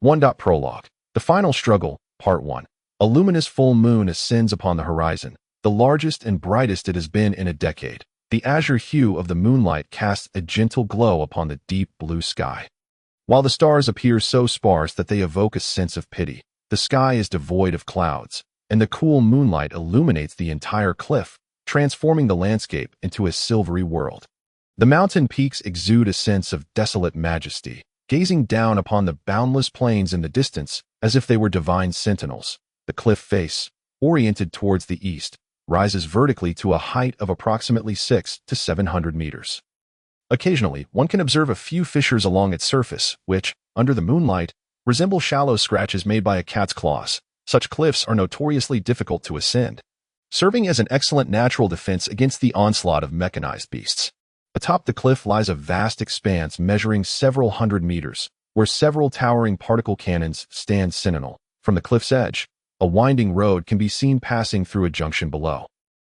1. Prologue. The Final Struggle, Part 1. A luminous full moon ascends upon the horizon, the largest and brightest it has been in a decade. The azure hue of the moonlight casts a gentle glow upon the deep blue sky. While the stars appear so sparse that they evoke a sense of pity, the sky is devoid of clouds, and the cool moonlight illuminates the entire cliff, transforming the landscape into a silvery world. The mountain peaks exude a sense of desolate majesty, gazing down upon the boundless plains in the distance as if they were divine sentinels. The cliff face, oriented towards the east, rises vertically to a height of approximately 600 to 700 meters. Occasionally, one can observe a few fissures along its surface, which, under the moonlight, resemble shallow scratches made by a cat's claws. Such cliffs are notoriously difficult to ascend, serving as an excellent natural defense against the onslaught of mechanized beasts. Atop the cliff lies a vast expanse measuring several hundred meters, where several towering particle cannons stand sentinel. From the cliff's edge, a winding road can be seen passing through a junction below,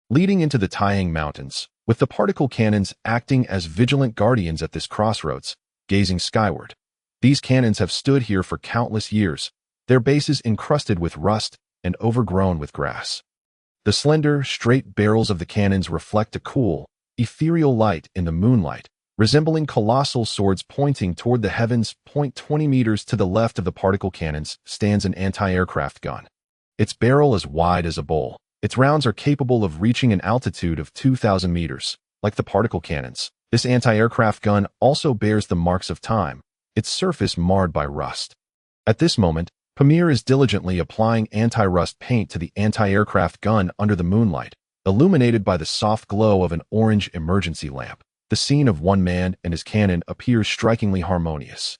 leading into the Taiyang Mountains, with the particle cannons acting as vigilant guardians at this crossroads, gazing skyward. These cannons have stood here for countless years, their bases encrusted with rust and overgrown with grass. The slender, straight barrels of the cannons reflect a cool, ethereal light in the moonlight, resembling colossal swords pointing toward the heavens. 20 meters to the left of the particle cannons stands an anti-aircraft gun. Its barrel is wide as a bowl. Its rounds are capable of reaching an altitude of 2,000 meters. Like the particle cannons, this anti-aircraft gun also bears the marks of time, its surface marred by rust. At this moment, Pamir is diligently applying anti-rust paint to the anti-aircraft gun under the moonlight, illuminated by the soft glow of an orange emergency lamp. The scene of one man and his cannon appears strikingly harmonious.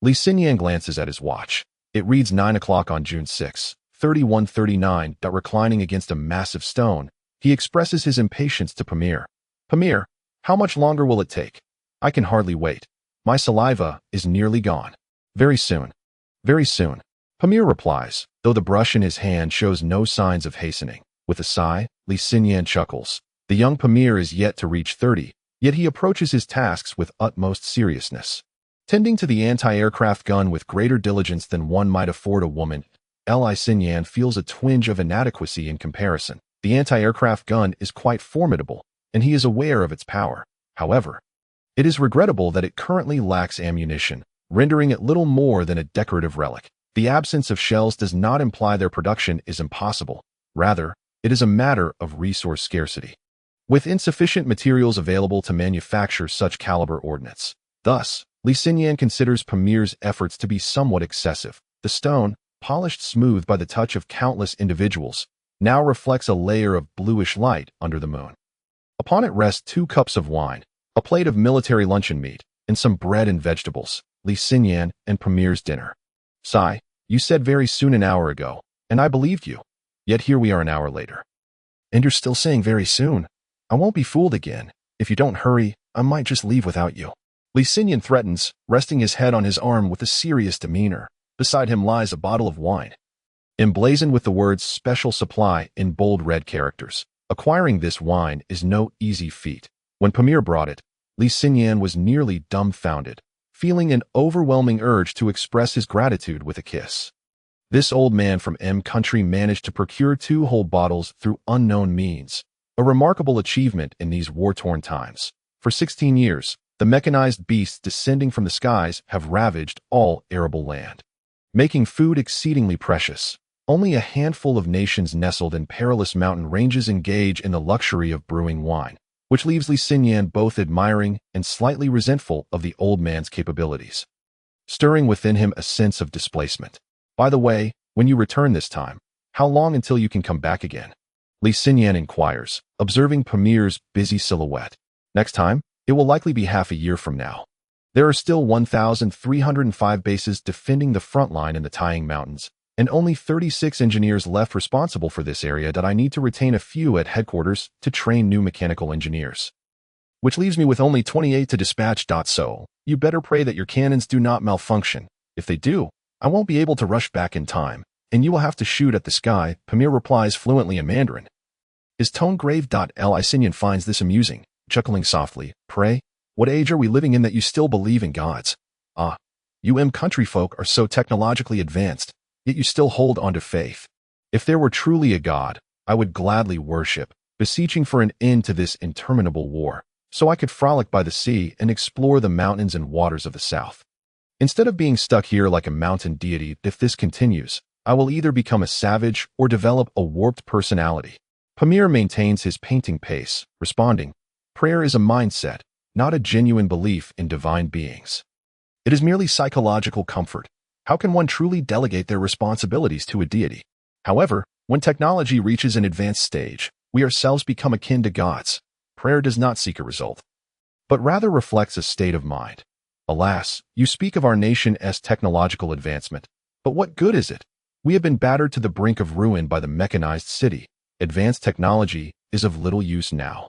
Li Xinyan glances at his watch. It reads 9 o'clock on June 6, 3139. Reclining against a massive stone, he expresses his impatience to Pamir. Pamir, how much longer will it take? I can hardly wait. My saliva is nearly gone. Very soon. Very soon. Pamir replies, though the brush in his hand shows no signs of hastening. With a sigh, Li Xinyan chuckles. The young Pamir is yet to reach 30, yet he approaches his tasks with utmost seriousness, tending to the anti-aircraft gun with greater diligence than one might afford a woman. Li Xinyan feels a twinge of inadequacy in comparison. The anti-aircraft gun is quite formidable, and he is aware of its power. However, it is regrettable that it currently lacks ammunition, rendering it little more than a decorative relic. The absence of shells does not imply their production is impossible. Rather, it is a matter of resource scarcity, with insufficient materials available to manufacture such caliber ordnance. Thus, Li Xinyan considers Pamir's efforts to be somewhat excessive. The stone, polished smooth by the touch of countless individuals, now reflects a layer of bluish light under the moon. Upon it rest 2 cups of wine, a plate of military luncheon meat, and some bread and vegetables. Li Xinyan and Pamir's dinner. Sigh, you said very soon an hour ago, and I believed you. Yet here we are an hour later. And you're still saying very soon. I won't be fooled again. If you don't hurry, I might just leave without you. Li Xinyan threatens, resting his head on his arm with a serious demeanor. Beside him lies a bottle of wine, emblazoned with the words "Special Supply" in bold red characters. Acquiring this wine is no easy feat. When Pamir brought it, Li Xinyan was nearly dumbfounded, feeling an overwhelming urge to express his gratitude with a kiss. This old man from M country managed to procure 2 whole bottles through unknown means, a remarkable achievement in these war-torn times. For 16 years, the mechanized beasts descending from the skies have ravaged all arable land, making food exceedingly precious. Only a handful of nations nestled in perilous mountain ranges engage in the luxury of brewing wine, which leaves Li Xinyan both admiring and slightly resentful of the old man's capabilities, stirring within him a sense of displacement. By the way, when you return this time, how long until you can come back again? Li Xinyan inquires, observing Pamir's busy silhouette. Next time, it will likely be half a year from now. There are still 1,305 bases defending the front line in the Taiyang Mountains, and only 36 engineers left responsible for this area that I need to retain a few at headquarters to train new mechanical engineers. Which leaves me with only 28 to dispatch. So, you better pray that your cannons do not malfunction. If they do, I won't be able to rush back in time, and you will have to shoot at the sky. Pamir replies fluently in Mandarin, his tone grave. Li Xinyan finds this amusing, chuckling softly. Pray, what age are we living in that you still believe in gods? Ah, countryfolk are so technologically advanced, yet you still hold on to faith. If there were truly a God, I would gladly worship, beseeching for an end to this interminable war, so I could frolic by the sea and explore the mountains and waters of the south. Instead of being stuck here like a mountain deity, if this continues, I will either become a savage or develop a warped personality. Pamir maintains his painting pace, responding, "Prayer is a mindset, not a genuine belief in divine beings. It is merely psychological comfort. How can one truly delegate their responsibilities to a deity? However, when technology reaches an advanced stage, we ourselves become akin to gods. Prayer does not seek a result, but rather reflects a state of mind. Alas, you speak of our nation's technological advancement, but what good is it? We have been battered to the brink of ruin by the mechanized city. Advanced technology is of little use now.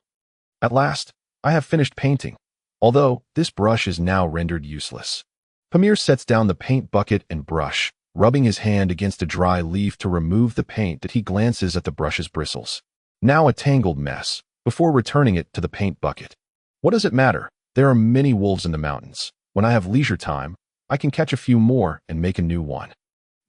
At last, I have finished painting, although this brush is now rendered useless." Pamir sets down the paint bucket and brush, rubbing his hand against a dry leaf to remove the paint that he glances at the brush's bristles. Now a tangled mess, before returning it to the paint bucket. What does it matter? There are many wolves in the mountains. When I have leisure time, I can catch a few more and make a new one.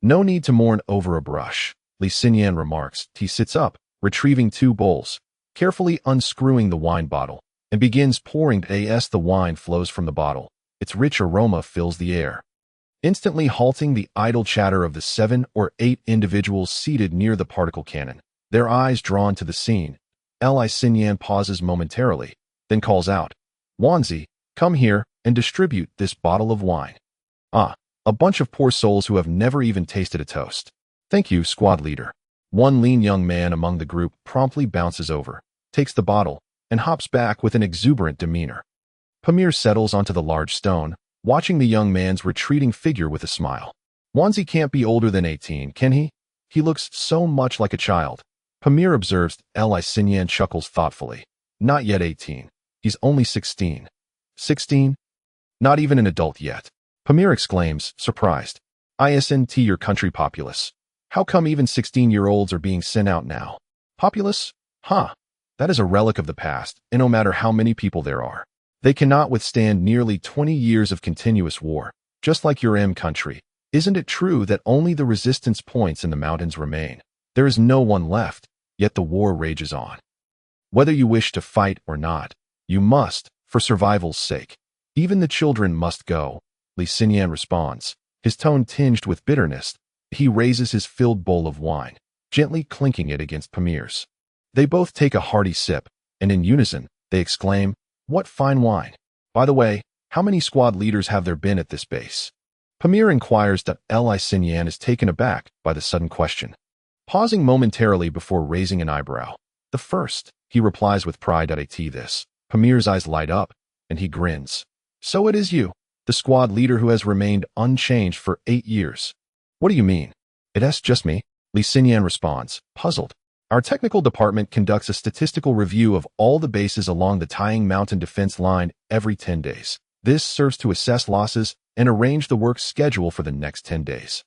No need to mourn over a brush, Li Xinyan remarks. He sits up, retrieving 2 bowls, carefully unscrewing the wine bottle, and begins pouring as the wine flows from the bottle. Its rich aroma fills the air, instantly halting the idle chatter of the 7 or 8 individuals seated near the particle cannon, their eyes drawn to the scene. Li Xinyan pauses momentarily, then calls out, "Wanzi, come here and distribute this bottle of wine." "Ah, a bunch of poor souls who have never even tasted a toast. Thank you, squad leader." One lean young man among the group promptly bounces over, takes the bottle, and hops back with an exuberant demeanor. Pamir settles onto the large stone, watching the young man's retreating figure with a smile. "Wanzi can't be older than 18, can he? He looks so much like a child." Pamir observes. Li Xinyan chuckles thoughtfully. "Not yet 18. He's only 16. 16? Not even an adult yet." Pamir exclaims, surprised. "Isn't your country populous? How come even 16-year-olds are being sent out now? Populous? Huh. That is a relic of the past, and no matter how many people there are, they cannot withstand nearly 20 years of continuous war, just like your country. Isn't it true that only the resistance points in the mountains remain? There is no one left, yet the war rages on. Whether you wish to fight or not, you must, for survival's sake. Even the children must go," Li Xinyan responds, his tone tinged with bitterness. He raises his filled bowl of wine, gently clinking it against Pamir's. They both take a hearty sip, and in unison, they exclaim, "What fine wine! By the way, how many squad leaders have there been at this base?" Pamir inquires that Li Xinyan is taken aback by the sudden question, pausing momentarily before raising an eyebrow. "The first," he replies with pride. At this, Pamir's eyes light up, and he grins. "So it is you, the squad leader who has remained unchanged for 8 years. What do you mean?" "It's just me," Li Xinyan responds, puzzled. "Our technical department conducts a statistical review of all the bases along the Taiying Mountain defense line every 10 days. This serves to assess losses and arrange the work schedule for the next 10 days.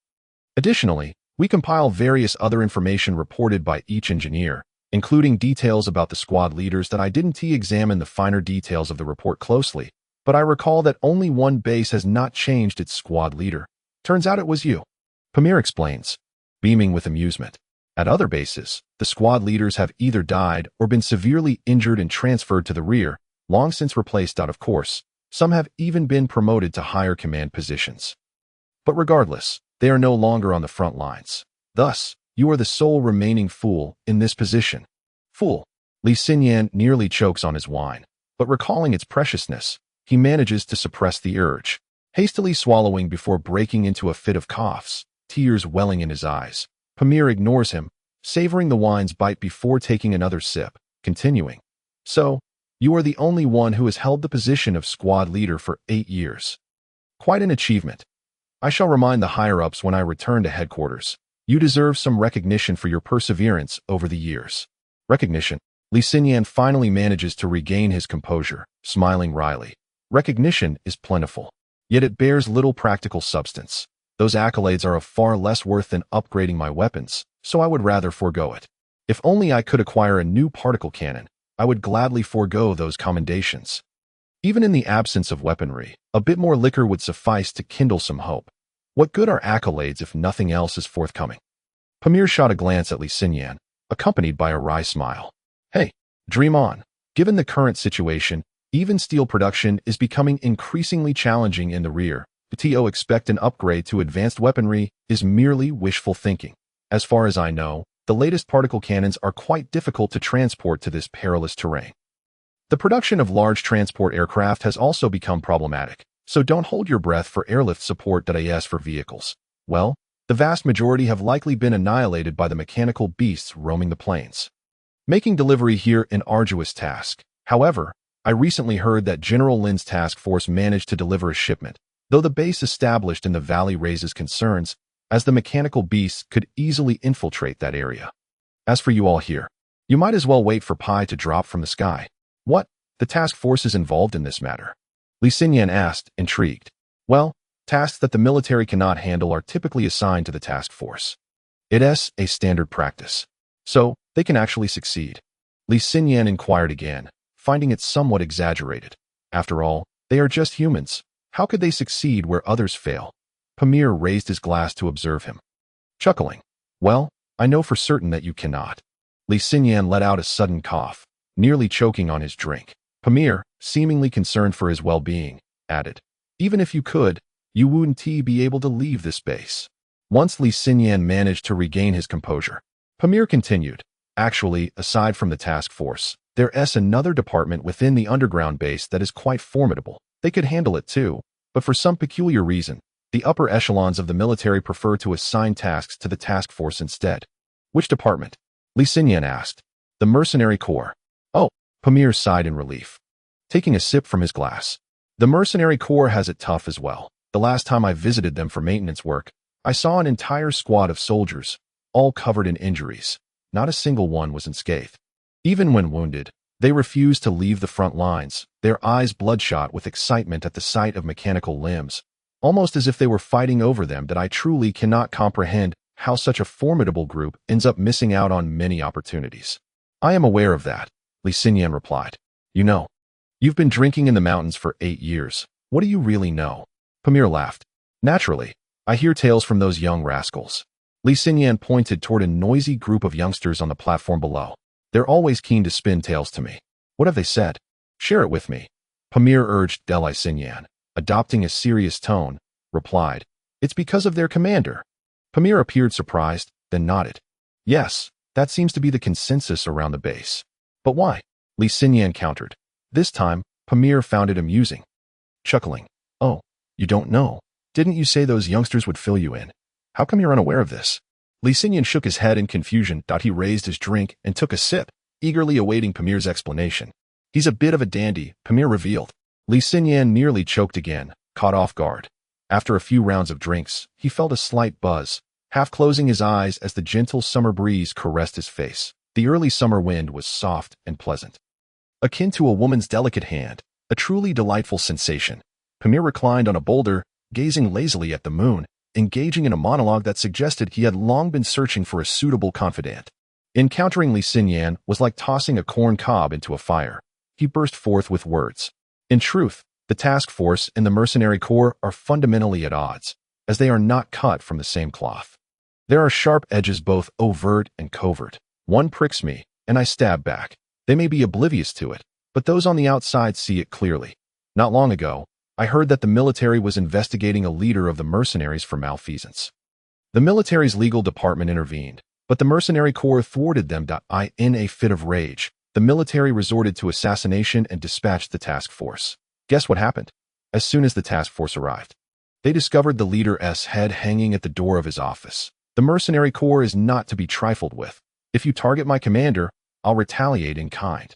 Additionally, we compile various other information reported by each engineer, including details about the squad leaders that I didn't examine the finer details of the report closely, but I recall that only one base has not changed its squad leader. Turns out it was you," Pamir explains, beaming with amusement. "At other bases, the squad leaders have either died or been severely injured and transferred to the rear, long since replaced out of course. Some have even been promoted to higher command positions. But regardless, they are no longer on the front lines. Thus, you are the sole remaining fool in this position." "Fool." Li Xinyan nearly chokes on his wine, but recalling its preciousness, he manages to suppress the urge, hastily swallowing before breaking into a fit of coughs, tears welling in his eyes. Pamir ignores him, savoring the wine's bite before taking another sip, continuing, "So, you are the only one who has held the position of squad leader for 8 years. Quite an achievement. I shall remind the higher-ups when I return to headquarters. You deserve some recognition for your perseverance over the years." "Recognition?" Li Xinyan finally manages to regain his composure, smiling wryly. "Recognition is plentiful, yet it bears little practical substance. Those accolades are of far less worth than upgrading my weapons, so I would rather forego it. If only I could acquire a new particle cannon, I would gladly forego those commendations." Even in the absence of weaponry, a bit more liquor would suffice to kindle some hope. What good are accolades if nothing else is forthcoming? Pamir shot a glance at Li Xinyan, accompanied by a wry smile. Hey, dream on. Given the current situation, even steel production is becoming increasingly challenging in the rear. To expect an upgrade to advanced weaponry is merely wishful thinking. As far as I know, the latest particle cannons are quite difficult to transport to this perilous terrain. The production of large transport aircraft has also become problematic, so don't hold your breath for airlift support (AS) for vehicles. Well, the vast majority have likely been annihilated by the mechanical beasts roaming the plains, making delivery here an arduous task. However, I recently heard that General Lin's task force managed to deliver a shipment, though the base established in the valley raises concerns, as the mechanical beasts could easily infiltrate that area. As for you all here, you might as well wait for pie to drop from the sky. What? The task force is involved in this matter? Li Xinyan asked, intrigued. Well, tasks that the military cannot handle are typically assigned to the task force. It's a standard practice. So, they can actually succeed. Li Xinyan inquired again, finding it somewhat exaggerated. After all, they are just humans. How could they succeed where others fail? Pamir raised his glass to observe him, chuckling. Well, I know for certain that you cannot. Li Xinyan let out a sudden cough, nearly choking on his drink. Pamir, seemingly concerned for his well-being, added, even if you could, you wouldn't be able to leave this base. Once Li Xinyan managed to regain his composure, Pamir continued, actually, aside from the task force, there's another department within the underground base that is quite formidable. They could handle it too, but for some peculiar reason, the upper echelons of the military prefer to assign tasks to the task force instead. Which department? Li Xinyan asked. The mercenary corps. Oh, Pamir sighed in relief, taking a sip from his glass. The mercenary corps has it tough as well. The last time I visited them for maintenance work, I saw an entire squad of soldiers, all covered in injuries. Not a single one was unscathed. Even when wounded, they refused to leave the front lines, their eyes bloodshot with excitement at the sight of mechanical limbs, almost as if they were fighting over them. That I truly cannot comprehend how such a formidable group ends up missing out on many opportunities. I am aware of that, Li Xinyan replied. You know, you've been drinking in the mountains for 8 years. What do you really know? Pamir laughed. Naturally, I hear tales from those young rascals. Li Xinyan pointed toward a noisy group of youngsters on the platform below. They're always keen to spin tales to me. What have they said? Share it with me. Pamir urged. Li Xinyan, adopting a serious tone, replied, It's because of their commander. Pamir appeared surprised, then nodded. Yes, that seems to be the consensus around the base. But why? Li Xinyan countered. This time, Pamir found it amusing, chuckling. Oh, you don't know. Didn't you say those youngsters would fill you in? How come you're unaware of this? Li Xinyan shook his head in confusion. He raised his drink and took a sip, eagerly awaiting Pamir's explanation. He's a bit of a dandy, Pamir revealed. Li Xinyan nearly choked again, caught off guard. After a few rounds of drinks, he felt a slight buzz, half closing his eyes as the gentle summer breeze caressed his face. The early summer wind was soft and pleasant, akin to a woman's delicate hand, a truly delightful sensation. Pamir reclined on a boulder, gazing lazily at the moon, engaging in a monologue that suggested he had long been searching for a suitable confidant. Encountering Li Xinyan was like tossing a corn cob into a fire. He burst forth with words. In truth, the task force and the mercenary corps are fundamentally at odds, as they are not cut from the same cloth. There are sharp edges, both overt and covert. One pricks me, and I stab back. They may be oblivious to it, but those on the outside see it clearly. Not long ago, I heard that the military was investigating a leader of the mercenaries for malfeasance. The military's legal department intervened, but the mercenary corps thwarted them. In a fit of rage, the military resorted to assassination and dispatched the task force. Guess what happened? As soon as the task force arrived, they discovered the leader's head hanging at the door of his office. The mercenary corps is not to be trifled with. If you target my commander, I'll retaliate in kind.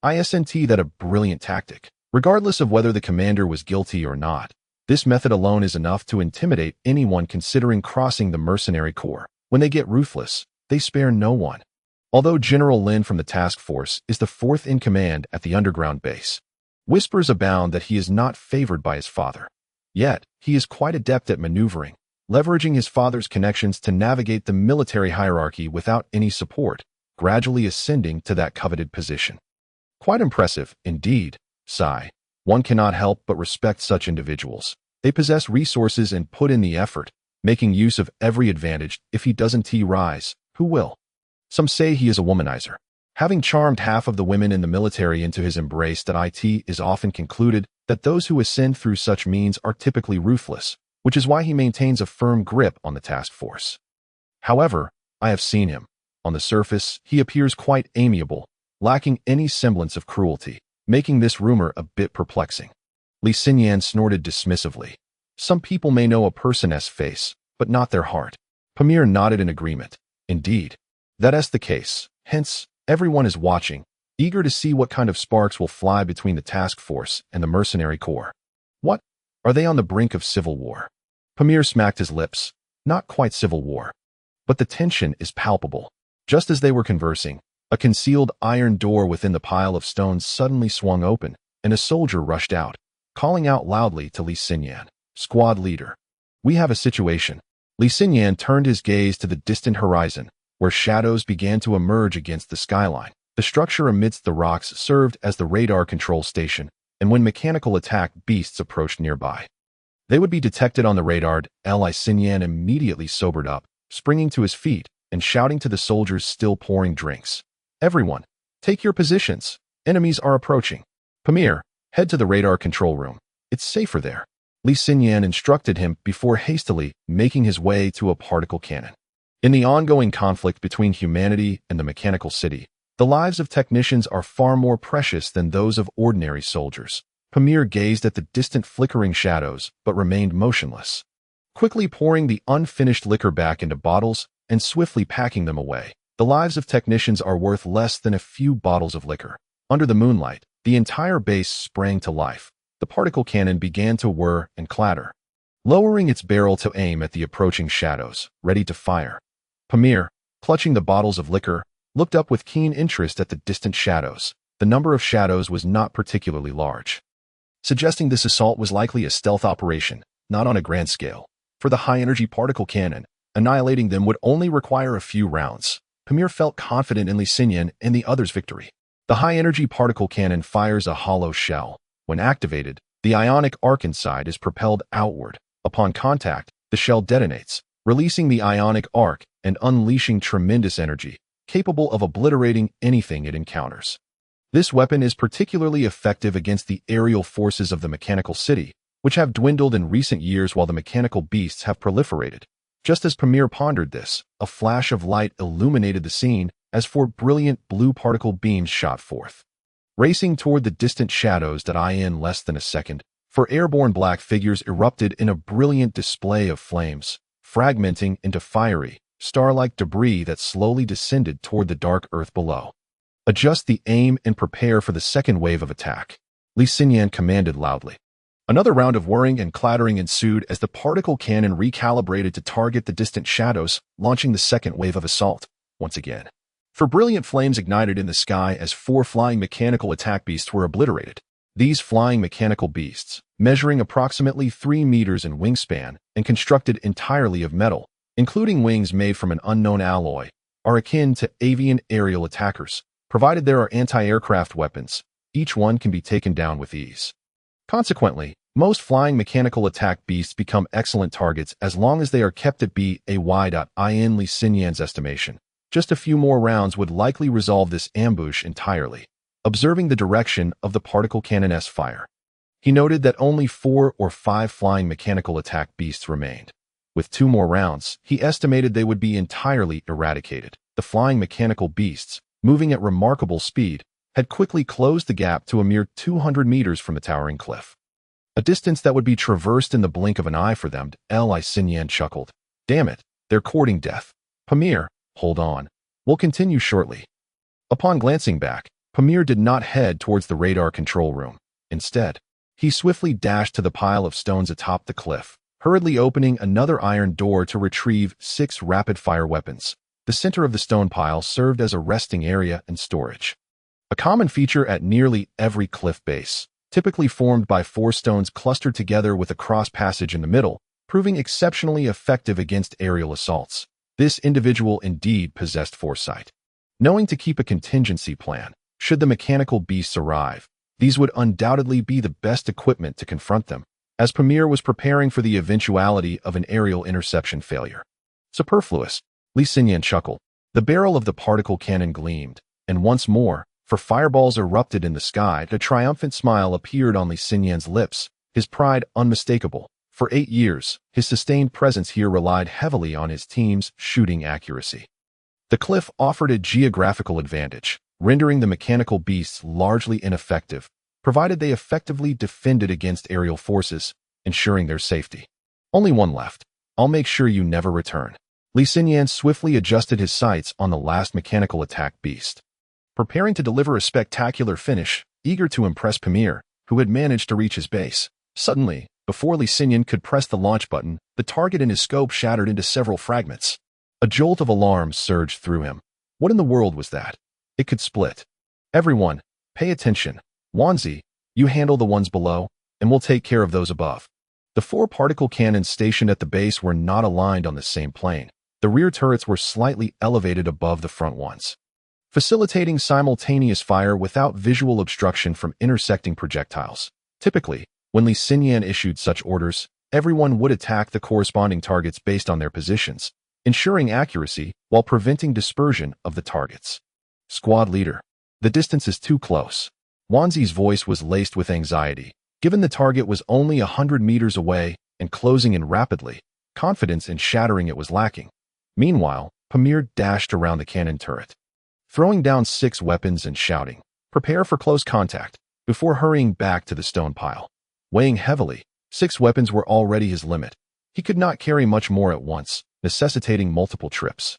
Isn't that a brilliant tactic? Regardless of whether the commander was guilty or not, this method alone is enough to intimidate anyone considering crossing the mercenary corps. When they get ruthless, they spare no one. Although General Lin from the task force is the fourth in command at the underground base, whispers abound that he is not favored by his father. Yet, he is quite adept at maneuvering, leveraging his father's connections to navigate the military hierarchy without any support, gradually ascending to that coveted position. Quite impressive, indeed. Sigh. One cannot help but respect such individuals. They possess resources and put in the effort, making use of every advantage. If he doesn't rise, who will? Some say he is a womanizer. Having charmed half of the women in the military into his embrace, that it is often concluded that those who ascend through such means are typically ruthless, which is why he maintains a firm grip on the task force. However, I have seen him. On the surface, he appears quite amiable, lacking any semblance of cruelty, making this rumor a bit perplexing. Li Xinyan snorted dismissively. Some people may know a person's face, but not their heart. Pamir nodded in agreement. Indeed, that's the case. Hence, everyone is watching, eager to see what kind of sparks will fly between the task force and the mercenary corps. What? Are they on the brink of civil war? Pamir smacked his lips. Not quite civil war. But the tension is palpable. Just as they were conversing, a concealed iron door within the pile of stones suddenly swung open, and a soldier rushed out, calling out loudly to Li Xinyan, "Squad leader. We have a situation." Li Xinyan turned his gaze to the distant horizon, where shadows began to emerge against the skyline. The structure amidst the rocks served as the radar control station, and when mechanical attack beasts approached nearby, they would be detected on the radar. Li Xinyan immediately sobered up, springing to his feet and shouting to the soldiers still pouring drinks. "Everyone, take your positions. Enemies are approaching. Pamir, head to the radar control room. It's safer there." Li Xinyan instructed him before hastily making his way to a particle cannon. In the ongoing conflict between humanity and the mechanical city, the lives of technicians are far more precious than those of ordinary soldiers. Pamir gazed at the distant flickering shadows, but remained motionless, quickly pouring the unfinished liquor back into bottles and swiftly packing them away. The lives of technicians are worth less than a few bottles of liquor. Under the moonlight, the entire base sprang to life. The particle cannon began to whir and clatter, lowering its barrel to aim at the approaching shadows, ready to fire. Pamir, clutching the bottles of liquor, looked up with keen interest at the distant shadows. The number of shadows was not particularly large, suggesting this assault was likely a stealth operation, not on a grand scale. For the high-energy particle cannon, annihilating them would only require a few rounds. Pamir felt confident in Li Xinyan and the others' victory. The high-energy particle cannon fires a hollow shell. When activated, the ionic arc inside is propelled outward. Upon contact, the shell detonates, releasing the ionic arc and unleashing tremendous energy, capable of obliterating anything it encounters. This weapon is particularly effective against the aerial forces of the mechanical city, which have dwindled in recent years while the mechanical beasts have proliferated. Just as Pamir pondered this, a flash of light illuminated the scene as four brilliant blue particle beams shot forth, racing toward the distant shadows. In less than a second, four airborne black figures erupted in a brilliant display of flames, fragmenting into fiery, star-like debris that slowly descended toward the dark earth below. "Adjust the aim and prepare for the second wave of attack," Li Xinyan commanded loudly. Another round of whirring and clattering ensued as the particle cannon recalibrated to target the distant shadows, launching the second wave of assault. Once again, four brilliant flames ignited in the sky as four flying mechanical attack beasts were obliterated. These flying mechanical beasts, measuring approximately 3 meters in wingspan and constructed entirely of metal, including wings made from an unknown alloy, are akin to avian aerial attackers. Provided there are anti-aircraft weapons, each one can be taken down with ease. Consequently, most flying mechanical attack beasts become excellent targets as long as they are kept at bay. In Li Xinyan's estimation, just a few more rounds would likely resolve this ambush entirely. Observing the direction of the particle cannon's fire, he noted that only 4 or 5 flying mechanical attack beasts remained. With 2 more rounds, he estimated they would be entirely eradicated. The flying mechanical beasts, moving at remarkable speed, had quickly closed the gap to a mere 200 meters from the towering cliff, a distance that would be traversed in the blink of an eye for them. Li Xinyan chuckled. "Damn it, they're courting death. Pamir, hold on. We'll continue shortly." Upon glancing back, Pamir did not head towards the radar control room. Instead, he swiftly dashed to the pile of stones atop the cliff, hurriedly opening another iron door to retrieve 6 rapid-fire weapons. The center of the stone pile served as a resting area and storage, a common feature at nearly every cliff base, typically formed by 4 stones clustered together with a cross passage in the middle, proving exceptionally effective against aerial assaults. This individual indeed possessed foresight, knowing to keep a contingency plan should the mechanical beasts arrive. These would undoubtedly be the best equipment to confront them, as Pamir was preparing for the eventuality of an aerial interception failure. Superfluous, Li Xinyan chuckled. The barrel of the particle cannon gleamed, and once more, for fireballs erupted in the sky, a triumphant smile appeared on Li Xinyan's lips, his pride unmistakable. For 8 years, his sustained presence here relied heavily on his team's shooting accuracy. The cliff offered a geographical advantage, rendering the mechanical beasts largely ineffective, provided they effectively defended against aerial forces, ensuring their safety. Only one left. I'll make sure you never return. Li Xinyan swiftly adjusted his sights on the last mechanical attack beast. Preparing to deliver a spectacular finish, eager to impress Pamir, who had managed to reach his base. Suddenly, before Li Xinyan could press the launch button, the target in his scope shattered into several fragments. A jolt of alarm surged through him. What in the world was that? It could split. Everyone, pay attention. Wanzi, you handle the ones below, and we'll take care of those above. The 4 particle cannons stationed at the base were not aligned on the same plane. The rear turrets were slightly elevated above the front ones, facilitating simultaneous fire without visual obstruction from intersecting projectiles. Typically, when Li Xinyan issued such orders, everyone would attack the corresponding targets based on their positions, ensuring accuracy while preventing dispersion of the targets. Squad leader, the distance is too close. Wanzi's voice was laced with anxiety. Given the target was only 100 meters away and closing in rapidly, confidence in shattering it was lacking. Meanwhile, Pamir dashed around the cannon turret, throwing down 6 weapons and shouting, "Prepare for close contact," before hurrying back to the stone pile. Weighing heavily, 6 weapons were already his limit. He could not carry much more at once, necessitating multiple trips.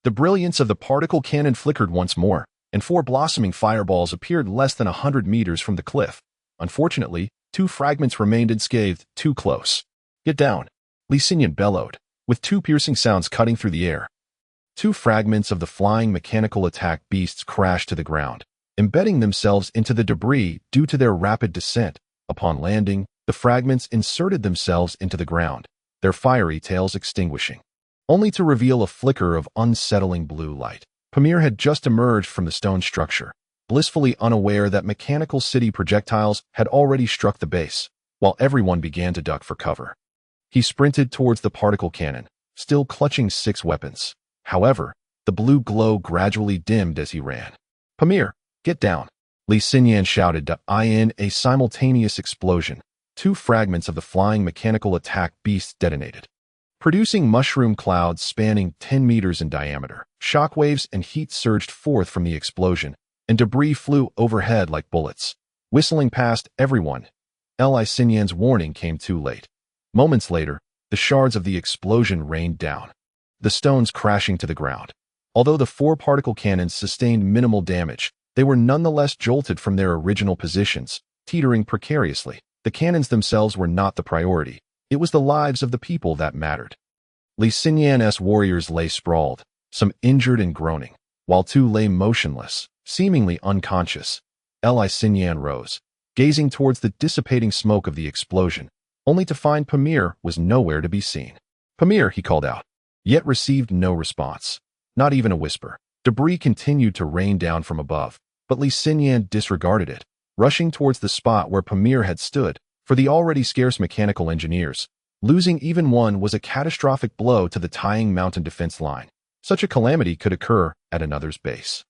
The brilliance of the particle cannon flickered once more, and 4 blossoming fireballs appeared less than 100 meters from the cliff. Unfortunately, 2 fragments remained unscathed, too close. "Get down," Li Xinyan bellowed, with 2 piercing sounds cutting through the air. 2 fragments of the flying mechanical attack beasts crashed to the ground, embedding themselves into the debris due to their rapid descent. Upon landing, the fragments inserted themselves into the ground, their fiery tails extinguishing, only to reveal a flicker of unsettling blue light. Pamir had just emerged from the stone structure, blissfully unaware that mechanical city projectiles had already struck the base, while everyone began to duck for cover. He sprinted towards the particle cannon, still clutching 6 weapons. However, the blue glow gradually dimmed as he ran. "Pamir, get down," Li Xinyan shouted in a simultaneous explosion. 2 fragments of the flying mechanical attack beasts detonated, producing mushroom clouds spanning 10 meters in diameter. Shockwaves and heat surged forth from the explosion, and debris flew overhead like bullets, whistling past everyone. Li Xinyan's warning came too late. Moments later, the shards of the explosion rained down, the stones crashing to the ground. Although the 4 particle cannons sustained minimal damage, they were nonetheless jolted from their original positions, teetering precariously. The cannons themselves were not the priority. It was the lives of the people that mattered. Li Xinyan's warriors lay sprawled, some injured and groaning, while 2 lay motionless, seemingly unconscious. Li Xinyan rose, gazing towards the dissipating smoke of the explosion, only to find Pamir was nowhere to be seen. "Pamir," he called out, yet received no response, not even a whisper. Debris continued to rain down from above, but Li Xinyan disregarded it, rushing towards the spot where Pamir had stood. For the already scarce mechanical engineers, losing even one was a catastrophic blow to the tying mountain defense line. Such a calamity could occur at another's base,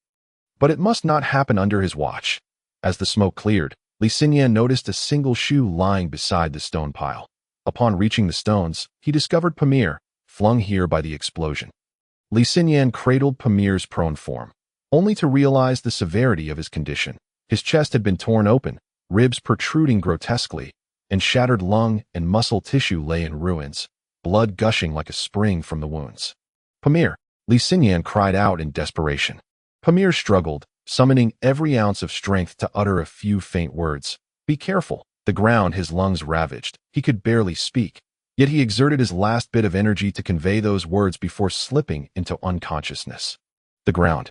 but it must not happen under his watch. As the smoke cleared, Li Xinyan noticed a single shoe lying beside the stone pile. Upon reaching the stones, he discovered Pamir, flung here by the explosion. Li Xinyan cradled Pamir's prone form, only to realize the severity of his condition. His chest had been torn open, ribs protruding grotesquely, and shattered lung and muscle tissue lay in ruins, blood gushing like a spring from the wounds. "Pamir," Li Xinyan cried out in desperation. Pamir struggled, summoning every ounce of strength to utter a few faint words. "Be careful." The ground his lungs ravaged. He could barely speak, yet he exerted his last bit of energy to convey those words before slipping into unconsciousness. "The ground."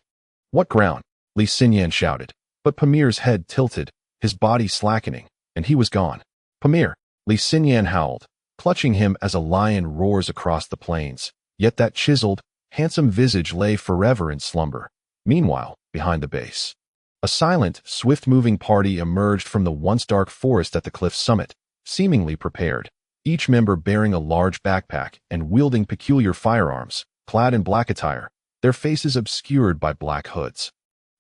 "What ground?" Li Xinyan shouted, but Pamir's head tilted, his body slackening, and he was gone. "Pamir," Li Xinyan howled, clutching him as a lion roars across the plains, yet that chiseled, handsome visage lay forever in slumber. Meanwhile, behind the base, A silent, swift-moving party emerged from the once dark forest at the cliff's summit, seemingly prepared, each member bearing a large backpack and wielding peculiar firearms, clad in black attire, their faces obscured by black hoods.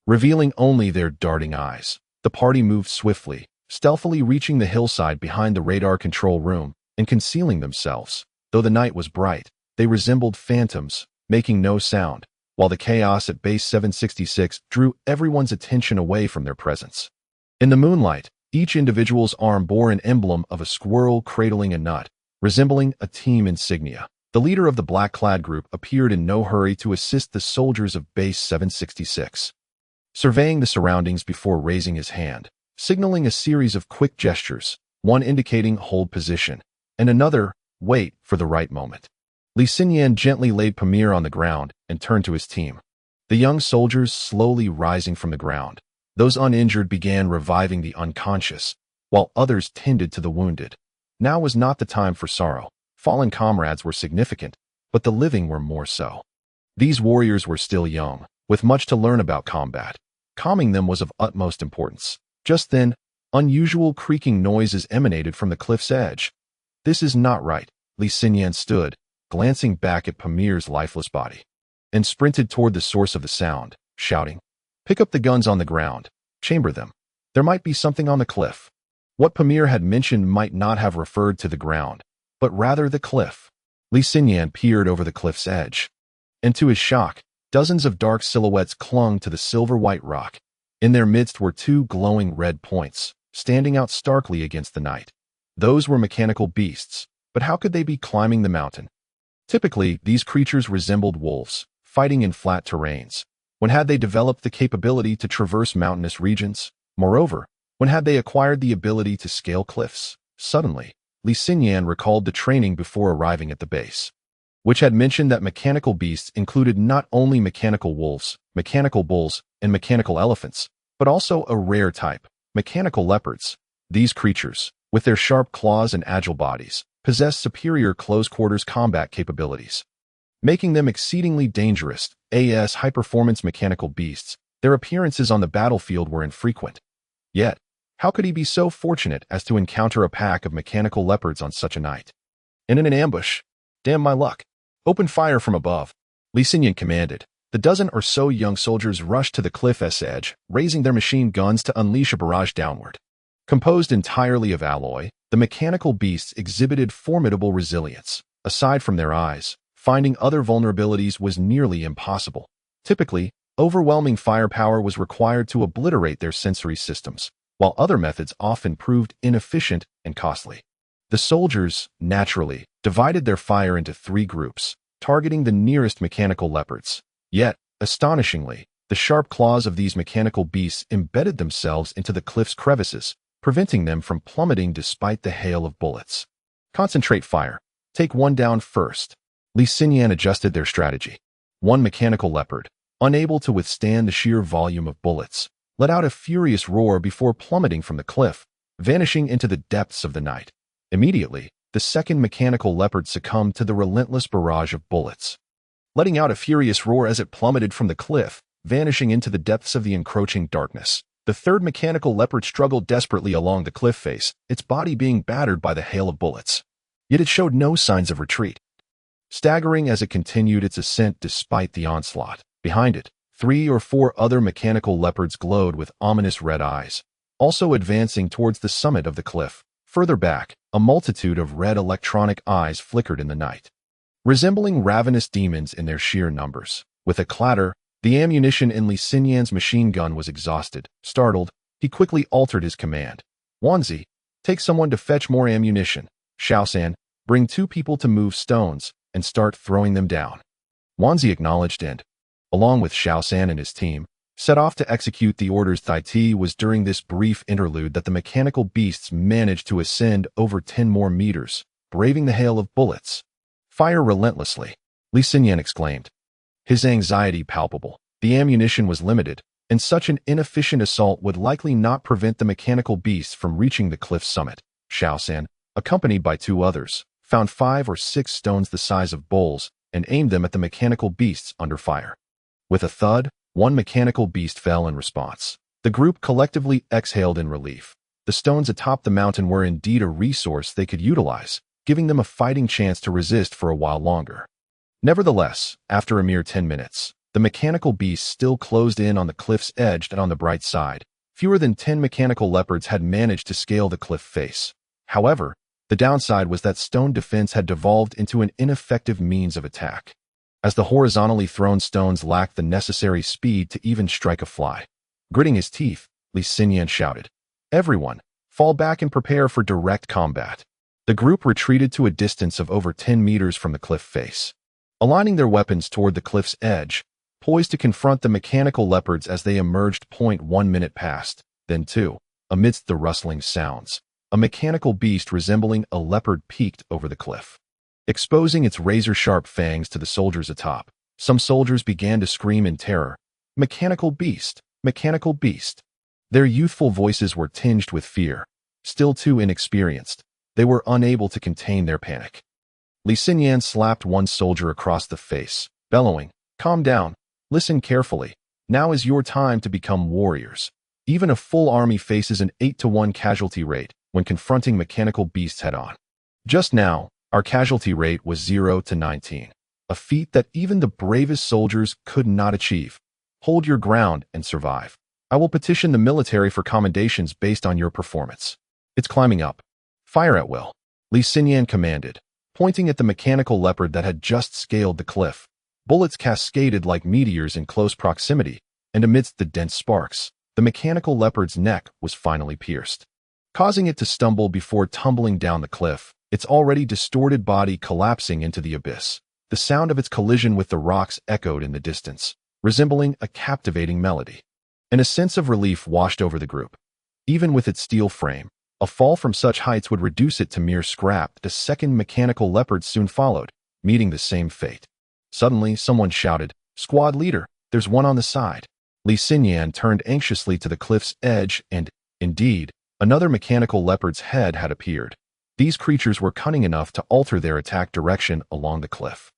Revealing only their darting eyes, the party moved swiftly, stealthily reaching the hillside behind the radar control room and concealing themselves. Though the night was bright, they resembled phantoms, making no sound, while the chaos at Base 766 drew everyone's attention away from their presence. In the moonlight, each individual's arm bore an emblem of a squirrel cradling a nut, resembling a team insignia. The leader of the black-clad group appeared in no hurry to assist the soldiers of Base 766. Surveying the surroundings before raising his hand, signaling a series of quick gestures, one indicating hold position, and another, wait for the right moment. Li Xinyan gently laid Pamir on the ground and turned to his team. The young soldiers slowly rising from the ground. Those uninjured began reviving the unconscious, while others tended to the wounded. Now was not the time for sorrow. Fallen comrades were significant, but the living were more so. These warriors were still young, with much to learn about combat. Calming them was of utmost importance. Just then, unusual creaking noises emanated from the cliff's edge. This is not right. Li Xinyan stood, glancing back at Pamir's lifeless body, and sprinted toward the source of the sound, shouting, "Pick up the guns on the ground. Chamber them. There might be something on the cliff." What Pamir had mentioned might not have referred to the ground, but rather the cliff. Li Xinyan peered over the cliff's edge, and to his shock, dozens of dark silhouettes clung to the silver-white rock. In their midst were two glowing red points, standing out starkly against the night. Those were mechanical beasts, but how could they be climbing the mountain? Typically, these creatures resembled wolves, fighting in flat terrains. When had they developed the capability to traverse mountainous regions? Moreover, when had they acquired the ability to scale cliffs? Suddenly, Li Xinyan recalled the training before arriving at the base, which had mentioned that mechanical beasts included not only mechanical wolves, mechanical bulls, and mechanical elephants, but also a rare type, mechanical leopards. These creatures, with their sharp claws and agile bodies, possessed superior close-quarters combat capabilities, making them exceedingly dangerous. As high-performance mechanical beasts, their appearances on the battlefield were infrequent. Yet, how could he be so fortunate as to encounter a pack of mechanical leopards on such a night? And in an ambush? Damn my luck. Open fire from above, Li Xinyan commanded. The dozen or so young soldiers rushed to the cliff's edge, raising their machine guns to unleash a barrage downward. Composed entirely of alloy, the mechanical beasts exhibited formidable resilience. Aside from their eyes, finding other vulnerabilities was nearly impossible. Typically, overwhelming firepower was required to obliterate their sensory systems, while other methods often proved inefficient and costly. The soldiers, naturally, divided their fire into three groups, targeting the nearest mechanical leopards. Yet, astonishingly, the sharp claws of these mechanical beasts embedded themselves into the cliff's crevices, preventing them from plummeting despite the hail of bullets. Concentrate fire. Take one down first. Li Xinyan adjusted their strategy. One mechanical leopard, unable to withstand the sheer volume of bullets, let out a furious roar before plummeting from the cliff, vanishing into the depths of the night. Immediately, the second mechanical leopard succumbed to the relentless barrage of bullets, letting out a furious roar as it plummeted from the cliff, vanishing into the depths of the encroaching darkness. The third mechanical leopard struggled desperately along the cliff face, its body being battered by the hail of bullets. Yet it showed no signs of retreat, staggering as it continued its ascent despite the onslaught. Behind it, 3 or 4 other mechanical leopards glowed with ominous red eyes, also advancing towards the summit of the cliff. Further back, a multitude of red electronic eyes flickered in the night, resembling ravenous demons in their sheer numbers. With a clatter, the ammunition in Li Xinyan's machine gun was exhausted. Startled, he quickly altered his command. "Wanzi, take someone to fetch more ammunition. Shaosan, bring 2 people to move stones and start throwing them down." Wanzi acknowledged and, along with Shaosan and his team, set off to execute the orders. It was during this brief interlude that the mechanical beasts managed to ascend over 10 more meters, braving the hail of bullets. "Fire relentlessly," Li Xinyan exclaimed, his anxiety palpable. The ammunition was limited, and such an inefficient assault would likely not prevent the mechanical beasts from reaching the cliff's summit. Shaosan, accompanied by 2 others, found 5 or 6 stones the size of bowls and aimed them at the mechanical beasts under fire. With a thud, one mechanical beast fell in response. The group collectively exhaled in relief. The stones atop the mountain were indeed a resource they could utilize, giving them a fighting chance to resist for a while longer. Nevertheless, after a mere 10 minutes, the mechanical beasts still closed in on the cliff's edge, and on the bright side, fewer than 10 mechanical leopards had managed to scale the cliff face. However, the downside was that stone defense had devolved into an ineffective means of attack, as the horizontally thrown stones lacked the necessary speed to even strike a fly. Gritting his teeth, Li Xinyan shouted, "Everyone, fall back and prepare for direct combat." The group retreated to a distance of over 10 meters from the cliff face, aligning their weapons toward the cliff's edge, poised to confront the mechanical leopards as they emerged. 1 minute passed, then 2. Amidst the rustling sounds, a mechanical beast resembling a leopard peeked over the cliff, exposing its razor-sharp fangs to the soldiers atop. Some soldiers began to scream in terror, "Mechanical beast! Mechanical beast!" Their youthful voices were tinged with fear. Still too inexperienced, they were unable to contain their panic. Li Xinyan slapped one soldier across the face, bellowing, "Calm down. Listen carefully. Now is your time to become warriors." Even a full army faces an 8-to-1 casualty rate when confronting mechanical beasts head-on. Just now, our casualty rate was 0-19, a feat that even the bravest soldiers could not achieve. Hold your ground and survive. I will petition the military for commendations based on your performance. It's climbing up. Fire at will, Li Xinyan commanded, pointing at the mechanical leopard that had just scaled the cliff. Bullets cascaded like meteors in close proximity, and amidst the dense sparks, the mechanical leopard's neck was finally pierced, causing it to stumble before tumbling down the cliff, its already distorted body collapsing into the abyss. The sound of its collision with the rocks echoed in the distance, resembling a captivating melody. And a sense of relief washed over the group. Even with its steel frame, a fall from such heights would reduce it to mere scrap. The second mechanical leopard soon followed, meeting the same fate. Suddenly, someone shouted, "Squad leader, there's one on the side." Li Xinyan turned anxiously to the cliff's edge and, indeed, another mechanical leopard's head had appeared. These creatures were cunning enough to alter their attack direction along the cliff.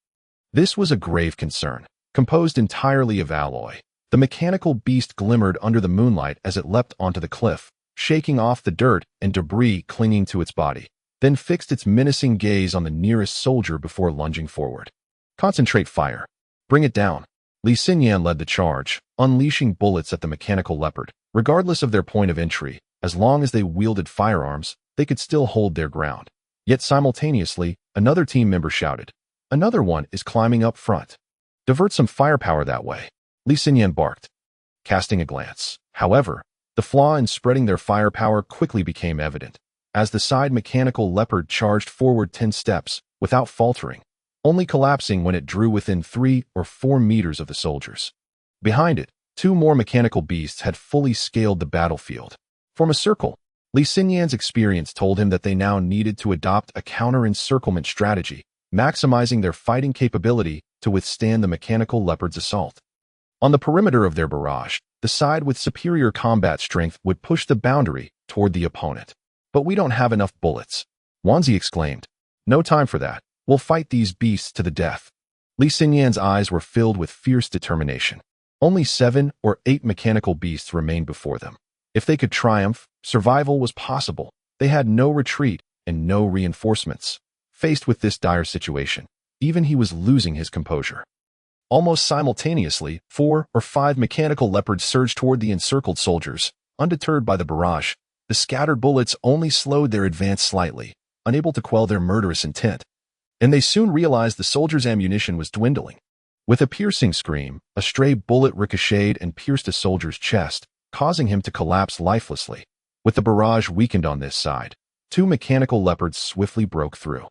This was a grave concern. Composed entirely of alloy, the mechanical beast glimmered under the moonlight as it leapt onto the cliff, shaking off the dirt and debris clinging to its body, then fixed its menacing gaze on the nearest soldier before lunging forward. "Concentrate fire. Bring it down." Li Xinyan led the charge, unleashing bullets at the mechanical leopard. Regardless of their point of entry, as long as they wielded firearms, they could still hold their ground. Yet simultaneously, another team member shouted, "Another one is climbing up front. Divert some firepower that way," Li Xinyan barked, casting a glance. However, the flaw in spreading their firepower quickly became evident, as the side mechanical leopard charged forward 10 steps, without faltering, only collapsing when it drew within 3 or 4 meters of the soldiers. Behind it, 2 more mechanical beasts had fully scaled the battlefield. Form a circle. Li Xinyan's experience told him that they now needed to adopt a counter-encirclement strategy, maximizing their fighting capability to withstand the mechanical leopard's assault. On the perimeter of their barrage, the side with superior combat strength would push the boundary toward the opponent. "But we don't have enough bullets," Wanzi exclaimed. "No time for that. We'll fight these beasts to the death." Li Xinyan's eyes were filled with fierce determination. Only 7 or 8 mechanical beasts remained before them. If they could triumph, survival was possible. They had no retreat and no reinforcements. Faced with this dire situation, even he was losing his composure. Almost simultaneously, 4 or 5 mechanical leopards surged toward the encircled soldiers. Undeterred by the barrage, the scattered bullets only slowed their advance slightly, unable to quell their murderous intent. And they soon realized the soldiers' ammunition was dwindling. With a piercing scream, a stray bullet ricocheted and pierced a soldier's chest, causing him to collapse lifelessly. With the barrage weakened on this side, 2 mechanical leopards swiftly broke through.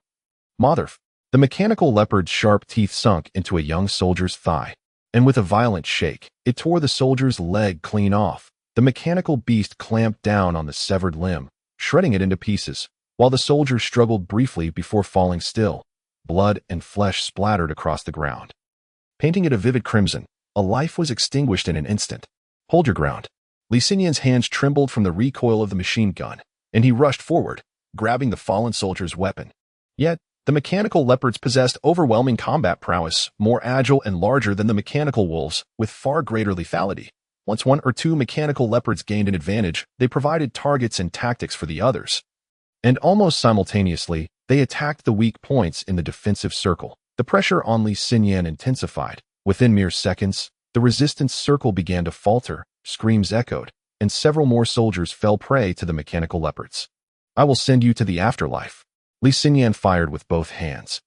Motherf! The mechanical leopard's sharp teeth sunk into a young soldier's thigh, and with a violent shake, it tore the soldier's leg clean off. The mechanical beast clamped down on the severed limb, shredding it into pieces, while the soldier struggled briefly before falling still. Blood and flesh splattered across the ground, painting it a vivid crimson. A life was extinguished in an instant. "Hold your ground." Li Xinyan's hands trembled from the recoil of the machine gun, and he rushed forward, grabbing the fallen soldier's weapon. Yet, the mechanical leopards possessed overwhelming combat prowess, more agile and larger than the mechanical wolves, with far greater lethality. Once one or two mechanical leopards gained an advantage, they provided targets and tactics for the others. And almost simultaneously, they attacked the weak points in the defensive circle. The pressure on Li Xinyan intensified. Within mere seconds, the resistance circle began to falter, screams echoed, and several more soldiers fell prey to the mechanical leopards. I will send you to the afterlife. Li Xinyan fired with both hands,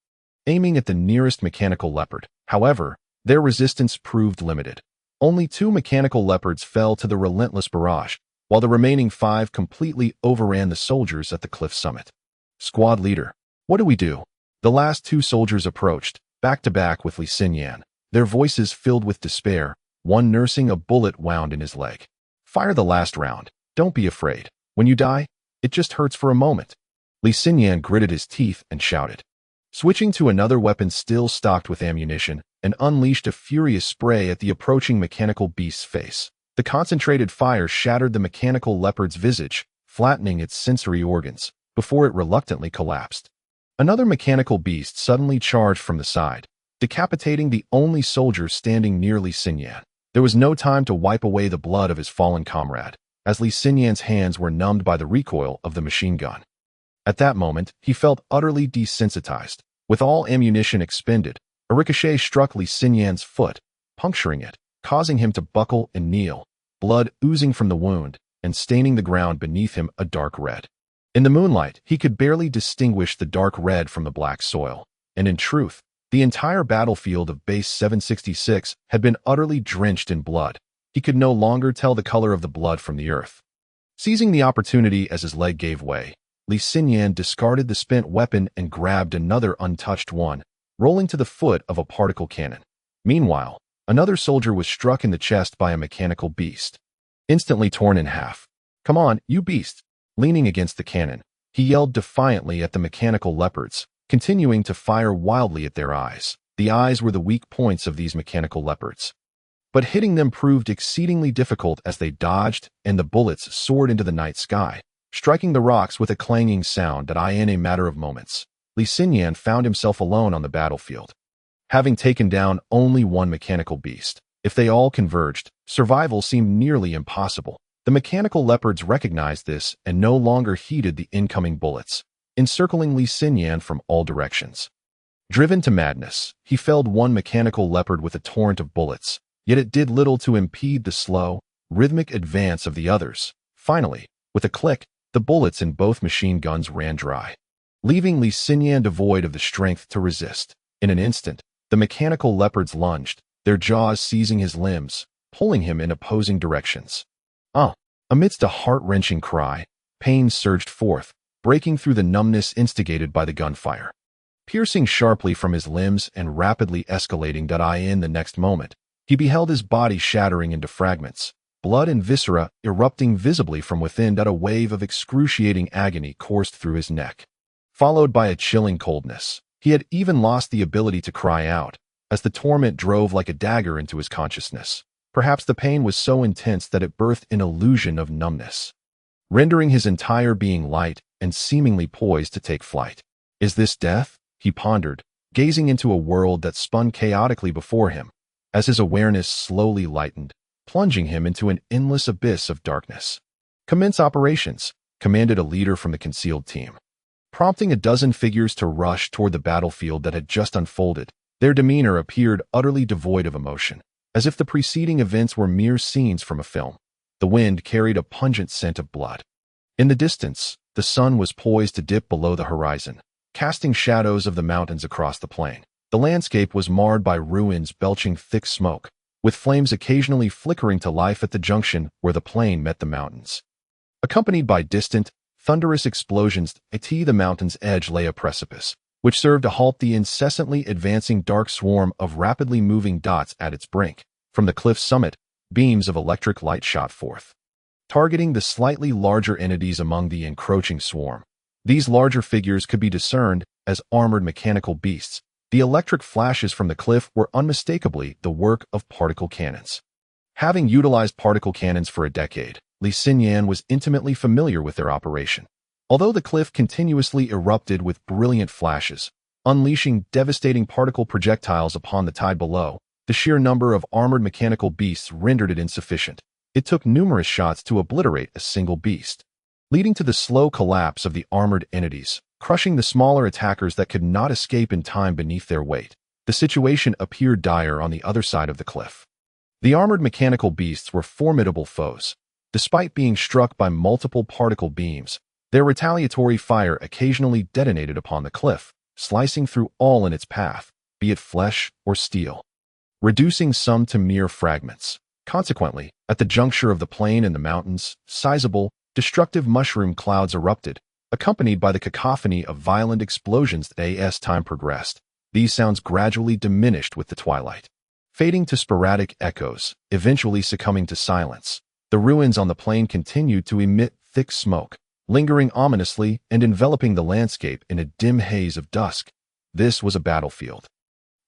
aiming at the nearest mechanical leopard. However, their resistance proved limited. Only 2 mechanical leopards fell to the relentless barrage, while the remaining 5 completely overran the soldiers at the cliff summit. Squad leader, what do we do? The last 2 soldiers approached, back to back with Li Xinyan, their voices filled with despair, one nursing a bullet wound in his leg. Fire the last round. Don't be afraid. When you die, it just hurts for a moment. Li Xinyan gritted his teeth and shouted, switching to another weapon still stocked with ammunition, and unleashed a furious spray at the approaching mechanical beast's face. The concentrated fire shattered the mechanical leopard's visage, flattening its sensory organs, before it reluctantly collapsed. Another mechanical beast suddenly charged from the side, decapitating the only soldier standing near Li Xinyan. There was no time to wipe away the blood of his fallen comrade, as Li Xinyan's hands were numbed by the recoil of the machine gun. At that moment, he felt utterly desensitized. With all ammunition expended, a ricochet struck Li Xinyan's foot, puncturing it, causing him to buckle and kneel, blood oozing from the wound and staining the ground beneath him a dark red. In the moonlight, he could barely distinguish the dark red from the black soil, and in truth, the entire battlefield of Base 766 had been utterly drenched in blood. He could no longer tell the color of the blood from the earth. Seizing the opportunity as his leg gave way, Li Xinyan discarded the spent weapon and grabbed another untouched one, rolling to the foot of a particle cannon. Meanwhile, another soldier was struck in the chest by a mechanical beast, instantly torn in half. "Come on, you beast!" Leaning against the cannon, he yelled defiantly at the mechanical leopards, continuing to fire wildly at their eyes. The eyes were the weak points of these mechanical leopards. But hitting them proved exceedingly difficult as they dodged and the bullets soared into the night sky, striking the rocks with a clanging sound that in a matter of moments, Li Xinyan found himself alone on the battlefield. Having taken down only one mechanical beast, if they all converged, survival seemed nearly impossible. The mechanical leopards recognized this and no longer heeded the incoming bullets, encircling Li Xinyan from all directions. Driven to madness, he felled one mechanical leopard with a torrent of bullets, yet it did little to impede the slow, rhythmic advance of the others. Finally, with a click, the bullets in both machine guns ran dry, leaving Li Xinyan devoid of the strength to resist. In an instant, the mechanical leopards lunged, their jaws seizing his limbs, pulling him in opposing directions. Amidst a heart-wrenching cry, pain surged forth, breaking through the numbness instigated by the gunfire. Piercing sharply from his limbs and rapidly escalating in the next moment, he beheld his body shattering into fragments, blood and viscera erupting visibly from within. A wave of excruciating agony coursed through his neck, followed by a chilling coldness. He had even lost the ability to cry out, as the torment drove like a dagger into his consciousness. Perhaps the pain was so intense that it birthed an illusion of numbness, rendering his entire being light and seemingly poised to take flight. Is this death? He pondered, gazing into a world that spun chaotically before him, as his awareness slowly lightened, plunging him into an endless abyss of darkness. "Commence operations," commanded a leader from the concealed team, prompting a dozen figures to rush toward the battlefield that had just unfolded. Their demeanor appeared utterly devoid of emotion, as if the preceding events were mere scenes from a film. The wind carried a pungent scent of blood. In the distance, the sun was poised to dip below the horizon, casting shadows of the mountains across the plain. The landscape was marred by ruins belching thick smoke, with flames occasionally flickering to life at the junction where the plain met the mountains. Accompanied by distant, thunderous explosions, at the mountain's edge lay a precipice, which served to halt the incessantly advancing dark swarm of rapidly moving dots at its brink. From the cliff's summit, beams of electric light shot forth, targeting the slightly larger entities among the encroaching swarm. These larger figures could be discerned as armored mechanical beasts. The electric flashes from the cliff were unmistakably the work of particle cannons. Having utilized particle cannons for a decade, Li Xinyan was intimately familiar with their operation. Although the cliff continuously erupted with brilliant flashes, unleashing devastating particle projectiles upon the tide below, the sheer number of armored mechanical beasts rendered it insufficient. It took numerous shots to obliterate a single beast, leading to the slow collapse of the armored entities, crushing the smaller attackers that could not escape in time beneath their weight. The situation appeared dire on the other side of the cliff. The armored mechanical beasts were formidable foes. Despite being struck by multiple particle beams, their retaliatory fire occasionally detonated upon the cliff, slicing through all in its path, be it flesh or steel, reducing some to mere fragments. Consequently, at the juncture of the plain and the mountains, sizable, destructive mushroom clouds erupted, accompanied by the cacophony of violent explosions as time progressed. These sounds gradually diminished with the twilight, fading to sporadic echoes, eventually succumbing to silence. The ruins on the plain continued to emit thick smoke, lingering ominously and enveloping the landscape in a dim haze of dusk. This was a battlefield.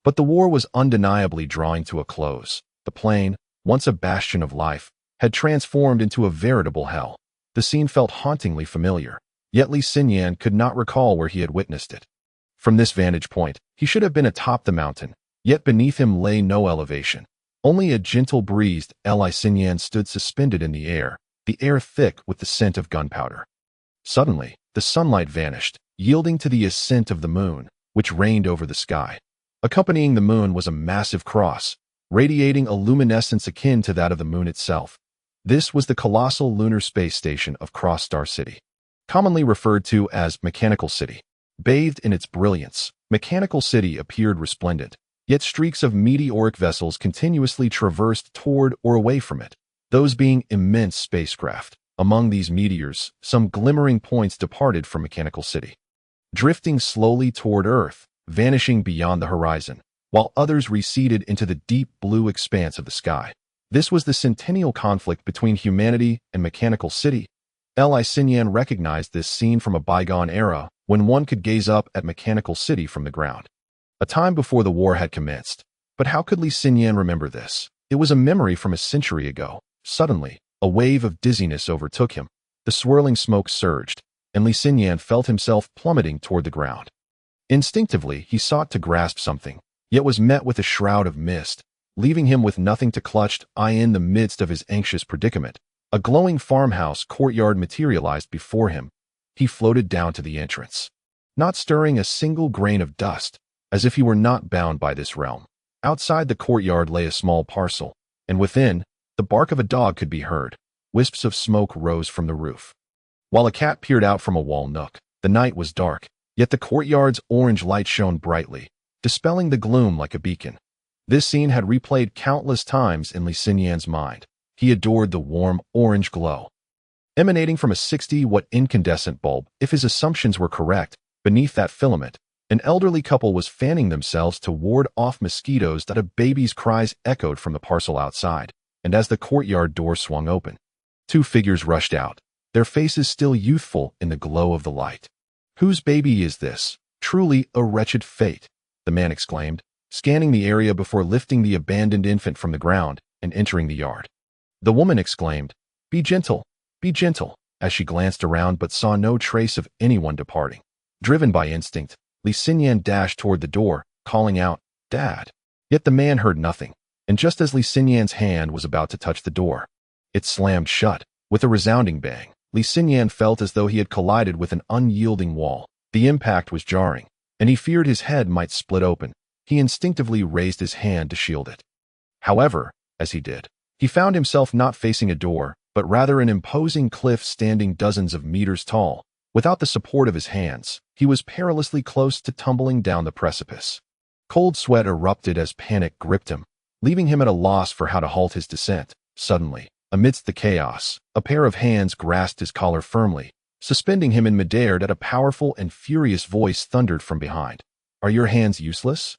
But the war was undeniably drawing to a close. The plain, once a bastion of life, had transformed into a veritable hell. The scene felt hauntingly familiar, yet Li Xinyan could not recall where he had witnessed it. From this vantage point, he should have been atop the mountain, yet beneath him lay no elevation. Only a gentle breeze. Li Xinyan stood suspended in the air thick with the scent of gunpowder. Suddenly, the sunlight vanished, yielding to the ascent of the moon, which reigned over the sky. Accompanying the moon was a massive cross, radiating a luminescence akin to that of the moon itself. This was the colossal lunar space station of Cross Star City, commonly referred to as Mechanical City. Bathed in its brilliance, Mechanical City appeared resplendent, yet streaks of meteoric vessels continuously traversed toward or away from it, those being immense spacecraft. Among these meteors, some glimmering points departed from Mechanical City, drifting slowly toward Earth, vanishing beyond the horizon, while others receded into the deep blue expanse of the sky. This was the centennial conflict between humanity and Mechanical City. Li Xinyan recognized this scene from a bygone era when one could gaze up at Mechanical City from the ground. A time before the war had commenced. But how could Li Xinyan remember this? It was a memory from a century ago. Suddenly, a wave of dizziness overtook him. The swirling smoke surged, and Li Xinyan felt himself plummeting toward the ground. Instinctively, he sought to grasp something, yet was met with a shroud of mist, leaving him with nothing to clutch. In the midst of his anxious predicament, a glowing farmhouse courtyard materialized before him. He floated down to the entrance, not stirring a single grain of dust, as if he were not bound by this realm. Outside the courtyard lay a small parcel, and within, the bark of a dog could be heard. Wisps of smoke rose from the roof, while a cat peered out from a wall nook. The night was dark, yet the courtyard's orange light shone brightly, dispelling the gloom like a beacon. This scene had replayed countless times in Li Xinyan's mind. He adored the warm, orange glow, emanating from a 60-watt incandescent bulb. If his assumptions were correct, beneath that filament, an elderly couple was fanning themselves to ward off mosquitoes. A baby's cries echoed from the parcel outside, and as the courtyard door swung open, two figures rushed out, their faces still youthful in the glow of the light. "Whose baby is this? Truly a wretched fate," the man exclaimed, scanning the area before lifting the abandoned infant from the ground and entering the yard. The woman exclaimed, be gentle, as she glanced around but saw no trace of anyone departing. Driven by instinct, Li Xinyan dashed toward the door, calling out, "Dad." Yet the man heard nothing, and just as Li Xinyan's hand was about to touch the door, it slammed shut. With a resounding bang, Li Xinyan felt as though he had collided with an unyielding wall. The impact was jarring, and he feared his head might split open. He instinctively raised his hand to shield it. However, as he did, he found himself not facing a door, but rather an imposing cliff standing dozens of meters tall. Without the support of his hands, he was perilously close to tumbling down the precipice. Cold sweat erupted as panic gripped him, leaving him at a loss for how to halt his descent. Suddenly, amidst the chaos, a pair of hands grasped his collar firmly, suspending him in midair. A powerful and furious voice thundered from behind. "Are your hands useless?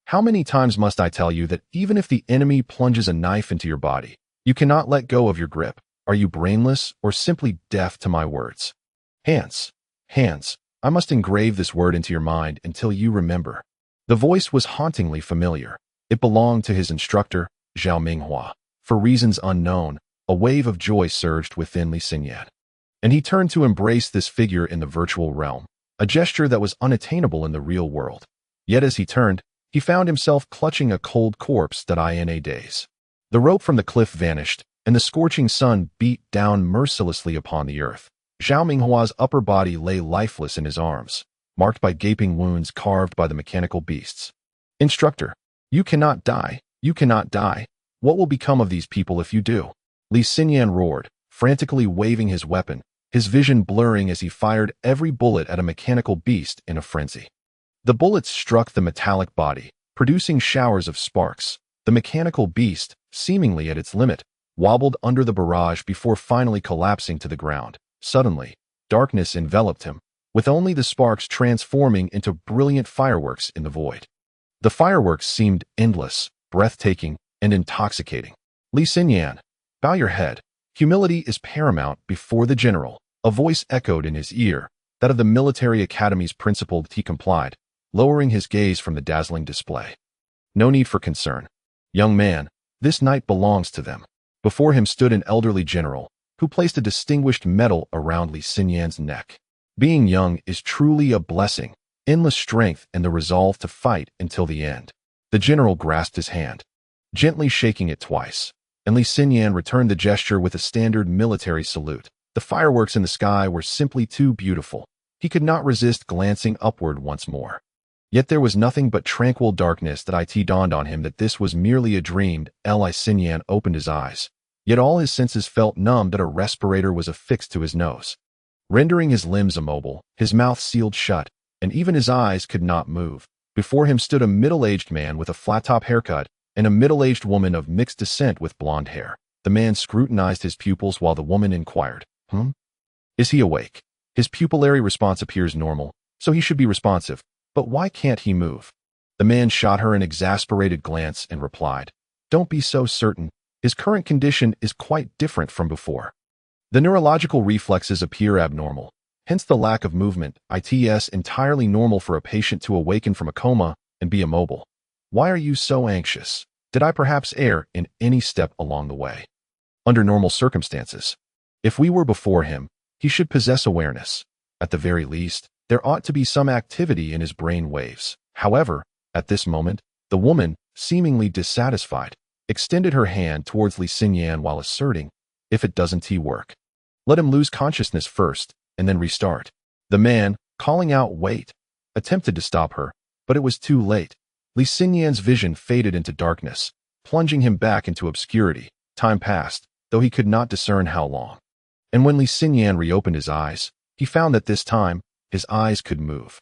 How many times must I tell you that even if the enemy plunges a knife into your body, you cannot let go of your grip? Are you brainless or simply deaf to my words? Hands. I must engrave this word into your mind until you remember." The voice was hauntingly familiar. It belonged to his instructor, Zhao Minghua. For reasons unknown, a wave of joy surged within Li Xinyan, and he turned to embrace this figure in the virtual realm, a gesture that was unattainable in the real world. Yet as he turned, he found himself clutching a cold corpse. In a daze, the rope from the cliff vanished, and the scorching sun beat down mercilessly upon the earth. Zhao Minghua's upper body lay lifeless in his arms, marked by gaping wounds carved by the mechanical beasts. Instructor, you cannot die. You cannot die. What will become of these people if you do? Li Xinyan roared, frantically waving his weapon, his vision blurring as he fired every bullet at a mechanical beast in a frenzy. The bullets struck the metallic body, producing showers of sparks. The mechanical beast, seemingly at its limit, wobbled under the barrage before finally collapsing to the ground. Suddenly, darkness enveloped him, with only the sparks transforming into brilliant fireworks in the void. The fireworks seemed endless, breathtaking, and intoxicating. Li Xinyan, bow your head. Humility is paramount before the general. A voice echoed in his ear, that of the military academy's principal. He complied, lowering his gaze from the dazzling display. No need for concern. Young man, this night belongs to them. Before him stood an elderly general, who placed a distinguished medal around Li Xinyan's neck. Being young is truly a blessing, endless strength and the resolve to fight until the end. The general grasped his hand, gently shaking it twice, and Li Xinyan returned the gesture with a standard military salute. The fireworks in the sky were simply too beautiful. He could not resist glancing upward once more. Yet there was nothing but tranquil darkness. That it dawned on him that this was merely a dream. Li Xinyan opened his eyes, yet all his senses felt numb. That a respirator was affixed to his nose, rendering his limbs immobile, his mouth sealed shut, and even his eyes could not move. Before him stood a middle-aged man with a flat-top haircut and a middle-aged woman of mixed descent with blonde hair. The man scrutinized his pupils while the woman inquired, Is he awake? His pupillary response appears normal, so he should be responsive, but why can't he move? The man shot her an exasperated glance and replied, Don't be so certain. His current condition is quite different from before. The neurological reflexes appear abnormal, hence the lack of movement. It's entirely normal for a patient to awaken from a coma and be immobile. Why are you so anxious? Did I perhaps err in any step along the way? Under normal circumstances, if we were before him, he should possess awareness. At the very least, there ought to be some activity in his brain waves. However, at this moment, the woman, seemingly dissatisfied, extended her hand towards Li Xinyan while asserting, If it doesn't work, let him lose consciousness first, and then restart. The man, calling out wait, attempted to stop her, but it was too late. Li Xinyan's vision faded into darkness, plunging him back into obscurity. Time passed, though he could not discern how long. And when Li Xinyan reopened his eyes, he found that this time, his eyes could move.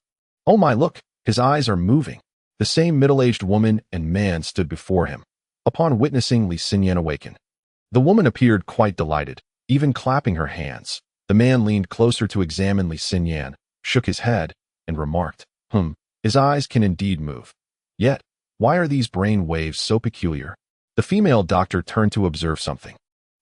Oh my, look, his eyes are moving. The same middle-aged woman and man stood before him. Upon witnessing Li Xinyan awaken, the woman appeared quite delighted, even clapping her hands. The man leaned closer to examine Li Xinyan, shook his head, and remarked, His eyes can indeed move. Yet, why are these brain waves so peculiar? The female doctor turned to observe something,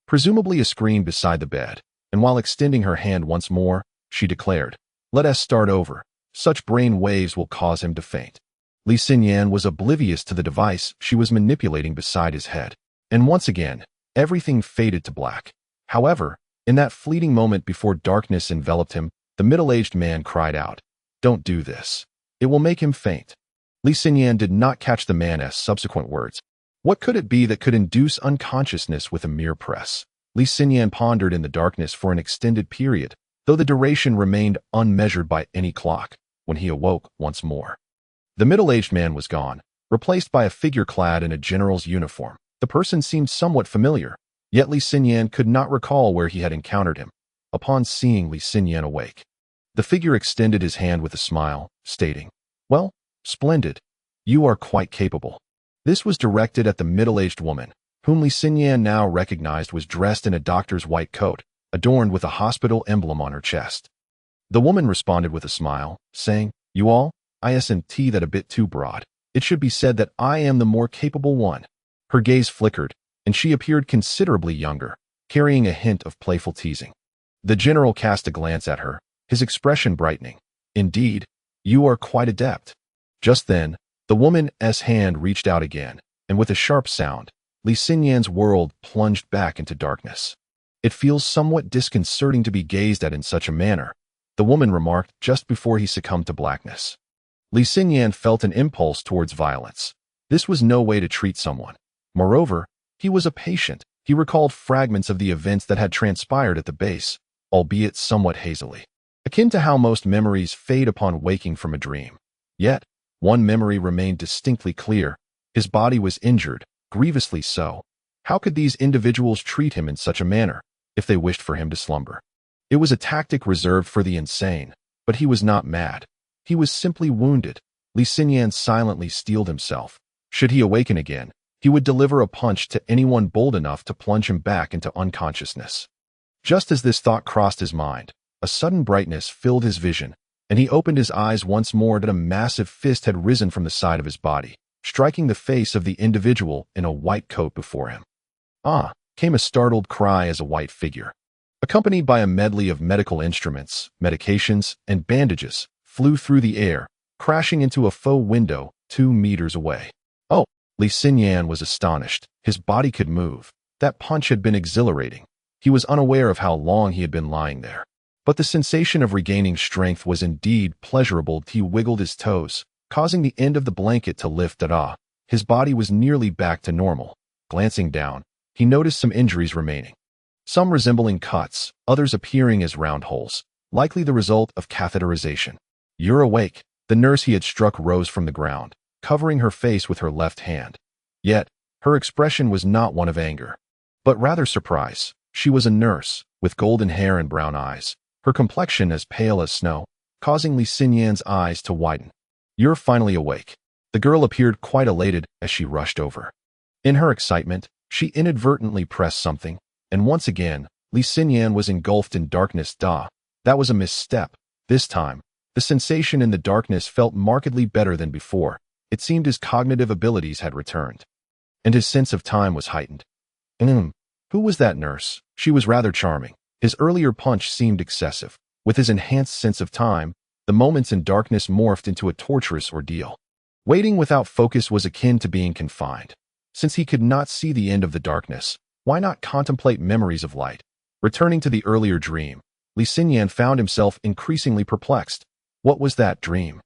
presumably a screen beside the bed, and while extending her hand once more, she declared, Let us start over. Such brain waves will cause him to faint. Li Xinyan was oblivious to the device she was manipulating beside his head, and once again, everything faded to black. However, in that fleeting moment before darkness enveloped him, the middle-aged man cried out, Don't do this. It will make him faint. Li Xinyan did not catch the man's subsequent words. What could it be that could induce unconsciousness with a mere press? Li Xinyan pondered in the darkness for an extended period, though the duration remained unmeasured by any clock, when he awoke once more. The middle-aged man was gone, replaced by a figure clad in a general's uniform. The person seemed somewhat familiar, yet Li Xinyan could not recall where he had encountered him. Upon seeing Li Xinyan awake, the figure extended his hand with a smile, stating, Well, splendid. You are quite capable. This was directed at the middle-aged woman, whom Li Xinyan now recognized was dressed in a doctor's white coat, adorned with a hospital emblem on her chest. The woman responded with a smile, saying, You all, isn't that a bit too broad? It should be said that I am the more capable one. Her gaze flickered, and she appeared considerably younger, carrying a hint of playful teasing. The general cast a glance at her, his expression brightening. Indeed, you are quite adept. Just then, the woman's hand reached out again, and with a sharp sound, Li Xinyan's world plunged back into darkness. It feels somewhat disconcerting to be gazed at in such a manner, the woman remarked just before he succumbed to blackness. Li Xinyan felt an impulse towards violence. This was no way to treat someone. Moreover, he was a patient. He recalled fragments of the events that had transpired at the base, albeit somewhat hazily, akin to how most memories fade upon waking from a dream. Yet, one memory remained distinctly clear. His body was injured, grievously so. How could these individuals treat him in such a manner, if they wished for him to slumber? It was a tactic reserved for the insane, but he was not mad. He was simply wounded. Li Xinyan silently steeled himself. Should he awaken again, he would deliver a punch to anyone bold enough to plunge him back into unconsciousness. Just as this thought crossed his mind, a sudden brightness filled his vision, and he opened his eyes once more that a massive fist had risen from the side of his body, striking the face of the individual in a white coat before him. "Ah!" came a startled cry as a white figure, accompanied by a medley of medical instruments, medications, and bandages, flew through the air, crashing into a faux window 2 meters away. "Oh!" Li Xinyan was astonished. His body could move. That punch had been exhilarating. He was unaware of how long he had been lying there. But the sensation of regaining strength was indeed pleasurable. He wiggled his toes, causing the end of the blanket to lift. His body was nearly back to normal. Glancing down, he noticed some injuries remaining. Some resembling cuts, others appearing as round holes, likely the result of catheterization. "You're awake." The nurse he had struck rose from the ground, covering her face with her left hand. Yet, her expression was not one of anger, but rather surprise. She was a nurse, with golden hair and brown eyes, her complexion as pale as snow, causing Li Xinyan's eyes to widen. "You're finally awake." The girl appeared quite elated as she rushed over. In her excitement, she inadvertently pressed something, and once again, Li Xinyan was engulfed in darkness. That was a misstep. This time, the sensation in the darkness felt markedly better than before. It seemed his cognitive abilities had returned, and his sense of time was heightened. Who was that nurse? She was rather charming. His earlier punch seemed excessive. With his enhanced sense of time, the moments in darkness morphed into a torturous ordeal. Waiting without focus was akin to being confined. Since he could not see the end of the darkness, why not contemplate memories of light? Returning to the earlier dream, Li Xinyan found himself increasingly perplexed. What was that dream?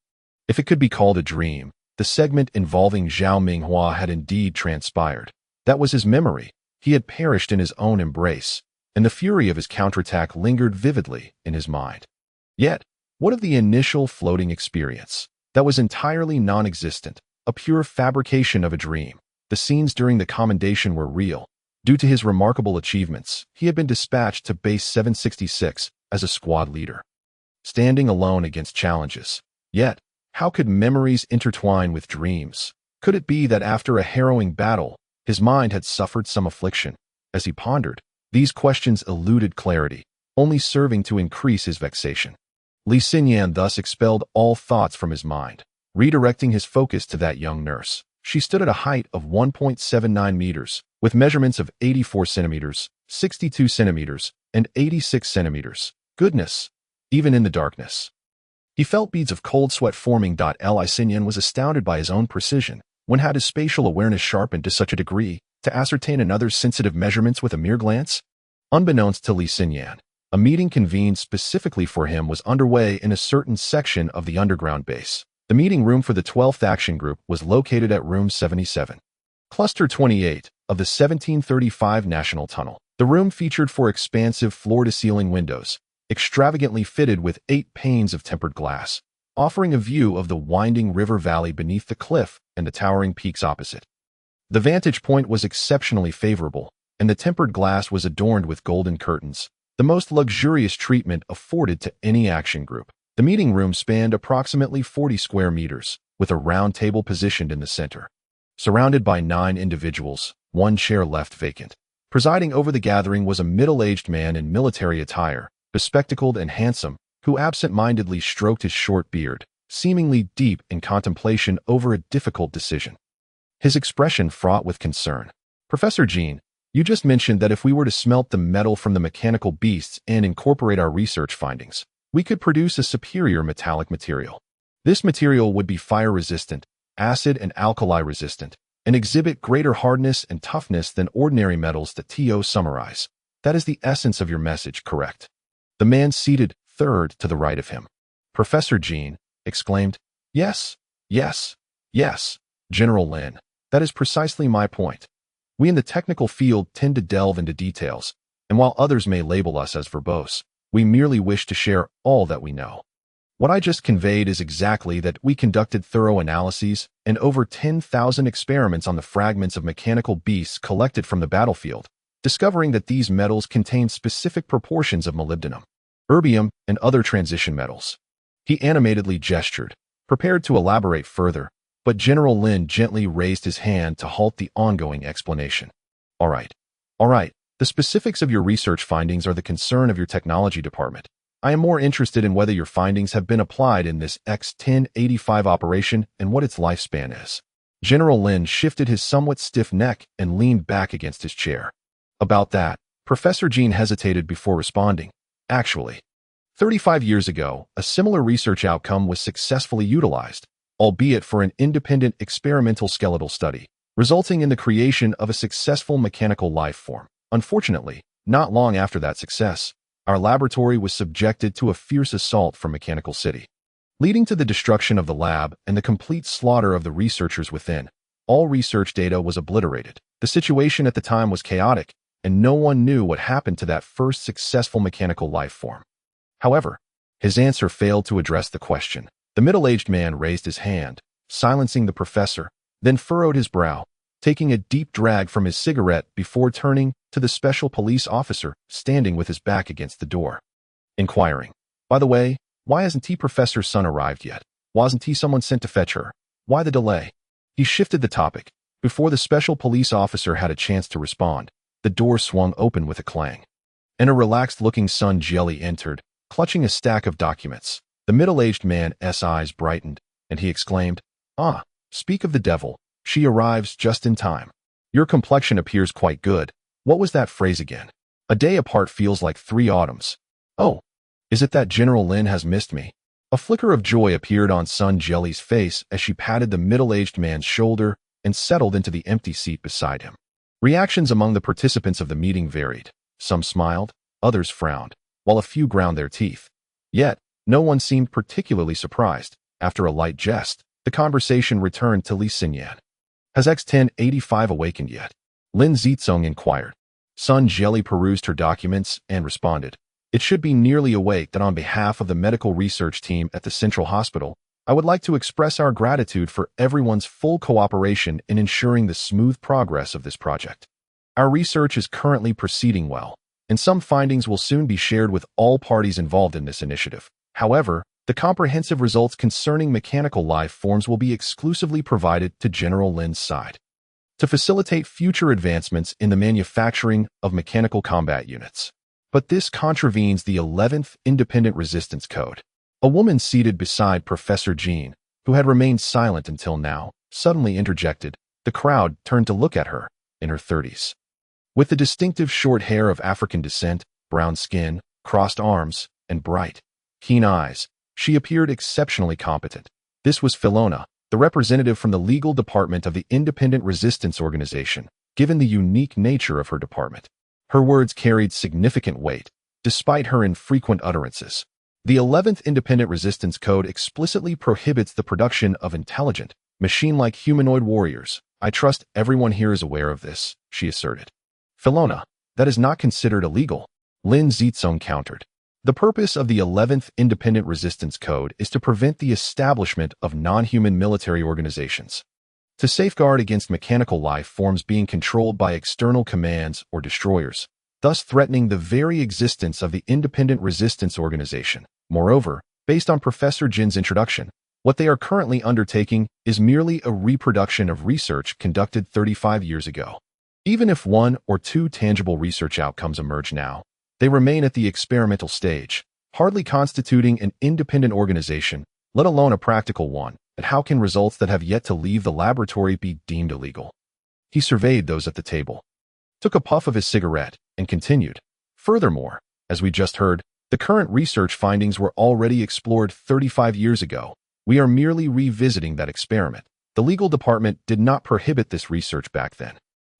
If it could be called a dream, the segment involving Zhao Minghua had indeed transpired. That was his memory. He had perished in his own embrace, and the fury of his counterattack lingered vividly in his mind. Yet, what of the initial floating experience? That was entirely non-existent, a pure fabrication of a dream. The scenes during the commendation were real. Due to his remarkable achievements, he had been dispatched to Base 766 as a squad leader, standing alone against challenges. Yet, how could memories intertwine with dreams? Could it be that after a harrowing battle, his mind had suffered some affliction? As he pondered, these questions eluded clarity, only serving to increase his vexation. Li Xinyan thus expelled all thoughts from his mind, redirecting his focus to that young nurse. She stood at a height of 1.79 meters, with measurements of 84 centimeters, 62 centimeters, and 86 centimeters. Goodness! Even in the darkness, he felt beads of cold sweat forming. Li Xinyan was astounded by his own precision. When had his spatial awareness sharpened to such a degree to ascertain another's sensitive measurements with a mere glance? Unbeknownst to Li Xinyan, a meeting convened specifically for him was underway in a certain section of the underground base. The meeting room for the 12th Action Group was located at Room 77, Cluster 28 of the 1735 National Tunnel. The room featured 4 expansive floor-to-ceiling windows, extravagantly fitted with 8 panes of tempered glass, offering a view of the winding river valley beneath the cliff and the towering peaks opposite. The vantage point was exceptionally favorable, and the tempered glass was adorned with golden curtains, the most luxurious treatment afforded to any action group. The meeting room spanned approximately 40 square meters, with a round table positioned in the center. Surrounded by 9 individuals, 1 chair left vacant. Presiding over the gathering was a middle-aged man in military attire, bespectacled and handsome, who absent-mindedly stroked his short beard, seemingly deep in contemplation over a difficult decision. His expression fraught with concern. "Professor Jean, you just mentioned that if we were to smelt the metal from the mechanical beasts and incorporate our research findings, we could produce a superior metallic material. This material would be fire-resistant, acid and alkali-resistant, and exhibit greater hardness and toughness than ordinary metals that TO summarize. That is the essence of your message, correct?" The man seated third to the right of him, Professor Jean, exclaimed, "Yes, yes, yes, General Lin. That is precisely my point. We in the technical field tend to delve into details, and while others may label us as verbose, we merely wish to share all that we know. What I just conveyed is exactly that we conducted thorough analyses and over 10,000 experiments on the fragments of mechanical beasts collected from the battlefield, discovering that these metals contain specific proportions of molybdenum, erbium, and other transition metals. He animatedly gestured, prepared to elaborate further, but General Lin gently raised his hand to halt the ongoing explanation. All right. The specifics of your research findings are the concern of your technology department. I am more interested in whether your findings have been applied in this X-1085 operation and what its lifespan is. General Lin shifted his somewhat stiff neck and leaned back against his chair. About that, Professor Jean hesitated before responding. Actually, 35 years ago, a similar research outcome was successfully utilized, albeit for an independent experimental skeletal study, resulting in the creation of a successful mechanical life form. Unfortunately, not long after that success, our laboratory was subjected to a fierce assault from Mechanical City, leading to the destruction of the lab and the complete slaughter of the researchers within. All research data was obliterated. The situation at the time was chaotic, and no one knew what happened to that first successful mechanical life form. However, his answer failed to address the question. The middle-aged man raised his hand, silencing the professor, then furrowed his brow, taking a deep drag from his cigarette before turning to the special police officer standing with his back against the door, inquiring, "By the way, why hasn't Professor's son arrived yet? Wasn't someone sent to fetch her? Why the delay?" He shifted the topic. Before the special police officer had a chance to respond, the door swung open with a clang, and a relaxed-looking Sun Jelly entered, clutching a stack of documents. The middle-aged man's eyes brightened, and he exclaimed, "Ah, speak of the devil, she arrives just in time. Your complexion appears quite good. What was that phrase again? A day apart feels like 3 autumns. Oh, is it that General Lin has missed me?" A flicker of joy appeared on Sun Jelly's face as she patted the middle-aged man's shoulder and settled into the empty seat beside him. Reactions among the participants of the meeting varied. Some smiled, others frowned, while a few ground their teeth. Yet, no one seemed particularly surprised. After a light jest, the conversation returned to Li Xinyan. "Has X-1085 awakened yet?" Lin Zicong inquired. Sun Jelly perused her documents and responded, "It should be nearly awake that on behalf of the medical research team at the Central Hospital, I would like to express our gratitude for everyone's full cooperation in ensuring the smooth progress of this project. Our research is currently proceeding well, and some findings will soon be shared with all parties involved in this initiative. However, the comprehensive results concerning mechanical life forms will be exclusively provided to General Lin's side, to facilitate future advancements in the manufacturing of mechanical combat units. But this contravenes the 11th Independent Resistance Code." A woman seated beside Professor Jean, who had remained silent until now, suddenly interjected. The crowd turned to look at her, in her 30s. With the distinctive short hair of African descent, brown skin, crossed arms, and bright, keen eyes, she appeared exceptionally competent. This was Filona, the representative from the legal department of the Independent Resistance Organization, given the unique nature of her department. Her words carried significant weight, despite her infrequent utterances. The 11th Independent Resistance Code explicitly prohibits the production of intelligent, machine-like humanoid warriors. I trust everyone here is aware of this, she asserted. Filona, that is not considered illegal, Lin Zicong countered. The purpose of the 11th Independent Resistance Code is to prevent the establishment of non-human military organizations, to safeguard against mechanical life forms being controlled by external commands or destroyers, thus threatening the very existence of the Independent Resistance Organization. Moreover, based on Professor Jin's introduction, what they are currently undertaking is merely a reproduction of research conducted 35 years ago. Even if 1 or 2 tangible research outcomes emerge now, they remain at the experimental stage, hardly constituting an independent organization, let alone a practical one. And how can results that have yet to leave the laboratory be deemed illegal? He surveyed those at the table, took a puff of his cigarette, and continued. Furthermore, as we just heard, the current research findings were already explored 35 years ago. We are merely revisiting that experiment. The legal department did not prohibit this research back then,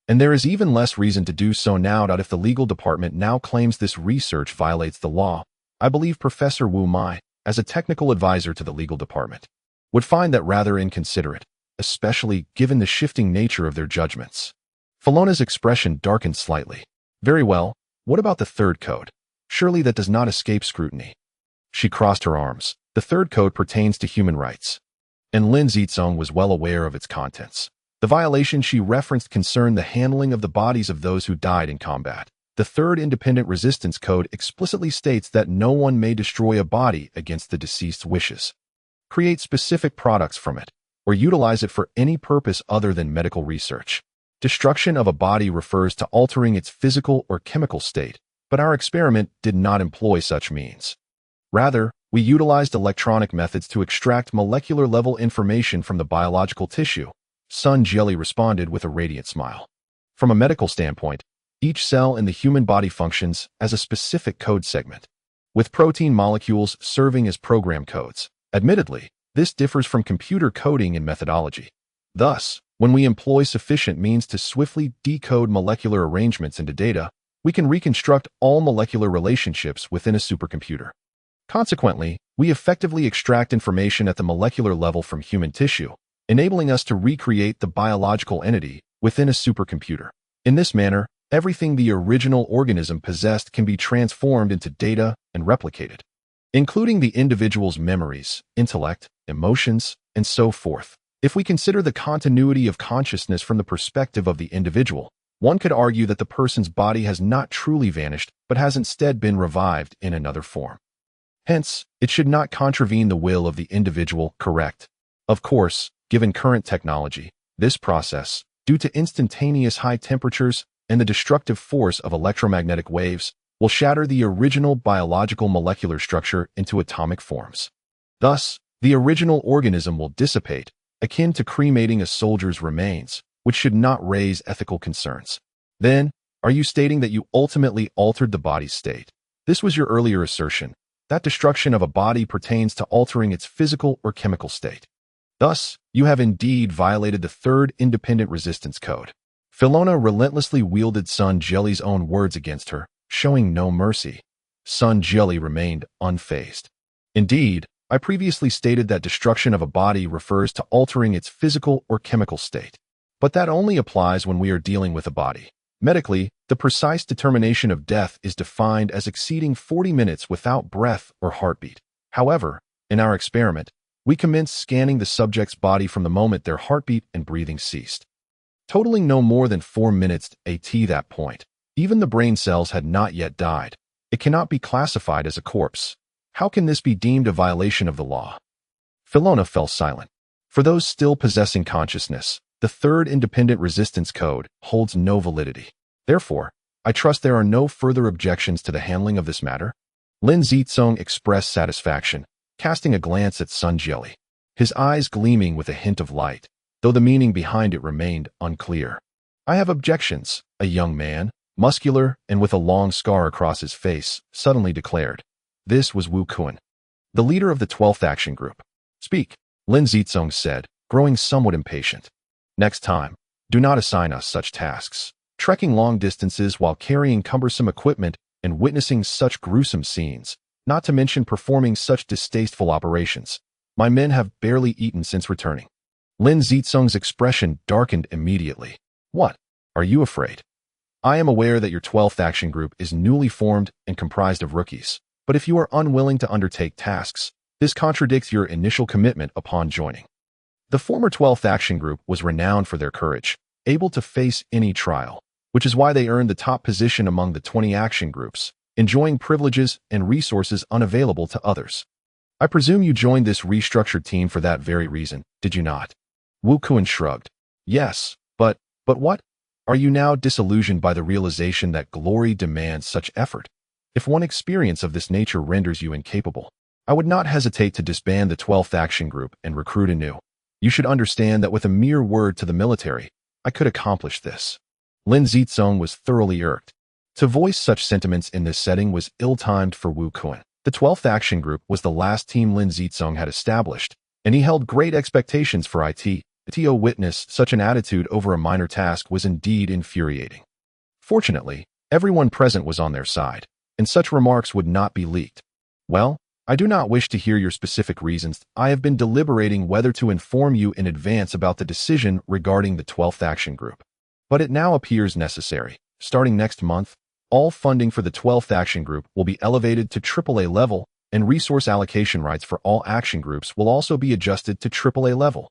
and there is even less reason to do so now. If the legal department now claims this research violates the law, I believe Professor Wu Mai, as a technical advisor to the legal department, would find that rather inconsiderate, especially given the shifting nature of their judgments. Filona's expression darkened slightly. Very well, what about the third code? Surely that does not escape scrutiny. She crossed her arms. The third code pertains to human rights. And Lin Zicong was well aware of its contents. The violation she referenced concerned the handling of the bodies of those who died in combat. The third independent resistance code explicitly states that no one may destroy a body against the deceased's wishes, create specific products from it, or utilize it for any purpose other than medical research. Destruction of a body refers to altering its physical or chemical state, but our experiment did not employ such means. Rather, we utilized electronic methods to extract molecular-level information from the biological tissue. Sun Jieli responded with a radiant smile. From a medical standpoint, each cell in the human body functions as a specific code segment, with protein molecules serving as program codes. Admittedly, this differs from computer coding in methodology. Thus, when we employ sufficient means to swiftly decode molecular arrangements into data, we can reconstruct all molecular relationships within a supercomputer. Consequently, we effectively extract information at the molecular level from human tissue, enabling us to recreate the biological entity within a supercomputer. In this manner, everything the original organism possessed can be transformed into data and replicated, including the individual's memories, intellect, emotions, and so forth. If we consider the continuity of consciousness from the perspective of the individual, one could argue that the person's body has not truly vanished, but has instead been revived in another form. Hence, it should not contravene the will of the individual, correct? Of course, given current technology, this process, due to instantaneous high temperatures and the destructive force of electromagnetic waves, will shatter the original biological molecular structure into atomic forms. Thus, the original organism will dissipate, akin to cremating a soldier's remains, which should not raise ethical concerns. Then, are you stating that you ultimately altered the body's state? This was your earlier assertion. That destruction of a body pertains to altering its physical or chemical state. Thus, you have indeed violated the third independent resistance code. Filona relentlessly wielded Sun Jieli's own words against her, showing no mercy. Sun Jieli remained unfazed. Indeed, I previously stated that destruction of a body refers to altering its physical or chemical state. But that only applies when we are dealing with a body. Medically, the precise determination of death is defined as exceeding 40 minutes without breath or heartbeat. However, in our experiment, we commenced scanning the subject's body from the moment their heartbeat and breathing ceased, totaling no more than 4 minutes at that point. Even the brain cells had not yet died. It cannot be classified as a corpse. How can this be deemed a violation of the law? Filona fell silent. For those still possessing consciousness, the third independent resistance code holds no validity. Therefore, I trust there are no further objections to the handling of this matter. Lin Zicong expressed satisfaction, casting a glance at Sun Jieli, his eyes gleaming with a hint of light, though the meaning behind it remained unclear. I have objections, a young man, muscular and with a long scar across his face, suddenly declared. This was Wu Kun, the leader of the 12th Action Group. Speak, Lin Zicong said, growing somewhat impatient. Next time, do not assign us such tasks. Trekking long distances while carrying cumbersome equipment and witnessing such gruesome scenes, not to mention performing such distasteful operations. My men have barely eaten since returning. Lin Zicong's expression darkened immediately. What? Are you afraid? I am aware that your 12th Action Group is newly formed and comprised of rookies, but if you are unwilling to undertake tasks, this contradicts your initial commitment upon joining. The former 12th Action Group was renowned for their courage, able to face any trial, which is why they earned the top position among the 20 action groups, enjoying privileges and resources unavailable to others. I presume you joined this restructured team for that very reason, did you not? Wu Kun shrugged. Yes, but what? Are you now disillusioned by the realization that glory demands such effort? If one experience of this nature renders you incapable, I would not hesitate to disband the 12th Action Group and recruit anew. You should understand that with a mere word to the military, I could accomplish this. Lin Zicong was thoroughly irked. To voice such sentiments in this setting was ill-timed for Wu Kun. The 12th Action Group was the last team Lin Zicong had established, and he held great expectations for it. To witness such an attitude over a minor task was indeed infuriating. Fortunately, everyone present was on their side, and such remarks would not be leaked. Well, I do not wish to hear your specific reasons. I have been deliberating whether to inform you in advance about the decision regarding the 12th Action Group. but it now appears necessary. Starting next month, all funding for the 12th Action Group will be elevated to AAA level, and resource allocation rights for all action groups will also be adjusted to AAA level.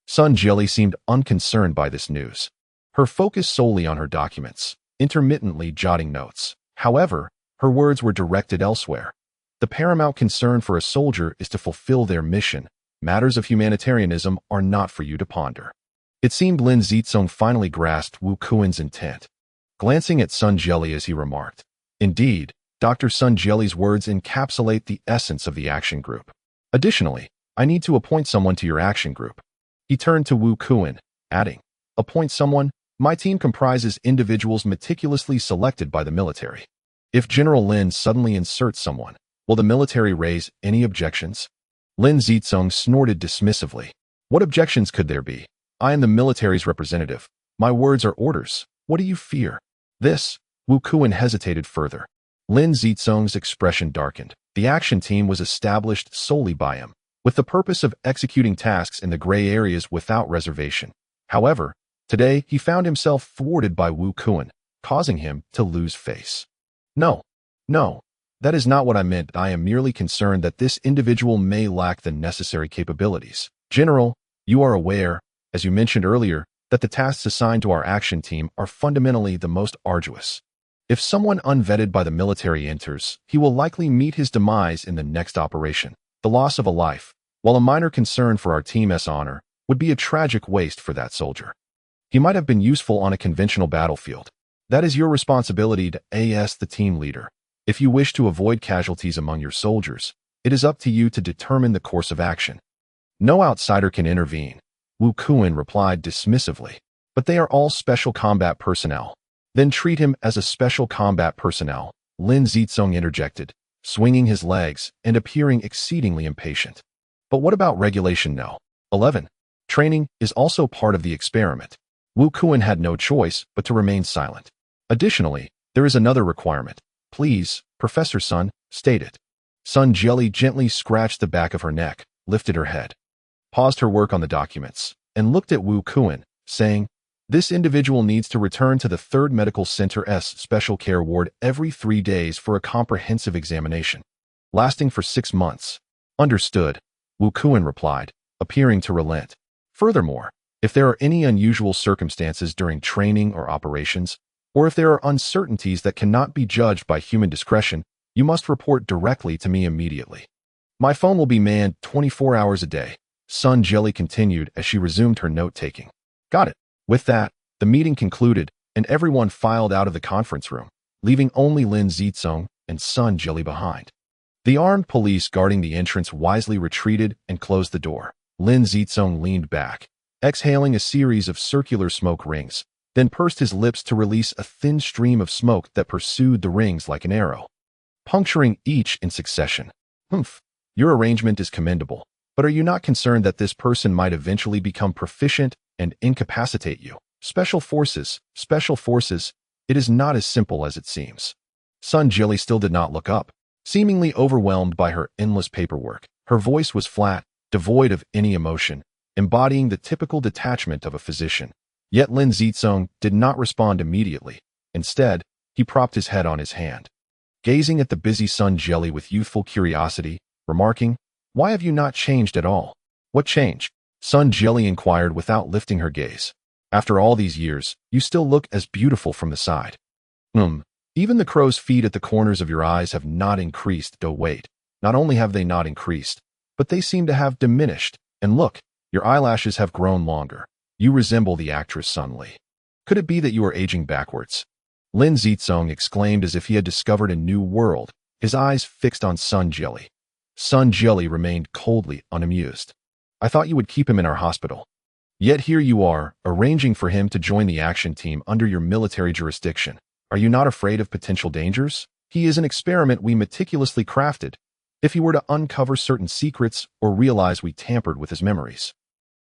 Sun Jilly seemed unconcerned by this news. Her focus solely on her documents, intermittently jotting notes. However, her words were directed elsewhere. The paramount concern for a soldier is to fulfill their mission. Matters of humanitarianism are not for you to ponder. It seemed Lin Zicong finally grasped Wu Kuan's intent. Glancing at Sun Jilly as he remarked, "Indeed, Dr. Sun Jilly's words encapsulate the essence of the action group. Additionally, I need to appoint someone to your action group." He turned to Wu Kuan, adding, "Appoint someone? My team comprises individuals meticulously selected by the military. If General Lin suddenly inserts someone, will the military raise any objections?" Lin Zicong snorted dismissively. "What objections could there be? I am the military's representative. My words are orders. What do you fear?" This, Wu Kuan hesitated further. Lin Zicong's expression darkened. The action team was established solely by him, with the purpose of executing tasks in the gray areas without reservation. However, today he found himself thwarted by Wu Kuan, causing him to lose face. No, that is not what I meant. I am merely concerned that this individual may lack the necessary capabilities. General, you are aware, as you mentioned earlier, that the tasks assigned to our action team are fundamentally the most arduous. If someone unvetted by the military enters, he will likely meet his demise in the next operation. The loss of a life, while a minor concern for our team's honor, would be a tragic waste for that soldier. He might have been useful on a conventional battlefield. That is your responsibility to as the team leader. If you wish to avoid casualties among your soldiers, it is up to you to determine the course of action. No outsider can intervene, Wu Kuan replied dismissively. But they are all special combat personnel. Then treat him as a special combat personnel, Lin Zicong interjected, swinging his legs and appearing exceedingly impatient. But what about Regulation No. 11? Training is also part of the experiment. Wu Kuan had no choice but to remain silent. Additionally, there is another requirement. Please, Professor Sun, state it. Sun Jilly gently scratched the back of her neck, lifted her head, paused her work on the documents, and looked at Wu Kuan, saying, "This individual needs to return to the 3rd Medical Center's Special Care Ward every 3 days for a comprehensive examination, lasting for 6 months. Understood, Wu Kuan replied, appearing to relent. Furthermore, if there are any unusual circumstances during training or operations, or if there are uncertainties that cannot be judged by human discretion, you must report directly to me immediately. My phone will be manned 24 hours a day," Sun Jilly continued as she resumed her note-taking. "Got it." With that, the meeting concluded, and everyone filed out of the conference room, leaving only Lin Zicong and Sun Jilly behind. The armed police guarding the entrance wisely retreated and closed the door. Lin Zicong leaned back, exhaling a series of circular smoke rings, then pursed his lips to release a thin stream of smoke that pursued the rings like an arrow, puncturing each in succession. "Humph, your arrangement is commendable, but are you not concerned that this person might eventually become proficient and incapacitate you? Special forces, it is not as simple as it seems." Sun Jilly still did not look up, seemingly overwhelmed by her endless paperwork. Her voice was flat, devoid of any emotion, embodying the typical detachment of a physician. Yet Lin Zicong did not respond immediately. Instead, he propped his head on his hand, gazing at the busy Sun Jilly with youthful curiosity, remarking, "Why have you not changed at all?" "What change?" Sun Jilly inquired without lifting her gaze. "After all these years, you still look as beautiful from the side." Even the crow's feet at the corners of your eyes have not increased." "Oh wait, not only have they not increased, but they seem to have diminished. And look, your eyelashes have grown longer. You resemble the actress Sun Li. Could it be that you are aging backwards?" Lin Zicong exclaimed as if he had discovered a new world, his eyes fixed on Sun Jilly. Sun Jilly remained coldly unamused. "I thought you would keep him in our hospital. Yet here you are, arranging for him to join the action team under your military jurisdiction. Are you not afraid of potential dangers? He is an experiment we meticulously crafted. If he were to uncover certain secrets or realize we tampered with his memories,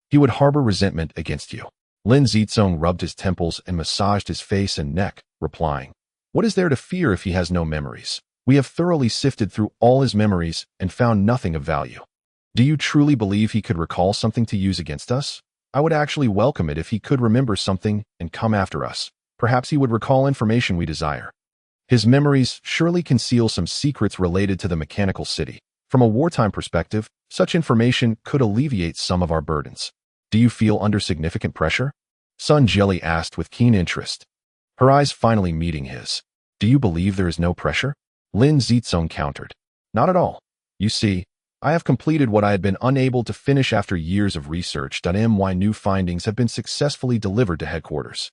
he would harbor resentment against you." Lin Zicong rubbed his temples and massaged his face and neck, replying, "What is there to fear if he has no memories? We have thoroughly sifted through all his memories and found nothing of value. Do you truly believe he could recall something to use against us? I would actually welcome it if he could remember something and come after us. Perhaps he would recall information we desire. His memories surely conceal some secrets related to the mechanical city. From a wartime perspective, such information could alleviate some of our burdens. Do you feel under significant pressure? Sun Jieli asked with keen interest, her eyes finally meeting his. Do you believe there is no pressure? Lin Zicong countered. Not at all. You see, I have completed what I had been unable to finish after years of research. My new findings have been successfully delivered to headquarters,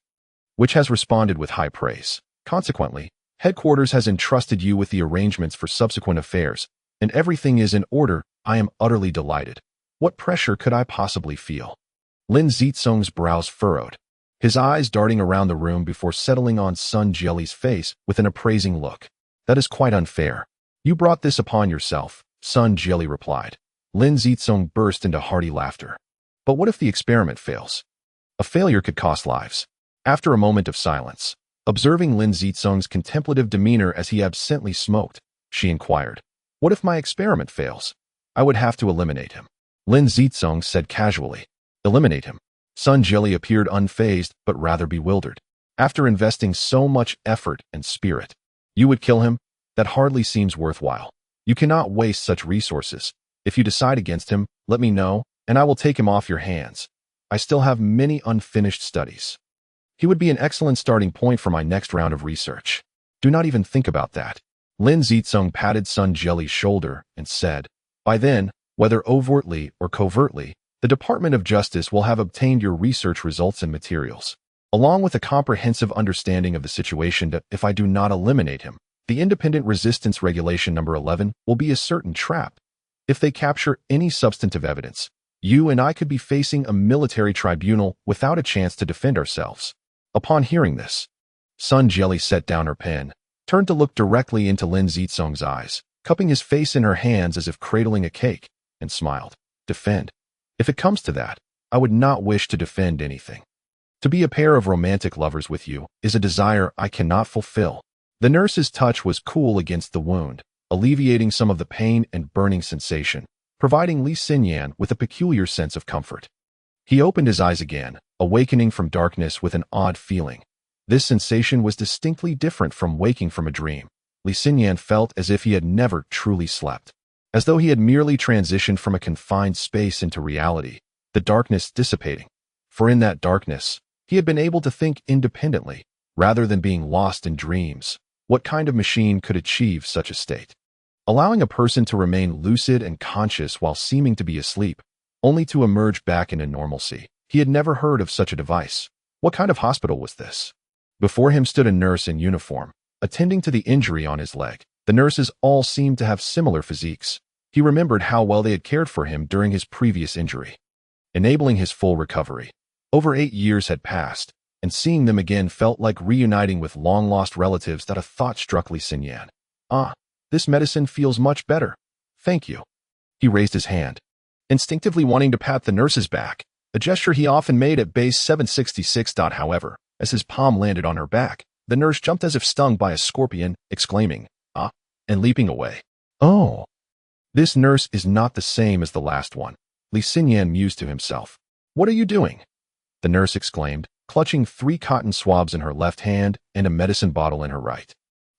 which has responded with high praise. Consequently, headquarters has entrusted you with the arrangements for subsequent affairs, and everything is in order. I am utterly delighted. What pressure could I possibly feel? Lin Zicong's brows furrowed, his eyes darting around the room before settling on Sun Jieli's face with an appraising look. That is quite unfair. You brought this upon yourself, Sun Jieli replied. Lin Zicong burst into hearty laughter. But what if the experiment fails? A failure could cost lives. After a moment of silence, observing Lin Zicong's contemplative demeanor as he absently smoked, she inquired, what if my experiment fails? I would have to eliminate him. Lin Zicong said casually. Eliminate him. Sun Jieli appeared unfazed but rather bewildered. After investing so much effort and spirit, you would kill him? That hardly seems worthwhile. You cannot waste such resources. If you decide against him, let me know, and I will take him off your hands. I still have many unfinished studies. He would be an excellent starting point for my next round of research. Do not even think about that. Lin Zicong patted Sun Jieli's shoulder and said, by then, whether overtly or covertly, the Department of Justice will have obtained your research results and materials, along with a comprehensive understanding of the situation that if I do not eliminate him, the Independent Resistance Regulation number 11 will be a certain trap. If they capture any substantive evidence, you and I could be facing a military tribunal without a chance to defend ourselves. Upon hearing this, Sun Jieli set down her pen, turned to look directly into Lin Zicong's eyes, cupping his face in her hands as if cradling a cake, and smiled. Defend. If it comes to that, I would not wish to defend anything. To be a pair of romantic lovers with you is a desire I cannot fulfill. The nurse's touch was cool against the wound, alleviating some of the pain and burning sensation, providing Li Xinyan with a peculiar sense of comfort. He opened his eyes again, awakening from darkness with an odd feeling. This sensation was distinctly different from waking from a dream. Li Xinyan felt as if he had never truly slept, as though he had merely transitioned from a confined space into reality, the darkness dissipating. For in that darkness, he had been able to think independently, rather than being lost in dreams. What kind of machine could achieve such a state? Allowing a person to remain lucid and conscious while seeming to be asleep, only to emerge back into normalcy. He had never heard of such a device. What kind of hospital was this? Before him stood a nurse in uniform, attending to the injury on his leg. The nurses all seemed to have similar physiques. He remembered how well they had cared for him during his previous injury, enabling his full recovery. Over 8 years had passed, and seeing them again felt like reuniting with long-lost relatives. That a thought struck Li Xinyan. This medicine feels much better. Thank you. He raised his hand, instinctively wanting to pat the nurse's back, a gesture he often made at base 766. However, as his palm landed on her back, the nurse jumped as if stung by a scorpion, exclaiming, and leaping away. Oh, this nurse is not the same as the last one, Li Xinyan mused to himself. What are you doing? The nurse exclaimed, clutching 3 cotton swabs in her left hand and a medicine bottle in her right.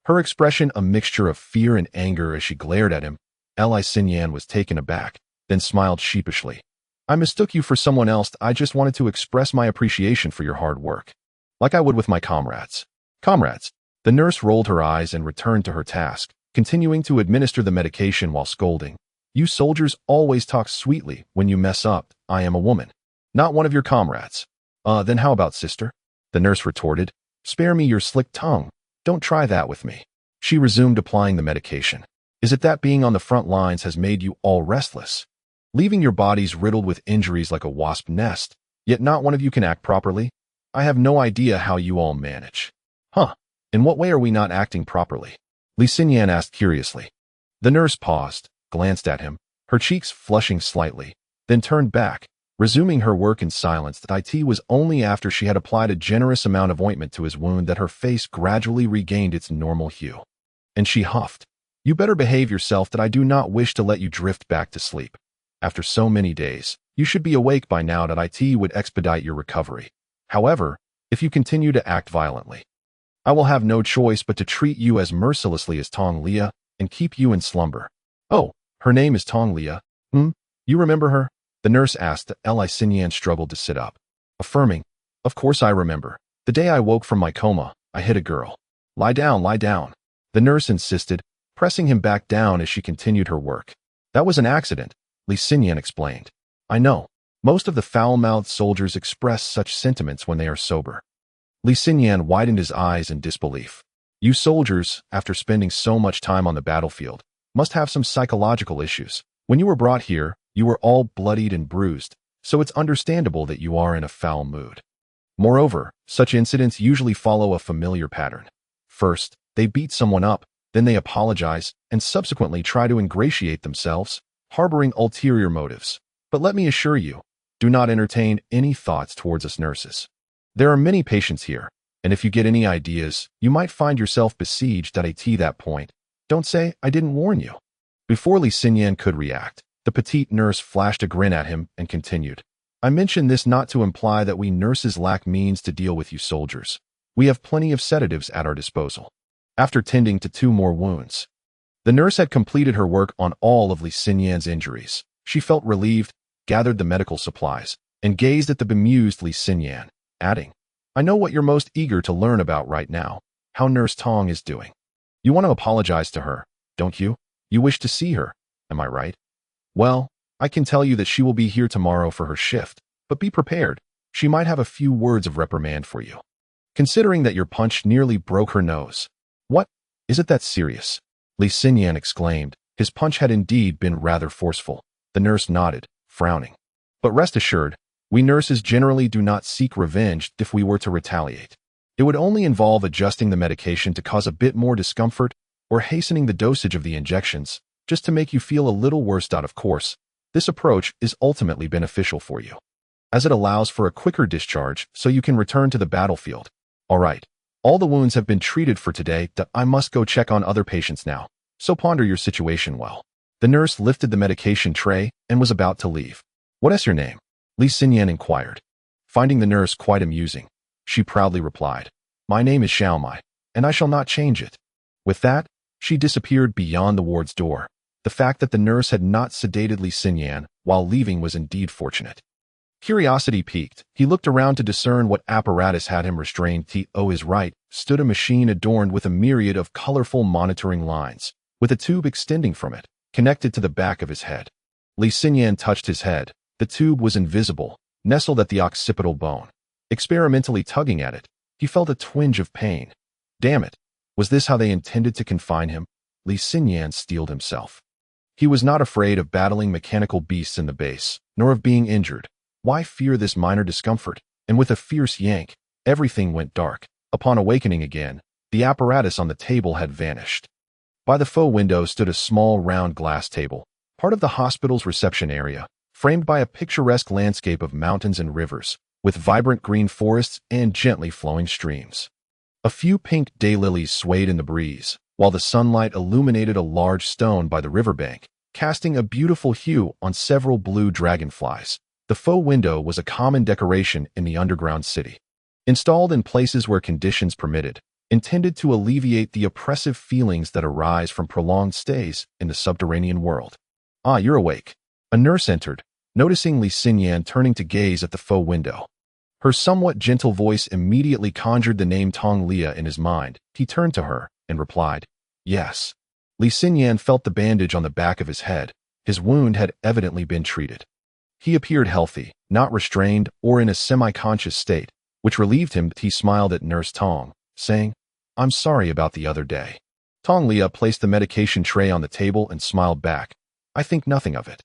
Her expression a mixture of fear and anger as she glared at him. Li Xinyan was taken aback, then smiled sheepishly. I mistook you for someone else. I just wanted to express my appreciation for your hard work, like I would with my comrades. Comrades. The nurse rolled her eyes and returned to her task, continuing to administer the medication while scolding. You soldiers always talk sweetly when you mess up. I am a woman, not one of your comrades. Then how about sister? The nurse retorted. Spare me your slick tongue. Don't try that with me. She resumed applying the medication. Is it that being on the front lines has made you all restless? Leaving your bodies riddled with injuries like a wasp nest, yet not one of you can act properly? I have no idea how you all manage. In what way are we not acting properly? Li Xinyan asked curiously. The nurse paused, glanced at him, her cheeks flushing slightly, then turned back, resuming her work in silence. It was only after she had applied a generous amount of ointment to his wound that her face gradually regained its normal hue. And she huffed. You better behave yourself. That I do not wish to let you drift back to sleep. After so many days, you should be awake by now that it would expedite your recovery. However, if you continue to act violently, I will have no choice but to treat you as mercilessly as Tong Lia and keep you in slumber. Oh, her name is Tong Lia. You remember her? The nurse asked. Li Xinyan struggled to sit up, affirming, "Of course I remember. The day I woke from my coma, I hit a girl." Lie down, lie down," the nurse insisted, pressing him back down as she continued her work. "That was an accident," Li Xinyan explained. "I know. Most of the foul-mouthed soldiers express such sentiments when they are sober." Li Xinyan widened his eyes in disbelief. "You soldiers, after spending so much time on the battlefield, must have some psychological issues. When you were brought here, you were all bloodied and bruised, so it's understandable that you are in a foul mood. Moreover, such incidents usually follow a familiar pattern. First, they beat someone up, then they apologize, and subsequently try to ingratiate themselves, harboring ulterior motives. But let me assure you, do not entertain any thoughts towards us nurses. There are many patients here, and if you get any ideas, you might find yourself besieged at that point. Don't say, I didn't warn you." Before Li Xinyan could react, the petite nurse flashed a grin at him and continued, "I mention this not to imply that we nurses lack means to deal with you soldiers. We have plenty of sedatives at our disposal." After tending to 2 more wounds, the nurse had completed her work on all of Li Xinyan's injuries. She felt relieved, gathered the medical supplies, and gazed at the bemused Li Xinyan, adding, "I know what you're most eager to learn about right now, how Nurse Tong is doing. You want to apologize to her, don't you? You wish to see her, am I right? Well, I can tell you that she will be here tomorrow for her shift, but be prepared. She might have a few words of reprimand for you. Considering that your punch nearly broke her nose." "What? Is it that serious?" Li Xinyan exclaimed. His punch had indeed been rather forceful. The nurse nodded, frowning. "But rest assured, we nurses generally do not seek revenge if we were to retaliate. It would only involve adjusting the medication to cause a bit more discomfort or hastening the dosage of the injections, just to make you feel a little worse. Of course, this approach is ultimately beneficial for you, as it allows for a quicker discharge so you can return to the battlefield. All right, all the wounds have been treated for today. I must go check on other patients now, so ponder your situation well." The nurse lifted the medication tray and was about to leave. "What is your name?" Li Xinyan inquired. Finding the nurse quite amusing, she proudly replied, "My name is Xiaomai, and I shall not change it." With that, she disappeared beyond the ward's door. The fact that the nurse had not sedated Li Xinyan while leaving was indeed fortunate. Curiosity piqued, he looked around to discern what apparatus had him restrained. To his right stood a machine adorned with a myriad of colorful monitoring lines, with a tube extending from it, connected to the back of his head. Li Xinyan touched his head. The tube was invisible, nestled at the occipital bone. Experimentally tugging at it, he felt a twinge of pain. Damn it! Was this how they intended to confine him? Li Xinyan steeled himself. He was not afraid of battling mechanical beasts in the base, nor of being injured. Why fear this minor discomfort? And with a fierce yank, everything went dark. Upon awakening again, the apparatus on the table had vanished. By the faux window stood a small round glass table, part of the hospital's reception area, framed by a picturesque landscape of mountains and rivers, with vibrant green forests and gently flowing streams. A few pink daylilies swayed in the breeze, while the sunlight illuminated a large stone by the riverbank, casting a beautiful hue on several blue dragonflies. The faux window was a common decoration in the underground city, installed in places where conditions permitted, intended to alleviate the oppressive feelings that arise from prolonged stays in the subterranean world. "Ah, you're awake." A nurse entered, noticing Li Xinyan turning to gaze at the faux window. Her somewhat gentle voice immediately conjured the name Tong Lia in his mind. He turned to her and replied, "Yes." Li Xinyan felt the bandage on the back of his head. His wound had evidently been treated. He appeared healthy, not restrained or in a semi-conscious state, which relieved him. He smiled at Nurse Tong, saying, "I'm sorry about the other day." Tong Lia placed the medication tray on the table and smiled back. "I think nothing of it.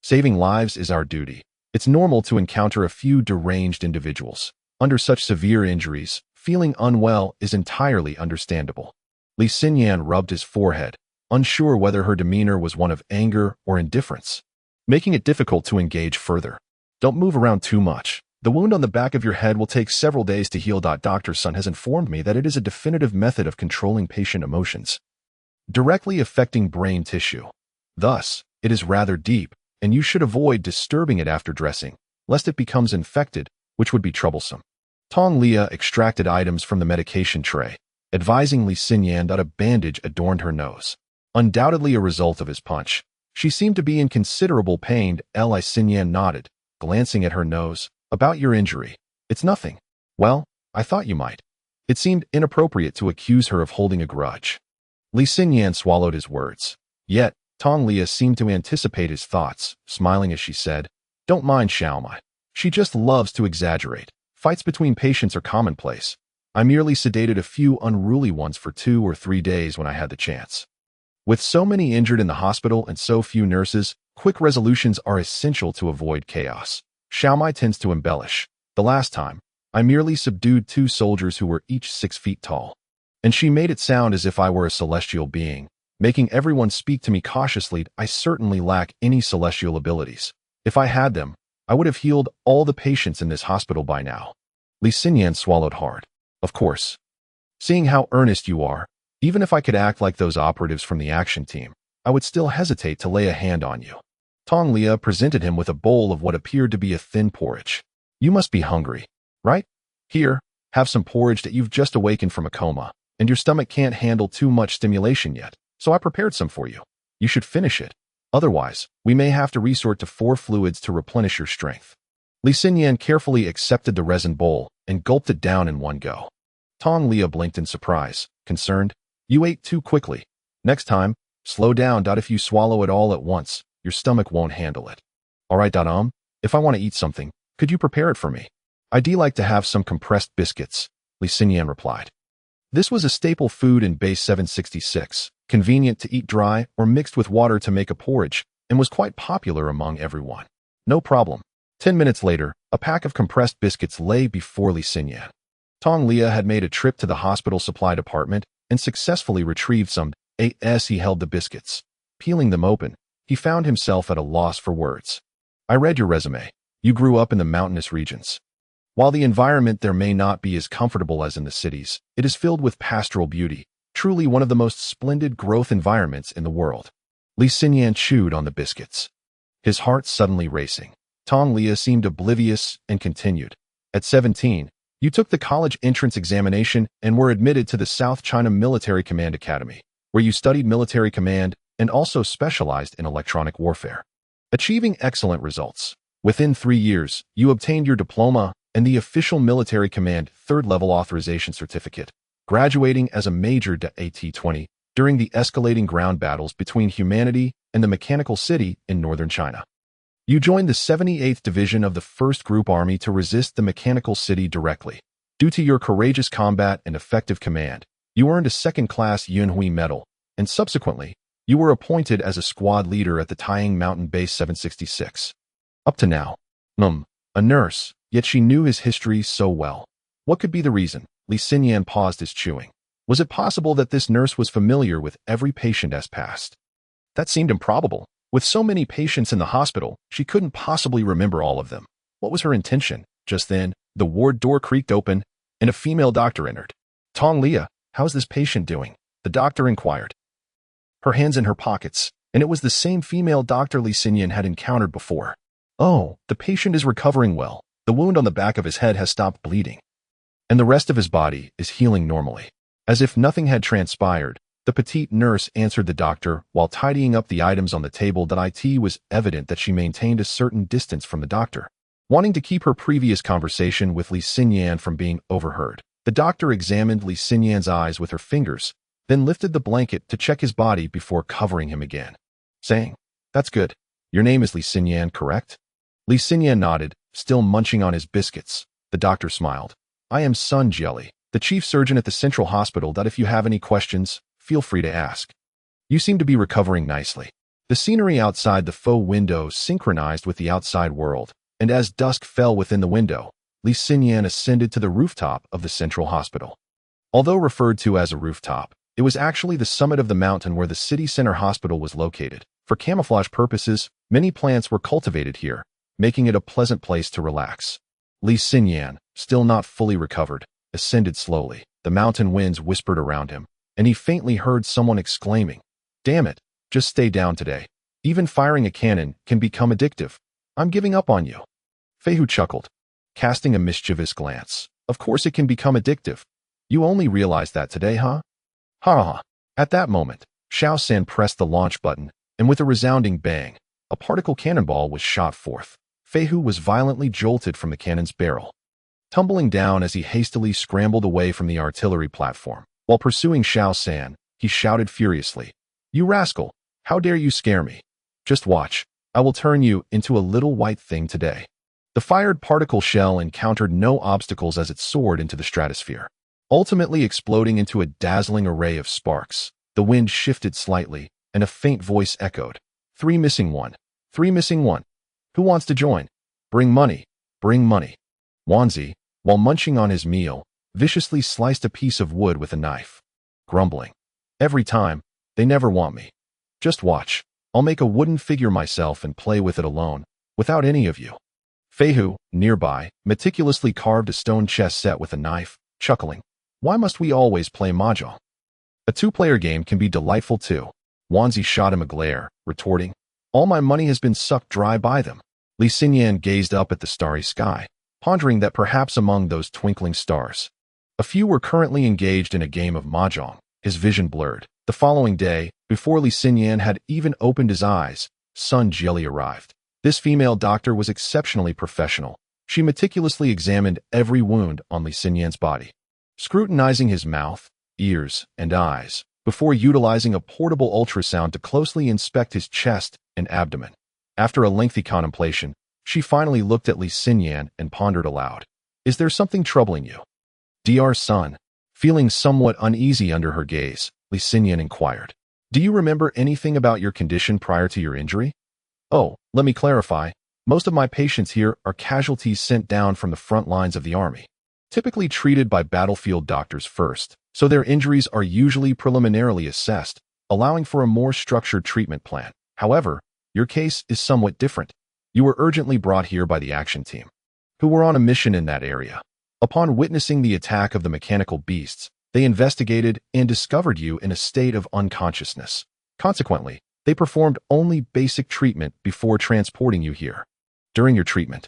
Saving lives is our duty. It's normal to encounter a few deranged individuals. Under such severe injuries, feeling unwell is entirely understandable." Li Xinyan rubbed his forehead, unsure whether her demeanor was one of anger or indifference, making it difficult to engage further. "Don't move around too much. The wound on the back of your head will take several days to heal. Dr. Sun has informed me that it is a definitive method of controlling patient emotions, directly affecting brain tissue. Thus, it is rather deep, and you should avoid disturbing it after dressing, lest it becomes infected, which would be troublesome. Tong Lia extracted items from the medication tray, advising Li Xinyan that a bandage adorned her nose. Undoubtedly a result of his punch. She seemed to be in considerable pain. Li Xinyan nodded, glancing at her nose. About your injury. It's nothing. Well, I thought you might. It seemed inappropriate to accuse her of holding a grudge. Li Xinyan swallowed his words. Yet, Tong Lia seemed to anticipate his thoughts, smiling as she said, Don't mind Xiaomai. She just loves to exaggerate. Fights between patients are commonplace. I merely sedated a few unruly ones for 2 or 3 days when I had the chance. With so many injured in the hospital and so few nurses, quick resolutions are essential to avoid chaos. Xiaomai tends to embellish. The last time, I merely subdued 2 soldiers who were each 6 feet tall. And she made it sound as if I were a celestial being, making everyone speak to me cautiously. I certainly lack any celestial abilities. If I had them, I would have healed all the patients in this hospital by now. Li Xinyan swallowed hard. Of course. Seeing how earnest you are, even if I could act like those operatives from the action team, I would still hesitate to lay a hand on you. Tong Lia presented him with a bowl of what appeared to be a thin porridge. You must be hungry, right? Here, have some porridge that you've just awakened from a coma, and your stomach can't handle too much stimulation yet, so I prepared some for you. You should finish it. Otherwise, we may have to resort to 4 fluids to replenish your strength. Li Xinyan carefully accepted the resin bowl and gulped it down in one go. Tong Lia blinked in surprise, concerned. You ate too quickly. Next time, slow down. If you swallow it all at once, your stomach won't handle it. All right. If I want to eat something, could you prepare it for me? I'd like to have some compressed biscuits, Li Xinyan replied. This was a staple food in base 766, convenient to eat dry or mixed with water to make a porridge, and was quite popular among everyone. No problem. 10 minutes later, a pack of compressed biscuits lay before Li Xinyan. Tong Lia had made a trip to the hospital supply department and successfully retrieved some. As he held the biscuits, peeling them open, he found himself at a loss for words. I read your resume. You grew up in the mountainous regions. While the environment there may not be as comfortable as in the cities, it is filled with pastoral beauty, truly one of the most splendid growth environments in the world. Li Xinyan chewed on the biscuits, his heart suddenly racing. Tong Lia seemed oblivious and continued. At 17, you took the college entrance examination and were admitted to the South China Military Command Academy, where you studied military command and also specialized in electronic warfare. Achieving excellent results. Within 3 years, you obtained your diploma and the official military command 3rd level authorization certificate, graduating as a major AT-20 during the escalating ground battles between humanity and the mechanical city in northern China. You joined the 78th Division of the 1st Group Army to resist the mechanical city directly. Due to your courageous combat and effective command, you earned a 2nd-class Yunhui Medal, and subsequently, you were appointed as a squad leader at the Taiying Mountain Base 766. Up to now, a nurse, yet she knew his history so well. What could be the reason? Li Xinyan paused his chewing. Was it possible that this nurse was familiar with every patient as past? That seemed improbable. With so many patients in the hospital, she couldn't possibly remember all of them. What was her intention? Just then, the ward door creaked open, and a female doctor entered. Tong Lia, how's this patient doing? The doctor inquired. Her hands in her pockets, and it was the same female doctor Li Xinyan had encountered before. Oh, the patient is recovering well. The wound on the back of his head has stopped bleeding, and the rest of his body is healing normally. As if nothing had transpired, the petite nurse answered the doctor while tidying up the items on the table. It was evident that she maintained a certain distance from the doctor, wanting to keep her previous conversation with Li Xinyan from being overheard. The doctor examined Li Xinyan's eyes with her fingers, then lifted the blanket to check his body before covering him again, saying, That's good. Your name is Li Xinyan, correct? Li Xinyan nodded, still munching on his biscuits. The doctor smiled. I am Sun Jelly, the chief surgeon at the Central Hospital. If you have any questions, feel free to ask. You seem to be recovering nicely. The scenery outside the faux window synchronized with the outside world, and as dusk fell within the window, Li Xinyan ascended to the rooftop of the Central Hospital. Although referred to as a rooftop, it was actually the summit of the mountain where the city center hospital was located. For camouflage purposes, many plants were cultivated here, making it a pleasant place to relax. Li Xinyan, still not fully recovered, ascended slowly. The mountain winds whispered around him, and he faintly heard someone exclaiming, Damn it, just stay down today. Even firing a cannon can become addictive. I'm giving up on you. Fei Hu chuckled, casting a mischievous glance. Of course it can become addictive. You only realized that today, huh? Ha ha. At that moment, Xiao San pressed the launch button, and with a resounding bang, a particle cannonball was shot forth. Fei Hu was violently jolted from the cannon's barrel, tumbling down as he hastily scrambled away from the artillery platform. While pursuing Xiao San, he shouted furiously, "You rascal! How dare you scare me? Just watch. I will turn you into a little white thing today." The fired particle shell encountered no obstacles as it soared into the stratosphere, ultimately exploding into a dazzling array of sparks. The wind shifted slightly, and a faint voice echoed, "Three missing one. Three missing one. Who wants to join? Bring money. Bring money." Wanzi, while munching on his meal, viciously sliced a piece of wood with a knife, grumbling, "Every time, they never want me. Just watch. I'll make a wooden figure myself and play with it alone, without any of you." Fei Hu, nearby, meticulously carved a stone chess set with a knife, chuckling, "Why must we always play mahjong? A two-player game can be delightful too." Wanzi shot him a glare, retorting, "All my money has been sucked dry by them." Li Xinyan gazed up at the starry sky, pondering that perhaps among those twinkling stars, a few were currently engaged in a game of mahjong. His vision blurred. The following day, before Li Xinyan had even opened his eyes, Sun Jieli arrived. This female doctor was exceptionally professional. She meticulously examined every wound on Li Xinyan's body, scrutinizing his mouth, ears, and eyes, before utilizing a portable ultrasound to closely inspect his chest and abdomen. After a lengthy contemplation, she finally looked at Li Xinyan and pondered aloud, "Is there something troubling you?" Dr. Sun, feeling somewhat uneasy under her gaze, Li Xinyan inquired, "Do you remember anything about your condition prior to your injury?" "Oh, let me clarify. Most of my patients here are casualties sent down from the front lines of the army, typically treated by battlefield doctors first, so their injuries are usually preliminarily assessed, allowing for a more structured treatment plan. However, your case is somewhat different. You were urgently brought here by the action team, who were on a mission in that area. Upon witnessing the attack of the mechanical beasts, they investigated and discovered you in a state of unconsciousness. Consequently, they performed only basic treatment before transporting you here. During your treatment,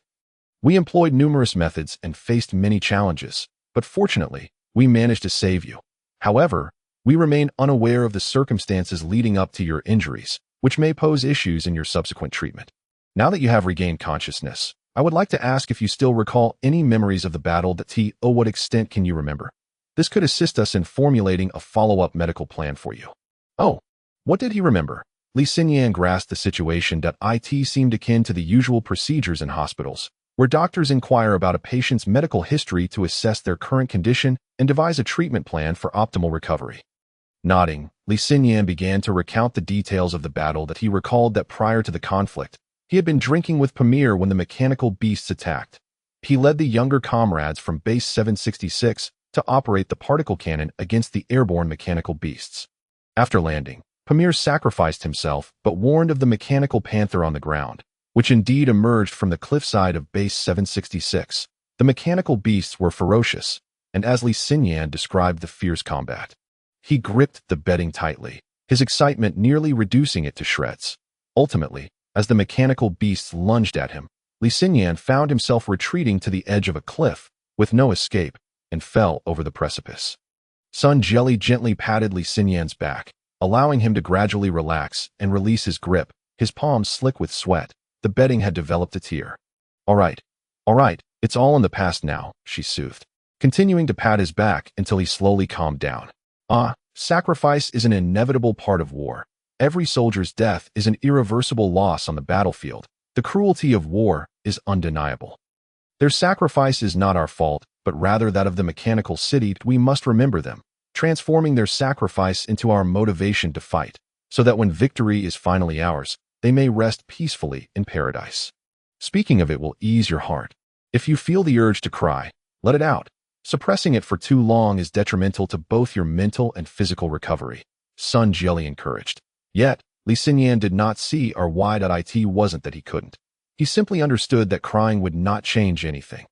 we employed numerous methods and faced many challenges, but fortunately, we managed to save you. However, we remain unaware of the circumstances leading up to your injuries, which may pose issues in your subsequent treatment. Now that you have regained consciousness, I would like to ask if you still recall any memories of the battle to what extent can you remember? This could assist us in formulating a follow-up medical plan for you." "Oh, what did he remember?" Li Xinyan grasped the situation that it seemed akin to the usual procedures in hospitals, where doctors inquire about a patient's medical history to assess their current condition and devise a treatment plan for optimal recovery. Nodding, Li Xinyan began to recount the details of the battle that he recalled that prior to the conflict, he had been drinking with Pamir when the mechanical beasts attacked. He led the younger comrades from Base 766 to operate the particle cannon against the airborne mechanical beasts. After landing, Pamir sacrificed himself but warned of the mechanical panther on the ground, which indeed emerged from the cliffside of Base 766. The mechanical beasts were ferocious, and as Li Xinyan described the fierce combat, he gripped the bedding tightly, his excitement nearly reducing it to shreds. Ultimately, as the mechanical beasts lunged at him, Li Xinyan found himself retreating to the edge of a cliff, with no escape, and fell over the precipice. Sun Jieli gently patted Li Xinyan's back, allowing him to gradually relax and release his grip, his palms slick with sweat. The bedding had developed a tear. All right, it's all in the past now," she soothed, continuing to pat his back until he slowly calmed down. Sacrifice is an inevitable part of war. Every soldier's death is an irreversible loss on the battlefield. The cruelty of war is undeniable. Their sacrifice is not our fault, but rather that of the mechanical city. We must remember them, transforming their sacrifice into our motivation to fight, so that when victory is finally ours, they may rest peacefully in paradise. Speaking of it will ease your heart. If you feel the urge to cry, let it out. Suppressing it for too long is detrimental to both your mental and physical recovery, Sun Jieli encouraged. Yet, Li Xinyan did not see or why it wasn't that he couldn't. He simply understood that crying would not change anything.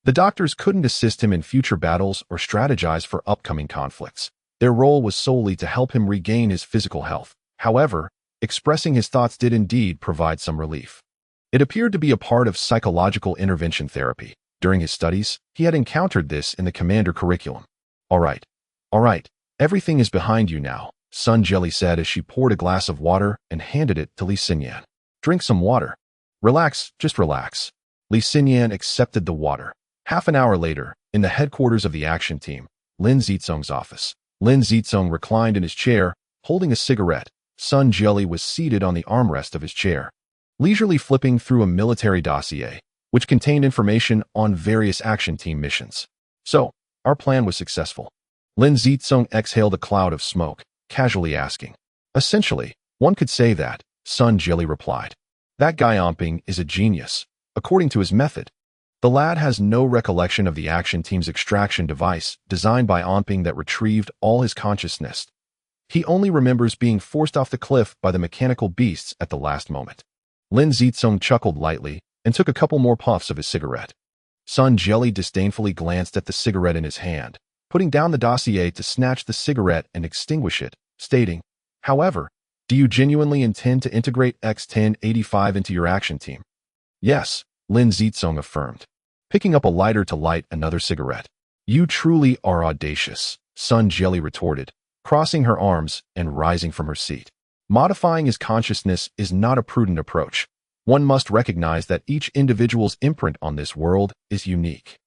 The doctors couldn't assist him in future battles or strategize for upcoming conflicts. Their role was solely to help him regain his physical health. However, Expressing his thoughts did indeed provide some relief. It appeared to be a part of psychological intervention therapy. During his studies, he had encountered this in the commander curriculum. All right, everything is behind you now, Sun Jelly said as she poured a glass of water and handed it to Li Xinyan. Drink some water. Relax, just relax. Li Xinyan accepted the water. Half an hour later, in the headquarters of the action team, Lin Zicong's office. Lin Zicong reclined in his chair, holding a cigarette. Sun Jelly was seated on the armrest of his chair, leisurely flipping through a military dossier, which contained information on various action team missions. So, our plan was successful. Lin Zicong exhaled a cloud of smoke, casually asking. Essentially, one could say that, Sun Jelly replied. That guy Omping is a genius, according to his method. The lad has no recollection of the action team's extraction device designed by Omping that retrieved all his consciousness. He only remembers being forced off the cliff by the mechanical beasts at the last moment. Lin Zicong chuckled lightly and took a couple more puffs of his cigarette. Sun Jelly disdainfully glanced at the cigarette in his hand, putting down the dossier to snatch the cigarette and extinguish it, stating, however, do you genuinely intend to integrate X-1085 into your action team? Yes, Lin Zicong affirmed, picking up a lighter to light another cigarette. You truly are audacious, Sun Jelly retorted, crossing her arms and rising from her seat. Modifying his consciousness is not a prudent approach. One must recognize that each individual's imprint on this world is unique.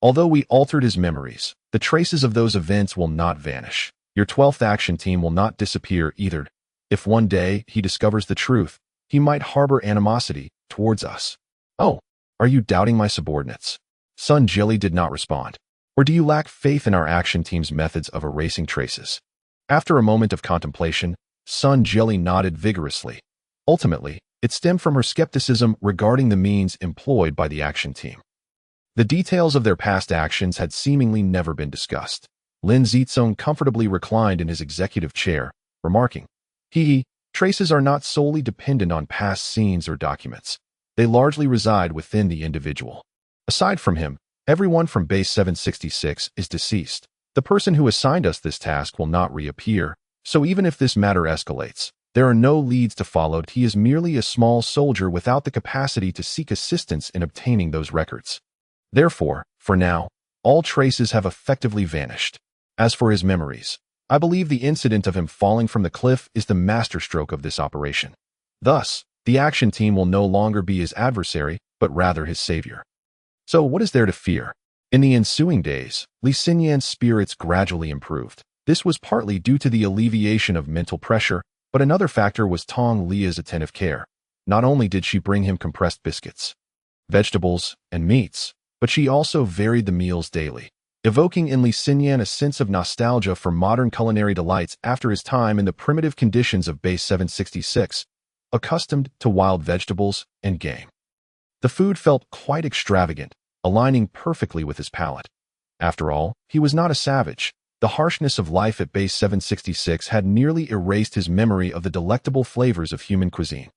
Although we altered his memories, the traces of those events will not vanish. Your 12th action team will not disappear either. If one day he discovers the truth, he might harbor animosity towards us. Oh, are you doubting my subordinates? Sun Jelly did not respond. Or do you lack faith in our action team's methods of erasing traces? After a moment of contemplation, Sun Jelly nodded vigorously. Ultimately, it stemmed from her skepticism regarding the means employed by the action team. The details of their past actions had seemingly never been discussed. Lin Zicong comfortably reclined in his executive chair, remarking, traces are not solely dependent on past scenes or documents. They largely reside within the individual. Aside from him, everyone from Base 766 is deceased. The person who assigned us this task will not reappear, so even if this matter escalates, there are no leads to follow. He is merely a small soldier without the capacity to seek assistance in obtaining those records. Therefore, for now, all traces have effectively vanished. As for his memories, I believe the incident of him falling from the cliff is the masterstroke of this operation. Thus, the action team will no longer be his adversary, but rather his savior. So what is there to fear? In the ensuing days, Li Xinyan's spirits gradually improved. This was partly due to the alleviation of mental pressure, but another factor was Tong Lia's attentive care. Not only did she bring him compressed biscuits, vegetables, and meats, but she also varied the meals daily, evoking in Li Xinyan a sense of nostalgia for modern culinary delights after his time in the primitive conditions of Base 766, accustomed to wild vegetables and game. The food felt quite extravagant, aligning perfectly with his palate. After all, he was not a savage. The harshness of life at Base 766 had nearly erased his memory of the delectable flavors of human cuisine.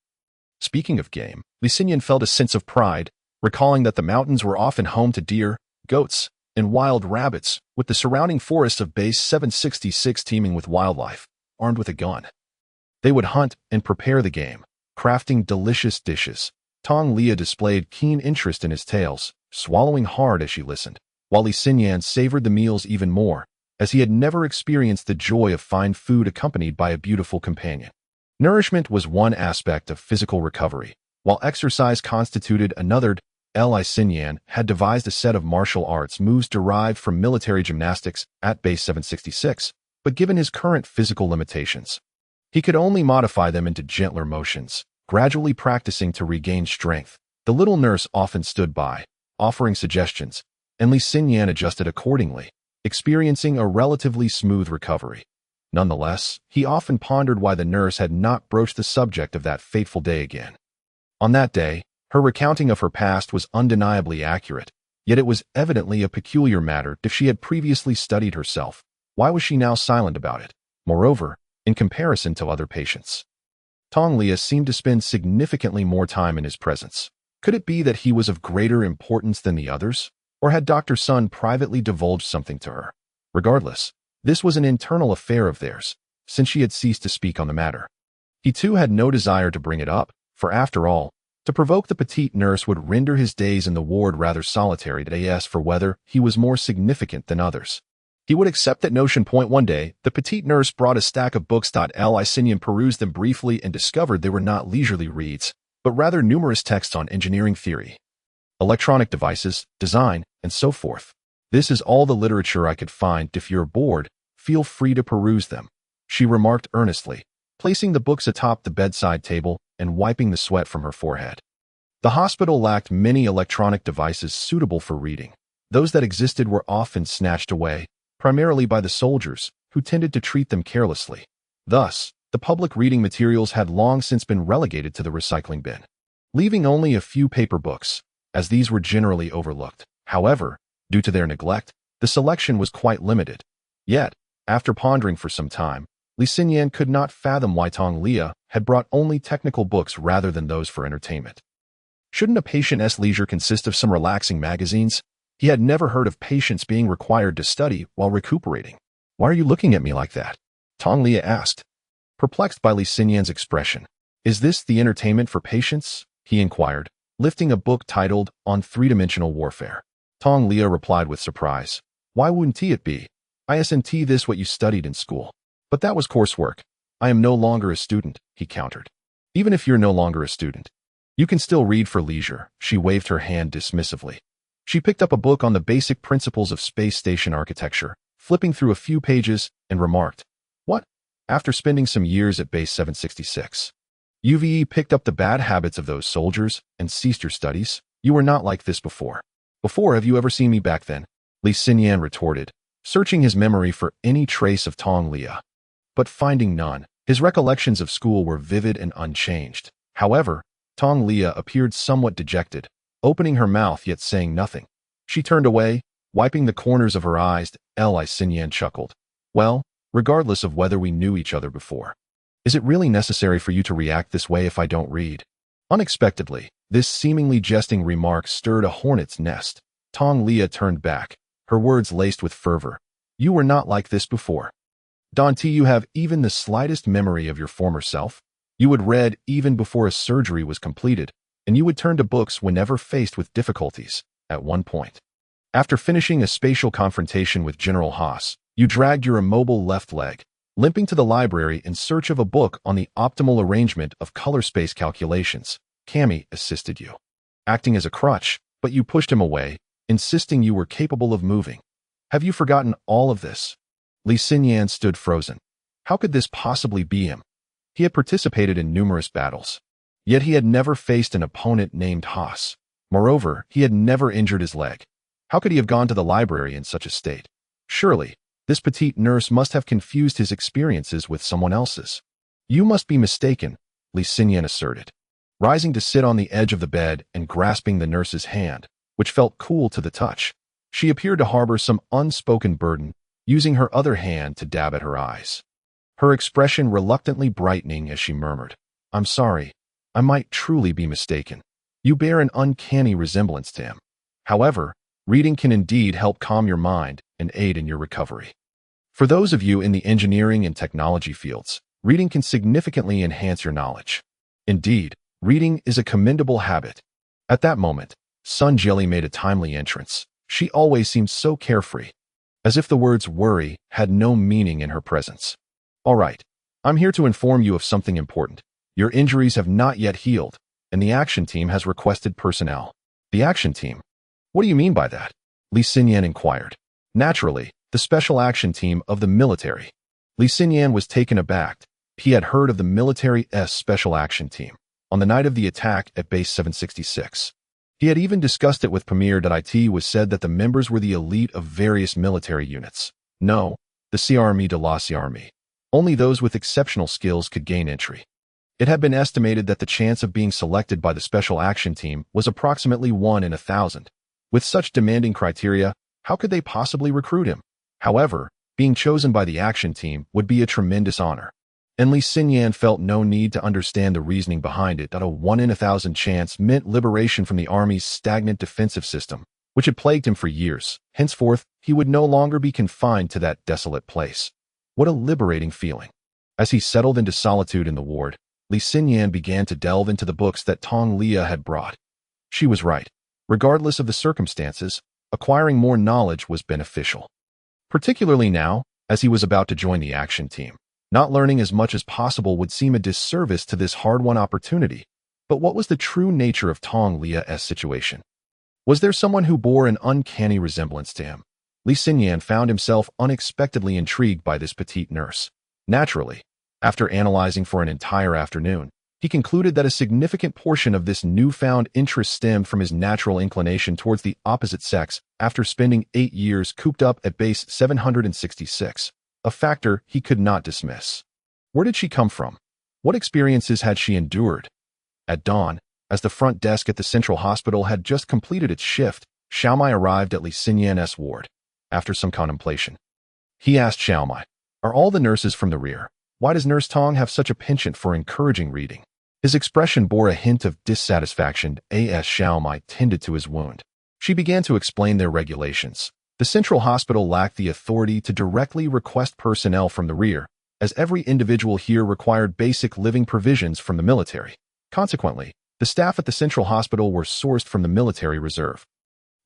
Speaking of game, Li Xinyan felt a sense of pride, recalling that the mountains were often home to deer, goats, and wild rabbits, with the surrounding forests of Base 766 teeming with wildlife, armed with a gun. They would hunt and prepare the game, crafting delicious dishes. Tong Lia displayed keen interest in his tales, swallowing hard as she listened, while Li Xinyan savored the meals even more, as he had never experienced the joy of fine food accompanied by a beautiful companion. Nourishment was one aspect of physical recovery, while exercise constituted another. Li Xinyan had devised a set of martial arts moves derived from military gymnastics at Base 766, but given his current physical limitations, he could only modify them into gentler motions, gradually practicing to regain strength. The little nurse often stood by, offering suggestions, and Li Xinyan adjusted accordingly, experiencing a relatively smooth recovery. Nonetheless, he often pondered why the nurse had not broached the subject of that fateful day again. On that day, her recounting of her past was undeniably accurate, yet it was evidently a peculiar matter. If she had previously studied herself, why was she now silent about it? Moreover, in comparison to other patients, Tong Lia seemed to spend significantly more time in his presence. Could it be that he was of greater importance than the others? Or had Dr. Sun privately divulged something to her? Regardless, this was an internal affair of theirs, since she had ceased to speak on the matter. He too had no desire to bring it up, for after all, to provoke the petite nurse would render his days in the ward rather solitary as for whether he was more significant than others. He would accept that notion. One day, the petite nurse brought a stack of books. Li Xinyan perused them briefly and discovered they were not leisurely reads, but rather numerous texts on engineering theory, electronic devices, design, and so forth. This is all the literature I could find. If you're bored, feel free to peruse them, she remarked earnestly, placing the books atop the bedside table and wiping the sweat from her forehead. The hospital lacked many electronic devices suitable for reading. Those that existed were often snatched away, primarily by the soldiers, who tended to treat them carelessly. Thus, the public reading materials had long since been relegated to the recycling bin, leaving only a few paper books, as these were generally overlooked. However, due to their neglect, the selection was quite limited. Yet, after pondering for some time, Li Xinyan could not fathom why Tong Lia had brought only technical books rather than those for entertainment. Shouldn't a patient's leisure consist of some relaxing magazines? He had never heard of patients being required to study while recuperating. Why are you looking at me like that? Tong Lia asked, perplexed by Li Xinyan's expression. Is this the entertainment for patients? He inquired, lifting a book titled On Three-Dimensional Warfare. Tong Lia replied with surprise. Why wouldn't it be? Isn't this what you studied in school? But that was coursework. I am no longer a student, he countered. Even if you're no longer a student, you can still read for leisure, she waved her hand dismissively. She picked up a book on the basic principles of space station architecture, flipping through a few pages, and remarked, What? After spending some years at Base 766, you've picked up the bad habits of those soldiers and ceased your studies? You were not like this before. Before, have you ever seen me back then? Li Xinyan retorted, searching his memory for any trace of Tong Lia. But finding none, his recollections of school were vivid and unchanged. However, Tong Lia appeared somewhat dejected, opening her mouth yet saying nothing. She turned away, wiping the corners of her eyes. Li Xinyan chuckled. Well, regardless of whether we knew each other before, is it really necessary for you to react this way if I don't read? Unexpectedly, this seemingly jesting remark stirred a hornet's nest. Tong Lia turned back, her words laced with fervor. You were not like this before. Don't you have even the slightest memory of your former self? You would read even before a surgery was completed, and you would turn to books whenever faced with difficulties. At one point, after finishing a spatial confrontation with General Haas, you dragged your immobile left leg, limping to the library in search of a book on the optimal arrangement of color space calculations. Cammy assisted you, acting as a crutch, but you pushed him away, insisting you were capable of moving. Have you forgotten all of this? Li Xinyan stood frozen. How could this possibly be him? He had participated in numerous battles, yet he had never faced an opponent named Haas. Moreover, he had never injured his leg. How could he have gone to the library in such a state? Surely, this petite nurse must have confused his experiences with someone else's. You must be mistaken, Li Xinyan asserted, rising to sit on the edge of the bed and grasping the nurse's hand, which felt cool to the touch. She appeared to harbor some unspoken burden, using her other hand to dab at her eyes, her expression reluctantly brightening as she murmured, I'm sorry, I might truly be mistaken. You bear an uncanny resemblance to him. However, reading can indeed help calm your mind and aid in your recovery. For those of you in the engineering and technology fields, reading can significantly enhance your knowledge. Indeed, reading is a commendable habit. At that moment, Sun Jelly made a timely entrance. She always seemed so carefree, as if the words worry had no meaning in her presence. All right, I'm here to inform you of something important. Your injuries have not yet healed, and the action team has requested personnel. The action team? What do you mean by that? Li Xinyan inquired. Naturally, the special action team of the military. Li Xinyan was taken aback. He had heard of the military's special action team on the night of the attack at Base 766. He had even discussed it with Premier. It was said that the members were the elite of various military units. No, the Armée de la Armée. Only those with exceptional skills could gain entry. It had been estimated that the chance of being selected by the special action team was approximately 1 in 1,000. With such demanding criteria, how could they possibly recruit him? However, being chosen by the action team would be a tremendous honor. And Li Xinyan felt no need to understand the reasoning behind it. A 1 in 1,000 chance meant liberation from the army's stagnant defensive system, which had plagued him for years. Henceforth, he would no longer be confined to that desolate place. What a liberating feeling. As he settled into solitude in the ward, Li Xinyan began to delve into the books that Tong Lia had brought. She was right. Regardless of the circumstances, acquiring more knowledge was beneficial. Particularly now, as he was about to join the action team. Not learning as much as possible would seem a disservice to this hard-won opportunity. But what was the true nature of Tong Lia's situation? Was there someone who bore an uncanny resemblance to him? Li Xinyan found himself unexpectedly intrigued by this petite nurse. Naturally, after analyzing for an entire afternoon, he concluded that a significant portion of this newfound interest stemmed from his natural inclination towards the opposite sex after spending 8 years cooped up at base 766, a factor he could not dismiss. Where did she come from? What experiences had she endured? At dawn, as the front desk at the central hospital had just completed its shift, Xiaomai arrived at Li Xinyan's ward. After some contemplation, he asked Xiaomai, "Are all the nurses from the rear? Why does Nurse Tong have such a penchant for encouraging reading?" His expression bore a hint of dissatisfaction as Xiaomai tended to his wound. She began to explain their regulations. The central hospital lacked the authority to directly request personnel from the rear, as every individual here required basic living provisions from the military. Consequently, the staff at the central hospital were sourced from the military reserve.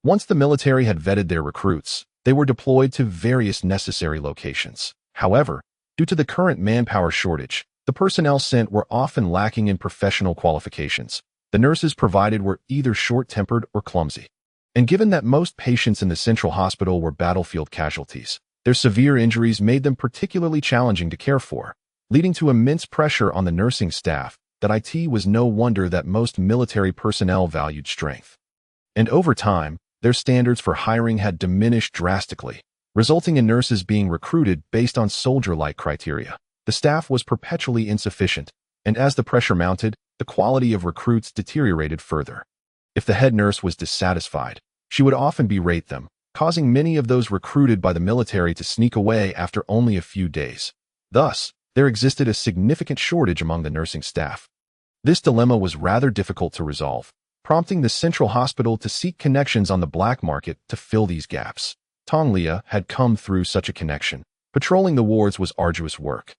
Once the military had vetted their recruits, they were deployed to various necessary locations. However, due to the current manpower shortage, the personnel sent were often lacking in professional qualifications. The nurses provided were either short-tempered or clumsy. And given that most patients in the central hospital were battlefield casualties, their severe injuries made them particularly challenging to care for, leading to immense pressure on the nursing staff. That it was no wonder that most military personnel valued strength. And over time, their standards for hiring had diminished drastically, resulting in nurses being recruited based on soldier-like criteria. The staff was perpetually insufficient, and as the pressure mounted, the quality of recruits deteriorated further. If the head nurse was dissatisfied, she would often berate them, causing many of those recruited by the military to sneak away after only a few days. Thus, there existed a significant shortage among the nursing staff. This dilemma was rather difficult to resolve, prompting the central hospital to seek connections on the black market to fill these gaps. Tong Lia had come through such a connection. Patrolling the wards was arduous work.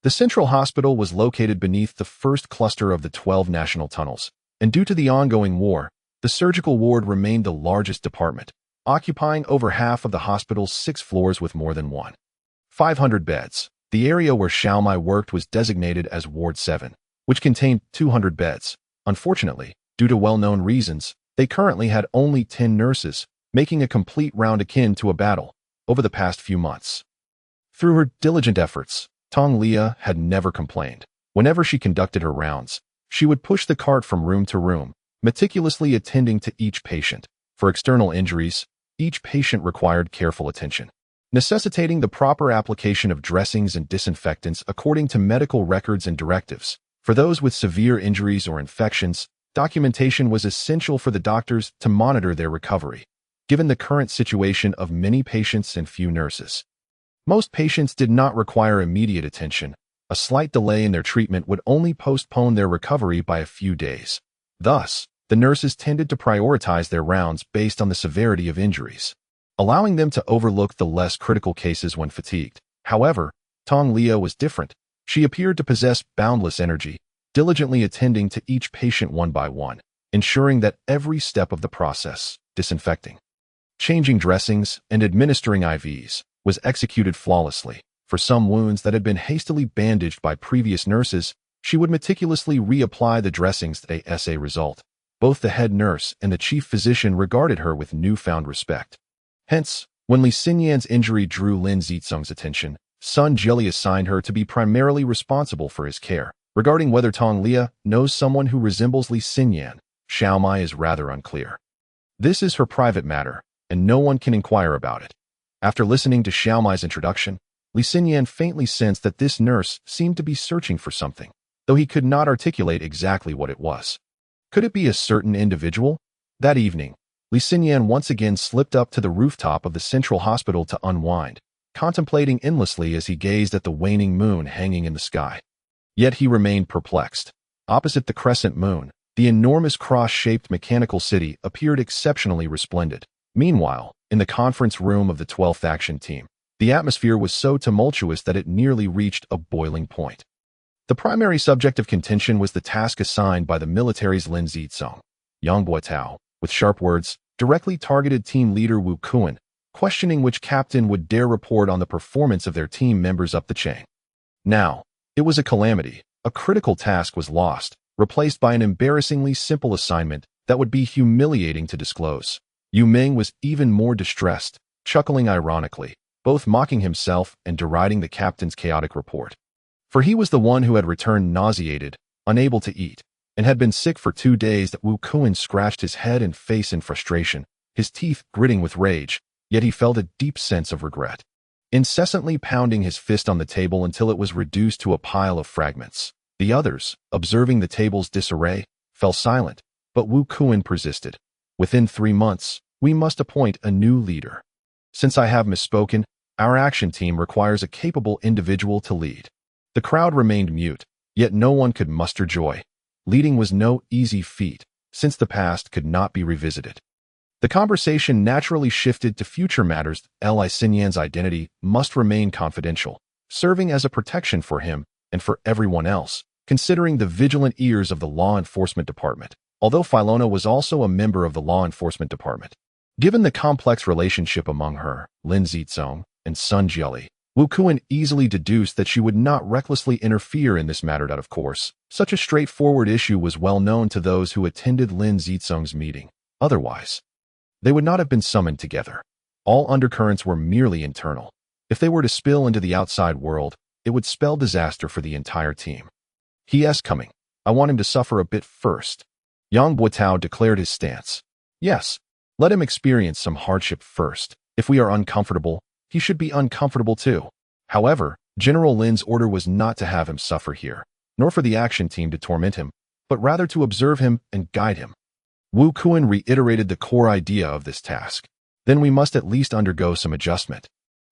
The central hospital was located beneath the first cluster of the 12 national tunnels, and due to the ongoing war, the surgical ward remained the largest department, occupying over half of the hospital's 6 floors with more than 500 beds. The area where Xiaomai worked was designated as Ward 7, which contained 200 beds. Unfortunately, due to well-known reasons, they currently had only 10 nurses, making a complete round akin to a battle over the past few months. Through her diligent efforts, Tong Lia had never complained. Whenever she conducted her rounds, she would push the cart from room to room, meticulously attending to each patient. For external injuries, each patient required careful attention, necessitating the proper application of dressings and disinfectants according to medical records and directives. For those with severe injuries or infections, documentation was essential for the doctors to monitor their recovery, given the current situation of many patients and few nurses. Most patients did not require immediate attention. A slight delay in their treatment would only postpone their recovery by a few days. Thus, the nurses tended to prioritize their rounds based on the severity of injuries, allowing them to overlook the less critical cases when fatigued. However, Tong Lia was different. She appeared to possess boundless energy, diligently attending to each patient one by one, ensuring that every step of the process, disinfecting, changing dressings, and administering IVs, was executed flawlessly. For some wounds that had been hastily bandaged by previous nurses, she would meticulously reapply the dressings as a result. Both the head nurse and the chief physician regarded her with newfound respect. Hence, when Li Xinyan's injury drew Lin Zicong's attention, Sun Jili assigned her to be primarily responsible for his care. Regarding whether Tong Lia knows someone who resembles Li Xinyan, Xiaomai is rather unclear. This is her private matter, and no one can inquire about it. After listening to Xiaomai's introduction, Li Xinyan faintly sensed that this nurse seemed to be searching for something, though he could not articulate exactly what it was. Could it be a certain individual? That evening, Li Xinyan once again slipped up to the rooftop of the central hospital to unwind, contemplating endlessly as he gazed at the waning moon hanging in the sky. Yet he remained perplexed. Opposite the crescent moon, the enormous cross-shaped mechanical city appeared exceptionally resplendent. Meanwhile, in the conference room of the 12th Action Team, the atmosphere was so tumultuous that it nearly reached a boiling point. The primary subject of contention was the task assigned by the military's Lin Zicong, Yang Buotao, with sharp words, directly targeted team leader Wu Kuan, questioning which captain would dare report on the performance of their team members up the chain. Now, it was a calamity. A critical task was lost, replaced by an embarrassingly simple assignment that would be humiliating to disclose. Yu Ming was even more distressed, chuckling ironically, both mocking himself and deriding the captain's chaotic report. For he was the one who had returned nauseated, unable to eat, and had been sick for 2 days. That Wu Kuan scratched his head and face in frustration, his teeth gritting with rage, yet he felt a deep sense of regret. Incessantly pounding his fist on the table until it was reduced to a pile of fragments. The others, observing the table's disarray, fell silent, but Wu Kuan persisted. Within 3 months, we must appoint a new leader. Since I have misspoken, our action team requires a capable individual to lead. The crowd remained mute, yet no one could muster joy. Leading was no easy feat, since the past could not be revisited. The conversation naturally shifted to future matters. Li Xinyan's identity must remain confidential, serving as a protection for him and for everyone else, considering the vigilant ears of the law enforcement department, although Philona was also a member of the law enforcement department. Given the complex relationship among her, Lin Zicong, and Sun Jieli, Wu Kuan easily deduced that she would not recklessly interfere in this matter. Of course, such a straightforward issue was well known to those who attended Lin Zicong's meeting. Otherwise, they would not have been summoned together. All undercurrents were merely internal. If they were to spill into the outside world, it would spell disaster for the entire team. He's coming. I want him to suffer a bit first. Yang Buotao declared his stance. Yes, let him experience some hardship first. If we are uncomfortable, he should be uncomfortable too. However, General Lin's order was not to have him suffer here, nor for the action team to torment him, but rather to observe him and guide him. Wu Kuan reiterated the core idea of this task. Then we must at least undergo some adjustment.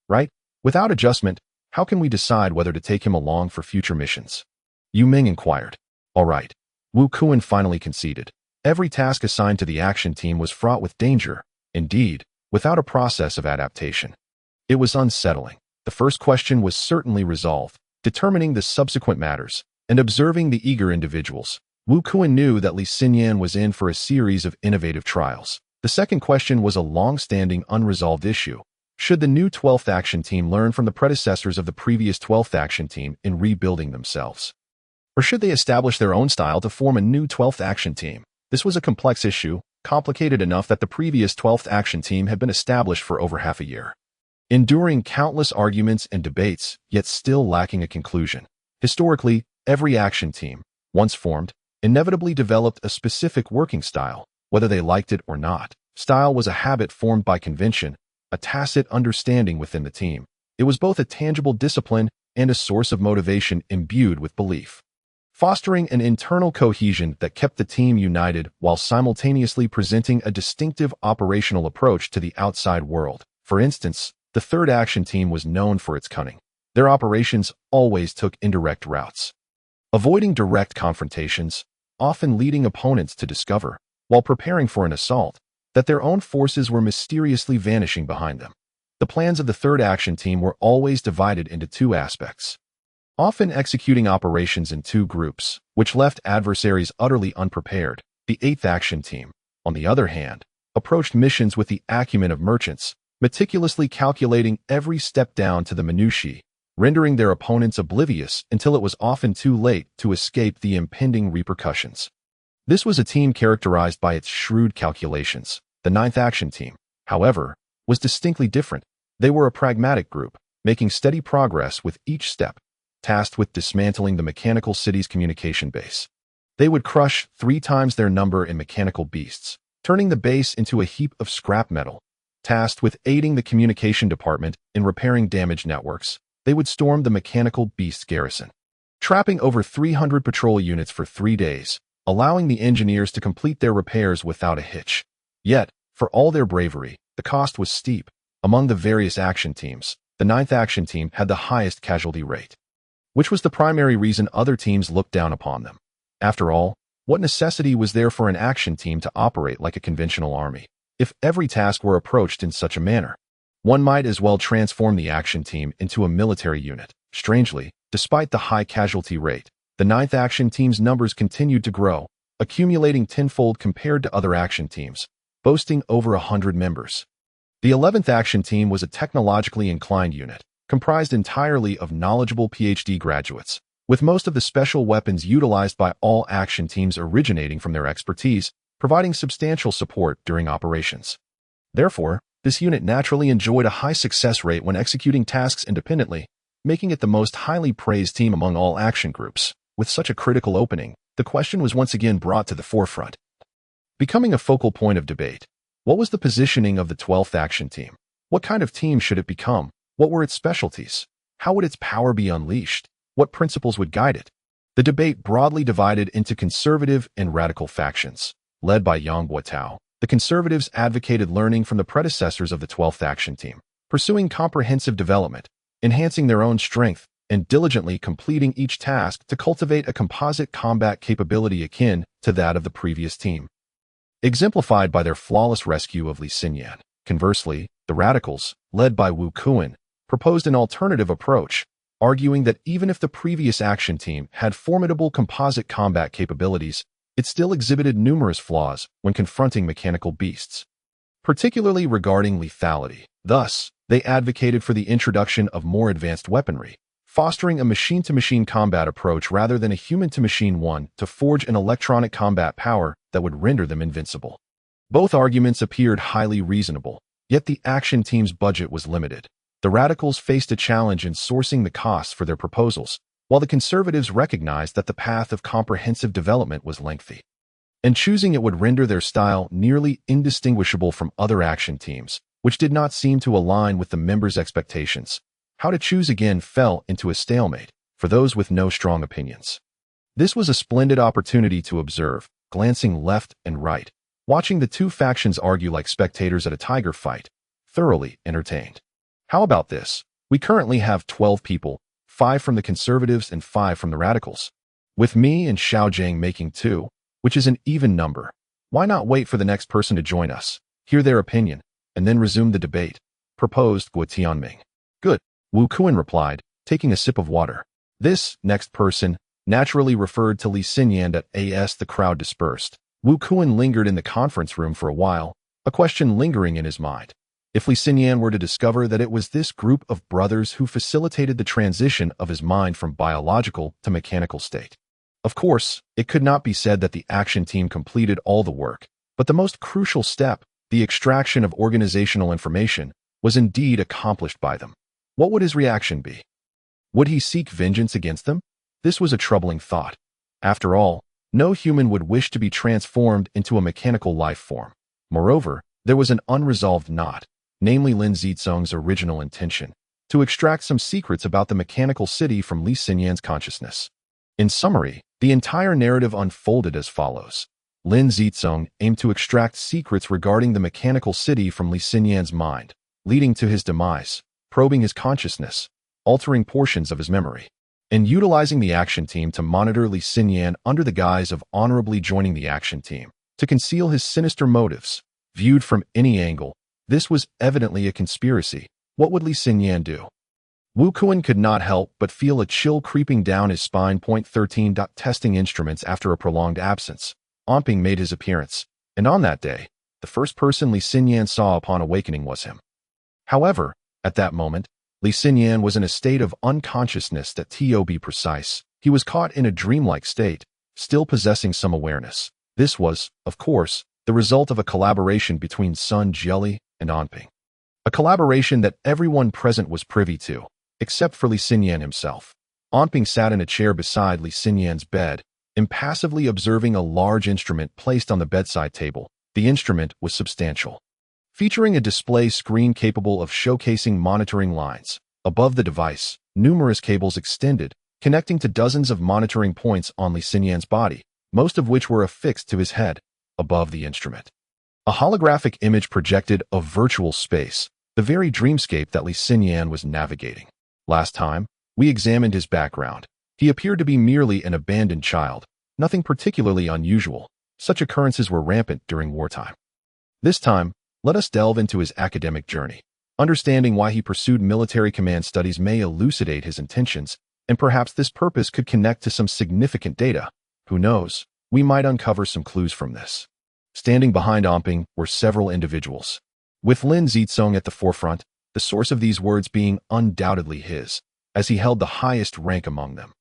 Right? Without adjustment, how can we decide whether to take him along for future missions? Yu Ming inquired. All right. Wu Kuan finally conceded. Every task assigned to the action team was fraught with danger, indeed, without a process of adaptation. It was unsettling. The first question was certainly resolved, determining the subsequent matters, and observing the eager individuals. Wu Kuan knew that Li Xinyan was in for a series of innovative trials. The second question was a long-standing unresolved issue. Should the new 12th Action Team learn from the predecessors of the previous 12th Action Team in rebuilding themselves? Or should they establish their own style to form a new 12th Action Team? This was a complex issue, complicated enough that the previous 12th Action Team had been established for over half a year, enduring countless arguments and debates, yet still lacking a conclusion. Historically, every action team, once formed, inevitably developed a specific working style, whether they liked it or not. Style was a habit formed by convention, a tacit understanding within the team. It was both a tangible discipline and a source of motivation imbued with belief, fostering an internal cohesion that kept the team united while simultaneously presenting a distinctive operational approach to the outside world. For instance, the third action team was known for its cunning. Their operations always took indirect routes, avoiding direct confrontations, often leading opponents to discover, while preparing for an assault, that their own forces were mysteriously vanishing behind them. The plans of the third action team were always divided into two aspects, often executing operations in two groups, which left adversaries utterly unprepared. The eighth action team, on the other hand, approached missions with the acumen of merchants, meticulously calculating every step down to the minutiae, rendering their opponents oblivious until it was often too late to escape the impending repercussions. This was a team characterized by its shrewd calculations. The ninth action team, however, was distinctly different. They were a pragmatic group, making steady progress with each step, tasked with dismantling the mechanical city's communication base. They would crush 3 times their number in mechanical beasts, turning the base into a heap of scrap metal. Tasked with aiding the communication department in repairing damaged networks, they would storm the mechanical beast garrison, trapping over 300 patrol units for 3 days, allowing the engineers to complete their repairs without a hitch. Yet, for all their bravery, the cost was steep. Among the various action teams, the ninth action team had the highest casualty rate, which was the primary reason other teams looked down upon them. After all, what necessity was there for an action team to operate like a conventional army? If every task were approached in such a manner, one might as well transform the action team into a military unit. Strangely, despite the high casualty rate, The ninth action team's numbers continued to grow, accumulating tenfold compared to other action teams, boasting over 100 members. The 11th action team was a technologically inclined unit, comprised entirely of knowledgeable PhD graduates, with most of the special weapons utilized by all action teams originating from their expertise, providing substantial support during operations. Therefore, this unit naturally enjoyed a high success rate when executing tasks independently, making it the most highly praised team among all action groups. With such a critical opening, the question was once again brought to the forefront, becoming a focal point of debate. What was the positioning of the 12th action team? What kind of team should it become? What were its specialties? How would its power be unleashed? What principles would guide it? The debate broadly divided into conservative and radical factions. Led by Yang Guotao, the conservatives advocated learning from the predecessors of the 12th action team, pursuing comprehensive development, enhancing their own strength, and diligently completing each task to cultivate a composite combat capability akin to that of the previous team, exemplified by their flawless rescue of Li Xinyan. Conversely, the radicals, led by Wu Kuan, proposed an alternative approach, arguing that even if the previous action team had formidable composite combat capabilities, it still exhibited numerous flaws when confronting mechanical beasts, particularly regarding lethality. Thus, they advocated for the introduction of more advanced weaponry, fostering a machine-to-machine combat approach rather than a human-to-machine one to forge an electronic combat power that would render them invincible. Both arguments appeared highly reasonable, yet the action team's budget was limited. The radicals faced a challenge in sourcing the costs for their proposals, while the conservatives recognized that the path of comprehensive development was lengthy, and choosing it would render their style nearly indistinguishable from other action teams, which did not seem to align with the members' expectations. How to choose again fell into a stalemate for those with no strong opinions. This was a splendid opportunity to observe, glancing left and right, watching the two factions argue like spectators at a tiger fight, thoroughly entertained. How about this? We currently have 12 people, 5 from the conservatives and 5 from the radicals, with me and Xiao Jiang making 2, which is an even number. Why not wait for the next person to join us, hear their opinion, and then resume the debate? Proposed Guo Tianming. Good, Wu Kuan replied, taking a sip of water. This next person naturally referred to Li Xinyan. As the crowd dispersed, Wu Kuan lingered in the conference room for a while, a question lingering in his mind. If Li Xinyan were to discover that it was this group of brothers who facilitated the transition of his mind from biological to mechanical state. Of course, it could not be said that the action team completed all the work, but the most crucial step, the extraction of organizational information, was indeed accomplished by them. What would his reaction be? Would he seek vengeance against them? This was a troubling thought. After all, no human would wish to be transformed into a mechanical life form. Moreover, there was an unresolved knot, namely Lin Zicong's original intention, to extract some secrets about the mechanical city from Li Xinyan's consciousness. In summary, the entire narrative unfolded as follows. Lin Zicong aimed to extract secrets regarding the mechanical city from Li Xinyan's mind, leading to his demise, probing his consciousness, altering portions of his memory, and utilizing the action team to monitor Li Xinyan under the guise of honorably joining the action team, to conceal his sinister motives. Viewed from any angle, this was evidently a conspiracy. What would Li Xinyan do? Wu Kuan could not help but feel a chill creeping down his spine. 13. Testing instruments. After a prolonged absence, Anping made his appearance, and on that day, the first person Li Xinyan saw upon awakening was him. However, at that moment, Li Xinyan was in a state of unconsciousness. To be precise, he was caught in a dreamlike state, still possessing some awareness. This was, of course, the result of a collaboration between Sun Jieli and Anping. A collaboration that everyone present was privy to, except for Li Xinyan himself. Anping sat in a chair beside Li Xinyan's bed, impassively observing a large instrument placed on the bedside table. The instrument was substantial, featuring a display screen capable of showcasing monitoring lines. Above the device, numerous cables extended, connecting to dozens of monitoring points on Li Xinyan's body, most of which were affixed to his head. Above the instrument, a holographic image projected of virtual space, the very dreamscape that Li Xinyan was navigating. Last time, we examined his background. He appeared to be merely an abandoned child, nothing particularly unusual. Such occurrences were rampant during wartime. This time, let us delve into his academic journey. Understanding why he pursued military command studies may elucidate his intentions And perhaps this purpose could connect to some significant data. Who knows? We might uncover some clues from this. Standing behind Omping were several individuals, with Lin Zicong at the forefront, the source of these words being undoubtedly his, as he held the highest rank among them.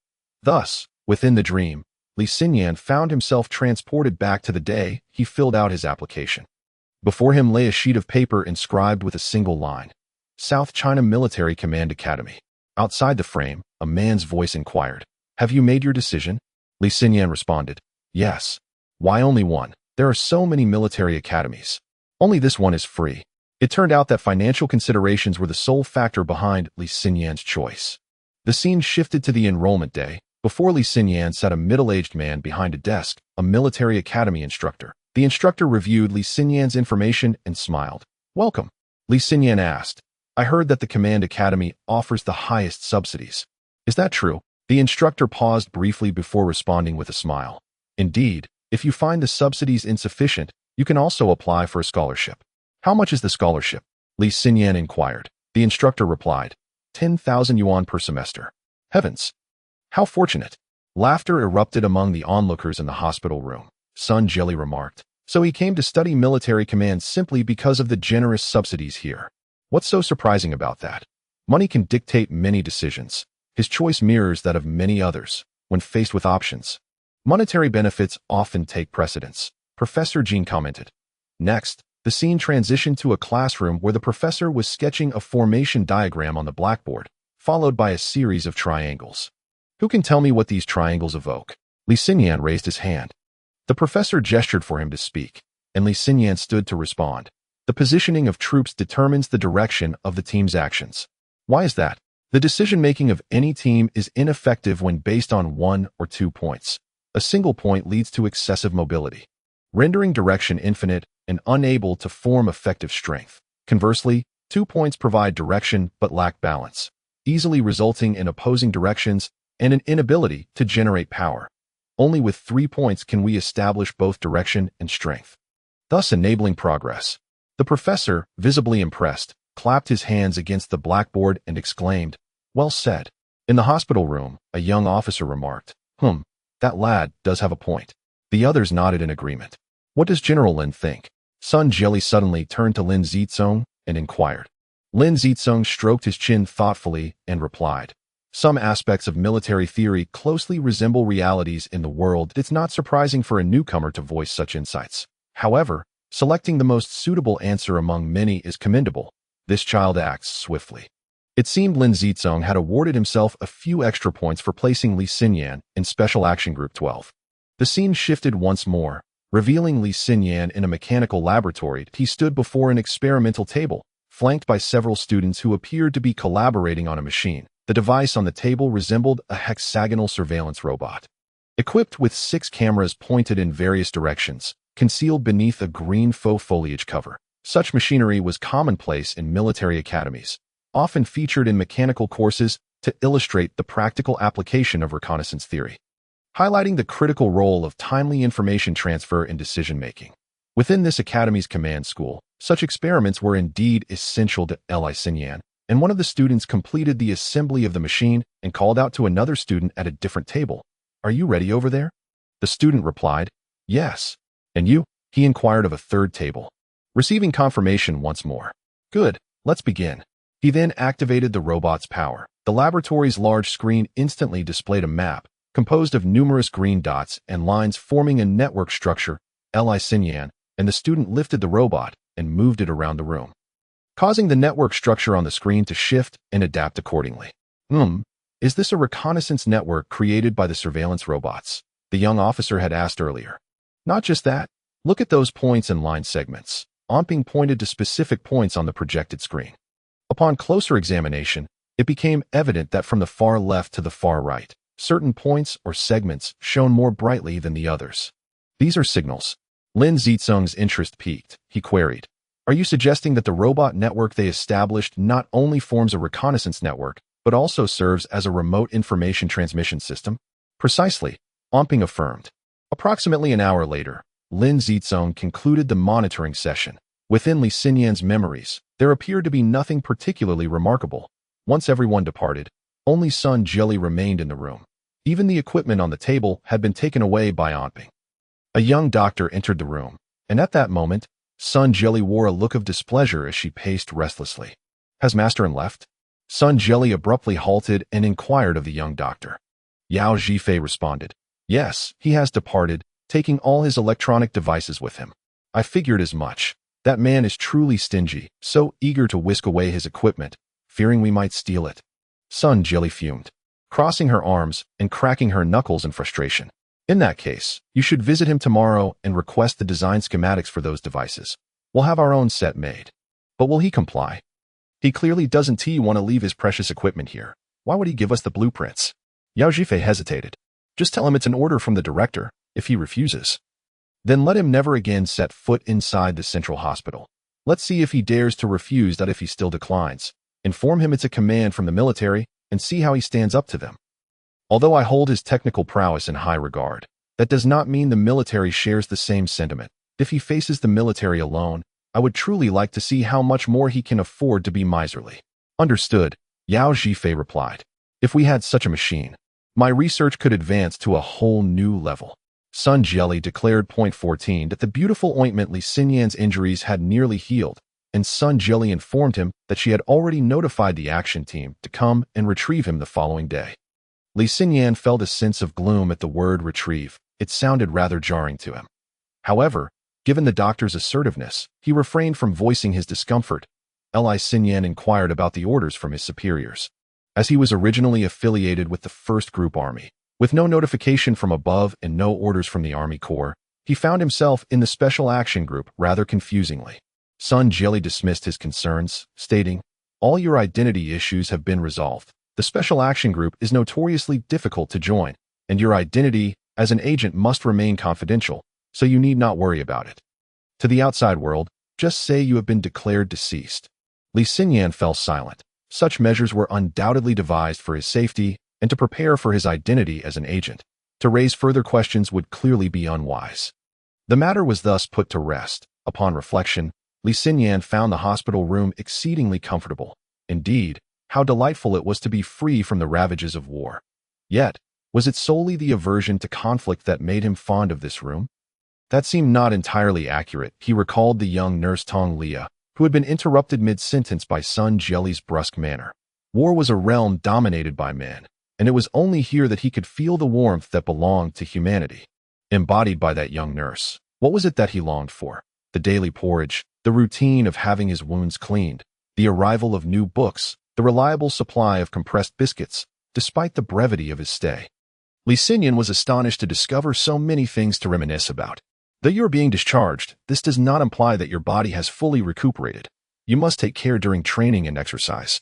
Thus, within the dream, Li Xinyan found himself transported back to the day he filled out his application. Before him lay a sheet of paper inscribed with a single line, South China Military Command Academy. Outside the frame, a man's voice inquired, "Have you made your decision?" Li Xinyan responded, "Yes." "Why only one? There are so many military academies. Only this one is free." It turned out that financial considerations were the sole factor behind Li Xinyan's choice. The scene shifted to the enrollment day. Before Li Xinyan sat a middle-aged man behind a desk, a military academy instructor. The instructor reviewed Li Xinyan's information and smiled. "Welcome." Li Xinyan asked, "I heard that the Command Academy offers the highest subsidies. Is that true?" The instructor paused briefly before responding with a smile. "Indeed, if you find the subsidies insufficient, you can also apply for a scholarship." "How much is the scholarship?" Li Xinyan inquired. The instructor replied, 10,000 yuan per semester. "Heavens! How fortunate!" Laughter erupted among the onlookers in the hospital room. Sun Jelly remarked, "So he came to study military command simply because of the generous subsidies here. What's so surprising about that? Money can dictate many decisions. His choice mirrors that of many others. When faced with options, monetary benefits often take precedence," Professor Jean commented. Next, the scene transitioned to a classroom where the professor was sketching a formation diagram on the blackboard, followed by a series of triangles. "Who can tell me what these triangles evoke?" Li Xinyan raised his hand. The professor gestured for him to speak, and Li Xinyan stood to respond. "The positioning of troops determines the direction of the team's actions." "Why is that?" "The decision-making of any team is ineffective when based on 1 or 2 points. A single point leads to excessive mobility, rendering direction infinite and unable to form effective strength. Conversely, 2 points provide direction but lack balance, easily resulting in opposing directions and an inability to generate power. Only with 3 points can we establish both direction and strength, thus enabling progress." The professor, visibly impressed, clapped his hands against the blackboard and exclaimed, "Well said." In the hospital room, a young officer remarked, That lad does have a point." The others nodded in agreement. "What does General Lin think?" Sun Jelly suddenly turned to Lin Zicong and inquired. Lin Zicong stroked his chin thoughtfully and replied, "Some aspects of military theory closely resemble realities in the world. It's not surprising for a newcomer to voice such insights. However, selecting the most suitable answer among many is commendable. This child acts swiftly." It seemed Lin Zicong had awarded himself a few extra points for placing Li Xinyan in Special Action Group 12. The scene shifted once more, revealing Li Xinyan in a mechanical laboratory. He stood before an experimental table, flanked by several students who appeared to be collaborating on a machine. The device on the table resembled a hexagonal surveillance robot, equipped with 6 cameras pointed in various directions, concealed beneath a green faux foliage cover. Such machinery was commonplace in military academies, often featured in mechanical courses to illustrate the practical application of reconnaissance theory, highlighting the critical role of timely information transfer in decision-making. Within this academy's command school, such experiments were indeed essential to Li Xinyan, and one of the students completed the assembly of the machine and called out to another student at a different table, "Are you ready over there?" The student replied, "Yes." "And you?" he inquired of a third table, receiving confirmation once more. "Good, let's begin." He then activated the robot's power. The laboratory's large screen instantly displayed a map, composed of numerous green dots and lines forming a network structure. Li Xinyan and the student lifted the robot and moved it around the room, causing the network structure on the screen to shift and adapt accordingly. Is this a reconnaissance network created by the surveillance robots?" the young officer had asked earlier. "Not just that. Look at those points and line segments." Omping pointed to specific points on the projected screen. Upon closer examination, it became evident that from the far left to the far right, certain points or segments shone more brightly than the others. "These are signals." Lin Zicong's interest piqued. He queried, "Are you suggesting that the robot network they established not only forms a reconnaissance network, but also serves as a remote information transmission system?" "Precisely," Omping affirmed. Approximately an hour later, Lin Zicong concluded the monitoring session. Within Li Xinyan's memories, there appeared to be nothing particularly remarkable. Once everyone departed, Only Sun Jilly remained in the room. Even the equipment on the table had been taken away by Onping. A young doctor entered the room, and at that moment, Sun Jilly wore a look of displeasure as she paced restlessly. Has Master left? Sun Jilly abruptly halted and inquired of the young doctor. Yao Zhifei responded, Yes, he has departed, taking all his electronic devices with him. I figured as much. That man is truly stingy, so eager to whisk away his equipment, fearing we might steal it. Sun Jilly fumed, crossing her arms and cracking her knuckles in frustration. In that case, you should visit him tomorrow and request the design schematics for those devices. We'll have our own set made. But will he comply? He clearly doesn't want to leave his precious equipment here. Why would he give us the blueprints? Yao Zhifei hesitated. Just tell him it's an order from the director. If he refuses, then let him never again set foot inside the central hospital. Let's see if he dares to refuse. If he still declines, inform him it's a command from the military and see how he stands up to them. Although I hold his technical prowess in high regard, that does not mean the military shares the same sentiment. If he faces the military alone, I would truly like to see how much more he can afford to be miserly. Understood, Yao Zhifei replied. If we had such a machine, my research could advance to a whole new level. Sun Jilly declared. 14 that the beautiful ointment Li Xinyan's injuries had nearly healed, and Sun Jilly informed him that she had already notified the action team to come and retrieve him the following day. Li Xinyan felt a sense of gloom at the word retrieve. It sounded rather jarring to him. However, given the doctor's assertiveness, he refrained from voicing his discomfort. Li Xinyan inquired about the orders from his superiors. As he was originally affiliated with the 1st Group Army, with no notification from above and no orders from the Army Corps, he found himself in the Special Action Group rather confusingly. Sun Jilly dismissed his concerns, stating, All your identity issues have been resolved. The Special Action Group is notoriously difficult to join, and your identity as an agent must remain confidential, so you need not worry about it. To the outside world, just say you have been declared deceased. Li Xinyan fell silent. Such measures were undoubtedly devised for his safety and to prepare for his identity as an agent. To raise further questions would clearly be unwise. The matter was thus put to rest. Upon reflection, Li Xinyan found the hospital room exceedingly comfortable. Indeed, how delightful it was to be free from the ravages of war. Yet, was it solely the aversion to conflict that made him fond of this room? That seemed not entirely accurate. He recalled the young nurse Tong Lia, who had been interrupted mid-sentence by Sun Jilly's brusque manner. War was a realm dominated by men, and it was only here that he could feel the warmth that belonged to humanity. Embodied by that young nurse, what was it that he longed for? The daily porridge, the routine of having his wounds cleaned, the arrival of new books, the reliable supply of compressed biscuits, despite the brevity of his stay. Li Xinyan was astonished to discover so many things to reminisce about. Though you are being discharged, this does not imply that your body has fully recuperated. You must take care during training and exercise,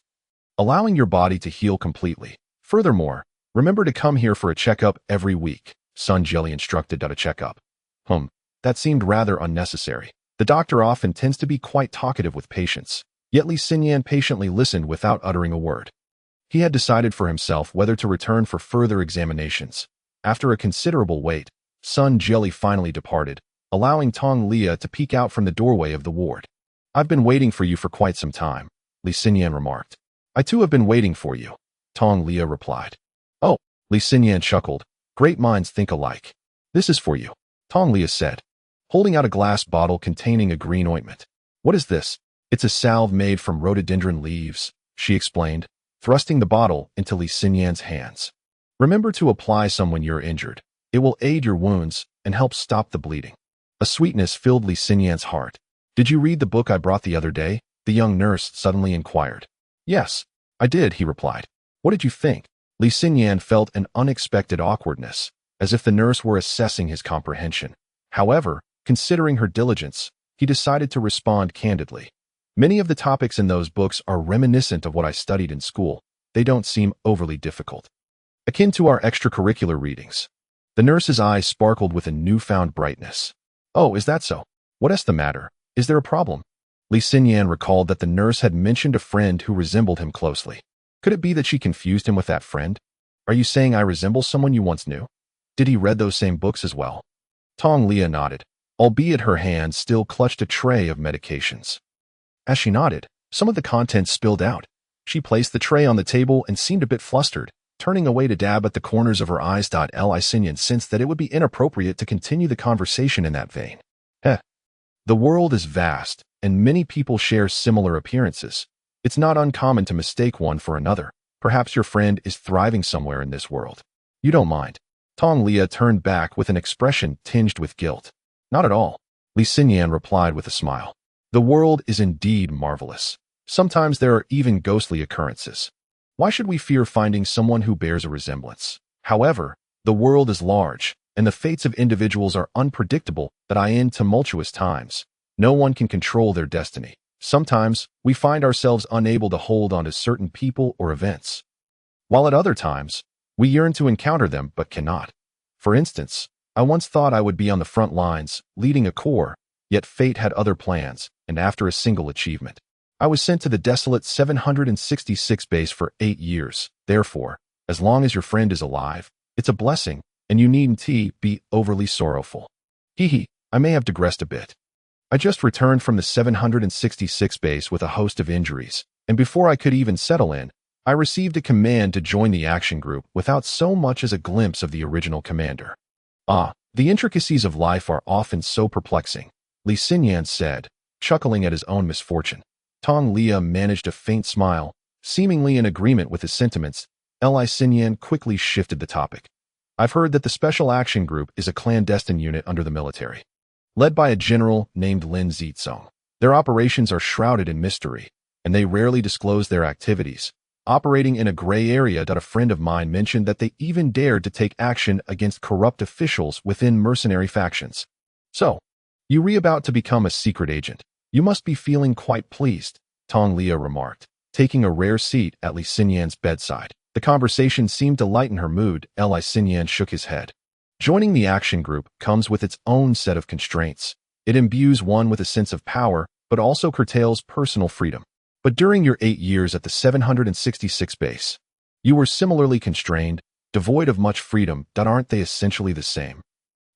allowing your body to heal completely. Furthermore, remember to come here for a checkup every week, Sun Jilly instructed. A checkup. That seemed rather unnecessary. The doctor often tends to be quite talkative with patients, yet Li Xinyan patiently listened without uttering a word. He had decided for himself whether to return for further examinations. After a considerable wait, Sun Jilly finally departed, allowing Tong Lia to peek out from the doorway of the ward. I've been waiting for you for quite some time, Li Xinyan remarked. I too have been waiting for you, Tong Lia replied. Oh, Li Xinyan chuckled. Great minds think alike. This is for you, Tong Lia said, holding out a glass bottle containing a green ointment. What is this? It's a salve made from rhododendron leaves, she explained, thrusting the bottle into Li Xinyan's hands. Remember to apply some when you're injured. It will aid your wounds and help stop the bleeding. A sweetness filled Li Xinyan's heart. Did you read the book I brought the other day? The young nurse suddenly inquired. Yes, I did, he replied. What did you think? Li Xinyan felt an unexpected awkwardness, as if the nurse were assessing his comprehension. However, considering her diligence, he decided to respond candidly. Many of the topics in those books are reminiscent of what I studied in school. They don't seem overly difficult. Akin to our extracurricular readings. The nurse's eyes sparkled with a newfound brightness. Oh, is that so? What's the matter? Is there a problem? Li Xinyan recalled that the nurse had mentioned a friend who resembled him closely. Could it be that she confused him with that friend? Are you saying I resemble someone you once knew? Did he read those same books as well? Tong Lia nodded, albeit her hand still clutched a tray of medications. As she nodded, some of the contents spilled out. She placed the tray on the table and seemed a bit flustered, turning away to dab at the corners of her eyes. Li Xinyan sensed that it would be inappropriate to continue the conversation in that vein. Heh. The world is vast, and many people share similar appearances. It's not uncommon to mistake one for another. Perhaps your friend is thriving somewhere in this world. You don't mind. Tong Lia turned back with an expression tinged with guilt. Not at all, Li Xinyan replied with a smile. The world is indeed marvelous. Sometimes there are even ghostly occurrences. Why should we fear finding someone who bears a resemblance? However, the world is large, and the fates of individuals are unpredictable. That in tumultuous times, no one can control their destiny. Sometimes, we find ourselves unable to hold on to certain people or events, while at other times, we yearn to encounter them but cannot. For instance, I once thought I would be on the front lines, leading a corps, yet fate had other plans, and after a single achievement, I was sent to the desolate 766 base for 8 years. Therefore, as long as your friend is alive, it's a blessing, and you needn't be overly sorrowful. I may have digressed a bit. I just returned from the 766 base with a host of injuries, and before I could even settle in, I received a command to join the action group without so much as a glimpse of the original commander. The intricacies of life are often so perplexing, Li Xinyan said, chuckling at his own misfortune. Tong Lia managed a faint smile, seemingly in agreement with his sentiments. Li Xinyan quickly shifted the topic. I've heard that the Special Action Group is a clandestine unit under the military, led by a general named Lin Zicong. Their operations are shrouded in mystery, and they rarely disclose their activities, operating in a gray area. A friend of mine mentioned that they even dared to take action against corrupt officials within mercenary factions. So, you're about to become a secret agent. You must be feeling quite pleased, Tong Lia remarked, taking a rare seat at Li Xinyan's bedside. The conversation seemed to lighten her mood. Li Xinyan shook his head. Joining the action group comes with its own set of constraints. It imbues one with a sense of power, but also curtails personal freedom. But during your 8 years at the 766 base, you were similarly constrained, devoid of much freedom. Aren't they essentially the same?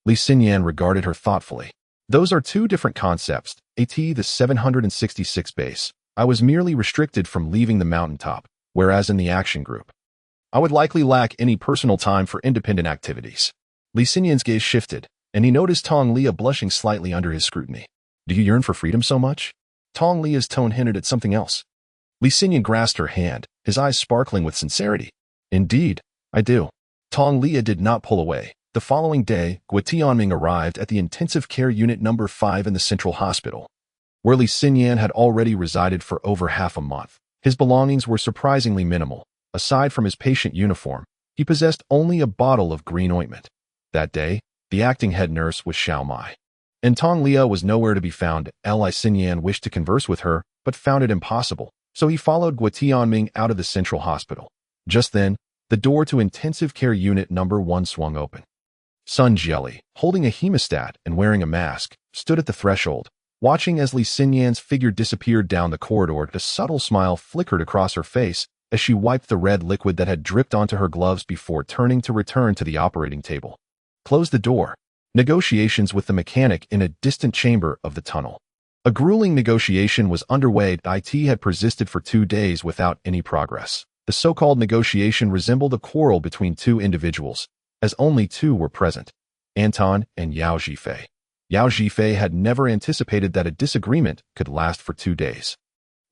Li Xinyan regarded her thoughtfully. Those are two different concepts. The 766 base, I was merely restricted from leaving the mountaintop, whereas in the action group, I would likely lack any personal time for independent activities. Li Xinyan's gaze shifted, and he noticed Tong Lia blushing slightly under his scrutiny. Do you yearn for freedom so much? Tong Lia's tone hinted at something else. Li Xinyan grasped her hand, his eyes sparkling with sincerity. Indeed, I do. Tong Lia did not pull away. The following day, Tianming arrived at the intensive care unit number 5 in the central hospital, where Li Xinyan had already resided for over half a month. His belongings were surprisingly minimal. Aside from his patient uniform, he possessed only a bottle of green ointment. That day, the acting head nurse was Xiao Mai, and Tong Lia was nowhere to be found. Li Xinyan wished to converse with her, but found it impossible, so he followed Tianming out of the central hospital. Just then, the door to intensive care unit number 1 swung open. Sun Jieli, holding a hemostat and wearing a mask, stood at the threshold, watching as Li Xinyan's figure disappeared down the corridor. A subtle smile flickered across her face as she wiped the red liquid that had dripped onto her gloves before turning to return to the operating table. Close the door. Negotiations with the mechanic in a distant chamber of the tunnel. A grueling negotiation was underway. IT had persisted for 2 days without any progress. The so-called negotiation resembled a quarrel between two individuals, as only two were present, Anton and Yao Zhifei. Yao Zhifei had never anticipated that a disagreement could last for 2 days,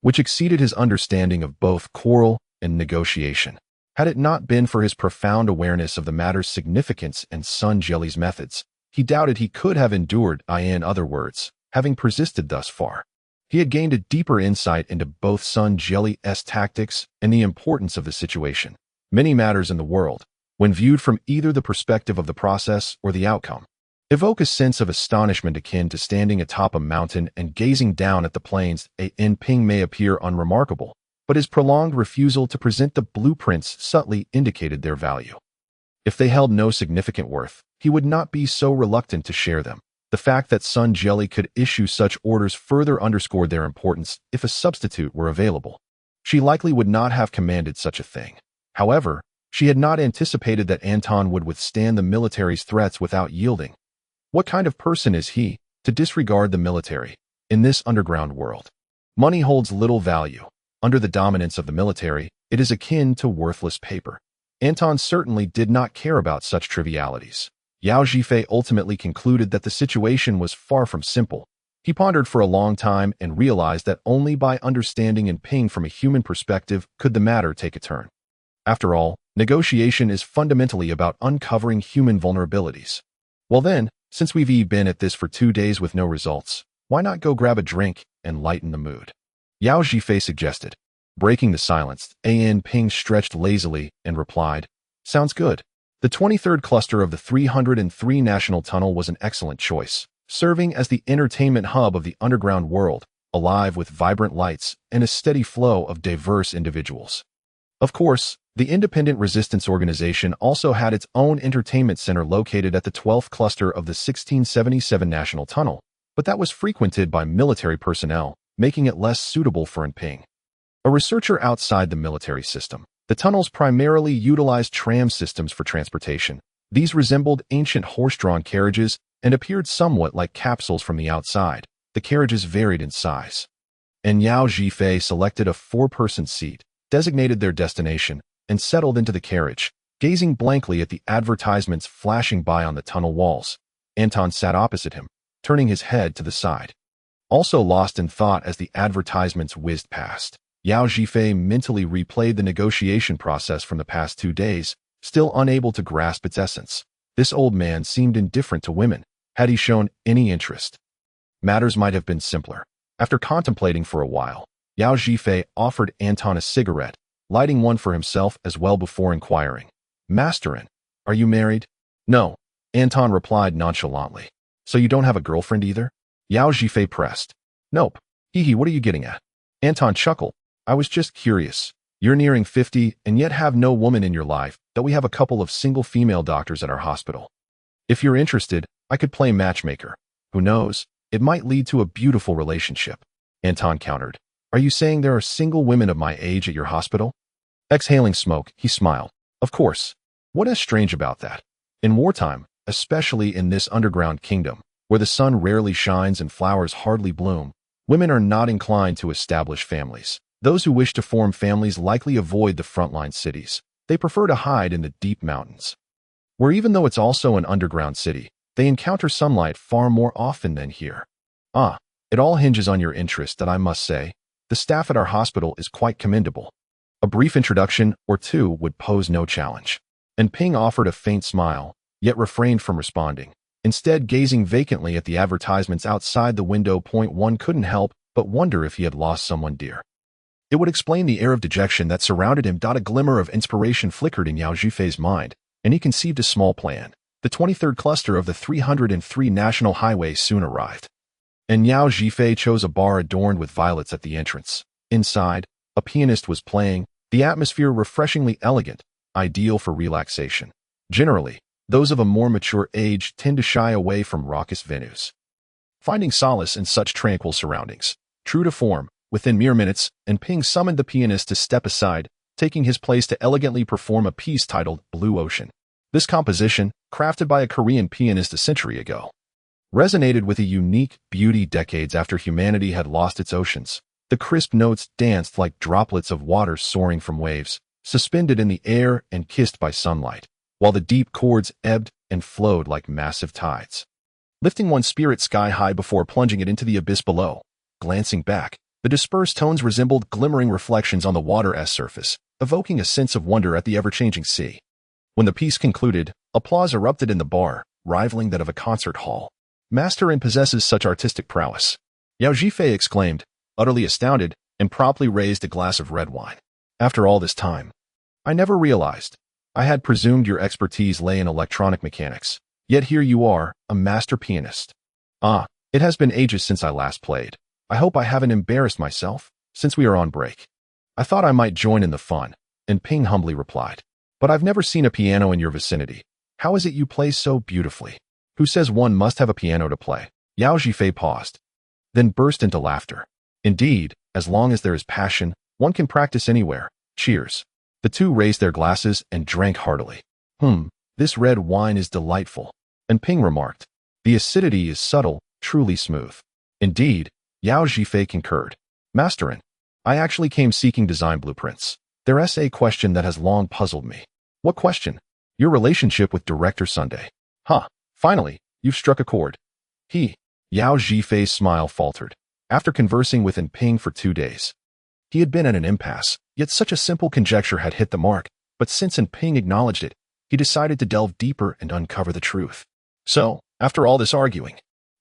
which exceeded his understanding of both quarrel and negotiation. Had it not been for his profound awareness of the matter's significance and Sun Jieli's methods, he doubted he could have endured. In other words, having persisted thus far, he had gained a deeper insight into both Sun Jieli's tactics and the importance of the situation. Many matters in the world, when viewed from either the perspective of the process or the outcome, evoke a sense of astonishment akin to standing atop a mountain and gazing down at the plains. In Ping may appear unremarkable, but his prolonged refusal to present the blueprints subtly indicated their value. If they held no significant worth, he would not be so reluctant to share them. The fact that Sun Jieli could issue such orders further underscored their importance. If a substitute were available, she likely would not have commanded such a thing. However, she had not anticipated that Anton would withstand the military's threats without yielding. What kind of person is he, to disregard the military, in this underground world? Money holds little value. Under the dominance of the military, it is akin to worthless paper. Anton certainly did not care about such trivialities. Yao Zhifei ultimately concluded that the situation was far from simple. He pondered for a long time and realized that only by understanding and Ping from a human perspective could the matter take a turn. After all, negotiation is fundamentally about uncovering human vulnerabilities. Well then, since we've been at this for 2 days with no results, why not go grab a drink and lighten the mood? Yao Zhifei suggested. Breaking the silence, Ping stretched lazily and replied, "Sounds good." The 23rd cluster of the 303 National Tunnel was an excellent choice, serving as the entertainment hub of the underground world, alive with vibrant lights and a steady flow of diverse individuals. Of course, the Independent Resistance Organization also had its own entertainment center located at the 12th cluster of the 1677 National Tunnel, but that was frequented by military personnel, making it less suitable for Ping. A researcher outside the military system, the tunnels primarily utilized tram systems for transportation. These resembled ancient horse-drawn carriages and appeared somewhat like capsules from the outside. The carriages varied in size. And Yao Zhifei selected a 4-person seat, designated their destination, and settled into the carriage, gazing blankly at the advertisements flashing by on the tunnel walls. Anton sat opposite him, turning his head to the side. Also lost in thought as the advertisements whizzed past, Yao Zhifei mentally replayed the negotiation process from the past 2 days, still unable to grasp its essence. This old man seemed indifferent to women. Had he shown any interest? Matters might have been simpler. After contemplating for a while, Yao Zhifei offered Anton a cigarette, lighting one for himself as well before inquiring, "Masterin, are you married?" "No," Anton replied nonchalantly. "So you don't have a girlfriend either?" Yao Zhifei pressed. "Nope. Hee, what are you getting at?" Anton chuckled. "I was just curious. You're nearing 50 and yet have no woman in your life, though we have a couple of single female doctors at our hospital. If you're interested, I could play matchmaker. Who knows, it might lead to a beautiful relationship." Anton countered. "Are you saying there are single women of my age at your hospital?" Exhaling smoke, he smiled. "Of course. What is strange about that? In wartime, especially in this underground kingdom, where the sun rarely shines and flowers hardly bloom, women are not inclined to establish families. Those who wish to form families likely avoid the frontline cities. They prefer to hide in the deep mountains, where even though it's also an underground city, they encounter sunlight far more often than here. It all hinges on your interest, that I must say. The staff at our hospital is quite commendable. A brief introduction or two would pose no challenge." And Ping offered a faint smile, yet refrained from responding, instead gazing vacantly at the advertisements outside the window. One couldn't help but wonder if he had lost someone dear. It would explain the air of dejection that surrounded him. A glimmer of inspiration flickered in Yao Zhifei's mind, and he conceived a small plan. The 23rd cluster of the 303 National Highway soon arrived, and Yao Zhifei chose a bar adorned with violets at the entrance. Inside, a pianist was playing, the atmosphere refreshingly elegant, ideal for relaxation. Generally, those of a more mature age tend to shy away from raucous venues, finding solace in such tranquil surroundings. True to form, within mere minutes, Ping summoned the pianist to step aside, taking his place to elegantly perform a piece titled Blue Ocean. This composition, crafted by a Korean pianist a century ago, resonated with a unique beauty decades after humanity had lost its oceans. The crisp notes danced like droplets of water soaring from waves, suspended in the air and kissed by sunlight, while the deep chords ebbed and flowed like massive tides, lifting one's spirit sky high before plunging it into the abyss below. Glancing back, the dispersed tones resembled glimmering reflections on the water's surface, evoking a sense of wonder at the ever-changing sea. When the piece concluded, applause erupted in the bar, rivaling that of a concert hall. "Master possesses such artistic prowess," Yao Zhifei exclaimed, utterly astounded, and promptly raised a glass of red wine. "After all this time, I never realized. I had presumed your expertise lay in electronic mechanics. Yet here you are, a master pianist. It has been ages since I last played. I hope I haven't embarrassed myself, since we are on break." "I thought I might join in the fun," Ping humbly replied. "But I've never seen a piano in your vicinity. How is it you play so beautifully? Who says one must have a piano to play?" Yao Zhifei paused, then burst into laughter. "Indeed, as long as there is passion, one can practice anywhere. Cheers." The two raised their glasses and drank heartily. This red wine is delightful," Ping remarked. "The acidity is subtle, truly smooth." "Indeed," Yao Zhifei concurred. "Masterin, I actually came seeking design blueprints. Their essay question that has long puzzled me. What question? Your relationship with Director Sunday. Huh, finally, you've struck a chord. Yao Zhifei's smile faltered. After conversing with Ping for 2 days, he had been at an impasse, yet such a simple conjecture had hit the mark, but since Ping acknowledged it, he decided to delve deeper and uncover the truth. So, after all this arguing,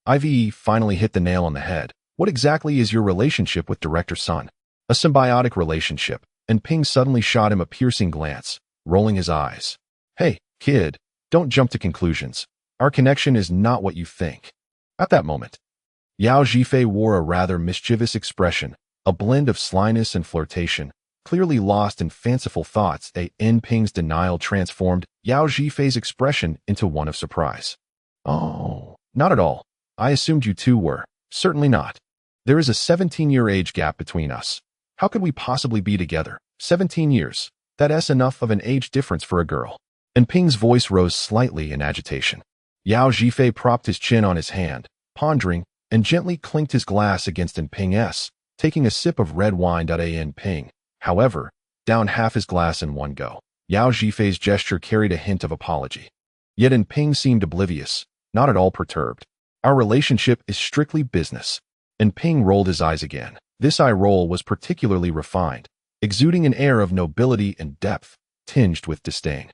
Ive finally hit the nail on the head. What exactly is your relationship with Director Sun? A symbiotic relationship, Ping suddenly shot him a piercing glance, rolling his eyes. Hey, kid, don't jump to conclusions. Our connection is not what you think. At that moment, Yao Zhifei wore a rather mischievous expression, a blend of slyness and flirtation. Clearly lost in fanciful thoughts, Ping's denial transformed Yao Zhifei's expression into one of surprise. Oh, not at all. I assumed you two were. Certainly not. There is a 17-year age gap between us. How could we possibly be together? 17 years. That's enough of an age difference for a girl. Ping's voice rose slightly in agitation. Yao Zhifei propped his chin on his hand, pondering, and gently clinked his glass against Ping's, taking a sip of red wine. Ping, however, downed half his glass in one go. Yao Zhifei's gesture carried a hint of apology. Yet Ping seemed oblivious, not at all perturbed. Our relationship is strictly business. Ping rolled his eyes again. This eye roll was particularly refined, exuding an air of nobility and depth, tinged with disdain.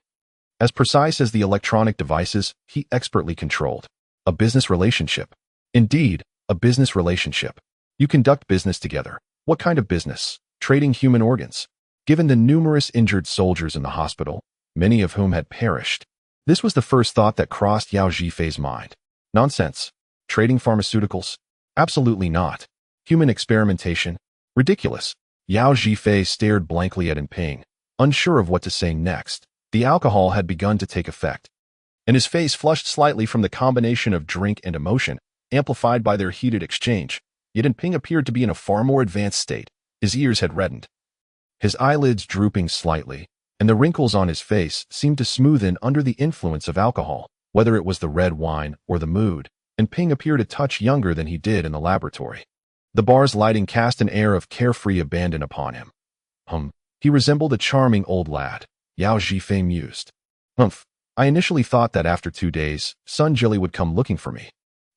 As precise as the electronic devices he expertly controlled. A business relationship. Indeed, a business relationship. You conduct business together. What kind of business? Trading human organs. Given the numerous injured soldiers in the hospital, many of whom had perished, this was the first thought that crossed Yao Zhifei's mind. Nonsense. Trading pharmaceuticals? Absolutely not. Human experimentation? Ridiculous. Yao Zhifei stared blankly at Ping, unsure of what to say next. The alcohol had begun to take effect, and his face flushed slightly from the combination of drink and emotion, amplified by their heated exchange. Yet Ping appeared to be in a far more advanced state. His ears had reddened, his eyelids drooping slightly, and the wrinkles on his face seemed to smoothen under the influence of alcohol. Whether it was the red wine or the mood, Ping appeared a touch younger than he did in the laboratory. The bar's lighting cast an air of carefree abandon upon him. He resembled a charming old lad, Yao Zhifei mused. I initially thought that after 2 days, Sun Jilly would come looking for me.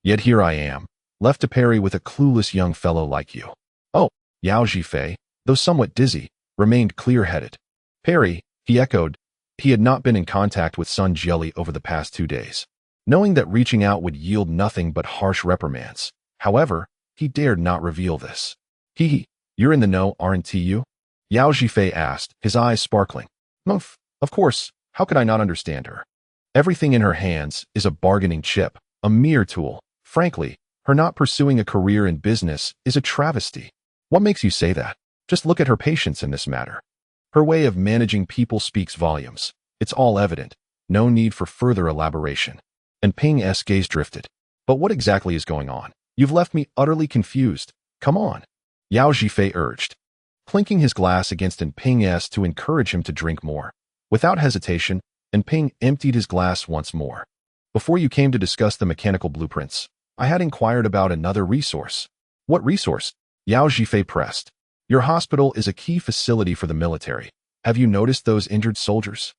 Yet here I am, left to parry with a clueless young fellow like you. Oh, Yao Zhifei, though somewhat dizzy, remained clear-headed. Parry, he echoed. He had not been in contact with Sun Jilly over the past 2 days, knowing that reaching out would yield nothing but harsh reprimands. However, he dared not reveal this. You're in the know, aren't you? Yao Zhifei asked, his eyes sparkling. Of course, how could I not understand her? Everything in her hands is a bargaining chip, a mere tool. Frankly, her not pursuing a career in business is a travesty. What makes you say that? Just look at her patience in this matter. Her way of managing people speaks volumes. It's all evident. No need for further elaboration. Ping's gaze drifted. But what exactly is going on? You've left me utterly confused. Come on. Yao Zhifei urged, clinking his glass against Ping's to encourage him to drink more. Without hesitation, Ping emptied his glass once more. Before you came to discuss the mechanical blueprints, I had inquired about another resource. What resource? Yao Zhifei pressed. Your hospital is a key facility for the military. Have you noticed those injured soldiers?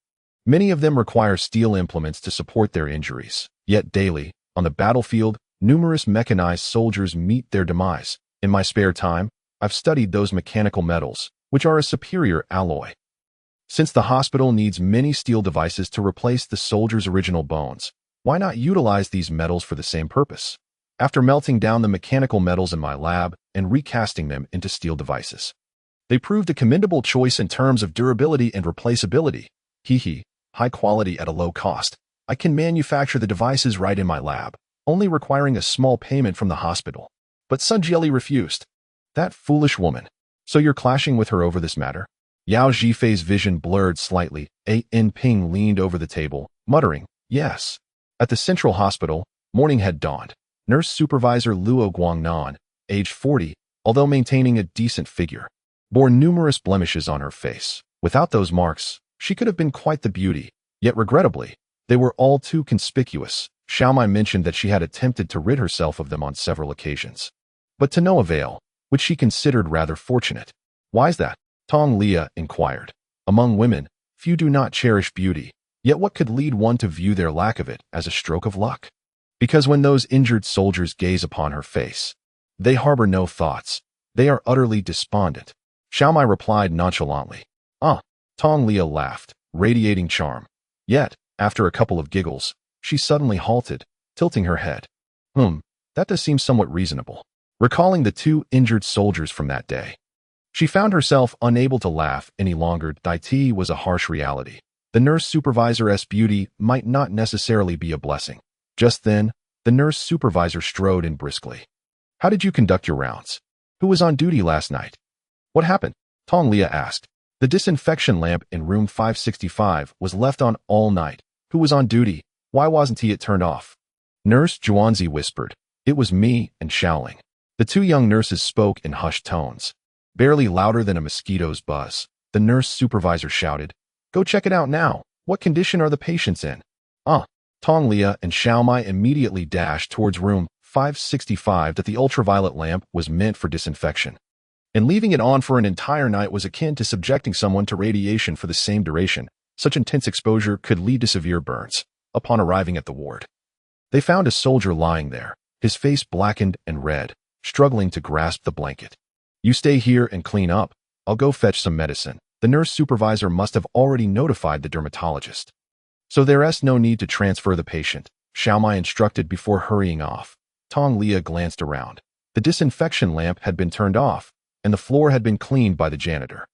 Many of them require steel implements to support their injuries. Yet daily, on the battlefield, numerous mechanized soldiers meet their demise. In my spare time, I've studied those mechanical metals, which are a superior alloy. Since the hospital needs many steel devices to replace the soldiers' original bones, why not utilize these metals for the same purpose? After melting down the mechanical metals in my lab and recasting them into steel devices, they proved a commendable choice in terms of durability and replaceability. High quality at a low cost. I can manufacture the devices right in my lab, only requiring a small payment from the hospital. But Sun Jilly refused. That foolish woman. So you're clashing with her over this matter? Yao Zhifei's vision blurred slightly. Ping leaned over the table, muttering, yes. At the central hospital, morning had dawned. Nurse supervisor Luo Guangnan, age 40, although maintaining a decent figure, bore numerous blemishes on her face. Without those marks, she could have been quite the beauty, yet regrettably, they were all too conspicuous. Xiaomai mentioned that she had attempted to rid herself of them on several occasions, but to no avail, which she considered rather fortunate. Why's that? Tong Lia inquired. Among women, few do not cherish beauty, yet what could lead one to view their lack of it as a stroke of luck? Because when those injured soldiers gaze upon her face, they harbor no thoughts. They are utterly despondent. Xiaomai replied nonchalantly. Ah, Tong Lia laughed, radiating charm. Yet, after a couple of giggles, she suddenly halted, tilting her head. That does seem somewhat reasonable. Recalling the two injured soldiers from that day, she found herself unable to laugh any longer. Dai was a harsh reality. The nurse supervisor's beauty might not necessarily be a blessing. Just then, the nurse supervisor strode in briskly. How did you conduct your rounds? Who was on duty last night? What happened? Tong Lia asked. The disinfection lamp in room 565 was left on all night. Who was on duty? Why wasn't it turned off? Nurse Zhuanzi whispered. It was me and Xiaoling. The two young nurses spoke in hushed tones. Barely louder than a mosquito's buzz, the nurse supervisor shouted, Go check it out now. What condition are the patients in? Tong Lia and Xiaomai immediately dashed towards room 565 that the ultraviolet lamp was meant for disinfection. And leaving it on for an entire night was akin to subjecting someone to radiation for the same duration. Such intense exposure could lead to severe burns. Upon arriving at the ward, they found a soldier lying there, his face blackened and red, struggling to grasp the blanket. You stay here and clean up. I'll go fetch some medicine. The nurse supervisor must have already notified the dermatologist. So there's no need to transfer the patient, Xiaomai instructed before hurrying off. Tong Lia glanced around. The disinfection lamp had been turned off, and the floor had been cleaned by the janitor.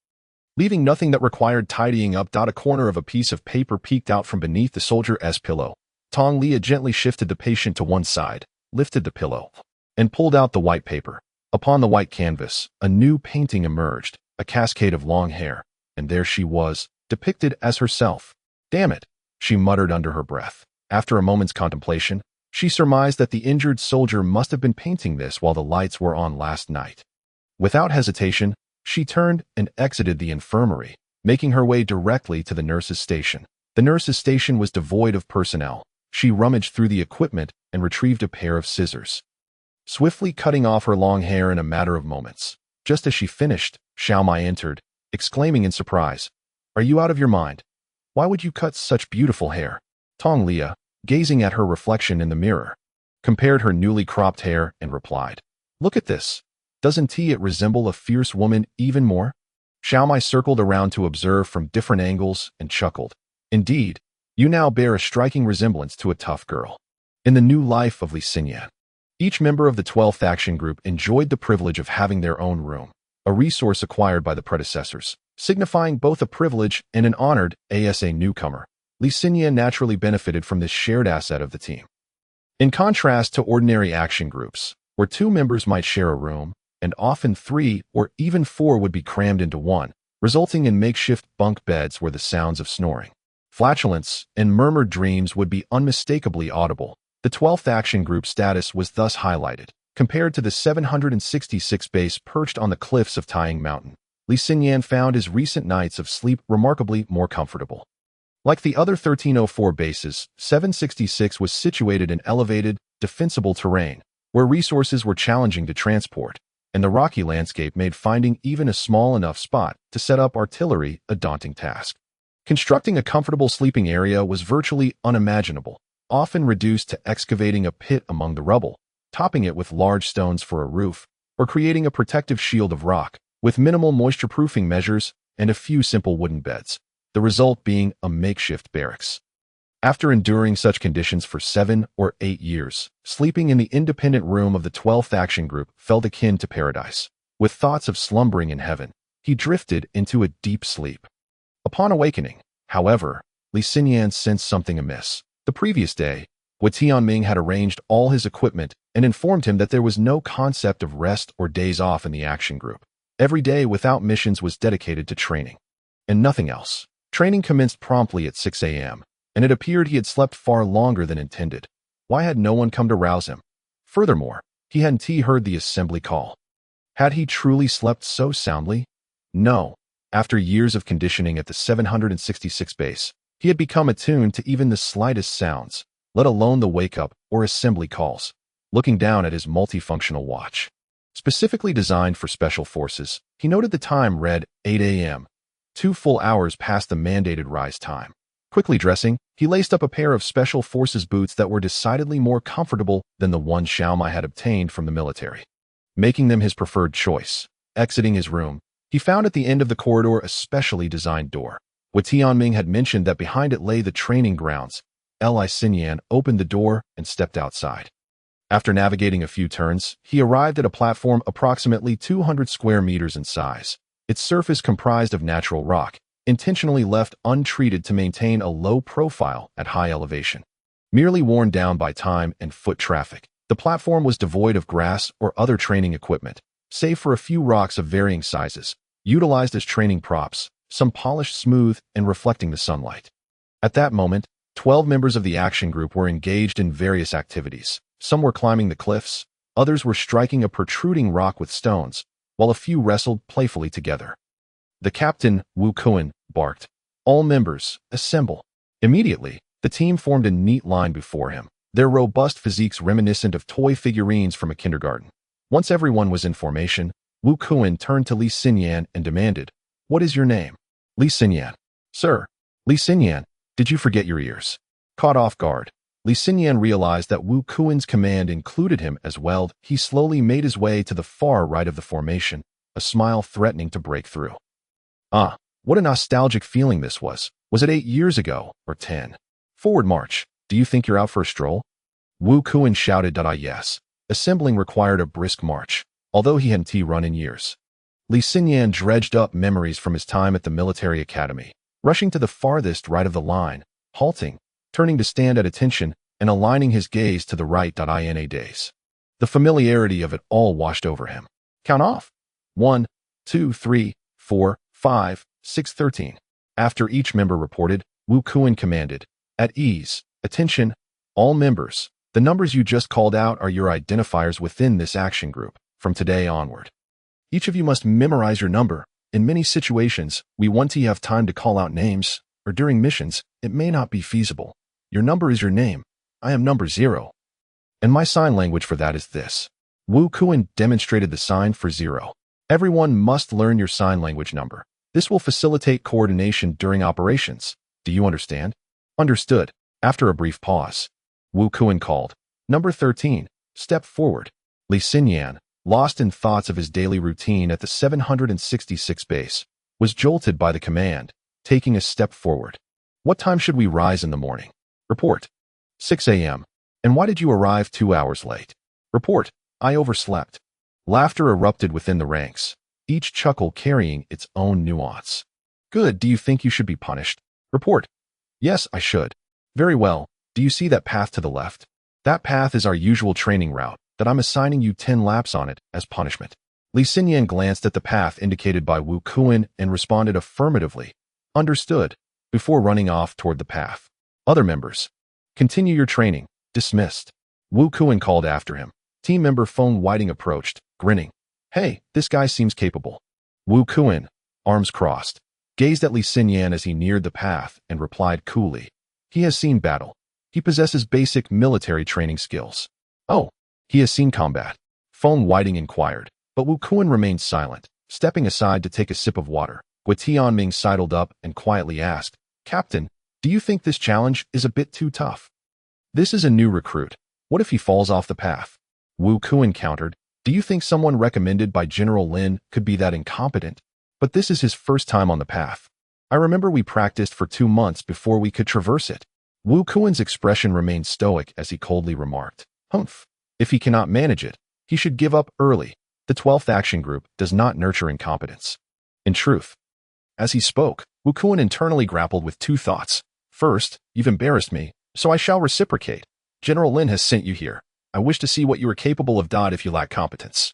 Leaving nothing that required tidying up. A corner of a piece of paper peeked out from beneath the soldier's pillow. Tong Lia gently shifted the patient to one side, lifted the pillow, and pulled out the white paper. Upon the white canvas, a new painting emerged, a cascade of long hair, and there she was, depicted as herself. Damn it, she muttered under her breath. After a moment's contemplation, she surmised that the injured soldier must have been painting this while the lights were on last night. Without hesitation, she turned and exited the infirmary, making her way directly to the nurse's station. The nurse's station was devoid of personnel. She rummaged through the equipment and retrieved a pair of scissors, swiftly cutting off her long hair in a matter of moments. Just as she finished, Xiaomai entered, exclaiming in surprise, Are you out of your mind? Why would you cut such beautiful hair? Tong Lia, gazing at her reflection in the mirror, compared her newly cropped hair and replied, Look at this. Doesn't it resemble a fierce woman even more? Xiaomai circled around to observe from different angles and chuckled. Indeed, you now bear a striking resemblance to a tough girl. In the new life of Li Xinyan, each member of the 12th Action Group enjoyed the privilege of having their own room, a resource acquired by the predecessors, signifying both a privilege and an honored ASA newcomer. Li Xinyan naturally benefited from this shared asset of the team. In contrast to ordinary action groups, where two members might share a room, and often 3 or even 4 would be crammed into one, resulting in makeshift bunk beds where the sounds of snoring, flatulence, and murmured dreams would be unmistakably audible. The 12th Action Group status was thus highlighted. Compared to the 766 base perched on the cliffs of Taiying Mountain, Li Xinyan found his recent nights of sleep remarkably more comfortable. Like the other 1304 bases, 766 was situated in elevated, defensible terrain, where resources were challenging to transport, and the rocky landscape made finding even a small enough spot to set up artillery a daunting task. Constructing a comfortable sleeping area was virtually unimaginable, often reduced to excavating a pit among the rubble, topping it with large stones for a roof, or creating a protective shield of rock, with minimal moisture-proofing measures and a few simple wooden beds, the result being a makeshift barracks. After enduring such conditions for 7 or 8 years, sleeping in the independent room of the 12th Action Group felt akin to paradise. With thoughts of slumbering in heaven, he drifted into a deep sleep. Upon awakening, however, Li Xinyan sensed something amiss. The previous day, Tianming had arranged all his equipment and informed him that there was no concept of rest or days off in the Action Group. Every day without missions was dedicated to training, and nothing else. Training commenced promptly at 6 a.m., and it appeared he had slept far longer than intended. Why had no one come to rouse him? Furthermore, he hadn't heard the assembly call. Had he truly slept so soundly? No. After years of conditioning at the 766 base, he had become attuned to even the slightest sounds, let alone the wake-up or assembly calls. Looking down at his multifunctional watch, specifically designed for special forces. He noted the time read 8 a.m., 2 full hours past the mandated rise time. Quickly dressing, he laced up a pair of special forces boots that were decidedly more comfortable than the ones Xiaomai had obtained from the military, making them his preferred choice. Exiting his room, he found at the end of the corridor a specially designed door. Wu Tianming had mentioned that behind it lay the training grounds. Li Xinyan opened the door and stepped outside. After navigating a few turns, he arrived at a platform approximately 200 square meters in size. Its surface comprised of natural rock, intentionally left untreated to maintain a low profile at high elevation. Merely worn down by time and foot traffic, the platform was devoid of grass or other training equipment, save for a few rocks of varying sizes, utilized as training props, some polished smooth and reflecting the sunlight. At that moment, 12 members of the action group were engaged in various activities. Some were climbing the cliffs, others were striking a protruding rock with stones, while a few wrestled playfully together. The captain, Wu Kuan, barked, "All members, assemble." Immediately, the team formed a neat line before him, their robust physiques reminiscent of toy figurines from a kindergarten. Once everyone was in formation, Wu Kuan turned to Li Xinyan and demanded, "What is your name?" Li Xinyan. "Sir, Li Xinyan, did you forget your ears?" Caught off guard, Li Xinyan realized that Wu Kuan's command included him as well. He slowly made his way to the far right of the formation, a smile threatening to break through. Ah, what a nostalgic feeling this was. Was it 8 years ago, or 10? Forward march. Do you think you're out for a stroll? Wu Kuan shouted. Yes. Assembling required a brisk march, although he hadn't run in years. Li Xinyan dredged up memories from his time at the military academy, rushing to the farthest right of the line, halting, turning to stand at attention, and aligning his gaze to the right. In days. The familiarity of it all washed over him. Count off. 1, 2, 3, 4, 5, 6, 13. After each member reported, Wu Kuan commanded, "At ease, attention, all members. The numbers you just called out are your identifiers within this action group, from today onward. Each of you must memorize your number. In many situations, we want to have time to call out names, or during missions, it may not be feasible. Your number is your name. I am number 0. And my sign language for that is this." Wu Kuan demonstrated the sign for 0. Everyone must learn your sign language number. This will facilitate coordination during operations. Do you understand? Understood. After a brief pause, Wu Kuan called, "Number 13, step forward." Li Xinyan, lost in thoughts of his daily routine at the 766 base, was jolted by the command, taking a step forward. "What time should we rise in the morning?" Report. 6 a.m. "And why did you arrive 2 hours late?" Report. "I overslept." Laughter erupted within the ranks, each chuckle carrying its own nuance. "Good. Do you think you should be punished?" Report. "Yes, I should." "Very well. Do you see that path to the left? That path is our usual training route, that I'm assigning you 10 laps on it as punishment." Li Xinyan glanced at the path indicated by Wu Kuan and responded affirmatively, "Understood," before running off toward the path. "Other members, continue your training. Dismissed." Wu Kuan called after him. Team member Feng Whiting approached, grinning. "Hey, this guy seems capable." Wu Kuan, arms crossed, gazed at Li Xinyan as he neared the path and replied coolly, "He has seen battle. He possesses basic military training skills." "Oh, he has seen combat?" Feng Whiting inquired, but Wu Kuan remained silent, stepping aside to take a sip of water. Wu Tianming sidled up and quietly asked, "Captain, do you think this challenge is a bit too tough? This is a new recruit. What if he falls off the path?" Wu Kuan countered, "Do you think someone recommended by General Lin could be that incompetent? But this is his first time on the path. I remember we practiced for 2 months before we could traverse it." Wu Kuan's expression remained stoic as he coldly remarked, "Humph. If he cannot manage it, he should give up early. The 12th Action Group does not nurture incompetence." In truth, as he spoke, Wu Kuan internally grappled with 2 thoughts. First, "You've embarrassed me, so I shall reciprocate. General Lin has sent you here. I wish to see what you are capable of. If you lack competence,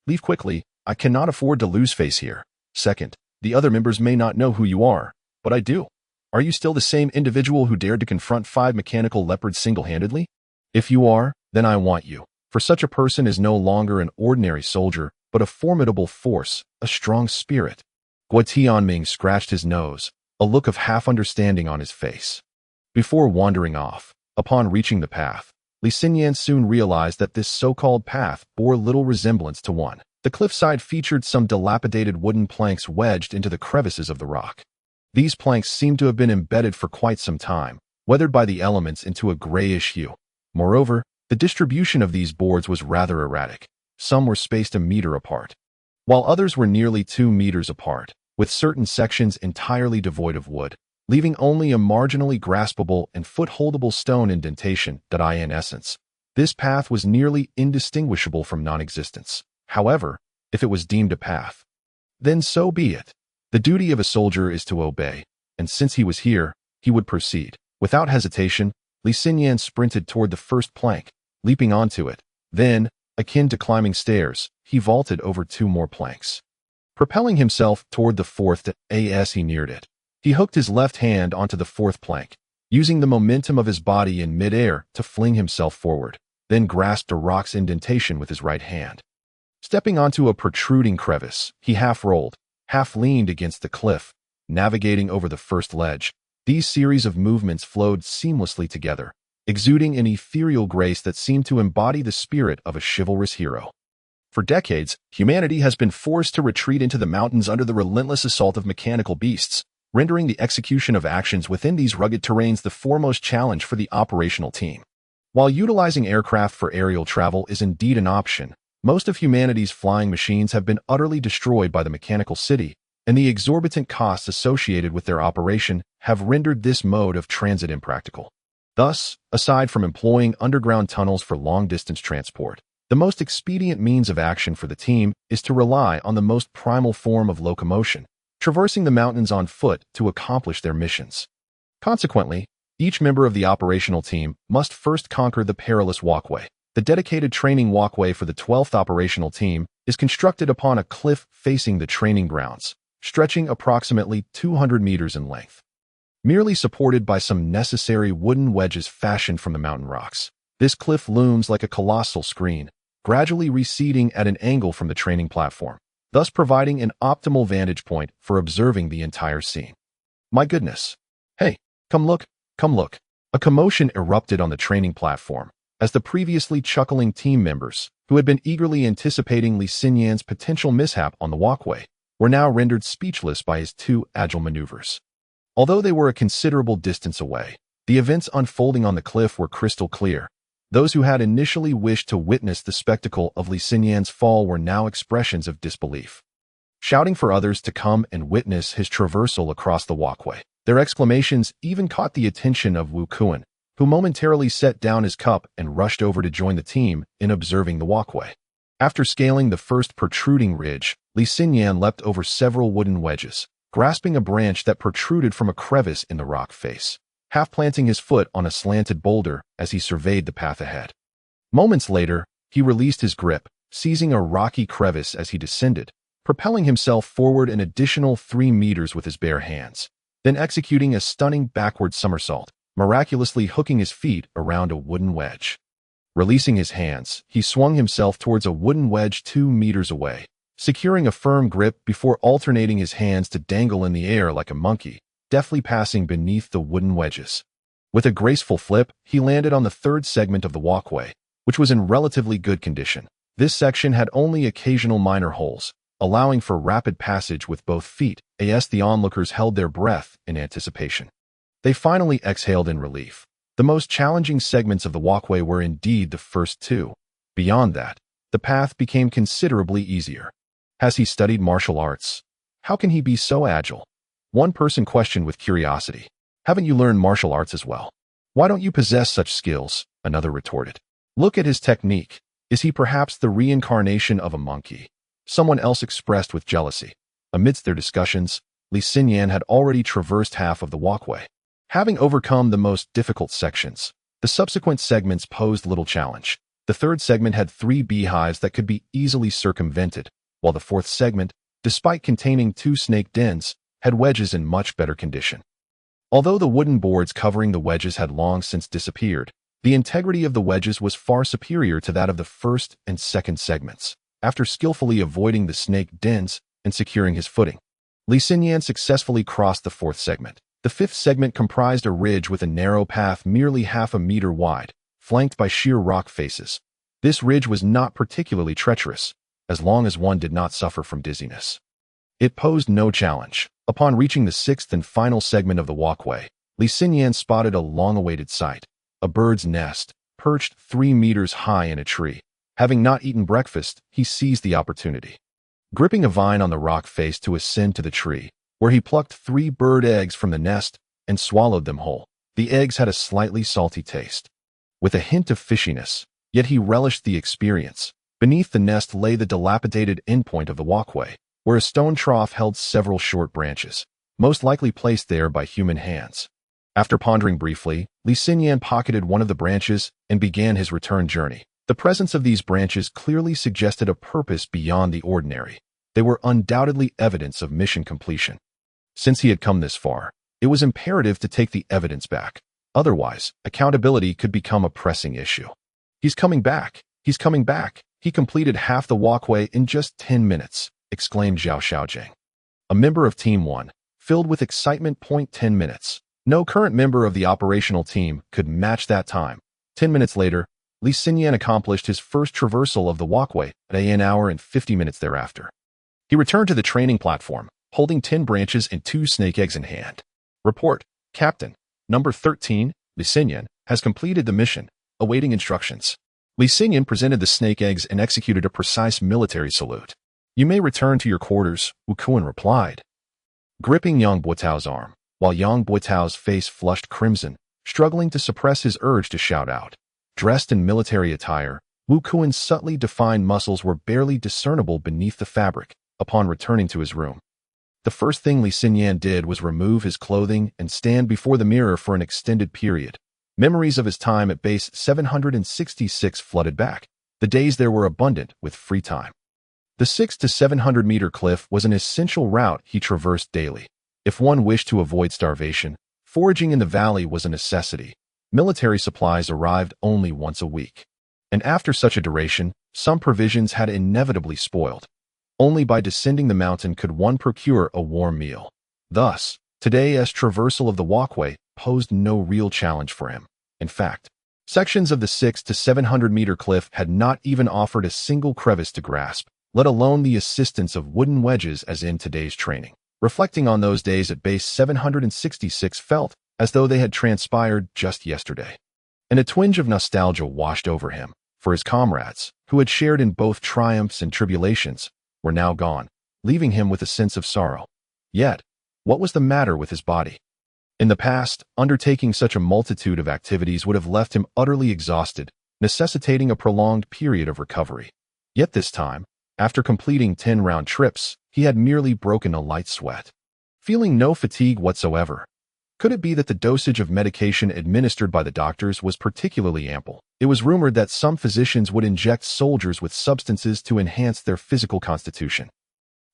leave quickly. I cannot afford to lose face here. Second, the other members may not know who you are, but I do. Are you still the same individual who dared to confront 5 mechanical leopards single-handedly? If you are, then I want you. For such a person is no longer an ordinary soldier, but a formidable force, a strong spirit." Wu Tianming scratched his nose, a look of half-understanding on his face. Before wandering off, upon reaching the path, Li Xinyan soon realized that this so-called path bore little resemblance to one. The cliffside featured some dilapidated wooden planks wedged into the crevices of the rock. These planks seemed to have been embedded for quite some time, weathered by the elements into a grayish hue. Moreover, the distribution of these boards was rather erratic. Some were spaced a meter apart, while others were nearly 2 meters apart, with certain sections entirely devoid of wood, leaving only a marginally graspable and footholdable stone indentation. In essence, this path was nearly indistinguishable from non-existence. However, if it was deemed a path, then so be it. The duty of a soldier is to obey, and since he was here, he would proceed. Without hesitation, Li Xinyan sprinted toward the first plank, leaping onto it. Then, akin to climbing stairs, he vaulted over 2 more planks. Propelling himself toward the fourth as he neared it, he hooked his left hand onto the 4th plank, using the momentum of his body in mid-air to fling himself forward, then grasped a rock's indentation with his right hand. Stepping onto a protruding crevice, he half-rolled, half-leaned against the cliff, navigating over the first ledge. These series of movements flowed seamlessly together, exuding an ethereal grace that seemed to embody the spirit of a chivalrous hero. For decades, humanity has been forced to retreat into the mountains under the relentless assault of mechanical beasts, rendering the execution of actions within these rugged terrains the foremost challenge for the operational team. While utilizing aircraft for aerial travel is indeed an option, most of humanity's flying machines have been utterly destroyed by the mechanical city, and the exorbitant costs associated with their operation have rendered this mode of transit impractical. Thus, aside from employing underground tunnels for long-distance transport, the most expedient means of action for the team is to rely on the most primal form of locomotion, traversing the mountains on foot to accomplish their missions. Consequently, each member of the operational team must first conquer the perilous walkway. The dedicated training walkway for the 12th operational team is constructed upon a cliff facing the training grounds, stretching approximately 200 meters in length, merely supported by some necessary wooden wedges fashioned from the mountain rocks. This cliff looms like a colossal screen, gradually receding at an angle from the training platform, thus providing an optimal vantage point for observing the entire scene. My goodness! Hey, come look, come look! A commotion erupted on the training platform, as the previously chuckling team members, who had been eagerly anticipating Li Xinyan's potential mishap on the walkway, were now rendered speechless by his 2 agile maneuvers. Although they were a considerable distance away, the events unfolding on the cliff were crystal clear. Those who had initially wished to witness the spectacle of Li Xinyan's fall were now expressions of disbelief, shouting for others to come and witness his traversal across the walkway. Their exclamations even caught the attention of Wu Kuan, who momentarily set down his cup and rushed over to join the team in observing the walkway. After scaling the first protruding ridge, Li Xinyan leapt over several wooden wedges, grasping a branch that protruded from a crevice in the rock face, half-planting his foot on a slanted boulder as he surveyed the path ahead. Moments later, he released his grip, seizing a rocky crevice as he descended, propelling himself forward an additional 3 meters with his bare hands, then executing a stunning backward somersault, miraculously hooking his feet around a wooden wedge. Releasing his hands, he swung himself towards a wooden wedge 2 meters away, securing a firm grip before alternating his hands to dangle in the air like a monkey, deftly passing beneath the wooden wedges. With a graceful flip, he landed on the 3rd segment of the walkway, which was in relatively good condition. This section had only occasional minor holes, allowing for rapid passage with both feet, as the onlookers held their breath in anticipation. They finally exhaled in relief. The most challenging segments of the walkway were indeed the first 2. Beyond that, the path became considerably easier. Has he studied martial arts? How can he be so agile? One person questioned with curiosity. Haven't you learned martial arts as well? Why don't you possess such skills? Another retorted. Look at his technique. Is he perhaps the reincarnation of a monkey? Someone else expressed with jealousy. Amidst their discussions, Li Xinyan had already traversed half of the walkway. Having overcome the most difficult sections, the subsequent segments posed little challenge. The 3rd segment had 3 beehives that could be easily circumvented, while the 4th segment, despite containing 2 snake dens, had wedges in much better condition. Although the wooden boards covering the wedges had long since disappeared, the integrity of the wedges was far superior to that of the 1st and 2nd segments. After skillfully avoiding the snake dens and securing his footing, Li Xinyan successfully crossed the 4th segment. The 5th segment comprised a ridge with a narrow path merely half a meter wide, flanked by sheer rock faces. This ridge was not particularly treacherous, as long as one did not suffer from dizziness. It posed no challenge. Upon reaching the sixth and final segment of the walkway, Li Xinyan spotted a long-awaited sight, a bird's nest, perched 3 meters high in a tree. Having not eaten breakfast, he seized the opportunity. Gripping a vine on the rock face to ascend to the tree, where he plucked 3 bird eggs from the nest and swallowed them whole. The eggs had a slightly salty taste, with a hint of fishiness, yet he relished the experience. Beneath the nest lay the dilapidated endpoint of the walkway, where a stone trough held several short branches, most likely placed there by human hands. After pondering briefly, Li Xinyan pocketed one of the branches and began his return journey. The presence of these branches clearly suggested a purpose beyond the ordinary. They were undoubtedly evidence of mission completion. Since he had come this far, it was imperative to take the evidence back. Otherwise, accountability could become a pressing issue. He's coming back. He's coming back. He completed half the walkway in just 10 minutes, exclaimed Zhao Xiaojing, a member of Team 1, filled with excitement. 10 minutes. No current member of the operational team could match that time. 10 minutes later, Li Xinyan accomplished his first traversal of the walkway at an hour and 50 minutes thereafter. He returned to the training platform, holding 10 branches and 2 snake eggs in hand. Report, Captain. Number 13, Li Xinyan, has completed the mission, awaiting instructions. Li Xinyan presented the snake eggs and executed a precise military salute. You may return to your quarters, Wu Kuan replied, gripping Yang Buotao's arm, while Yang Buotao's face flushed crimson, struggling to suppress his urge to shout out. Dressed in military attire, Wu Kuan's subtly defined muscles were barely discernible beneath the fabric. Upon returning to his room, the first thing Li Xinyan did was remove his clothing and stand before the mirror for an extended period. Memories of his time at base 766 flooded back. The days there were abundant with free time. The 600 to 700 meter cliff was an essential route he traversed daily. If one wished to avoid starvation, foraging in the valley was a necessity. Military supplies arrived only once a week. And after such a duration, some provisions had inevitably spoiled. Only by descending the mountain could one procure a warm meal. Thus, today's traversal of the walkway posed no real challenge for him. In fact, sections of the 600 to 700 meter cliff had not even offered a single crevice to grasp, let alone the assistance of wooden wedges as in today's training. Reflecting on those days at base 766 felt as though they had transpired just yesterday. And a twinge of nostalgia washed over him, for his comrades, who had shared in both triumphs and tribulations, were now gone, leaving him with a sense of sorrow. Yet, what was the matter with his body? In the past, undertaking such a multitude of activities would have left him utterly exhausted, necessitating a prolonged period of recovery. Yet this time, after completing 10 round trips, he had merely broken a light sweat, feeling no fatigue whatsoever. Could it be that the dosage of medication administered by the doctors was particularly ample? It was rumored that some physicians would inject soldiers with substances to enhance their physical constitution,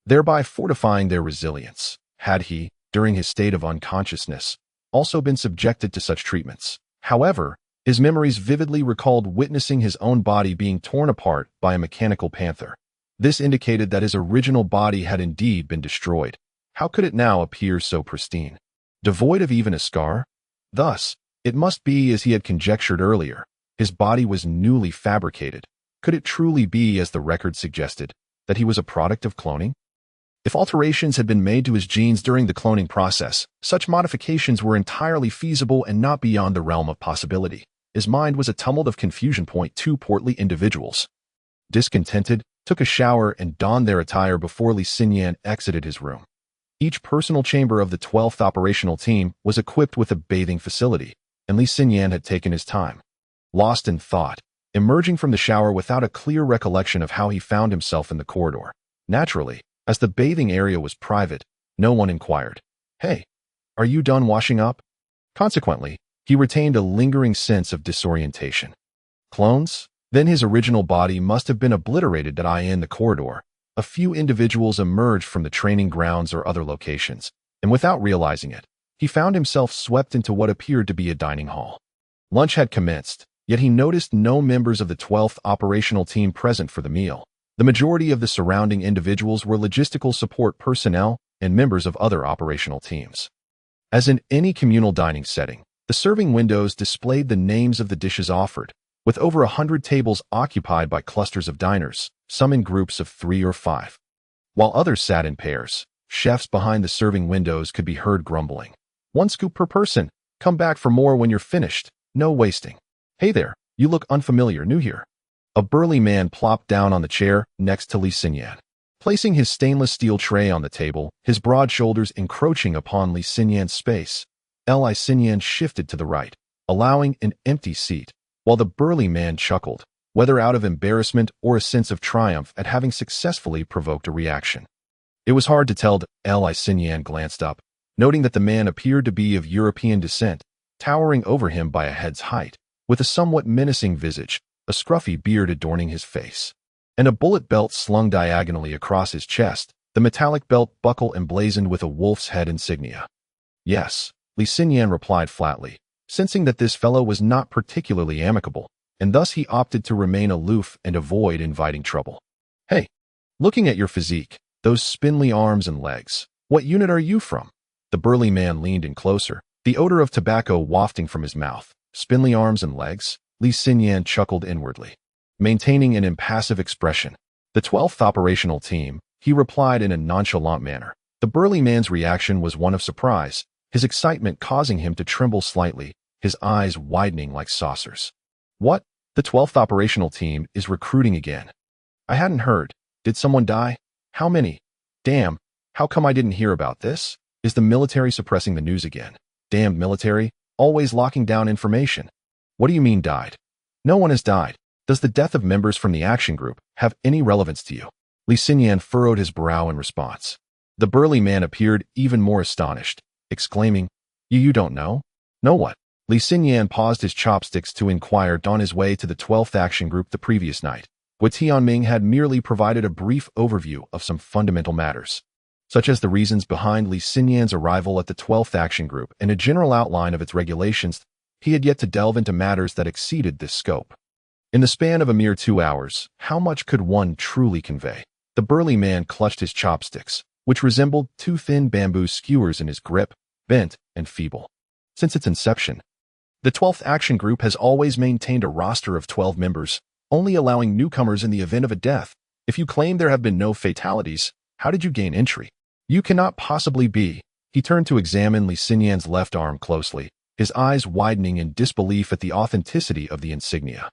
thereby fortifying their resilience. Had he, during his state of unconsciousness, also been subjected to such treatments? However, his memories vividly recalled witnessing his own body being torn apart by a mechanical panther. This indicated that his original body had indeed been destroyed. How could it now appear so pristine, devoid of even a scar? Thus, it must be as he had conjectured earlier. His body was newly fabricated. Could it truly be, as the record suggested, that he was a product of cloning? If alterations had been made to his genes during the cloning process, such modifications were entirely feasible and not beyond the realm of possibility. His mind was a tumult of confusion. 2 portly individuals, discontented, took a shower and donned their attire before Li Xinyan exited his room. Each personal chamber of the 12th operational team was equipped with a bathing facility, and Li Xinyan had taken his time. Lost in thought, emerging from the shower without a clear recollection of how he found himself in the corridor. Naturally, as the bathing area was private, no one inquired, "Hey, are you done washing up?" Consequently, he retained a lingering sense of disorientation. Clones? Then his original body must have been obliterated in the corridor. A few individuals emerged from the training grounds or other locations, and without realizing it, he found himself swept into what appeared to be a dining hall. Lunch had commenced, yet he noticed no members of the 12th operational team present for the meal. The majority of the surrounding individuals were logistical support personnel and members of other operational teams. As in any communal dining setting, The serving windows displayed the names of the dishes offered, with over 100 tables occupied by clusters of diners, some in groups of 3 or 5. While others sat in pairs, chefs behind the serving windows could be heard grumbling. "1 scoop per person. Come back for more when you're finished. No wasting. Hey there, you look unfamiliar, new here." A burly man plopped down on the chair next to Li Xinyan. Placing his stainless steel tray on the table, his broad shoulders encroaching upon Li Xinyan's space, Li Xinyan shifted to the right, allowing an empty seat, while the burly man chuckled, whether out of embarrassment or a sense of triumph at having successfully provoked a reaction. It was hard to tell. Li Xinyan glanced up, noting that the man appeared to be of European descent, towering over him by a head's height, with a somewhat menacing visage, a scruffy beard adorning his face, and a bullet belt slung diagonally across his chest, the metallic belt buckle emblazoned with a wolf's head insignia. "Yes," Li Xinyan replied flatly, sensing that this fellow was not particularly amicable, and thus he opted to remain aloof and avoid inviting trouble. "Hey, looking at your physique, those spindly arms and legs, what unit are you from?" The burly man leaned in closer, the odor of tobacco wafting from his mouth. "Spindly arms and legs?" Li Xinyan chuckled inwardly, maintaining an impassive expression. "The 12th operational team," he replied in a nonchalant manner. The burly man's reaction was one of surprise, his excitement causing him to tremble slightly, his eyes widening like saucers. "What? The 12th operational team is recruiting again? I hadn't heard. Did someone die? How many? Damn, how come I didn't hear about this? Is the military suppressing the news again? Damned military, always locking down information." "What do you mean died? No one has died. Does the death of members from the action group have any relevance to you?" Li Xinyan furrowed his brow in response. The burly man appeared even more astonished, exclaiming, You don't know? Know what?" Li Xinyan paused his chopsticks to inquire. On his way to the 12th action group the previous night, Wu Tianming had merely provided a brief overview of some fundamental matters, such as the reasons behind Li Xinyan's arrival at the 12th action group and a general outline of its regulations. He had yet to delve into matters that exceeded this scope. In the span of a mere 2 hours, how much could one truly convey? The burly man clutched his chopsticks, which resembled 2 thin bamboo skewers in his grip, bent and feeble. Since its inception, the 12th Action Group has always maintained a roster of 12 members, only allowing newcomers in the event of a death. If you claim there have been no fatalities, how did you gain entry? You cannot possibly be. He turned to examine Li Xinyan's left arm closely, his eyes widening in disbelief at the authenticity of the insignia.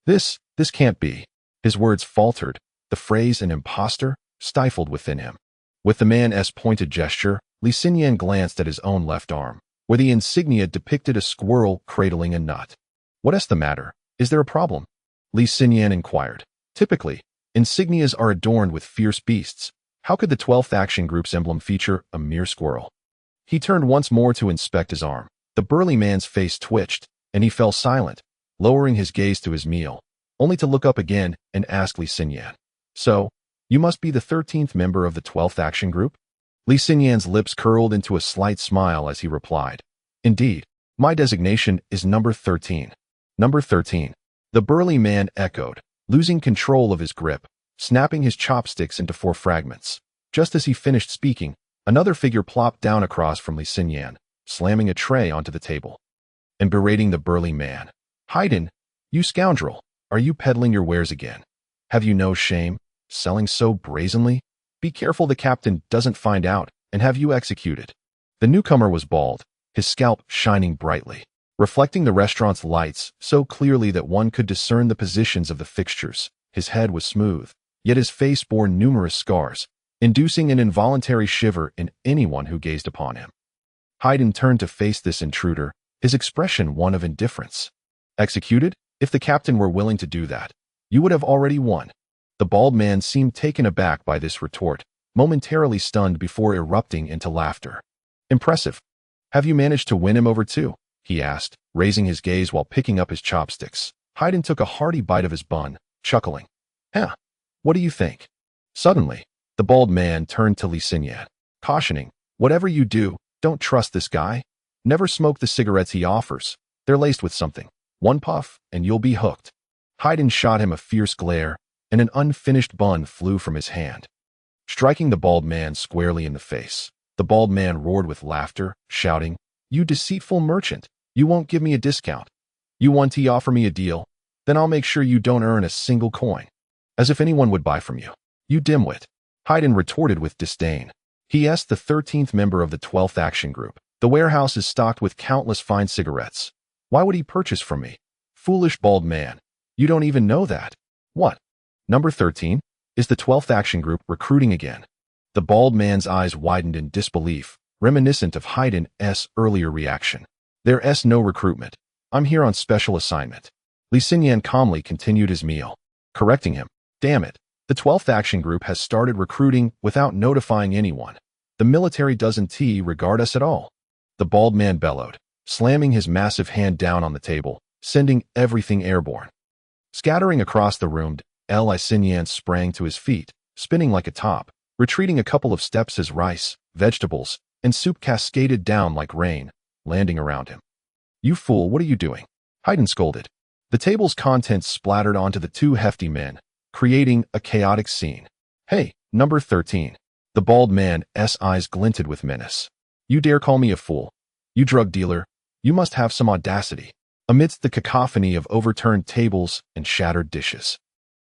This can't be." His words faltered, the phrase "an imposter" stifled within him. With the man's pointed gesture, Li Xinyan glanced at his own left arm, where the insignia depicted a squirrel cradling a nut. "What's the matter? Is there a problem?" Li Xinyan inquired. "Typically, insignias are adorned with fierce beasts. How could the 12th Action Group's emblem feature a mere squirrel?" He turned once more to inspect his arm. The burly man's face twitched, and he fell silent, lowering his gaze to his meal, only to look up again and ask Li Xinyan, "So, you must be the 13th member of the 12th Action Group?" Li Xinyan's lips curled into a slight smile as he replied, "Indeed, my designation is number 13. Number 13. The burly man echoed, losing control of his grip, snapping his chopsticks into 4 fragments. Just as he finished speaking, another figure plopped down across from Li Xinyan, slamming a tray onto the table, and berating the burly man. "Haydn, you scoundrel, are you peddling your wares again? Have you no shame, selling so brazenly? Be careful the captain doesn't find out and have you executed." The newcomer was bald, his scalp shining brightly, reflecting the restaurant's lights so clearly that one could discern the positions of the fixtures. His head was smooth, yet his face bore numerous scars, inducing an involuntary shiver in anyone who gazed upon him. Haydn turned to face this intruder, his expression one of indifference. "Executed? If the captain were willing to do that, you would have already won." The bald man seemed taken aback by this retort, momentarily stunned before erupting into laughter. "Impressive. Have you managed to win him over too?" he asked, raising his gaze while picking up his chopsticks. Haydn took a hearty bite of his bun, chuckling. What do you think?" Suddenly, the bald man turned to Li Xinyan, cautioning, "Whatever you do, don't trust this guy. Never smoke the cigarettes he offers. They're laced with something. 1 puff, and you'll be hooked." Haydn shot him a fierce glare, and an unfinished bun flew from his hand, striking the bald man squarely in the face. The bald man roared with laughter, shouting, "You deceitful merchant! You won't give me a discount. You want to offer me a deal? Then I'll make sure you don't earn a single coin. As if anyone would buy from you. You dimwit. Haydn retorted with disdain. He asked the 13th member of the 12th Action Group. The warehouse is stocked with countless fine cigarettes. Why would he purchase from me? Foolish bald man. You don't even know that. What? Number 13? Is the 12th Action Group recruiting again? The bald man's eyes widened in disbelief, reminiscent of Haydn's earlier reaction. There's no recruitment. I'm here on special assignment. Li Xinyan calmly continued his meal, correcting him. Damn it. The 12th Action Group has started recruiting without notifying anyone. The military doesn't regard us at all. The bald man bellowed, slamming his massive hand down on the table, sending everything airborne. Scattering across the room, Li Xinyan sprang to his feet, spinning like a top, retreating a couple of steps as rice, vegetables, and soup cascaded down like rain, landing around him. You fool, what are you doing? Haydn scolded. The table's contents splattered onto the two hefty men, creating a chaotic scene. Hey, number 13. The bald man's eyes glinted with menace. You dare call me a fool? You drug dealer, you must have some audacity. Amidst the cacophony of overturned tables and shattered dishes,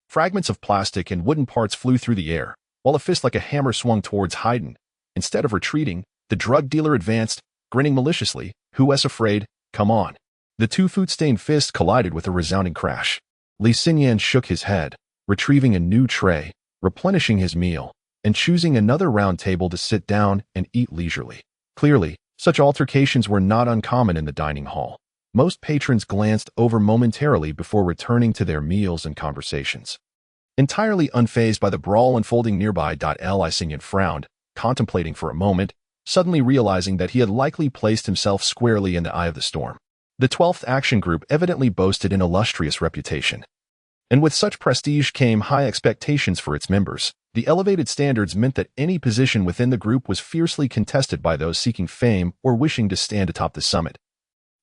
fragments of plastic and wooden parts flew through the air, while a fist like a hammer swung towards Haydn. Instead of retreating, the drug dealer advanced, grinning maliciously. Who's afraid? Come on. The two food-stained fists collided with a resounding crash. Li Xinyan shook his head, retrieving a new tray, replenishing his meal, and choosing another round table to sit down and eat leisurely. Clearly, such altercations were not uncommon in the dining hall. Most patrons glanced over momentarily before returning to their meals and conversations. Entirely unfazed by the brawl unfolding nearby, Li Xinyan frowned, contemplating for a moment, suddenly realizing that he had likely placed himself squarely in the eye of the storm. The 12th Action Group evidently boasted an illustrious reputation. And with such prestige came high expectations for its members. The elevated standards meant that any position within the group was fiercely contested by those seeking fame or wishing to stand atop the summit.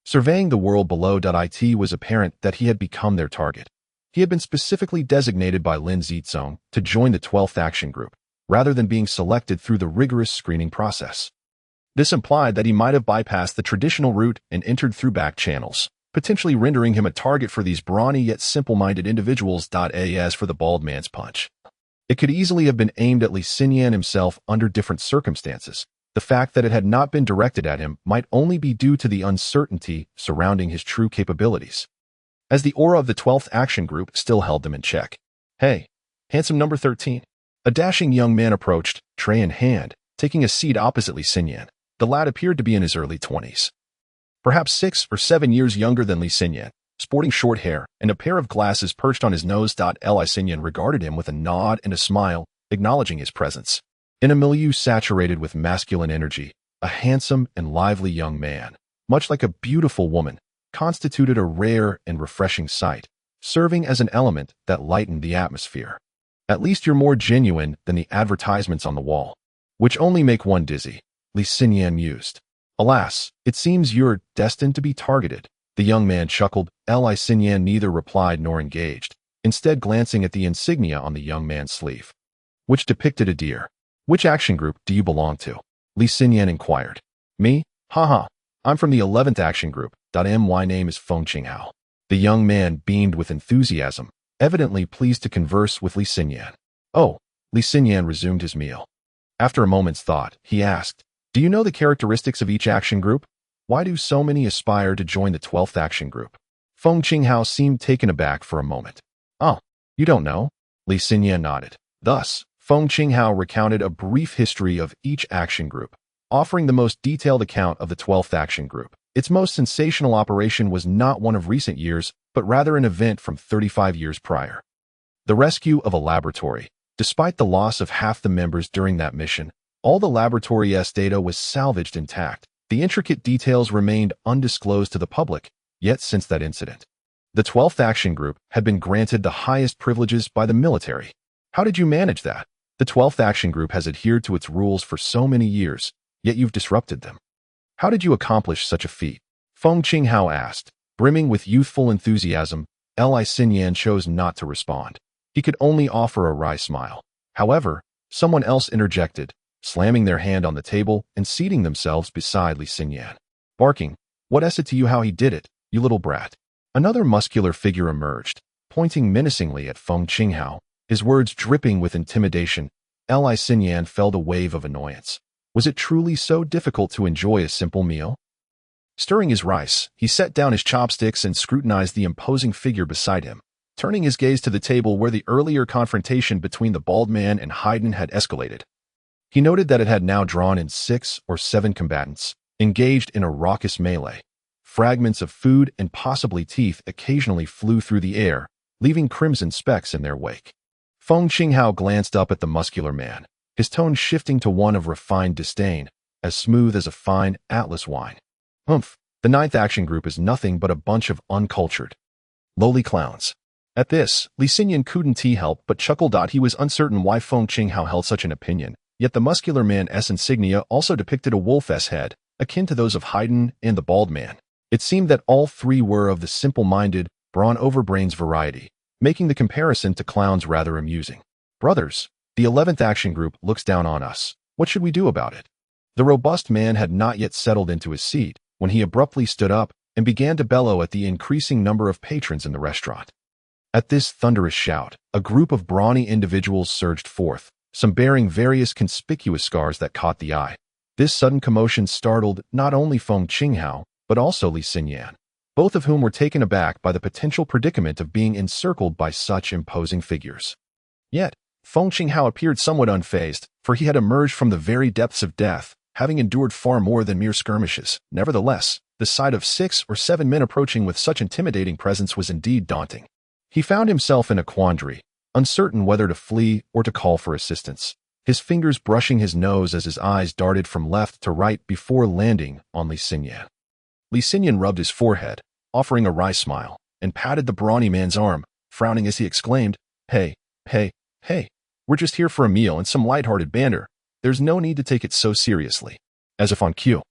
Surveying the world below, it was apparent that he had become their target. He had been specifically designated by Lin Zicong to join the 12th Action Group, rather than being selected through the rigorous screening process. This implied that he might have bypassed the traditional route and entered through back channels, potentially rendering him a target for these brawny yet simple-minded individuals. As for the bald man's punch, it could easily have been aimed at Li Xinyan himself under different circumstances. The fact that it had not been directed at him might only be due to the uncertainty surrounding his true capabilities, as the aura of the 12th Action Group still held them in check. Hey, handsome number 13. A dashing young man approached, tray in hand, taking a seat opposite Li Xinyan. The lad appeared to be in his early 20s. Perhaps 6 or 7 years younger than Li Xinyan, sporting short hair and a pair of glasses perched on his nose. Li Xinyan regarded him with a nod and a smile, acknowledging his presence. In a milieu saturated with masculine energy, a handsome and lively young man, much like a beautiful woman, constituted a rare and refreshing sight, serving as an element that lightened the atmosphere. At least you're more genuine than the advertisements on the wall, which only make one dizzy, Li Xinyan mused. Alas, it seems you're destined to be targeted. The young man chuckled. Li Xinyan neither replied nor engaged, instead glancing at the insignia on the young man's sleeve, which depicted a deer. Which action group do you belong to? Li Xinyan inquired. Me? Haha. I'm from the 11th Action Group. My name is Feng Qinghao. The young man beamed with enthusiasm, evidently pleased to converse with Li Xinyan. Oh, Li Xinyan resumed his meal. After a moment's thought, he asked, do you know the characteristics of each action group? Why do so many aspire to join the 12th Action Group? Feng Qinghao seemed taken aback for a moment. Oh, you don't know? Li Xinyan nodded. Thus, Feng Qinghao recounted a brief history of each action group, offering the most detailed account of the 12th Action Group. Its most sensational operation was not one of recent years, but rather an event from 35 years prior. The rescue of a laboratory. Despite the loss of half the members during that mission, all the laboratory's data was salvaged intact. The intricate details remained undisclosed to the public, yet since that incident, the 12th Action Group had been granted the highest privileges by the military. How did you manage that? The 12th Action Group has adhered to its rules for so many years, yet you've disrupted them. How did you accomplish such a feat? Feng Qinghao asked, brimming with youthful enthusiasm. Li Xinyan chose not to respond. He could only offer a wry smile. However, someone else interjected, slamming their hand on the table and seating themselves beside Li Xinyan. Barking, What is it to you how he did it, you little brat? Another muscular figure emerged, pointing menacingly at Feng Qinghao, his words dripping with intimidation. Li Xinyan felt a wave of annoyance. Was it truly so difficult to enjoy a simple meal? Stirring his rice, he set down his chopsticks and scrutinized the imposing figure beside him, turning his gaze to the table where the earlier confrontation between the bald man and Haydn had escalated. He noted that it had now drawn in 6 or 7 combatants, engaged in a raucous melee. Fragments of food and possibly teeth occasionally flew through the air, leaving crimson specks in their wake. Feng Qinghao glanced up at the muscular man, his tone shifting to one of refined disdain, as smooth as a fine Atlas wine. Humph, the 9th Action Group is nothing but a bunch of uncultured, lowly clowns. At this, Li Xinyan couldn't help but chuckled. He was uncertain why Feng Qinghao held such an opinion, yet the muscular man's insignia also depicted a wolf's head, akin to those of Haydn and the bald man. It seemed that all three were of the simple-minded, brawn-over-brains variety, making the comparison to clowns rather amusing. Brothers, the 11th Action Group looks down on us. What should we do about it? The robust man had not yet settled into his seat when he abruptly stood up and began to bellow at the increasing number of patrons in the restaurant. At this thunderous shout, a group of brawny individuals surged forth, some bearing various conspicuous scars that caught the eye. This sudden commotion startled not only Feng Qinghao, but also Li Xinyan, both of whom were taken aback by the potential predicament of being encircled by such imposing figures. Yet, Feng Qinghao appeared somewhat unfazed, for he had emerged from the very depths of death, having endured far more than mere skirmishes. Nevertheless, the sight of 6 or 7 men approaching with such intimidating presence was indeed daunting. He found himself in a quandary, uncertain whether to flee or to call for assistance, his fingers brushing his nose as his eyes darted from left to right before landing on Li Xinyan. Li Xinyan rubbed his forehead, offering a wry smile, and patted the brawny man's arm, frowning as he exclaimed, Hey, we're just here for a meal and some lighthearted banter. There's no need to take it so seriously. As if on cue.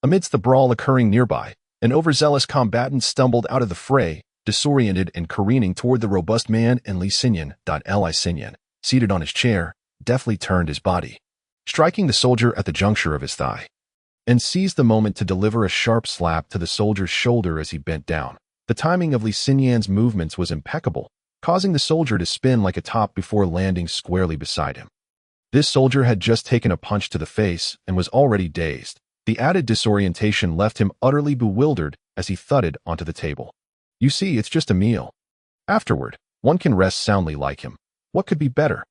Amidst the brawl occurring nearby, an overzealous combatant stumbled out of the fray, disoriented and careening toward the robust man, and Li Xinyan, Li Xinyan, seated on his chair, deftly turned his body, striking the soldier at the juncture of his thigh, and seized the moment to deliver a sharp slap to the soldier's shoulder as he bent down. The timing of Li Xinyan's movements was impeccable, causing the soldier to spin like a top before landing squarely beside him. This soldier had just taken a punch to the face and was already dazed. The added disorientation left him utterly bewildered as he thudded onto the table. You see, it's just a meal. Afterward, one can rest soundly like him. What could be better?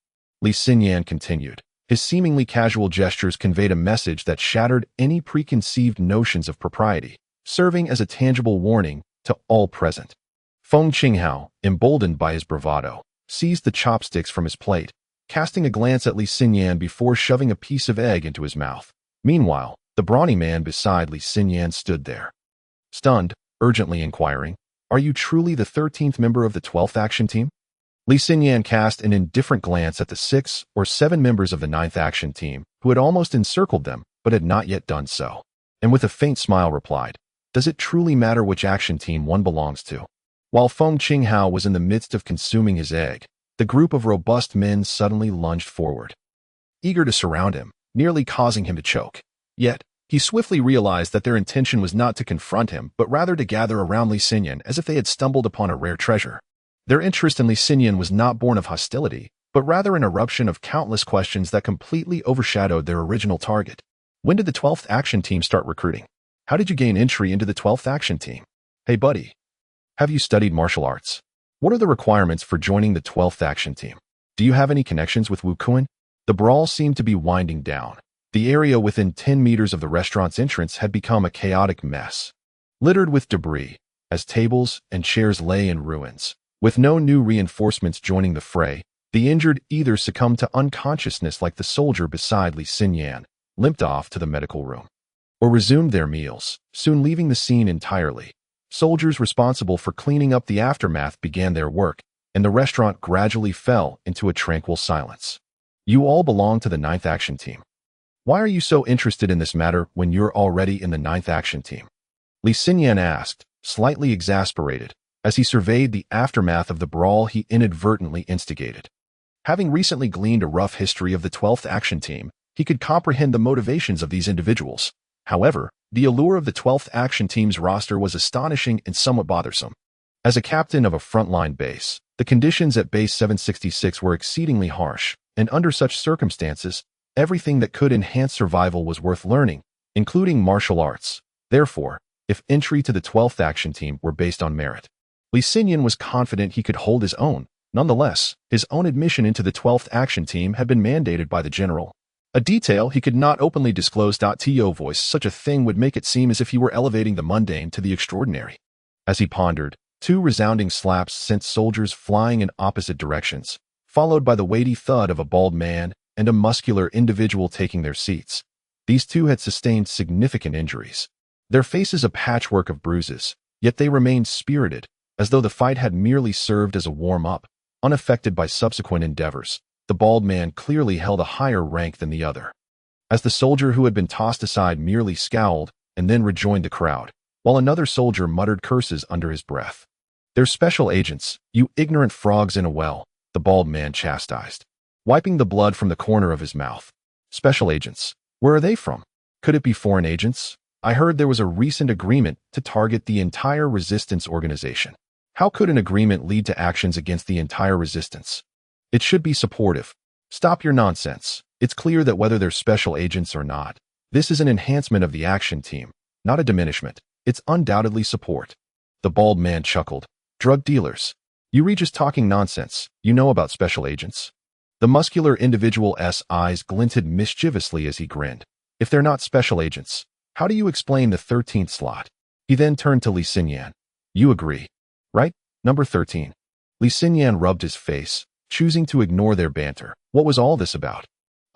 Li Xinyan continued. His seemingly casual gestures conveyed a message that shattered any preconceived notions of propriety, serving as a tangible warning to all present. Feng Qinghao, emboldened by his bravado, seized the chopsticks from his plate, casting a glance at Li Xinyan before shoving a piece of egg into his mouth. Meanwhile, the brawny man beside Li Xinyan stood there, stunned, urgently inquiring, Are you truly the 13th member of the 12th Action Team? Li Xinyan cast an indifferent glance at the 6 or 7 members of the 9th Action Team, who had almost encircled them, but had not yet done so, and with a faint smile replied, Does it truly matter which action team one belongs to? While Feng Qinghao was in the midst of consuming his egg, the group of robust men suddenly lunged forward, eager to surround him, nearly causing him to choke. Yet, he swiftly realized that their intention was not to confront him, but rather to gather around Li Xinyan as if they had stumbled upon a rare treasure. Their interest in Li Xinyan was not born of hostility, but rather an eruption of countless questions that completely overshadowed their original target. When did the 12th Action Team start recruiting? How did you gain entry into the 12th Action Team? Hey buddy, have you studied martial arts? What are the requirements for joining the 12th Action Team? Do you have any connections with Wu Kuan? The brawl seemed to be winding down. The area within 10 meters of the restaurant's entrance had become a chaotic mess, littered with debris, as tables and chairs lay in ruins. With no new reinforcements joining the fray, the injured either succumbed to unconsciousness like the soldier beside Li Xinyan, limped off to the medical room, or resumed their meals, soon leaving the scene entirely. Soldiers responsible for cleaning up the aftermath began their work, and the restaurant gradually fell into a tranquil silence. You all belong to the 9th Action Team. Why are you so interested in this matter when you're already in the 9th Action Team? Li Xinyan asked, slightly exasperated, as he surveyed the aftermath of the brawl he inadvertently instigated. Having recently gleaned a rough history of the 12th Action Team, he could comprehend the motivations of these individuals. However, the allure of the 12th Action Team's roster was astonishing and somewhat bothersome. As a captain of a frontline base, the conditions at Base 766 were exceedingly harsh, and under such circumstances, everything that could enhance survival was worth learning, including martial arts. Therefore, if entry to the 12th Action Team were based on merit, Li Xinyan was confident he could hold his own. Nonetheless, his own admission into the 12th Action Team had been mandated by the general. A detail he could not openly disclose. To voice such a thing would make it seem as if he were elevating the mundane to the extraordinary. As he pondered, two resounding slaps sent soldiers flying in opposite directions, followed by the weighty thud of a bald man and a muscular individual taking their seats. These two had sustained significant injuries, their faces a patchwork of bruises, yet they remained spirited, as though the fight had merely served as a warm-up, unaffected by subsequent endeavors. The bald man clearly held a higher rank than the other. As the soldier who had been tossed aside merely scowled and then rejoined the crowd, while another soldier muttered curses under his breath. "They're special agents, you ignorant frogs in a well," the bald man chastised, wiping the blood from the corner of his mouth. "Special agents? Where are they from? Could it be foreign agents? I heard there was a recent agreement to target the entire resistance organization. How could an agreement lead to actions against the entire resistance? It should be supportive. Stop your nonsense. It's clear that whether they're special agents or not, this is an enhancement of the action team, not a diminishment. It's undoubtedly support." The bald man chuckled. "Drug dealers. You were just talking nonsense. You know about special agents." The muscular individual's eyes glinted mischievously as he grinned. "If they're not special agents, how do you explain the 13th slot?" He then turned to Li Xinyan. "You agree, right? Number 13. Li Xinyan rubbed his face, choosing to ignore their banter. What was all this about?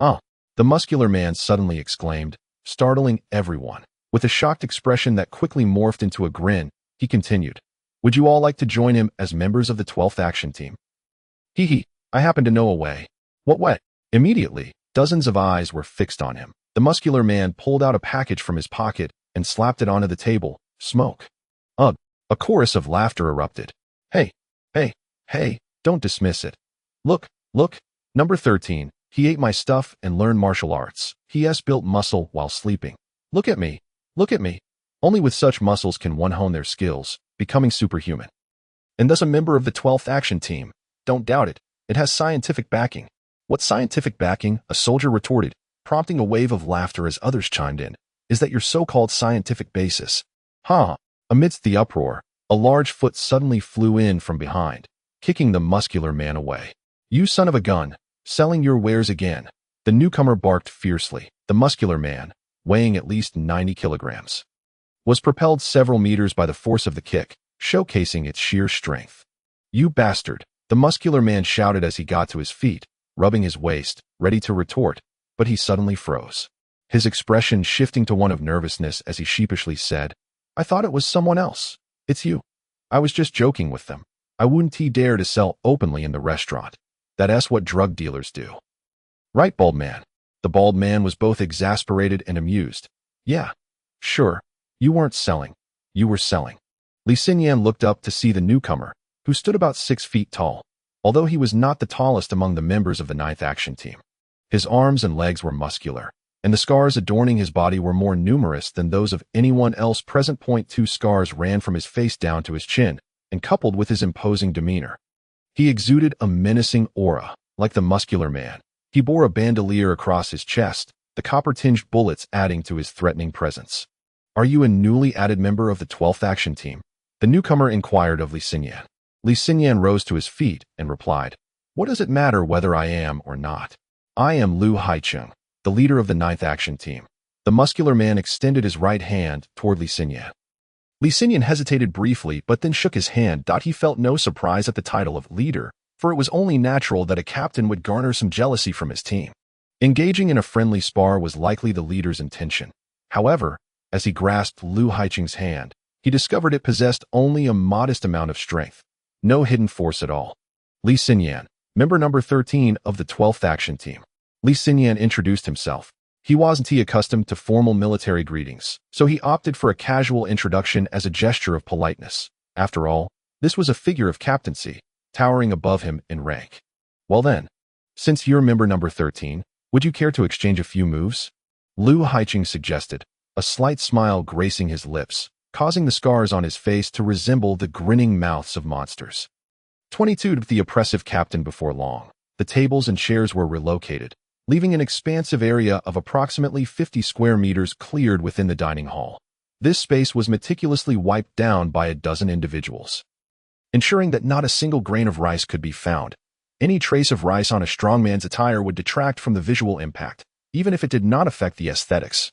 The muscular man suddenly exclaimed, startling everyone. With a shocked expression that quickly morphed into a grin, he continued, "Would you all like to join him as members of the 12th Action Team?" I happen to know a way." "What way?" Immediately, dozens of eyes were fixed on him. The muscular man pulled out a package from his pocket and slapped it onto the table. "Smoke." "Ugh." A chorus of laughter erupted. Hey, don't dismiss it. Look, number 13. He ate my stuff and learned martial arts. He has built muscle while sleeping. Look at me. Only with such muscles can one hone their skills, becoming superhuman. And thus a member of the 12th Action Team. Don't doubt it. It has scientific backing." "What scientific backing?" a soldier retorted, prompting a wave of laughter as others chimed in. "Is that your so-called scientific basis?" Amidst the uproar, a large foot suddenly flew in from behind, kicking the muscular man away. "You son of a gun, selling your wares again." The newcomer barked fiercely. The muscular man, weighing at least 90 kilograms, was propelled several meters by the force of the kick, showcasing its sheer strength. "You bastard," the muscular man shouted as he got to his feet, rubbing his waist, ready to retort, but he suddenly froze, his expression shifting to one of nervousness as he sheepishly said, "I thought it was someone else. It's you. I was just joking with them. I wouldn't dare to sell openly in the restaurant. That's what drug dealers do." "Right, bald man." The bald man was both exasperated and amused. "Yeah, sure. You weren't selling. You were selling." Li Xinyan looked up to see the newcomer, who stood about 6 feet tall, although he was not the tallest among the members of the 9th Action Team. His arms and legs were muscular, and the scars adorning his body were more numerous than those of anyone else present. 2 scars ran from his face down to his chin, and coupled with his imposing demeanor, he exuded a menacing aura. Like the muscular man, he bore a bandolier across his chest, the copper-tinged bullets adding to his threatening presence. "Are you a newly added member of the 12th Action Team?" the newcomer inquired of Li Xinyan. Li Xinyan rose to his feet and replied, "What does it matter whether I am or not? I am Li Xinyan, the leader of the 9th Action Team." The muscular man extended his right hand toward Li Xinyan. Li Xinyan hesitated briefly but then shook his hand. He felt no surprise at the title of leader, for it was only natural that a captain would garner some jealousy from his team. Engaging in a friendly spar was likely the leader's intention. However, as he grasped Li Xinyan's hand, he discovered it possessed only a modest amount of strength, no hidden force at all. "Li Xinyan, member number 13 of the 12th Action Team." Li Xinyan introduced himself. He wasn't accustomed to formal military greetings, so he opted for a casual introduction as a gesture of politeness. After all, this was a figure of captaincy, towering above him in rank. "Well then, since you're member number 13, would you care to exchange a few moves?" Li Xinyan suggested. a slight smile gracing his lips, causing the scars on his face to resemble the grinning mouths of monsters. 22 The oppressive captain. Before long, the tables and chairs were relocated, leaving an expansive area of approximately 50 square meters cleared within the dining hall. This space was meticulously wiped down by a dozen individuals, ensuring that not a single grain of rice could be found. Any trace of rice on a strongman's attire would detract from the visual impact, even if it did not affect the aesthetics.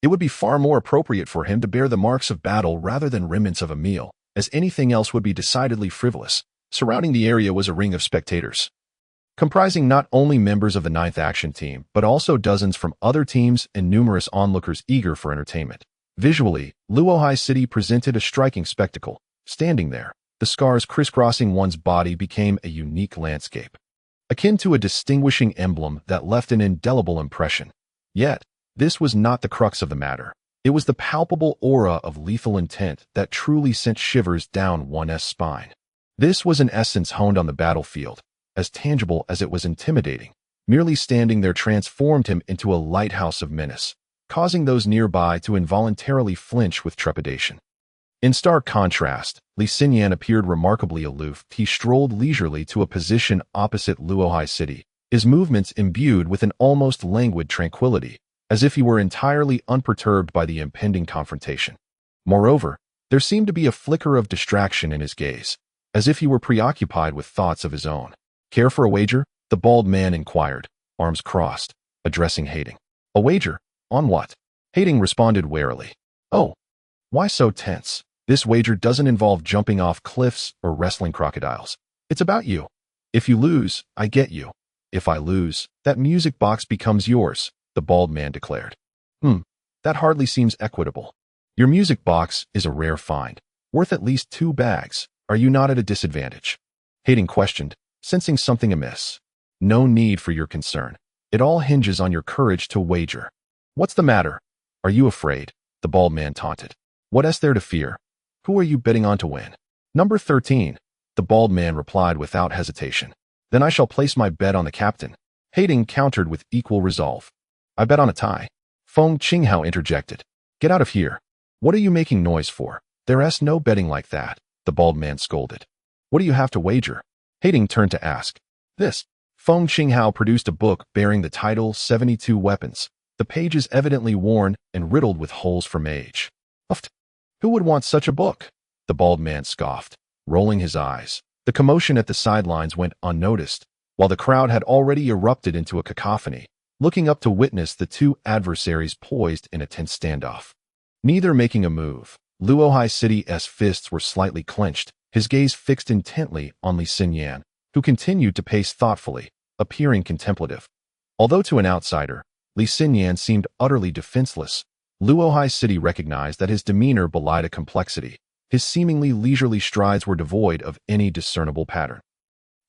It would be far more appropriate for him to bear the marks of battle rather than remnants of a meal, as anything else would be decidedly frivolous. Surrounding the area was a ring of spectators, comprising not only members of the 9th Action Team, but also dozens from other teams and numerous onlookers eager for entertainment. Visually, Luohai City presented a striking spectacle. Standing there, the scars crisscrossing one's body became a unique landscape, akin to a distinguishing emblem that left an indelible impression. Yet, this was not the crux of the matter. It was the palpable aura of lethal intent that truly sent shivers down one's spine. This was an essence honed on the battlefield, as tangible as it was intimidating. Merely standing there transformed him into a lighthouse of menace, causing those nearby to involuntarily flinch with trepidation. In stark contrast, Li Xinyan appeared remarkably aloof. He strolled leisurely to a position opposite Luohai City, his movements imbued with an almost languid tranquility, as if he were entirely unperturbed by the impending confrontation. Moreover, there seemed to be a flicker of distraction in his gaze, as if he were preoccupied with thoughts of his own. "Care for a wager?" the bald man inquired, arms crossed, addressing Hating. "A wager? On what?" Hating responded warily. "Oh, why so tense? This wager doesn't involve jumping off cliffs or wrestling crocodiles. It's about you. If you lose, I get you. If I lose, that music box becomes yours," the bald man declared. That hardly seems equitable. Your music box is a rare find, worth at least 2 bags. Are you not at a disadvantage?" Hating questioned, sensing something amiss. "No need for your concern. It all hinges on your courage to wager." "What's the matter? Are you afraid?" the bald man taunted. "What is there to fear? Who are you betting on to win?" "Number 13, the bald man replied without hesitation. "Then I shall place my bet on the captain." Hating countered with equal resolve. "I bet on a tie." Feng Qinghao interjected. "Get out of here. What are you making noise for? There's no betting like that," the bald man scolded. "What do you have to wager?" Hating turned to ask. "This." Feng Qinghao produced a book bearing the title 72 Weapons, the pages evidently worn and riddled with holes from age. "Uft. Who would want such a book?" the bald man scoffed, rolling his eyes. The commotion at the sidelines went unnoticed, while the crowd had already erupted into a cacophony, looking up to witness the two adversaries poised in a tense standoff. Neither making a move, Luohai City's fists were slightly clenched, his gaze fixed intently on Li Xinyan, who continued to pace thoughtfully, appearing contemplative. Although to an outsider, Li Xinyan seemed utterly defenseless, Luohai City recognized that his demeanor belied a complexity. His seemingly leisurely strides were devoid of any discernible pattern.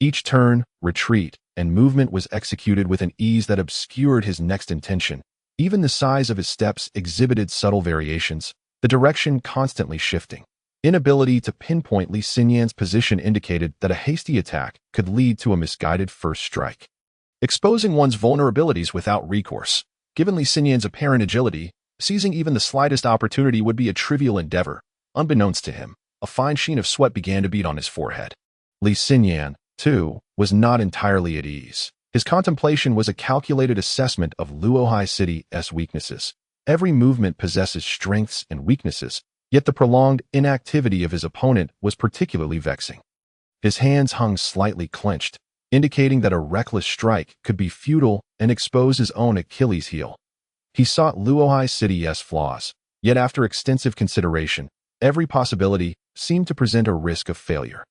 Each turn, retreat, and movement was executed with an ease that obscured his next intention. Even the size of his steps exhibited subtle variations, the direction constantly shifting. Inability to pinpoint Li Xinyan's position indicated that a hasty attack could lead to a misguided first strike, exposing one's vulnerabilities without recourse. Given Li Xinyan's apparent agility, seizing even the slightest opportunity would be a trivial endeavor. Unbeknownst to him, a fine sheen of sweat began to bead on his forehead. Li Xinyan, too, was not entirely at ease. His contemplation was a calculated assessment of Luohai City's weaknesses. Every movement possesses strengths and weaknesses, yet the prolonged inactivity of his opponent was particularly vexing. His hands hung slightly clenched, indicating that a reckless strike could be futile and expose his own Achilles heel. He sought Luohai City's flaws, yet after extensive consideration, every possibility seemed to present a risk of failure.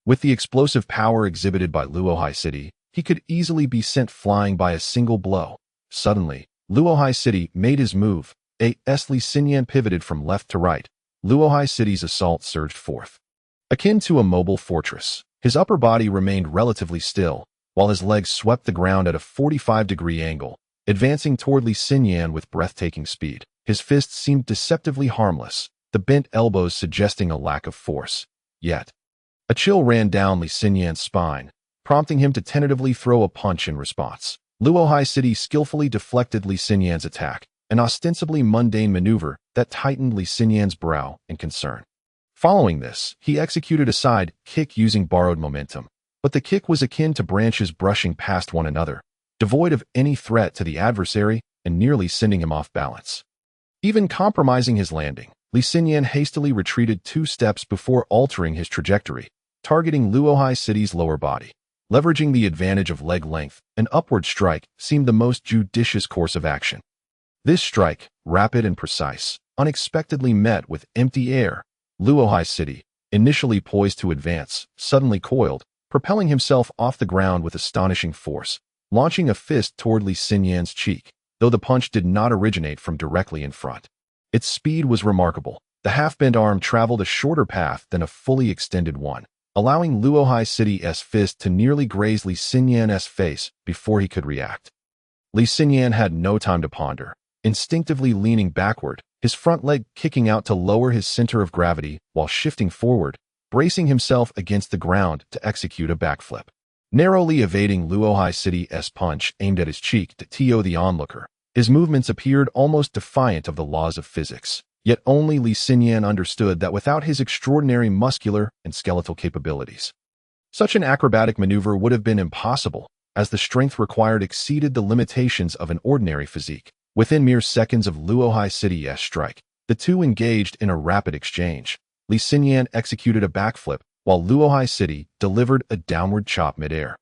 With the explosive power exhibited by Luohai City, he could easily be sent flying by a single blow. Suddenly, Luohai City made his move. Li Xinyan pivoted from left to right. Luohai City's assault surged forth. Akin to a mobile fortress, his upper body remained relatively still, while his legs swept the ground at a 45-degree angle, advancing toward Li Xinyan with breathtaking speed. His fists seemed deceptively harmless, the bent elbows suggesting a lack of force. Yet, a chill ran down Li Xinyan's spine, prompting him to tentatively throw a punch in response. Luohai City skillfully deflected Li Xinyan's attack, an ostensibly mundane maneuver that tightened Li Xinyan's brow in concern. Following this, he executed a side kick using borrowed momentum, but the kick was akin to branches brushing past one another, devoid of any threat to the adversary and nearly sending him off balance. Even compromising his landing, Li Xinyan hastily retreated 2 steps before altering his trajectory, targeting Luohai City's lower body. Leveraging the advantage of leg length, an upward strike seemed the most judicious course of action. This strike, rapid and precise, unexpectedly met with empty air. Luohai City, initially poised to advance, suddenly coiled, propelling himself off the ground with astonishing force, launching a fist toward Li Xinyan's cheek, though the punch did not originate from directly in front. Its speed was remarkable. The half-bent arm traveled a shorter path than a fully extended one, allowing Luohai City's fist to nearly graze Li Xinyan's face before he could react. Li Xinyan had no time to ponder, instinctively leaning backward, his front leg kicking out to lower his center of gravity while shifting forward, bracing himself against the ground to execute a backflip. Narrowly evading Luohai City's punch aimed at his cheek to TO the onlooker, his movements appeared almost defiant of the laws of physics. Yet only Li Xinyan understood that without his extraordinary muscular and skeletal capabilities, such an acrobatic maneuver would have been impossible, as the strength required exceeded the limitations of an ordinary physique. Within mere seconds of Luohai City's strike, the two engaged in a rapid exchange. Li Xinyan executed a backflip, while Luohai City delivered a downward chop midair,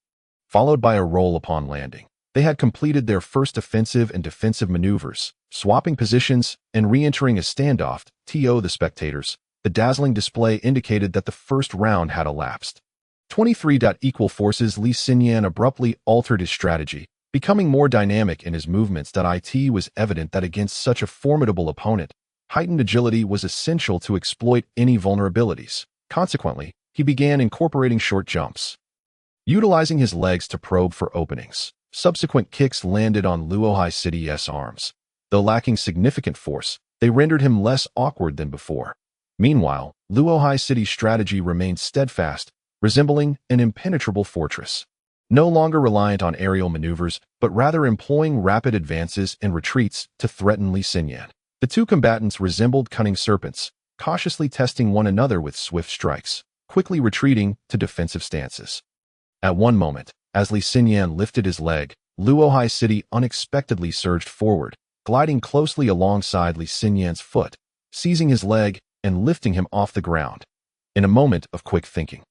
followed by a roll upon landing. They had completed their first offensive and defensive maneuvers, swapping positions and re-entering a standoff. To the spectators, the dazzling display indicated that the first round had elapsed. 23. Equal forces. Li Xinyan abruptly altered his strategy, becoming more dynamic in his movements. It was evident that against such a formidable opponent, heightened agility was essential to exploit any vulnerabilities. Consequently, he began incorporating short jumps, utilizing his legs to probe for openings. Subsequent kicks landed on Luohai City's arms. Though lacking significant force, they rendered him less awkward than before. Meanwhile, Luohai City's strategy remained steadfast, resembling an impenetrable fortress. No longer reliant on aerial maneuvers, but rather employing rapid advances and retreats to threaten Li Xinyan. The two combatants resembled cunning serpents, cautiously testing one another with swift strikes, quickly retreating to defensive stances. At one moment, as Li Xinyan lifted his leg, Luohai City unexpectedly surged forward, gliding closely alongside Li Xinyan's foot, seizing his leg and lifting him off the ground. In a moment of quick thinking,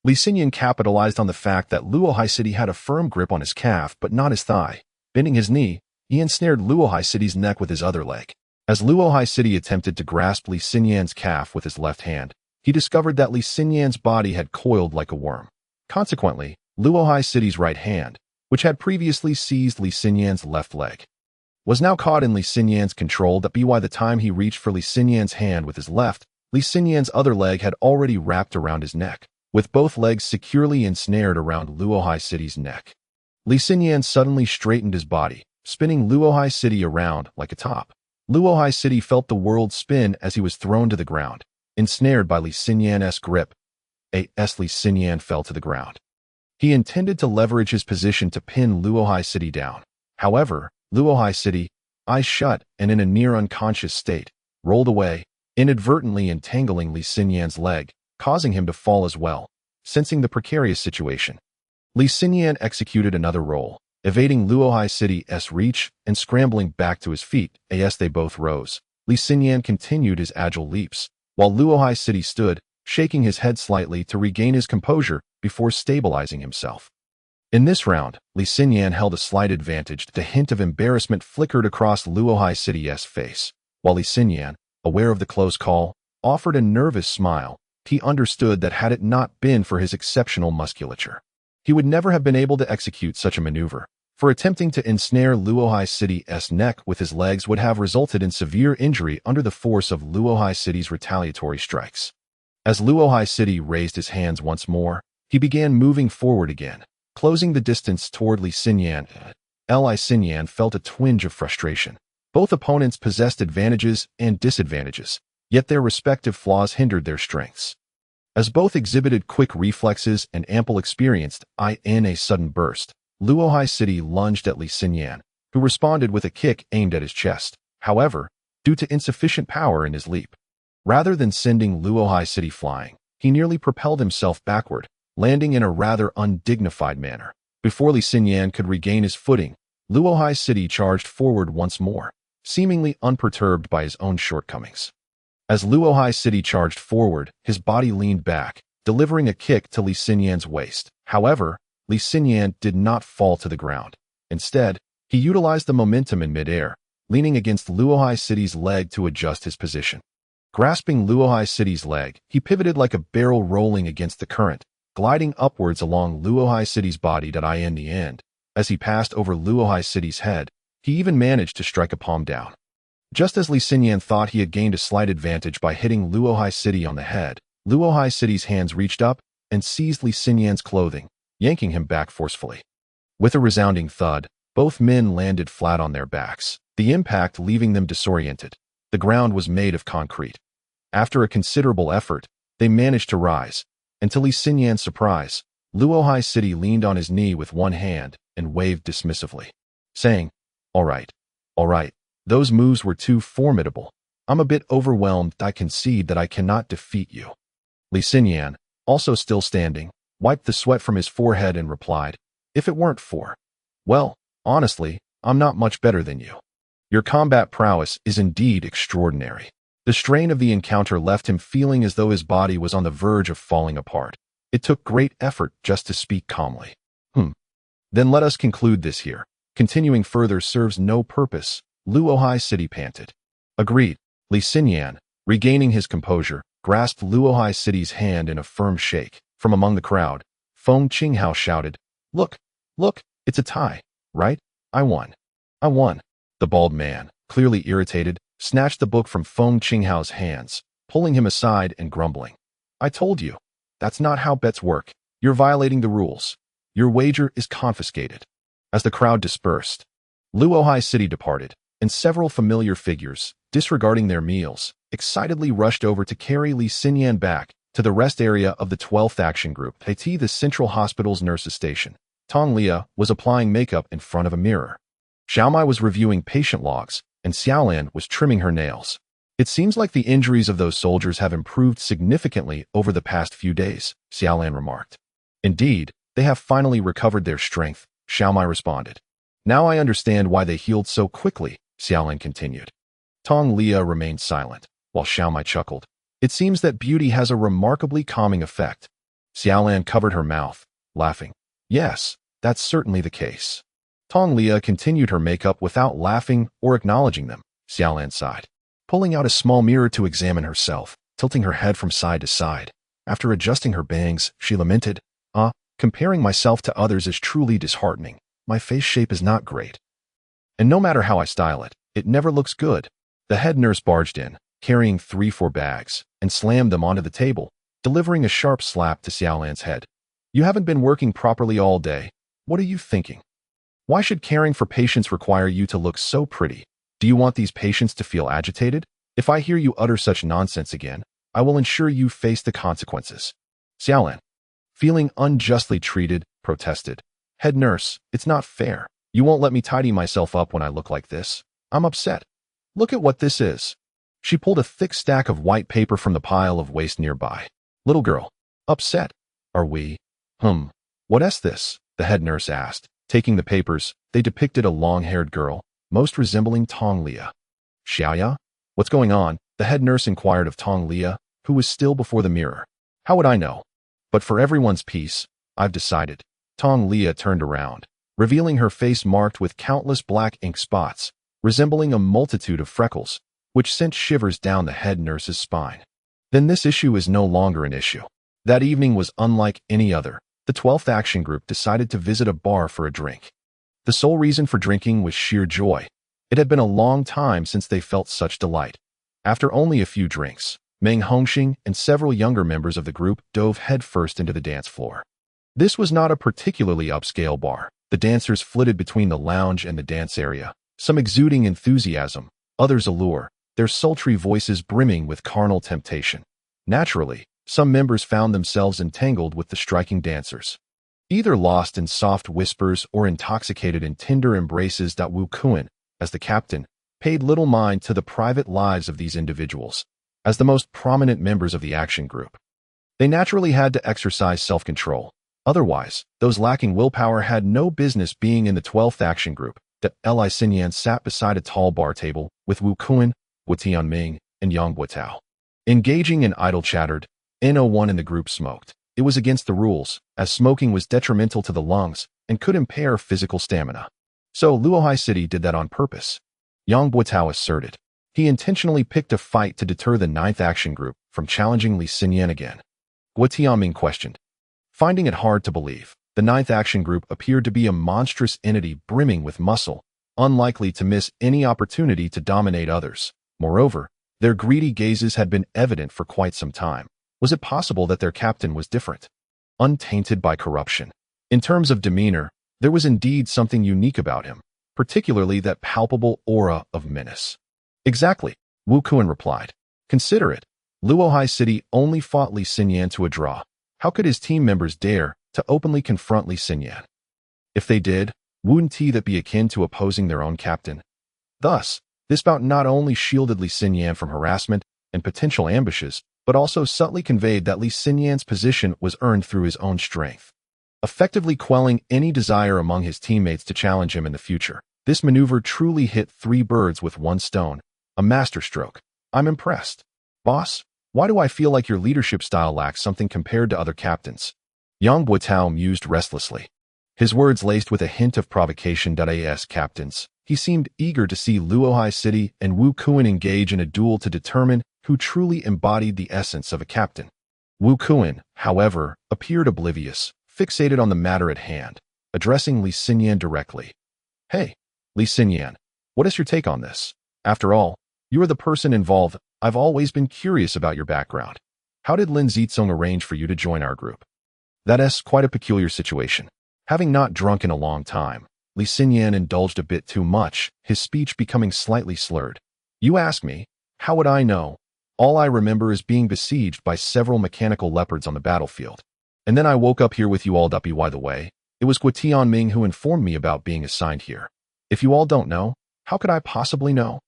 Li Xinyan capitalized on the fact that Luohai City had a firm grip on his calf but not his thigh. Bending his knee, he ensnared Luohai City's neck with his other leg. As Luohai City attempted to grasp Li Xinyan's calf with his left hand, he discovered that Li Xinyan's body had coiled like a worm. Consequently, Luohai City's right hand, which had previously seized Li Xinyan's left leg, was now caught in Li Xinyan's control. By the time he reached for Li Xinyan's hand with his left, Li Xinyan's other leg had already wrapped around his neck, with both legs securely ensnared around Luohai City's neck. Li Xinyan suddenly straightened his body, spinning Luohai City around like a top. Luohai City felt the world spin as he was thrown to the ground, ensnared by Li Xinyan's grip. Li Xinyan fell to the ground. He intended to leverage his position to pin Luohai City down. However, Luohai City, eyes shut and in a near-unconscious state, rolled away, inadvertently entangling Li Xinyan's leg, causing him to fall as well. Sensing the precarious situation, Li Xinyan executed another roll, evading Luohai City's reach and scrambling back to his feet. As they both rose, Li Xinyan continued his agile leaps, while Luohai City stood, shaking his head slightly to regain his composure before stabilizing himself. In this round, Li Xinyan held a slight advantage. The hint of embarrassment flickered across Luohai City's face, while Li Xinyan, aware of the close call, offered a nervous smile. He understood that had it not been for his exceptional musculature, he would never have been able to execute such a maneuver, for attempting to ensnare Luohai City's neck with his legs would have resulted in severe injury under the force of Luohai City's retaliatory strikes. As Luohai City raised his hands once more, he began moving forward again, closing the distance toward Li Xinyan. Li Xinyan felt a twinge of frustration. Both opponents possessed advantages and disadvantages, yet their respective flaws hindered their strengths. As both exhibited quick reflexes and ample experience, in a sudden burst, Luohai City lunged at Li Xinyan, who responded with a kick aimed at his chest. However, due to insufficient power in his leap, rather than sending Luohai City flying, he nearly propelled himself backward, landing in a rather undignified manner. Before Li Xinyan could regain his footing, Luohai City charged forward once more, seemingly unperturbed by his own shortcomings. As Luohai City charged forward, his body leaned back, delivering a kick to Li Xinyan's waist. However, Li Xinyan did not fall to the ground. Instead, he utilized the momentum in midair, leaning against Luohai City's leg to adjust his position. Grasping Luohai City's leg, he pivoted like a barrel rolling against the current, gliding upwards along Luohai City's body. In the end, as he passed over Luohai City's head, he even managed to strike a palm down. Just as Li Xinyan thought he had gained a slight advantage by hitting Luohai City on the head, Luohai City's hands reached up and seized Li Xinyan's clothing, yanking him back forcefully. With a resounding thud, both men landed flat on their backs, the impact leaving them disoriented. The ground was made of concrete. After a considerable effort, they managed to rise, and to Li Xinyan's surprise, Luohai City leaned on his knee with one hand and waved dismissively, saying, all right, those moves were too formidable. I'm a bit overwhelmed. I concede that I cannot defeat you. Li Xinyan, also still standing, wiped the sweat from his forehead and replied, if it weren't for, well, honestly, I'm not much better than you. Your combat prowess is indeed extraordinary. The strain of the encounter left him feeling as though his body was on the verge of falling apart. It took great effort just to speak calmly. Then let us conclude this here. Continuing further serves no purpose, Luohai City panted. Agreed. Li Xinyan, regaining his composure, grasped Luohai City's hand in a firm shake. From among the crowd, Feng Qinghao shouted, Look, it's a tie, right? I won. The bald man, clearly irritated, snatched the book from Feng Qinghao's hands, pulling him aside and grumbling. I told you. That's not how bets work. You're violating the rules. Your wager is confiscated. As the crowd dispersed, Luohai City departed, and several familiar figures, disregarding their meals, excitedly rushed over to carry Li Xinyan back to the rest area of the 12th Action Group. At the Central Hospital's nurses' station, Tong Lia was applying makeup in front of a mirror. Xiaomai was reviewing patient logs, and Xiaolan was trimming her nails. It seems like the injuries of those soldiers have improved significantly over the past few days, Xiaolan remarked. Indeed, they have finally recovered their strength, Xiaomai responded. Now I understand why they healed so quickly, Xiaolan continued. Tong Lia remained silent, while Xiaomai chuckled. It seems that beauty has a remarkably calming effect. Xiaolan covered her mouth, laughing. Yes, that's certainly the case. Tong Lia continued her makeup without laughing or acknowledging them. Xiaolan sighed, pulling out a small mirror to examine herself, tilting her head from side to side. After adjusting her bangs, she lamented, comparing myself to others is truly disheartening. My face shape is not great. And no matter how I style it, it never looks good. The head nurse barged in, carrying 3-4 bags, and slammed them onto the table, delivering a sharp slap to Xiaolan's head. You haven't been working properly all day. What are you thinking? Why should caring for patients require you to look so pretty? Do you want these patients to feel agitated? If I hear you utter such nonsense again, I will ensure you face the consequences. Xiaolan, feeling unjustly treated, protested. Head nurse, it's not fair. You won't let me tidy myself up when I look like this. I'm upset. Look at what this is. She pulled a thick stack of white paper from the pile of waste nearby. Little girl, upset. Are we? What is this? The head nurse asked. Taking the papers, they depicted a long-haired girl, most resembling Tong Lia. Xiaoya? What's going on? The head nurse inquired of Tong Lia, who was still before the mirror. How would I know? But for everyone's peace, I've decided. Tong Lia turned around, revealing her face marked with countless black ink spots, resembling a multitude of freckles, which sent shivers down the head nurse's spine. Then this issue is no longer an issue. That evening was unlike any other. The 12th Action Group decided to visit a bar for a drink. The sole reason for drinking was sheer joy. It had been a long time since they felt such delight. After only a few drinks, Meng Hongxing and several younger members of the group dove headfirst into the dance floor. This was not a particularly upscale bar. The dancers flitted between the lounge and the dance area, some exuding enthusiasm, others allure, their sultry voices brimming with carnal temptation. Naturally, some members found themselves entangled with the striking dancers, either lost in soft whispers or intoxicated in tender embraces. Wu Kuan, as the captain, paid little mind to the private lives of these individuals. As the most prominent members of the action group, they naturally had to exercise self-control. Otherwise, those lacking willpower had no business being in the 12th action group. Li Xinyan sat beside a tall bar table with Wu Kuan, Wu Tianming, and Yang Guotao. Engaging in idle chatter, No1 in the group smoked. It was against the rules, as smoking was detrimental to the lungs and could impair physical stamina. So Luohai City did that on purpose. Yang Guotao asserted. He intentionally picked a fight to deter the 9th action group from challenging Li Xinyan again. Wu Tianming questioned. Finding it hard to believe, the 9th action group appeared to be a monstrous entity brimming with muscle, unlikely to miss any opportunity to dominate others. Moreover, their greedy gazes had been evident for quite some time. Was it possible that their captain was different, untainted by corruption? In terms of demeanor, there was indeed something unique about him, particularly that palpable aura of menace. Exactly, Wu Kuan replied. Consider it. Luohai City only fought Li Xinyan to a draw. How could his team members dare to openly confront Li Xinyan? If they did, wouldn't that be akin to opposing their own captain? Thus, this bout not only shielded Li Xinyan from harassment and potential ambushes, but also subtly conveyed that Li Xinyan's position was earned through his own strength, effectively quelling any desire among his teammates to challenge him in the future. This maneuver truly hit 3 birds with 1 stone, a masterstroke. I'm impressed. Boss, why do I feel like your leadership style lacks something compared to other captains? Yang Guotao mused restlessly, his words laced with a hint of provocation. As captains, he seemed eager to see Luohai City and Wu Kuan engage in a duel to determine who truly embodied the essence of a captain. Wu Kuan, however, appeared oblivious, fixated on the matter at hand, addressing Li Xinyan directly. Hey, Li Xinyan, what is your take on this? After all, you are the person involved. I've always been curious about your background. How did Lin Zicong arrange for you to join our group? That's quite a peculiar situation. Having not drunk in a long time, Li Xinyan indulged a bit too much, his speech becoming slightly slurred. You ask me, how would I know? All I remember is being besieged by several mechanical leopards on the battlefield. And then I woke up here with you all. By the way, it was Wu Tianming who informed me about being assigned here. If you all don't know, how could I possibly know?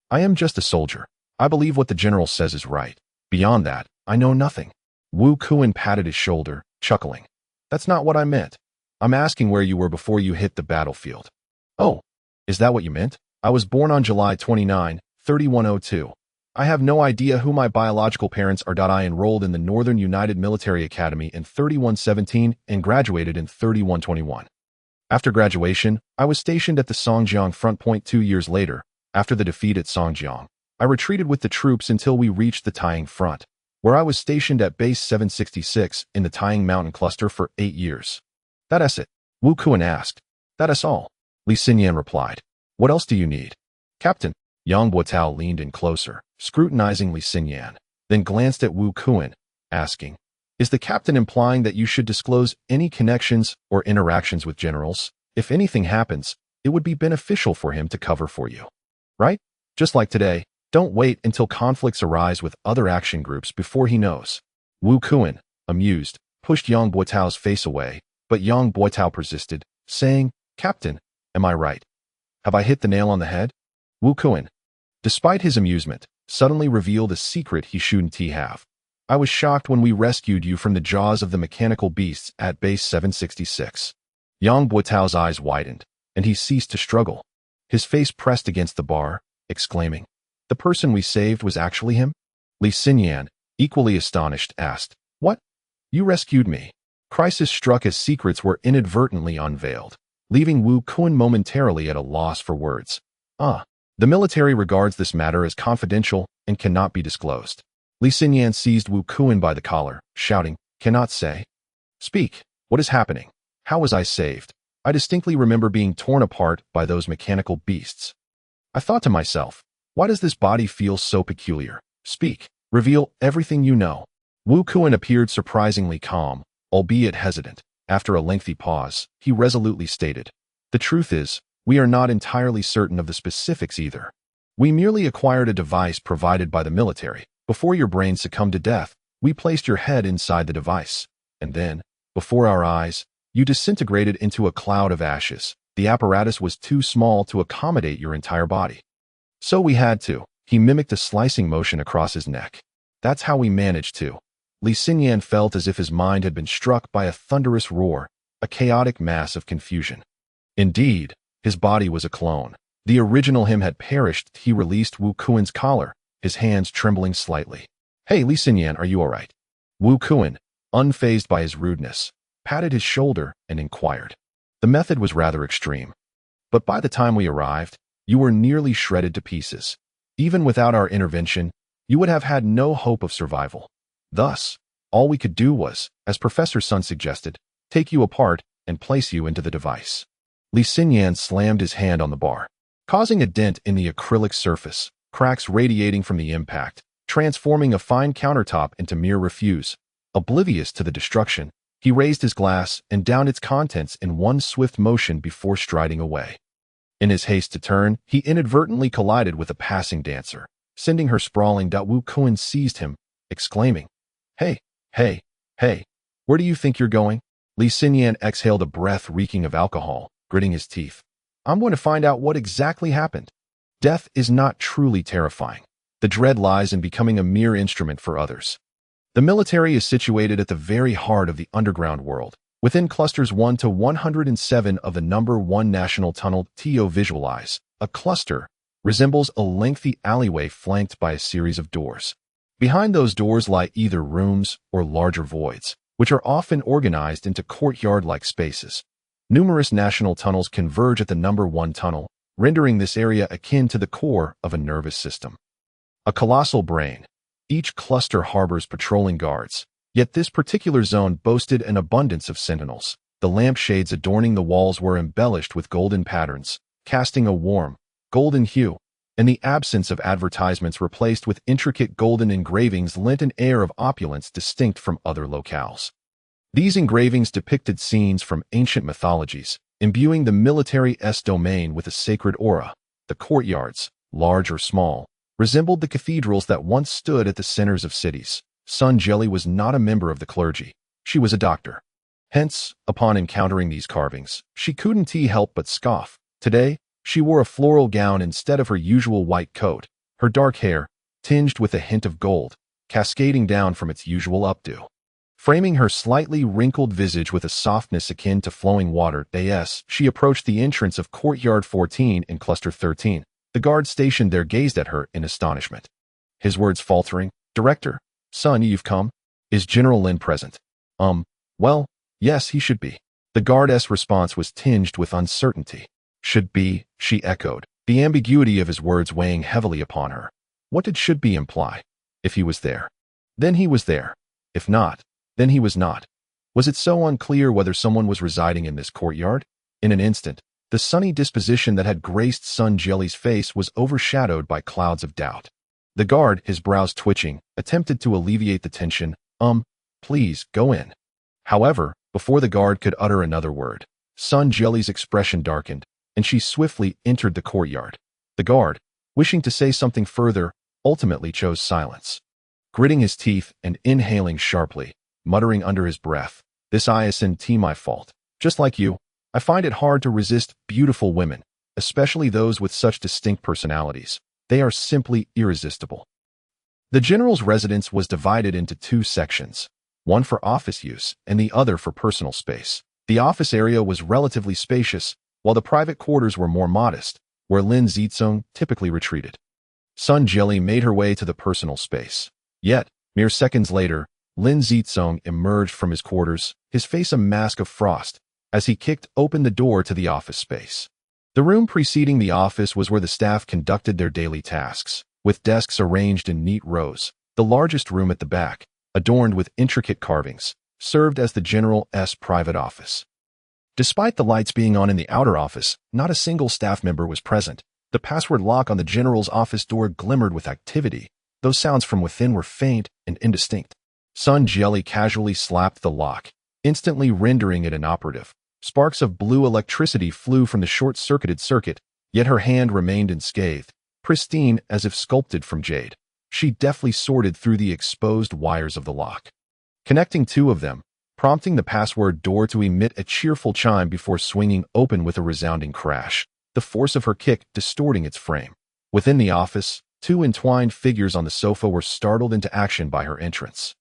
I am just a soldier. I believe what the general says is right. Beyond that, I know nothing. Wu Kuan patted his shoulder, chuckling. That's not what I meant. I'm asking where you were before you hit the battlefield. Oh, is that what you meant? I was born on July 29, 3102. I have no idea who my biological parents are. I enrolled in the Northern United Military Academy in 3117 and graduated in 3121. After graduation, I was stationed at the Songjiang front point 2 years later. After the defeat at Songjiang, I retreated with the troops until we reached the Taiying front, where I was stationed at base 766 in the Taiying mountain cluster for 8 years. That's it, Wu Kuan asked. That's all, Li Xinyan replied. What else do you need? Captain. Yang Guotao leaned in closer, scrutinizing Li Xinyan, then glanced at Wu Kuan, asking, is the captain implying that you should disclose any connections or interactions with generals? If anything happens, it would be beneficial for him to cover for you. Right? Just like today, don't wait until conflicts arise with other action groups before he knows. Wu Kuan, amused, pushed Yang Guotao's face away, but Yang Guotao persisted, saying, Captain, am I right? Have I hit the nail on the head? Wu Kuan, despite his amusement, suddenly revealed a secret he shouldn't have. I was shocked when we rescued you from the jaws of the mechanical beasts at base 766. Yang Guotao's eyes widened, and he ceased to struggle. His face pressed against the bar, exclaiming, the person we saved was actually him? Li Xinyan, equally astonished, asked, what? You rescued me. Crisis struck as secrets were inadvertently unveiled, leaving Wu Kuan momentarily at a loss for words. The military regards this matter as confidential and cannot be disclosed. Li Xinyan seized Wu Kuan by the collar, shouting, cannot say? Speak, what is happening? How was I saved? I distinctly remember being torn apart by those mechanical beasts. I thought to myself, why does this body feel so peculiar? Speak, reveal everything you know. Wu Kuan appeared surprisingly calm, albeit hesitant. After a lengthy pause, he resolutely stated, the truth is, we are not entirely certain of the specifics either. We merely acquired a device provided by the military. Before your brain succumbed to death, we placed your head inside the device. And then, before our eyes, you disintegrated into a cloud of ashes. The apparatus was too small to accommodate your entire body. So we had to. He mimicked a slicing motion across his neck. That's how we managed to. Li Xinyan felt as if his mind had been struck by a thunderous roar, a chaotic mass of confusion. Indeed, his body was a clone. The original him had perished. He released Wu Kuan's collar, his hands trembling slightly. Hey, Li Xinyan, are you all right? Wu Kuan, unfazed by his rudeness, patted his shoulder and inquired. The method was rather extreme. But by the time we arrived, you were nearly shredded to pieces. Even without our intervention, you would have had no hope of survival. Thus, all we could do was, as Professor Sun suggested, take you apart and place you into the device. Li Xinyan slammed his hand on the bar, causing a dent in the acrylic surface, cracks radiating from the impact, transforming a fine countertop into mere refuse. Oblivious to the destruction, he raised his glass and downed its contents in one swift motion before striding away. In his haste to turn, he inadvertently collided with a passing dancer, sending her sprawling. Wu Kuan seized him, exclaiming, Hey, where do you think you're going? Li Xinyan exhaled a breath reeking of alcohol, gritting his teeth. I'm going to find out what exactly happened. Death is not truly terrifying. The dread lies in becoming a mere instrument for others. The military is situated at the very heart of the underground world, within clusters 1 to 107 of the number 1 national tunnel. To visualize, a cluster resembles a lengthy alleyway flanked by a series of doors. Behind those doors lie either rooms or larger voids, which are often organized into courtyard-like spaces. Numerous national tunnels converge at the number 1 tunnel, rendering this area akin to the core of a nervous system. A colossal brain. Each cluster harbors patrolling guards, yet this particular zone boasted an abundance of sentinels. The lampshades adorning the walls were embellished with golden patterns, casting a warm, golden hue, and the absence of advertisements replaced with intricate golden engravings lent an air of opulence distinct from other locales. These engravings depicted scenes from ancient mythologies, imbuing the military's domain with a sacred aura. The courtyards, large or small, resembled the cathedrals that once stood at the centers of cities. Sun Jelly was not a member of the clergy. She was a doctor. Hence, upon encountering these carvings, she couldn't help but scoff. Today, she wore a floral gown instead of her usual white coat, her dark hair, tinged with a hint of gold, cascading down from its usual updo. Framing her slightly wrinkled visage with a softness akin to flowing water, she approached the entrance of Courtyard 14 in Cluster 13. The guard stationed there gazed at her in astonishment. His words faltering, Director, son, you've come? Is General Lin present? Well, yes, he should be. The guard's response was tinged with uncertainty. Should be, she echoed, the ambiguity of his words weighing heavily upon her. What did should be imply? If he was there, then he was there. If not, then he was not. Was it so unclear whether someone was residing in this courtyard? In an instant, the sunny disposition that had graced Sun Jelly's face was overshadowed by clouds of doubt. The guard, his brows twitching, attempted to alleviate the tension. Please, go in. However, before the guard could utter another word, Sun Jelly's expression darkened, and she swiftly entered the courtyard. The guard, wishing to say something further, ultimately chose silence. Gritting his teeth and inhaling sharply, muttering under his breath, This isn't my fault. Just like you, I find it hard to resist beautiful women, especially those with such distinct personalities. They are simply irresistible. The general's residence was divided into 2 sections, one for office use and the other for personal space. The office area was relatively spacious, while the private quarters were more modest, where Lin Zicong typically retreated. Sun Jelly made her way to the personal space. Yet, mere seconds later, Lin Zicong emerged from his quarters, his face a mask of frost, as he kicked open the door to the office space. The room preceding the office was where the staff conducted their daily tasks, with desks arranged in neat rows. The largest room at the back, adorned with intricate carvings, served as the general's private office. Despite the lights being on in the outer office, not a single staff member was present. The password lock on the general's office door glimmered with activity. Those sounds from within were faint and indistinct. Sun Jelly casually slapped the lock, instantly rendering it inoperative. Sparks of blue electricity flew from the short-circuited circuit, yet her hand remained unscathed, pristine as if sculpted from jade. She deftly sorted through the exposed wires of the lock, connecting 2 of them, prompting the password door to emit a cheerful chime before swinging open with a resounding crash, the force of her kick distorting its frame. Within the office, two entwined figures on the sofa were startled into action by her entrance,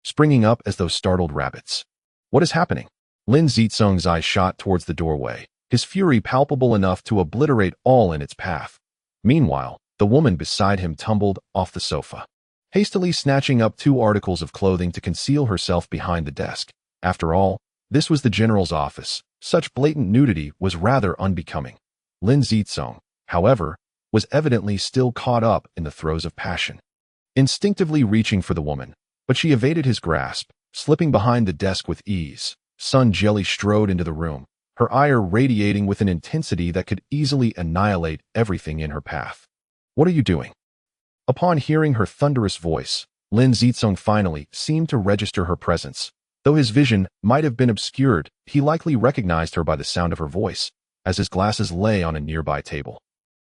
springing up as though startled rabbits. What is happening? Lin Zicong's eyes shot towards the doorway, his fury palpable enough to obliterate all in its path. Meanwhile, the woman beside him tumbled off the sofa, hastily snatching up two articles of clothing to conceal herself behind the desk. After all, this was the general's office. Such blatant nudity was rather unbecoming. Lin Zicong, however, was evidently still caught up in the throes of passion, instinctively reaching for the woman, but she evaded his grasp, slipping behind the desk with ease. Sun Jelly strode into the room, her ire radiating with an intensity that could easily annihilate everything in her path. What are you doing? Upon hearing her thunderous voice, Lin Zicong finally seemed to register her presence. Though his vision might have been obscured, he likely recognized her by the sound of her voice, as his glasses lay on a nearby table.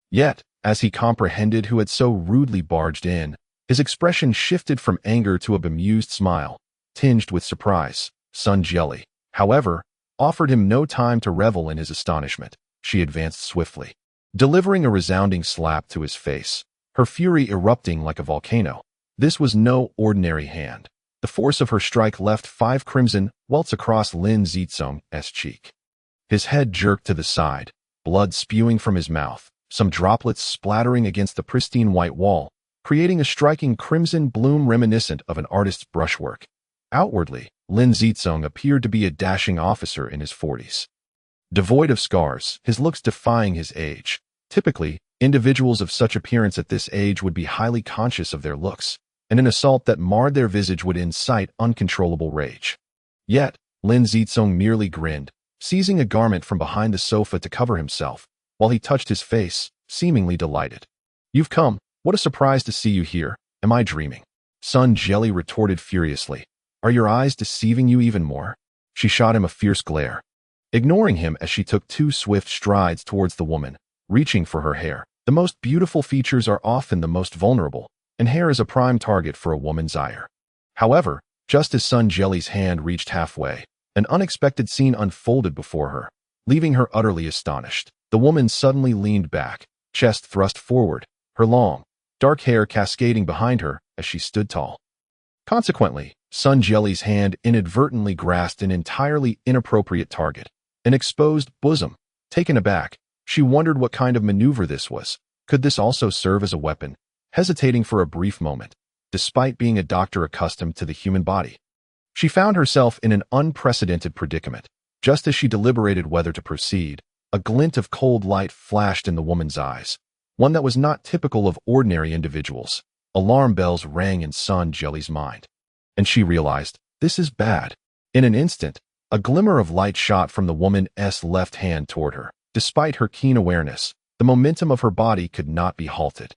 Yet, as he comprehended who had so rudely barged in, his expression shifted from anger to a bemused smile, tinged with surprise. Sun Jelly, however, offered him no time to revel in his astonishment. She advanced swiftly, delivering a resounding slap to his face, her fury erupting like a volcano. This was no ordinary hand. The force of her strike left 5 crimson welts across Lin Zicong's cheek. His head jerked to the side, blood spewing from his mouth, some droplets splattering against the pristine white wall, creating a striking crimson bloom reminiscent of an artist's brushwork. Outwardly, Lin Zicong appeared to be a dashing officer in his 40s. Devoid of scars, his looks defying his age. Typically, individuals of such appearance at this age would be highly conscious of their looks, and an assault that marred their visage would incite uncontrollable rage. Yet, Lin Zicong merely grinned, seizing a garment from behind the sofa to cover himself, while he touched his face, seemingly delighted. You've come. What a surprise to see you here. Am I dreaming? Sun Jelly retorted furiously. Are your eyes deceiving you even more? She shot him a fierce glare, ignoring him as she took 2 swift strides towards the woman, reaching for her hair. The most beautiful features are often the most vulnerable, and hair is a prime target for a woman's ire. However, just as Sun Jelly's hand reached halfway, an unexpected scene unfolded before her, leaving her utterly astonished. The woman suddenly leaned back, chest thrust forward, her long, dark hair cascading behind her as she stood tall. Consequently, Sun Jelly's hand inadvertently grasped an entirely inappropriate target, an exposed bosom. Taken aback, she wondered what kind of maneuver this was. Could this also serve as a weapon? Hesitating for a brief moment, despite being a doctor accustomed to the human body, she found herself in an unprecedented predicament. Just as she deliberated whether to proceed, a glint of cold light flashed in the woman's eyes, one that was not typical of ordinary individuals. Alarm bells rang in Sun Jelly's mind, and she realized, this is bad. In an instant, a glimmer of light shot from the woman's left hand toward her. Despite her keen awareness, the momentum of her body could not be halted,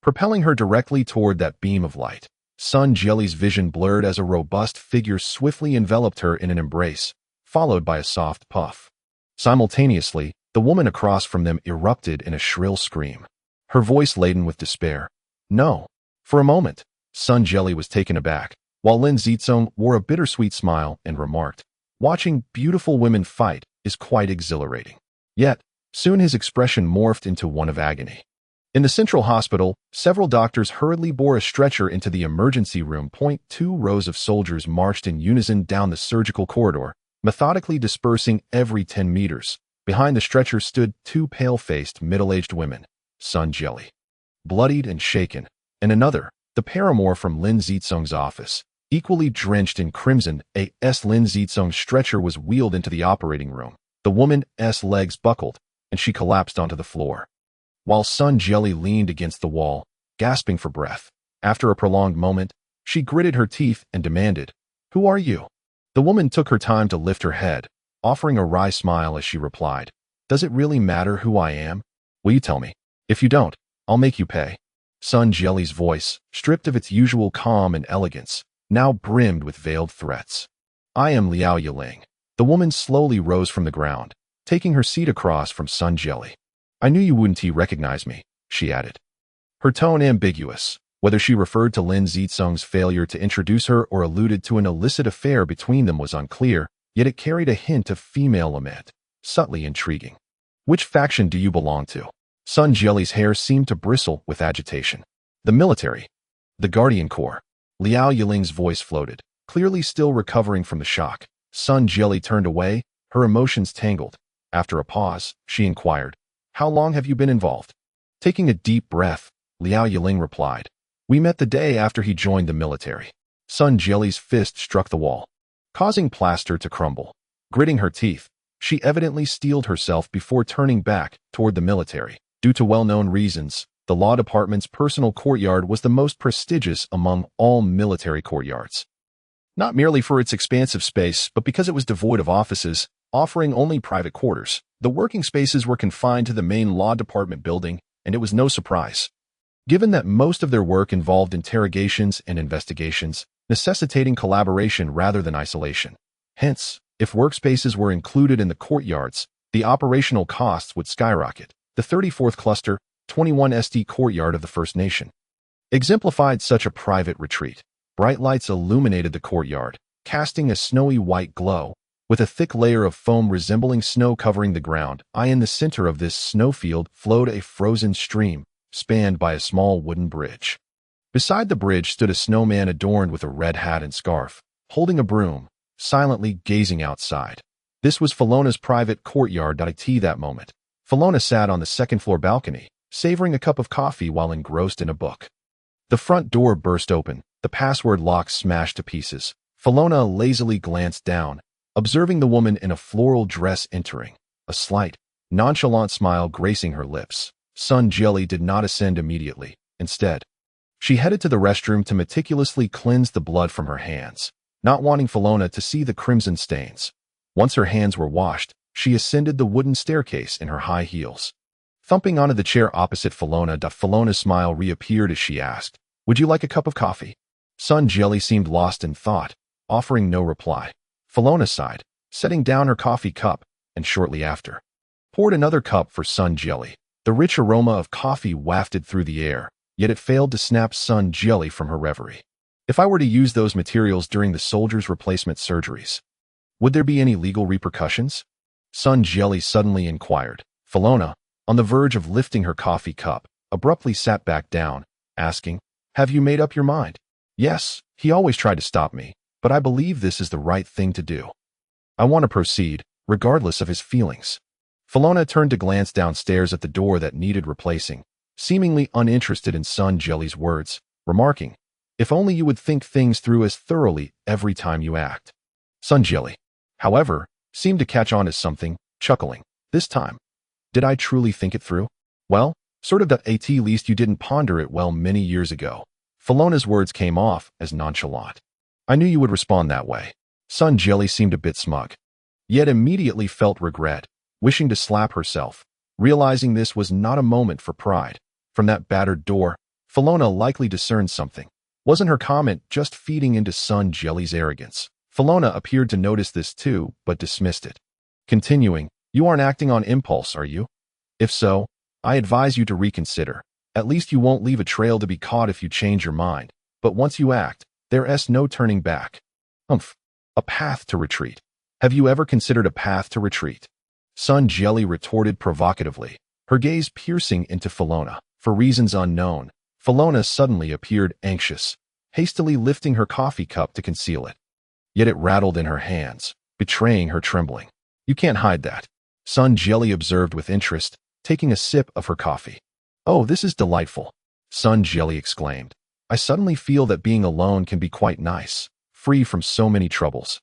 propelling her directly toward that beam of light. Sun Jelly's vision blurred as a robust figure swiftly enveloped her in an embrace, followed by a soft puff. Simultaneously, the woman across from them erupted in a shrill scream, her voice laden with despair. No. For a moment, Sun Jelly was taken aback, while Lin Zicong wore a bittersweet smile and remarked, watching beautiful women fight is quite exhilarating. Yet, soon his expression morphed into one of agony. In the central hospital, several doctors hurriedly bore a stretcher into the emergency room. 2 rows of soldiers marched in unison down the surgical corridor, methodically dispersing every 10 meters. Behind the stretcher stood 2 pale-faced, middle-aged women, Sun Jelly, bloodied and shaken, and another, the paramour from Lin Zicong's office, equally drenched in crimson. Lin Zicong's stretcher was wheeled into the operating room. The woman's legs buckled, and she collapsed onto the floor, while Sun Jelly leaned against the wall, gasping for breath. After a prolonged moment, she gritted her teeth and demanded, "Who are you?" The woman took her time to lift her head, offering a wry smile as she replied, "Does it really matter who I am? Will you tell me? If you don't, I'll make you pay." Sun Jelly's voice, stripped of its usual calm and elegance, now brimmed with veiled threats. "I am Liao Yiling." The woman slowly rose from the ground, taking her seat across from Sun Jelly. "I knew you wouldn't recognize me," she added, her tone ambiguous. Whether she referred to Lin Zicong's failure to introduce her or alluded to an illicit affair between them was unclear, yet it carried a hint of female lament, subtly intriguing. "Which faction do you belong to?" Sun Jieli's hair seemed to bristle with agitation. The military. The Guardian Corps. Liao Yiling's voice floated, clearly still recovering from the shock. Sun Jieli turned away, her emotions tangled. After a pause, she inquired, "How long have you been involved?" Taking a deep breath, Liao Yiling replied, "We met the day after he joined the military." Sun Jieli's fist struck the wall, causing plaster to crumble. Gritting her teeth, she evidently steeled herself before turning back toward the military. Due to well-known reasons, the law department's personal courtyard was the most prestigious among all military courtyards. Not merely for its expansive space, but because it was devoid of offices, offering only private quarters. The working spaces were confined to the main law department building, and it was no surprise, given that most of their work involved interrogations and investigations, necessitating collaboration rather than isolation. Hence, if workspaces were included in the courtyards, the operational costs would skyrocket. The 34th Cluster, 21st Courtyard of the First Nation, exemplified such a private retreat. Bright lights illuminated the courtyard, casting a snowy white glow, with a thick layer of foam resembling snow covering the ground. In the center of this snowfield flowed a frozen stream, spanned by a small wooden bridge. Beside the bridge stood a snowman adorned with a red hat and scarf, holding a broom, silently gazing outside. This was Felona's private courtyard. That moment, Felona sat on the second-floor balcony, savoring a cup of coffee while engrossed in a book. The front door burst open, the password lock smashed to pieces. Felona lazily glanced down, observing the woman in a floral dress entering, a slight, nonchalant smile gracing her lips. Sun Jieli did not ascend immediately. Instead, she headed to the restroom to meticulously cleanse the blood from her hands, not wanting Felona to see the crimson stains. Once her hands were washed, she ascended the wooden staircase in her high heels. Thumping onto the chair opposite Felona, Felona's smile reappeared as she asked, "Would you like a cup of coffee?" Sun Jieli seemed lost in thought, offering no reply. Felona sighed, setting down her coffee cup, and shortly after, poured another cup for Sun Jieli. The rich aroma of coffee wafted through the air, yet it failed to snap Sun Jieli from her reverie. If I were to use those materials during the soldiers' replacement surgeries, would there be any legal repercussions? Sun Jieli suddenly inquired. Felona, on the verge of lifting her coffee cup, abruptly sat back down, asking, "Have you made up your mind?" "Yes, he always tried to stop me, but I believe this is the right thing to do. I want to proceed, regardless of his feelings." Felona turned to glance downstairs at the door that needed replacing, seemingly uninterested in Sun Jieli's words, remarking, "If only you would think things through as thoroughly every time you act." Sun Jieli, however, seemed to catch on to something, chuckling. "This time, did I truly think it through?" "Well, sort of. At least you didn't ponder it well many years ago." Felona's words came off as nonchalant. "I knew you would respond that way." Sun Jieli seemed a bit smug, yet immediately felt regret, wishing to slap herself, realizing this was not a moment for pride. From that battered door, Felona likely discerned something. Wasn't her comment just feeding into Sun Jieli's arrogance? Felona appeared to notice this too, but dismissed it. Continuing, "You aren't acting on impulse, are you? If so, I advise you to reconsider. At least you won't leave a trail to be caught if you change your mind. But once you act, there's no turning back." "Humph. A path to retreat. Have you ever considered a path to retreat?" Sun Jieli retorted provocatively, her gaze piercing into Felona. For reasons unknown, Felona suddenly appeared anxious, hastily lifting her coffee cup to conceal it. Yet it rattled in her hands, betraying her trembling. "You can't hide that," Sun Jieli observed with interest, taking a sip of her coffee. "Oh, this is delightful," Sun Jieli exclaimed. "I suddenly feel that being alone can be quite nice, free from so many troubles.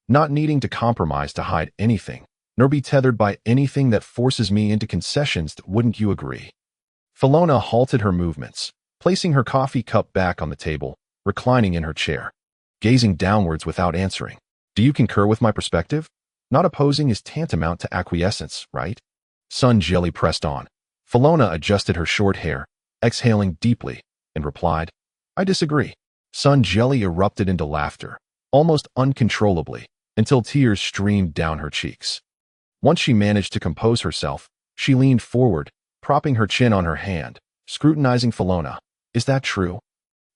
Not needing to compromise to hide anything, nor be tethered by anything that forces me into concessions. Wouldn't you agree?" Felona halted her movements, placing her coffee cup back on the table, reclining in her chair, gazing downwards without answering. "Do you concur with my perspective? Not opposing is tantamount to acquiescence, right?" Sun Jieli pressed on. Felona adjusted her short hair, exhaling deeply, and replied, "I disagree." Sun Jieli erupted into laughter, almost uncontrollably, until tears streamed down her cheeks. Once she managed to compose herself, she leaned forward, propping her chin on her hand, scrutinizing Felona. "Is that true?"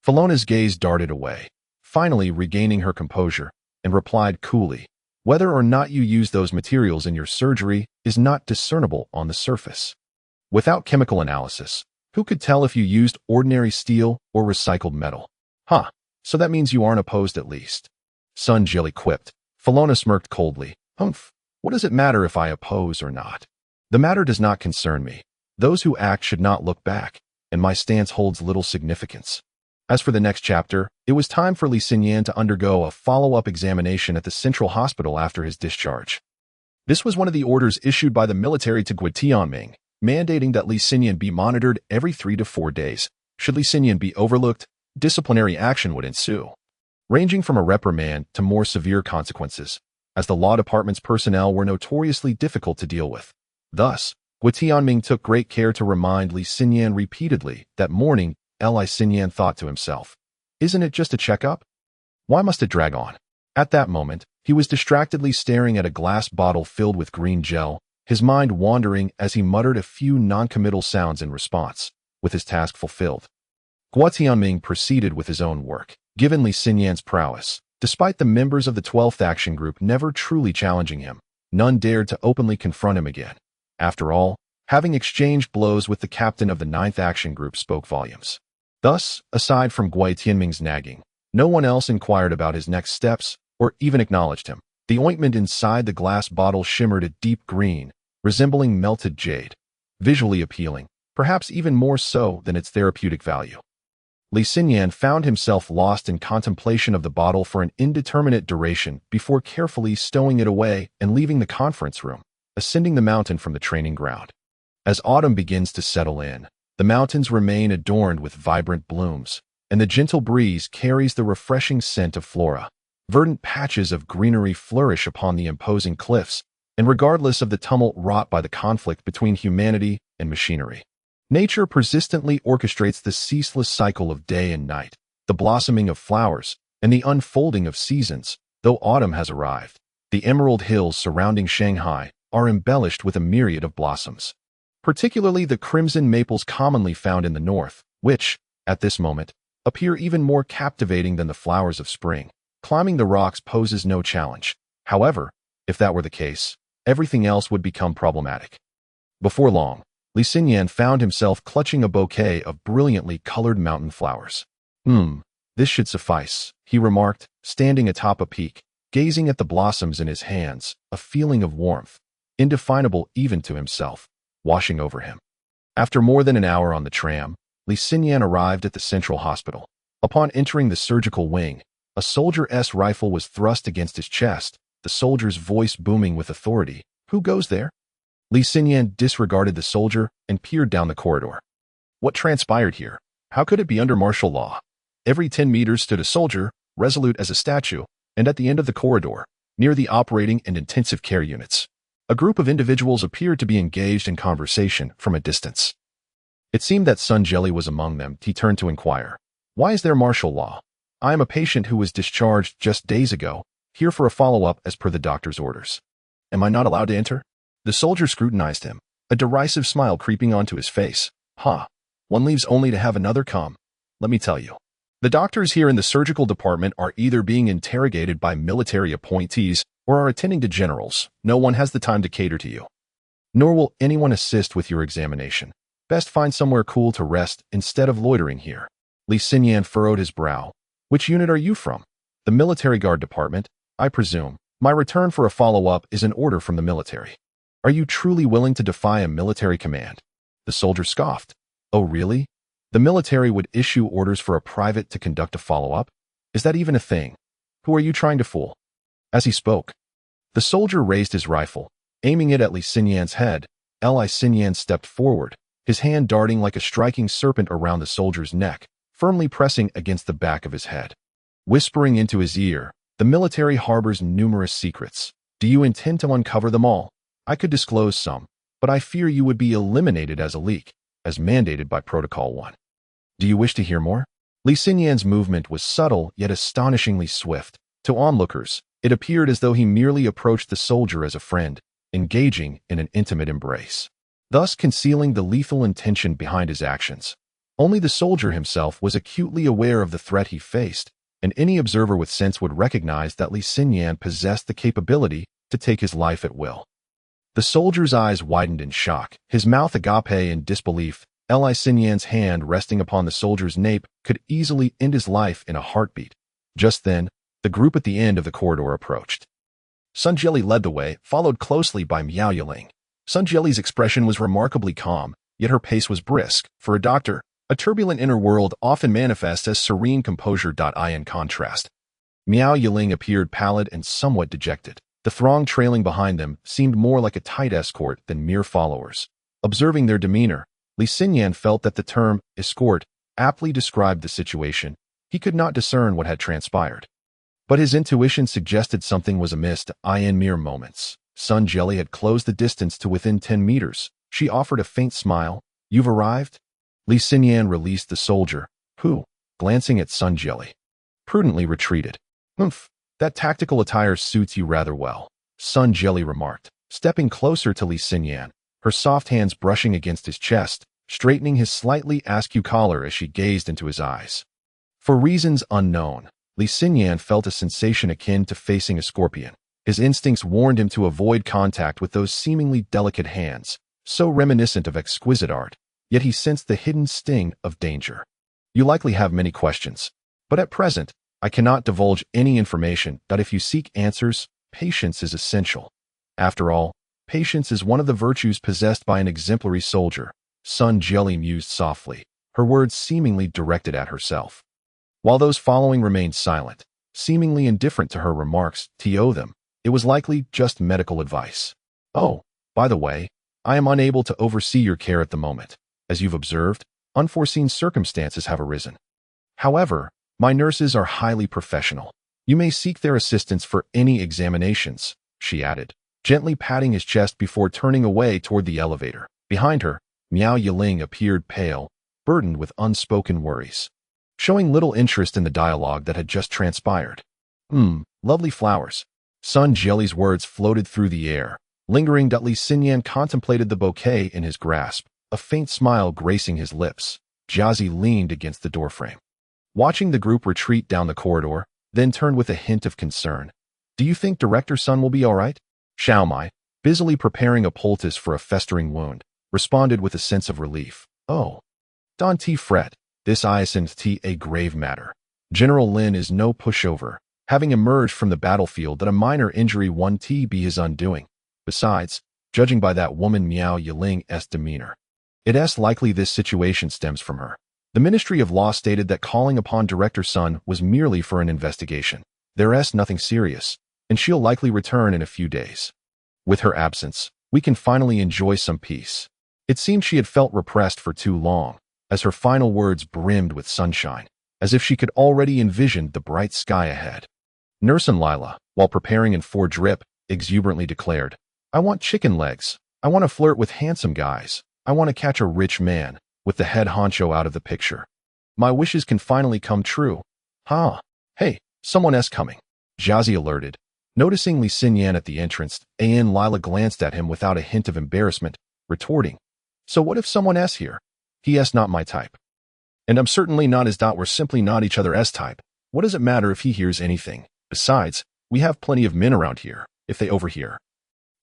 Felona's gaze darted away, finally regaining her composure, and replied coolly, "Whether or not you use those materials in your surgery is not discernible on the surface. without chemical analysis. Who could tell if you used ordinary steel or recycled metal? Huh, so that means you aren't opposed at least. Sun Jilly quipped. Felona smirked coldly. Humph, what does it matter if I oppose or not? The matter does not concern me. Those who act should not look back, and my stance holds little significance. As for the next chapter, it was time for Li Xinyan to undergo a follow-up examination at the Central Hospital after his discharge. This was one of the orders issued by the military to Tianming, mandating that Li Xinyan be monitored every 3 to 4 days. Should Li Xinyan be overlooked, disciplinary action would ensue, ranging from a reprimand to more severe consequences, as the law department's personnel were notoriously difficult to deal with. Thus, Tianming took great care to remind Li Xinyan repeatedly that morning. Li Xinyan thought to himself, isn't it just a checkup? Why must it drag on? At that moment, he was distractedly staring at a glass bottle filled with green gel, his mind wandering as he muttered a few non-committal sounds in response. With his task fulfilled, Tianming proceeded with his own work. Given Li Xinyan's prowess, despite the members of the 12th Action Group never truly challenging him, none dared to openly confront him again. After all, having exchanged blows with the captain of the 9th Action Group spoke volumes. Thus, aside from Tianming's nagging, no one else inquired about his next steps or even acknowledged him. The ointment inside the glass bottle shimmered a deep green, resembling melted jade, visually appealing, perhaps even more so than its therapeutic value. Li Xinyan found himself lost in contemplation of the bottle for an indeterminate duration before carefully stowing it away and leaving the conference room, ascending the mountain from the training ground. As autumn begins to settle in, the mountains remain adorned with vibrant blooms, and the gentle breeze carries the refreshing scent of flora. Verdant patches of greenery flourish upon the imposing cliffs, and regardless of the tumult wrought by the conflict between humanity and machinery, nature persistently orchestrates the ceaseless cycle of day and night, the blossoming of flowers, and the unfolding of seasons. Though autumn has arrived, the emerald hills surrounding Shanghai are embellished with a myriad of blossoms, particularly the crimson maples commonly found in the north, which, at this moment, appear even more captivating than the flowers of spring. Climbing the rocks poses no challenge. However, if that were the case, everything else would become problematic. Before long, Li Xinyan found himself clutching a bouquet of brilliantly colored mountain flowers. This should suffice, he remarked, standing atop a peak, gazing at the blossoms in his hands, a feeling of warmth, indefinable even to himself, washing over him. After more than an hour on the tram, Li Xinyan arrived at the Central Hospital. Upon entering the surgical wing, a soldier's rifle was thrust against his chest, the soldier's voice booming with authority. Who goes there? Li Xinyan disregarded the soldier and peered down the corridor. What transpired here? How could it be under martial law? Every 10 meters stood a soldier, resolute as a statue, and at the end of the corridor, near the operating and intensive care units, a group of individuals appeared to be engaged in conversation from a distance. It seemed that Sun Jelly was among them. He turned to inquire, "Why is there martial law? I am a patient who was discharged just days ago, here for a follow-up as per the doctor's orders. Am I not allowed to enter?" The soldier scrutinized him, a derisive smile creeping onto his face. One leaves only to have another come. Let me tell you. The doctors here in the surgical department are either being interrogated by military appointees or are attending to generals. No one has the time to cater to you. Nor will anyone assist with your examination. Best find somewhere cool to rest instead of loitering here. Li Xinyan furrowed his brow. Which unit are you from? The military guard department, I presume. My return for a follow-up is an order from the military. Are you truly willing to defy a military command? The soldier scoffed. Oh, really? The military would issue orders for a private to conduct a follow-up? Is that even a thing? Who are you trying to fool? As he spoke, the soldier raised his rifle, aiming it at Li Xinyan's head. Li Xinyan stepped forward, his hand darting like a striking serpent around the soldier's neck, firmly pressing against the back of his head. Whispering into his ear, "The military harbors numerous secrets. Do you intend to uncover them all? I could disclose some, but I fear you would be eliminated as a leak, as mandated by Protocol 1. Do you wish to hear more?" Li Xinyan's movement was subtle yet astonishingly swift. To onlookers, it appeared as though he merely approached the soldier as a friend, engaging in an intimate embrace, thus concealing the lethal intention behind his actions. Only the soldier himself was acutely aware of the threat he faced, and any observer with sense would recognize that Li Xinyan possessed the capability to take his life at will. The soldier's eyes widened in shock, his mouth agape in disbelief. Li Xinyan's hand resting upon the soldier's nape could easily end his life in a heartbeat. Just then, the group at the end of the corridor approached. Sun Jieli led the way, followed closely by Miao Yiling. Sun Jieli's expression was remarkably calm, yet her pace was brisk. For a doctor, a turbulent inner world often manifests as serene composure. In contrast, Miao Yiling appeared pallid and somewhat dejected. The throng trailing behind them seemed more like a tight escort than mere followers. Observing their demeanor, Li Xinyan felt that the term escort aptly described the situation. He could not discern what had transpired, but his intuition suggested something was amiss. In mere moments, Sun Jieli had closed the distance to within 10 meters. She offered a faint smile. "You've arrived?" Li Xinyan released the soldier, who, glancing at Sun Jieli, prudently retreated. "Humph, that tactical attire suits you rather well," Sun Jieli remarked, stepping closer to Li Xinyan, her soft hands brushing against his chest, straightening his slightly askew collar as she gazed into his eyes. For reasons unknown, Li Xinyan felt a sensation akin to facing a scorpion. His instincts warned him to avoid contact with those seemingly delicate hands, so reminiscent of exquisite art, yet he sensed the hidden sting of danger. "You likely have many questions, but at present, I cannot divulge any information. If you seek answers, patience is essential. After all, patience is one of the virtues possessed by an exemplary soldier," Sun Jieli mused softly, her words seemingly directed at herself. While those following remained silent, seemingly indifferent to her remarks, to them, it was likely just medical advice. "Oh, by the way, I am unable to oversee your care at the moment. As you've observed, unforeseen circumstances have arisen. However, my nurses are highly professional. You may seek their assistance for any examinations," she added, gently patting his chest before turning away toward the elevator. Behind her, Miao Yiling appeared pale, burdened with unspoken worries, showing little interest in the dialogue that had just transpired. Lovely flowers." Sun Jieli's words floated through the air, lingering. Li Xinyan contemplated the bouquet in his grasp, a faint smile gracing his lips. Jiazi leaned against the doorframe, watching the group retreat down the corridor, then turned with a hint of concern. "Do you think Director Sun will be all right?" Xiaomai, busily preparing a poultice for a festering wound, responded with a sense of relief. "Oh, don't fret. This isn't a grave matter. General Lin is no pushover, having emerged from the battlefield that a minor injury won't be his undoing. Besides, judging by that woman Miao Yiling's demeanor, it's likely this situation stems from her. The Ministry of Law stated that calling upon Director Sun was merely for an investigation. There's nothing serious, and she'll likely return in a few days. With her absence, we can finally enjoy some peace." It seemed she had felt repressed for too long, as her final words brimmed with sunshine, as if she could already envision the bright sky ahead. Nurse Lila, while preparing in 4 drip, exuberantly declared, "I want chicken legs. I want to flirt with handsome guys. I want to catch a rich man, with the head honcho out of the picture. My wishes can finally come true." "Huh. Hey, someone's coming," Jiazi alerted. Noticing Li Xinyan at the entrance, Lila glanced at him without a hint of embarrassment, retorting, "So what if someone's here? He's not my type. And I'm certainly not his. We're simply not each other's type. What does it matter if he hears anything? Besides, we have plenty of men around here, if they overhear.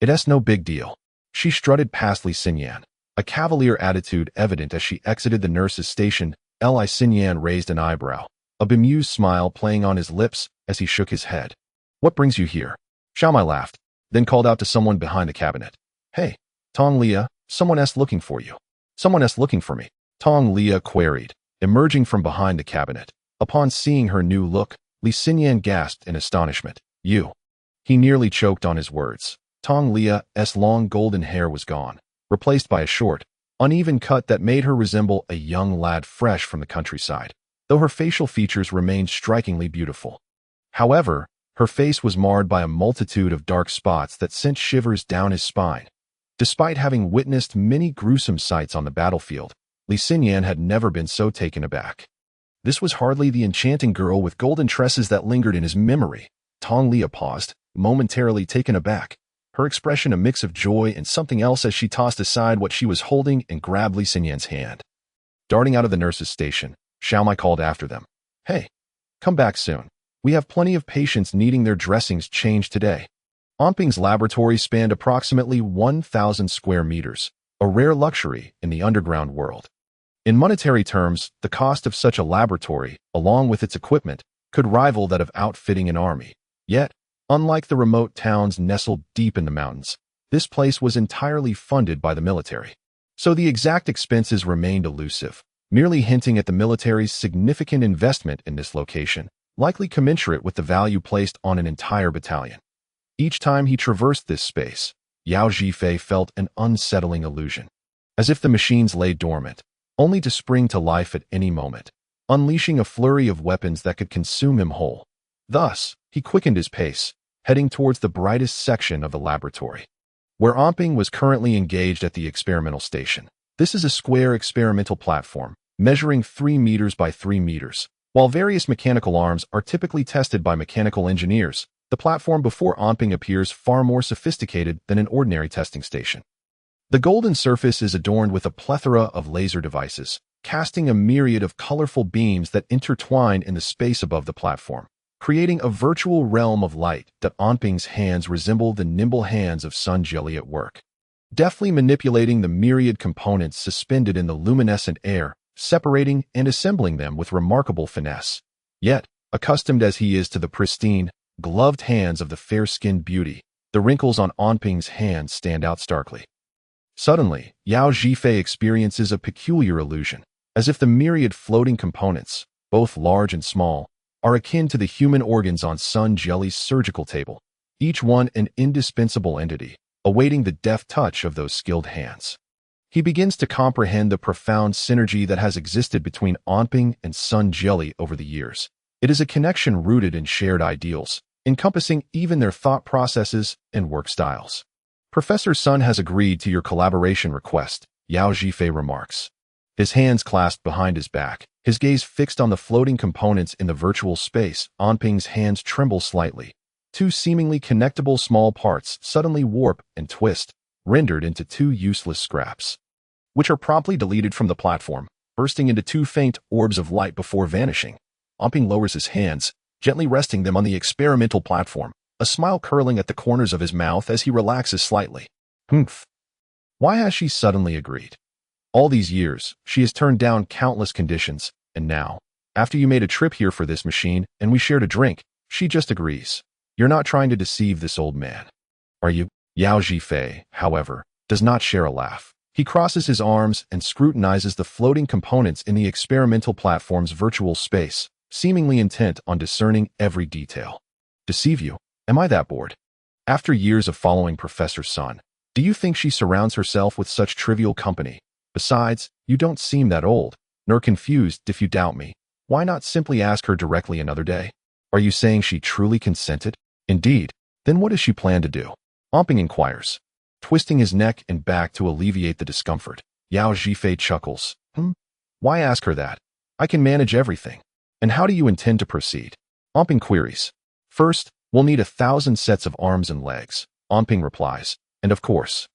It's no big deal." She strutted past Li Xinyan, a cavalier attitude evident as she exited the nurse's station. Li Xinyan raised an eyebrow, a bemused smile playing on his lips as he shook his head. "What brings you here?" Xiaomai laughed, then called out to someone behind the cabinet. "Hey, Tong Lia, someone's looking for you." "Someone's looking for me?" Tong Lia queried, emerging from behind the cabinet. Upon seeing her new look, Li Xinyan gasped in astonishment. "You." He nearly choked on his words. Tong Lia's long golden hair was gone, replaced by a short, uneven cut that made her resemble a young lad fresh from the countryside, though her facial features remained strikingly beautiful. However, her face was marred by a multitude of dark spots that sent shivers down his spine. Despite having witnessed many gruesome sights on the battlefield, Li Xinyan had never been so taken aback. This was hardly the enchanting girl with golden tresses that lingered in his memory. Tong Lia paused, momentarily taken aback, her expression a mix of joy and something else as she tossed aside what she was holding and grabbed Li Xinyan's hand. Darting out of the nurse's station, Xiaomai called after them. "Hey, come back soon. We have plenty of patients needing their dressings changed today." Omping's laboratory spanned approximately 1,000 square meters, a rare luxury in the underground world. In monetary terms, the cost of such a laboratory, along with its equipment, could rival that of outfitting an army. Yet, unlike the remote towns nestled deep in the mountains, this place was entirely funded by the military. So the exact expenses remained elusive, merely hinting at the military's significant investment in this location, likely commensurate with the value placed on an entire battalion. Each time he traversed this space, Yao Zhifei felt an unsettling illusion, as if the machines lay dormant, only to spring to life at any moment, unleashing a flurry of weapons that could consume him whole. Thus, he quickened his pace, heading towards the brightest section of the laboratory, where Omping was currently engaged at the experimental station. This is a square experimental platform, measuring 3 meters by 3 meters. While various mechanical arms are typically tested by mechanical engineers, the platform before Omping appears far more sophisticated than an ordinary testing station. The golden surface is adorned with a plethora of laser devices, casting a myriad of colorful beams that intertwine in the space above the platform, creating a virtual realm of light that Omping's hands resemble the nimble hands of Sun Jieli at work, deftly manipulating the myriad components suspended in the luminescent air, separating and assembling them with remarkable finesse. Yet, accustomed as he is to the pristine, gloved hands of the fair-skinned beauty, the wrinkles on Omping's hands stand out starkly. Suddenly, Yao Zhifei experiences a peculiar illusion, as if the myriad floating components, both large and small, are akin to the human organs on Sun Jieli's surgical table, each one an indispensable entity, awaiting the deft touch of those skilled hands. He begins to comprehend the profound synergy that has existed between Omping and Sun Jieli over the years. It is a connection rooted in shared ideals, encompassing even their thought processes and work styles. Professor Sun has agreed to your collaboration request, Yao Zhifei remarks. His hands clasped behind his back, his gaze fixed on the floating components in the virtual space. Omping's hands tremble slightly. 2 seemingly connectable small parts suddenly warp and twist, rendered into 2 useless scraps, which are promptly deleted from the platform, bursting into 2 faint orbs of light before vanishing. Omping lowers his hands, gently resting them on the experimental platform, a smile curling at the corners of his mouth as he relaxes slightly. Humph. Why has she suddenly agreed? All these years, she has turned down countless conditions, and now, after you made a trip here for this machine and we shared a drink, she just agrees. You're not trying to deceive this old man, are you? Yao Zhifei, however, does not share a laugh. He crosses his arms and scrutinizes the floating components in the experimental platform's virtual space, seemingly intent on discerning every detail. Deceive you? Am I that bored? After years of following Professor Sun, do you think she surrounds herself with such trivial company? Besides, you don't seem that old, nor confused. If you doubt me, why not simply ask her directly another day? Are you saying she truly consented? Indeed. Then what does she plan to do? Omping inquires, twisting his neck and back to alleviate the discomfort. Yao Zhifei chuckles. Why ask her that? I can manage everything. And how do you intend to proceed? Omping queries. First, we'll need 1,000 sets of arms and legs, Omping replies, and of course,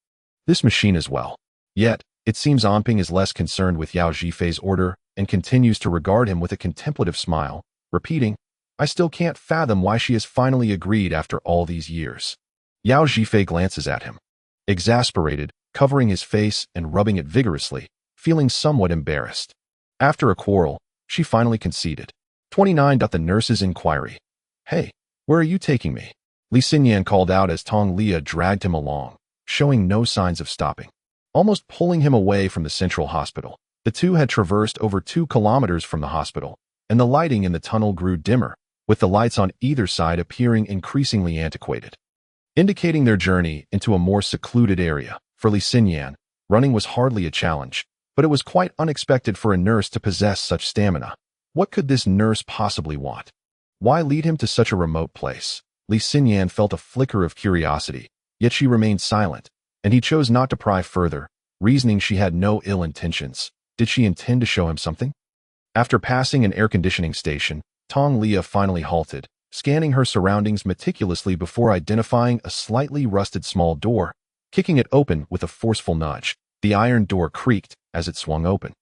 this machine as well. Yet, it seems Omping is less concerned with Yao Zhifei's order and continues to regard him with a contemplative smile, repeating, I still can't fathom why she has finally agreed after all these years. Yao Zhifei glances at him, exasperated, covering his face and rubbing it vigorously, feeling somewhat embarrassed. After a quarrel, she finally conceded. 29. The nurse's inquiry. Hey, where are you taking me? Li Xinyan called out as Tong Lia dragged him along, showing no signs of stopping, almost pulling him away from the central hospital. The two had traversed over 2 kilometers from the hospital, and the lighting in the tunnel grew dimmer, with the lights on either side appearing increasingly antiquated, indicating their journey into a more secluded area. For Li Xinyan, running was hardly a challenge, but it was quite unexpected for a nurse to possess such stamina. What could this nurse possibly want? Why lead him to such a remote place? Li Xinyan felt a flicker of curiosity, yet she remained silent, and he chose not to pry further, reasoning she had no ill intentions. Did she intend to show him something? After passing an air conditioning station, Tong Lia finally halted, scanning her surroundings meticulously before identifying a slightly rusted small door. Kicking it open with a forceful nudge, the iron door creaked as it swung open,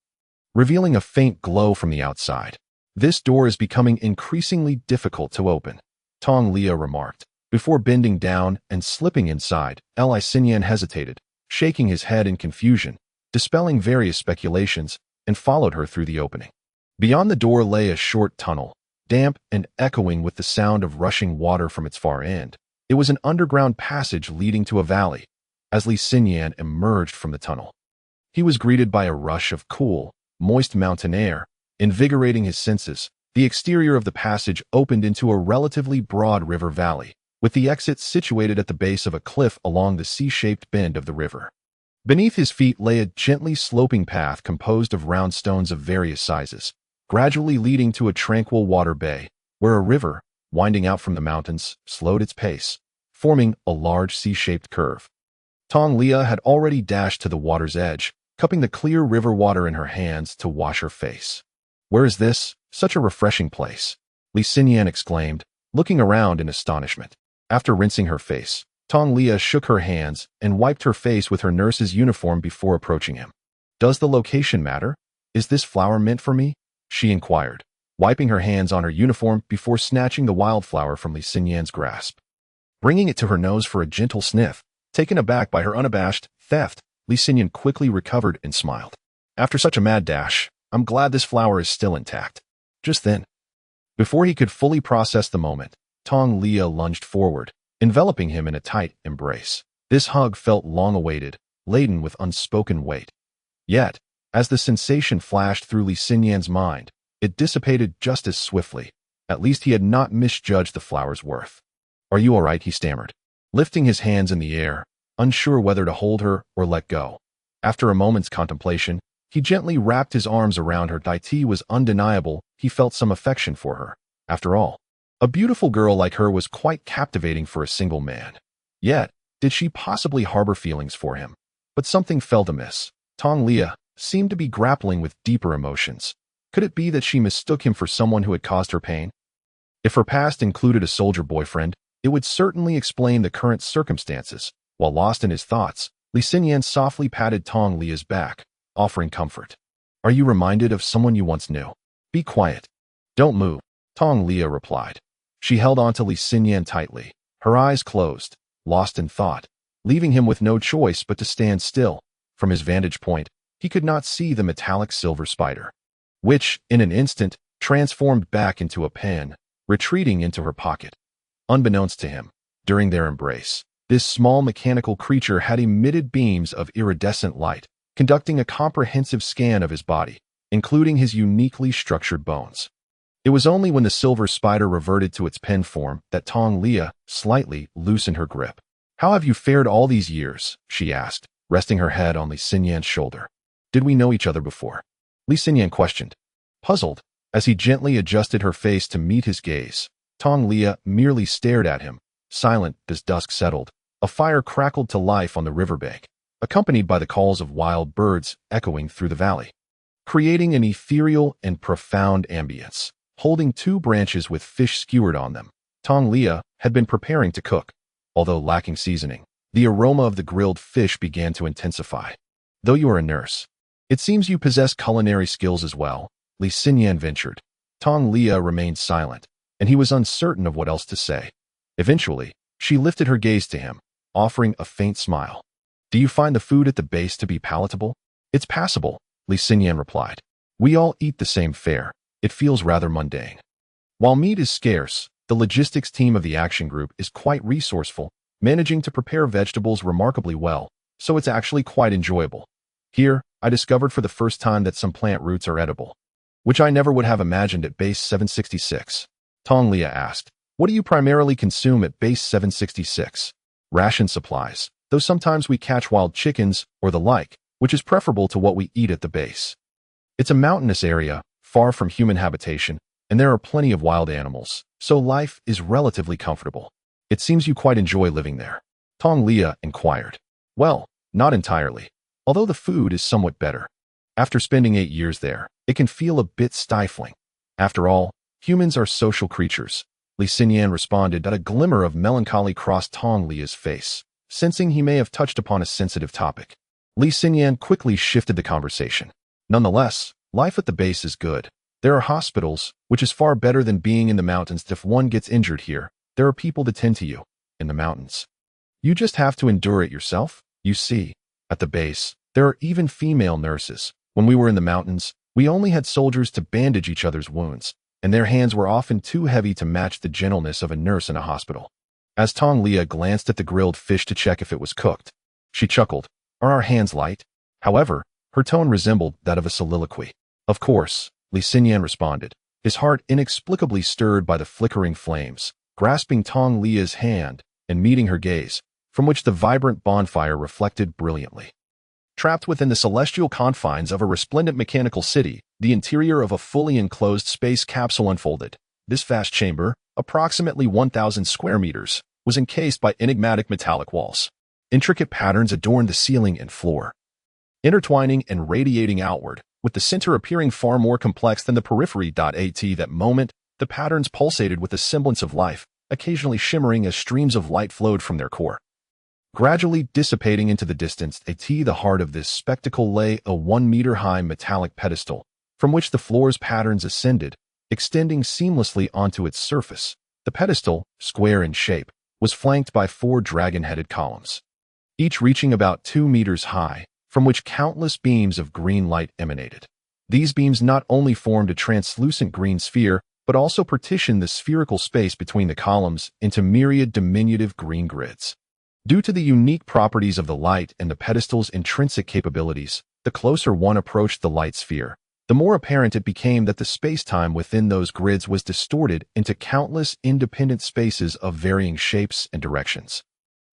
revealing a faint glow from the outside. This door is becoming increasingly difficult to open, Tong Lia remarked, Before bending down and slipping inside, Li Xinyan hesitated, shaking his head in confusion, dispelling various speculations, and followed her through the opening. Beyond the door lay a short tunnel, damp and echoing with the sound of rushing water from its far end. It was an underground passage leading to a valley. As Li Xinyan emerged from the tunnel, he was greeted by a rush of cool, moist mountain air, invigorating his senses. The exterior of the passage opened into a relatively broad river valley, with the exit situated at the base of a cliff along the C-shaped bend of the river. Beneath his feet lay a gently sloping path composed of round stones of various sizes, gradually leading to a tranquil water bay, where a river, winding out from the mountains, slowed its pace, forming a large C-shaped curve. Tong Lia had already dashed to the water's edge, cupping the clear river water in her hands to wash her face. "Where is this? Such a refreshing place," Li Xinyan exclaimed, looking around in astonishment. After rinsing her face, Tong Lia shook her hands and wiped her face with her nurse's uniform before approaching him. "Does the location matter? Is this flower meant for me?" she inquired, wiping her hands on her uniform before snatching the wildflower from Li Xinyan's grasp. Bringing it to her nose for a gentle sniff, taken aback by her unabashed theft, Li Xinyan quickly recovered and smiled. "After such a mad dash, I'm glad this flower is still intact." Just then, before he could fully process the moment, Tong Lia lunged forward, enveloping him in a tight embrace. This hug felt long-awaited, laden with unspoken weight. Yet, as the sensation flashed through Li Xinyan's mind, it dissipated just as swiftly. At least he had not misjudged the flower's worth. "Are you all right?" he stammered, lifting his hands in the air, unsure whether to hold her or let go. After a moment's contemplation, he gently wrapped his arms around her. It was undeniable he felt some affection for her. After all, a beautiful girl like her was quite captivating for a single man. Yet, did she possibly harbor feelings for him? But something felt amiss. Tong Lia seemed to be grappling with deeper emotions. Could it be that she mistook him for someone who had caused her pain? If her past included a soldier boyfriend, it would certainly explain the current circumstances. While lost in his thoughts, Li Xinyan softly patted Tong Lia's back, offering comfort. "Are you reminded of someone you once knew? Be quiet. Don't move," Tong Lia replied. She held on to Li Xinyan tightly, her eyes closed, lost in thought, leaving him with no choice but to stand still. From his vantage point, he could not see the metallic silver spider, which, in an instant, transformed back into a pen, retreating into her pocket. Unbeknownst to him, during their embrace, this small mechanical creature had emitted beams of iridescent light, conducting a comprehensive scan of his body, including his uniquely structured bones. It was only when the silver spider reverted to its pen form that Tong Lia slightly loosened her grip. "How have you fared all these years?" she asked, resting her head on Li Xinyan's shoulder. "Did we know each other before?" Li Xinyan questioned, puzzled, as he gently adjusted her face to meet his gaze. Tong Lia merely stared at him, silent as dusk settled. A fire crackled to life on the riverbank, accompanied by the calls of wild birds echoing through the valley, creating an ethereal and profound ambience. Holding two branches with fish skewered on them, Tong Lia had been preparing to cook. Although lacking seasoning, the aroma of the grilled fish began to intensify. "Though you are a nurse, it seems you possess culinary skills as well," Li Xinyan ventured. Tong Lia remained silent, and he was uncertain of what else to say. Eventually, she lifted her gaze to him, offering a faint smile. "Do you find the food at the base to be palatable?" "It's passable," Li Xinyan replied. "We all eat the same fare. It feels rather mundane. While meat is scarce, the logistics team of the action group is quite resourceful, managing to prepare vegetables remarkably well, so it's actually quite enjoyable. Here, I discovered for the first time that some plant roots are edible, which I never would have imagined at base 766. Tong Lia asked, "What do you primarily consume at base 766? "Ration supplies, though sometimes we catch wild chickens or the like, which is preferable to what we eat at the base. It's a mountainous area, far from human habitation, and there are plenty of wild animals, so life is relatively comfortable. It seems you quite enjoy living there." Tong Lia inquired. "Well, not entirely, although the food is somewhat better. After spending 8 years there, it can feel a bit stifling. After all, humans are social creatures." Li Xinyan responded that a glimmer of melancholy crossed Tong Lia's face, sensing he may have touched upon a sensitive topic. Li Xinyan quickly shifted the conversation. "Nonetheless, life at the base is good. There are hospitals, which is far better than being in the mountains. If one gets injured here, there are people to tend to you. in the mountains. You just have to endure it yourself. You see, at the base, there are even female nurses. When we were in the mountains, we only had soldiers to bandage each other's wounds, and their hands were often too heavy to match the gentleness of a nurse in a hospital. As Tong Lia glanced at the grilled fish to check if it was cooked, she chuckled. Are our hands light? However, her tone resembled that of a soliloquy. Of course, Li Xinyan responded, his heart inexplicably stirred by the flickering flames, grasping Tong Lia's hand and meeting her gaze, from which the vibrant bonfire reflected brilliantly. Trapped within the celestial confines of a resplendent mechanical city, the interior of a fully enclosed space capsule unfolded. This vast chamber, approximately 1,000 square meters, was encased by enigmatic metallic walls. Intricate patterns adorned the ceiling and floor, intertwining and radiating outward, with the center appearing far more complex than the periphery. At that moment, the patterns pulsated with a semblance of life, occasionally shimmering as streams of light flowed from their core. Gradually dissipating into the distance, the heart of this spectacle lay a 1-meter-high metallic pedestal, from which the floor's patterns ascended, extending seamlessly onto its surface. The pedestal, square in shape, was flanked by 4 dragon-headed columns, each reaching about 2 meters high, from which countless beams of green light emanated. These beams not only formed a translucent green sphere, but also partitioned the spherical space between the columns into myriad diminutive green grids. Due to the unique properties of the light and the pedestal's intrinsic capabilities, the closer one approached the light sphere, the more apparent it became that the space-time within those grids was distorted into countless independent spaces of varying shapes and directions.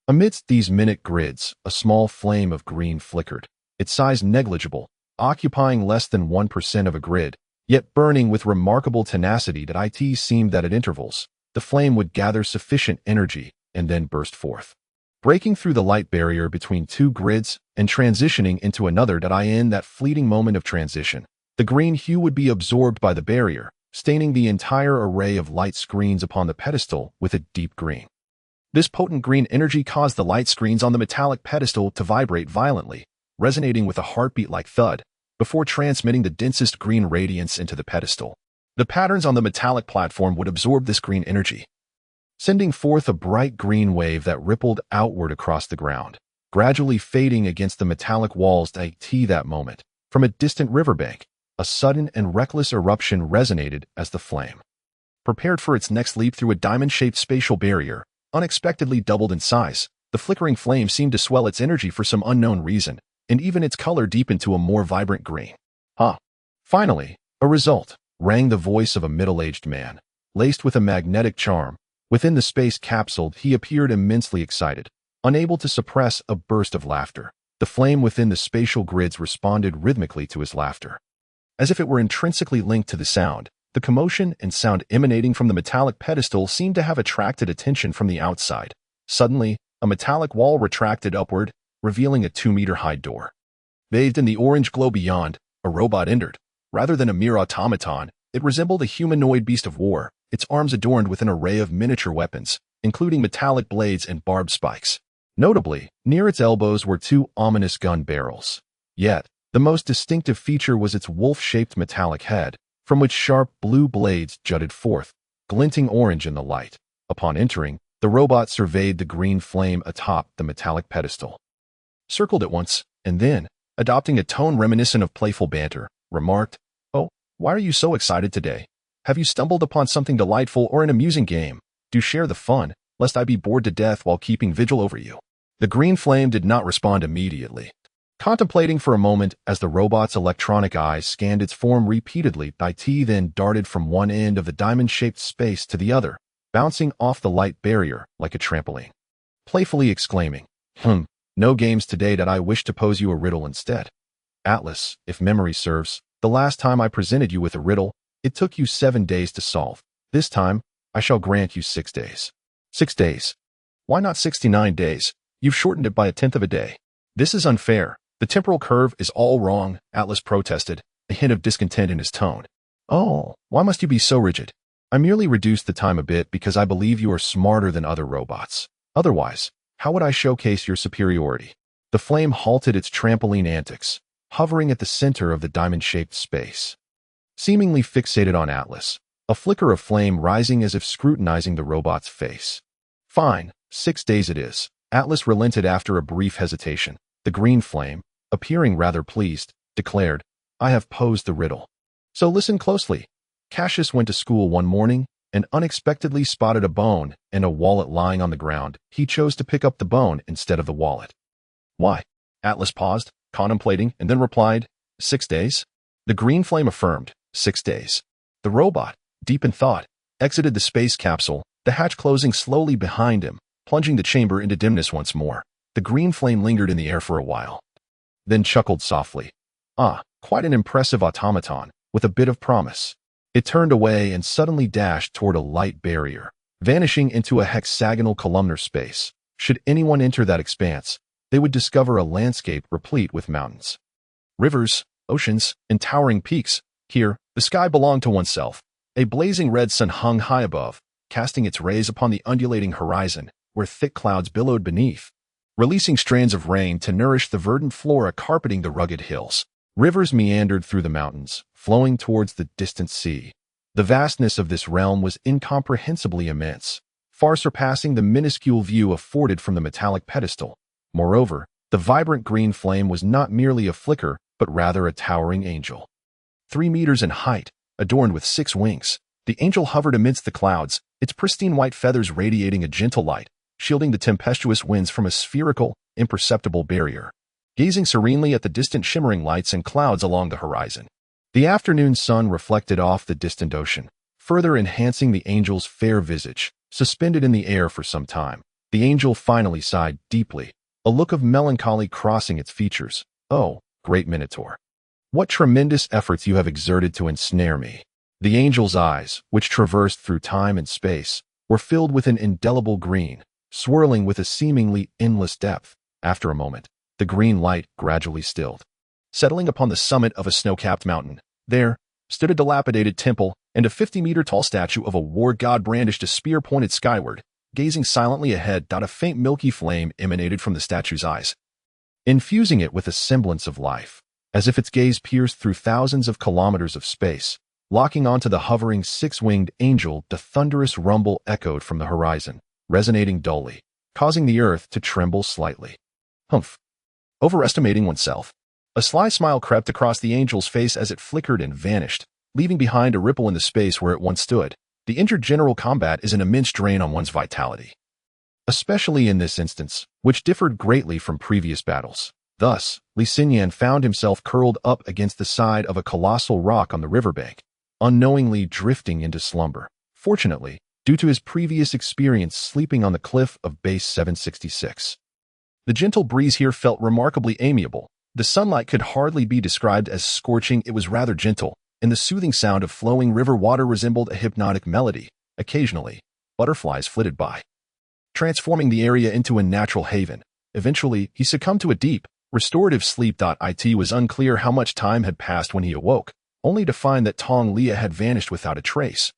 Amidst these minute grids, a small flame of green flickered, its size negligible, occupying less than 1% of a grid, yet burning with remarkable tenacity. It seemed that at intervals, the flame would gather sufficient energy and then burst forth, breaking through the light barrier between 2 grids and transitioning into another. In that fleeting moment of transition, the green hue would be absorbed by the barrier, staining the entire array of light screens upon the pedestal with a deep green. This potent green energy caused the light screens on the metallic pedestal to vibrate violently, resonating with a heartbeat-like thud, before transmitting the densest green radiance into the pedestal. The patterns on the metallic platform would absorb this green energy, sending forth a bright green wave that rippled outward across the ground, gradually fading against the metallic walls. That moment, from a distant riverbank, a sudden and reckless eruption resonated as the flame, prepared for its next leap through a diamond-shaped spatial barrier, unexpectedly doubled in size. The flickering flame seemed to swell its energy for some unknown reason, and even its color deepened to a more vibrant green. Finally, a result, rang the voice of a middle-aged man, laced with a magnetic charm. Within the space capsule, he appeared immensely excited, unable to suppress a burst of laughter. The flame within the spatial grids responded rhythmically to his laughter, as if it were intrinsically linked to the sound. The commotion and sound emanating from the metallic pedestal seemed to have attracted attention from the outside. Suddenly, a metallic wall retracted upward, revealing a 2-meter-high door. Bathed in the orange glow beyond, a robot entered. Rather than a mere automaton, it resembled a humanoid beast of war, its arms adorned with an array of miniature weapons, including metallic blades and barbed spikes. Notably, near its elbows were 2 ominous gun barrels. Yet, the most distinctive feature was its wolf-shaped metallic head, from which sharp blue blades jutted forth, glinting orange in the light. Upon entering, the robot surveyed the green flame atop the metallic pedestal, circled it once, and then, adopting a tone reminiscent of playful banter, remarked, "Oh, why are you so excited today? Have you stumbled upon something delightful or an amusing game? Do share the fun, lest I be bored to death while keeping vigil over you." The green flame did not respond immediately, contemplating for a moment as the robot's electronic eyes scanned its form repeatedly. It then darted from one end of the diamond-shaped space to the other, bouncing off the light barrier like a trampoline, playfully exclaiming, "No games today. I wish to pose you a riddle instead. Atlas, if memory serves, the last time I presented you with a riddle, it took you 7 days to solve. This time, I shall grant you 6 days." 6 days? Why not 69 days? You've shortened it by 1/10 of a day. This is unfair. The temporal curve is all wrong, Atlas protested, a hint of discontent in his tone. "Oh, why must you be so rigid? I merely reduced the time a bit because I believe you are smarter than other robots. Otherwise, how would I showcase your superiority?" The flame halted its trampoline antics, hovering at the center of the diamond-shaped space, seemingly fixated on Atlas, a flicker of flame rising as if scrutinizing the robot's face. "Fine, 6 days it is. Atlas relented after a brief hesitation. The green flame, appearing rather pleased, declared, I have posed the riddle. So listen closely. Cassius went to school one morning and unexpectedly spotted a bone and a wallet lying on the ground. He chose to pick up the bone instead of the wallet. Why? Atlas paused, contemplating, and then replied, 6 days? The green flame affirmed, 6 days. The robot, deep in thought, exited the space capsule, the hatch closing slowly behind him, plunging the chamber into dimness once more. The green flame lingered in the air for a while, then chuckled softly. Ah, quite an impressive automaton, with a bit of promise. It turned away and suddenly dashed toward a light barrier, vanishing into a hexagonal columnar space. Should anyone enter that expanse, they would discover a landscape replete with mountains, rivers, oceans, and towering peaks. Here, the sky belonged to oneself. A blazing red sun hung high above, casting its rays upon the undulating horizon, where thick clouds billowed beneath, releasing strands of rain to nourish the verdant flora carpeting the rugged hills. Rivers meandered through the mountains, flowing towards the distant sea. The vastness of this realm was incomprehensibly immense, far surpassing the minuscule view afforded from the metallic pedestal. Moreover, the vibrant green flame was not merely a flicker, but rather a towering angel. 3 meters in height, adorned with 6 wings, the angel hovered amidst the clouds, its pristine white feathers radiating a gentle light, shielding the tempestuous winds from a spherical, imperceptible barrier. Gazing serenely at the distant shimmering lights and clouds along the horizon, the afternoon sun reflected off the distant ocean, further enhancing the angel's fair visage. Suspended in the air for some time, the angel finally sighed deeply, a look of melancholy crossing its features. Oh, great Minotaur, what tremendous efforts you have exerted to ensnare me. The angel's eyes, which traversed through time and space, were filled with an indelible green, swirling with a seemingly endless depth. After a moment, the green light gradually stilled. Settling upon the summit of a snow-capped mountain, there stood a dilapidated temple, and a 50-meter-tall statue of a war god brandished a spear pointed skyward. Gazing silently ahead, a faint milky flame emanated from the statue's eyes, infusing it with a semblance of life, as if its gaze pierced through thousands of kilometers of space. Locking onto the hovering 6-winged angel, the thunderous rumble echoed from the horizon, resonating dully, causing the earth to tremble slightly. Humph. Overestimating oneself. A sly smile crept across the angel's face as it flickered and vanished, leaving behind a ripple in the space where it once stood. The intergeneral combat is an immense drain on one's vitality, especially in this instance, which differed greatly from previous battles. Thus, Li Xinyan found himself curled up against the side of a colossal rock on the riverbank, unknowingly drifting into slumber. Fortunately, due to his previous experience sleeping on the cliff of base 766. The gentle breeze here felt remarkably amiable. The sunlight could hardly be described as scorching, it was rather gentle, and the soothing sound of flowing river water resembled a hypnotic melody. Occasionally, butterflies flitted by, transforming the area into a natural haven. Eventually, he succumbed to a deep, restorative sleep. It was unclear how much time had passed when he awoke, only to find that Tong Lia had vanished without a trace,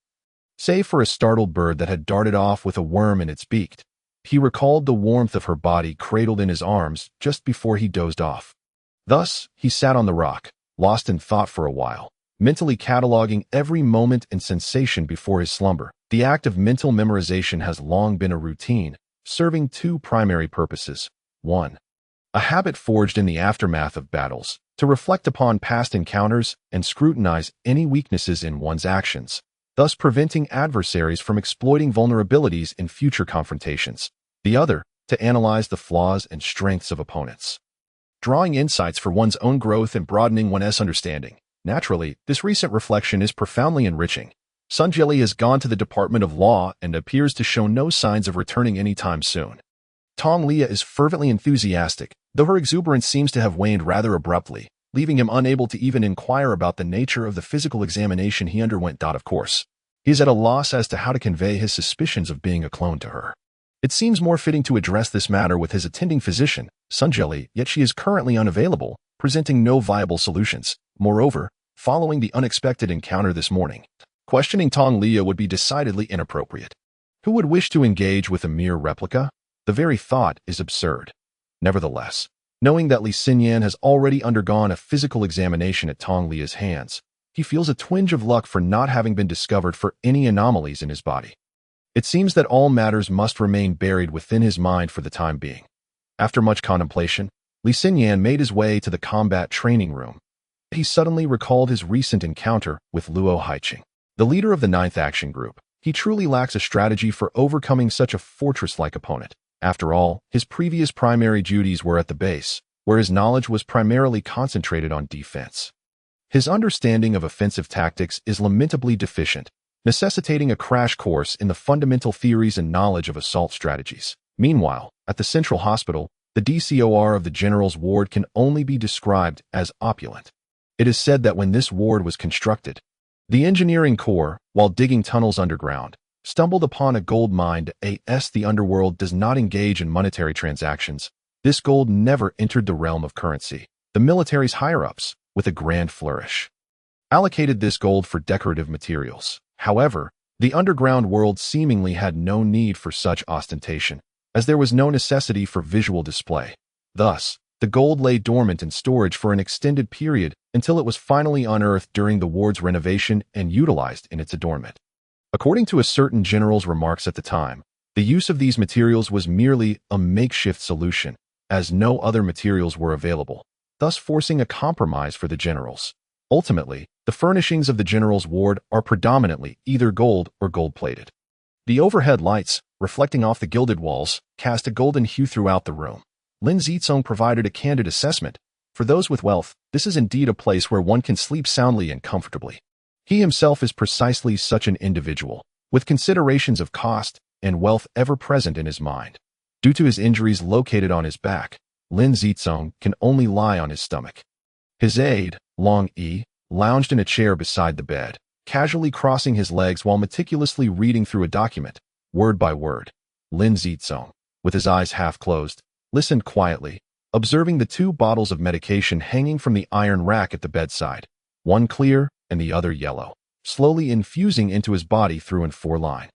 save for a startled bird that had darted off with a worm in its beak. He recalled the warmth of her body cradled in his arms just before he dozed off. Thus, he sat on the rock, lost in thought for a while, mentally cataloging every moment and sensation before his slumber. The act of mental memorization has long been a routine, serving 2 primary purposes. 1. A habit forged in the aftermath of battles, to reflect upon past encounters and scrutinize any weaknesses in one's actions, thus preventing adversaries from exploiting vulnerabilities in future confrontations. The other, to analyze the flaws and strengths of opponents, drawing insights for one's own growth and broadening one's understanding. Naturally, this recent reflection is profoundly enriching. Sun Jelly has gone to the Department of Law and appears to show no signs of returning anytime soon. Tong Lia is fervently enthusiastic, though her exuberance seems to have waned rather abruptly, leaving him unable to even inquire about the nature of the physical examination he underwent. Of course, he is at a loss as to how to convey his suspicions of being a clone to her. It seems more fitting to address this matter with his attending physician, Sun Jelly, yet she is currently unavailable, presenting no viable solutions. Moreover, following the unexpected encounter this morning, questioning Tong Lia would be decidedly inappropriate. Who would wish to engage with a mere replica? The very thought is absurd. Nevertheless, knowing that Li Xinyan has already undergone a physical examination at Tong Lia's hands, he feels a twinge of luck for not having been discovered for any anomalies in his body. It seems that all matters must remain buried within his mind for the time being. After much contemplation, Li Xinyan made his way to the combat training room. He suddenly recalled his recent encounter with Luo Haiqing, the leader of the 9th Action Group. He truly lacks a strategy for overcoming such a fortress-like opponent. After all, his previous primary duties were at the base, where his knowledge was primarily concentrated on defense. His understanding of offensive tactics is lamentably deficient, necessitating a crash course in the fundamental theories and knowledge of assault strategies. Meanwhile, at the Central Hospital, the DCOR of the General's ward can only be described as opulent. It is said that when this ward was constructed, the engineering corps, while digging tunnels underground, stumbled upon a gold mine. The underworld does not engage in monetary transactions. This gold never entered the realm of currency. The military's higher-ups, with a grand flourish, allocated this gold for decorative materials. However, the underground world seemingly had no need for such ostentation, as there was no necessity for visual display. Thus, the gold lay dormant in storage for an extended period until it was finally unearthed during the ward's renovation and utilized in its adornment. According to a certain general's remarks at the time, the use of these materials was merely a makeshift solution, as no other materials were available, thus forcing a compromise for the generals. Ultimately, the furnishings of the general's ward are predominantly either gold or gold-plated. The overhead lights, reflecting off the gilded walls, cast a golden hue throughout the room. Lin Zicong provided a candid assessment. For those with wealth, this is indeed a place where one can sleep soundly and comfortably. He himself is precisely such an individual, with considerations of cost and wealth ever present in his mind. Due to his injuries located on his back, Lin Zicong can only lie on his stomach. His aide, Long Yi, lounged in a chair beside the bed, casually crossing his legs while meticulously reading through a document, word by word. Lin Zicong, with his eyes half closed, listened quietly, observing the 2 bottles of medication hanging from the iron rack at the bedside, one clear and the other yellow, slowly infusing into his body through and 4 line.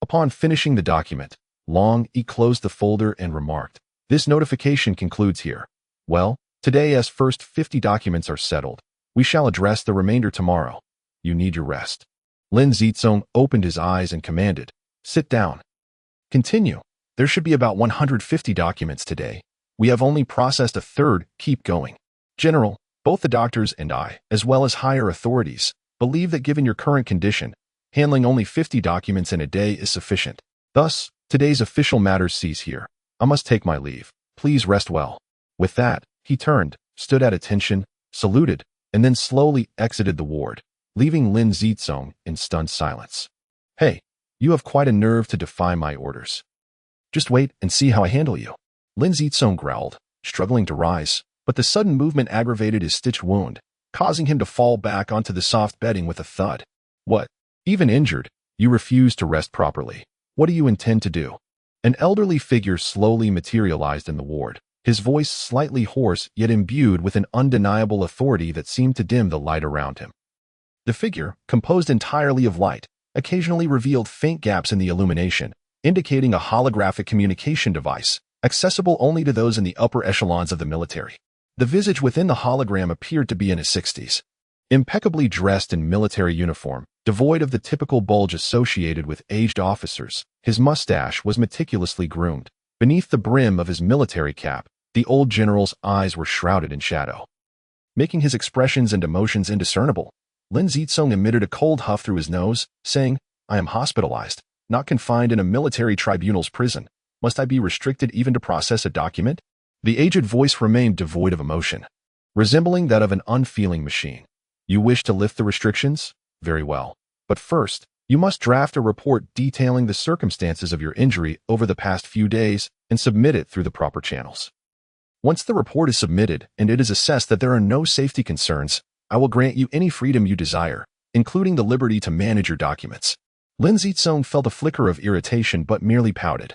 Upon finishing the document, Long Yi closed the folder and remarked, "This notification concludes here. Well, today as first 50 documents are settled, we shall address the remainder tomorrow. You need your rest." Lin Zicong opened his eyes and commanded, "Sit down." "Continue. There should be about 150 documents today. We have only processed a third. Keep going." "General, both the doctors and I, as well as higher authorities, believe that given your current condition, handling only 50 documents in a day is sufficient. Thus, today's official matters cease here. I must take my leave. Please rest well." With that, he turned, stood at attention, saluted, and then slowly exited the ward, leaving Lin Zicong in stunned silence. "Hey, you have quite a nerve to defy my orders. Just wait and see how I handle you." Lin Zicong growled, struggling to rise, but the sudden movement aggravated his stitched wound, causing him to fall back onto the soft bedding with a thud. "What? Even injured, you refuse to rest properly. What do you intend to do?" An elderly figure slowly materialized in the ward, his voice slightly hoarse yet imbued with an undeniable authority that seemed to dim the light around him. The figure, composed entirely of light, occasionally revealed faint gaps in the illumination, indicating a holographic communication device, accessible only to those in the upper echelons of the military. The visage within the hologram appeared to be in his 60s. Impeccably dressed in military uniform, devoid of the typical bulge associated with aged officers, his mustache was meticulously groomed. Beneath the brim of his military cap, the old general's eyes were shrouded in shadow, making his expressions and emotions indiscernible. Lin Zicong emitted a cold huff through his nose, saying, "I am hospitalized, not confined in a military tribunal's prison. Must I be restricted even to process a document?" The aged voice remained devoid of emotion, resembling that of an unfeeling machine. "You wish to lift the restrictions? Very well. But first, you must draft a report detailing the circumstances of your injury over the past few days and submit it through the proper channels. Once the report is submitted and it is assessed that there are no safety concerns, I will grant you any freedom you desire, including the liberty to manage your documents." Lin Zicong felt a flicker of irritation but merely pouted,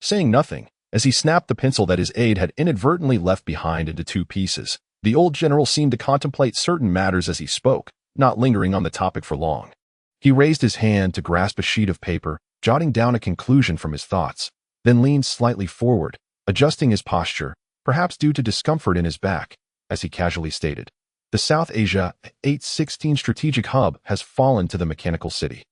saying nothing, as he snapped the pencil that his aide had inadvertently left behind into 2 pieces. The old general seemed to contemplate certain matters as he spoke, not lingering on the topic for long. He raised his hand to grasp a sheet of paper, jotting down a conclusion from his thoughts, then leaned slightly forward, adjusting his posture, perhaps due to discomfort in his back, as he casually stated, "The South Asia 816 strategic hub has fallen to the mechanical city.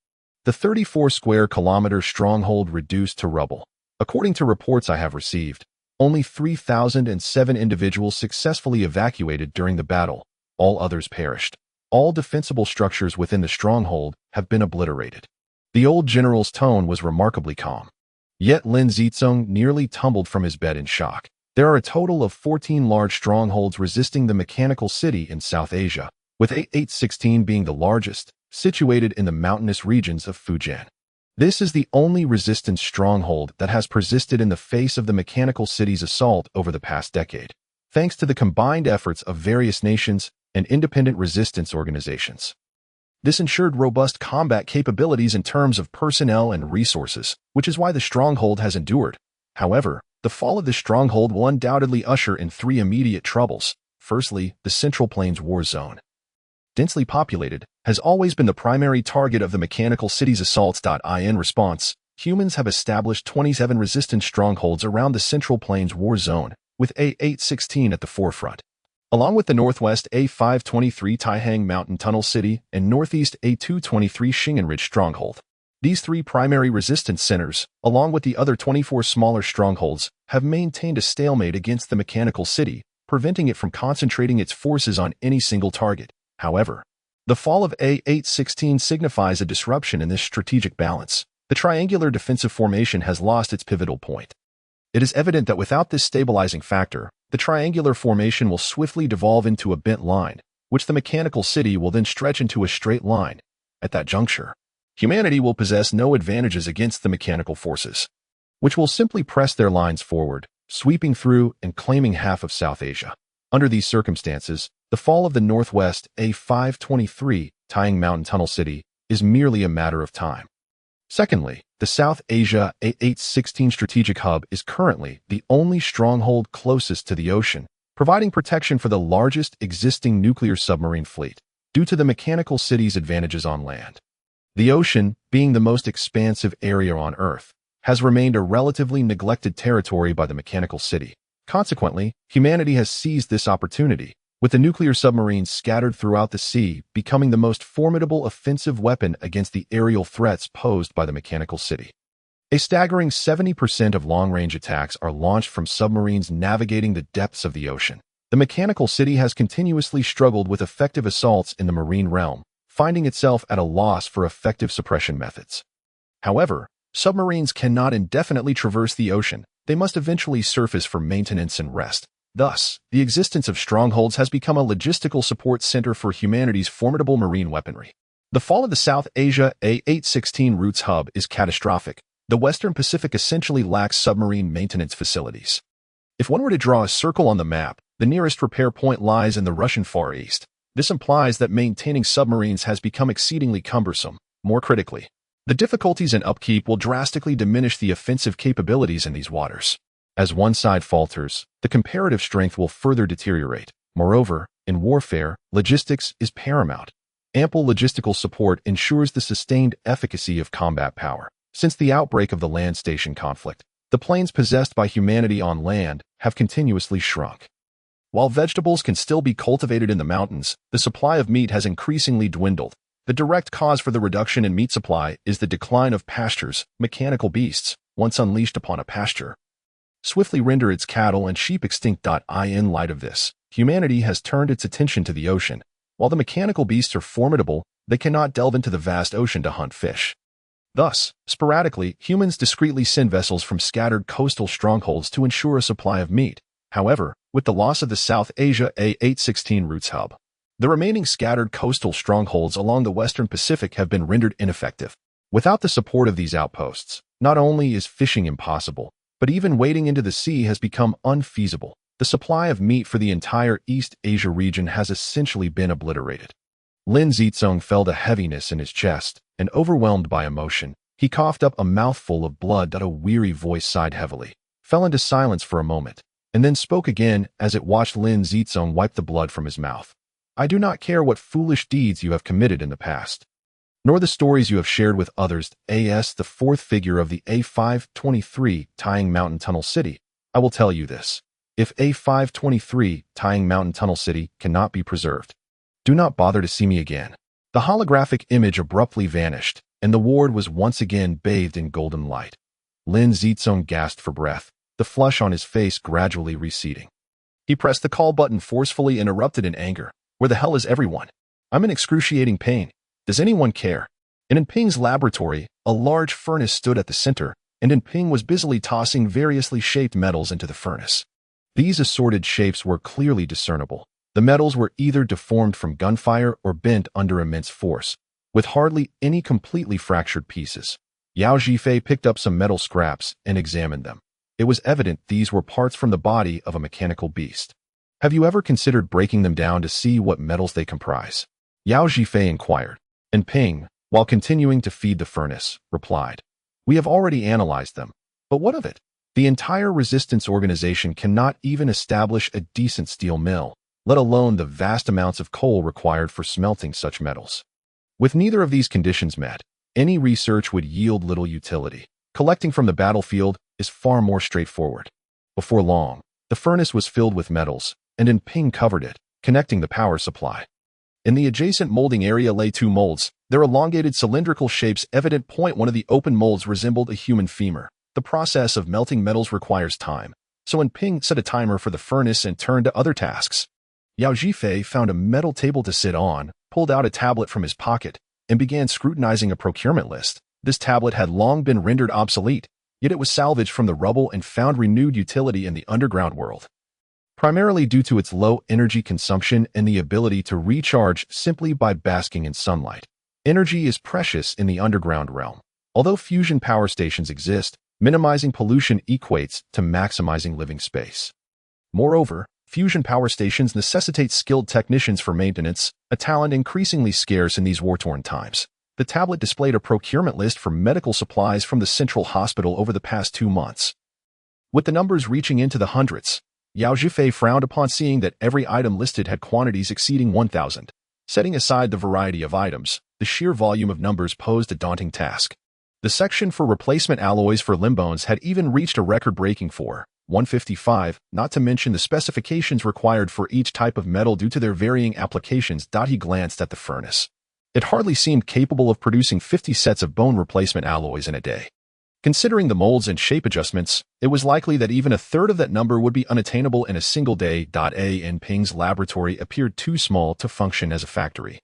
The 34 square kilometer stronghold reduced to rubble. According to reports I have received, only 3,007 individuals successfully evacuated during the battle. All others perished. All defensible structures within the stronghold have been obliterated. The old general's tone was remarkably calm. Yet Lin Zicong nearly tumbled from his bed in shock. There are a total of 14 large strongholds resisting the mechanical city in South Asia, with 816 being the largest, situated in the mountainous regions of Fujian. This is the only resistance stronghold that has persisted in the face of the mechanical city's assault over the past decade, thanks to the combined efforts of various nations and independent resistance organizations. This ensured robust combat capabilities in terms of personnel and resources, which is why the stronghold has endured. However, the fall of this stronghold will undoubtedly usher in three immediate troubles. Firstly, the Central Plains war zone, densely populated, has always been the primary target of the mechanical city's assaults. In response, humans have established 27 resistance strongholds around the Central Plains war zone, with A816 at the forefront, along with the northwest A523 Taihang Mountain Tunnel City and northeast A223 Xinyan Ridge stronghold. These three primary resistance centers, along with the other 24 smaller strongholds, have maintained a stalemate against the mechanical city, preventing it from concentrating its forces on any single target. However, the fall of A816 signifies a disruption in this strategic balance. The triangular defensive formation has lost its pivotal point. It is evident that without this stabilizing factor, the triangular formation will swiftly devolve into a bent line, which the mechanical city will then stretch into a straight line. At that juncture, humanity will possess no advantages against the mechanical forces, which will simply press their lines forward, sweeping through and claiming half of South Asia. Under these circumstances, the fall of the northwest A523 Taihang Mountain Tunnel City is merely a matter of time. Secondly, the South Asia A816 strategic hub is currently the only stronghold closest to the ocean, providing protection for the largest existing nuclear submarine fleet, due to the mechanical city's advantages on land. The ocean, being the most expansive area on Earth, has remained a relatively neglected territory by the mechanical city. Consequently, humanity has seized this opportunity, with the nuclear submarines scattered throughout the sea becoming the most formidable offensive weapon against the aerial threats posed by the mechanical city. A staggering 70% of long-range attacks are launched from submarines navigating the depths of the ocean. The mechanical city has continuously struggled with effective assaults in the marine realm, finding itself at a loss for effective suppression methods. However, submarines cannot indefinitely traverse the ocean. They must eventually surface for maintenance and rest. Thus, the existence of strongholds has become a logistical support center for humanity's formidable marine weaponry. The fall of the South Asia A816 routes hub is catastrophic. The Western Pacific essentially lacks submarine maintenance facilities. If one were to draw a circle on the map, the nearest repair point lies in the Russian Far East. This implies that maintaining submarines has become exceedingly cumbersome. More critically, the difficulties in upkeep will drastically diminish the offensive capabilities in these waters. As one side falters, the comparative strength will further deteriorate. Moreover, in warfare, logistics is paramount. Ample logistical support ensures the sustained efficacy of combat power. Since the outbreak of the land station conflict, the plains possessed by humanity on land have continuously shrunk. While vegetables can still be cultivated in the mountains, the supply of meat has increasingly dwindled. The direct cause for the reduction in meat supply is the decline of pastures. Mechanical beasts, once unleashed upon a pasture, swiftly render its cattle and sheep extinct. In light of this, humanity has turned its attention to the ocean. While the mechanical beasts are formidable, they cannot delve into the vast ocean to hunt fish. Thus, sporadically, humans discreetly send vessels from scattered coastal strongholds to ensure a supply of meat. However, with the loss of the South Asia A816 routes hub, the remaining scattered coastal strongholds along the Western Pacific have been rendered ineffective. Without the support of these outposts, not only is fishing impossible, but even wading into the sea has become unfeasible. The supply of meat for the entire East Asia region has essentially been obliterated. Lin Zicong felt a heaviness in his chest, and overwhelmed by emotion, he coughed up a mouthful of blood. A weary voice sighed heavily, fell into silence for a moment, and then spoke again as it watched Lin Zicong wipe the blood from his mouth. I do not care what foolish deeds you have committed in the past, nor the stories you have shared with others. As the fourth figure of the A523 Taihang Mountain Tunnel City, I will tell you this. If A523 Taihang Mountain Tunnel City cannot be preserved, do not bother to see me again. The holographic image abruptly vanished, and the ward was once again bathed in golden light. Lin Zicong gasped for breath, the flush on his face gradually receding. He pressed the call button forcefully and erupted in anger. Where the hell is everyone? I'm in excruciating pain. Does anyone care? In Ping's laboratory, a large furnace stood at the center, and Ping was busily tossing variously shaped metals into the furnace. These assorted shapes were clearly discernible. The metals were either deformed from gunfire or bent under immense force, with hardly any completely fractured pieces. Yao Zhifei picked up some metal scraps and examined them. It was evident these were parts from the body of a mechanical beast. Have you ever considered breaking them down to see what metals they comprise? Yao Zhifei inquired, and Ping, while continuing to feed the furnace, replied, We have already analyzed them. But what of it? The entire resistance organization cannot even establish a decent steel mill, let alone the vast amounts of coal required for smelting such metals. With neither of these conditions met, any research would yield little utility. Collecting from the battlefield is far more straightforward. Before long, the furnace was filled with metals, and Ping covered it, connecting the power supply. In the adjacent molding area lay 2 molds, their elongated cylindrical shapes evident. One of the open molds resembled a human femur. The process of melting metals requires time, so Ping set a timer for the furnace and turned to other tasks. Yao Zhifei found a metal table to sit on, pulled out a tablet from his pocket, and began scrutinizing a procurement list. This tablet had long been rendered obsolete, yet it was salvaged from the rubble and found renewed utility in the underground world. Primarily due to its low energy consumption and the ability to recharge simply by basking in sunlight. Energy is precious in the underground realm. Although fusion power stations exist, minimizing pollution equates to maximizing living space. Moreover, fusion power stations necessitate skilled technicians for maintenance, a talent increasingly scarce in these war-torn times. The tablet displayed a procurement list for medical supplies from the central hospital over the past 2 months. With the numbers reaching into the hundreds, Yao Zhifei frowned upon seeing that every item listed had quantities exceeding 1,000. Setting aside the variety of items, the sheer volume of numbers posed a daunting task. The section for replacement alloys for limb bones had even reached a record-breaking 155, not to mention the specifications required for each type of metal due to their varying applications. He glanced at the furnace. It hardly seemed capable of producing 50 sets of bone replacement alloys in a day. Considering the molds and shape adjustments, it was likely that even a third of that number would be unattainable in a single day. Ping's laboratory appeared too small to function as a factory.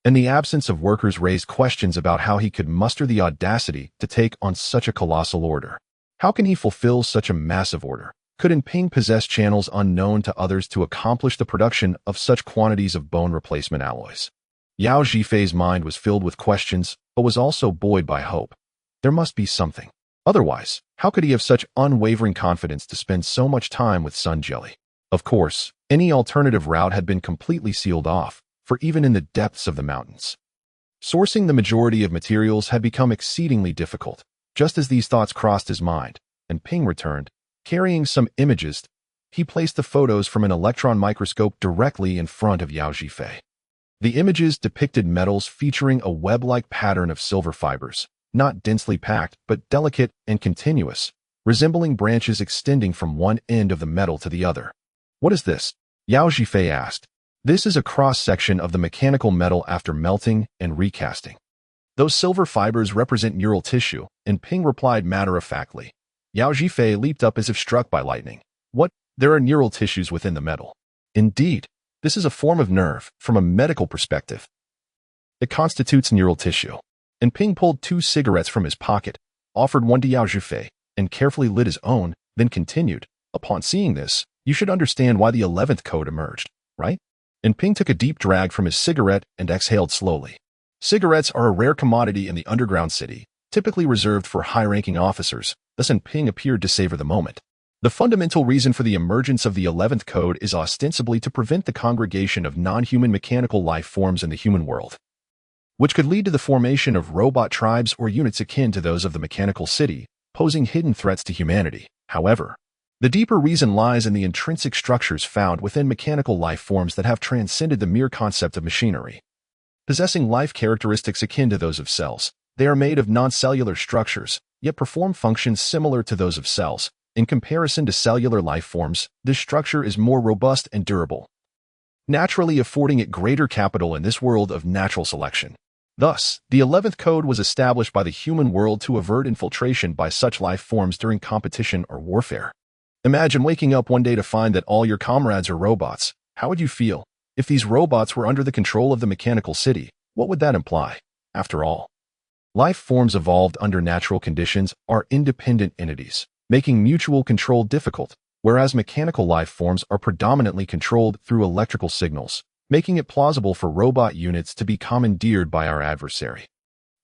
And the absence of workers raised questions about how he could muster the audacity to take on such a colossal order. How can he fulfill such a massive order? Could Ping possess channels unknown to others to accomplish the production of such quantities of bone replacement alloys? Yao Zhifei's mind was filled with questions, but was also buoyed by hope. There must be something. Otherwise, how could he have such unwavering confidence to spend so much time with Sun Jelly? Of course, any alternative route had been completely sealed off, for even in the depths of the mountains, sourcing the majority of materials had become exceedingly difficult. Just as these thoughts crossed his mind, Ping returned, carrying some images. He placed the photos from an electron microscope directly in front of Yao Zhifei. The images depicted metals featuring a web-like pattern of silver fibers, not densely packed but delicate and continuous, resembling branches extending from one end of the metal to the other. What is this? Yao Zhifei asked. This is a cross-section of the mechanical metal after melting and recasting. Those silver fibers represent neural tissue, Ping replied matter-of-factly. Yao Zhifei leaped up as if struck by lightning. What? There are neural tissues within the metal. Indeed, this is a form of nerve, from a medical perspective. It constitutes neural tissue. Ping pulled 2 cigarettes from his pocket, offered one to Yao Zhifei, and carefully lit his own, then continued. Upon seeing this, you should understand why the 11th code emerged, right? Ping took a deep drag from his cigarette and exhaled slowly. Cigarettes are a rare commodity in the underground city, typically reserved for high-ranking officers, thus Ping appeared to savor the moment. The fundamental reason for the emergence of the 11th code is ostensibly to prevent the congregation of non-human mechanical life forms in the human world, which could lead to the formation of robot tribes or units akin to those of the mechanical city, posing hidden threats to humanity. However, the deeper reason lies in the intrinsic structures found within mechanical life forms that have transcended the mere concept of machinery. Possessing life characteristics akin to those of cells, they are made of non-cellular structures, yet perform functions similar to those of cells. In comparison to cellular life forms, this structure is more robust and durable, naturally affording it greater capital in this world of natural selection. Thus, the 11th code was established by the human world to avert infiltration by such life forms during competition or warfare. Imagine waking up one day to find that all your comrades are robots. How would you feel? If these robots were under the control of the mechanical city, what would that imply? After all, life forms evolved under natural conditions are independent entities, making mutual control difficult, whereas mechanical life forms are predominantly controlled through electrical signals, making it plausible for robot units to be commandeered by our adversary.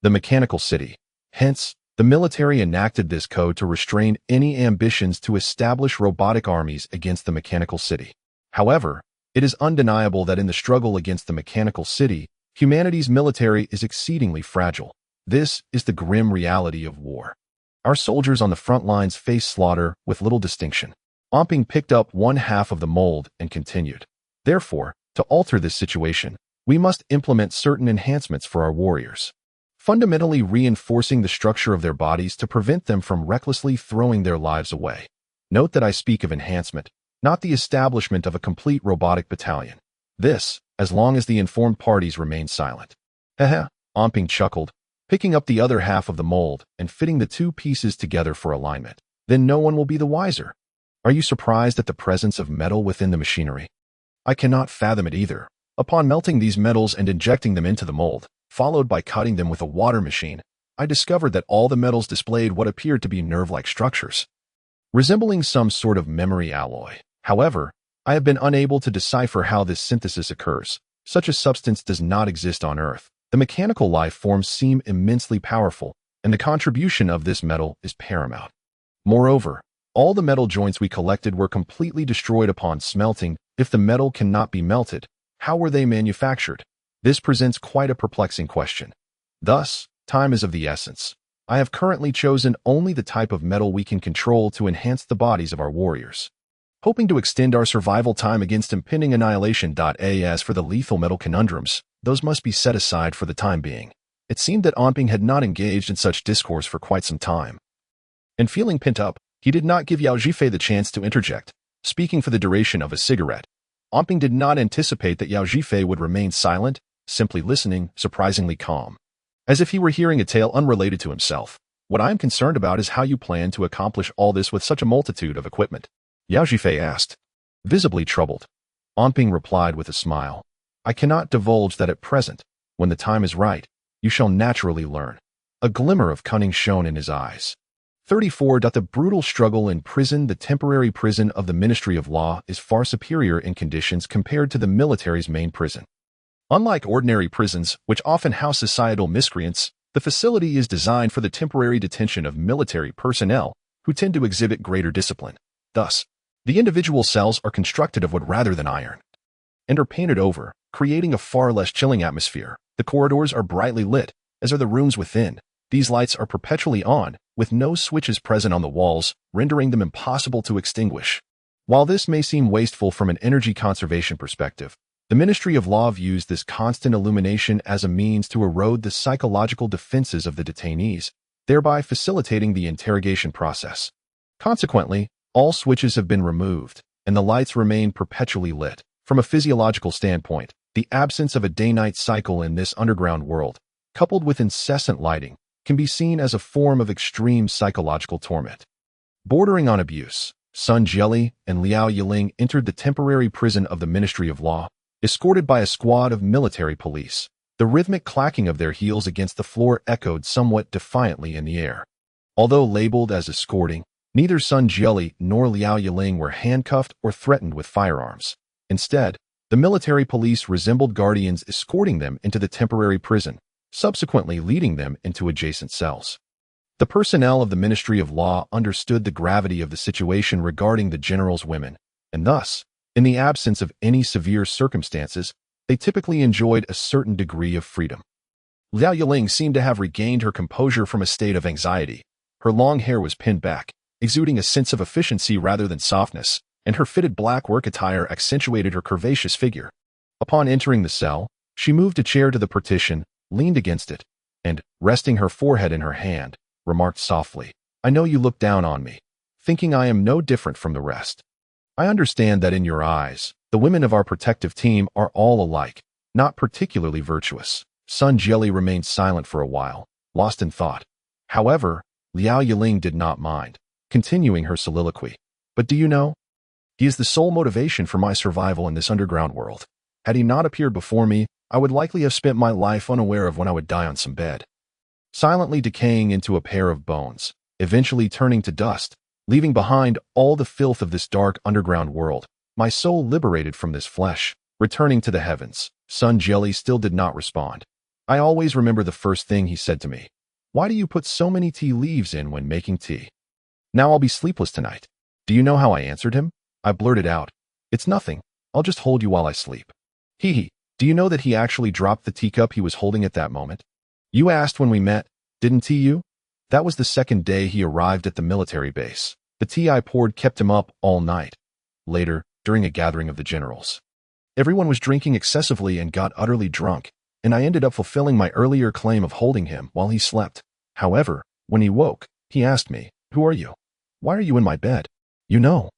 The mechanical city. Hence, the military enacted this code to restrain any ambitions to establish robotic armies against the mechanical city. However, it is undeniable that in the struggle against the mechanical city, humanity's military is exceedingly fragile. This is the grim reality of war. Our soldiers on the front lines face slaughter with little distinction. Omping picked up one half of the mold and continued. Therefore, to alter this situation, we must implement certain enhancements for our warriors, fundamentally reinforcing the structure of their bodies to prevent them from recklessly throwing their lives away. Note that I speak of enhancement, not the establishment of a complete robotic battalion. This, as long as the informed parties remain silent. Omping chuckled, picking up the other half of the mold and fitting the two pieces together for alignment. Then no one will be the wiser. Are you surprised at the presence of metal within the machinery? I cannot fathom it either. Upon melting these metals and injecting them into the mold, followed by cutting them with a water machine, I discovered that all the metals displayed what appeared to be nerve-like structures, resembling some sort of memory alloy. However, I have been unable to decipher how this synthesis occurs. Such a substance does not exist on Earth. The mechanical life forms seem immensely powerful, and the contribution of this metal is paramount. Moreover, all the metal joints we collected were completely destroyed upon smelting. If the metal cannot be melted, how were they manufactured? This presents quite a perplexing question. Thus, time is of the essence. I have currently chosen only the type of metal we can control to enhance the bodies of our warriors, hoping to extend our survival time against impending annihilation. As for the lethal metal conundrums, those must be set aside for the time being. It seemed that Omping had not engaged in such discourse for quite some time. And feeling pent up, he did not give Yao Zhifei the chance to interject, speaking for the duration of a cigarette. Omping did not anticipate that Yao Zhifei would remain silent, simply listening, surprisingly calm, as if he were hearing a tale unrelated to himself. What I am concerned about is how you plan to accomplish all this with such a multitude of equipment, Yao Zhifei asked, visibly troubled. Omping replied with a smile. I cannot divulge that at present. When the time is right, you shall naturally learn. A glimmer of cunning shone in his eyes. 34. The brutal struggle in prison. The temporary prison of the Ministry of Law is far superior in conditions compared to the military's main prison. Unlike ordinary prisons, which often house societal miscreants, the facility is designed for the temporary detention of military personnel who tend to exhibit greater discipline. Thus, the individual cells are constructed of wood rather than iron, and are painted over, creating a far less chilling atmosphere. The corridors are brightly lit, as are the rooms within. These lights are perpetually on, with no switches present on the walls, rendering them impossible to extinguish. While this may seem wasteful from an energy conservation perspective, the Ministry of Law views this constant illumination as a means to erode the psychological defenses of the detainees, thereby facilitating the interrogation process. Consequently, all switches have been removed, and the lights remain perpetually lit. From a physiological standpoint, the absence of a day-night cycle in this underground world, coupled with incessant lighting, can be seen as a form of extreme psychological torment. Bordering on abuse, Sun Jieli and Liao Yiling entered the temporary prison of the Ministry of Law, escorted by a squad of military police. The rhythmic clacking of their heels against the floor echoed somewhat defiantly in the air. Although labeled as escorting, neither Sun Jieli nor Liao Yiling were handcuffed or threatened with firearms. Instead, the military police resembled guardians escorting them into the temporary prison, subsequently leading them into adjacent cells. The personnel of the Ministry of Law understood the gravity of the situation regarding the general's women, and thus, in the absence of any severe circumstances, they typically enjoyed a certain degree of freedom. Liao Yiling seemed to have regained her composure from a state of anxiety. Her long hair was pinned back, exuding a sense of efficiency rather than softness, and her fitted black work attire accentuated her curvaceous figure. Upon entering the cell, she moved a chair to the partition, leaned against it, and, resting her forehead in her hand, remarked softly, I know you look down on me, thinking I am no different from the rest. I understand that in your eyes, the women of our protective team are all alike, not particularly virtuous. Sun Jieli remained silent for a while, lost in thought. However, Liao Yiling did not mind, continuing her soliloquy. But do you know? He is the sole motivation for my survival in this underground world. Had he not appeared before me, I would likely have spent my life unaware of when I would die on some bed, silently decaying into a pair of bones, eventually turning to dust, leaving behind all the filth of this dark underground world, my soul liberated from this flesh, returning to the heavens. Sun Jieli still did not respond. I always remember the first thing he said to me. Why do you put so many tea leaves in when making tea? Now I'll be sleepless tonight. Do you know how I answered him? I blurted out. It's nothing. I'll just hold you while I sleep. Hee hee. Do you know that he actually dropped the teacup he was holding at that moment? You asked when we met, didn't you? That was the second day he arrived at the military base. The tea I poured kept him up all night. Later, during a gathering of the generals, everyone was drinking excessively and got utterly drunk, and I ended up fulfilling my earlier claim of holding him while he slept. However, when he woke, he asked me, Who are you? Why are you in my bed? You know.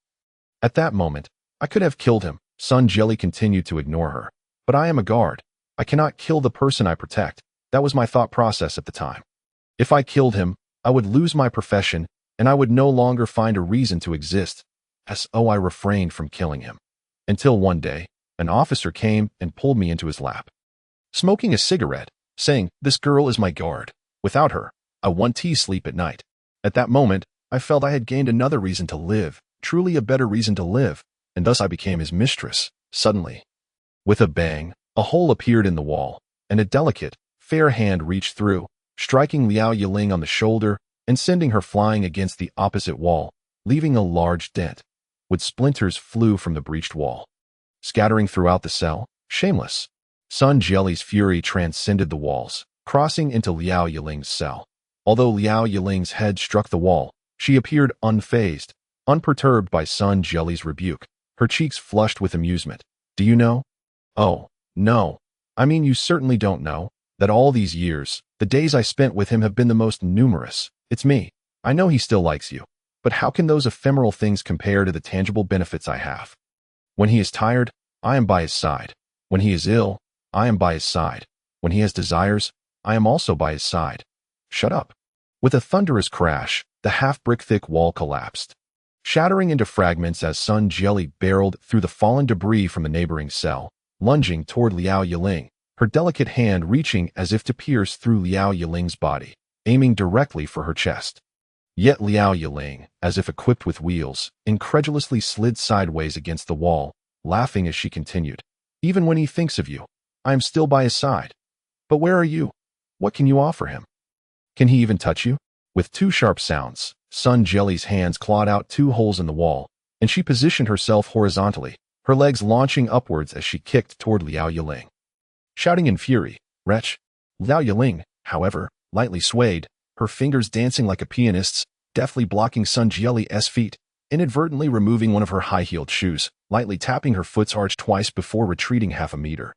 At that moment, I could have killed him. Sun Jieli continued to ignore her. But I am a guard. I cannot kill the person I protect. That was my thought process at the time. If I killed him, I would lose my profession, and I would no longer find a reason to exist. So I refrained from killing him. Until one day, an officer came and pulled me into his lap, smoking a cigarette, saying, This girl is my guard. Without her, I won't sleep at night. At that moment, I felt I had gained another reason to live, truly a better reason to live, and thus I became his mistress. Suddenly, with a bang, a hole appeared in the wall, and a delicate, fair hand reached through, striking Liao Yiling on the shoulder and sending her flying against the opposite wall, leaving a large dent. Wood splinters flew from the breached wall, scattering throughout the cell. Shameless. Sun Jieli's fury transcended the walls, crossing into Liao Yiling's cell. Although Liao Yiling's head struck the wall, she appeared unfazed, unperturbed by Sun Jieli's rebuke, her cheeks flushed with amusement. Do you know? Oh, no. I mean, you certainly don't know that all these years, the days I spent with him have been the most numerous. It's me. I know he still likes you. But how can those ephemeral things compare to the tangible benefits I have? When he is tired, I am by his side. When he is ill, I am by his side. When he has desires, I am also by his side. Shut up. With a thunderous crash, the half-brick-thick wall collapsed, shattering into fragments as Sun Jieli barreled through the fallen debris from the neighboring cell, lunging toward Liao Yiling, her delicate hand reaching as if to pierce through Liao Yiling's body, aiming directly for her chest. Yet Liao Yiling, as if equipped with wheels, incredulously slid sideways against the wall, laughing as she continued. Even when he thinks of you, I am still by his side. But where are you? What can you offer him? Can he even touch you? With two sharp sounds, Sun Jieli's hands clawed out two holes in the wall, and she positioned herself horizontally, her legs launching upwards as she kicked toward Liao Yiling. Shouting in fury, Wretch! Liao Yiling, however, lightly swayed, her fingers dancing like a pianist's, deftly blocking Sun Jieli's feet, inadvertently removing one of her high-heeled shoes, lightly tapping her foot's arch twice before retreating half a meter.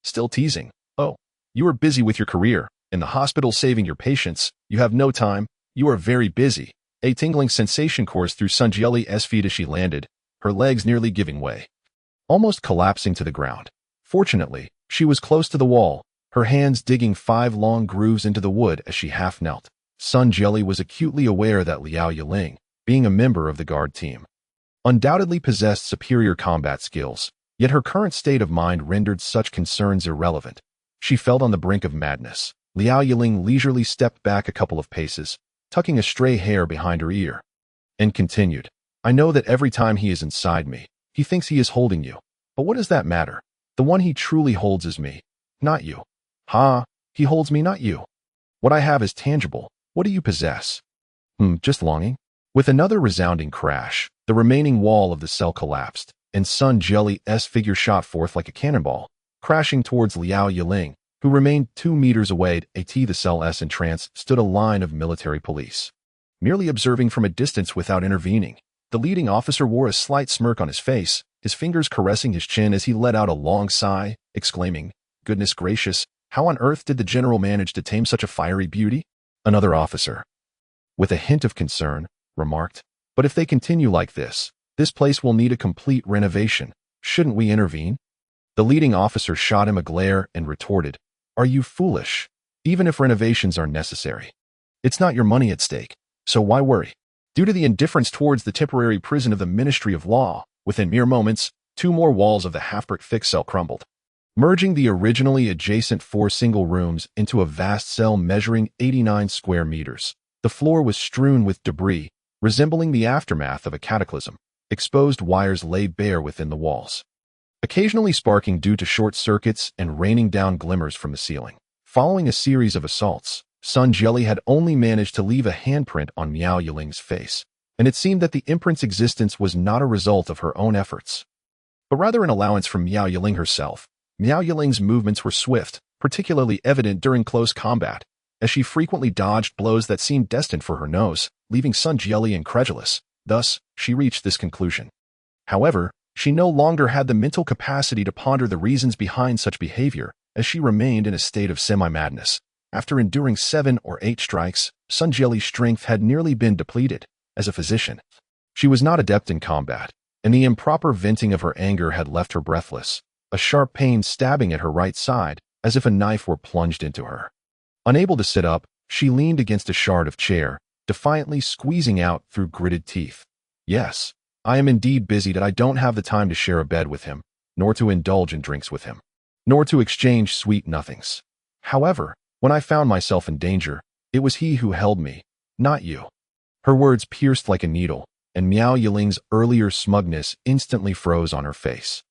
Still teasing. Oh, you are busy with your career. In the hospital saving your patients, you have no time. You are very busy. A tingling sensation coursed through Sun Jieli's feet as she landed, her legs nearly giving way, almost collapsing to the ground. Fortunately, she was close to the wall, her hands digging 5 long grooves into the wood as she half knelt. Sun Jieli was acutely aware that Liao Yiling, being a member of the guard team, undoubtedly possessed superior combat skills, yet her current state of mind rendered such concerns irrelevant. She felt on the brink of madness. Liao Yiling leisurely stepped back a couple of paces, tucking a stray hair behind her ear, and continued, I know that every time he is inside me, he thinks he is holding you. But what does that matter? The one he truly holds is me, not you. Ha, he holds me, not you. What I have is tangible. What do you possess? Just longing. With another resounding crash, the remaining wall of the cell collapsed, and Sun Jieli's figure shot forth like a cannonball, crashing towards Liao Yiling, who remained 2 meters away. At the cell's entrance stood a line of military police, merely observing from a distance without intervening. The leading officer wore a slight smirk on his face, his fingers caressing his chin as he let out a long sigh, exclaiming, Goodness gracious, how on earth did the general manage to tame such a fiery beauty? Another officer, with a hint of concern, remarked, But if they continue like this place will need a complete renovation. Shouldn't we intervene? The leading officer shot him a glare and retorted, Are you foolish? Even if renovations are necessary. It's not your money at stake, so why worry? Due to the indifference towards the temporary prison of the Ministry of Law, within mere moments, 2 more walls of the half-brick thick cell crumbled, merging the originally adjacent 4 single rooms into a vast cell measuring 89 square meters. The floor was strewn with debris, resembling the aftermath of a cataclysm. Exposed wires lay bare within the walls, occasionally sparking due to short circuits and raining down glimmers from the ceiling. Following a series of assaults, Sun Jieli had only managed to leave a handprint on Miao Yiling's face, and it seemed that the imprint's existence was not a result of her own efforts, but rather an allowance from Miao Yiling herself. Miao Yiling's movements were swift, particularly evident during close combat, as she frequently dodged blows that seemed destined for her nose, leaving Sun Jieli incredulous. Thus, she reached this conclusion. However, she no longer had the mental capacity to ponder the reasons behind such behavior, as she remained in a state of semi-madness. After enduring 7 or 8 strikes, Sun Jieli's strength had nearly been depleted. As a physician, she was not adept in combat, and the improper venting of her anger had left her breathless, a sharp pain stabbing at her right side, as if a knife were plunged into her. Unable to sit up, she leaned against a shard of chair, defiantly squeezing out through gritted teeth. Yes, I am indeed busy that I don't have the time to share a bed with him, nor to indulge in drinks with him, nor to exchange sweet nothings. However, when I found myself in danger, it was he who held me, not you. Her words pierced like a needle, and Miao Yiling's earlier smugness instantly froze on her face,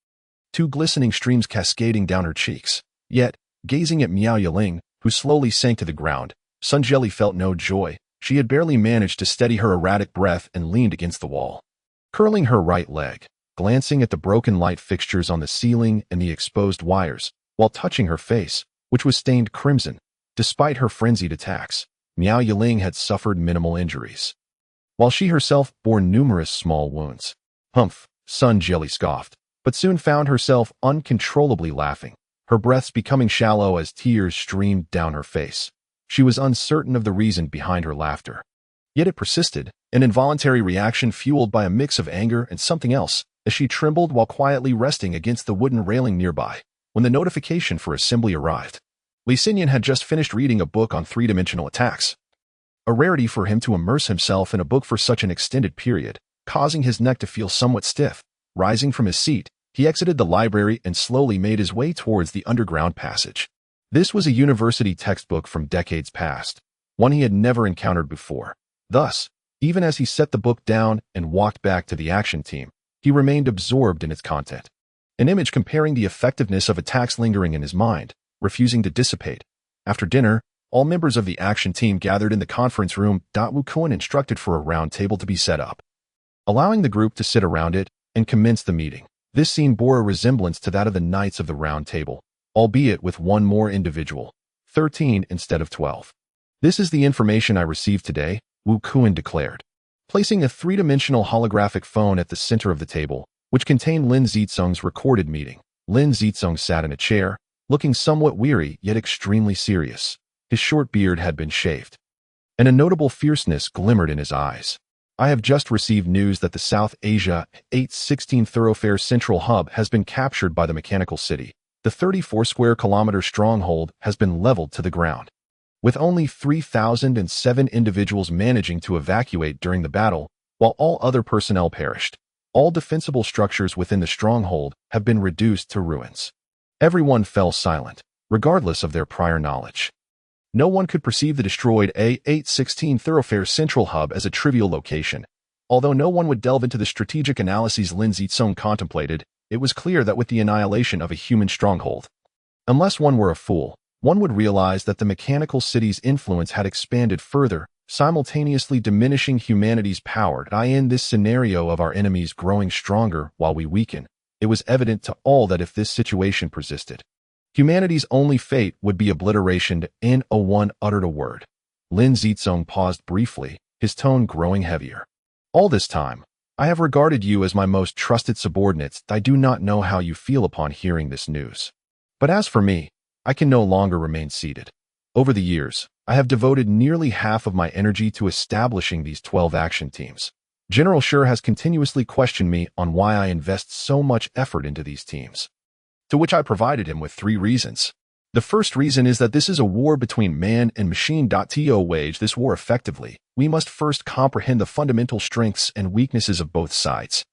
2 glistening streams cascading down her cheeks. Yet, gazing at Miao Yiling, who slowly sank to the ground, Sun Jieli felt no joy. She had barely managed to steady her erratic breath and leaned against the wall, curling her right leg, glancing at the broken light fixtures on the ceiling and the exposed wires, while touching her face, which was stained crimson. Despite her frenzied attacks, Miao Yiling had suffered minimal injuries, while she herself bore numerous small wounds. Humph, Sun Jieli scoffed, but soon found herself uncontrollably laughing, her breaths becoming shallow as tears streamed down her face. She was uncertain of the reason behind her laughter. Yet it persisted, an involuntary reaction fueled by a mix of anger and something else, as she trembled while quietly resting against the wooden railing nearby, when the notification for assembly arrived. Li Xinyan had just finished reading a book on 3-dimensional attacks, a rarity for him to immerse himself in a book for such an extended period, causing his neck to feel somewhat stiff. Rising from his seat, he exited the library and slowly made his way towards the underground passage. This was a university textbook from decades past, one he had never encountered before. Thus, even as he set the book down and walked back to the action team, he remained absorbed in its content. An image comparing the effectiveness of attacks lingering in his mind, refusing to dissipate. After dinner, all members of the action team gathered in the conference room. Wu Kuan instructed for a round table to be set up, allowing the group to sit around it and commence the meeting. This scene bore a resemblance to that of the Knights of the Round Table, albeit with 1 more individual, 13 instead of 12. This is the information I received today, Wu Kuan declared, placing a 3-dimensional holographic phone at the center of the table, which contained Lin Zicong's recorded meeting. Lin Zicong sat in a chair, looking somewhat weary yet extremely serious. His short beard had been shaved, and a notable fierceness glimmered in his eyes. I have just received news that the South Asia 816 thoroughfare central hub has been captured by the mechanical city. The 34 square kilometer stronghold has been leveled to the ground, with only 3,007 individuals managing to evacuate during the battle, while all other personnel perished. All defensible structures within the stronghold have been reduced to ruins. Everyone fell silent, regardless of their prior knowledge. No one could perceive the destroyed A816 thoroughfare central hub as a trivial location. Although no one would delve into the strategic analyses Lin Zicong contemplated, it was clear that with the annihilation of a human stronghold, unless one were a fool, one would realize that the mechanical city's influence had expanded further, simultaneously diminishing humanity's power. In this scenario of our enemies growing stronger while we weaken, it was evident to all that if this situation persisted, humanity's only fate would be obliteration. One uttered a word. Lin Zicong paused briefly, his tone growing heavier. All this time, I have regarded you as my most trusted subordinates. I do not know how you feel upon hearing this news. But as for me, I can no longer remain seated. Over the years, I have devoted nearly half of my energy to establishing these 12 action teams. General Schur has continuously questioned me on why I invest so much effort into these teams, to which I provided him with 3 reasons. The first reason is that this is a war between man and machine. To wage this war effectively, we must first comprehend the fundamental strengths and weaknesses of both sides.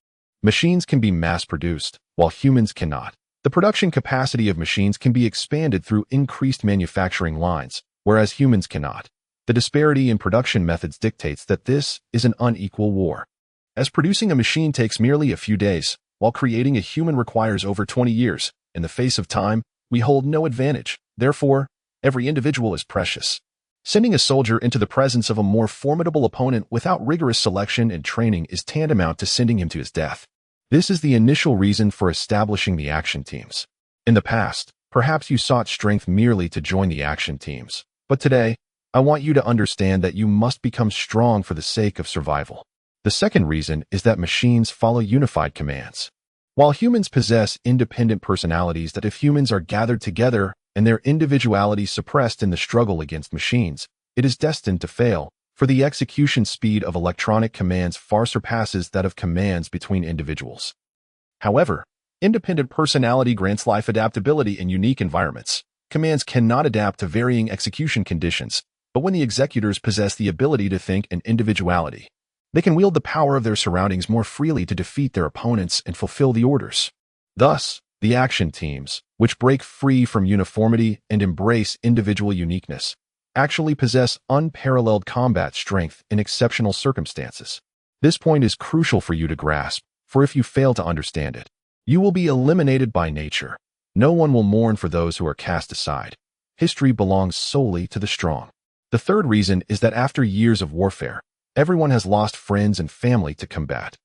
Machines can be mass-produced, while humans cannot. The production capacity of machines can be expanded through increased manufacturing lines, whereas humans cannot. The disparity in production methods dictates that this is an unequal war. As producing a machine takes merely a few days, while creating a human requires over 20 years, in the face of time, we hold no advantage. Therefore, every individual is precious. Sending a soldier into the presence of a more formidable opponent without rigorous selection and training is tantamount to sending him to his death. This is the initial reason for establishing the action teams. In the past, perhaps you sought strength merely to join the action teams. But today, I want you to understand that you must become strong for the sake of survival. The second reason is that machines follow unified commands. While humans possess independent personalities that if humans are gathered together and their individuality suppressed in the struggle against machines, it is destined to fail, for the execution speed of electronic commands far surpasses that of commands between individuals. However, independent personality grants life adaptability in unique environments. Commands cannot adapt to varying execution conditions, but when the executors possess the ability to think and individuality, they can wield the power of their surroundings more freely to defeat their opponents and fulfill the orders. Thus, the action teams, which break free from uniformity and embrace individual uniqueness, actually possess unparalleled combat strength in exceptional circumstances. This point is crucial for you to grasp, for if you fail to understand it, you will be eliminated by nature. No one will mourn for those who are cast aside. History belongs solely to the strong. The third reason is that after years of warfare, everyone has lost friends and family to combat.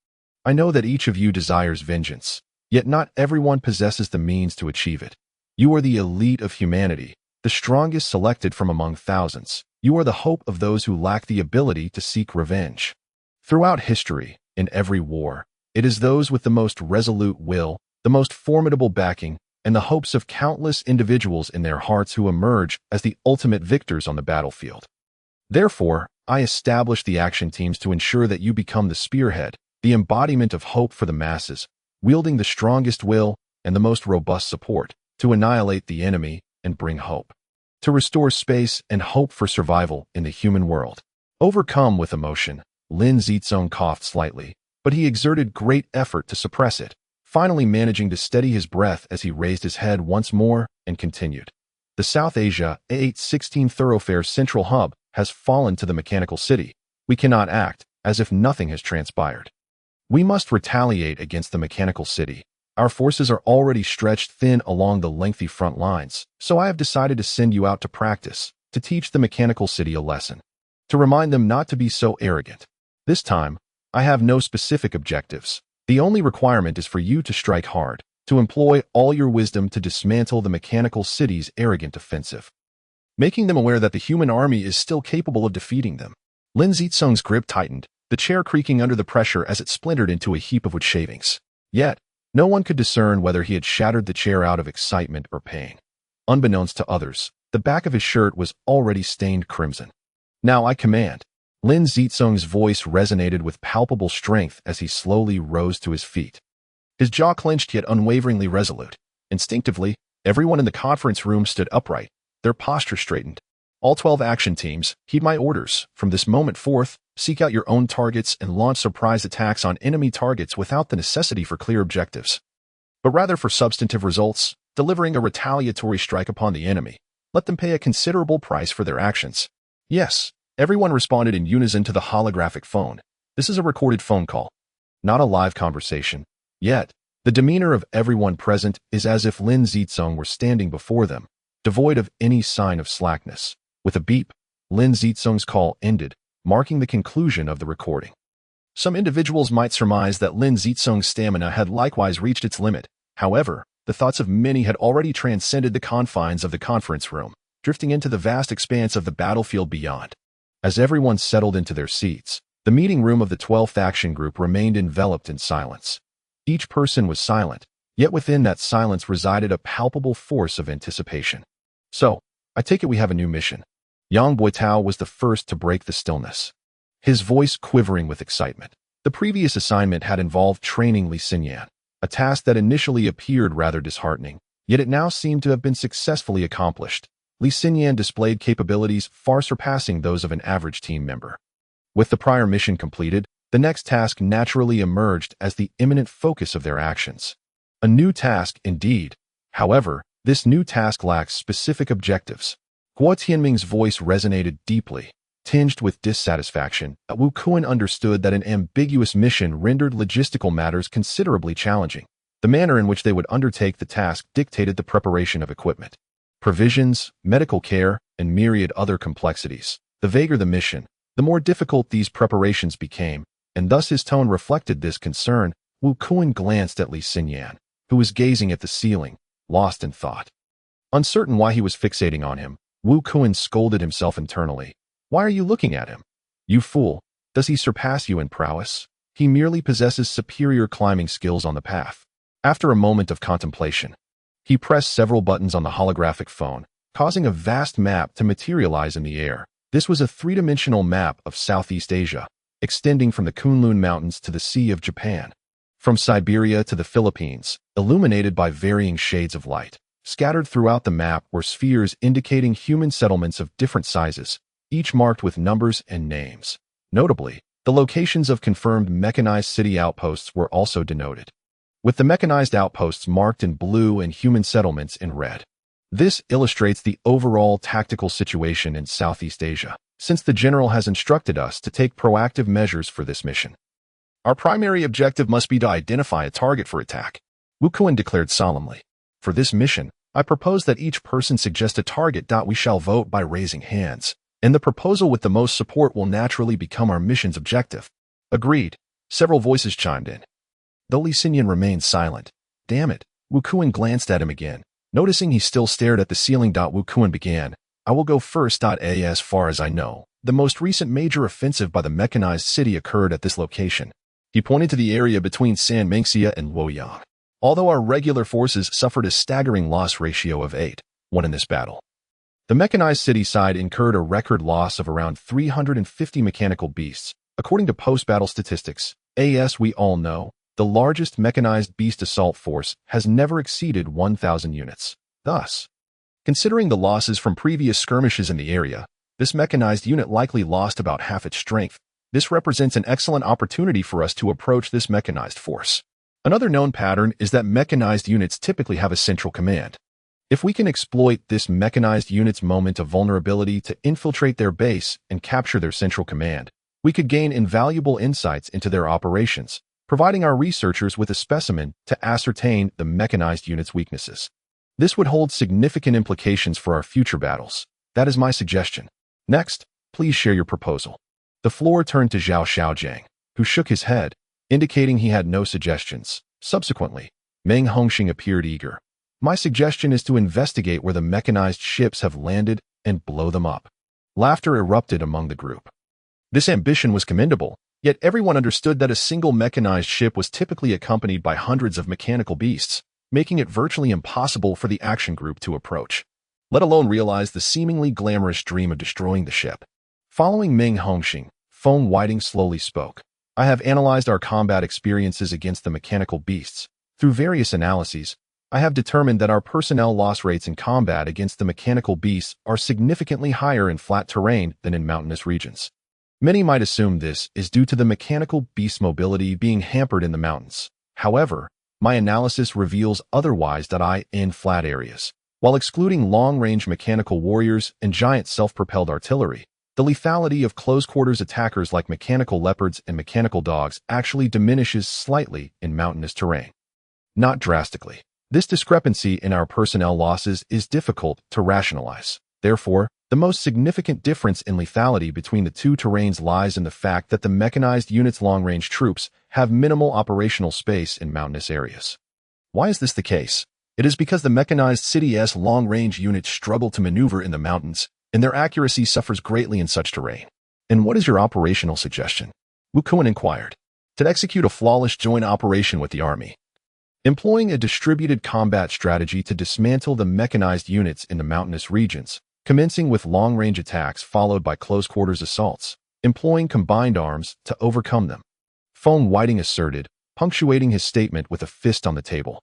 I know that each of you desires vengeance, yet not everyone possesses the means to achieve it. You are the elite of humanity, the strongest selected from among thousands. You are the hope of those who lack the ability to seek revenge. Throughout history, in every war, it is those with the most resolute will, the most formidable backing, and the hopes of countless individuals in their hearts who emerge as the ultimate victors on the battlefield. Therefore, I established the action teams to ensure that you become the spearhead, the embodiment of hope for the masses, wielding the strongest will and the most robust support to annihilate the enemy and bring hope, to restore space and hope for survival in the human world. Overcome with emotion, Lin Zicong coughed slightly, but he exerted great effort to suppress it, finally managing to steady his breath as he raised his head once more and continued. The South Asia A816 thoroughfare central hub has fallen to the mechanical city. We cannot act as if nothing has transpired. We must retaliate against the mechanical city. Our forces are already stretched thin along the lengthy front lines, so I have decided to send you out to practice, to teach the mechanical city a lesson, to remind them not to be so arrogant. This time, I have no specific objectives. The only requirement is for you to strike hard, to employ all your wisdom to dismantle the mechanical city's arrogant offensive, making them aware that the human army is still capable of defeating them. Lin Zicong's grip tightened, the chair creaking under the pressure as it splintered into a heap of wood shavings. Yet, no one could discern whether he had shattered the chair out of excitement or pain. Unbeknownst to others, the back of his shirt was already stained crimson. Now I command. Lin Zicong's voice resonated with palpable strength as he slowly rose to his feet. His jaw clenched yet unwaveringly resolute. Instinctively, everyone in the conference room stood upright, their posture straightened. All 12 action teams, heed my orders. From this moment forth, seek out your own targets and launch surprise attacks on enemy targets without the necessity for clear objectives, but rather for substantive results, delivering a retaliatory strike upon the enemy. Let them pay a considerable price for their actions. Yes, everyone responded in unison to the holographic phone. This is a recorded phone call, not a live conversation. Yet, the demeanor of everyone present is as if Lin Zicong were standing before them, devoid of any sign of slackness. With a beep, Lin Zicong's call ended, marking the conclusion of the recording. Some individuals might surmise that Lin Zicong's stamina had likewise reached its limit. However, the thoughts of many had already transcended the confines of the conference room, drifting into the vast expanse of the battlefield beyond. As everyone settled into their seats, the meeting room of the 12th Action Group remained enveloped in silence. Each person was silent, yet within that silence resided a palpable force of anticipation. So, I take it we have a new mission. Yang Boitao was the first to break the stillness, his voice quivering with excitement. The previous assignment had involved training Li Xinyan, a task that initially appeared rather disheartening. Yet it now seemed to have been successfully accomplished. Li Xinyan displayed capabilities far surpassing those of an average team member. With the prior mission completed, the next task naturally emerged as the imminent focus of their actions. A new task, indeed. However, this new task lacks specific objectives. Guo Tianming's voice resonated deeply. Tinged with dissatisfaction, Wu Kuan understood that an ambiguous mission rendered logistical matters considerably challenging. The manner in which they would undertake the task dictated the preparation of equipment, provisions, medical care, and myriad other complexities. The vaguer the mission, the more difficult these preparations became, and thus his tone reflected this concern. Wu Kuan glanced at Li Xinyan, who was gazing at the ceiling, lost in thought. Uncertain why he was fixating on him, Wu Kuan scolded himself internally. Why are you looking at him? You fool, does he surpass you in prowess? He merely possesses superior climbing skills on the path. After a moment of contemplation, he pressed several buttons on the holographic phone, causing a vast map to materialize in the air. This was a three-dimensional map of Southeast Asia, extending from the Kunlun Mountains to the Sea of Japan, from Siberia to the Philippines, illuminated by varying shades of light. Scattered throughout the map were spheres indicating human settlements of different sizes, each marked with numbers and names. Notably, the locations of confirmed mechanized city outposts were also denoted, with the mechanized outposts marked in blue and human settlements in red. This illustrates the overall tactical situation in Southeast Asia, since the general has instructed us to take proactive measures for this mission. Our primary objective must be to identify a target for attack, Wu Kuan declared solemnly. For this mission, I propose that each person suggest a target. We shall vote by raising hands, and the proposal with the most support will naturally become our mission's objective. Agreed. Several voices chimed in. Though Li Xinyan remained silent. Damn it. Wu Kuan glanced at him again. Noticing he still stared at the ceiling. Wu Kuan began. I will go first. As far as I know, the most recent major offensive by the mechanized city occurred at this location. He pointed to the area between Sanmengxia and Luoyang. Although our regular forces suffered a staggering loss ratio of 8-1 in this battle, the mechanized city side incurred a record loss of around 350 mechanical beasts. According to post-battle statistics, as we all know, the largest mechanized beast assault force has never exceeded 1,000 units. Thus, considering the losses from previous skirmishes in the area, this mechanized unit likely lost about half its strength. This represents an excellent opportunity for us to approach this mechanized force. Another known pattern is that mechanized units typically have a central command. If we can exploit this mechanized unit's moment of vulnerability to infiltrate their base and capture their central command, we could gain invaluable insights into their operations, providing our researchers with a specimen to ascertain the mechanized unit's weaknesses. This would hold significant implications for our future battles. That is my suggestion. Next, please share your proposal. The floor turned to Zhao Xiaojiang, who shook his head, indicating he had no suggestions. Subsequently, Meng Hongxing appeared eager. My suggestion is to investigate where the mechanized ships have landed and blow them up. Laughter erupted among the group. This ambition was commendable, yet everyone understood that a single mechanized ship was typically accompanied by hundreds of mechanical beasts, making it virtually impossible for the action group to approach, let alone realize the seemingly glamorous dream of destroying the ship. Following Meng Hongxing, Feng Whiting slowly spoke. I have analyzed our combat experiences against the mechanical beasts. Through various analyses, I have determined that our personnel loss rates in combat against the mechanical beasts are significantly higher in flat terrain than in mountainous regions. Many might assume this is due to the mechanical beast mobility being hampered in the mountains. However, my analysis reveals otherwise. In flat areas, while excluding long-range mechanical warriors and giant self-propelled artillery, the lethality of close-quarters attackers like mechanical leopards and mechanical dogs actually diminishes slightly in mountainous terrain. Not drastically. This discrepancy in our personnel losses is difficult to rationalize. Therefore, the most significant difference in lethality between the two terrains lies in the fact that the mechanized unit's long-range troops have minimal operational space in mountainous areas. Why is this the case? It is because the mechanized city's long-range units struggle to maneuver in the mountains, and their accuracy suffers greatly in such terrain. And what is your operational suggestion? Wu Kuan inquired. To execute a flawless joint operation with the army, employing a distributed combat strategy to dismantle the mechanized units in the mountainous regions, commencing with long-range attacks followed by close-quarters assaults, employing combined arms to overcome them, Feng Whiting asserted, punctuating his statement with a fist on the table.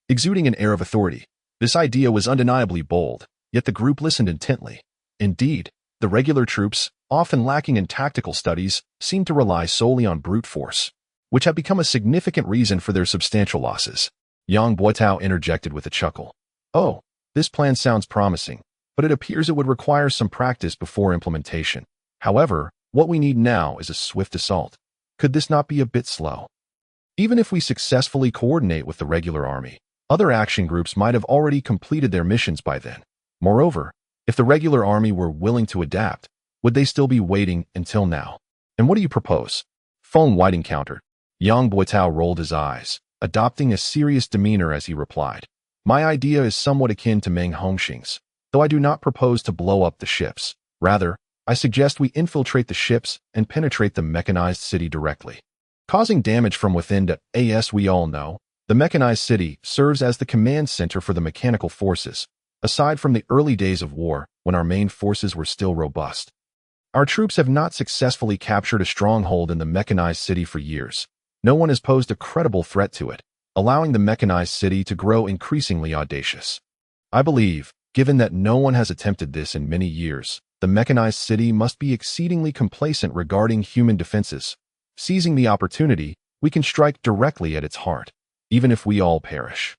Exuding an air of authority, This idea was undeniably bold, yet the group listened intently. Indeed, the regular troops, often lacking in tactical studies, seemed to rely solely on brute force, which had become a significant reason for their substantial losses. Yang Buotao interjected with a chuckle. Oh, this plan sounds promising, but it appears it would require some practice before implementation. However, what we need now is a swift assault. Could this not be a bit slow? Even if we successfully coordinate with the regular army, other action groups might have already completed their missions by then. Moreover, if the regular army were willing to adapt, would they still be waiting until now? And what do you propose? Feng Whiting countered. Yang Buotao rolled his eyes, adopting a serious demeanor as he replied. My idea is somewhat akin to Meng Hongxing's, though I do not propose to blow up the ships. Rather, I suggest we infiltrate the ships and penetrate the mechanized city directly, causing damage from within to, as we all know, the mechanized city serves as the command center for the mechanical forces, aside from the early days of war when our main forces were still robust. Our troops have not successfully captured a stronghold in the mechanized city for years. No one has posed a credible threat to it, allowing the mechanized city to grow increasingly audacious. I believe, given that no one has attempted this in many years, the mechanized city must be exceedingly complacent regarding human defenses. Seizing the opportunity, we can strike directly at its heart, even if we all perish.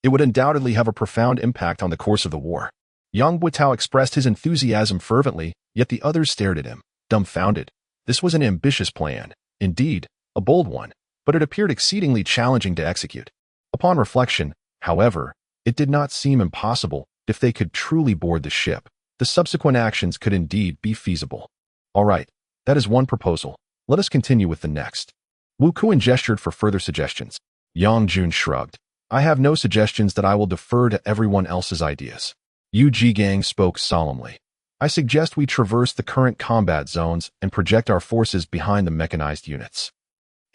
It would undoubtedly have a profound impact on the course of the war. Yang Buotao expressed his enthusiasm fervently, yet the others stared at him, dumbfounded. This was an ambitious plan, indeed, a bold one, but it appeared exceedingly challenging to execute. Upon reflection, however, it did not seem impossible. If they could truly board the ship, the subsequent actions could indeed be feasible. All right, that is one proposal. Let us continue with the next. Wu Kuan gestured for further suggestions. Yang Jun shrugged. I have no suggestions that I will defer to everyone else's ideas. Yu Jigang spoke solemnly. I suggest we traverse the current combat zones and project our forces behind the mechanized units,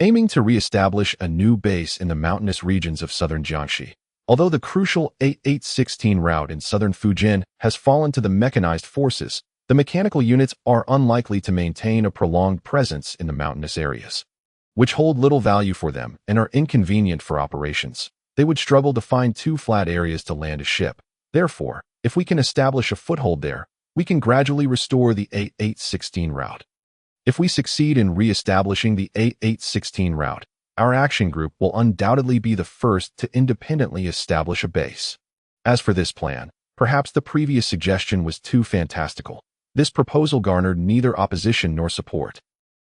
aiming to re-establish a new base in the mountainous regions of southern Jiangxi. Although the crucial 8816 route in southern Fujian has fallen to the mechanized forces, the mechanical units are unlikely to maintain a prolonged presence in the mountainous areas, which hold little value for them and are inconvenient for operations. They would struggle to find two flat areas to land a ship. Therefore, if we can establish a foothold there, we can gradually restore the 8816 route. If we succeed in re-establishing the 8816 route, our action group will undoubtedly be the first to independently establish a base. As for this plan, perhaps the previous suggestion was too fantastical. This proposal garnered neither opposition nor support,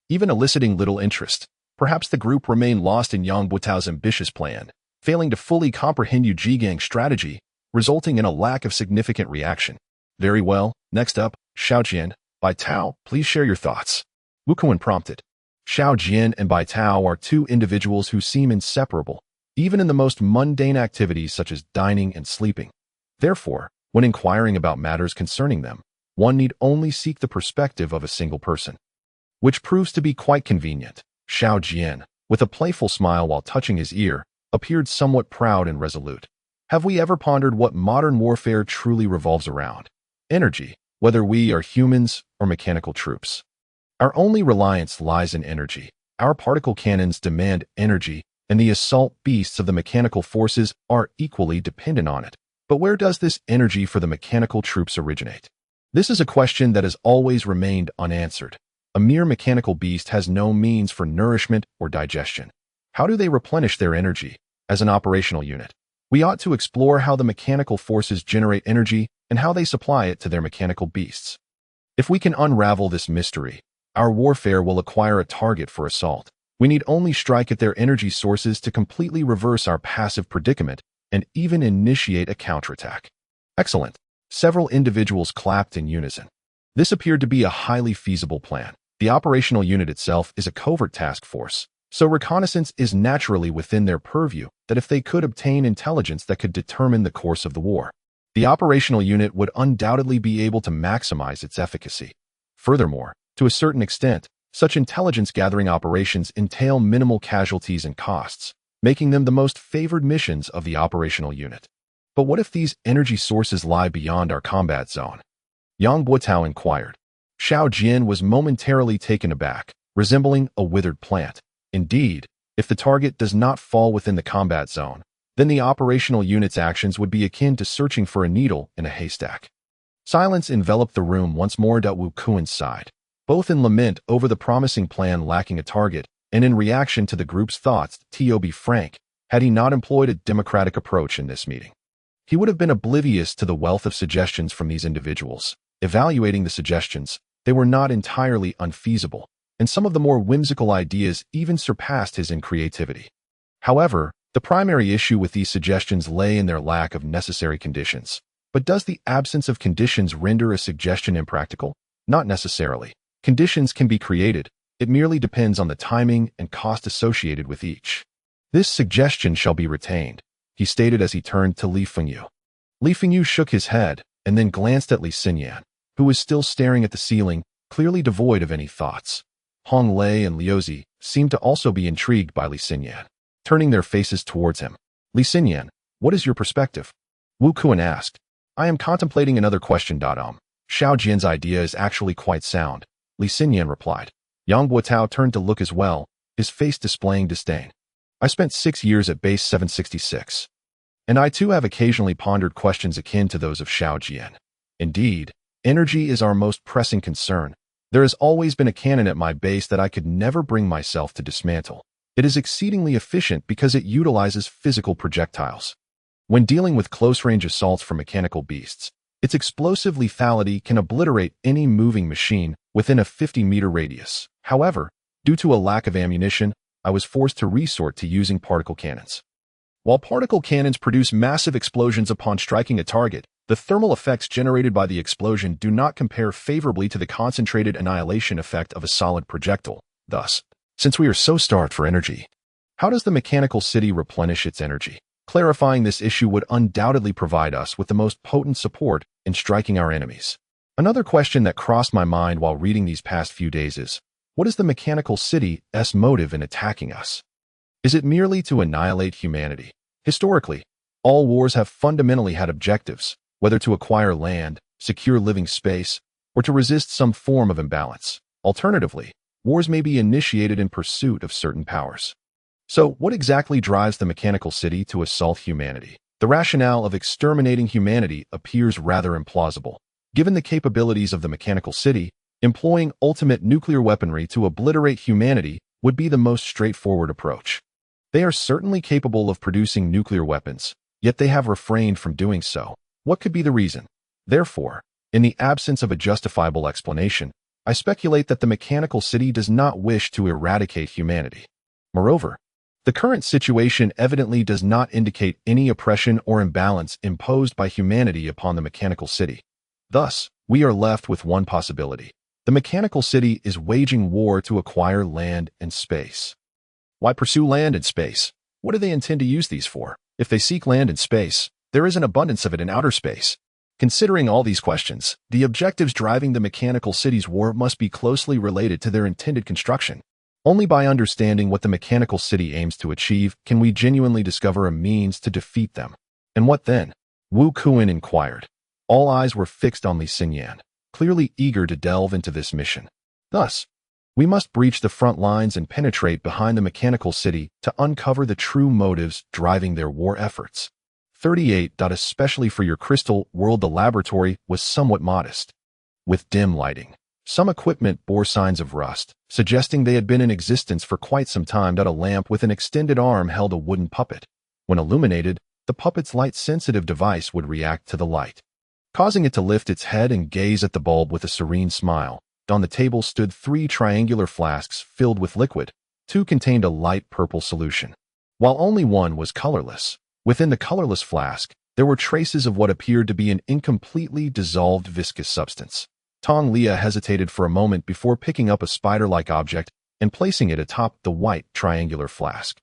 even eliciting little interest. Perhaps the group remained lost in Yang Buotao's ambitious plan, failing to fully comprehend Yu Jigang's strategy, resulting in a lack of significant reaction. Very well, next up, Xiao Jian, Bai Tao, please share your thoughts. Wu Kuan prompted. Xiao Jian and Bai Tao are two individuals who seem inseparable, even in the most mundane activities such as dining and sleeping. Therefore, when inquiring about matters concerning them, one need only seek the perspective of a single person, which proves to be quite convenient. Xiao Jian, with a playful smile while touching his ear, appeared somewhat proud and resolute. Have we ever pondered what modern warfare truly revolves around? Energy, whether we are humans or mechanical troops. Our only reliance lies in energy. Our particle cannons demand energy, and the assault beasts of the mechanical forces are equally dependent on it. But where does this energy for the mechanical troops originate? This is a question that has always remained unanswered. A mere mechanical beast has no means for nourishment or digestion. How do they replenish their energy as an operational unit? We ought to explore how the mechanical forces generate energy and how they supply it to their mechanical beasts. If we can unravel this mystery, our warfare will acquire a target for assault. We need only strike at their energy sources to completely reverse our passive predicament and even initiate a counterattack. Excellent. Several individuals clapped in unison. This appeared to be a highly feasible plan. The operational unit itself is a covert task force, so reconnaissance is naturally within their purview that if they could obtain intelligence that could determine the course of the war, the operational unit would undoubtedly be able to maximize its efficacy. Furthermore, to a certain extent, such intelligence-gathering operations entail minimal casualties and costs, making them the most favored missions of the operational unit. But what if these energy sources lie beyond our combat zone? Yang Buotao inquired. Xiao Jian was momentarily taken aback, resembling a withered plant. Indeed, if the target does not fall within the combat zone, then the operational unit's actions would be akin to searching for a needle in a haystack. Silence enveloped the room once more. Wu Kuan sighed, both in lament over the promising plan lacking a target and in reaction to the group's thoughts. To be frank, had he not employed a democratic approach in this meeting, he would have been oblivious to the wealth of suggestions from these individuals. Evaluating the suggestions, they were not entirely unfeasible, and some of the more whimsical ideas even surpassed his in creativity. However, the primary issue with these suggestions lay in their lack of necessary conditions. But does the absence of conditions render a suggestion impractical? Not necessarily. Conditions can be created. It merely depends on the timing and cost associated with each. This suggestion shall be retained, he stated as he turned to Li Fengyu. Li Fengyu shook his head and then glanced at Li Xinyan, who was still staring at the ceiling, clearly devoid of any thoughts. Hong Lei and Liuzi seemed to also be intrigued by Li Xinyan, turning their faces towards him. Li Xinyan, what is your perspective? Wu Kuan asked. I am contemplating another question. Xiao Jian's idea is actually quite sound, Li Xinyan replied. Yang Guotao turned to look as well, his face displaying disdain. I spent 6 years at base 766. And I too have occasionally pondered questions akin to those of Xiao Jian. Indeed, energy is our most pressing concern. There has always been a cannon at my base that I could never bring myself to dismantle. It is exceedingly efficient because it utilizes physical projectiles. When dealing with close-range assaults from mechanical beasts, its explosive lethality can obliterate any moving machine within a 50-meter radius. However, due to a lack of ammunition, I was forced to resort to using particle cannons. While particle cannons produce massive explosions upon striking a target, the thermal effects generated by the explosion do not compare favorably to the concentrated annihilation effect of a solid projectile. Thus, since we are so starved for energy, how does the mechanical city replenish its energy? Clarifying this issue would undoubtedly provide us with the most potent support in striking our enemies. Another question that crossed my mind while reading these past few days is, what is the mechanical city's motive in attacking us? Is it merely to annihilate humanity? Historically, all wars have fundamentally had objectives, whether to acquire land, secure living space, or to resist some form of imbalance. Alternatively, wars may be initiated in pursuit of certain powers. So, what exactly drives the mechanical city to assault humanity? The rationale of exterminating humanity appears rather implausible. Given the capabilities of the mechanical city, employing ultimate nuclear weaponry to obliterate humanity would be the most straightforward approach. They are certainly capable of producing nuclear weapons, yet they have refrained from doing so. What could be the reason? Therefore, in the absence of a justifiable explanation, I speculate that the mechanical city does not wish to eradicate humanity. Moreover, the current situation evidently does not indicate any oppression or imbalance imposed by humanity upon the mechanical city. Thus, we are left with one possibility. The mechanical city is waging war to acquire land and space. Why pursue land and space? What do they intend to use these for? If they seek land and space, there is an abundance of it in outer space. Considering all these questions, the objectives driving the mechanical city's war must be closely related to their intended construction. Only by understanding what the mechanical city aims to achieve can we genuinely discover a means to defeat them. And what then? Wu Kuan inquired. All eyes were fixed on Li Xinyan, clearly eager to delve into this mission. Thus, we must breach the front lines and penetrate behind the mechanical city to uncover the true motives driving their war efforts. 38. Especially for your crystal world, the laboratory was somewhat modest, with dim lighting. Some equipment bore signs of rust, suggesting they had been in existence for quite some time. A lamp with an extended arm held a wooden puppet. When illuminated, the puppet's light-sensitive device would react to the light, causing it to lift its head and gaze at the bulb with a serene smile. On the table stood 3 triangular flasks filled with liquid. 2 contained a light purple solution, while only one was colorless. Within the colorless flask, there were traces of what appeared to be an incompletely dissolved viscous substance. Tong Lia hesitated for a moment before picking up a spider-like object and placing it atop the white triangular flask.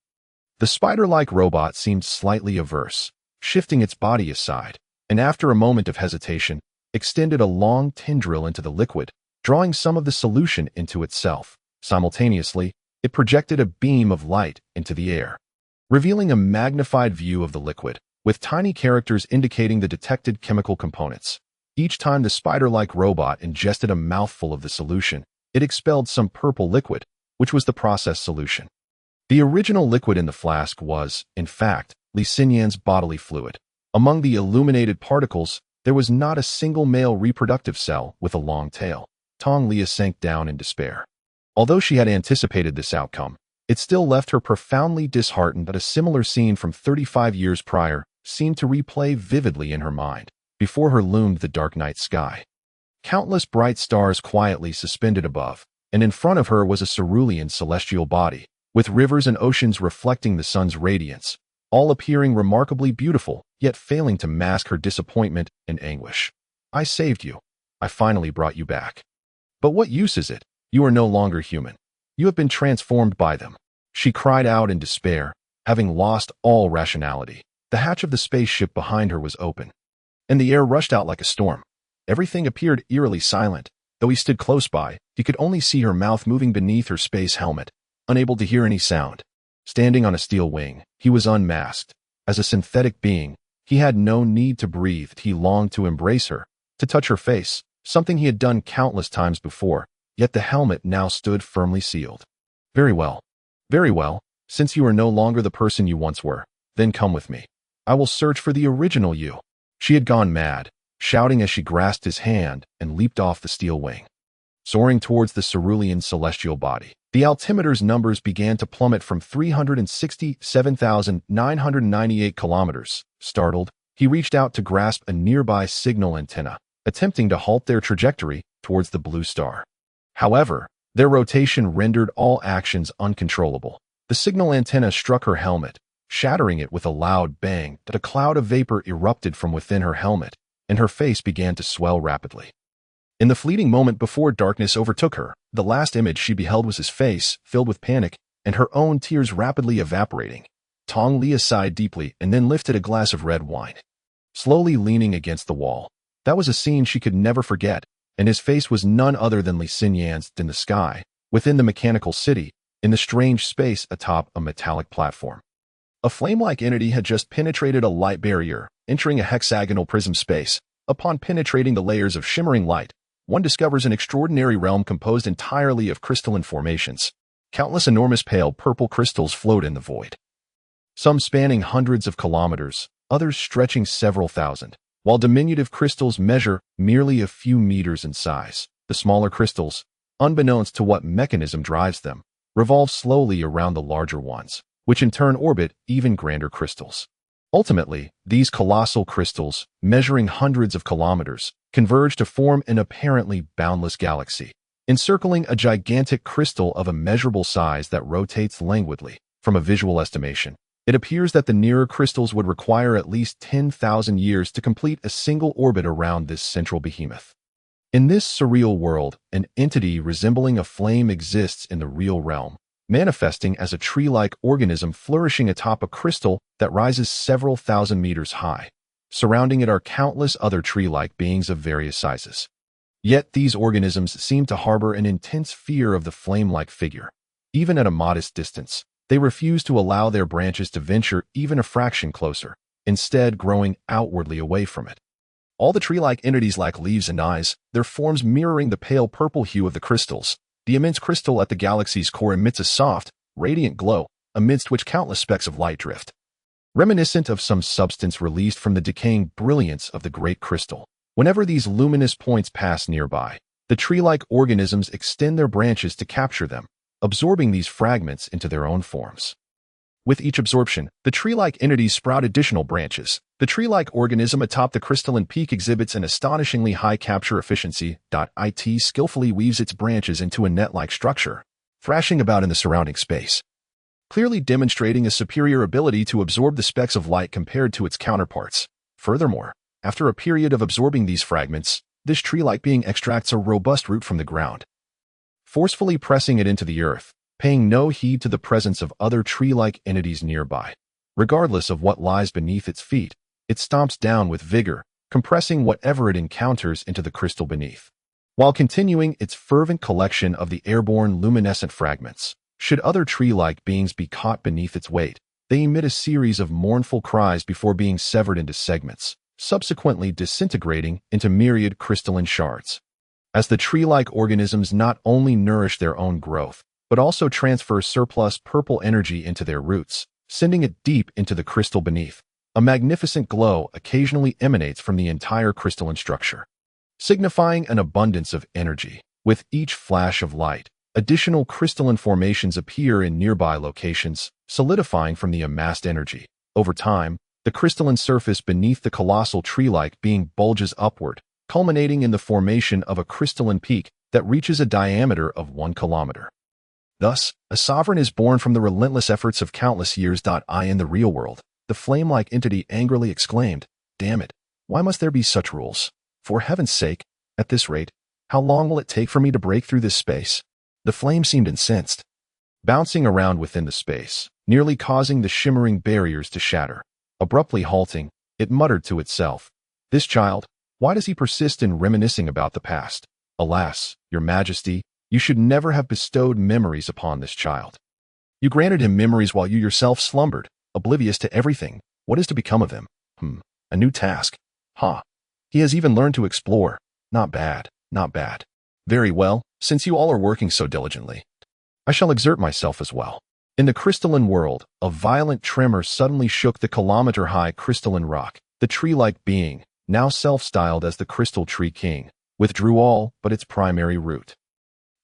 The spider-like robot seemed slightly averse, shifting its body aside, and after a moment of hesitation, extended a long tendril into the liquid, drawing some of the solution into itself. Simultaneously, it projected a beam of light into the air, revealing a magnified view of the liquid, with tiny characters indicating the detected chemical components. Each time the spider-like robot ingested a mouthful of the solution, it expelled some purple liquid, which was the process solution. The original liquid in the flask was, in fact, Li Xinyan's bodily fluid. Among the illuminated particles, there was not a single male reproductive cell with a long tail. Tong Lia sank down in despair. Although she had anticipated this outcome, it still left her profoundly disheartened that a similar scene from 35 years prior seemed to replay vividly in her mind. Before her loomed the dark night sky. Countless bright stars quietly suspended above, and in front of her was a cerulean celestial body, with rivers and oceans reflecting the sun's radiance, all appearing remarkably beautiful, yet failing to mask her disappointment and anguish. I saved you. I finally brought you back. But what use is it? You are no longer human. You have been transformed by them. She cried out in despair, having lost all rationality. The hatch of the spaceship behind her was open, and the air rushed out like a storm. Everything appeared eerily silent. Though he stood close by, he could only see her mouth moving beneath her space helmet, unable to hear any sound. Standing on a steel wing, he was unmasked. As a synthetic being, he had no need to breathe. He longed to embrace her, to touch her face, something he had done countless times before, yet the helmet now stood firmly sealed. Very well. Very well. Since you are no longer the person you once were, then come with me. I will search for the original you. She had gone mad, shouting as she grasped his hand and leaped off the steel wing. Soaring towards the cerulean celestial body, the altimeter's numbers began to plummet from 367,998 kilometers. Startled, he reached out to grasp a nearby signal antenna, attempting to halt their trajectory towards the blue star. However, their rotation rendered all actions uncontrollable. The signal antenna struck her helmet, shattering it with a loud bang. A cloud of vapor erupted from within her helmet, and her face began to swell rapidly. In the fleeting moment before darkness overtook her, the last image she beheld was his face, filled with panic, and her own tears rapidly evaporating. Tong Lia sighed deeply and then lifted a glass of red wine. Slowly leaning against the wall, that was a scene she could never forget, and his face was none other than Li Xinyan's. In the sky, within the mechanical city, in the strange space atop a metallic platform. A flame-like entity had just penetrated a light barrier, entering a hexagonal prism space. Upon penetrating the layers of shimmering light, one discovers an extraordinary realm composed entirely of crystalline formations. Countless enormous pale purple crystals float in the void. Some spanning hundreds of kilometers, others stretching several thousand, while diminutive crystals measure merely a few meters in size. The smaller crystals, unbeknownst to what mechanism drives them, revolve slowly around the larger ones, which in turn orbit even grander crystals. Ultimately, these colossal crystals, measuring hundreds of kilometers, converge to form an apparently boundless galaxy, encircling a gigantic crystal of immeasurable size that rotates languidly. From a visual estimation, it appears that the nearer crystals would require at least 10,000 years to complete a single orbit around this central behemoth. In this surreal world, an entity resembling a flame exists in the real realm, manifesting as a tree-like organism flourishing atop a crystal that rises several thousand meters high. Surrounding it are countless other tree-like beings of various sizes. Yet these organisms seem to harbor an intense fear of the flame-like figure. Even at a modest distance, they refuse to allow their branches to venture even a fraction closer, instead growing outwardly away from it. All the tree-like entities lack leaves and eyes, their forms mirroring the pale purple hue of the crystals. The immense crystal at the galaxy's core emits a soft, radiant glow, amidst which countless specks of light drift, reminiscent of some substance released from the decaying brilliance of the great crystal. Whenever these luminous points pass nearby, the tree-like organisms extend their branches to capture them, absorbing these fragments into their own forms. With each absorption, the tree-like entities sprout additional branches. The tree-like organism atop the crystalline peak exhibits an astonishingly high capture efficiency. It skillfully weaves its branches into a net-like structure, thrashing about in the surrounding space, clearly demonstrating a superior ability to absorb the specks of light compared to its counterparts. Furthermore, after a period of absorbing these fragments, this tree-like being extracts a robust root from the ground, forcefully pressing it into the earth, paying no heed to the presence of other tree-like entities nearby. Regardless of what lies beneath its feet, it stomps down with vigor, compressing whatever it encounters into the crystal beneath, while continuing its fervent collection of the airborne luminescent fragments. Should other tree-like beings be caught beneath its weight, they emit a series of mournful cries before being severed into segments, subsequently disintegrating into myriad crystalline shards. As the tree-like organisms not only nourish their own growth, but also transfer surplus purple energy into their roots, sending it deep into the crystal beneath. A magnificent glow occasionally emanates from the entire crystalline structure, signifying an abundance of energy. With each flash of light, additional crystalline formations appear in nearby locations, solidifying from the amassed energy. Over time, the crystalline surface beneath the colossal tree-like being bulges upward, culminating in the formation of a crystalline peak that reaches a diameter of 1 kilometer. Thus, a sovereign is born from the relentless efforts of countless years. In the real world, the flame-like entity angrily exclaimed, "Damn it, why must there be such rules? For heaven's sake, at this rate, how long will it take for me to break through this space?" The flame seemed incensed, bouncing around within the space, nearly causing the shimmering barriers to shatter. Abruptly halting, it muttered to itself, "This child, why does he persist in reminiscing about the past? Alas, your majesty, you should never have bestowed memories upon this child. You granted him memories while you yourself slumbered, oblivious to everything. What is to become of him? A new task. He has even learned to explore. Not bad, not bad. Very well, since you all are working so diligently, I shall exert myself as well." In the crystalline world, a violent tremor suddenly shook the kilometer-high crystalline rock. The tree-like being, now self-styled as the Crystal Tree King, withdrew all but its primary root.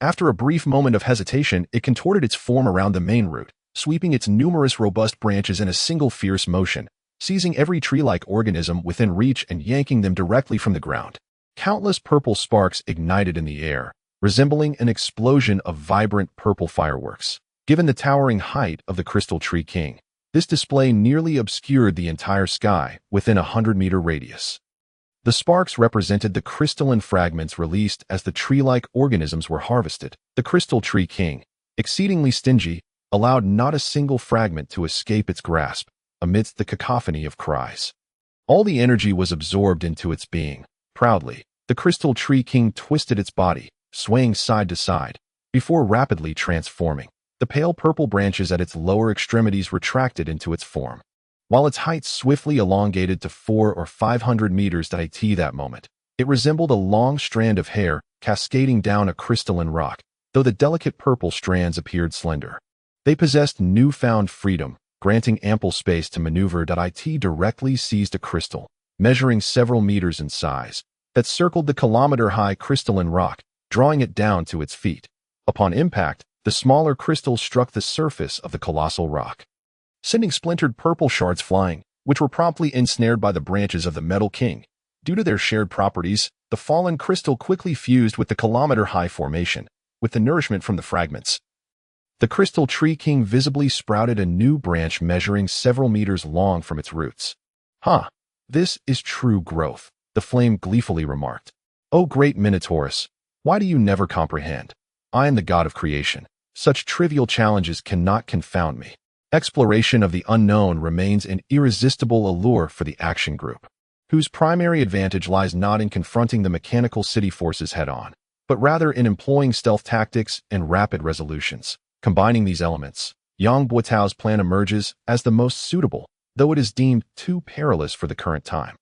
After a brief moment of hesitation, it contorted its form around the main root, sweeping its numerous robust branches in a single fierce motion, seizing every tree-like organism within reach and yanking them directly from the ground. Countless purple sparks ignited in the air, resembling an explosion of vibrant purple fireworks. Given the towering height of the Crystal Tree King, this display nearly obscured the entire sky within a 100-meter radius. The sparks represented the crystalline fragments released as the tree-like organisms were harvested. The Crystal Tree King, exceedingly stingy, allowed not a single fragment to escape its grasp amidst the cacophony of cries. All the energy was absorbed into its being. Proudly, the Crystal Tree King twisted its body, swaying side to side, before rapidly transforming. The pale purple branches at its lower extremities retracted into its form, while its height swiftly elongated to 400 or 500 meters. That moment, it resembled a long strand of hair cascading down a crystalline rock, though the delicate purple strands appeared slender. They possessed newfound freedom, granting ample space to maneuver. It directly seized a crystal, measuring several meters in size, that circled the kilometer-high crystalline rock, drawing it down to its feet. Upon impact, the smaller crystals struck the surface of the colossal rock, sending splintered purple shards flying, which were promptly ensnared by the branches of the Metal King. Due to their shared properties, the fallen crystal quickly fused with the kilometer-high formation, with the nourishment from the fragments. The Crystal Tree King visibly sprouted a new branch measuring several meters long from its roots. This is true growth," the flame gleefully remarked. "O great Minotaurus, why do you never comprehend? I am the god of creation. Such trivial challenges cannot confound me. Exploration of the unknown remains an irresistible allure for the action group, whose primary advantage lies not in confronting the mechanical city forces head-on, but rather in employing stealth tactics and rapid resolutions. Combining these elements, Yang Buotao's plan emerges as the most suitable, though it is deemed too perilous for the current time.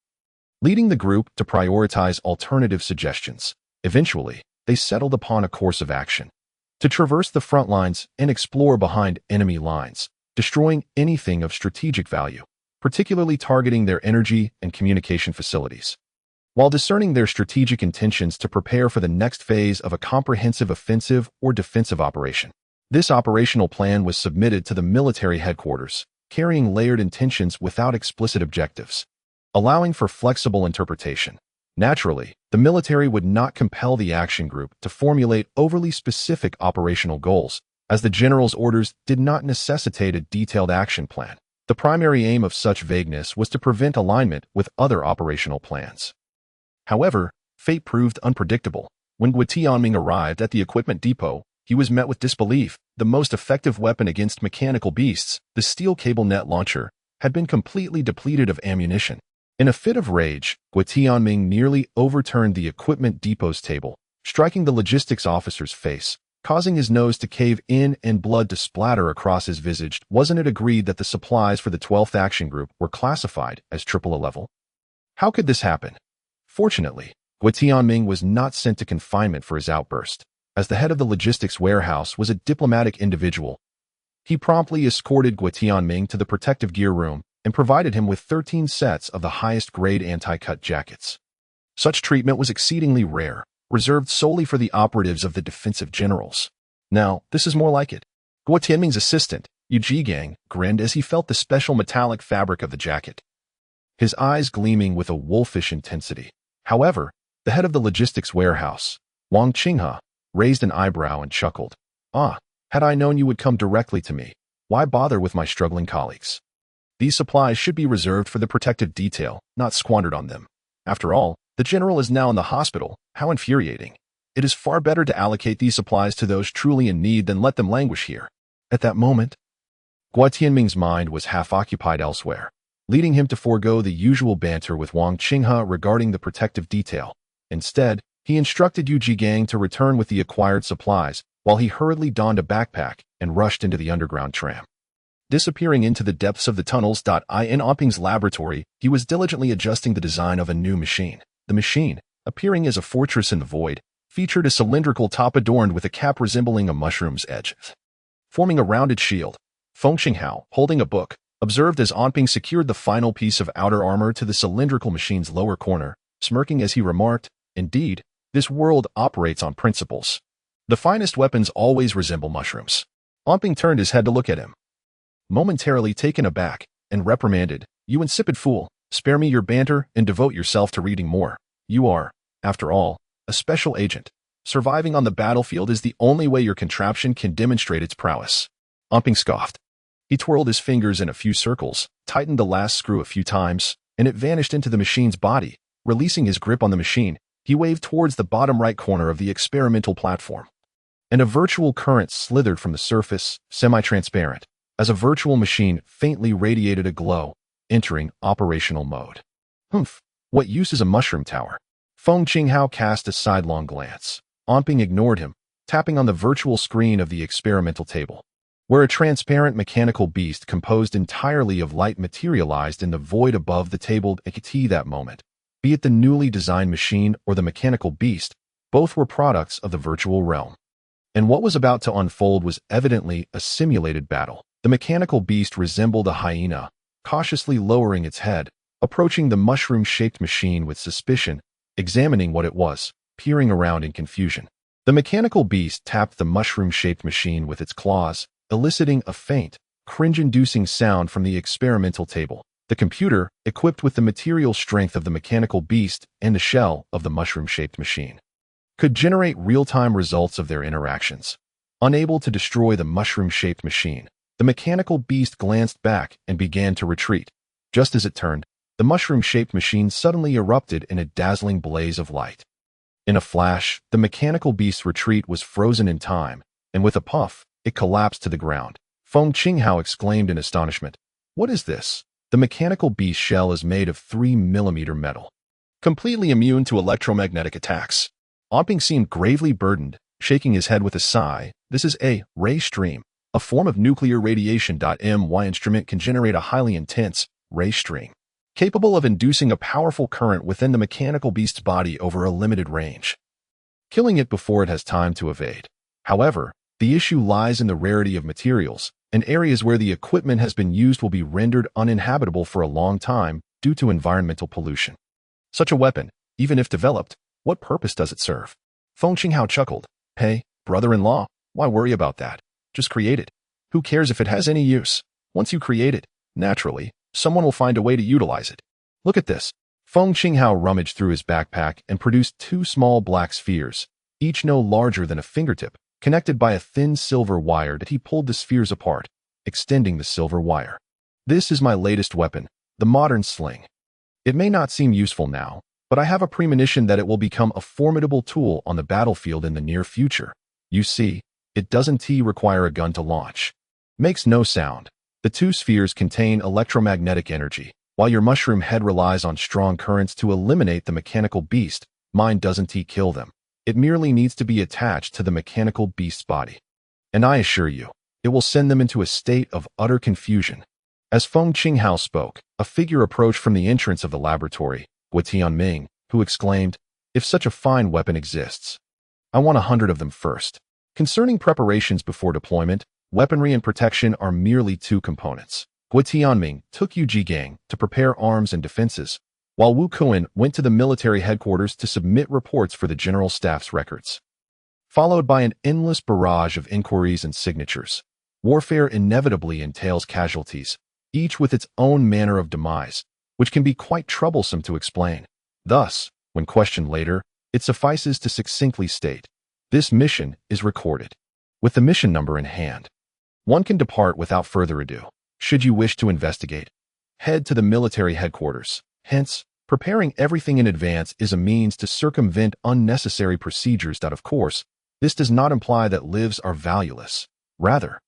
Leading the group to prioritize alternative suggestions, eventually, they settled upon a course of action: to traverse the front lines and explore behind enemy lines, destroying anything of strategic value, particularly targeting their energy and communication facilities, while discerning their strategic intentions to prepare for the next phase of a comprehensive offensive or defensive operation. This operational plan was submitted to the military headquarters, carrying layered intentions without explicit objectives, allowing for flexible interpretation. Naturally, the military would not compel the action group to formulate overly specific operational goals, as the general's orders did not necessitate a detailed action plan. The primary aim of such vagueness was to prevent alignment with other operational plans. However, fate proved unpredictable. When Guo Tianming arrived at the equipment depot, he was met with disbelief. The most effective weapon against mechanical beasts, the steel cable net launcher, had been completely depleted of ammunition. In a fit of rage, Guo Tianming nearly overturned the equipment depot's table, striking the logistics officer's face, causing his nose to cave in and blood to splatter across his visage. Wasn't it agreed that the supplies for the 12th Action Group were classified as triple A level? How could this happen? Fortunately, Guo Tianming was not sent to confinement for his outburst. As the head of the logistics warehouse was a diplomatic individual, He promptly escorted Tianming to the protective gear room and provided him with 13 sets of the highest-grade anti-cut jackets. Such treatment was exceedingly rare, reserved solely for the operatives of the defensive generals. Now, this is more like it. Tianming's assistant, Li Xinyan, grinned as he felt the special metallic fabric of the jacket, his eyes gleaming with a wolfish intensity. However, the head of the logistics warehouse, Wang Qinghe, raised an eyebrow and chuckled. Ah, had I known you would come directly to me, why bother with my struggling colleagues? These supplies should be reserved for the protective detail, not squandered on them. After all, the general is now in the hospital. How infuriating. It is far better to allocate these supplies to those truly in need than let them languish here. At that moment, Tianming's mind was half occupied elsewhere, leading him to forego the usual banter with Wang Qinghe regarding the protective detail. Instead, he instructed Li Xinyan to return with the acquired supplies, while he hurriedly donned a backpack and rushed into the underground tram. Disappearing into the depths of the tunnels. In Omping's laboratory, he was diligently adjusting the design of a new machine. The machine, appearing as a fortress in the void, featured a cylindrical top adorned with a cap resembling a mushroom's edge, forming a rounded shield. Feng Xinghao, holding a book, observed as Omping secured the final piece of outer armor to the cylindrical machine's lower corner, smirking as he remarked, "Indeed, this world operates on principles. The finest weapons always resemble mushrooms." Omping turned his head to look at him, momentarily taken aback, and reprimanded, "You insipid fool, spare me your banter and devote yourself to reading more. You are, after all, a special agent. Surviving on the battlefield is the only way your contraption can demonstrate its prowess." Omping scoffed. He twirled his fingers in a few circles, tightened the last screw a few times, and it vanished into the machine's body. Releasing his grip on the machine, he waved towards the bottom right corner of the experimental platform. And a virtual current slithered from the surface, semi-transparent, as a virtual machine faintly radiated a glow, entering operational mode. Humph, what use is a mushroom tower? Feng Qinghao cast a sidelong glance. Omping ignored him, tapping on the virtual screen of the experimental table, where a transparent mechanical beast composed entirely of light materialized in the void above the table. At that moment, be it the newly designed machine or the mechanical beast, both were products of the virtual realm. And what was about to unfold was evidently a simulated battle. The mechanical beast resembled a hyena, cautiously lowering its head, approaching the mushroom-shaped machine with suspicion, examining what it was, peering around in confusion. The mechanical beast tapped the mushroom-shaped machine with its claws, eliciting a faint, cringe-inducing sound from the experimental table. The computer, equipped with the material strength of the mechanical beast and the shell of the mushroom-shaped machine, could generate real-time results of their interactions. Unable to destroy the mushroom-shaped machine, the mechanical beast glanced back and began to retreat. Just as it turned, the mushroom-shaped machine suddenly erupted in a dazzling blaze of light. In a flash, the mechanical beast's retreat was frozen in time, and with a puff, it collapsed to the ground. Feng Qinghao exclaimed in astonishment, "What is this?" The mechanical beast shell is made of 3mm metal, completely immune to electromagnetic attacks. Omping seemed gravely burdened, shaking his head with a sigh. "This is a ray stream, a form of nuclear radiation. My instrument can generate a highly intense ray stream, capable of inducing a powerful current within the mechanical beast's body over a limited range, killing it before it has time to evade. However, the issue lies in the rarity of materials, and areas where the equipment has been used will be rendered uninhabitable for a long time due to environmental pollution. Such a weapon, even if developed, what purpose does it serve?" Feng Qinghao chuckled. "Hey, brother-in-law, why worry about that? Just create it. Who cares if it has any use? Once you create it, naturally, someone will find a way to utilize it. Look at this." Feng Qinghao rummaged through his backpack and produced 2 small black spheres, each no larger than a fingertip, connected by a thin silver wire. That he pulled the spheres apart, extending the silver wire. "This is my latest weapon, the modern sling. It may not seem useful now, but I have a premonition that it will become a formidable tool on the battlefield in the near future. You see, it doesn't require a gun to launch. Makes no sound. The 2 spheres contain electromagnetic energy, while your mushroom head relies on strong currents to eliminate the mechanical beast. Mine doesn't kill them. It merely needs to be attached to the mechanical beast's body. And I assure you, it will send them into a state of utter confusion." As Feng Qinghao spoke, a figure approached from the entrance of the laboratory, Tianming, who exclaimed, "If such a fine weapon exists, I want 100 of them first." Concerning preparations before deployment, weaponry and protection are merely two components. Gu Tianming took Yuji Gang to prepare arms and defenses, while Wu Kuan went to the military headquarters to submit reports for the general staff's records. Followed by an endless barrage of inquiries and signatures, warfare inevitably entails casualties, each with its own manner of demise, which can be quite troublesome to explain. Thus, when questioned later, it suffices to succinctly state, this mission is recorded. With the mission number in hand, one can depart without further ado. Should you wish to investigate, head to the military headquarters. Hence, preparing everything in advance is a means to circumvent unnecessary procedures. Of course, this does not imply that lives are valueless. Rather,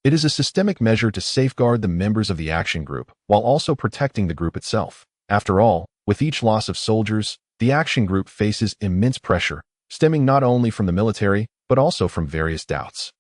it is a systemic measure to safeguard the members of the action group while also protecting the group itself. After all, with each loss of soldiers, the action group faces immense pressure, stemming not only from the military, but also from various doubts.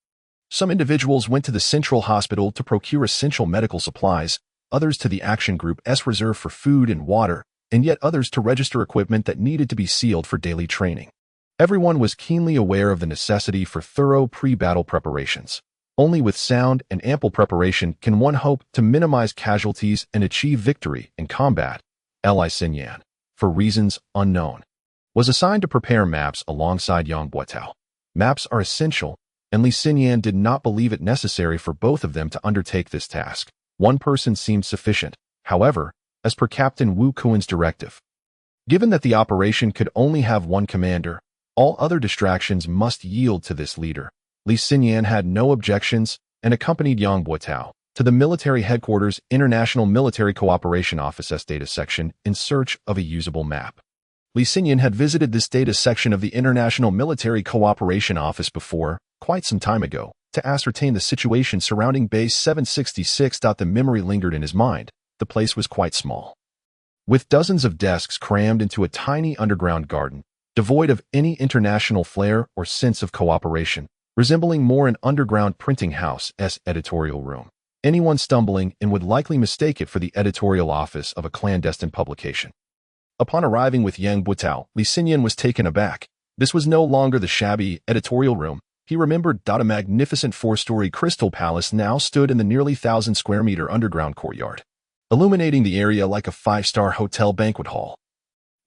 Some individuals went to the central hospital to procure essential medical supplies, others to the action group's reserve for food and water, and yet others to register equipment that needed to be sealed for daily training. Everyone was keenly aware of the necessity for thorough pre-battle preparations. Only with sound and ample preparation can one hope to minimize casualties and achieve victory in combat. Li Xinyan, for reasons unknown, was assigned to prepare maps alongside Yang Buotao. Maps are essential, and Li Xinyan did not believe it necessary for both of them to undertake this task. One person seemed sufficient, however, as per Captain Wu Kuan's directive. Given that the operation could only have one commander, all other distractions must yield to this leader. Li Xinyan had no objections and accompanied Yang Buotao to the military headquarters International Military Cooperation Office's data section in search of a usable map. Li Xinyan had visited this data section of the International Military Cooperation Office before, quite some time ago, to ascertain the situation surrounding Base 766. The memory lingered in his mind. The place was quite small, with dozens of desks crammed into a tiny underground garden, devoid of any international flair or sense of cooperation, resembling more an underground printing house's editorial room. Anyone stumbling in would likely mistake it for the editorial office of a clandestine publication. Upon arriving with Yang Buotao, Li Xinyan was taken aback. This was no longer the shabby editorial room. He remembered that a magnificent 4-story crystal palace now stood in the nearly 1,000-square-meter underground courtyard, illuminating the area like a 5-star hotel banquet hall,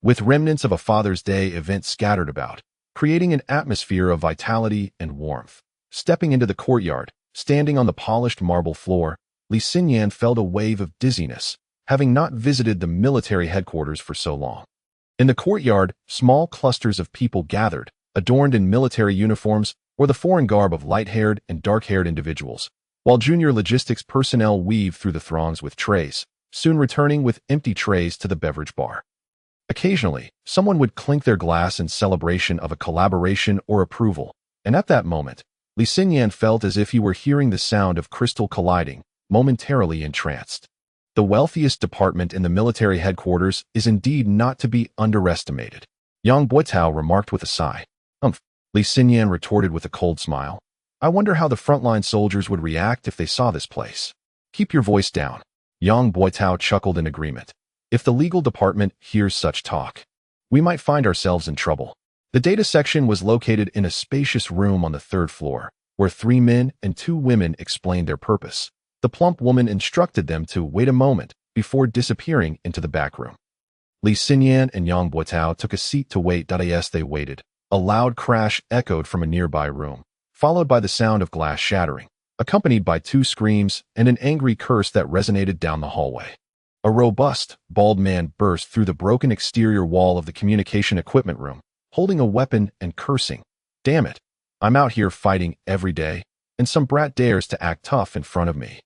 with remnants of a Father's Day event scattered about, creating an atmosphere of vitality and warmth. Stepping into the courtyard, standing on the polished marble floor, Li Xinyan felt a wave of dizziness, having not visited the military headquarters for so long. In the courtyard, small clusters of people gathered, adorned in military uniforms or the foreign garb of light-haired and dark-haired individuals, while junior logistics personnel weaved through the throngs with trays, soon returning with empty trays to the beverage bar. Occasionally, someone would clink their glass in celebration of a collaboration or approval, and at that moment, Li Xinyan felt as if he were hearing the sound of crystal colliding, momentarily entranced. The wealthiest department in the military headquarters is indeed not to be underestimated, Yang Buotao remarked with a sigh. Li Xinyan retorted with a cold smile. I wonder how the frontline soldiers would react if they saw this place. Keep your voice down. Yang Buotao chuckled in agreement. If the legal department hears such talk, we might find ourselves in trouble. The data section was located in a spacious room on the 3rd floor, where 3 men and 2 women explained their purpose. The plump woman instructed them to wait a moment before disappearing into the back room. Li Xinyan and Yang Buotao took a seat to wait. As they waited, a loud crash echoed from a nearby room, followed by the sound of glass shattering, accompanied by 2 screams and an angry curse that resonated down the hallway. A robust, bald man burst through the broken exterior wall of the communication equipment room, holding a weapon and cursing. Damn it, I'm out here fighting every day, and some brat dares to act tough in front of me.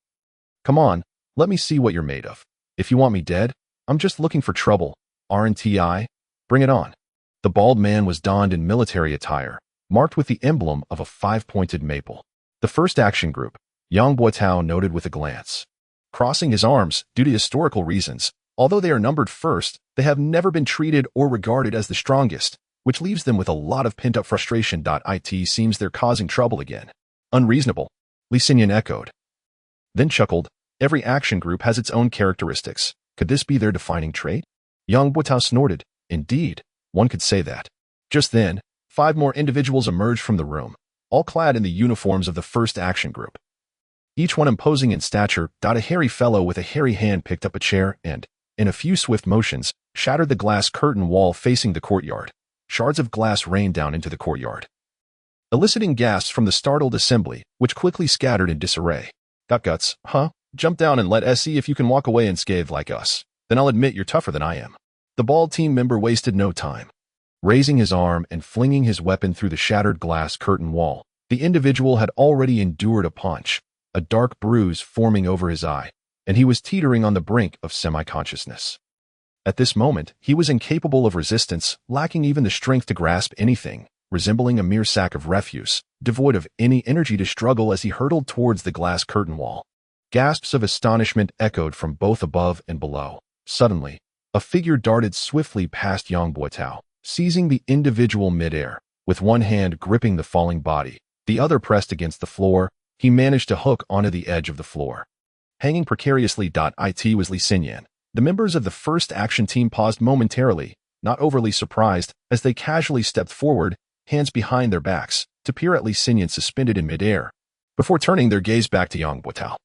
Come on, let me see what you're made of. If you want me dead, I'm just looking for trouble. RNTI, bring it on. The bald man was donned in military attire, marked with the emblem of a 5-pointed maple. The first action group, Yang Buotao noted with a glance. Crossing his arms due to historical reasons, although they are numbered first, they have never been treated or regarded as the strongest, which leaves them with a lot of pent-up frustration. It seems they're causing trouble again. Unreasonable, Li Xinyan echoed, then chuckled. Every action group has its own characteristics. Could this be their defining trait? Yang Buotao snorted. Indeed, one could say that. Just then, 5 more individuals emerged from the room, all clad in the uniforms of the first action group. each one imposing in stature. A hairy fellow with a hairy hand picked up a chair and, in a few swift motions, shattered the glass curtain wall facing the courtyard. Shards of glass rained down into the courtyard, eliciting gasps from the startled assembly, which quickly scattered in disarray. Got guts, huh? Jump down and let us see if you can walk away unscathed like us. Then I'll admit you're tougher than I am. The bald team member wasted no time. Raising his arm and flinging his weapon through the shattered glass curtain wall, the individual had already endured a punch, a dark bruise forming over his eye, and he was teetering on the brink of semi-consciousness. At this moment, he was incapable of resistance, lacking even the strength to grasp anything, resembling a mere sack of refuse, devoid of any energy to struggle as he hurtled towards the glass curtain wall. Gasps of astonishment echoed from both above and below. Suddenly, a figure darted swiftly past Yang Buotao, seizing the individual midair. With one hand gripping the falling body, the other pressed against the floor, he managed to hook onto the edge of the floor. Hanging precariously. It was Li Xinyan. The members of the first action team paused momentarily, not overly surprised, as they casually stepped forward, hands behind their backs, to peer at Li Xinyan suspended in midair, before turning their gaze back to Yang Buotao.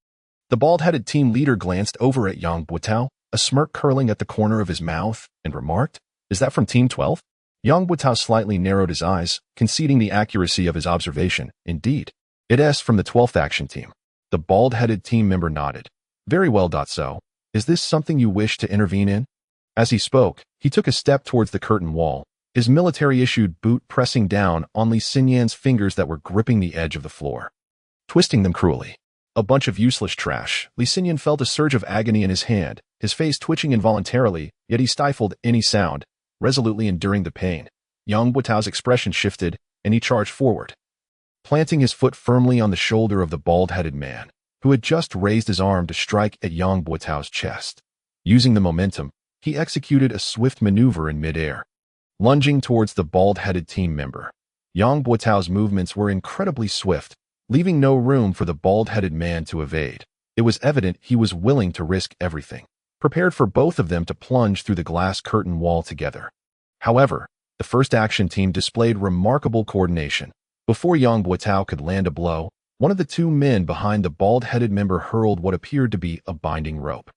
The bald-headed team leader glanced over at Yang Buotao, a smirk curling at the corner of his mouth, and remarked, "Is that from Team 12? Yang Buotao slightly narrowed his eyes, conceding the accuracy of his observation. "Indeed. It is from the 12th action team." The bald-headed team member nodded. "Very well. So, is this something you wish to intervene in?" As he spoke, he took a step towards the curtain wall, his military-issued boot pressing down on Li Xinyan's fingers that were gripping the edge of the floor, twisting them cruelly. A bunch of useless trash. Li Xinyan felt a surge of agony in his hand, his face twitching involuntarily, yet he stifled any sound, resolutely enduring the pain. Yang Buotao's expression shifted, and he charged forward, planting his foot firmly on the shoulder of the bald-headed man, who had just raised his arm to strike at Yang Buotao's chest. Using the momentum, he executed a swift maneuver in midair, lunging towards the bald-headed team member. Yang Buotao's movements were incredibly swift, leaving no room for the bald-headed man to evade. It was evident he was willing to risk everything, prepared for both of them to plunge through the glass curtain wall together. However, the first action team displayed remarkable coordination. Before Yang Buotao could land a blow, one of the two men behind the bald-headed member hurled what appeared to be a binding rope,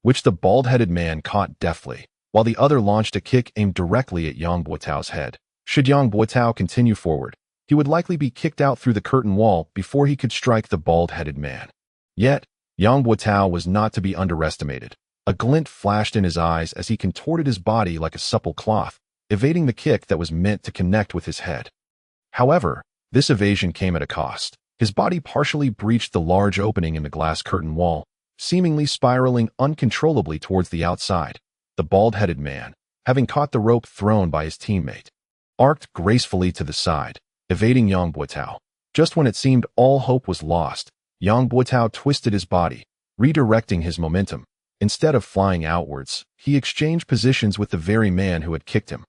which the bald-headed man caught deftly, while the other launched a kick aimed directly at Yang Buotao's head. Should Yang Buotao continue forward, he would likely be kicked out through the curtain wall before he could strike the bald-headed man. Yet, Yang Buotao was not to be underestimated. A glint flashed in his eyes as he contorted his body like a supple cloth, evading the kick that was meant to connect with his head. However, this evasion came at a cost. His body partially breached the large opening in the glass curtain wall, seemingly spiraling uncontrollably towards the outside. The bald-headed man, having caught the rope thrown by his teammate, arced gracefully to the side, evading Yang Buotao. Just when it seemed all hope was lost, Yang Buotao twisted his body, redirecting his momentum. Instead of flying outwards, he exchanged positions with the very man who had kicked him,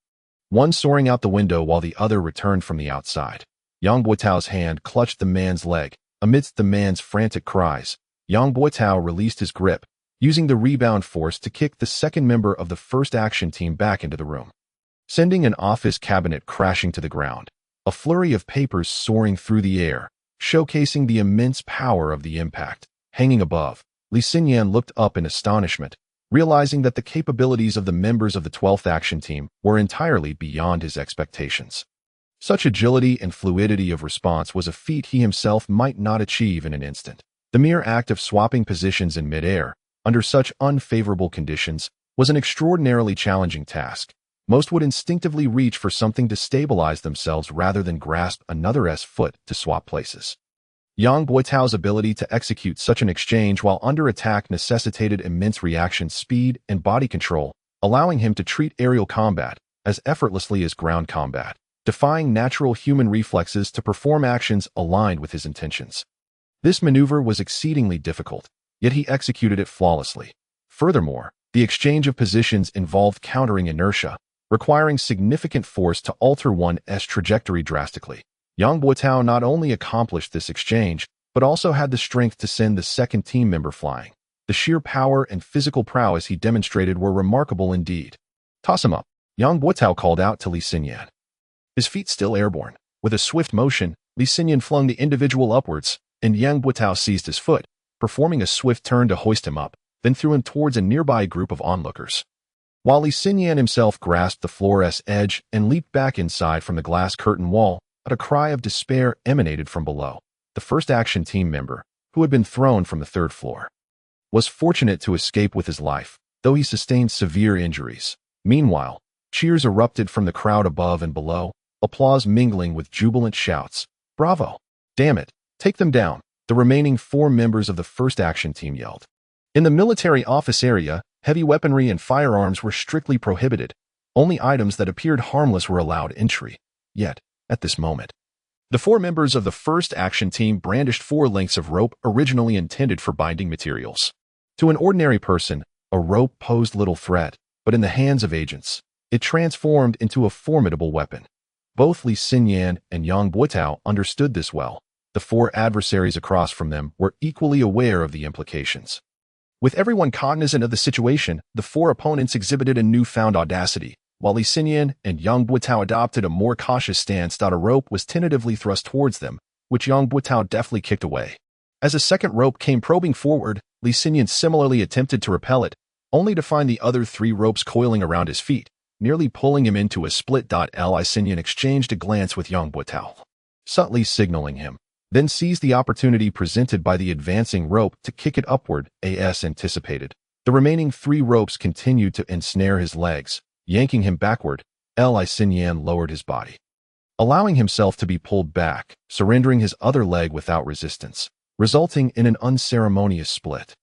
one soaring out the window while the other returned from the outside. Yang Buotao's hand clutched the man's leg. Amidst the man's frantic cries, Yang Buotao released his grip, using the rebound force to kick the second member of the first action team back into the room, sending an office cabinet crashing to the ground. A flurry of papers soaring through the air, showcasing the immense power of the impact. Hanging above, Li Xinyan looked up in astonishment, realizing that the capabilities of the members of the 12th action team were entirely beyond his expectations. Such agility and fluidity of response was a feat he himself might not achieve in an instant. The mere act of swapping positions in midair, under such unfavorable conditions, was an extraordinarily challenging task. Most would instinctively reach for something to stabilize themselves rather than grasp another's foot to swap places. Yang Buotao's ability to execute such an exchange while under attack necessitated immense reaction speed and body control, allowing him to treat aerial combat as effortlessly as ground combat, defying natural human reflexes to perform actions aligned with his intentions. This maneuver was exceedingly difficult, yet he executed it flawlessly. Furthermore, the exchange of positions involved countering inertia, requiring significant force to alter one's trajectory drastically. Yang Buotao not only accomplished this exchange, but also had the strength to send the second team member flying. The sheer power and physical prowess he demonstrated were remarkable indeed. "Toss him up," Yang Buotao called out to Li Xinyan, his feet still airborne. With a swift motion, Li Xinyan flung the individual upwards, and Yang Buitao seized his foot, performing a swift turn to hoist him up, then threw him towards a nearby group of onlookers. While Li Xinyan himself grasped the floor's edge and leaped back inside from the glass curtain wall, a cry of despair emanated from below. The first action team member, who had been thrown from the third floor, was fortunate to escape with his life, though he sustained severe injuries. Meanwhile, cheers erupted from the crowd above and below, applause mingling with jubilant shouts. "Bravo! Damn it! Take them down!" the remaining 4 members of the first action team yelled. In the military office area, heavy weaponry and firearms were strictly prohibited. Only items that appeared harmless were allowed entry. Yet, at this moment, the 4 members of the first action team brandished 4 lengths of rope originally intended for binding materials. To an ordinary person, a rope posed little threat, but in the hands of agents, it transformed into a formidable weapon. Both Li Xinyan and Yang Buitao understood this well. The 4 adversaries across from them were equally aware of the implications. With everyone cognizant of the situation, the 4 opponents exhibited a newfound audacity. While Li Xinyan and Yang Buitao adopted a more cautious stance, a rope was tentatively thrust towards them, which Yang Buitao deftly kicked away. As a second rope came probing forward, Li Xinyan similarly attempted to repel it, only to find the other 3 ropes coiling around his feet, nearly pulling him into a split. Li Xinyan exchanged a glance with Yang Buitao, subtly signaling him, then seized the opportunity presented by the advancing rope to kick it upward, as anticipated. The remaining 3 ropes continued to ensnare his legs, yanking him backward. Li Xinyan lowered his body, allowing himself to be pulled back, surrendering his other leg without resistance, resulting in an unceremonious split.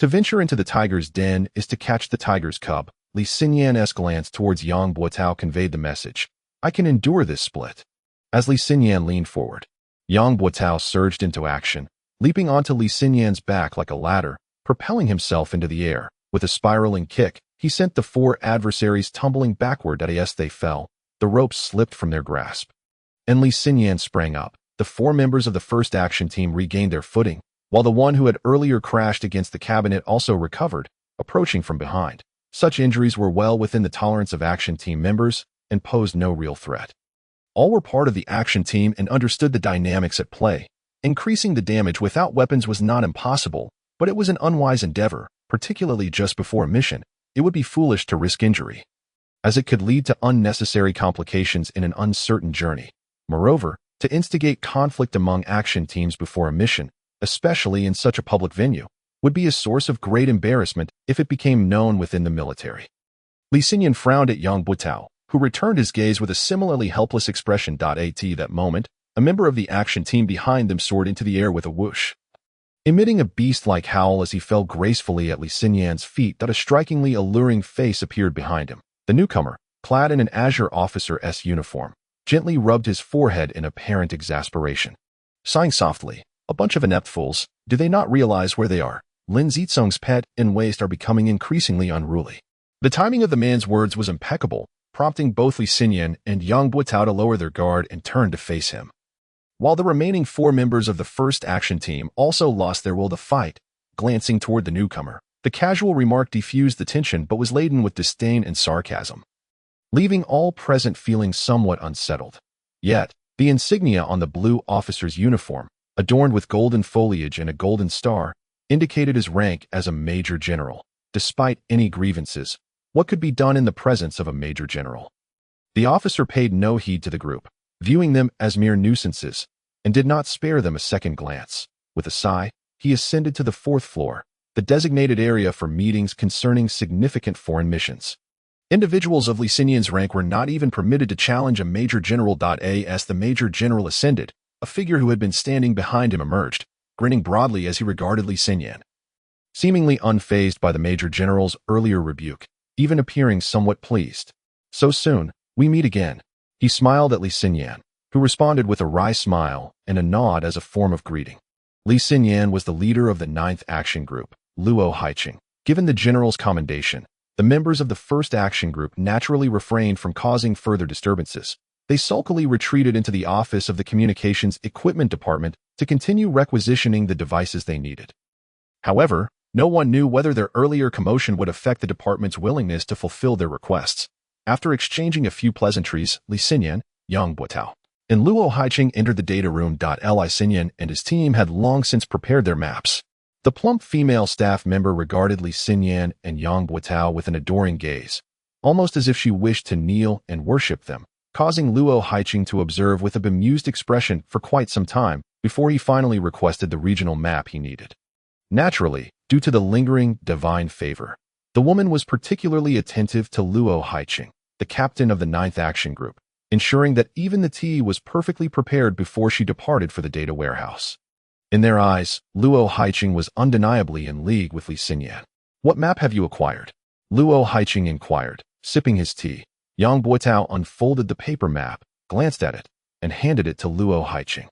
To venture into the tiger's den is to catch the tiger's cub. Li Xinyan's glance towards Yang Buitao conveyed the message, "I can endure this split." As Li Xinyan leaned forward, Yang Buitao surged into action, leaping onto Li Xinyan's back like a ladder, propelling himself into the air. With a spiraling kick, he sent the 4 adversaries tumbling backward. As they fell, the ropes slipped from their grasp, and Li Xinyan sprang up. The 4 members of the first action team regained their footing, while the one who had earlier crashed against the cabinet also recovered, approaching from behind. Such injuries were well within the tolerance of action team members and posed no real threat. All were part of the action team and understood the dynamics at play. Increasing the damage without weapons was not impossible, but it was an unwise endeavor, particularly just before a mission. It would be foolish to risk injury, as it could lead to unnecessary complications in an uncertain journey. Moreover, to instigate conflict among action teams before a mission, especially in such a public venue, would be a source of great embarrassment if it became known within the military. Li Xinyan frowned at Yang Buitao, who returned his gaze with a similarly helpless expression. At that moment, a member of the action team behind them soared into the air with a whoosh, emitting a beast-like howl as he fell gracefully at Li Xinyan's feet. A strikingly alluring face appeared behind him. The newcomer, clad in an azure officer's uniform, gently rubbed his forehead in apparent exasperation, sighing softly, "A bunch of inept fools. Do they not realize where they are? Lin Zicong's pet and waist are becoming increasingly unruly." The timing of the man's words was impeccable, prompting both Li Xinyan and Yang Buitao to lower their guard and turn to face him. While the remaining 4 members of the first action team also lost their will to fight, glancing toward the newcomer, the casual remark diffused the tension but was laden with disdain and sarcasm, leaving all present feeling somewhat unsettled. Yet, the insignia on the blue officer's uniform, adorned with golden foliage and a golden star, indicated his rank as a major general. Despite any grievances, what could be done in the presence of a major general? The officer paid no heed to the group, viewing them as mere nuisances, and did not spare them a second glance. With a sigh, he ascended to the 4th floor, the designated area for meetings concerning significant foreign missions. Individuals of Li Xinyan's rank were not even permitted to challenge a major general. As the major general ascended, a figure who had been standing behind him emerged, grinning broadly as he regarded Li Xinyan, seemingly unfazed by the major general's earlier rebuke, even appearing somewhat pleased. "So soon, we meet again." He smiled at Li Xinyan, who responded with a wry smile and a nod as a form of greeting. Li Xinyan was the leader of the 9th Action Group, Luo Haiqing. Given the general's commendation, the members of the first action group naturally refrained from causing further disturbances. They sulkily retreated into the office of the Communications Equipment Department to continue requisitioning the devices they needed. However, no one knew whether their earlier commotion would affect the department's willingness to fulfill their requests. After exchanging a few pleasantries, Li Xinyan, Yang Buitao, And Luo Haiqing entered the data room. Li Xinyan and his team had long since prepared their maps. The plump female staff member regarded Li Xinyan and Yang Buotao with an adoring gaze, almost as if she wished to kneel and worship them, causing Luo Haiqing to observe with a bemused expression for quite some time before he finally requested the regional map he needed. Naturally, due to the lingering divine favor, the woman was particularly attentive to Luo Haiqing, the captain of the 9th Action Group, ensuring that even the tea was perfectly prepared before she departed for the data warehouse. In their eyes, Luo Haiqing was undeniably in league with Li Xinyan. "What map have you acquired?" Luo Haiqing inquired, sipping his tea. Yang Buotao unfolded the paper map, glanced at it, and handed it to Luo Haiqing,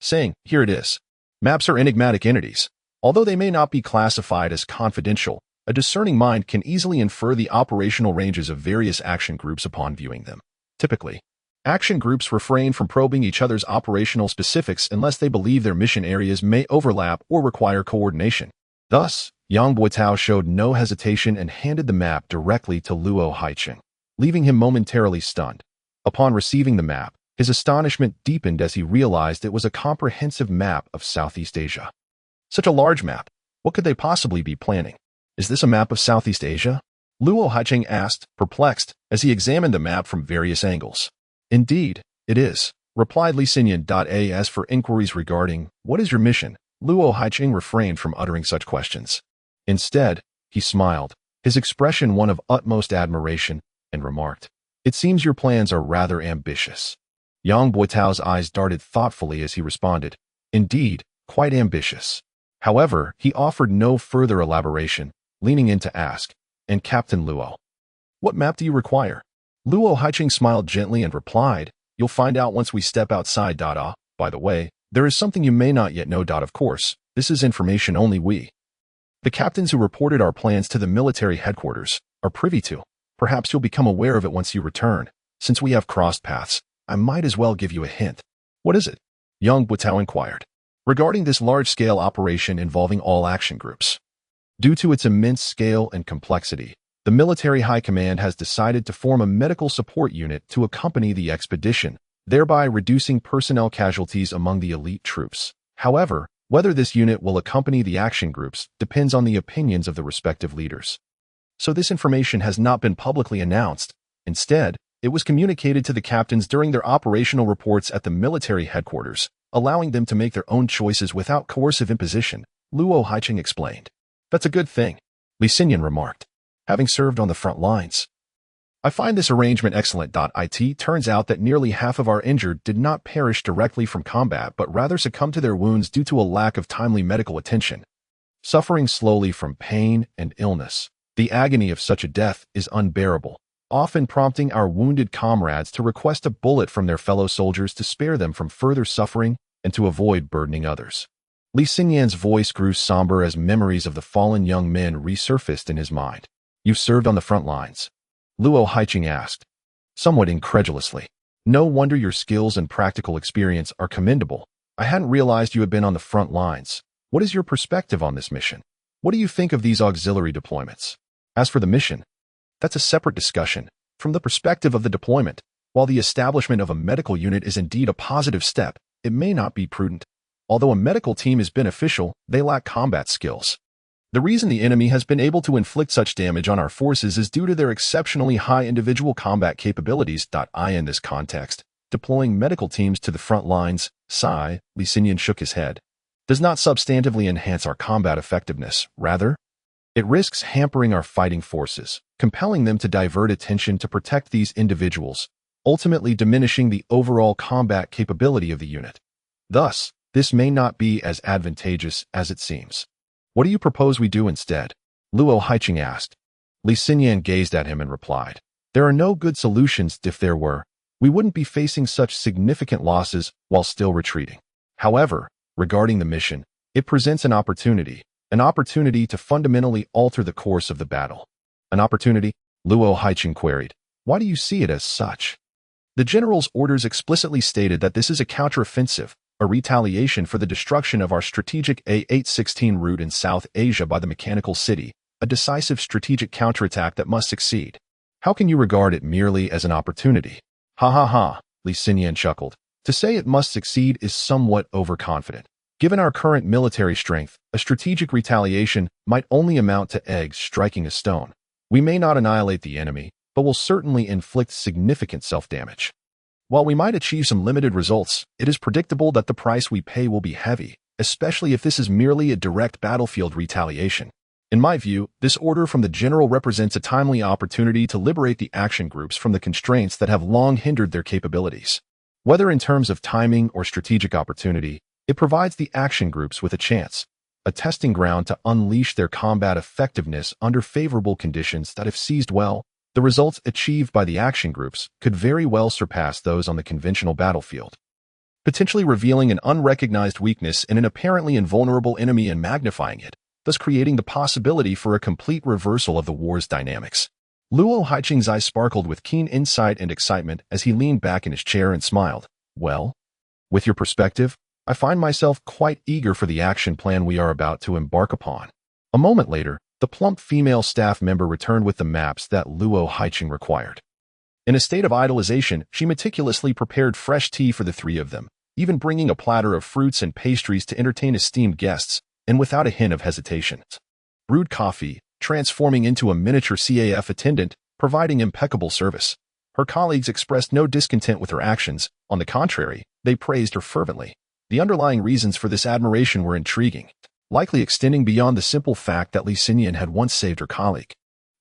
saying, "Here it is." Maps are enigmatic entities. Although they may not be classified as confidential, a discerning mind can easily infer the operational ranges of various action groups upon viewing them. Typically, action groups refrain from probing each other's operational specifics unless they believe their mission areas may overlap or require coordination. Thus, Yang Buotao showed no hesitation and handed the map directly to Luo Haiqing, leaving him momentarily stunned. Upon receiving the map, his astonishment deepened as he realized it was a comprehensive map of Southeast Asia. Such a large map. What could they possibly be planning? "Is this a map of Southeast Asia?" Luo Haiqing asked, perplexed, as he examined the map from various angles. "Indeed, it is," replied Li Xinyan. As for inquiries regarding, "What is your mission?" Luo Haiqing refrained from uttering such questions. Instead, he smiled, his expression one of utmost admiration, and remarked, "It seems your plans are rather ambitious." Yang Buotao's eyes darted thoughtfully as he responded, "Indeed, quite ambitious." However, he offered no further elaboration, leaning in to ask, "And Captain Luo, what map do you require?" Luo Haiqing smiled gently and replied, "You'll find out once we step outside. By the way, there is something you may not yet know. Of course, this is information only we, the captains who reported our plans to the military headquarters, are privy to. Perhaps you'll become aware of it once you return. Since we have crossed paths, I might as well give you a hint." "What is it?" Yang Buotao inquired. "Regarding this large-scale operation involving all action groups. Due to its immense scale and complexity, the military high command has decided to form a medical support unit to accompany the expedition, thereby reducing personnel casualties among the elite troops. However, whether this unit will accompany the action groups depends on the opinions of the respective leaders. So this information has not been publicly announced. Instead, it was communicated to the captains during their operational reports at the military headquarters, allowing them to make their own choices without coercive imposition," Luo Haiqing explained. "That's a good thing," Li Xinyan remarked, having served on the front lines. "I find this arrangement excellent. It turns out that nearly half of our injured did not perish directly from combat but rather succumbed to their wounds due to a lack of timely medical attention. Suffering slowly from pain and illness, the agony of such a death is unbearable, often prompting our wounded comrades to request a bullet from their fellow soldiers to spare them from further suffering and to avoid burdening others." Li Xinyan's voice grew somber as memories of the fallen young men resurfaced in his mind. "You've served on the front lines?" Luo Haiqing asked, somewhat incredulously. "No wonder your skills and practical experience are commendable. I hadn't realized you had been on the front lines. What is your perspective on this mission? What do you think of these auxiliary deployments? As for the mission, that's a separate discussion. From the perspective of the deployment, while the establishment of a medical unit is indeed a positive step, it may not be prudent. Although a medical team is beneficial, they lack combat skills. The reason the enemy has been able to inflict such damage on our forces is due to their exceptionally high individual combat capabilities. In this context, deploying medical teams to the front lines, Li Xinyan shook his head, does not substantively enhance our combat effectiveness. Rather, it risks hampering our fighting forces, compelling them to divert attention to protect these individuals, ultimately diminishing the overall combat capability of the unit. Thus, this may not be as advantageous as it seems. What do you propose we do instead? Luo Haiqing asked. Li Xinyan gazed at him and replied, "There are no good solutions. If there were, we wouldn't be facing such significant losses while still retreating. However, regarding the mission, it presents an opportunity to fundamentally alter the course of the battle." "An opportunity?" Luo Haiqing queried. "Why do you see it as such?" "The general's orders explicitly stated that this is a counteroffensive, a retaliation for the destruction of our strategic A816 route in South Asia by the Mechanical City, a decisive strategic counterattack that must succeed. How can you regard it merely as an opportunity?" "Ha ha ha," Li Xinyan chuckled. To say it must succeed is somewhat overconfident. Given our current military strength, a strategic retaliation might only amount to eggs striking a stone. We may not annihilate the enemy, but will certainly inflict significant self-damage. While we might achieve some limited results, it is predictable that the price we pay will be heavy, especially if this is merely a direct battlefield retaliation. In my view, this order from the general represents a timely opportunity to liberate the action groups from the constraints that have long hindered their capabilities. Whether in terms of timing or strategic opportunity, it provides the action groups with a chance, a testing ground to unleash their combat effectiveness under favorable conditions that, if seized well, the results achieved by the action groups could very well surpass those on the conventional battlefield, potentially revealing an unrecognized weakness in an apparently invulnerable enemy and magnifying it, thus creating the possibility for a complete reversal of the war's dynamics. Luo Haiqing's eyes sparkled with keen insight and excitement as he leaned back in his chair and smiled. Well, with your perspective, I find myself quite eager for the action plan we are about to embark upon. A moment later, the plump female staff member returned with the maps that Luo Haiqing required. In a state of idolization, she meticulously prepared fresh tea for the three of them, even bringing a platter of fruits and pastries to entertain esteemed guests, and without a hint of hesitation. Brewed coffee, transforming into a miniature CAF attendant, providing impeccable service. Her colleagues expressed no discontent with her actions. On the contrary, they praised her fervently. The underlying reasons for this admiration were intriguing, likely extending beyond the simple fact that Li Xinyan had once saved her colleague.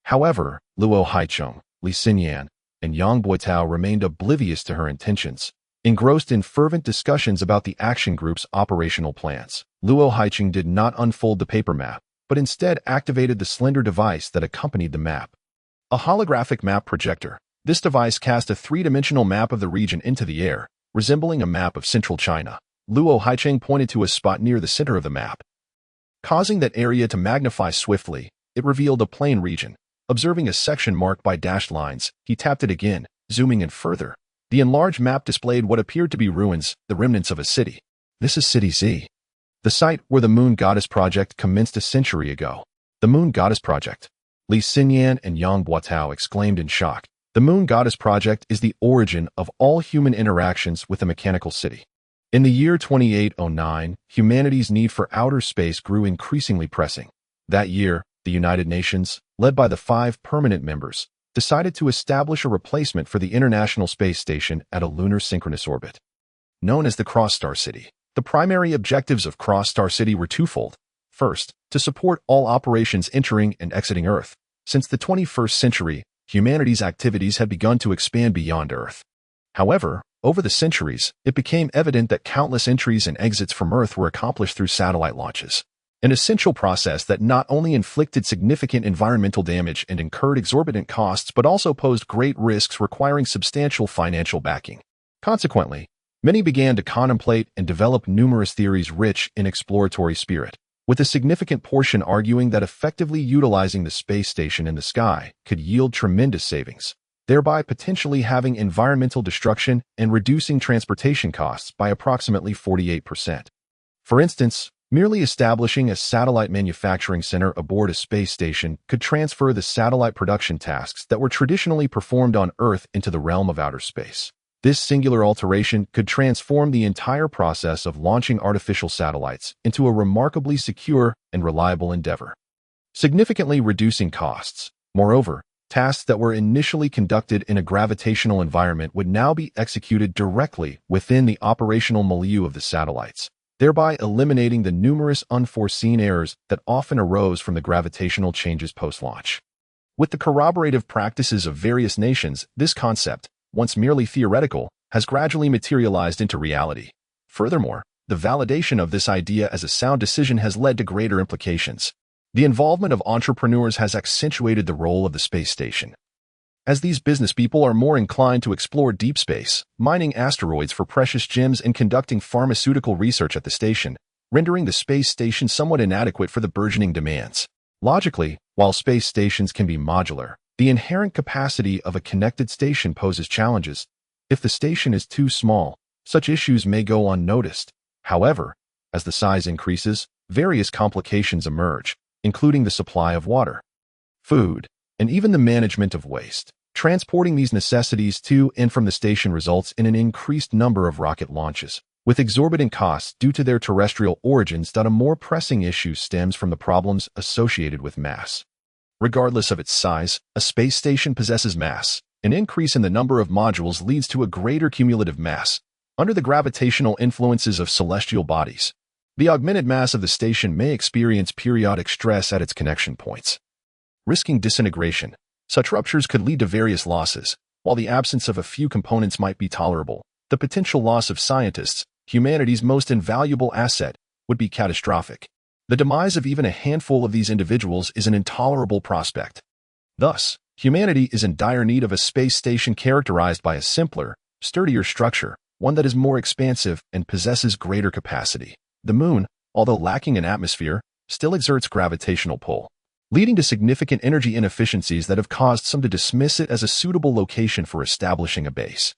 However, Luo Haiqing, Li Xinyan, and Yang Boitao remained oblivious to her intentions, engrossed in fervent discussions about the action group's operational plans. Luo Haiqing did not unfold the paper map, but instead activated the slender device that accompanied the map. A holographic map projector. This device cast a three-dimensional map of the region into the air, resembling a map of central China. Luo Haiqing pointed to a spot near the center of the map. Causing that area to magnify swiftly, it revealed a plain region. Observing a section marked by dashed lines, he tapped it again, zooming in further. The enlarged map displayed what appeared to be ruins, the remnants of a city. This is City Z, the site where the Moon Goddess Project commenced a century ago. The Moon Goddess Project. Li Xinyan and Yang Boitao exclaimed in shock. The Moon Goddess Project is the origin of all human interactions with a mechanical city. In the year 2809, humanity's need for outer space grew increasingly pressing. That year, the United Nations, led by the 5 permanent members, decided to establish a replacement for the International Space Station at a lunar synchronous orbit. Known as the Cross-Star City, the primary objectives of Cross-Star City were twofold. First, to support all operations entering and exiting Earth. Since the 21st century, humanity's activities had begun to expand beyond Earth. However, over the centuries, it became evident that countless entries and exits from Earth were accomplished through satellite launches, an essential process that not only inflicted significant environmental damage and incurred exorbitant costs but also posed great risks requiring substantial financial backing. Consequently, many began to contemplate and develop numerous theories rich in exploratory spirit, with a significant portion arguing that effectively utilizing the space station in the sky could yield tremendous savings, thereby potentially having environmental destruction and reducing transportation costs by approximately 48%. For instance, merely establishing a satellite manufacturing center aboard a space station could transfer the satellite production tasks that were traditionally performed on Earth into the realm of outer space. This singular alteration could transform the entire process of launching artificial satellites into a remarkably secure and reliable endeavor, significantly reducing costs. Moreover, tasks that were initially conducted in a gravitational environment would now be executed directly within the operational milieu of the satellites, thereby eliminating the numerous unforeseen errors that often arose from the gravitational changes post-launch. With the corroborative practices of various nations, this concept, once merely theoretical, has gradually materialized into reality. Furthermore, the validation of this idea as a sound decision has led to greater implications. The involvement of entrepreneurs has accentuated the role of the space station, as these business people are more inclined to explore deep space, mining asteroids for precious gems and conducting pharmaceutical research at the station, rendering the space station somewhat inadequate for the burgeoning demands. Logically, while space stations can be modular, the inherent capacity of a connected station poses challenges. If the station is too small, such issues may go unnoticed. However, as the size increases, various complications emerge, including the supply of water, food, and even the management of waste. Transporting these necessities to and from the station results in an increased number of rocket launches, with exorbitant costs due to their terrestrial origins. A more pressing issue stems from the problems associated with mass. Regardless of its size, a space station possesses mass. An increase in the number of modules leads to a greater cumulative mass. Under the gravitational influences of celestial bodies, the augmented mass of the station may experience periodic stress at its connection points, risking disintegration. Such ruptures could lead to various losses. While the absence of a few components might be tolerable, the potential loss of scientists, humanity's most invaluable asset, would be catastrophic. The demise of even a handful of these individuals is an intolerable prospect. Thus, humanity is in dire need of a space station characterized by a simpler, sturdier structure, one that is more expansive and possesses greater capacity. The Moon, although lacking an atmosphere, still exerts gravitational pull, leading to significant energy inefficiencies that have caused some to dismiss it as a suitable location for establishing a base.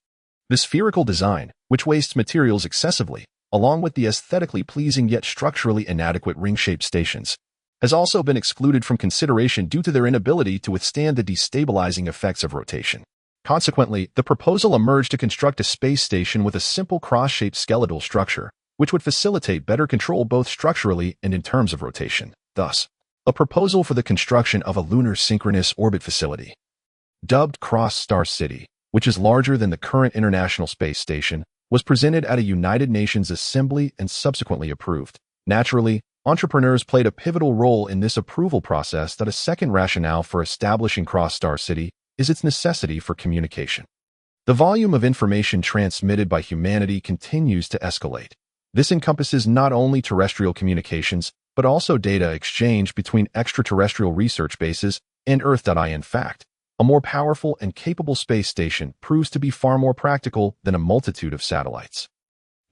The spherical design, which wastes materials excessively, along with the aesthetically pleasing yet structurally inadequate ring-shaped stations, has also been excluded from consideration due to their inability to withstand the destabilizing effects of rotation. Consequently, the proposal emerged to construct a space station with a simple cross-shaped skeletal structure, which would facilitate better control both structurally and in terms of rotation. Thus, a proposal for the construction of a lunar synchronous orbit facility, dubbed Cross Star City, which is larger than the current International Space Station, was presented at a United Nations assembly and subsequently approved. Naturally, entrepreneurs played a pivotal role in this approval process. A second rationale for establishing Cross Star City is its necessity for communication. The volume of information transmitted by humanity continues to escalate. This encompasses not only terrestrial communications, but also data exchange between extraterrestrial research bases and Earth. In fact, a more powerful and capable space station proves to be far more practical than a multitude of satellites.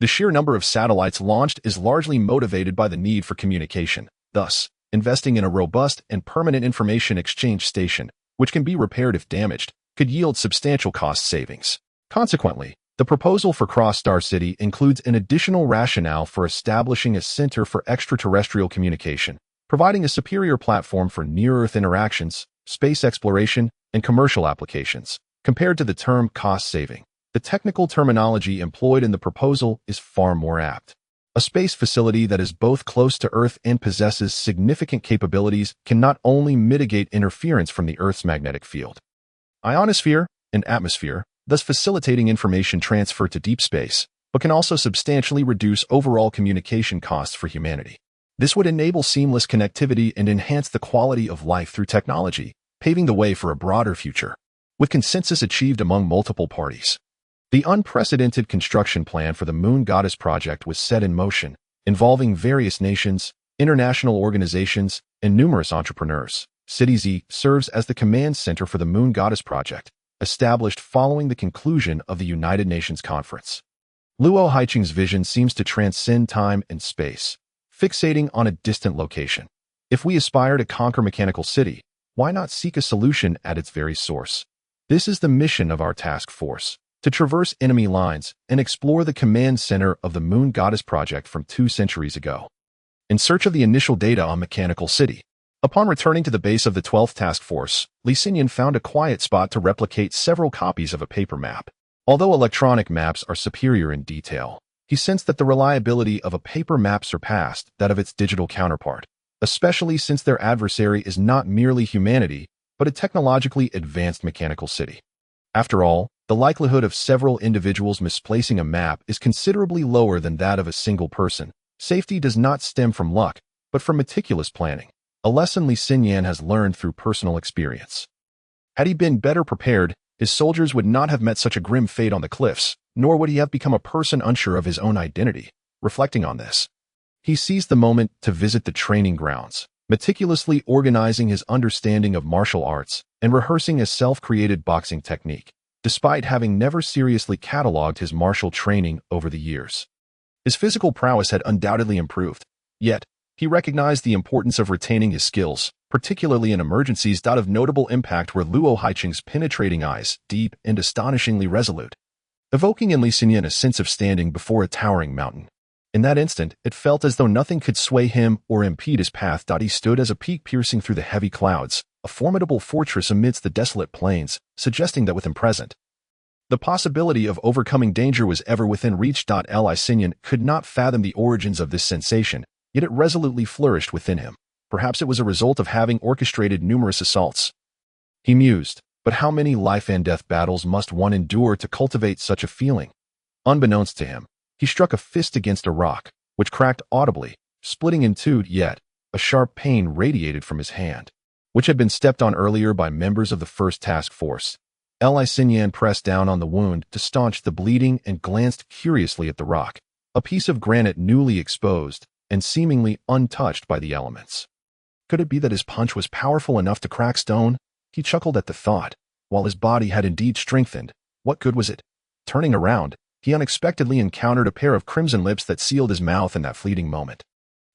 The sheer number of satellites launched is largely motivated by the need for communication. Thus, investing in a robust and permanent information exchange station, which can be repaired if damaged, could yield substantial cost savings. Consequently, the proposal for Cross Star City includes an additional rationale for establishing a center for extraterrestrial communication, providing a superior platform for near-Earth interactions, space exploration, and commercial applications. Compared to the term cost-saving, the technical terminology employed in the proposal is far more apt. A space facility that is both close to Earth and possesses significant capabilities can not only mitigate interference from the Earth's magnetic field, ionosphere, and atmosphere, thus facilitating information transfer to deep space, but can also substantially reduce overall communication costs for humanity. This would enable seamless connectivity and enhance the quality of life through technology, paving the way for a broader future, with consensus achieved among multiple parties. The unprecedented construction plan for the Moon Goddess project was set in motion, involving various nations, international organizations, and numerous entrepreneurs. City Z serves as the command center for the Moon Goddess project, established following the conclusion of the United Nations Conference. Luo Haiqing's vision seems to transcend time and space, fixating on a distant location. If we aspire to conquer Mechanical City, why not seek a solution at its very source? This is the mission of our task force, to traverse enemy lines and explore the command center of the Moon Goddess project from 2 centuries ago. In search of the initial data on Mechanical City, upon returning to the base of the 12th Task Force, Li Xinyan found a quiet spot to replicate several copies of a paper map. Although electronic maps are superior in detail, he sensed that the reliability of a paper map surpassed that of its digital counterpart, especially since their adversary is not merely humanity, but a technologically advanced Mechanical City. After all, the likelihood of several individuals misplacing a map is considerably lower than that of a single person. Safety does not stem from luck, but from meticulous planning, a lesson Li Xinyan has learned through personal experience. Had he been better prepared, his soldiers would not have met such a grim fate on the cliffs, nor would he have become a person unsure of his own identity. Reflecting on this, he seized the moment to visit the training grounds, meticulously organizing his understanding of martial arts and rehearsing a self-created boxing technique, despite having never seriously cataloged his martial training over the years. His physical prowess had undoubtedly improved, yet he recognized the importance of retaining his skills, particularly in emergencies. Of notable impact were Luo Haiqing's penetrating eyes, deep and astonishingly resolute, evoking in Li Xinyan a sense of standing before a towering mountain. In that instant, it felt as though nothing could sway him or impede his path. He stood as a peak piercing through the heavy clouds, a formidable fortress amidst the desolate plains, suggesting that with him present, the possibility of overcoming danger was ever within reach. Li Xinyan could not fathom the origins of this sensation, yet it resolutely flourished within him. Perhaps it was a result of having orchestrated numerous assaults. He mused, but how many life-and-death battles must one endure to cultivate such a feeling? Unbeknownst to him, he struck a fist against a rock, which cracked audibly, splitting in two, yet a sharp pain radiated from his hand, which had been stepped on earlier by members of the first task force. Li Xinyan pressed down on the wound to staunch the bleeding and glanced curiously at the rock, a piece of granite newly exposed and seemingly untouched by the elements. Could it be that his punch was powerful enough to crack stone? He chuckled at the thought. While his body had indeed strengthened, what good was it? Turning around, he unexpectedly encountered a pair of crimson lips that sealed his mouth in that fleeting moment.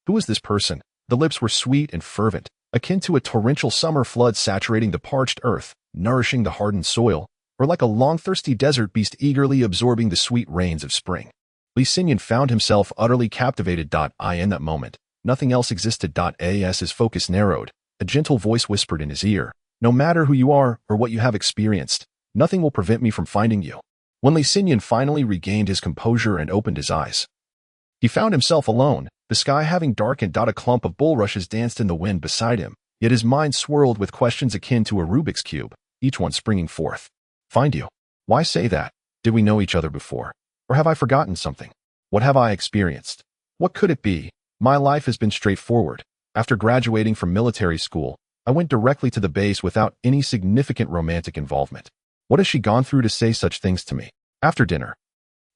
Who was this person? The lips were sweet and fervent, akin to a torrential summer flood saturating the parched earth, nourishing the hardened soil, or like a long-thirsty desert beast eagerly absorbing the sweet rains of spring. Li Xinyan found himself utterly captivated. In that moment, nothing else existed. As his focus narrowed, a gentle voice whispered in his ear, "No matter who you are or what you have experienced, nothing will prevent me from finding you." When Li Xinyan finally regained his composure and opened his eyes, he found himself alone, the sky having darkened. A clump of bulrushes danced in the wind beside him, yet his mind swirled with questions akin to a Rubik's Cube, each one springing forth. Find you? Why say that? Did we know each other before? Or have I forgotten something? What have I experienced? What could it be? My life has been straightforward. After graduating from military school, I went directly to the base without any significant romantic involvement. What has she gone through to say such things to me? After dinner,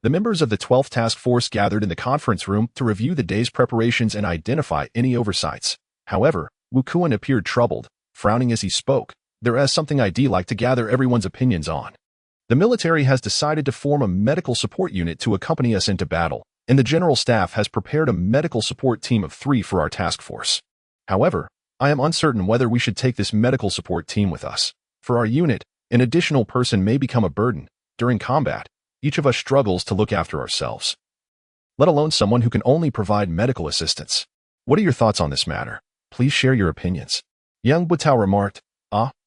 the members of the 12th Task Force gathered in the conference room to review the day's preparations and identify any oversights. However, Wu Kuan appeared troubled, frowning as he spoke. "There is something I'd like to gather everyone's opinions on. The military has decided to form a medical support unit to accompany us into battle, and the general staff has prepared a medical support team of 3 for our task force. However, I am uncertain whether we should take this medical support team with us. For our unit, an additional person may become a burden. During combat, each of us struggles to look after ourselves, let alone someone who can only provide medical assistance. What are your thoughts on this matter? Please share your opinions." Yang Butao remarked,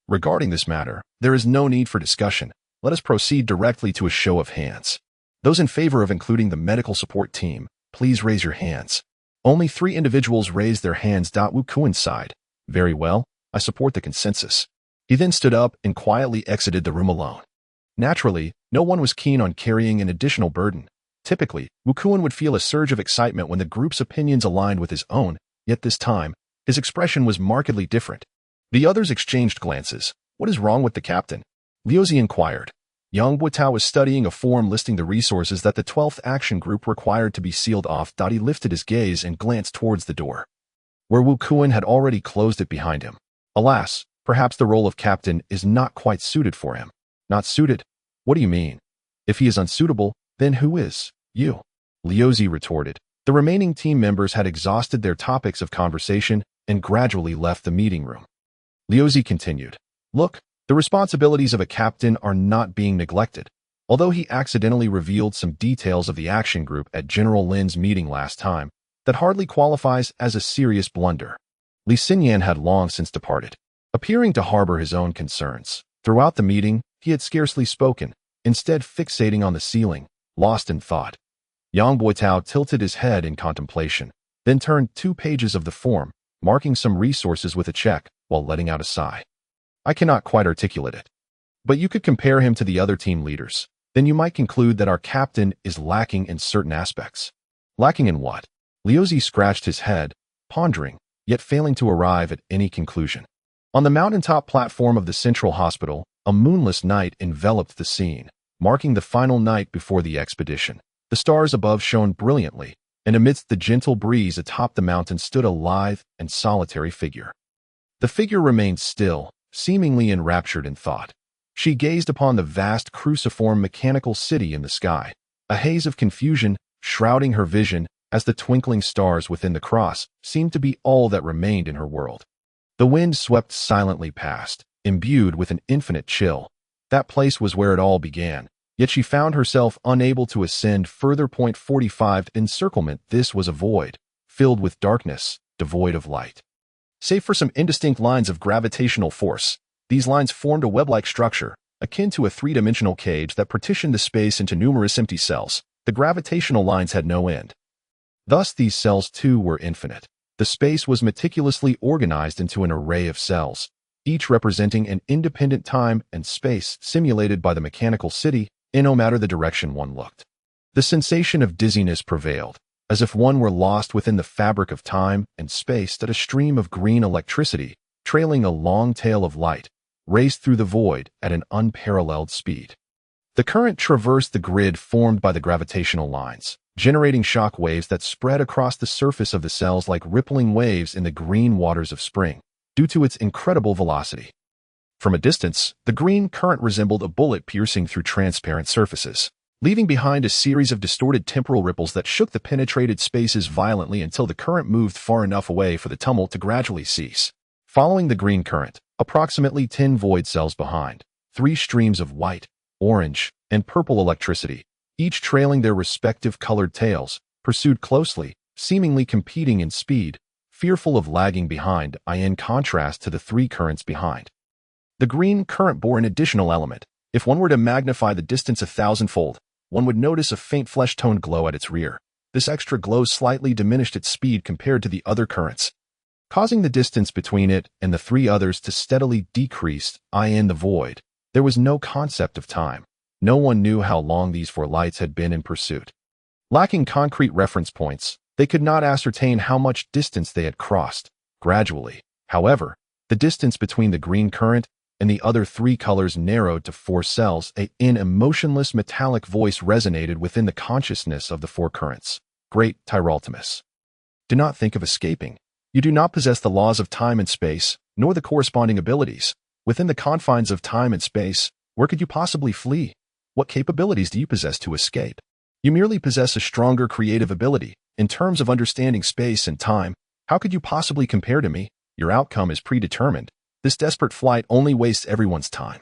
Regarding this matter, there is no need for discussion. Let us proceed directly to a show of hands. Those in favor of including the medical support team, please raise your hands." Only 3 individuals raised their hands. Wu Kuan sighed. "Very well, I support the consensus." He then stood up and quietly exited the room alone. Naturally, no one was keen on carrying an additional burden. Typically, Wu Kuan would feel a surge of excitement when the group's opinions aligned with his own, yet this time, his expression was markedly different. The others exchanged glances. "What is wrong with the captain?" Liuzi inquired. Yang Buitao was studying a form listing the resources that the 12th Action Group required to be sealed off. He lifted his gaze and glanced towards the door, where Wu Kuan had already closed it behind him. Alas, perhaps the role of captain is not quite suited for him. Not suited? What do you mean? If he is unsuitable, then who is? You. Liuzi retorted. The remaining team members had exhausted their topics of conversation and gradually left the meeting room. Liuzi continued. "Look, the responsibilities of a captain are not being neglected. Although he accidentally revealed some details of the action group at General Lin's meeting last time, that hardly qualifies as a serious blunder." Li Xinyan had long since departed, appearing to harbor his own concerns. Throughout the meeting, he had scarcely spoken, instead fixating on the ceiling, lost in thought. Yang Buitao tilted his head in contemplation, then turned 2 pages of the form, marking some resources with a check, while letting out a sigh. "I cannot quite articulate it. But you could compare him to the other team leaders. Then you might conclude that our captain is lacking in certain aspects." "Lacking in what?" Liuzi scratched his head, pondering, yet failing to arrive at any conclusion. On the mountaintop platform of the central hospital, a moonless night enveloped the scene, marking the final night before the expedition. The stars above shone brilliantly, and amidst the gentle breeze atop the mountain stood a lithe and solitary figure. The figure remained still, seemingly enraptured in thought. She gazed upon the vast cruciform mechanical city in the sky, a haze of confusion shrouding her vision as the twinkling stars within the cross seemed to be all that remained in her world. The wind swept silently past, imbued with an infinite chill. That place was where it all began, yet she found herself unable to ascend further. 45 Encirclement. This was a void, filled with darkness, devoid of light. Save for some indistinct lines of gravitational force, these lines formed a web-like structure, akin to a three-dimensional cage that partitioned the space into numerous empty cells. The gravitational lines had no end. Thus, these cells too were infinite. The space was meticulously organized into an array of cells, each representing an independent time and space simulated by the mechanical city in no matter the direction one looked. The sensation of dizziness prevailed, as if one were lost within the fabric of time and space that a stream of green electricity, trailing a long tail of light, raced through the void at an unparalleled speed. The current traversed the grid formed by the gravitational lines, generating shock waves that spread across the surface of the cells like rippling waves in the green waters of spring, due to its incredible velocity. From a distance, the green current resembled a bullet piercing through transparent surfaces, leaving behind a series of distorted temporal ripples that shook the penetrated spaces violently until the current moved far enough away for the tumult to gradually cease. Following the green current, approximately 10 void cells behind, 3 streams of white, orange, and purple electricity, each trailing their respective colored tails, pursued closely, seemingly competing in speed, fearful of lagging behind, in contrast to the 3 currents behind. The green current bore an additional element. If one were to magnify the distance 1,000-fold, one would notice a faint flesh-toned glow at its rear. This extra glow slightly diminished its speed compared to the other currents, causing the distance between it and the 3 others to steadily decrease. In the void, there was no concept of time. No one knew how long these 4 lights had been in pursuit. Lacking concrete reference points, they could not ascertain how much distance they had crossed. Gradually, however, the distance between the green current and the other 3 colors narrowed to 4 cells. A emotionless metallic voice resonated within the consciousness of the 4 currents. Great Tiraltimus, do not think of escaping. You do not possess the laws of time and space, nor the corresponding abilities. Within the confines of time and space, where could you possibly flee? What capabilities do you possess to escape? You merely possess a stronger creative ability. In terms of understanding space and time, how could you possibly compare to me? Your outcome is predetermined. This desperate flight only wastes everyone's time.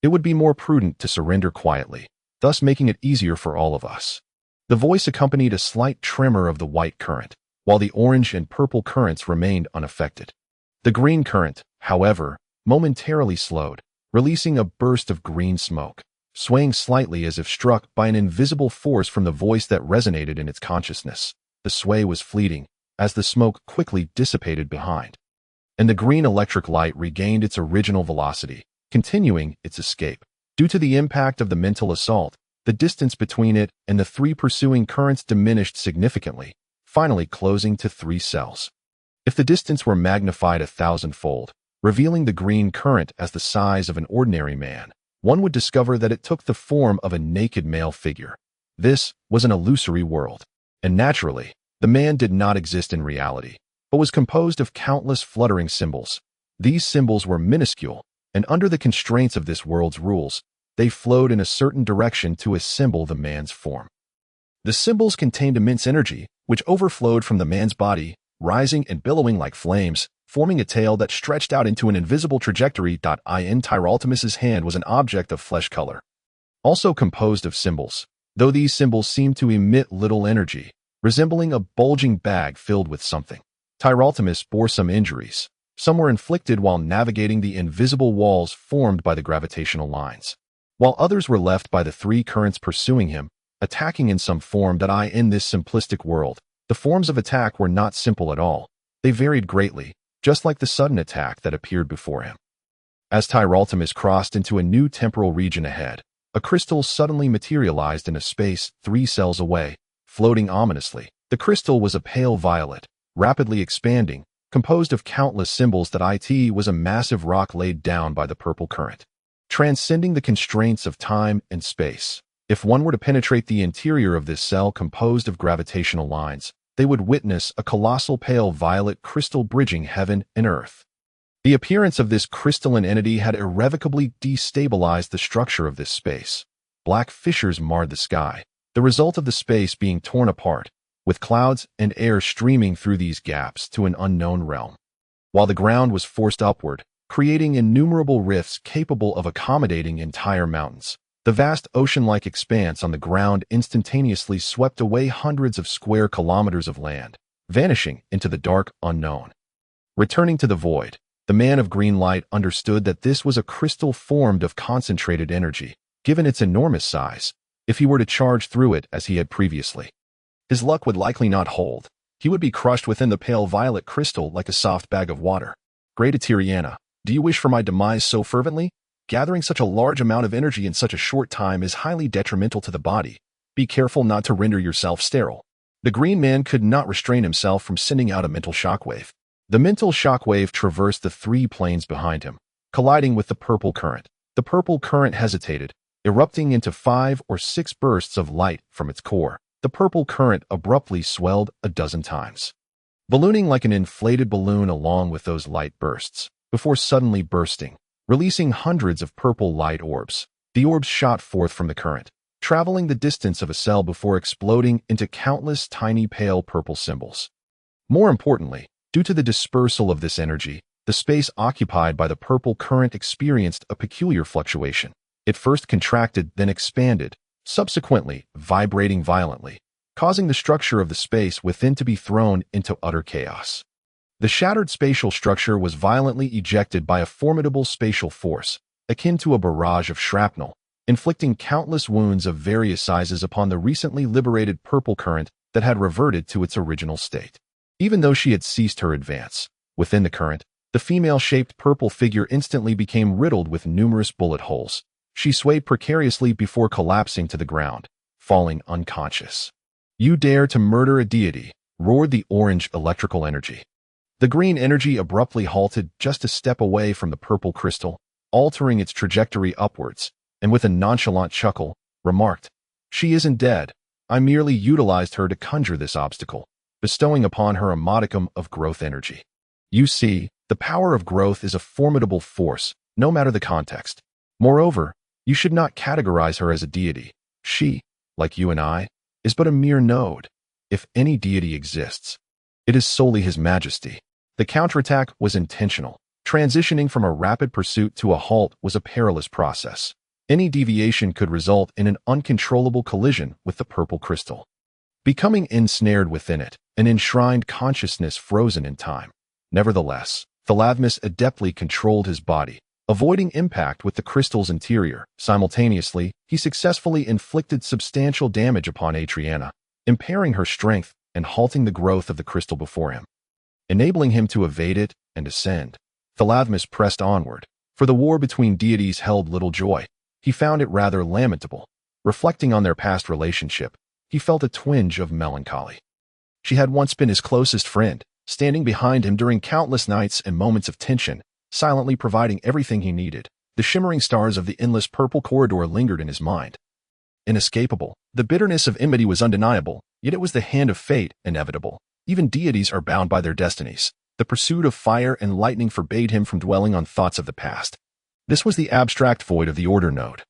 It would be more prudent to surrender quietly, thus making it easier for all of us. The voice accompanied a slight tremor of the white current, while the orange and purple currents remained unaffected. The green current, however, momentarily slowed, releasing a burst of green smoke, swaying slightly as if struck by an invisible force from the voice that resonated in its consciousness. The sway was fleeting, as the smoke quickly dissipated behind, and the green electric light regained its original velocity, continuing its escape. Due to the impact of the mental assault, the distance between it and the 3 pursuing currents diminished significantly, finally closing to 3 cells. If the distance were magnified 1,000-fold, revealing the green current as the size of an ordinary man, one would discover that it took the form of a naked male figure. This was an illusory world, and naturally, the man did not exist in reality, but was composed of countless fluttering symbols. These symbols were minuscule, and under the constraints of this world's rules, they flowed in a certain direction to assemble the man's form. The symbols contained immense energy, which overflowed from the man's body, rising and billowing like flames, forming a tail that stretched out into an invisible trajectory. In Tiraltimus's hand was an object of flesh color, also composed of symbols, though these symbols seemed to emit little energy, resembling a bulging bag filled with something. Tiraltimus bore some injuries. Some were inflicted while navigating the invisible walls formed by the gravitational lines, while others were left by the 3 currents pursuing him, attacking in some form. In this simplistic world, the forms of attack were not simple at all. They varied greatly, just like the sudden attack that appeared before him. As Tiraltimus crossed into a new temporal region ahead, a crystal suddenly materialized in a space 3 cells away, floating ominously. The crystal was a pale violet, rapidly expanding, composed of countless symbols. It was a massive rock laid down by the purple current, transcending the constraints of time and space. If one were to penetrate the interior of this cell composed of gravitational lines, they would witness a colossal pale violet crystal bridging heaven and earth. The appearance of this crystalline entity had irrevocably destabilized the structure of this space. Black fissures marred the sky, the result of the space being torn apart, with clouds and air streaming through these gaps to an unknown realm. While the ground was forced upward, creating innumerable rifts capable of accommodating entire mountains. The vast ocean-like expanse on the ground instantaneously swept away hundreds of square kilometers of land, vanishing into the dark unknown. Returning to the void, the man of green light understood that this was a crystal formed of concentrated energy, given its enormous size. If he were to charge through it as he had previously, his luck would likely not hold. He would be crushed within the pale violet crystal like a soft bag of water. Great Eteriana, do you wish for my demise so fervently? Gathering such a large amount of energy in such a short time is highly detrimental to the body. Be careful not to render yourself sterile. The green man could not restrain himself from sending out a mental shockwave. The mental shockwave traversed the 3 planes behind him, colliding with the purple current. The purple current hesitated, erupting into 5 or 6 bursts of light from its core. The purple current abruptly swelled a dozen times, ballooning like an inflated balloon along with those light bursts, before suddenly bursting, releasing hundreds of purple light orbs. The orbs shot forth from the current, traveling the distance of a cell before exploding into countless tiny pale purple symbols. More importantly, due to the dispersal of this energy, the space occupied by the purple current experienced a peculiar fluctuation. It first contracted, then expanded, subsequently vibrating violently, causing the structure of the space within to be thrown into utter chaos. The shattered spatial structure was violently ejected by a formidable spatial force, akin to a barrage of shrapnel, inflicting countless wounds of various sizes upon the recently liberated purple current that had reverted to its original state. Even though she had ceased her advance, within the current, the female-shaped purple figure instantly became riddled with numerous bullet holes. She swayed precariously before collapsing to the ground, falling unconscious. "You dare to murder a deity," roared the orange electrical energy. The green energy abruptly halted just a step away from the purple crystal, altering its trajectory upwards, and with a nonchalant chuckle, remarked, "She isn't dead. I merely utilized her to conjure this obstacle, bestowing upon her a modicum of growth energy. You see, the power of growth is a formidable force, no matter the context. Moreover, you should not categorize her as a deity. She, like you and I, is but a mere node. If any deity exists, it is solely His Majesty." The counterattack was intentional. Transitioning from a rapid pursuit to a halt was a perilous process. Any deviation could result in an uncontrollable collision with the purple crystal, becoming ensnared within it, an enshrined consciousness frozen in time. Nevertheless, Thalavmus adeptly controlled his body, avoiding impact with the crystal's interior. Simultaneously, he successfully inflicted substantial damage upon Atriana, impairing her strength and halting the growth of the crystal before him, enabling him to evade it and ascend. Thalavmus pressed onward, for the war between deities held little joy. He found it rather lamentable. Reflecting on their past relationship, he felt a twinge of melancholy. She had once been his closest friend, standing behind him during countless nights and moments of tension, silently providing everything he needed. The shimmering stars of the endless purple corridor lingered in his mind. Inescapable, the bitterness of enmity was undeniable, yet it was the hand of fate, inevitable. Even deities are bound by their destinies. The pursuit of fire and lightning forbade him from dwelling on thoughts of the past. This was the abstract void of the order node.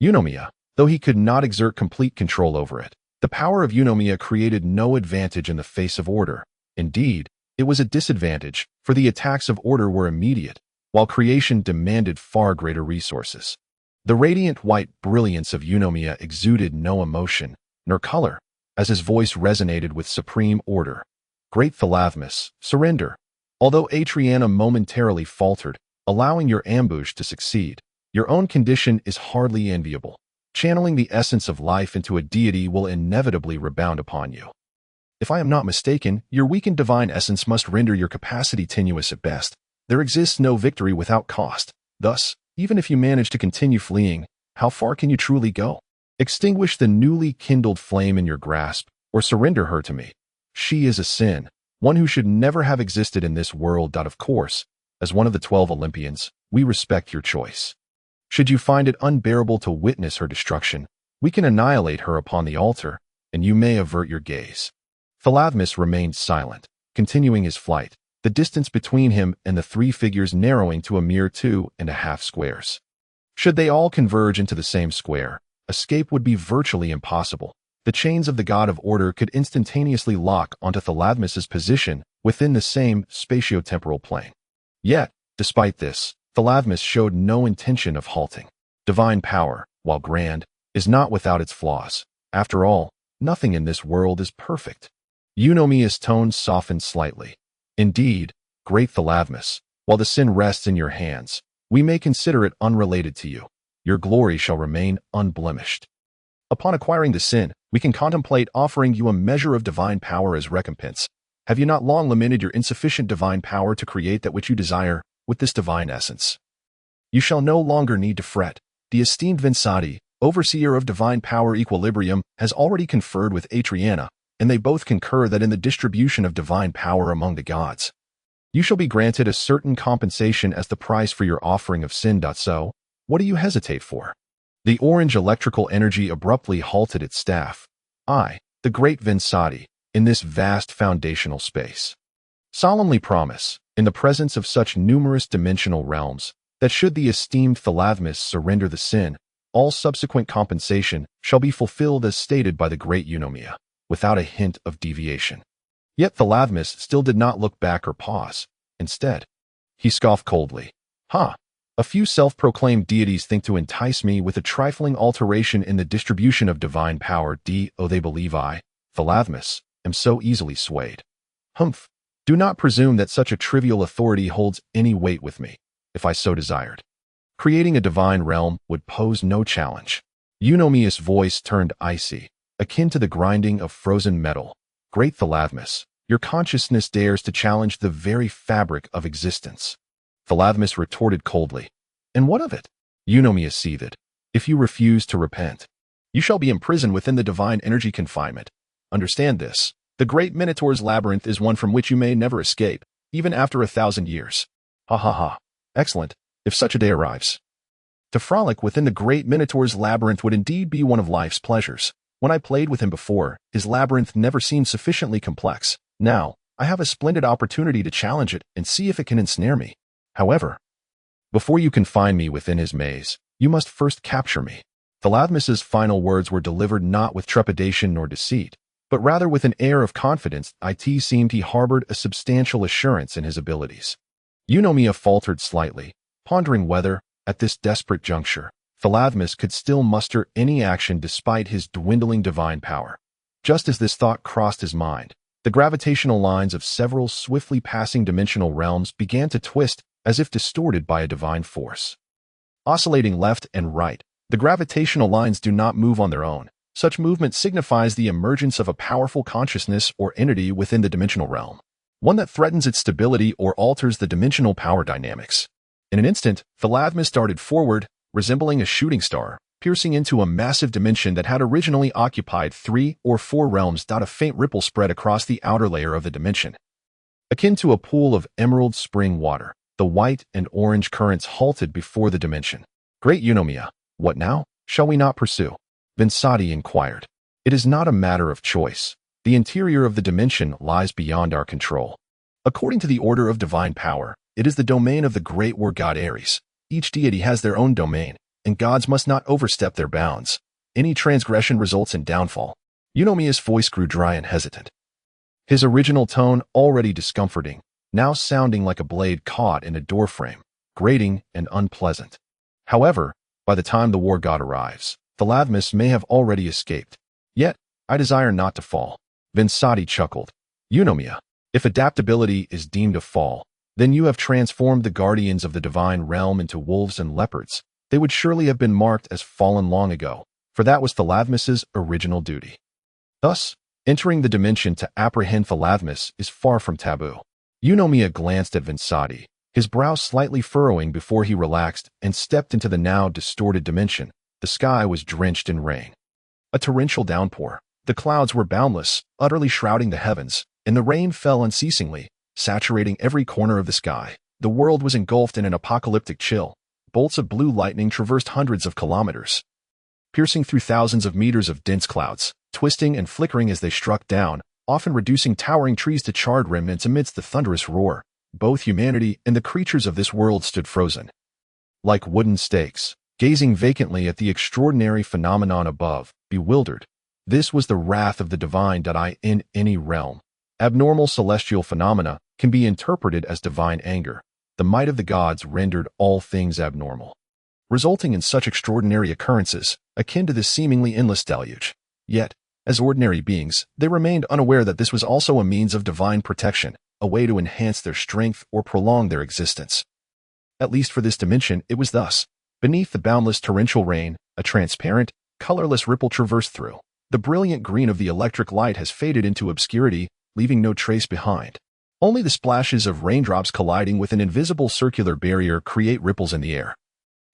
Eunomia, though he could not exert complete control over it, the power of eunomia created no advantage in the face of order. Indeed, it was a disadvantage, for the attacks of order were immediate, while creation demanded far greater resources. The radiant white brilliance of eunomia exuded no emotion, nor color, as his voice resonated with supreme order. "Great Thalavmus, surrender." Although Atriana momentarily faltered, allowing your ambush to succeed, your own condition is hardly enviable. Channeling the essence of life into a deity will inevitably rebound upon you. If I am not mistaken, your weakened divine essence must render your capacity tenuous at best. There exists no victory without cost. Thus, even if you manage to continue fleeing, how far can you truly go? Extinguish the newly kindled flame in your grasp, or surrender her to me. She is a sin, one who should never have existed in this world. Of course, as one of the 12 Olympians, we respect your choice. Should you find it unbearable to witness her destruction, we can annihilate her upon the altar, and you may avert your gaze. Thalavmus remained silent, continuing his flight, the distance between him and the 3 figures narrowing to a mere 2.5 squares. Should they all converge into the same square, escape would be virtually impossible. The chains of the god of order could instantaneously lock onto Thalavmus's position within the same spatio-temporal plane. Yet, despite this, Thalavmus showed no intention of halting. Divine power, while grand, is not without its flaws. After all, nothing in this world is perfect. Eunomia's tone softened slightly. Indeed, Great Thalavmus, while the sin rests in your hands, we may consider it unrelated to you. Your glory shall remain unblemished. Upon acquiring the sin, we can contemplate offering you a measure of divine power as recompense. Have you not long lamented your insufficient divine power to create that which you desire with this divine essence? You shall no longer need to fret. The esteemed Vinsati, overseer of divine power equilibrium, has already conferred with Atriana, and they both concur that in the distribution of divine power among the gods, you shall be granted a certain compensation as the price for your offering of sin. So, what do you hesitate for? The orange electrical energy abruptly halted its staff. I, the great Vinsati, in this vast foundational space, solemnly promise, in the presence of such numerous dimensional realms, that should the esteemed Thalavmus surrender the sin, all subsequent compensation shall be fulfilled as stated by the great Eunomia, without a hint of deviation. Yet Thalavmus still did not look back or pause. Instead, he scoffed coldly. A few self-proclaimed deities think to entice me with a trifling alteration in the distribution of divine power. They believe I, Thalavmus, am so easily swayed. Humph! Do not presume that such a trivial authority holds any weight with me, if I so desired. Creating a divine realm would pose no challenge. Eunomia's voice turned icy, akin to the grinding of frozen metal. Great Thalavmus, your consciousness dares to challenge the very fabric of existence. Thalavmus retorted coldly. And what of it? Eunomia seethed. If you refuse to repent, you shall be imprisoned within the divine energy confinement. Understand this. The great Minotaur's labyrinth is one from which you may never escape, even after 1,000 years. Ha ha ha. Excellent, if such a day arrives. To frolic within the great Minotaur's labyrinth would indeed be one of life's pleasures. When I played with him before, his labyrinth never seemed sufficiently complex. Now, I have a splendid opportunity to challenge it and see if it can ensnare me. However, before you confine me within his maze, you must first capture me. Thalavmus's final words were delivered not with trepidation nor deceit, but rather with an air of confidence. It seemed he harbored a substantial assurance in his abilities. Eunomia faltered slightly, pondering whether, at this desperate juncture, Thalavmus could still muster any action despite his dwindling divine power. Just as this thought crossed his mind, the gravitational lines of several swiftly passing dimensional realms began to twist as if distorted by a divine force. Oscillating left and right, the gravitational lines do not move on their own. Such movement signifies the emergence of a powerful consciousness or entity within the dimensional realm, one that threatens its stability or alters the dimensional power dynamics. In an instant, Thalavmus darted forward, resembling a shooting star, piercing into a massive dimension that had originally occupied 3 or 4 realms. A faint ripple spread across the outer layer of the dimension. Akin to a pool of emerald spring water, the white and orange currents halted before the dimension. Great Eunomia, what now? Shall we not pursue? Vinsati inquired. It is not a matter of choice. The interior of the dimension lies beyond our control. According to the order of divine power, it is the domain of the great war god Ares. Each deity has their own domain, and gods must not overstep their bounds. Any transgression results in downfall. Eunomia's voice grew dry and hesitant. His original tone, already discomforting, now sounding like a blade caught in a doorframe, grating and unpleasant. However, by the time the war god arrives, Thalavmus may have already escaped. Yet, I desire not to fall. Vinsati chuckled. Eunomia, if adaptability is deemed a fall, then you have transformed the guardians of the divine realm into wolves and leopards. They would surely have been marked as fallen long ago, for that was Thalavmus's original duty. Thus, entering the dimension to apprehend Thalavmus is far from taboo. Eunomia glanced at Vinsati, his brow slightly furrowing before he relaxed and stepped into the now distorted dimension. The sky was drenched in rain. A torrential downpour. The clouds were boundless, utterly shrouding the heavens, and the rain fell unceasingly, saturating every corner of the sky. The world was engulfed in an apocalyptic chill. Bolts of blue lightning traversed hundreds of kilometers, piercing through thousands of meters of dense clouds, twisting and flickering as they struck down, often reducing towering trees to charred remnants amidst the thunderous roar. Both humanity and the creatures of this world stood frozen, like wooden stakes, gazing vacantly at the extraordinary phenomenon above, bewildered. This was the wrath of the divine. In any realm, abnormal celestial phenomena can be interpreted as divine anger. The might of the gods rendered all things abnormal, resulting in such extraordinary occurrences, akin to this seemingly endless deluge. Yet, as ordinary beings, they remained unaware that this was also a means of divine protection. a way to enhance their strength or prolong their existence. At least for this dimension, it was thus. Beneath the boundless torrential rain, a transparent, colorless ripple traversed through. The brilliant green of the electric light has faded into obscurity, leaving no trace behind. Only the splashes of raindrops colliding with an invisible circular barrier create ripples in the air,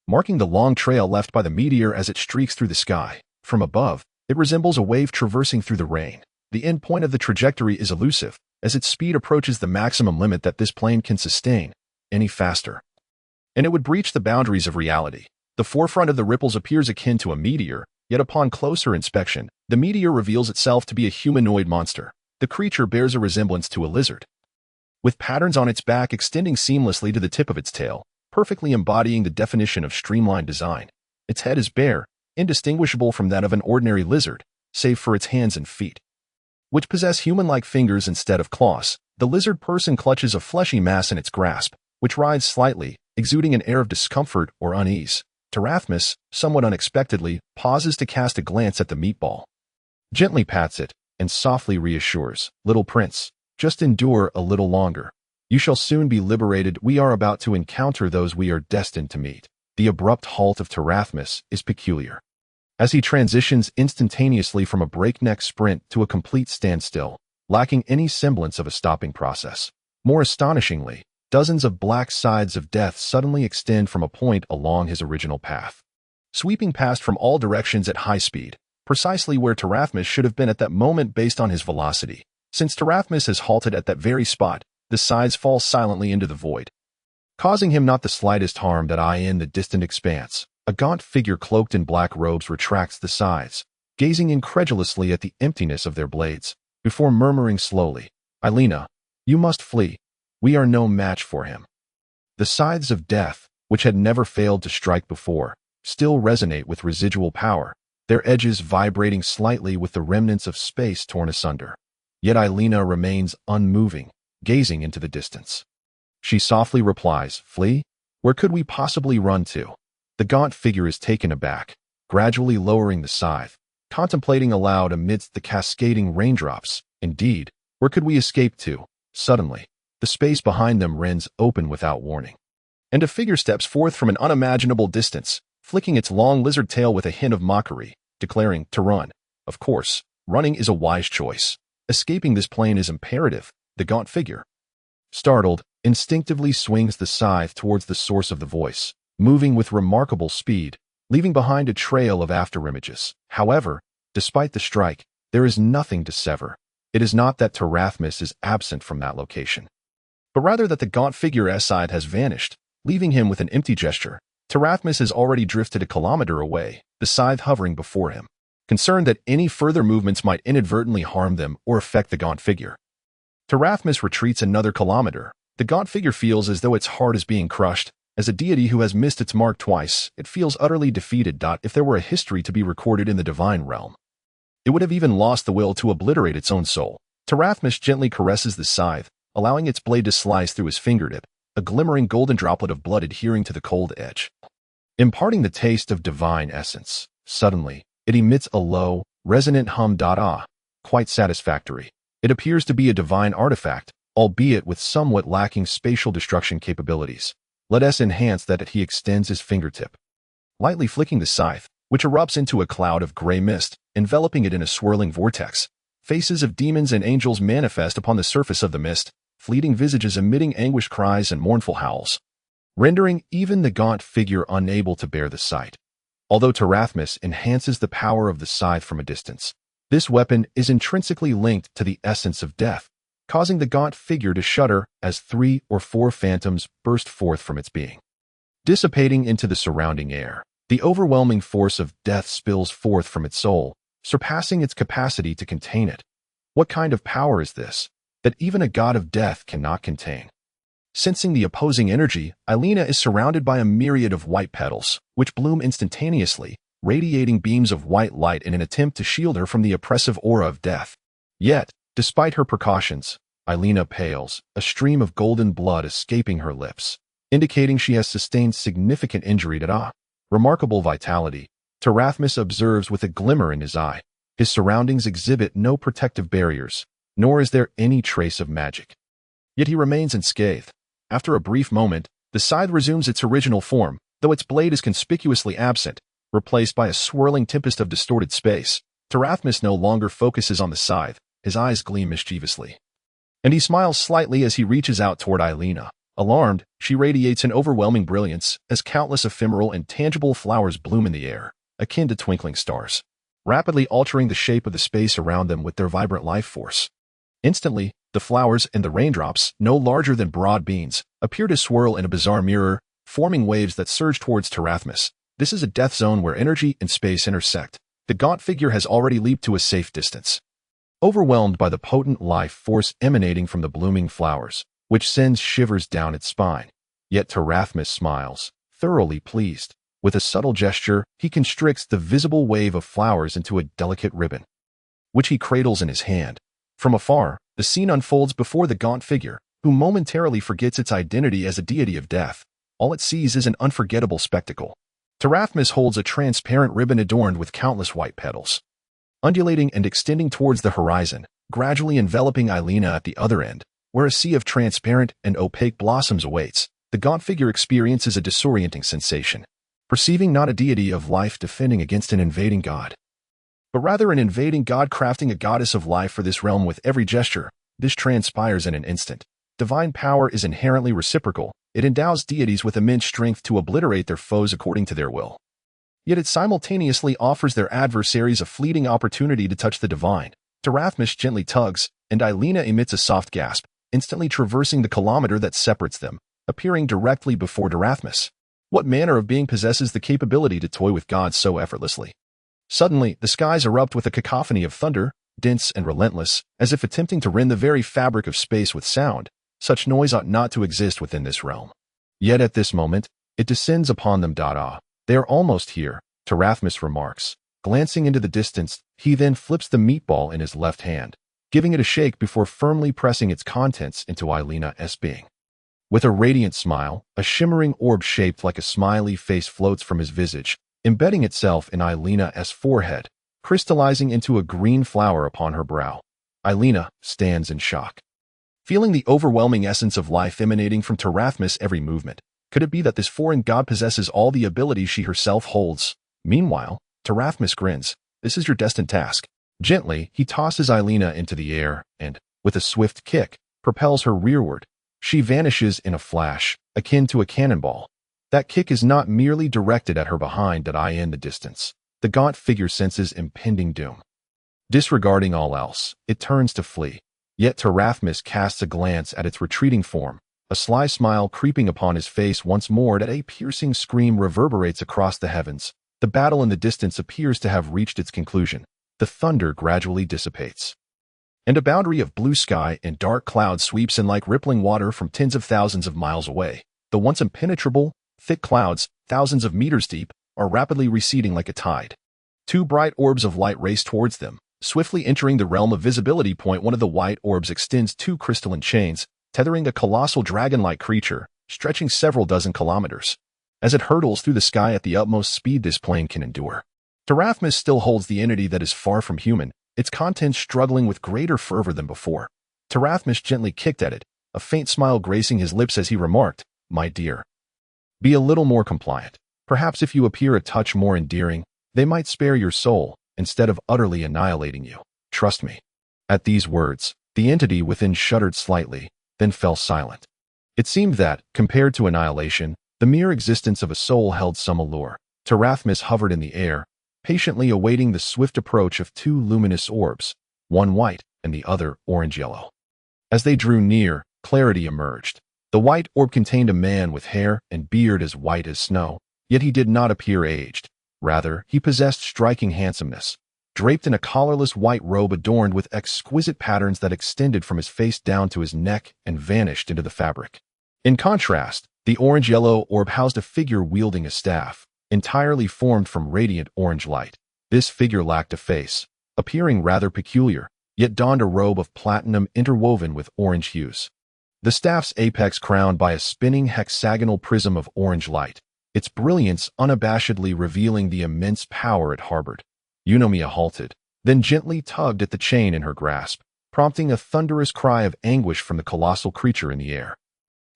marking the long trail left by the meteor as it streaks through the sky. From above, it resembles a wave traversing through the rain. The end point of the trajectory is elusive, as its speed approaches the maximum limit that this plane can sustain. Any faster, and it would breach the boundaries of reality. The forefront of the ripples appears akin to a meteor, yet upon closer inspection, the meteor reveals itself to be a humanoid monster. The creature bears a resemblance to a lizard, with patterns on its back extending seamlessly to the tip of its tail, perfectly embodying the definition of streamlined design. Its head is bare, indistinguishable from that of an ordinary lizard, save for its hands and feet, which possess human-like fingers instead of claws. The lizard person clutches a fleshy mass in its grasp, which writhes slightly, exuding an air of discomfort or unease. Tarathmus, somewhat unexpectedly, pauses to cast a glance at the meatball, gently pats it, and softly reassures, "Little prince, just endure a little longer. You shall soon be liberated. We are about to encounter those we are destined to meet." The abrupt halt of Tarathmus is peculiar, as he transitions instantaneously from a breakneck sprint to a complete standstill, lacking any semblance of a stopping process. More astonishingly, dozens of black sides of death suddenly extend from a point along his original path, sweeping past from all directions at high speed, precisely where Tarathmus should have been at that moment based on his velocity. Since Tarathmus has halted at that very spot, the sides fall silently into the void, causing him not the slightest harm. That eye in the distant expanse, a gaunt figure cloaked in black robes retracts the sides, gazing incredulously at the emptiness of their blades, before murmuring slowly, "Aelina, you must flee. We are no match for him." The scythes of death, which had never failed to strike before, still resonate with residual power, their edges vibrating slightly with the remnants of space torn asunder. Yet Aelina remains unmoving, gazing into the distance. She softly replies, "Flee? Where could we possibly run to?" The gaunt figure is taken aback, gradually lowering the scythe, contemplating aloud amidst the cascading raindrops. "Indeed, where could we escape to?" Suddenly, the space behind them rends open without warning, and a figure steps forth from an unimaginable distance, flicking its long lizard tail with a hint of mockery, declaring, "To run. Of course, running is a wise choice. Escaping this plane is imperative." The gaunt figure, startled, instinctively swings the scythe towards the source of the voice, moving with remarkable speed, leaving behind a trail of afterimages. However, despite the strike, there is nothing to sever. It is not that Tarathmus is absent from that location, but rather that the gaunt figure's side has vanished, leaving him with an empty gesture. Tarathmus has already drifted a kilometer away, the scythe hovering before him, concerned that any further movements might inadvertently harm them or affect the gaunt figure. Tarathmus retreats another kilometer. The gaunt figure feels as though its heart is being crushed. As a deity who has missed its mark twice, it feels utterly defeated. If there were a history to be recorded in the divine realm, it would have even lost the will to obliterate its own soul. Tarathmus gently caresses the scythe, allowing its blade to slice through his fingertip, a glimmering golden droplet of blood adhering to the cold edge, imparting the taste of divine essence. Suddenly, it emits a low, resonant hum. Quite satisfactory. It appears to be a divine artifact, albeit with somewhat lacking spatial destruction capabilities. Let us enhance that. He extends his fingertip, lightly flicking the scythe, which erupts into a cloud of gray mist, enveloping it in a swirling vortex. Faces of demons and angels manifest upon the surface of the mist, fleeting visages emitting anguished cries and mournful howls, rendering even the gaunt figure unable to bear the sight. Although Tarathmus enhances the power of the scythe from a distance, this weapon is intrinsically linked to the essence of death, causing the gaunt figure to shudder as 3 or 4 phantoms burst forth from its being, dissipating into the surrounding air. The overwhelming force of death spills forth from its soul, surpassing its capacity to contain it. What kind of power is this, that even a god of death cannot contain? Sensing the opposing energy, Aelina is surrounded by a myriad of white petals, which bloom instantaneously, radiating beams of white light in an attempt to shield her from the oppressive aura of death. Yet, despite her precautions, Aelina pales, a stream of golden blood escaping her lips, indicating she has sustained significant injury. Remarkable vitality, Tarathmus observes with a glimmer in his eye. His surroundings exhibit no protective barriers, nor is there any trace of magic. Yet he remains unscathed. After a brief moment, the scythe resumes its original form, though its blade is conspicuously absent, replaced by a swirling tempest of distorted space. Tarathmus no longer focuses on the scythe. His eyes gleam mischievously. And he smiles slightly as he reaches out toward Eilina. Alarmed, she radiates an overwhelming brilliance as countless ephemeral and tangible flowers bloom in the air, akin to twinkling stars, rapidly altering the shape of the space around them with their vibrant life force. Instantly, the flowers and the raindrops, no larger than broad beans, appear to swirl in a bizarre mirror, forming waves that surge towards Tarathmus. This is a death zone where energy and space intersect. The gaunt figure has already leaped to a safe distance, overwhelmed by the potent life force emanating from the blooming flowers, which sends shivers down its spine. Yet Tarathmus smiles, thoroughly pleased. With a subtle gesture, he constricts the visible wave of flowers into a delicate ribbon, which he cradles in his hand. From afar, the scene unfolds before the gaunt figure, who momentarily forgets its identity as a deity of death. All it sees is an unforgettable spectacle. Tarathmus holds a transparent ribbon adorned with countless white petals, undulating and extending towards the horizon, gradually enveloping Eilina at the other end, where a sea of transparent and opaque blossoms awaits. The gaunt figure experiences a disorienting sensation, perceiving not a deity of life defending against an invading god, but rather an invading god crafting a goddess of life for this realm with every gesture. This transpires in an instant. Divine power is inherently reciprocal. It endows deities with immense strength to obliterate their foes according to their will. Yet it simultaneously offers their adversaries a fleeting opportunity to touch the divine. Tarathmus gently tugs, and Eilina emits a soft gasp, instantly traversing the kilometer that separates them, appearing directly before Tarathmus. What manner of being possesses the capability to toy with gods so effortlessly? Suddenly, the skies erupt with a cacophony of thunder, dense and relentless, as if attempting to rend the very fabric of space with sound. Such noise ought not to exist within this realm. Yet at this moment, it descends upon them. They are almost here, Tarathmus remarks. Glancing into the distance, he then flips the meatball in his left hand, giving it a shake before firmly pressing its contents into Eilina's being. With a radiant smile, a shimmering orb shaped like a smiley face floats from his visage, embedding itself in Eilina's forehead, crystallizing into a green flower upon her brow. Eilina stands in shock, feeling the overwhelming essence of life emanating from Tarathmus' every movement. Could it be that this foreign god possesses all the abilities she herself holds? Meanwhile, Tarathmus grins. This is your destined task. Gently, he tosses Eilina into the air and, with a swift kick, propels her rearward. She vanishes in a flash, akin to a cannonball. That kick is not merely directed at her behind. In the distance, the gaunt figure senses impending doom. Disregarding all else, it turns to flee. Yet Tarathmus casts a glance at its retreating form, a sly smile creeping upon his face once more. A piercing scream reverberates across the heavens. The battle in the distance appears to have reached its conclusion. The thunder gradually dissipates, and a boundary of blue sky and dark clouds sweeps in like rippling water from tens of thousands of miles away. The once impenetrable, thick clouds, thousands of meters deep, are rapidly receding like a tide. Two bright orbs of light race towards them, swiftly entering the realm of visibility. One of the white orbs extends two crystalline chains, tethering a colossal dragon-like creature, stretching several dozen kilometers. As it hurtles through the sky at the utmost speed this plane can endure, Tarathmus still holds the entity that is far from human, its contents struggling with greater fervor than before. Tarathmus gently kicked at it, a faint smile gracing his lips as he remarked, "My dear, be a little more compliant. Perhaps if you appear a touch more endearing, they might spare your soul, instead of utterly annihilating you. Trust me." At these words, the entity within shuddered slightly, then fell silent. It seemed that, compared to annihilation, the mere existence of a soul held some allure. Tarathmus hovered in the air, patiently awaiting the swift approach of two luminous orbs, one white and the other orange-yellow. As they drew near, clarity emerged. The white orb contained a man with hair and beard as white as snow, yet he did not appear aged. Rather, he possessed striking handsomeness, draped in a collarless white robe adorned with exquisite patterns that extended from his face down to his neck and vanished into the fabric. In contrast, the orange-yellow orb housed a figure wielding a staff, entirely formed from radiant orange light. This figure lacked a face, appearing rather peculiar, yet donned a robe of platinum interwoven with orange hues. The staff's apex crowned by a spinning hexagonal prism of orange light, its brilliance unabashedly revealing the immense power it harbored. Eunomia halted, then gently tugged at the chain in her grasp, prompting a thunderous cry of anguish from the colossal creature in the air.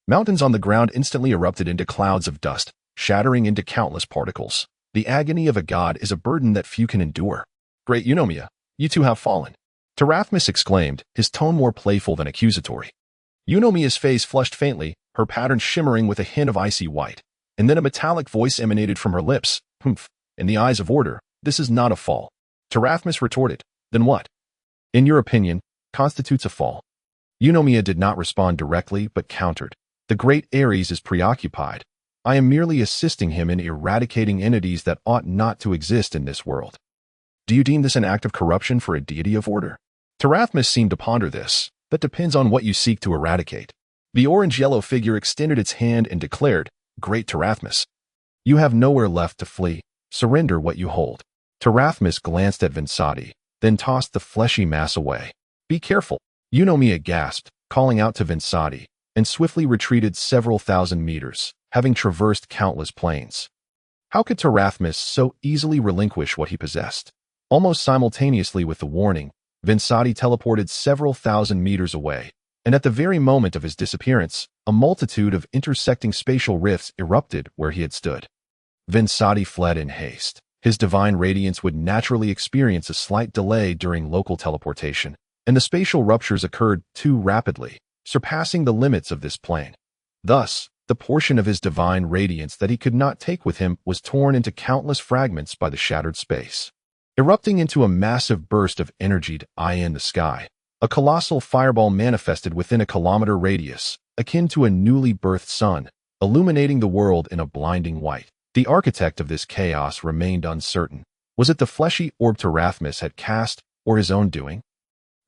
Mountains on the ground instantly erupted into clouds of dust, shattering into countless particles. The agony of a god is a burden that few can endure. Great Eunomia, you two have fallen. Terathmis exclaimed, his tone more playful than accusatory. Eunomia's face flushed faintly, her pattern shimmering with a hint of icy white. And then a metallic voice emanated from her lips. Humph. In the eyes of order, this is not a fall. Terathmis retorted. Then what? In your opinion, constitutes a fall? Eunomia did not respond directly, but countered. The great Ares is preoccupied. I am merely assisting him in eradicating entities that ought not to exist in this world. Do you deem this an act of corruption for a deity of order? Terathmis seemed to ponder this. That depends on what you seek to eradicate. The orange-yellow figure extended its hand and declared, Great Terathmis, you have nowhere left to flee. Surrender what you hold. Terathmis glanced at Vinsati, then tossed the fleshy mass away. Be careful. Eunomia gasped, calling out to Vinsati, and swiftly retreated several thousand meters, having traversed countless plains. How could Terathmis so easily relinquish what he possessed? Almost simultaneously with the warning, Vinsati teleported several thousand meters away, and at the very moment of his disappearance, a multitude of intersecting spatial rifts erupted where he had stood. Vinsati fled in haste. His divine radiance would naturally experience a slight delay during local teleportation, and the spatial ruptures occurred too rapidly, surpassing the limits of this plane. Thus, the portion of his divine radiance that he could not take with him was torn into countless fragments by the shattered space. Erupting into a massive burst of energy high in the sky, a colossal fireball manifested within a kilometer radius, akin to a newly birthed sun, illuminating the world in a blinding white. The architect of this chaos remained uncertain. Was it the fleshy orb Terathmis had cast, or his own doing?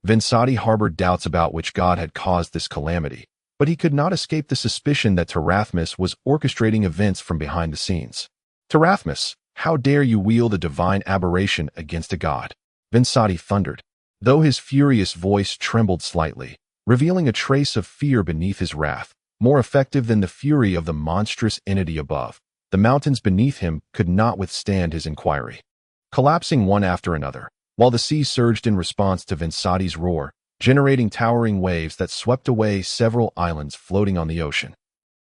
Vinsati harbored doubts about which god had caused this calamity, but he could not escape the suspicion that Terathmis was orchestrating events from behind the scenes. Terathmis, how dare you wield a divine aberration against a god? Vinsati thundered, though his furious voice trembled slightly, revealing a trace of fear beneath his wrath, more effective than the fury of the monstrous entity above. The mountains beneath him could not withstand his inquiry, collapsing one after another, while the sea surged in response to Vinsati's roar, generating towering waves that swept away several islands floating on the ocean.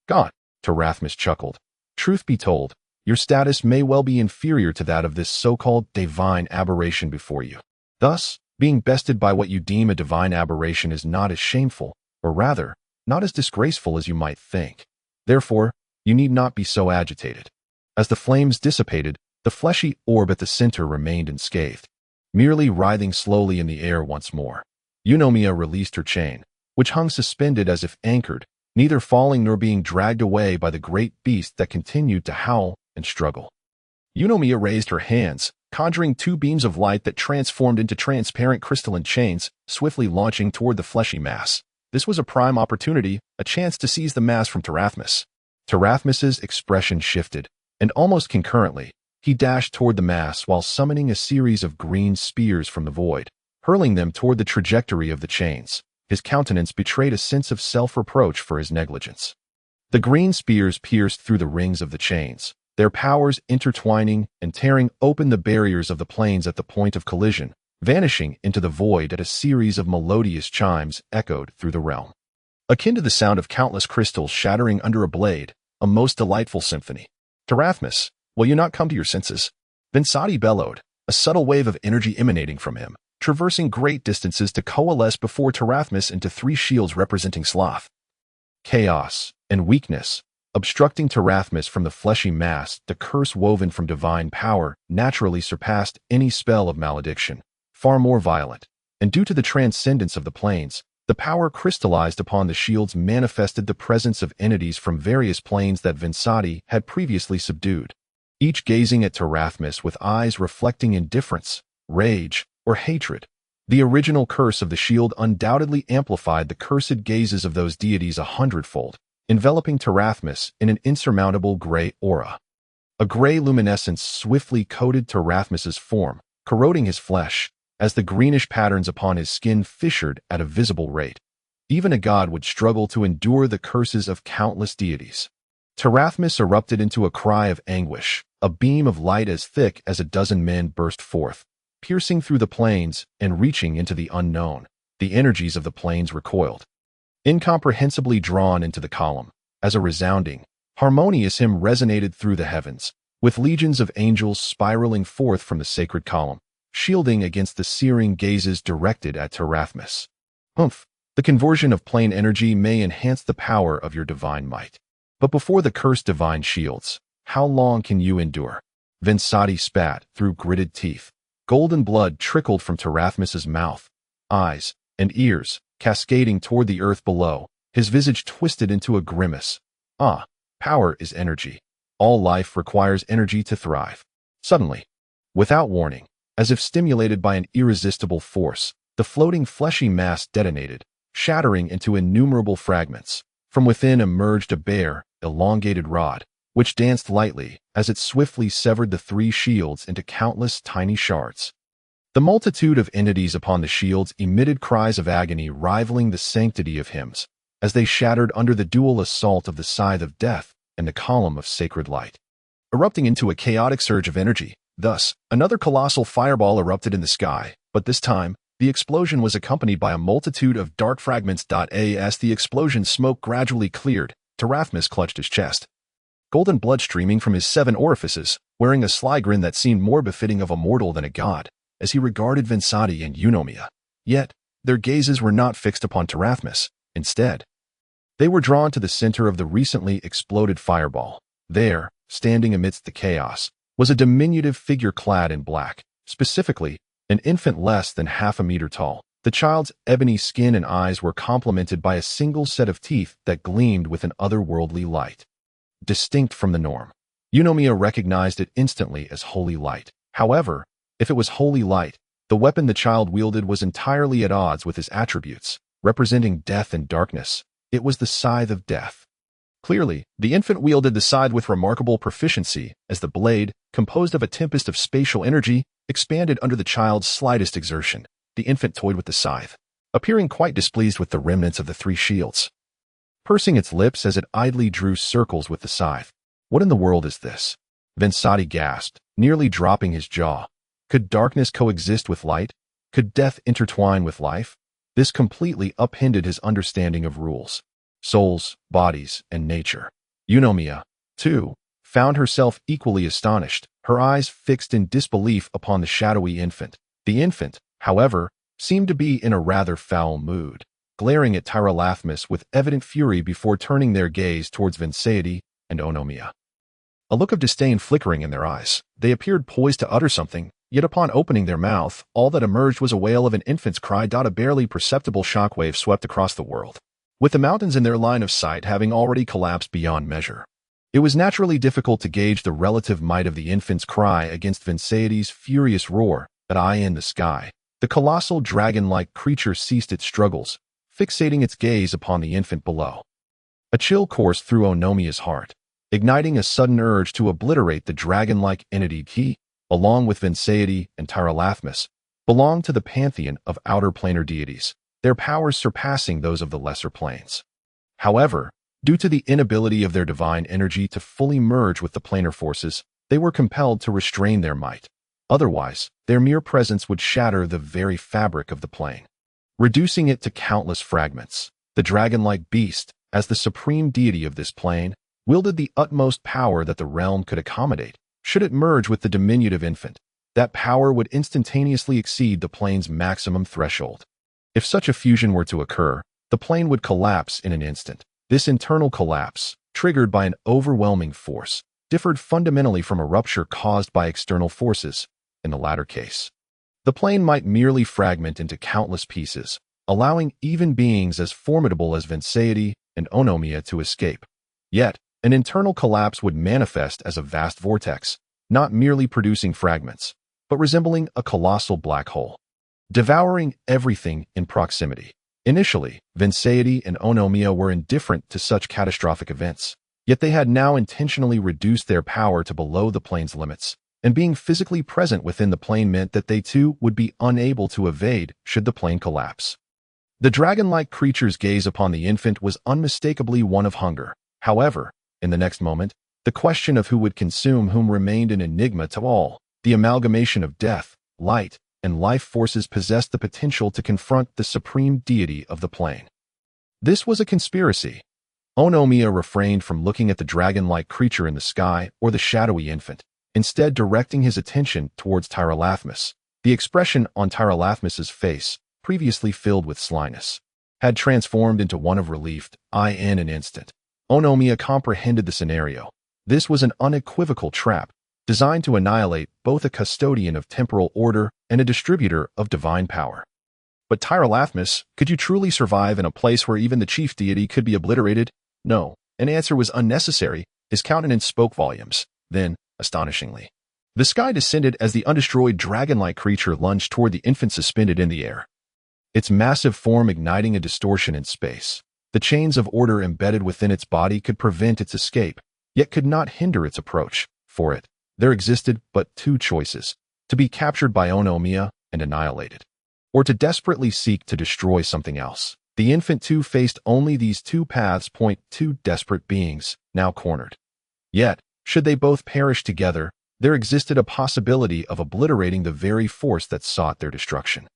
God, Terathmis chuckled. Truth be told, your status may well be inferior to that of this so-called divine aberration before you. Thus, being bested by what you deem a divine aberration is not as shameful, or rather, not as disgraceful as you might think. Therefore, you need not be so agitated. As the flames dissipated, the fleshy orb at the center remained unscathed, merely writhing slowly in the air once more. Eunomia released her chain, which hung suspended as if anchored, neither falling nor being dragged away by the great beast that continued to howl and struggle. Eunomia raised her hands, conjuring two beams of light that transformed into transparent crystalline chains, swiftly launching toward the fleshy mass. This was a prime opportunity, a chance to seize the mass from Terathmis. Terathmis's expression shifted, and almost concurrently, he dashed toward the mass while summoning a series of green spears from the void, hurling them toward the trajectory of the chains. His countenance betrayed a sense of self-reproach for his negligence. The green spears pierced through the rings of the chains, their powers intertwining and tearing open the barriers of the planes at the point of collision, vanishing into the void as a series of melodious chimes echoed through the realm. Akin to the sound of countless crystals shattering under a blade, a most delightful symphony. Terathmis, will you not come to your senses? Vinsati bellowed, a subtle wave of energy emanating from him, traversing great distances to coalesce before Terathmis into three shields representing sloth, chaos, and weakness. Obstructing Terathmis from the fleshy mass, the curse woven from divine power naturally surpassed any spell of malediction, far more violent, and due to the transcendence of the planes, the power crystallized upon the shields manifested the presence of entities from various planes that Vinsati had previously subdued, each gazing at Terathmis with eyes reflecting indifference, rage, or hatred. The original curse of the shield undoubtedly amplified the cursed gazes of those deities 100-fold, enveloping Terathmis in an insurmountable gray aura. A gray luminescence swiftly coated Terathmis's form, corroding his flesh, as the greenish patterns upon his skin fissured at a visible rate. Even a god would struggle to endure the curses of countless deities. Terathmis erupted into a cry of anguish. A beam of light as thick as a dozen men burst forth, piercing through the plains and reaching into the unknown. the energies of the planes recoiled, incomprehensibly drawn into the column. As a resounding, harmonious hymn resonated through the heavens, with legions of angels spiraling forth from the sacred column, shielding against the searing gazes directed at Terathmus. The conversion of plane energy may enhance the power of your divine might. But before the cursed divine shields, how long can you endure? Vinsati spat through gritted teeth. Golden blood trickled from Terathmus's mouth, eyes, and ears, cascading toward the earth below, his visage twisted into a grimace. Power is energy. All life requires energy to thrive. Suddenly, without warning, as if stimulated by an irresistible force, the floating fleshy mass detonated, shattering into innumerable fragments. From within emerged a bare, elongated rod, which danced lightly as it swiftly severed the three shields into countless tiny shards. The multitude of entities upon the shields emitted cries of agony rivaling the sanctity of hymns, as they shattered under the dual assault of the scythe of death and the column of sacred light. Erupting into a chaotic surge of energy, thus, another colossal fireball erupted in the sky, but this time, the explosion was accompanied by a multitude of dark fragments. As the explosion smoke gradually cleared, Terathmus clutched his chest, golden blood streaming from his 7 orifices, wearing a sly grin that seemed more befitting of a mortal than a god, as he regarded Vinsati and Eunomia. Yet, their gazes were not fixed upon Terathmus. Instead, they were drawn to the center of the recently exploded fireball. There, standing amidst the chaos, was a diminutive figure clad in black, specifically, an infant less than half a meter tall. The child's ebony skin and eyes were complemented by a single set of teeth that gleamed with an otherworldly light, distinct from the norm. Eunomia recognized it instantly as holy light. However, if it was holy light, the weapon the child wielded was entirely at odds with his attributes, representing death and darkness. It was the scythe of death. Clearly, the infant wielded the scythe with remarkable proficiency, as the blade, composed of a tempest of spatial energy, expanded under the child's slightest exertion. The infant toyed with the scythe, appearing quite displeased with the remnants of the 3 shields, pursing its lips as it idly drew circles with the scythe. What in the world is this? Vinsati gasped, nearly dropping his jaw. Could darkness coexist with light? Could death intertwine with life? This completely upended his understanding of rules, souls, bodies, and nature. Eunomia, too, found herself equally astonished, her eyes fixed in disbelief upon the shadowy infant. The infant, however, seemed to be in a rather foul mood, glaring at Terathmus with evident fury before turning their gaze towards Vinsati and Eunomia. A look of disdain flickering in their eyes, they appeared poised to utter something, yet upon opening their mouth, all that emerged was a wail of an infant's cry. A barely perceptible shockwave swept across the world, with the mountains in their line of sight having already collapsed beyond measure. It was naturally difficult to gauge the relative might of the infant's cry against Vinsati's furious roar. But eye in the sky, the colossal dragon-like creature ceased its struggles, fixating its gaze upon the infant below. A chill coursed through Eunomia's heart, igniting a sudden urge to obliterate the dragon-like entity he, along with Vinsati and Terathmus, belonged to the pantheon of outer planar deities, their powers surpassing those of the lesser planes. However, due to the inability of their divine energy to fully merge with the planar forces, they were compelled to restrain their might. Otherwise, their mere presence would shatter the very fabric of the plane, reducing it to countless fragments. The dragon-like beast, as the supreme deity of this plane, wielded the utmost power that the realm could accommodate. Should it merge with the diminutive infant, that power would instantaneously exceed the plane's maximum threshold. If such a fusion were to occur, the plane would collapse in an instant. This internal collapse, triggered by an overwhelming force, differed fundamentally from a rupture caused by external forces. In the latter case, the plane might merely fragment into countless pieces, allowing even beings as formidable as Vinsati and Eunomia to escape. Yet, an internal collapse would manifest as a vast vortex, not merely producing fragments, but resembling a colossal black hole, devouring everything in proximity. Initially, Vinsati and Eunomia were indifferent to such catastrophic events, yet they had now intentionally reduced their power to below the plane's limits, and being physically present within the plane meant that they too would be unable to evade should the plane collapse. The dragon-like creature's gaze upon the infant was unmistakably one of hunger. However, in the next moment, the question of who would consume whom remained an enigma to all. The amalgamation of death, light, and life forces possessed the potential to confront the supreme deity of the plane. This was a conspiracy. Onomiya refrained from looking at the dragon-like creature in the sky or the shadowy infant, instead directing his attention towards Tyrolathmus. The expression on Tyrolathmus's face, previously filled with slyness, had transformed into one of relief in an instant. Onomiya comprehended the scenario. This was an unequivocal trap, designed to annihilate both a custodian of temporal order and a distributor of divine power. But Tyrolathmus, could you truly survive in a place where even the chief deity could be obliterated? No. An answer was unnecessary. His countenance spoke volumes. Then, astonishingly, the sky descended as the undestroyed dragon-like creature lunged toward the infant suspended in the air, its massive form igniting a distortion in space. The chains of order embedded within its body could prevent its escape, yet could not hinder its approach. For it, there existed but two choices: to be captured by Onomiya and annihilated, or to desperately seek to destroy something else. The infant too faced only these two paths. Two desperate beings, now cornered. Yet, should they both perish together, there existed a possibility of obliterating the very force that sought their destruction.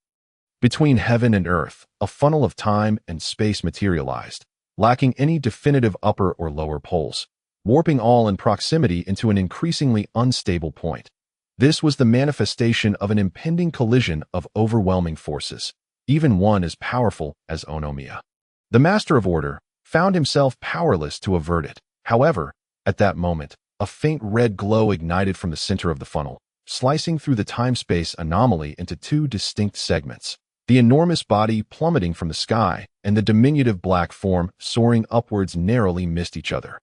Between heaven and earth, a funnel of time and space materialized, lacking any definitive upper or lower poles, warping all in proximity into an increasingly unstable point. This was the manifestation of an impending collision of overwhelming forces, even one as powerful as Onomiya. The Master of Order found himself powerless to avert it. However, at that moment, a faint red glow ignited from the center of the funnel, slicing through the time-space anomaly into two distinct segments. The enormous body plummeting from the sky and the diminutive black form soaring upwards narrowly missed each other,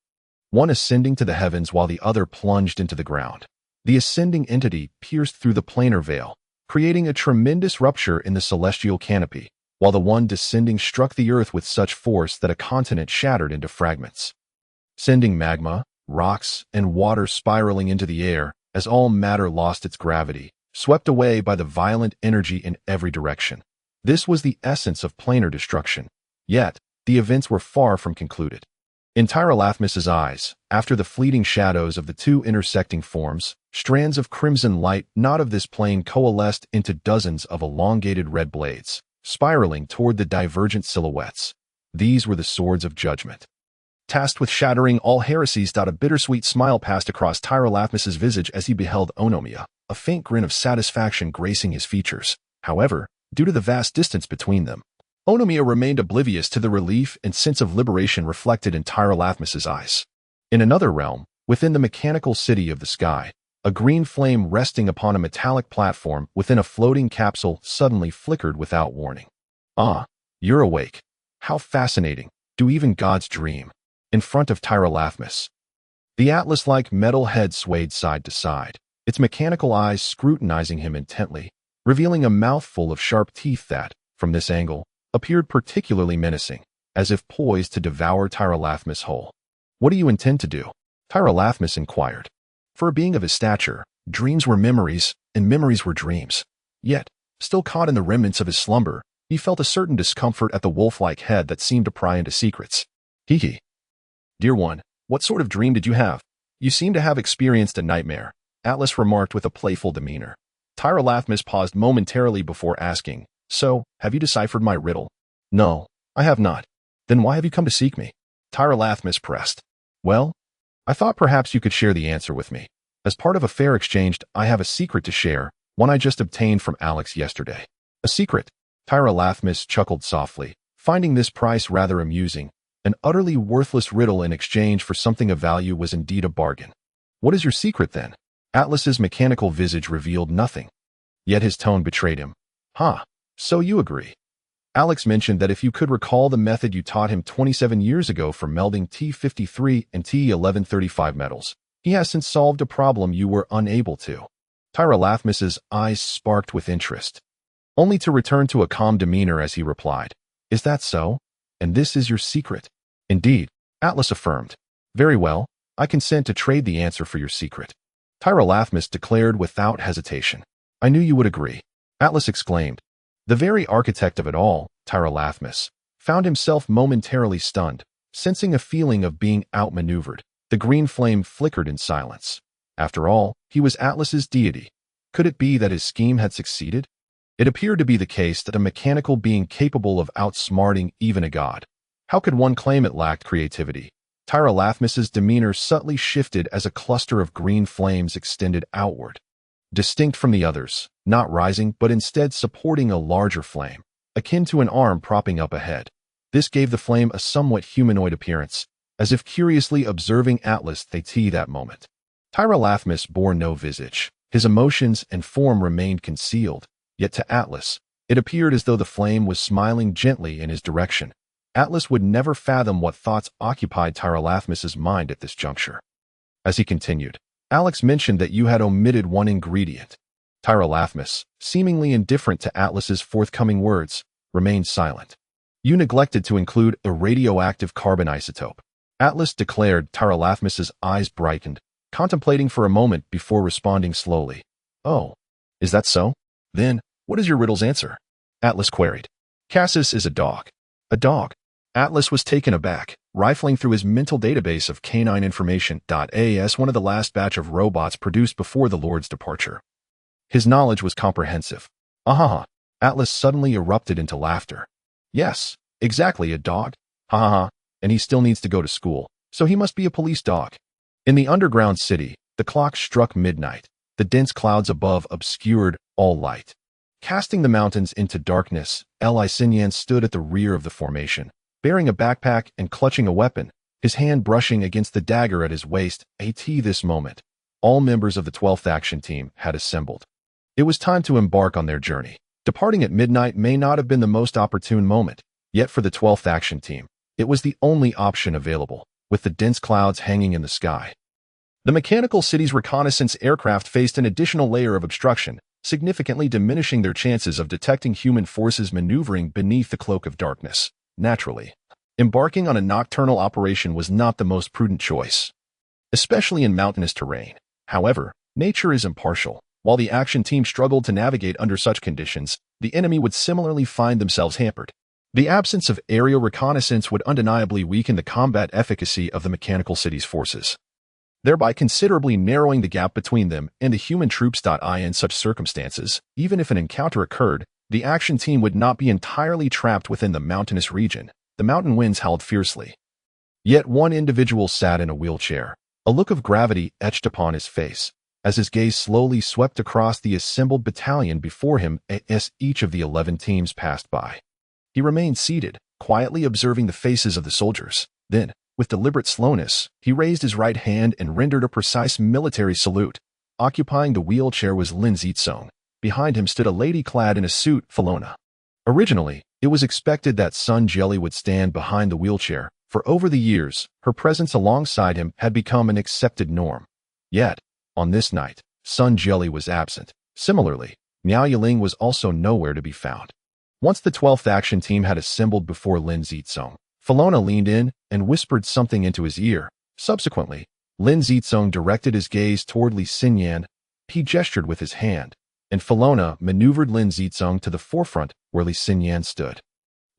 one ascending to the heavens while the other plunged into the ground. The ascending entity pierced through the planar veil, creating a tremendous rupture in the celestial canopy, while the one descending struck the earth with such force that a continent shattered into fragments, sending magma, rocks, and water spiraling into the air as all matter lost its gravity, swept away by the violent energy in every direction. This was the essence of planar destruction. Yet, the events were far from concluded. In Tyrolathmus's eyes, after the fleeting shadows of the two intersecting forms, strands of crimson light not of this plane coalesced into dozens of elongated red blades, spiraling toward the divergent silhouettes. These were the swords of judgment, tasked with shattering all heresies. A bittersweet smile passed across Tyrolathmus's visage as he beheld Onomiya, a faint grin of satisfaction gracing his features. However, due to the vast distance between them, Onomiya remained oblivious to the relief and sense of liberation reflected in Tyrolathmus's eyes. In another realm, within the mechanical city of the sky, a green flame resting upon a metallic platform within a floating capsule suddenly flickered without warning. Ah, you're awake. How fascinating. Do even gods dream? In front of Tyrolathmus, the atlas-like metal head swayed side to side, its mechanical eyes scrutinizing him intently, revealing a mouthful of sharp teeth that, from this angle, appeared particularly menacing, as if poised to devour Tyrolathmus whole. What do you intend to do? Tyrolathmus inquired. For a being of his stature, dreams were memories, and memories were dreams. Yet, still caught in the remnants of his slumber, he felt a certain discomfort at the wolf-like head that seemed to pry into secrets. Hee. Dear one, what sort of dream did you have? You seem to have experienced a nightmare, Atlas remarked with a playful demeanor. Tyrolathmus paused momentarily before asking, So, have you deciphered my riddle? No, I have not. Then why have you come to seek me? Tyrolathmus pressed. Well, I thought perhaps you could share the answer with me. As part of a fair exchange, I have a secret to share, one I just obtained from Alex yesterday. A secret? Tyrolathmus chuckled softly, finding this price rather amusing. An utterly worthless riddle in exchange for something of value was indeed a bargain. What is your secret, then? Atlas's mechanical visage revealed nothing. Yet his tone betrayed him. So you agree. Alex mentioned that if you could recall the method you taught him 27 years ago for melding T53 and T1135 metals, he has since solved a problem you were unable to. Tyrolathmus's eyes sparked with interest, only to return to a calm demeanor as he replied, Is that so? And this is your secret? Indeed, Atlas affirmed. Very well, I consent to trade the answer for your secret. Tyrolathmus declared without hesitation. I knew you would agree. Atlas exclaimed. The very architect of it all, Tyrolathmus, found himself momentarily stunned, sensing a feeling of being outmaneuvered. The green flame flickered in silence. After all, he was Atlas's deity. Could it be that his scheme had succeeded? It appeared to be the case that a mechanical being capable of outsmarting even a god. How could one claim it lacked creativity? Tyra demeanor subtly shifted as a cluster of green flames extended outward, distinct from the others, not rising but instead supporting a larger flame, akin to an arm propping up a head. This gave the flame a somewhat humanoid appearance, as if curiously observing Atlas that moment. Tyra bore no visage. His emotions and form remained concealed, yet to Atlas, it appeared as though the flame was smiling gently in his direction. Atlas would never fathom what thoughts occupied Tyra mind at this juncture. As he continued, Alex mentioned that you had omitted one ingredient. Tyra, seemingly indifferent to Atlas's forthcoming words, remained silent. You neglected to include a radioactive carbon isotope. Atlas declared. Tyra eyes brightened, contemplating for a moment before responding slowly. Oh, is that so? Then, what is your riddle's answer? Atlas queried. Cassis is a dog. A dog. Atlas was taken aback, rifling through his mental database of canine information. As one of the last batch of robots produced before the Lord's departure. His knowledge was comprehensive. Ahaha. Atlas suddenly erupted into laughter. Yes, exactly, a dog. Ha ha ha. And he still needs to go to school, so he must be a police dog. In the underground city, the clock struck midnight. The dense clouds above obscured all light. Casting the mountains into darkness, Li Xinyan stood at the rear of the formation, bearing a backpack and clutching a weapon, his hand brushing against the dagger at his waist. This moment, all members of the 12th Action Team had assembled. It was time to embark on their journey. Departing at midnight may not have been the most opportune moment, yet for the 12th Action Team, it was the only option available, with the dense clouds hanging in the sky. The mechanical city's reconnaissance aircraft faced an additional layer of obstruction, significantly diminishing their chances of detecting human forces maneuvering beneath the cloak of darkness. Naturally, embarking on a nocturnal operation was not the most prudent choice, especially in mountainous terrain. However, nature is impartial. While the action team struggled to navigate under such conditions, the enemy would similarly find themselves hampered. The absence of aerial reconnaissance would undeniably weaken the combat efficacy of the mechanical city's forces, thereby considerably narrowing the gap between them and the human troops. In such circumstances, even if an encounter occurred, the action team would not be entirely trapped within the mountainous region. The mountain winds howled fiercely. Yet one individual sat in a wheelchair, a look of gravity etched upon his face, as his gaze slowly swept across the assembled battalion before him as each of the 11 teams passed by. He remained seated, quietly observing the faces of the soldiers. Then, with deliberate slowness, he raised his right hand and rendered a precise military salute. Occupying the wheelchair was Lin Zicong. Behind him stood a lady clad in a suit, Felona. Originally, it was expected that Sun Jelly would stand behind the wheelchair, for over the years, her presence alongside him had become an accepted norm. Yet, on this night, Sun Jelly was absent. Similarly, Miao Yiling was also nowhere to be found. Once the 12th Action Team had assembled before Lin Zicong, Felona leaned in and whispered something into his ear. Subsequently, Lin Zicong directed his gaze toward Li Xinyan. He gestured with his hand, and Felona maneuvered Lin Zicong to the forefront where Li Xinyan stood.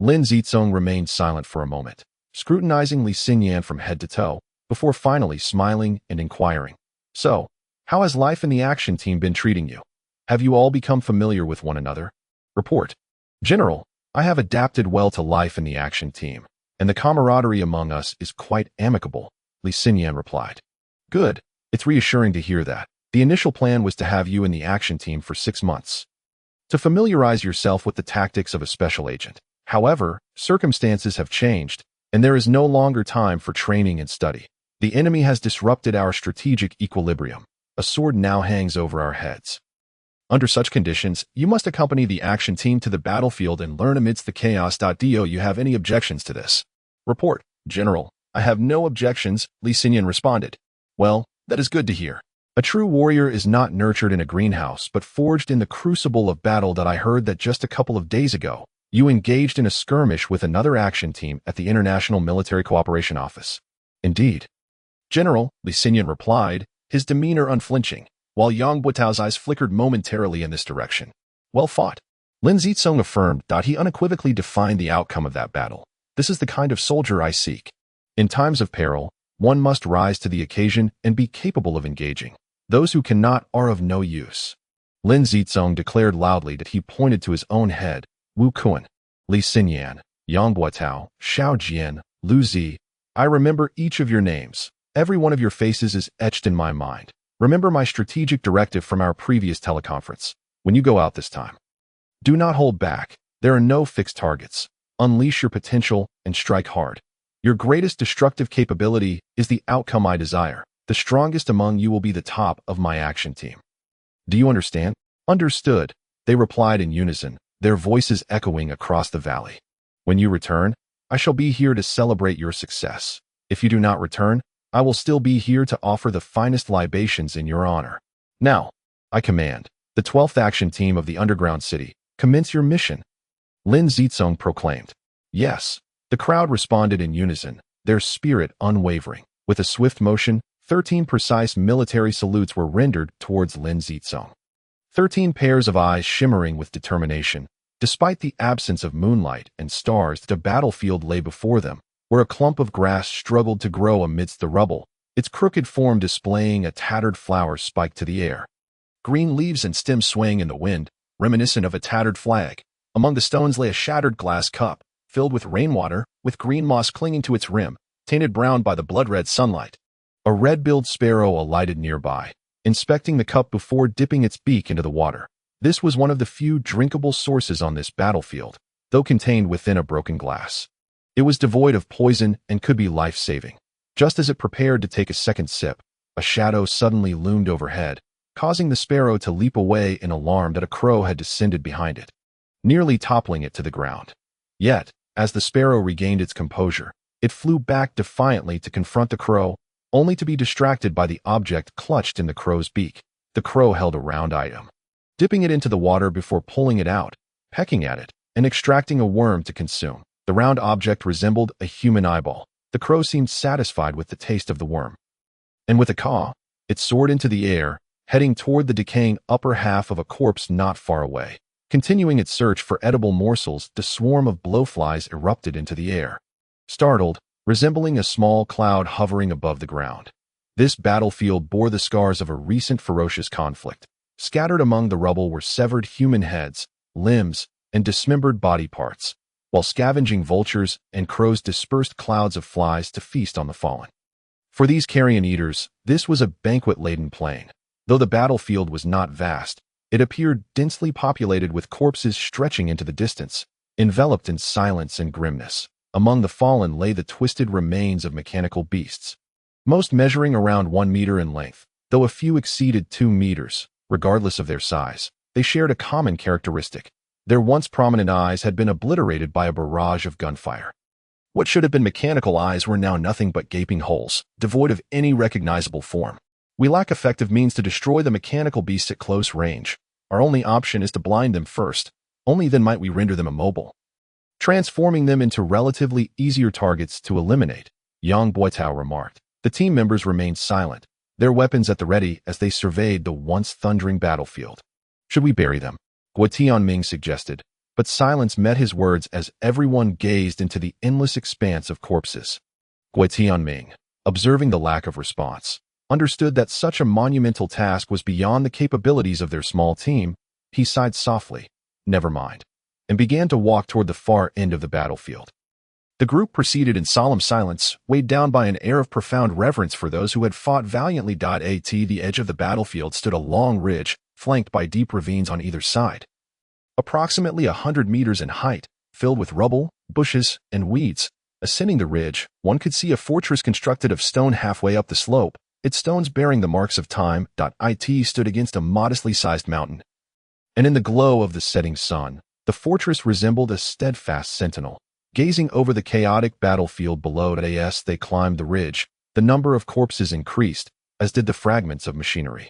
Lin Zicong remained silent for a moment, scrutinizing Li Xinyan from head to toe, before finally smiling and inquiring. So, how has life in the action team been treating you? Have you all become familiar with one another? Report. General, I have adapted well to life in the action team, and the camaraderie among us is quite amicable, Li Xinyan replied. Good. It's reassuring to hear that. The initial plan was to have you in the action team for 6 months, to familiarize yourself with the tactics of a special agent. However, circumstances have changed, and there is no longer time for training and study. The enemy has disrupted our strategic equilibrium. A sword now hangs over our heads. Under such conditions, you must accompany the action team to the battlefield and learn amidst the chaos. Do you have any objections to this? Report. General, I have no objections, Li Xinyan responded. Well, that is good to hear. A true warrior is not nurtured in a greenhouse but forged in the crucible of battle. I heard that just a couple of days ago, you engaged in a skirmish with another action team at the International Military Cooperation Office. Indeed. General, Li Xinyan replied, his demeanor unflinching, while Yang Buitao's eyes flickered momentarily in this direction. Well fought. Lin Zicong affirmed. He unequivocally defined the outcome of that battle. This is the kind of soldier I seek. In times of peril, one must rise to the occasion and be capable of engaging. Those who cannot are of no use. Lin Zicong declared loudly that he pointed to his own head. Wu Kuan, Li Xinyan, Yang Guotao, Xiao Jian, Lu Zi. I remember each of your names. Every one of your faces is etched in my mind. Remember my strategic directive from our previous teleconference. When you go out this time, do not hold back. There are no fixed targets. Unleash your potential and strike hard. Your greatest destructive capability is the outcome I desire. The strongest among you will be the top of my action team. Do you understand? Understood, they replied in unison, their voices echoing across the valley. When you return, I shall be here to celebrate your success. If you do not return, I will still be here to offer the finest libations in your honor. Now, I command, the 12th Action Team of the Underground City, commence your mission. Lin Zicong proclaimed. Yes, the crowd responded in unison, their spirit unwavering. With a swift motion, 13 precise military salutes were rendered towards Lin Zicong. 13 pairs of eyes shimmering with determination. Despite the absence of moonlight and stars, the battlefield lay before them, where a clump of grass struggled to grow amidst the rubble, its crooked form displaying a tattered flower spiked to the air. Green leaves and stems swaying in the wind, reminiscent of a tattered flag. Among the stones lay a shattered glass cup, filled with rainwater, with green moss clinging to its rim, tainted brown by the blood-red sunlight. A red-billed sparrow alighted nearby, inspecting the cup before dipping its beak into the water. This was one of the few drinkable sources on this battlefield, though contained within a broken glass. It was devoid of poison and could be life-saving. Just as it prepared to take a second sip, a shadow suddenly loomed overhead, causing the sparrow to leap away in alarm that a crow had descended behind it, nearly toppling it to the ground. Yet, as the sparrow regained its composure, it flew back defiantly to confront the crow, only to be distracted by the object clutched in the crow's beak. The crow held a round item. Dipping it into the water before pulling it out, pecking at it, and extracting a worm to consume. The round object resembled a human eyeball. The crow seemed satisfied with the taste of the worm. And with a caw, it soared into the air, heading toward the decaying upper half of a corpse not far away. Continuing its search for edible morsels, the swarm of blowflies erupted into the air. Startled, resembling a small cloud hovering above the ground. This battlefield bore the scars of a recent ferocious conflict. Scattered among the rubble were severed human heads, limbs, and dismembered body parts, while scavenging vultures and crows dispersed clouds of flies to feast on the fallen. For these carrion eaters, this was a banquet-laden plain. Though the battlefield was not vast, it appeared densely populated with corpses stretching into the distance, enveloped in silence and grimness. Among the fallen lay the twisted remains of mechanical beasts, most measuring around 1 meter in length, though a few exceeded 2 meters. Regardless of their size, they shared a common characteristic. Their once prominent eyes had been obliterated by a barrage of gunfire. What should have been mechanical eyes were now nothing but gaping holes, devoid of any recognizable form. We lack effective means to destroy the mechanical beasts at close range. Our only option is to blind them first. Only then might we render them immobile, transforming them into relatively easier targets to eliminate, Yang Guotao remarked. The team members remained silent, their weapons at the ready as they surveyed the once thundering battlefield. Should we bury them? Guo Tianming suggested, but silence met his words as everyone gazed into the endless expanse of corpses. Guo Tianming, observing the lack of response, understood that such a monumental task was beyond the capabilities of their small team. He sighed softly, never mind, and began to walk toward the far end of the battlefield. The group proceeded in solemn silence, weighed down by an air of profound reverence for those who had fought valiantly. At the edge of the battlefield stood a long ridge, flanked by deep ravines on either side. Approximately 100 meters in height, filled with rubble, bushes, and weeds. Ascending the ridge, one could see a fortress constructed of stone halfway up the slope, its stones bearing the marks of time. It stood against a modestly sized mountain. And in the glow of the setting sun, the fortress resembled a steadfast sentinel. Gazing over the chaotic battlefield below, as they climbed the ridge, the number of corpses increased, as did the fragments of machinery.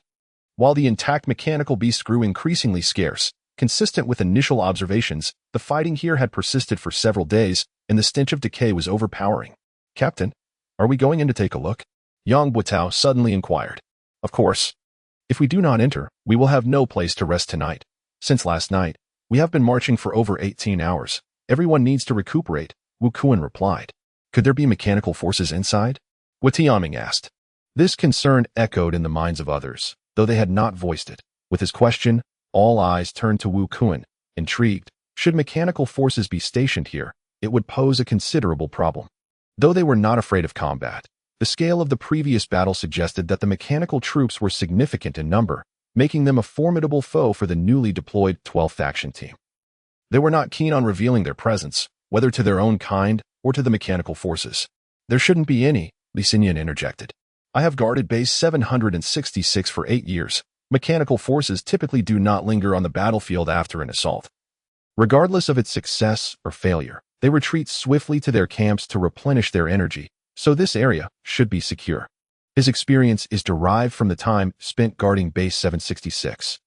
While the intact mechanical beasts grew increasingly scarce, consistent with initial observations, the fighting here had persisted for several days, and the stench of decay was overpowering. Captain, are we going in to take a look? Yang Guotao suddenly inquired. Of course. If we do not enter, we will have no place to rest tonight. Since last night, we have been marching for over 18 hours. Everyone needs to recuperate, Wu Kuan replied. Could there be mechanical forces inside? Wu Tianming asked. This concern echoed in the minds of others, though they had not voiced it. With his question, All eyes turned to Wu Kuan, intrigued. Should mechanical forces be stationed here, it would pose a considerable problem. Though they were not afraid of combat, the scale of the previous battle suggested that the mechanical troops were significant in number, making them a formidable foe for the newly deployed 12th Action Team. They were not keen on revealing their presence, whether to their own kind or to the mechanical forces. There shouldn't be any, Li Xinyan interjected. I have guarded base 766 for 8 years. Mechanical forces typically do not linger on the battlefield after an assault. Regardless of its success or failure, they retreat swiftly to their camps to replenish their energy, so this area should be secure. His experience is derived from the time spent guarding base 766.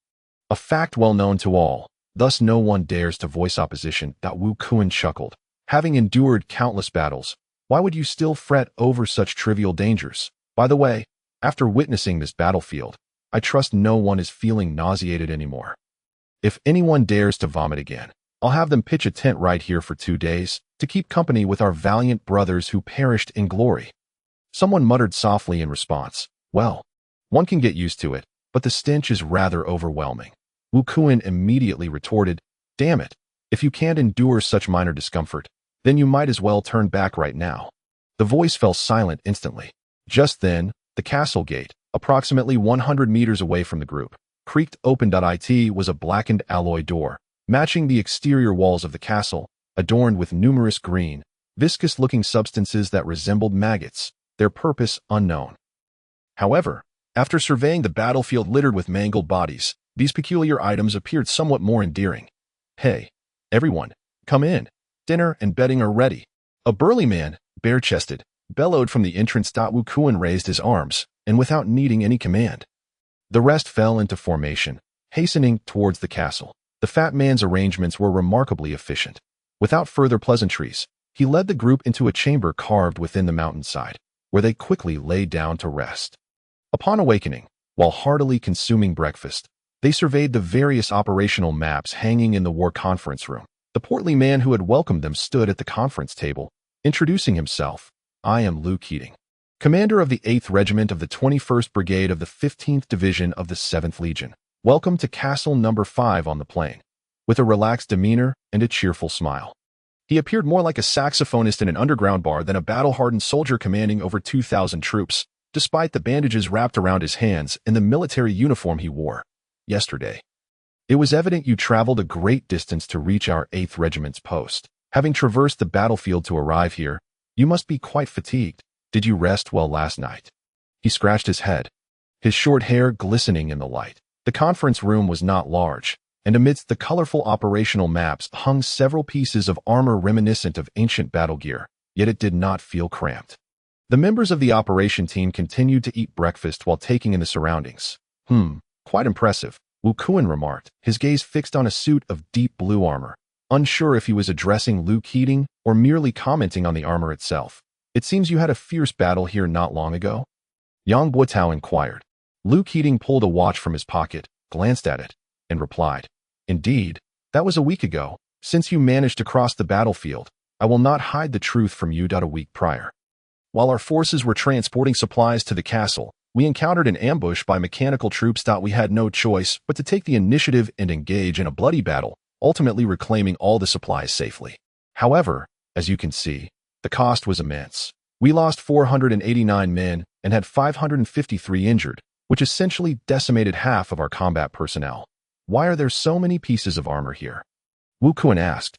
A fact well known to all, thus no one dares to voice opposition. Wu Kuan chuckled. Having endured countless battles, why would you still fret over such trivial dangers? By the way, after witnessing this battlefield, I trust no one is feeling nauseated anymore. If anyone dares to vomit again, I'll have them pitch a tent right here for 2 days to keep company with our valiant brothers who perished in glory. Someone muttered softly in response, well, one can get used to it, but the stench is rather overwhelming. Wu Kuan immediately retorted, damn it, if you can't endure such minor discomfort, then you might as well turn back right now. The voice fell silent instantly. Just then, the castle gate, approximately 100 meters away from the group, creaked open. It was a blackened alloy door, matching the exterior walls of the castle, adorned with numerous green, viscous-looking substances that resembled maggots, their purpose unknown. However, after surveying the battlefield littered with mangled bodies, these peculiar items appeared somewhat more endearing. Hey, everyone, come in. Dinner and bedding are ready. A burly man, bare-chested, bellowed from the entrance. Wu Kuan raised his arms, and without needing any command, the rest fell into formation, hastening towards the castle. The fat man's arrangements were remarkably efficient. Without further pleasantries, he led the group into a chamber carved within the mountainside, where they quickly lay down to rest. Upon awakening, while heartily consuming breakfast, they surveyed the various operational maps hanging in the war conference room. The portly man who had welcomed them stood at the conference table, introducing himself. I am Li Xinyan, commander of the 8th Regiment of the 21st Brigade of the 15th Division of the 7th Legion. Welcome to Castle Number 5 on the plain. With a relaxed demeanor and a cheerful smile. He appeared more like a saxophonist in an underground bar than a battle-hardened soldier commanding over 2,000 troops, despite the bandages wrapped around his hands and the military uniform he wore. Yesterday, it was evident you traveled a great distance to reach our 8th Regiment's post. Having traversed the battlefield to arrive here, you must be quite fatigued. Did you rest well last night? He scratched his head, his short hair glistening in the light. The conference room was not large, and amidst the colorful operational maps hung several pieces of armor reminiscent of ancient battle gear, yet it did not feel cramped. The members of the operation team continued to eat breakfast while taking in the surroundings. Quite impressive, Wu Kuan remarked, his gaze fixed on a suit of deep blue armor, unsure if he was addressing Li Xinyan or merely commenting on the armor itself. It seems you had a fierce battle here not long ago? Yang Buotao inquired. Li Xinyan pulled a watch from his pocket, glanced at it, and replied, indeed, that was a week ago. Since you managed to cross the battlefield, I will not hide the truth from you. A week prior, while our forces were transporting supplies to the castle, we encountered an ambush by mechanical troops. We had no choice but to take the initiative and engage in a bloody battle, ultimately reclaiming all the supplies safely. However, as you can see, the cost was immense. We lost 489 men and had 553 injured, which essentially decimated half of our combat personnel. Why are there so many pieces of armor here? Wu Kuan asked.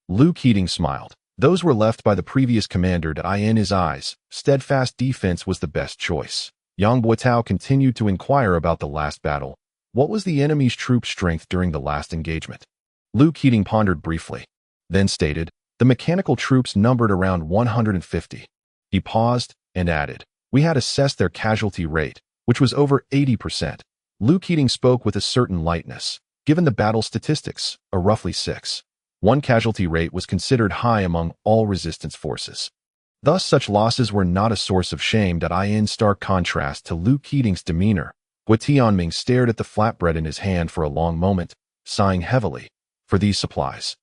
Li Xinyan smiled. Those were left by the previous commander. In his eyes, steadfast defense was the best choice. Yang Buotao continued to inquire about the last battle. What was the enemy's troop strength during the last engagement? Li Xinyan pondered briefly, then stated, the mechanical troops numbered around 150. He paused and added, we had assessed their casualty rate, which was over 80%. Li Xinyan spoke with a certain lightness. Given the battle statistics, a roughly 6:1 casualty rate was considered high among all resistance forces. Thus, such losses were not a source of shame. In stark contrast to Li Xinyan's demeanor, Guo Tianming stared at the flatbread in his hand for a long moment, sighing heavily. For these supplies,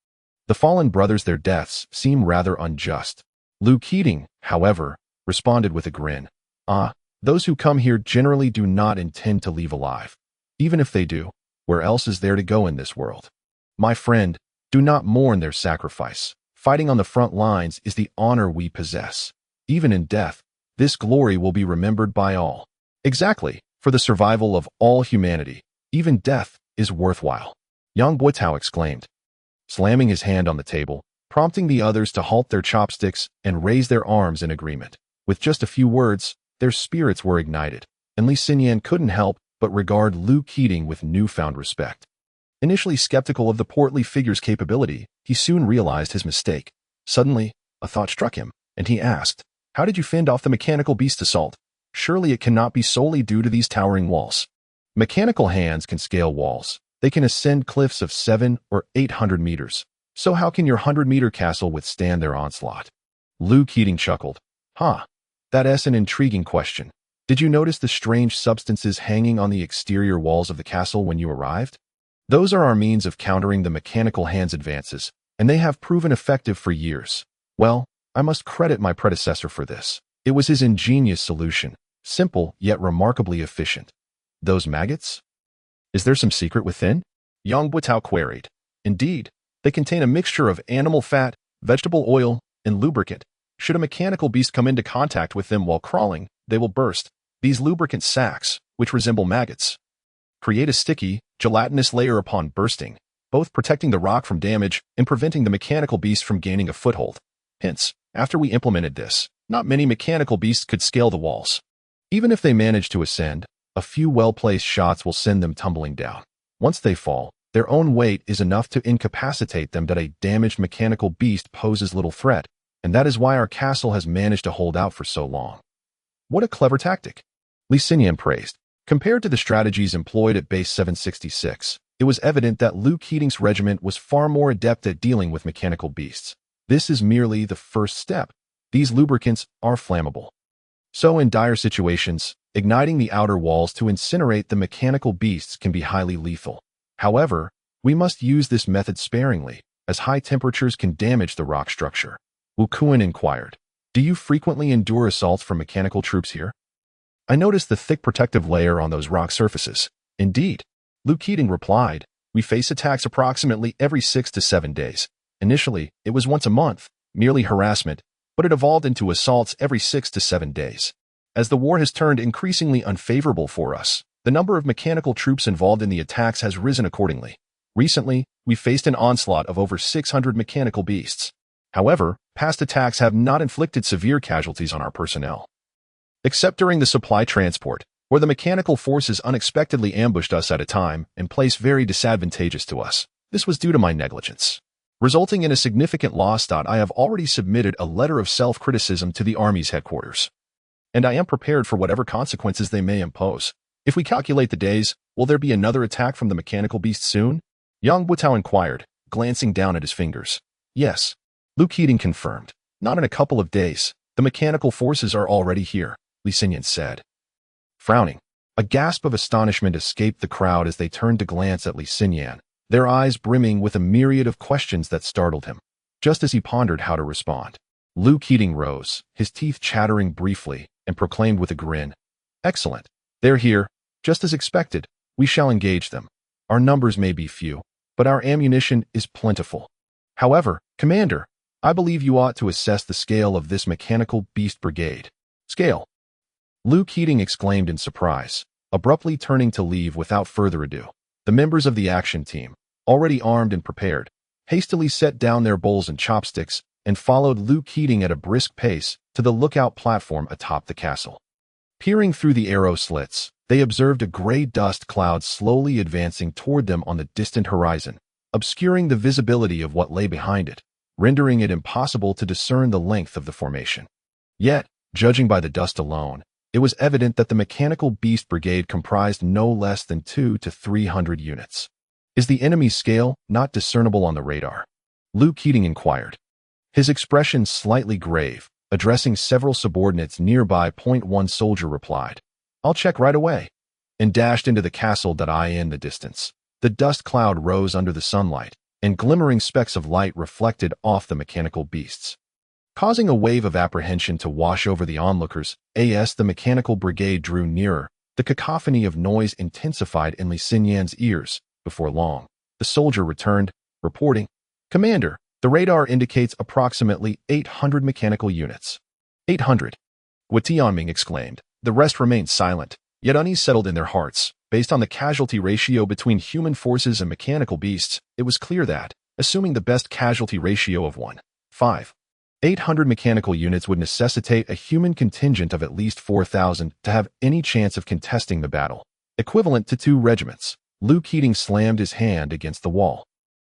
the fallen brothers, their deaths seem rather unjust. Li Xinyan, however, responded with a grin. Those who come here generally do not intend to leave alive. Even if they do, Where else is there to go in this world? My friend, do not mourn their sacrifice. Fighting on the front lines is the honor we possess. Even in death, this glory will be remembered by all. Exactly, for the survival of all humanity, even death is worthwhile. Yang Buitao exclaimed, slamming his hand on the table, prompting the others to halt their chopsticks and raise their arms in agreement. With just a few words, their spirits were ignited, and Li Xinyan couldn't help but regard Lu Keating with newfound respect. Initially skeptical of the portly figure's capability, he soon realized his mistake. Suddenly, a thought struck him, and he asked, "How did you fend off the mechanical beast assault? Surely it cannot be solely due to these towering walls." Mechanical hands can scale walls. They can ascend cliffs of 700 or 800 meters. So how can your 100-meter castle withstand their onslaught? Lu Keating chuckled. That's an intriguing question. Did you notice the strange substances hanging on the exterior walls of the castle when you arrived? Those are our means of countering the mechanical hand's advances, and they have proven effective for years. Well, I must credit my predecessor for this. It was his ingenious solution, simple yet remarkably efficient. Those maggots? Is there some secret within? Yang Buitao queried. Indeed, they contain a mixture of animal fat, vegetable oil, and lubricant. Should a mechanical beast come into contact with them while crawling, they will burst. These lubricant sacs, which resemble maggots, create a sticky, gelatinous layer upon bursting, both protecting the rock from damage and preventing the mechanical beast from gaining a foothold. Hence, after we implemented this, not many mechanical beasts could scale the walls. Even if they manage to ascend, a few well-placed shots will send them tumbling down. Once they fall, their own weight is enough to incapacitate them that a damaged mechanical beast poses little threat, and that is why our castle has managed to hold out for so long. What a clever tactic, Li Xinyan praised. Compared to the strategies employed at Base 766, it was evident that Lu Keating's regiment was far more adept at dealing with mechanical beasts. This is merely the first step. These lubricants are flammable. So in dire situations, igniting the outer walls to incinerate the mechanical beasts can be highly lethal. However, we must use this method sparingly, as high temperatures can damage the rock structure. Wu Kuan inquired, "Do you frequently endure assaults from mechanical troops here?" "I noticed the thick protective layer on those rock surfaces." "Indeed," Lu Keating replied, "we face attacks approximately every 6 to 7 days. Initially, it was once a month, merely harassment, but it evolved into assaults every 6 to 7 days. As the war has turned increasingly unfavorable for us, the number of mechanical troops involved in the attacks has risen accordingly. Recently, we faced an onslaught of over 600 mechanical beasts. However, past attacks have not inflicted severe casualties on our personnel. Except during the supply transport, where the mechanical forces unexpectedly ambushed us at a time and place very disadvantageous to us. This was due to my negligence, resulting in a significant loss. I have already submitted a letter of self-criticism to the Army's headquarters, and I am prepared for whatever consequences they may impose. If we calculate the days, will there be another attack from the mechanical beast soon? Yang Buitao inquired, glancing down at his fingers. Yes, Lu Keating confirmed. Not in a couple of days. The mechanical forces are already here, Li Xinyan said. Frowning, a gasp of astonishment escaped the crowd as they turned to glance at Li Xinyan, their eyes brimming with a myriad of questions that startled him. Just as he pondered how to respond, Lu Keating rose, his teeth chattering briefly, and proclaimed with a grin, "Excellent. They're here. Just as expected. We shall engage them. Our numbers may be few, but our ammunition is plentiful. However, Commander, I believe you ought to assess the scale of this mechanical beast brigade." "Scale?" Lu Keating exclaimed in surprise, abruptly turning to leave without further ado. The members of the action team, already armed and prepared, hastily set down their bowls and chopsticks and followed Lu Keating at a brisk pace to the lookout platform atop the castle. Peering through the arrow slits, they observed a gray dust cloud slowly advancing toward them on the distant horizon, obscuring the visibility of what lay behind it, rendering it impossible to discern the length of the formation. Yet, judging by the dust alone, it was evident that the mechanical beast brigade comprised no less than 200 to 300 units. "Is the enemy's scale not discernible on the radar?" Lu Keating inquired, his expression slightly grave. Addressing several subordinates nearby, one soldier replied, "I'll check right away," and dashed into the castle. In the distance, the dust cloud rose under the sunlight, and glimmering specks of light reflected off the mechanical beasts, causing a wave of apprehension to wash over the onlookers. As the mechanical brigade drew nearer, the cacophony of noise intensified in Li Xinyan's ears, Before long, the soldier returned, reporting, "Commander, the radar indicates approximately 800 mechanical units." 800. Tianming exclaimed. The rest remained silent, yet unease settled in their hearts. Based on the casualty ratio between human forces and mechanical beasts, it was clear that, assuming the best casualty ratio of 1:5, 800 mechanical units would necessitate a human contingent of at least 4,000 to have any chance of contesting the battle, equivalent to 2 regiments. Li Xinyan slammed his hand against the wall.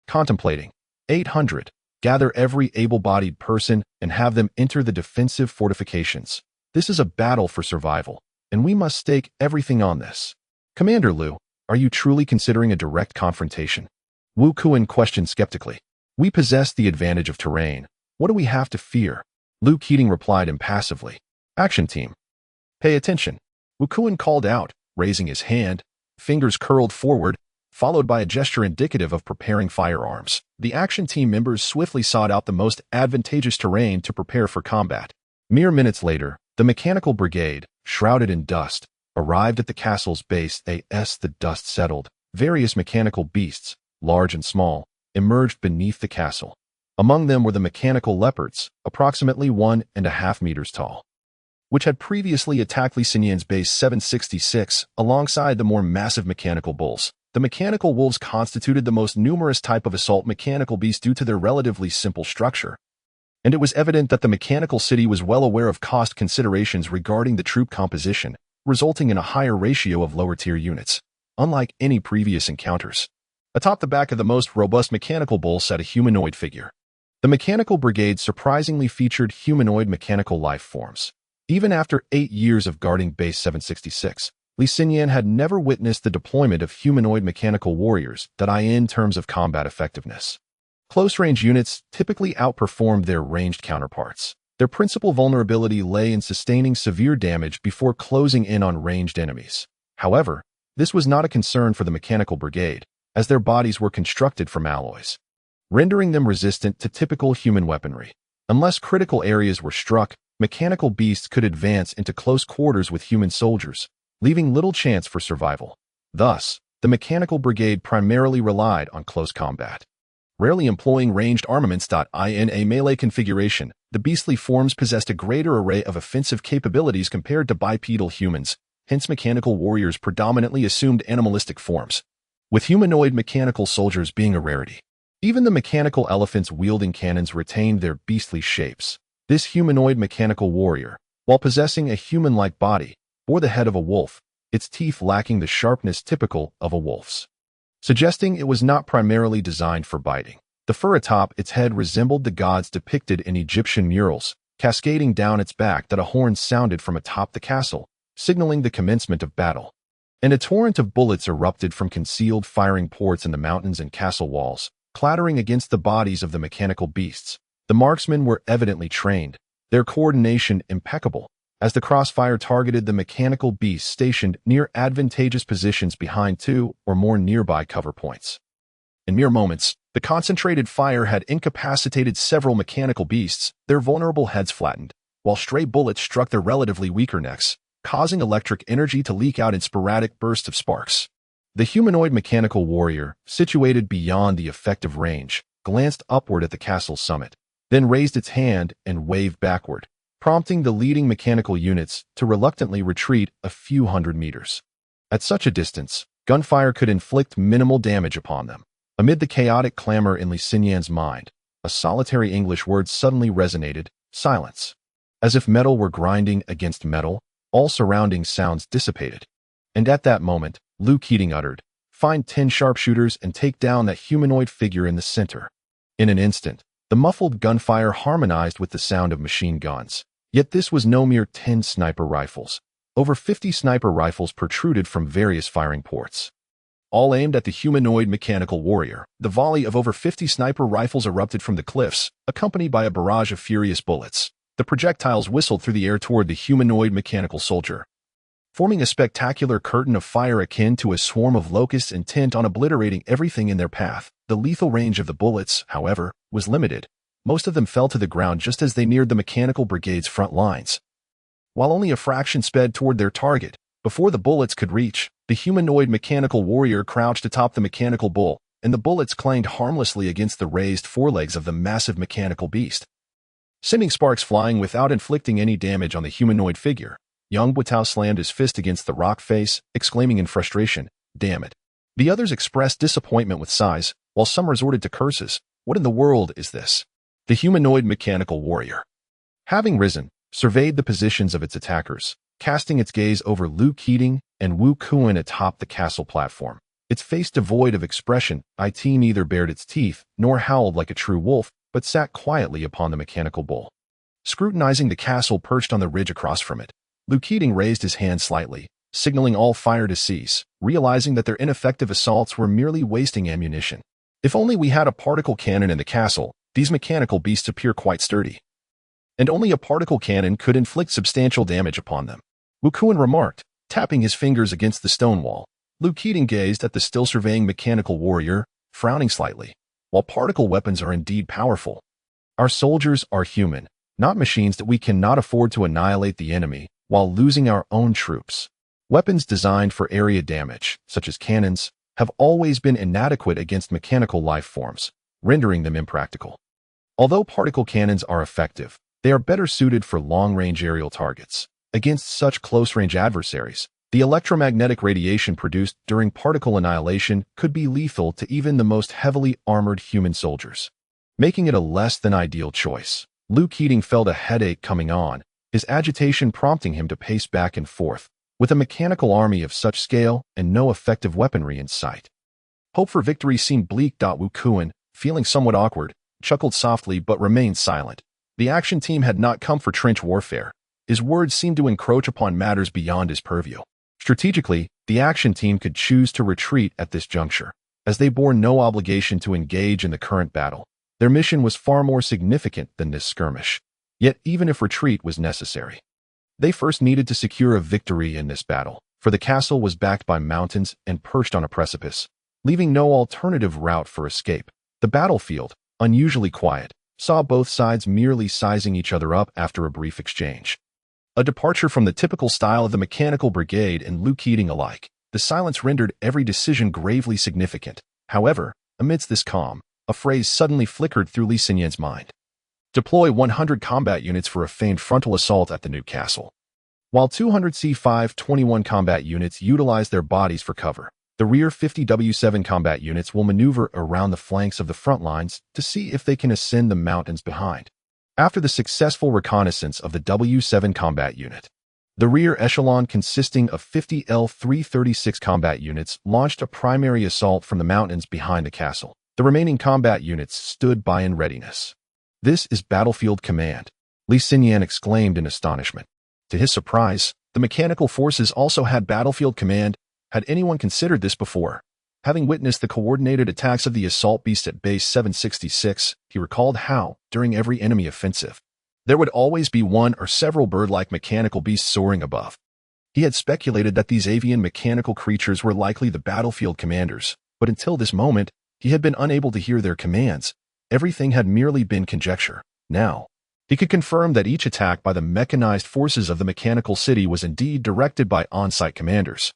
Contemplating. 800. Gather every able-bodied person and have them enter the defensive fortifications. This is a battle for survival, and we must stake everything on this. Commander Liu, are you truly considering a direct confrontation? Wu Kuan questioned skeptically. We possess the advantage of terrain. What do we have to fear? Li Xinyan replied impassively. Action team. Pay attention. Wu Kuan called out, raising his hand, fingers curled forward, followed by a gesture indicative of preparing firearms. The action team members swiftly sought out the most advantageous terrain to prepare for combat. Mere minutes later, the mechanical brigade, shrouded in dust, arrived at the castle's base. As the dust settled, various mechanical beasts, large and small, emerged beneath the castle. Among them were the mechanical leopards, approximately 1.5 meters tall, which had previously attacked Li Xinyan's base 766, alongside the more massive mechanical bulls. The mechanical wolves constituted the most numerous type of assault mechanical beast due to their relatively simple structure, and it was evident that the mechanical city was well aware of cost considerations regarding the troop composition, resulting in a higher ratio of lower-tier units, unlike any previous encounters. Atop the back of the most robust mechanical bull sat a humanoid figure. The mechanical brigade surprisingly featured humanoid mechanical life forms. Even after 8 years of guarding Base 766, Li Xinyan had never witnessed the deployment of humanoid mechanical warriors that in terms of combat effectiveness. Close-range units typically outperformed their ranged counterparts. Their principal vulnerability lay in sustaining severe damage before closing in on ranged enemies. However, this was not a concern for the mechanical brigade, as their bodies were constructed from alloys, rendering them resistant to typical human weaponry. Unless critical areas were struck, mechanical beasts could advance into close quarters with human soldiers, leaving little chance for survival. Thus, the mechanical brigade primarily relied on close combat, rarely employing ranged armaments. In a melee configuration, the beastly forms possessed a greater array of offensive capabilities compared to bipedal humans, hence mechanical warriors predominantly assumed animalistic forms, with humanoid mechanical soldiers being a rarity. Even the mechanical elephants wielding cannons retained their beastly shapes. This humanoid mechanical warrior, while possessing a human-like body, bore the head of a wolf, its teeth lacking the sharpness typical of a wolf's, suggesting it was not primarily designed for biting. The fur atop its head resembled the gods depicted in Egyptian murals, cascading down its back that a horn sounded from atop the castle, signaling the commencement of battle. And a torrent of bullets erupted from concealed firing ports in the mountains and castle walls, clattering against the bodies of the mechanical beasts. The marksmen were evidently trained, their coordination impeccable, as the crossfire targeted the mechanical beasts stationed near advantageous positions behind 2 or more nearby cover points. In mere moments, the concentrated fire had incapacitated several mechanical beasts, their vulnerable heads flattened, while stray bullets struck their relatively weaker necks, causing electric energy to leak out in sporadic bursts of sparks. The humanoid mechanical warrior, situated beyond the effective range, glanced upward at the castle's summit, then raised its hand and waved backward, prompting the leading mechanical units to reluctantly retreat a few hundred meters. At such a distance, gunfire could inflict minimal damage upon them. Amid the chaotic clamor in Li Xinyan's mind, a solitary English word suddenly resonated: silence. As if metal were grinding against metal, all surrounding sounds dissipated. And at that moment, Li Xinyan uttered, "Find 10 sharpshooters and take down that humanoid figure in the center." In an instant, the muffled gunfire harmonized with the sound of machine guns. Yet this was no mere 10 sniper rifles. Over 50 sniper rifles protruded from various firing ports, all aimed at the humanoid mechanical warrior. The volley of over 50 sniper rifles erupted from the cliffs, accompanied by a barrage of furious bullets. The projectiles whistled through the air toward the humanoid mechanical soldier, forming a spectacular curtain of fire akin to a swarm of locusts intent on obliterating everything in their path. The lethal range of the bullets, however, was limited. Most of them fell to the ground just as they neared the mechanical brigade's front lines, while only a fraction sped toward their target. Before the bullets could reach, the humanoid mechanical warrior crouched atop the mechanical bull, and the bullets clanged harmlessly against the raised forelegs of the massive mechanical beast, sending sparks flying without inflicting any damage on the humanoid figure. Young Buitao slammed his fist against the rock face, exclaiming in frustration, "Damn it." The others expressed disappointment with sighs, while some resorted to curses. What in the world is this? The humanoid mechanical warrior, having risen, surveyed the positions of its attackers, casting its gaze over Lu Keating and Wu Kuan atop the castle platform. Its face devoid of expression, it neither bared its teeth nor howled like a true wolf, but sat quietly upon the mechanical bull. Scrutinizing the castle perched on the ridge across from it, Lu Keating raised his hand slightly, signaling all fire to cease, realizing that their ineffective assaults were merely wasting ammunition. If only we had a particle cannon in the castle, these mechanical beasts appear quite sturdy. And only a particle cannon could inflict substantial damage upon them, Wu Kuan remarked, tapping his fingers against the stone wall. Lu Keating gazed at the still surveying mechanical warrior, frowning slightly. While particle weapons are indeed powerful, our soldiers are human, not machines that we cannot afford to annihilate the enemy while losing our own troops. Weapons designed for area damage, such as cannons, have always been inadequate against mechanical life forms, rendering them impractical. Although particle cannons are effective, they are better suited for long-range aerial targets. Against such close-range adversaries, the electromagnetic radiation produced during particle annihilation could be lethal to even the most heavily armored human soldiers, making it a less than ideal choice. Lu Keating felt a headache coming on, his agitation prompting him to pace back and forth, with a mechanical army of such scale and no effective weaponry in sight. Hope for victory seemed bleak. Wu Kuan, feeling somewhat awkward, chuckled softly but remained silent. The action team had not come for trench warfare. His words seemed to encroach upon matters beyond his purview. Strategically, the action team could choose to retreat at this juncture, as they bore no obligation to engage in the current battle. Their mission was far more significant than this skirmish. Yet even if retreat was necessary, they first needed to secure a victory in this battle, for the castle was backed by mountains and perched on a precipice, leaving no alternative route for escape. The battlefield, unusually quiet, saw both sides merely sizing each other up after a brief exchange. A departure from the typical style of the mechanical brigade and Lu Keating alike, the silence rendered every decision gravely significant. However, amidst this calm, a phrase suddenly flickered through Li Xinyan's mind. Deploy 100 combat units for a feigned frontal assault at the new castle. While 200 C521 combat units utilize their bodies for cover, the rear 50 W7 combat units will maneuver around the flanks of the front lines to see if they can ascend the mountains behind. After the successful reconnaissance of the W7 combat unit, the rear echelon consisting of 50 L336 combat units launched a primary assault from the mountains behind the castle. The remaining combat units stood by in readiness. "This is battlefield command," Li Xinyan exclaimed in astonishment. To his surprise, the mechanical forces also had battlefield command. Had anyone considered this before? Having witnessed the coordinated attacks of the assault beast at base 766, he recalled how, during every enemy offensive, there would always be one or several bird-like mechanical beasts soaring above. He had speculated that these avian mechanical creatures were likely the battlefield commanders, but until this moment, he had been unable to hear their commands. Everything had merely been conjecture. Now, he could confirm that each attack by the mechanized forces of the mechanical city was indeed directed by on-site commanders.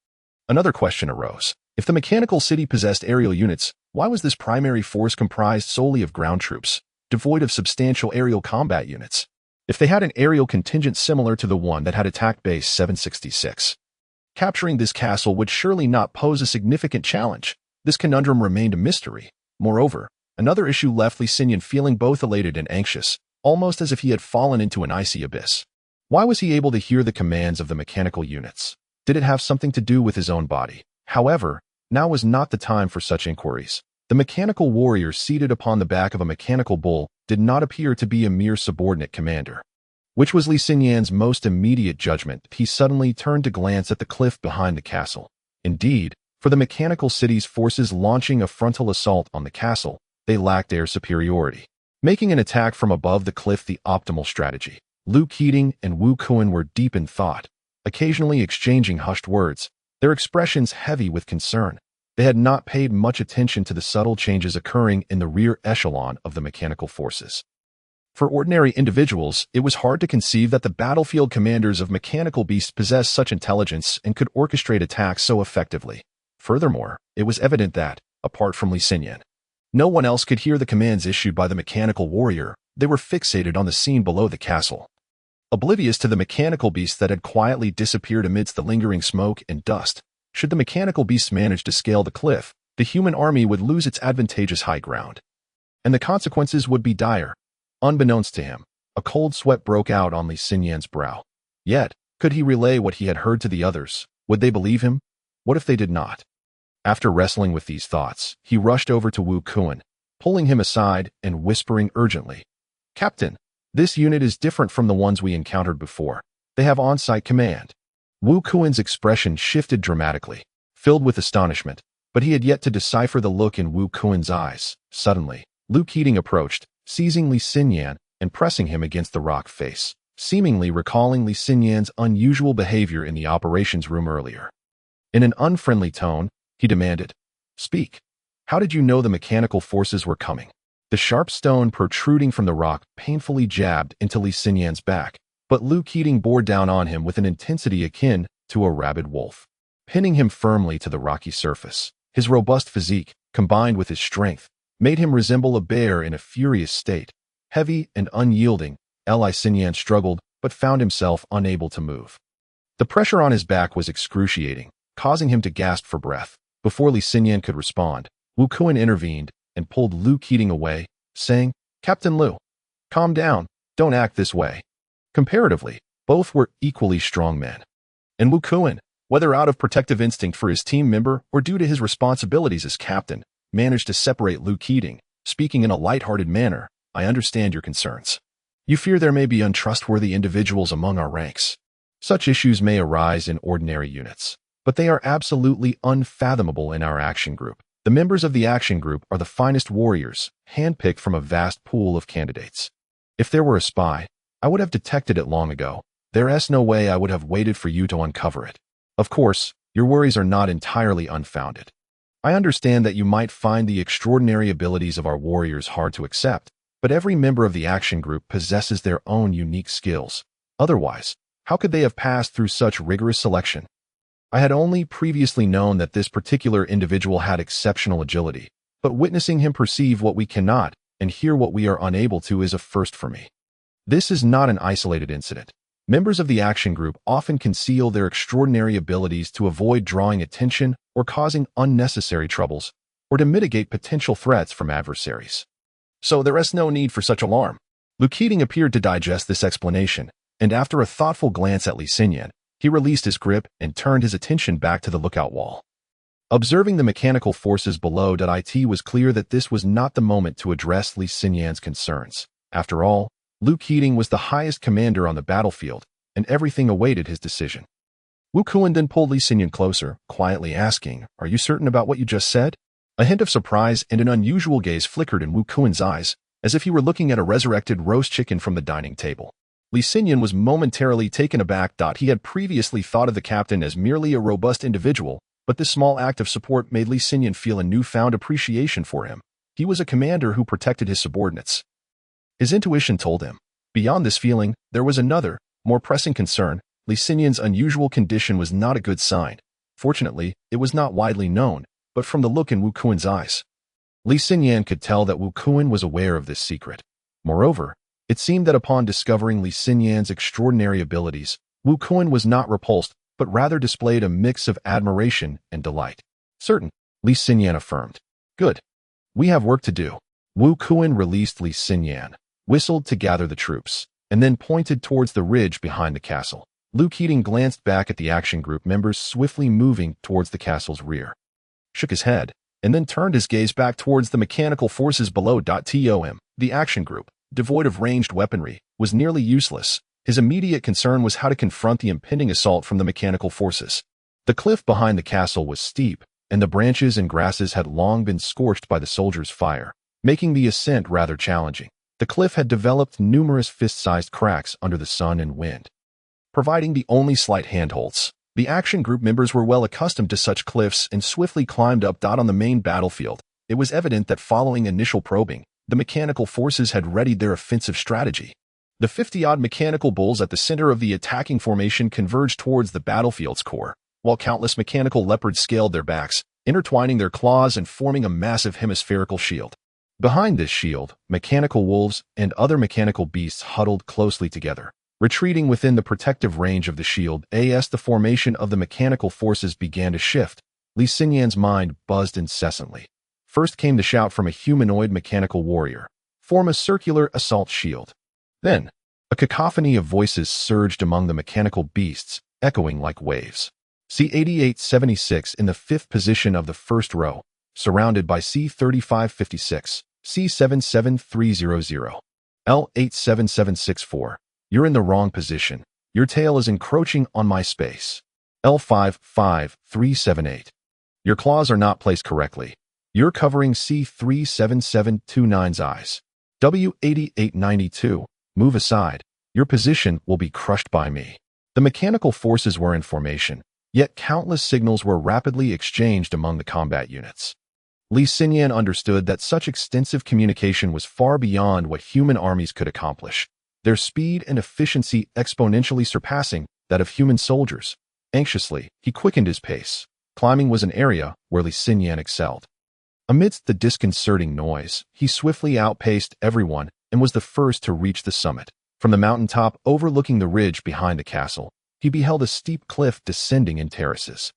Another question arose. If the mechanical city possessed aerial units, why was this primary force comprised solely of ground troops, devoid of substantial aerial combat units? If they had an aerial contingent similar to the one that had attacked base 766, capturing this castle would surely not pose a significant challenge. This conundrum remained a mystery. Moreover, another issue left Li Xinyan feeling both elated and anxious, almost as if he had fallen into an icy abyss. Why was he able to hear the commands of the mechanical units? Did it have something to do with his own body? However, now was not the time for such inquiries. The mechanical warrior seated upon the back of a mechanical bull did not appear to be a mere subordinate commander, which was Li Xinyan's most immediate judgment. He suddenly turned to glance at the cliff behind the castle. Indeed, for the mechanical city's forces launching a frontal assault on the castle, they lacked air superiority, making an attack from above the cliff the optimal strategy. Lu Keating and Wu Kuan were deep in thought, occasionally exchanging hushed words, their expressions heavy with concern. They had not paid much attention to the subtle changes occurring in the rear echelon of the mechanical forces. For ordinary individuals, it was hard to conceive that the battlefield commanders of mechanical beasts possessed such intelligence and could orchestrate attacks so effectively. Furthermore, it was evident that, apart from Li Xinyan, no one else could hear the commands issued by the mechanical warrior. They were fixated on the scene below the castle, oblivious to the mechanical beasts that had quietly disappeared amidst the lingering smoke and dust. Should the mechanical beasts manage to scale the cliff, the human army would lose its advantageous high ground, and the consequences would be dire. Unbeknownst to him, a cold sweat broke out on Li Xinyan's brow. Yet, could he relay what he had heard to the others? Would they believe him? What if they did not? After wrestling with these thoughts, he rushed over to Wu Kuan, pulling him aside and whispering urgently, "Captain, this unit is different from the ones we encountered before. They have on-site command." Wu Kuan's expression shifted dramatically, filled with astonishment, but he had yet to decipher the look in Wu Kuan's eyes. Suddenly, Lu Keating approached, seizing Li Xinyan and pressing him against the rock face, seemingly recalling Li Xinyan's unusual behavior in the operations room earlier. In an unfriendly tone, he demanded, "Speak. How did you know the mechanical forces were coming?" The sharp stone protruding from the rock painfully jabbed into Li Xinyan's back, but Lu Keating bore down on him with an intensity akin to a rabid wolf, pinning him firmly to the rocky surface. His robust physique, combined with his strength, made him resemble a bear in a furious state. Heavy and unyielding, Li Xinyan struggled but found himself unable to move. The pressure on his back was excruciating, causing him to gasp for breath. Before Li Xinyan could respond, Wu Kuan intervened and pulled Lu Keating away, saying, "Captain Lu, calm down, don't act this way." Comparatively, both were equally strong men. And Wu Kuan, whether out of protective instinct for his team member or due to his responsibilities as captain, managed to separate Lu Keating, speaking in a light-hearted manner, "I understand your concerns. You fear there may be untrustworthy individuals among our ranks. Such issues may arise in ordinary units, but they are absolutely unfathomable in our action group. The members of the action group are the finest warriors, handpicked from a vast pool of candidates. If there were a spy, I would have detected it long ago. There's no way I would have waited for you to uncover it. Of course, your worries are not entirely unfounded. I understand that you might find the extraordinary abilities of our warriors hard to accept, but every member of the action group possesses their own unique skills. Otherwise, how could they have passed through such rigorous selection? I had only previously known that this particular individual had exceptional agility, but witnessing him perceive what we cannot and hear what we are unable to is a first for me. This is not an isolated incident. Members of the action group often conceal their extraordinary abilities to avoid drawing attention or causing unnecessary troubles, or to mitigate potential threats from adversaries. So there is no need for such alarm. Lu Keating appeared to digest this explanation, and after a thoughtful glance at Li Xinyan, he released his grip and turned his attention back to the lookout wall. Observing the mechanical forces below, it was clear that this was not the moment to address Li Xinyan's concerns. After all, Lu Keating was the highest commander on the battlefield, and everything awaited his decision. Wu Kuan then pulled Li Xinyan closer, quietly asking, "Are you certain about what you just said?" A hint of surprise and an unusual gaze flickered in Wu Kuan's eyes, as if he were looking at a resurrected roast chicken from the dining table. Li Xinyan was momentarily taken aback. He had previously thought of the captain as merely a robust individual, but this small act of support made Li Xinyan feel a newfound appreciation for him. He was a commander who protected his subordinates. His intuition told him. Beyond this feeling, there was another, more pressing concern. Li Xinyan's unusual condition was not a good sign. Fortunately, it was not widely known, but from the look in Wu Kuan's eyes, Li Xinyan could tell that Wu Kuan was aware of this secret. Moreover, it seemed that upon discovering Li Xinyan's extraordinary abilities, Wu Kuan was not repulsed, but rather displayed a mix of admiration and delight. "Certain," Li Xinyan affirmed. "Good. We have work to do." Wu Kuan released Li Xinyan, whistled to gather the troops, and then pointed towards the ridge behind the castle. Lu Keating glanced back at the action group members swiftly moving towards the castle's rear, shook his head, and then turned his gaze back towards the mechanical forces below. The action group, devoid of ranged weaponry, was nearly useless. His immediate concern was how to confront the impending assault from the mechanical forces. The cliff behind the castle was steep, and the branches and grasses had long been scorched by the soldiers' fire, making the ascent rather challenging. The cliff had developed numerous fist-sized cracks under the sun and wind, providing the only slight handholds. The action group members were well accustomed to such cliffs and swiftly climbed up. On the main battlefield, it was evident that following initial probing, The mechanical forces had readied their offensive strategy. The 50-odd mechanical bulls at the center of the attacking formation converged towards the battlefield's core, while countless mechanical leopards scaled their backs, intertwining their claws and forming a massive hemispherical shield. Behind this shield, mechanical wolves and other mechanical beasts huddled closely together, retreating within the protective range of the shield. As the formation of the mechanical forces began to shift, Li Xinyan's mind buzzed incessantly. First came the shout from a humanoid mechanical warrior, "Form a circular assault shield." Then, a cacophony of voices surged among the mechanical beasts, echoing like waves. C8876 in the 5th position of the first row, surrounded by C3556, C77300, L87764. You're in the wrong position. Your tail is encroaching on my space. L55378. Your claws are not placed correctly. You're covering C37729's eyes. W8892. Move aside. Your position will be crushed by me. The mechanical forces were in formation, yet countless signals were rapidly exchanged among the combat units. Li Xinyan understood that such extensive communication was far beyond what human armies could accomplish, their speed and efficiency exponentially surpassing that of human soldiers. Anxiously, he quickened his pace. Climbing was an area where Li Xinyan excelled. Amidst the disconcerting noise, he swiftly outpaced everyone and was the first to reach the summit. From the mountaintop overlooking the ridge behind the castle, he beheld a steep cliff descending in terraces.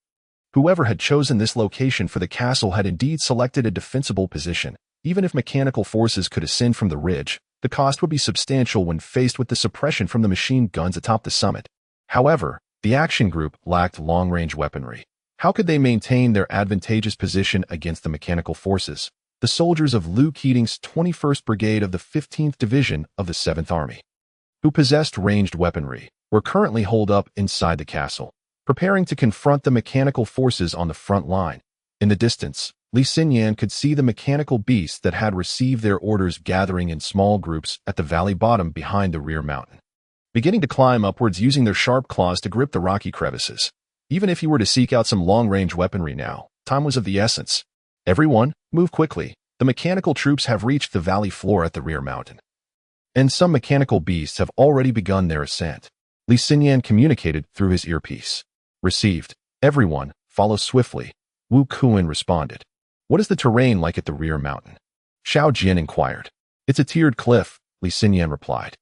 Whoever had chosen this location for the castle had indeed selected a defensible position. Even if mechanical forces could ascend from the ridge, the cost would be substantial when faced with the suppression from the machine guns atop the summit. However, the action group lacked long-range weaponry. How could they maintain their advantageous position against the mechanical forces? The soldiers of Liu Keating's 21st Brigade of the 15th Division of the 7th Army, who possessed ranged weaponry, were currently holed up inside the castle, preparing to confront the mechanical forces on the front line. In the distance, Li Xinyan could see the mechanical beasts that had received their orders gathering in small groups at the valley bottom behind the rear mountain, beginning to climb upwards using their sharp claws to grip the rocky crevices. Even if he were to seek out some long-range weaponry now, time was of the essence. Everyone, move quickly. The mechanical troops have reached the valley floor at the rear mountain, and some mechanical beasts have already begun their ascent. Li Xinyan communicated through his earpiece. Received. Everyone, follow swiftly. Wu Kuan responded. What is the terrain like at the rear mountain? Xiao Jian inquired. It's a tiered cliff, Li Xinyan replied.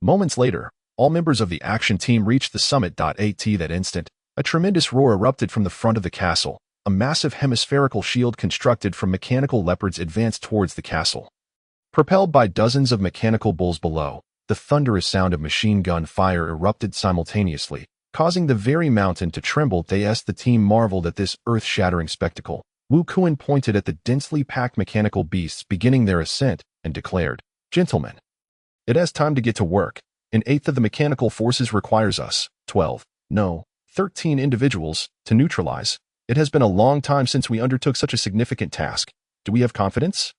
Moments later, all members of the action team reached the summit. At that instant, a tremendous roar erupted from the front of the castle. A massive hemispherical shield constructed from mechanical leopards advanced towards the castle. Propelled by dozens of mechanical bulls below, the thunderous sound of machine gun fire erupted simultaneously, causing the very mountain to tremble. The team marveled at this earth-shattering spectacle. Wu Kuan pointed at the densely packed mechanical beasts beginning their ascent and declared, "Gentlemen, it has time to get to work. An eighth of the mechanical forces requires us, 13 individuals, to neutralize. It has been a long time since we undertook such a significant task. Do we have confidence?"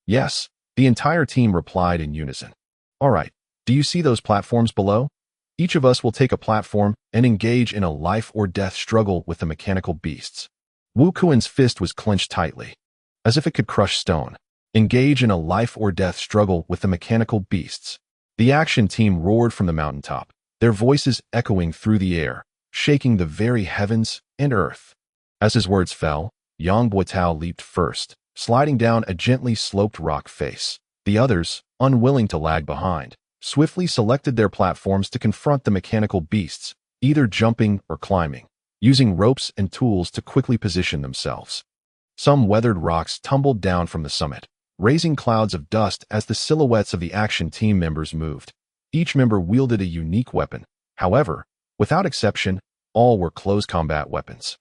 "Yes," the entire team replied in unison. "All right, do you see those platforms below? Each of us will take a platform and engage in a life-or-death struggle with the mechanical beasts." Wu Kuan's fist was clenched tightly, as if it could crush stone. Engage in a life-or-death struggle with the mechanical beasts. The action team roared from the mountaintop, their voices echoing through the air, shaking the very heavens and earth. As his words fell, Yang Buotao leaped first, sliding down a gently sloped rock face. The others, unwilling to lag behind, swiftly selected their platforms to confront the mechanical beasts, either jumping or climbing, using ropes and tools to quickly position themselves. Some weathered rocks tumbled down from the summit, raising clouds of dust as the silhouettes of the action team members moved. Each member wielded a unique weapon. However, without exception, all were close combat weapons.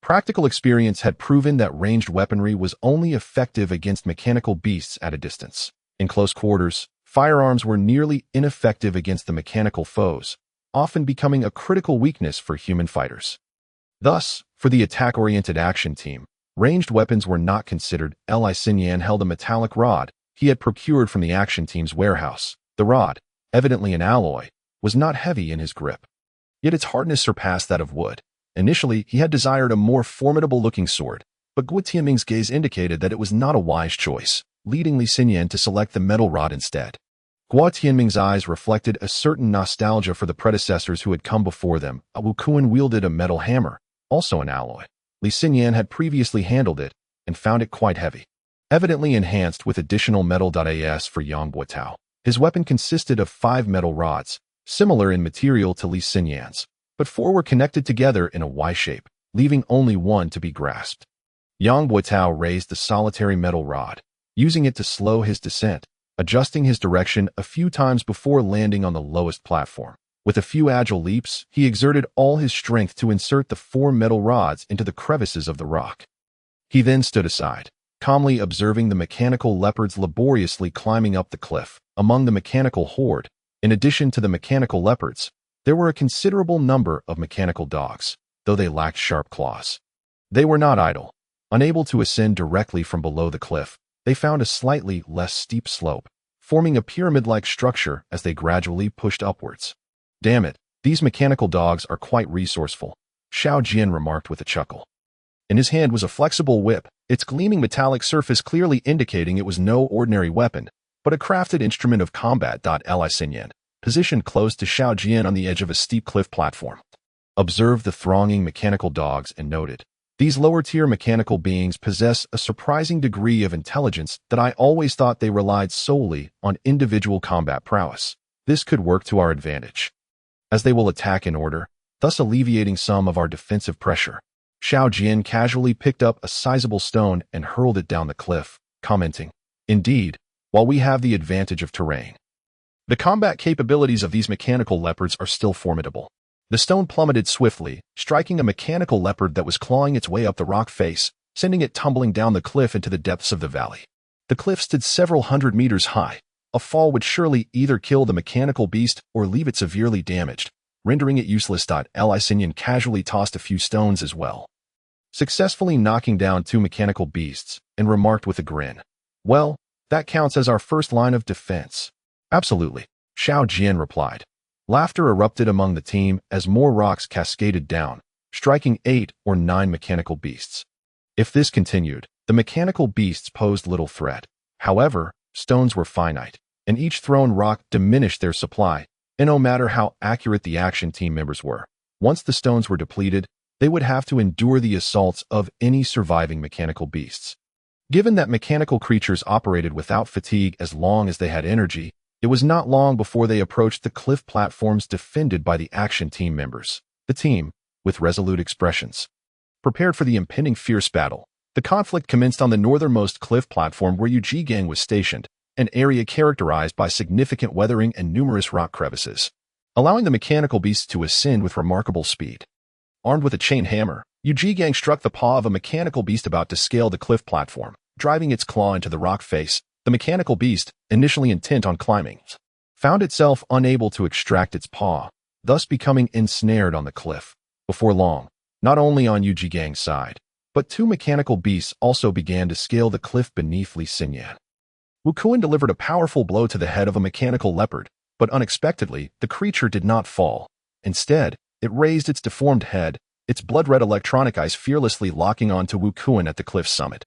Practical experience had proven that ranged weaponry was only effective against mechanical beasts at a distance. In close quarters, firearms were nearly ineffective against the mechanical foes, often becoming a critical weakness for human fighters. Thus, for the attack-oriented action team, ranged weapons were not considered. Li Xinyan held a metallic rod he had procured from the action team's warehouse. The rod, evidently an alloy, was not heavy in his grip, yet its hardness surpassed that of wood. Initially, he had desired a more formidable-looking sword, but Guo Tianming's gaze indicated that it was not a wise choice. leading Li Xinyan to select the metal rod instead. Guo Tianming's eyes reflected a certain nostalgia for the predecessors who had come before them. Wu Kuan wielded a metal hammer, also an alloy. Li Xinyan had previously handled it and found it quite heavy, evidently enhanced with additional metal.as for Yang Guotao. His weapon consisted of 5 metal rods, similar in material to Li Xinyan's, but 4 were connected together in a Y shape, leaving only one to be grasped. Yang Guotao raised the solitary metal rod, using it to slow his descent, adjusting his direction a few times before landing on the lowest platform. With a few agile leaps, he exerted all his strength to insert the 4 metal rods into the crevices of the rock. He then stood aside, calmly observing the mechanical leopards laboriously climbing up the cliff. Among the mechanical horde, in addition to the mechanical leopards, there were a considerable number of mechanical dogs, though they lacked sharp claws. They were not idle. Unable to ascend directly from below the cliff, they found a slightly less steep slope, forming a pyramid-like structure as they gradually pushed upwards. "Damn it, these mechanical dogs are quite resourceful," Xiao Jian remarked with a chuckle. In his hand was a flexible whip, its gleaming metallic surface clearly indicating it was no ordinary weapon, but a crafted instrument of combat. Li Xinyan, positioned close to Xiao Jian on the edge of a steep cliff platform, observed the thronging mechanical dogs and noted, "These lower-tier mechanical beings possess a surprising degree of intelligence that I always thought they relied solely on individual combat prowess. This could work to our advantage, as they will attack in order, thus alleviating some of our defensive pressure." Xiao Jian casually picked up a sizable stone and hurled it down the cliff, commenting, "Indeed, while we have the advantage of terrain, the combat capabilities of these mechanical leopards are still formidable." The stone plummeted swiftly, striking a mechanical leopard that was clawing its way up the rock face, sending it tumbling down the cliff into the depths of the valley. The cliff stood several hundred meters high. A fall would surely either kill the mechanical beast or leave it severely damaged, rendering it useless. Li Xinyan casually tossed a few stones as well, successfully knocking down 2 mechanical beasts, and remarked with a grin, "Well, that counts as our first line of defense." "Absolutely," Xiao Jian replied. Laughter erupted among the team as more rocks cascaded down, striking 8 or 9 mechanical beasts. If this continued, the mechanical beasts posed little threat. However, stones were finite, and each thrown rock diminished their supply, and no matter how accurate the action team members were, once the stones were depleted, they would have to endure the assaults of any surviving mechanical beasts. Given that mechanical creatures operated without fatigue as long as they had energy, it was not long before they approached the cliff platforms defended by the action team members. The team, with resolute expressions, prepared for the impending fierce battle. The conflict commenced on the northernmost cliff platform where Yu Jigang was stationed, an area characterized by significant weathering and numerous rock crevices, allowing the mechanical beasts to ascend with remarkable speed. Armed with a chain hammer, Yu Jigang struck the paw of a mechanical beast about to scale the cliff platform, driving its claw into the rock face. The mechanical beast, initially intent on climbing, found itself unable to extract its paw, thus becoming ensnared on the cliff. Before long, not only on Yu Jigang's side, but 2 mechanical beasts also began to scale the cliff beneath Li Xinyan. Wu Kuan delivered a powerful blow to the head of a mechanical leopard, but unexpectedly, the creature did not fall. Instead, it raised its deformed head, its blood-red electronic eyes fearlessly locking onto Wu Kuan at the cliff's summit,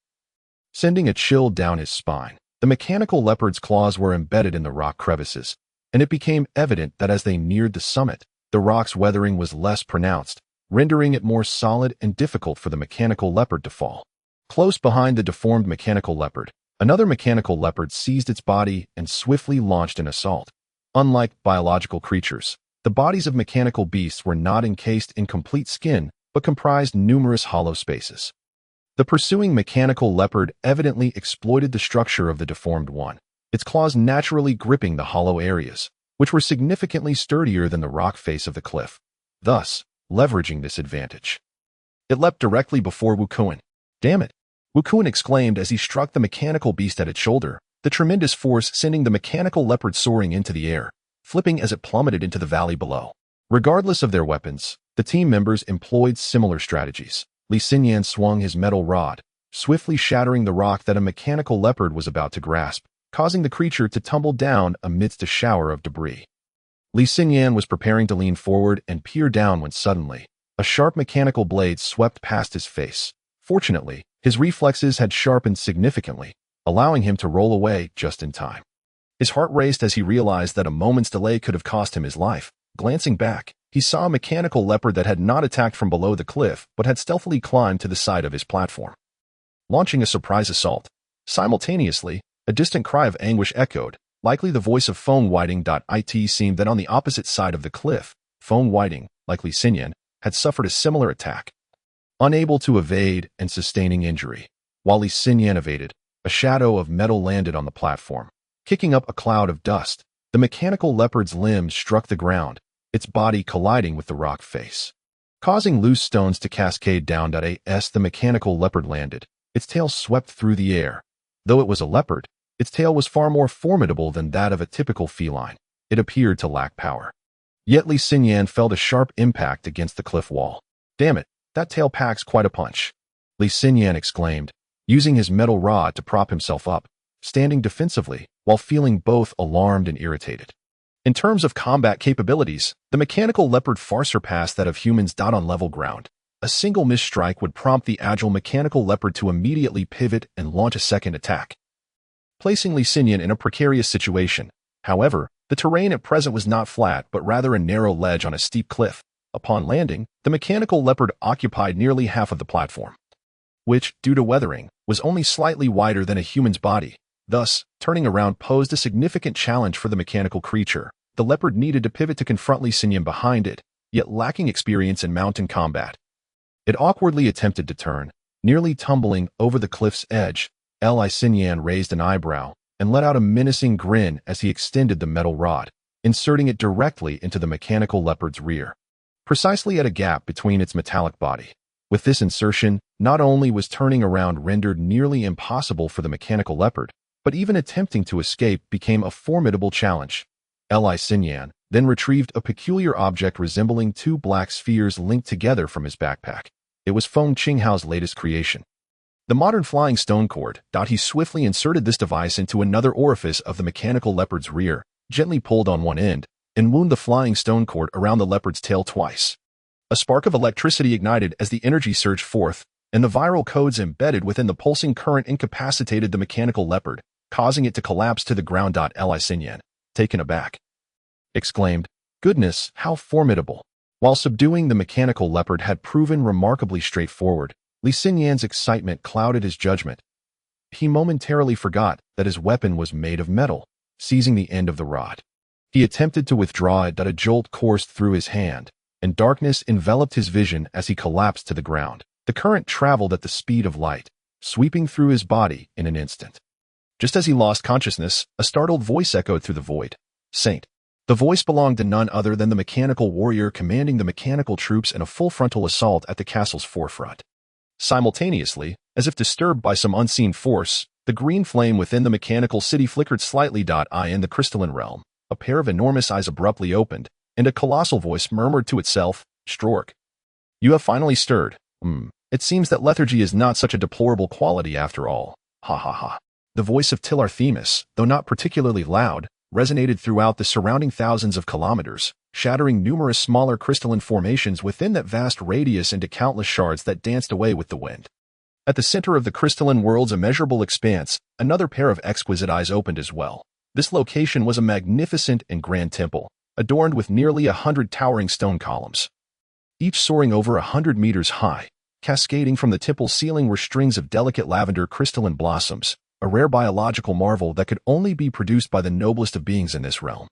sending a chill down his spine. The mechanical leopard's claws were embedded in the rock crevices, and it became evident that as they neared the summit, the rock's weathering was less pronounced, rendering it more solid and difficult for the mechanical leopard to fall. Close behind the deformed mechanical leopard, another mechanical leopard seized its body and swiftly launched an assault. Unlike biological creatures, the bodies of mechanical beasts were not encased in complete skin, but comprised numerous hollow spaces. The pursuing mechanical leopard evidently exploited the structure of the deformed one, its claws naturally gripping the hollow areas, which were significantly sturdier than the rock face of the cliff, thus leveraging this advantage. It leapt directly before Wu Kuan. "Damn it!" Wu Kuan exclaimed as he struck the mechanical beast at its shoulder, the tremendous force sending the mechanical leopard soaring into the air, flipping as it plummeted into the valley below. Regardless of their weapons, the team members employed similar strategies. Li Xinyan swung his metal rod, swiftly shattering the rock that a mechanical leopard was about to grasp, causing the creature to tumble down amidst a shower of debris. Li Xinyan was preparing to lean forward and peer down when suddenly, a sharp mechanical blade swept past his face. Fortunately, his reflexes had sharpened significantly, allowing him to roll away just in time. His heart raced as he realized that a moment's delay could have cost him his life. Glancing back, he saw a mechanical leopard that had not attacked from below the cliff, but had stealthily climbed to the side of his platform, launching a surprise assault. Simultaneously, a distant cry of anguish echoed, likely the voice of Feng Whiting. It seemed that on the opposite side of the cliff, Feng Whiting, like Li Xinyan, had suffered a similar attack, unable to evade and sustaining injury. While Li Xinyan evaded, a shadow of metal landed on the platform, kicking up a cloud of dust. The mechanical leopard's limbs struck the ground, its body colliding with the rock face, causing loose stones to cascade down. As the mechanical leopard landed, its tail swept through the air. Though it was a leopard, its tail was far more formidable than that of a typical feline. It appeared to lack power. Yet Li Xinyan felt a sharp impact against the cliff wall. Damn it, that tail packs quite a punch, Li Xinyan exclaimed, using his metal rod to prop himself up, standing defensively while feeling both alarmed and irritated. In terms of combat capabilities, the mechanical leopard far surpassed that of humans. On level ground, a single missed strike would prompt the agile mechanical leopard to immediately pivot and launch a second attack, placing Li Xinyan in a precarious situation. However, the terrain at present was not flat but rather a narrow ledge on a steep cliff. Upon landing, the mechanical leopard occupied nearly half of the platform, which, due to weathering, was only slightly wider than a human's body. Thus, turning around posed a significant challenge for the mechanical creature. The leopard needed to pivot to confront Li Xinyan behind it, yet lacking experience in mountain combat. It awkwardly attempted to turn, nearly tumbling over the cliff's edge. Li Xinyan raised an eyebrow and let out a menacing grin as he extended the metal rod, inserting it directly into the mechanical leopard's rear, precisely at a gap between its metallic body. With this insertion, not only was turning around rendered nearly impossible for the mechanical leopard, but even attempting to escape became a formidable challenge. Li Xinyan then retrieved a peculiar object resembling two black spheres linked together from his backpack. It was Feng Qinghao's latest creation, the modern flying stone cord. He swiftly inserted this device into another orifice of the mechanical leopard's rear, gently pulled on one end, and wound the flying stone cord around the leopard's tail twice. A spark of electricity ignited as the energy surged forth, and the viral codes embedded within the pulsing current incapacitated the mechanical leopard, causing it to collapse to the ground. Li Xinyan, taken aback, exclaimed, "Goodness, how formidable!" While subduing the mechanical leopard had proven remarkably straightforward, Li Xinyan's excitement clouded his judgment. He momentarily forgot that his weapon was made of metal. Seizing the end of the rod, he attempted to withdraw it. A jolt coursed through his hand, and darkness enveloped his vision as he collapsed to the ground. The current traveled at the speed of light, sweeping through his body in an instant. Just as he lost consciousness, a startled voice echoed through the void. "Saint." The voice belonged to none other than the mechanical warrior commanding the mechanical troops in a full frontal assault at the castle's forefront. Simultaneously, as if disturbed by some unseen force, the green flame within the mechanical city flickered slightly. In the crystalline realm, a pair of enormous eyes abruptly opened, and a colossal voice murmured to itself, "Stork, you have finally stirred. It seems that lethargy is not such a deplorable quality after all. Ha ha ha." The voice of Tilarthemis, though not particularly loud, resonated throughout the surrounding thousands of kilometers, shattering numerous smaller crystalline formations within that vast radius into countless shards that danced away with the wind. At the center of the crystalline world's immeasurable expanse, another pair of exquisite eyes opened as well. This location was a magnificent and grand temple, adorned with nearly 100 towering stone columns, each soaring over 100 meters high. Cascading from the temple's ceiling were strings of delicate lavender crystalline blossoms, a rare biological marvel that could only be produced by the noblest of beings in this realm.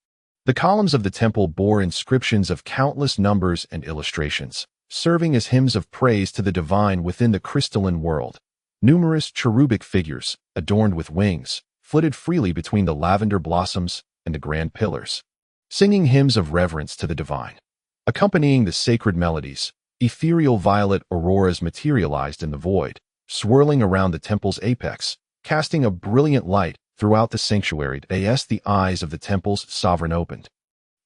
The columns of the temple bore inscriptions of countless numbers and illustrations, serving as hymns of praise to the divine within the crystalline world. Numerous cherubic figures, adorned with wings, flitted freely between the lavender blossoms and the grand pillars, singing hymns of reverence to the divine. Accompanying the sacred melodies, ethereal violet auroras materialized in the void, swirling around the temple's apex, casting a brilliant light throughout the sanctuary. As the eyes of the temple's sovereign opened,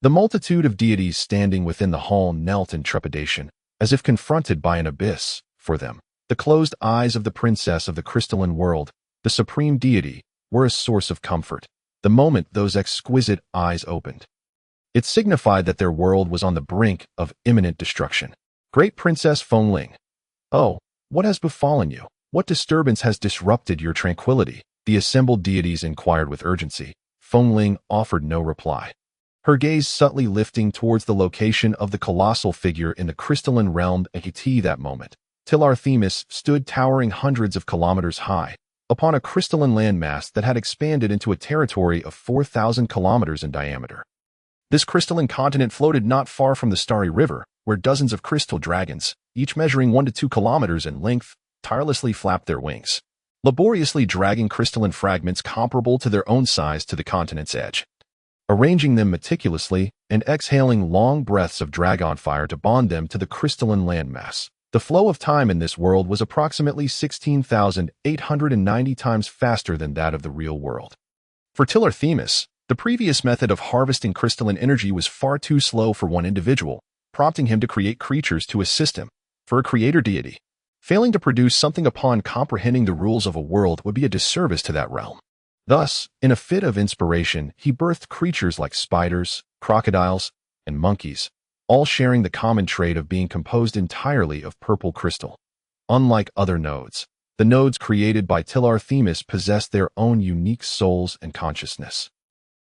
the multitude of deities standing within the hall knelt in trepidation, as if confronted by an abyss. For them, the closed eyes of the princess of the crystalline world, the supreme deity, were a source of comfort. The moment those exquisite eyes opened, it signified that their world was on the brink of imminent destruction. "Great Princess Fengling, oh, what has befallen you? What disturbance has disrupted your tranquility?" The assembled deities inquired with urgency. Fengling offered no reply, her gaze subtly lifting towards the location of the colossal figure in the crystalline realm. At that moment, Tilar Themis stood towering hundreds of kilometers high, upon a crystalline landmass that had expanded into a territory of 4,000 kilometers in diameter. This crystalline continent floated not far from the Starry River, where dozens of crystal dragons, each measuring 1 to 2 kilometers in length, tirelessly flapped their wings, laboriously dragging crystalline fragments comparable to their own size to the continent's edge, arranging them meticulously and exhaling long breaths of dragon fire to bond them to the crystalline landmass. The flow of time in this world was approximately 16,890 times faster than that of the real world. For Tilar Themis, the previous method of harvesting crystalline energy was far too slow for one individual, prompting him to create creatures to assist him. For a creator deity, failing to produce something upon comprehending the rules of a world would be a disservice to that realm. Thus, in a fit of inspiration, he birthed creatures like spiders, crocodiles, and monkeys, all sharing the common trait of being composed entirely of purple crystal. Unlike other nodes, the nodes created by Tilar Themis possessed their own unique souls and consciousness,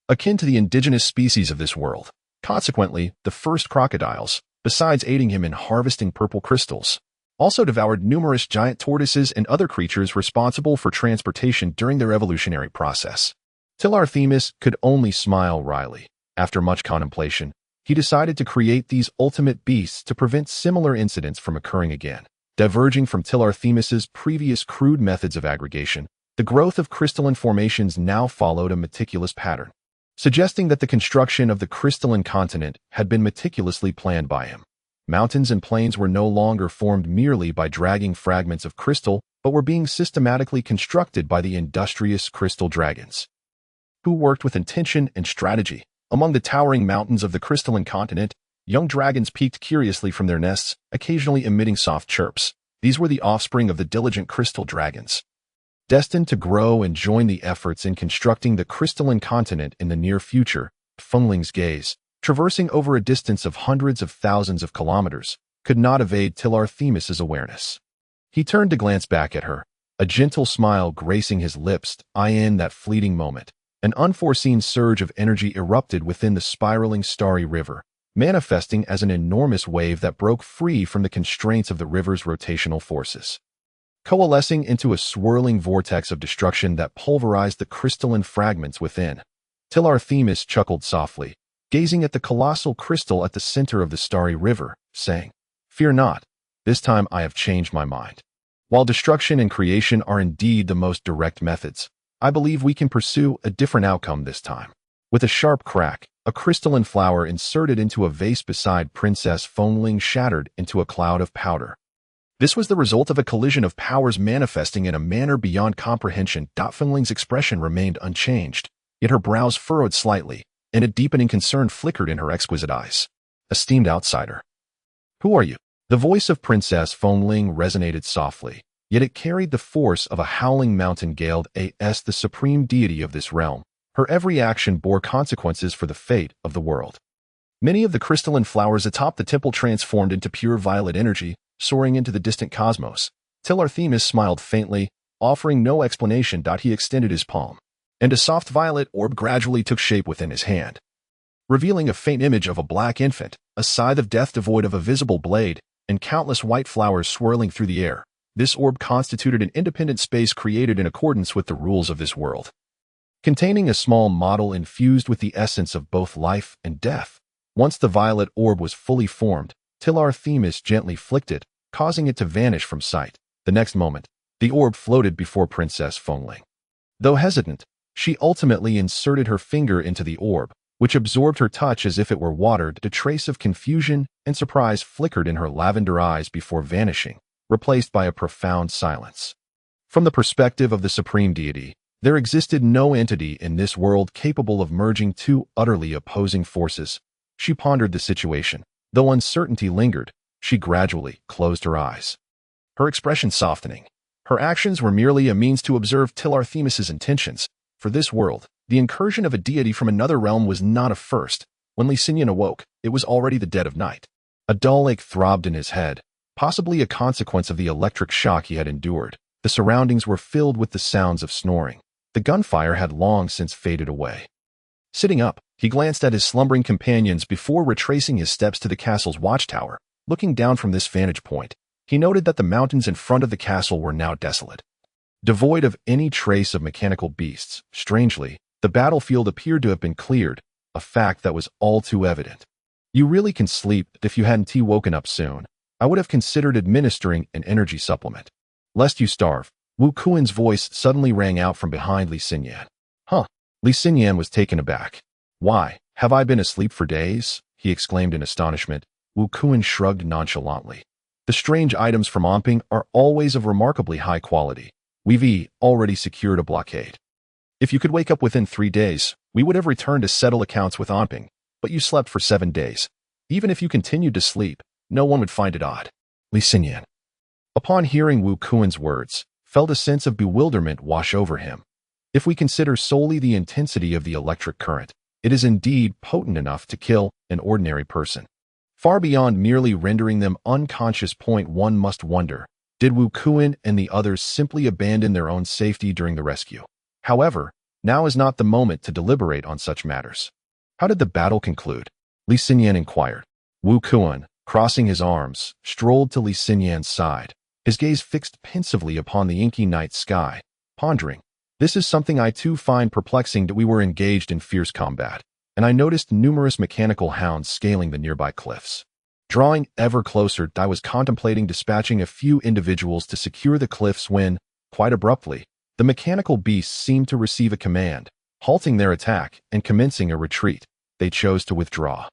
akin to the indigenous species of this world. Consequently, the first crocodiles, besides aiding him in harvesting purple crystals, also devoured numerous giant tortoises and other creatures responsible for transportation during their evolutionary process. Tilar Themis could only smile wryly. After much contemplation, he decided to create these ultimate beasts to prevent similar incidents from occurring again. Diverging from Tilar Themis's previous crude methods of aggregation, the growth of crystalline formations now followed a meticulous pattern, suggesting that the construction of the crystalline continent had been meticulously planned by him. Mountains and plains were no longer formed merely by dragging fragments of crystal, but were being systematically constructed by the industrious crystal dragons, who worked with intention and strategy. Among the towering mountains of the crystalline continent, young dragons peeked curiously from their nests, occasionally emitting soft chirps. These were the offspring of the diligent crystal dragons, destined to grow and join the efforts in constructing the crystalline continent in the near future. Fengling's gaze, traversing over a distance of hundreds of thousands of kilometers, could not evade Tilar Themis's awareness. He turned to glance back at her, a gentle smile gracing his lips. In that fleeting moment, an unforeseen surge of energy erupted within the spiraling Starry River, manifesting as an enormous wave that broke free from the constraints of the river's rotational forces, coalescing into a swirling vortex of destruction that pulverized the crystalline fragments within. Tilar Themis chuckled softly, gazing at the colossal crystal at the center of the Starry River, saying, "Fear not, this time I have changed my mind. While destruction and creation are indeed the most direct methods, I believe we can pursue a different outcome this time." With a sharp crack, a crystalline flower inserted into a vase beside Princess Fengling shattered into a cloud of powder. This was the result of a collision of powers manifesting in a manner beyond comprehension. Fengling's expression remained unchanged, yet her brows furrowed slightly, and a deepening concern flickered in her exquisite eyes. "Esteemed outsider, who are you?" The voice of Princess Fengling resonated softly, yet it carried the force of a howling mountain gale. As the supreme deity of this realm, her every action bore consequences for the fate of the world. Many of the crystalline flowers atop the temple transformed into pure violet energy, soaring into the distant cosmos. Tilar Themis smiled faintly, offering no explanation. He extended his palm, and a soft violet orb gradually took shape within his hand, revealing a faint image of a black infant, a scythe of death devoid of a visible blade, and countless white flowers swirling through the air. This orb constituted an independent space created in accordance with the rules of this world, containing a small model infused with the essence of both life and death. Once the violet orb was fully formed, Tilar Themis gently flicked it, causing it to vanish from sight. The next moment, the orb floated before Princess Fengling. Though hesitant, she ultimately inserted her finger into the orb, which absorbed her touch as if it were water. A trace of confusion and surprise flickered in her lavender eyes before vanishing, replaced by a profound silence. From the perspective of the supreme deity, there existed no entity in this world capable of merging two utterly opposing forces. She pondered the situation. Though uncertainty lingered, she gradually closed her eyes, her expression softening. Her actions were merely a means to observe Tilar Themis's intentions. For this world, the incursion of a deity from another realm was not a first. When Li Xinyan awoke, it was already the dead of night. A dull ache throbbed in his head, possibly a consequence of the electric shock he had endured. The surroundings were filled with the sounds of snoring, The gunfire had long since faded away. Sitting up, he glanced at his slumbering companions before retracing his steps to the castle's watchtower. Looking down from this vantage point, he noted that the mountains in front of the castle were now desolate. Devoid of any trace of mechanical beasts, strangely, the battlefield appeared to have been cleared, a fact that was all too evident. You really can sleep if you hadn't woken up soon. I would have considered administering an energy supplement. Lest you starve. Wu Kuan's voice suddenly rang out from behind Li Xinyan. Huh. Li Xinyan was taken aback. Why, have I been asleep for days? He exclaimed in astonishment. Wu Kuan shrugged nonchalantly. The strange items from Onping are always of remarkably high quality. We've already secured a blockade. If you could wake up within 3 days, we would have returned to settle accounts with Onping, but you slept for 7 days. Even if you continued to sleep, no one would find it odd. Li Xinyan, upon hearing Wu Kuan's words, felt a sense of bewilderment wash over him. If we consider solely the intensity of the electric current, it is indeed potent enough to kill an ordinary person. Far beyond merely rendering them unconscious. One must wonder, did Wu Kuan and the others simply abandon their own safety during the rescue? However, now is not the moment to deliberate on such matters. How did the battle conclude? Li Xinyan inquired. Wu Kuan, crossing his arms, strolled to Li Xinyan's side, his gaze fixed pensively upon the inky night sky, pondering. This is something I too find perplexing. That we were engaged in fierce combat, and I noticed numerous mechanical hounds scaling the nearby cliffs. Drawing ever closer, I was contemplating dispatching a few individuals to secure the cliffs when, quite abruptly, the mechanical beasts seemed to receive a command, halting their attack and commencing a retreat. They chose to withdraw.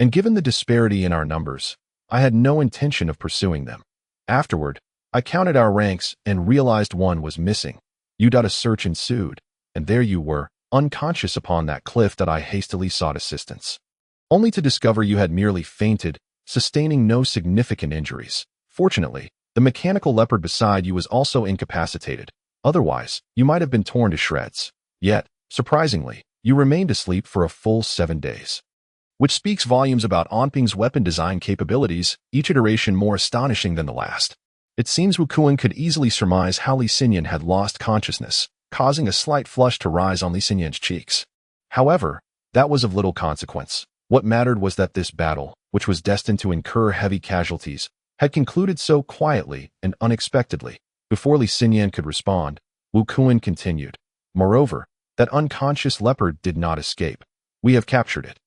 And given the disparity in our numbers, I had no intention of pursuing them. Afterward, I counted our ranks and realized one was missing. A search ensued, and there you were, unconscious upon that cliff. That I hastily sought assistance, only to discover you had merely fainted, sustaining no significant injuries. Fortunately, the mechanical leopard beside you was also incapacitated. Otherwise, you might have been torn to shreds. Yet, surprisingly, you remained asleep for a full 7 days. Which speaks volumes about Onping's weapon design capabilities, each iteration more astonishing than the last. It seems Wu Kuan could easily surmise how Li Xinyan had lost consciousness, causing a slight flush to rise on Li Xinyan's cheeks. However, that was of little consequence. What mattered was that this battle, which was destined to incur heavy casualties, had concluded so quietly and unexpectedly. Before Li Xinyan could respond, Wu Kuan continued. Moreover, that unconscious leopard did not escape. We have captured it.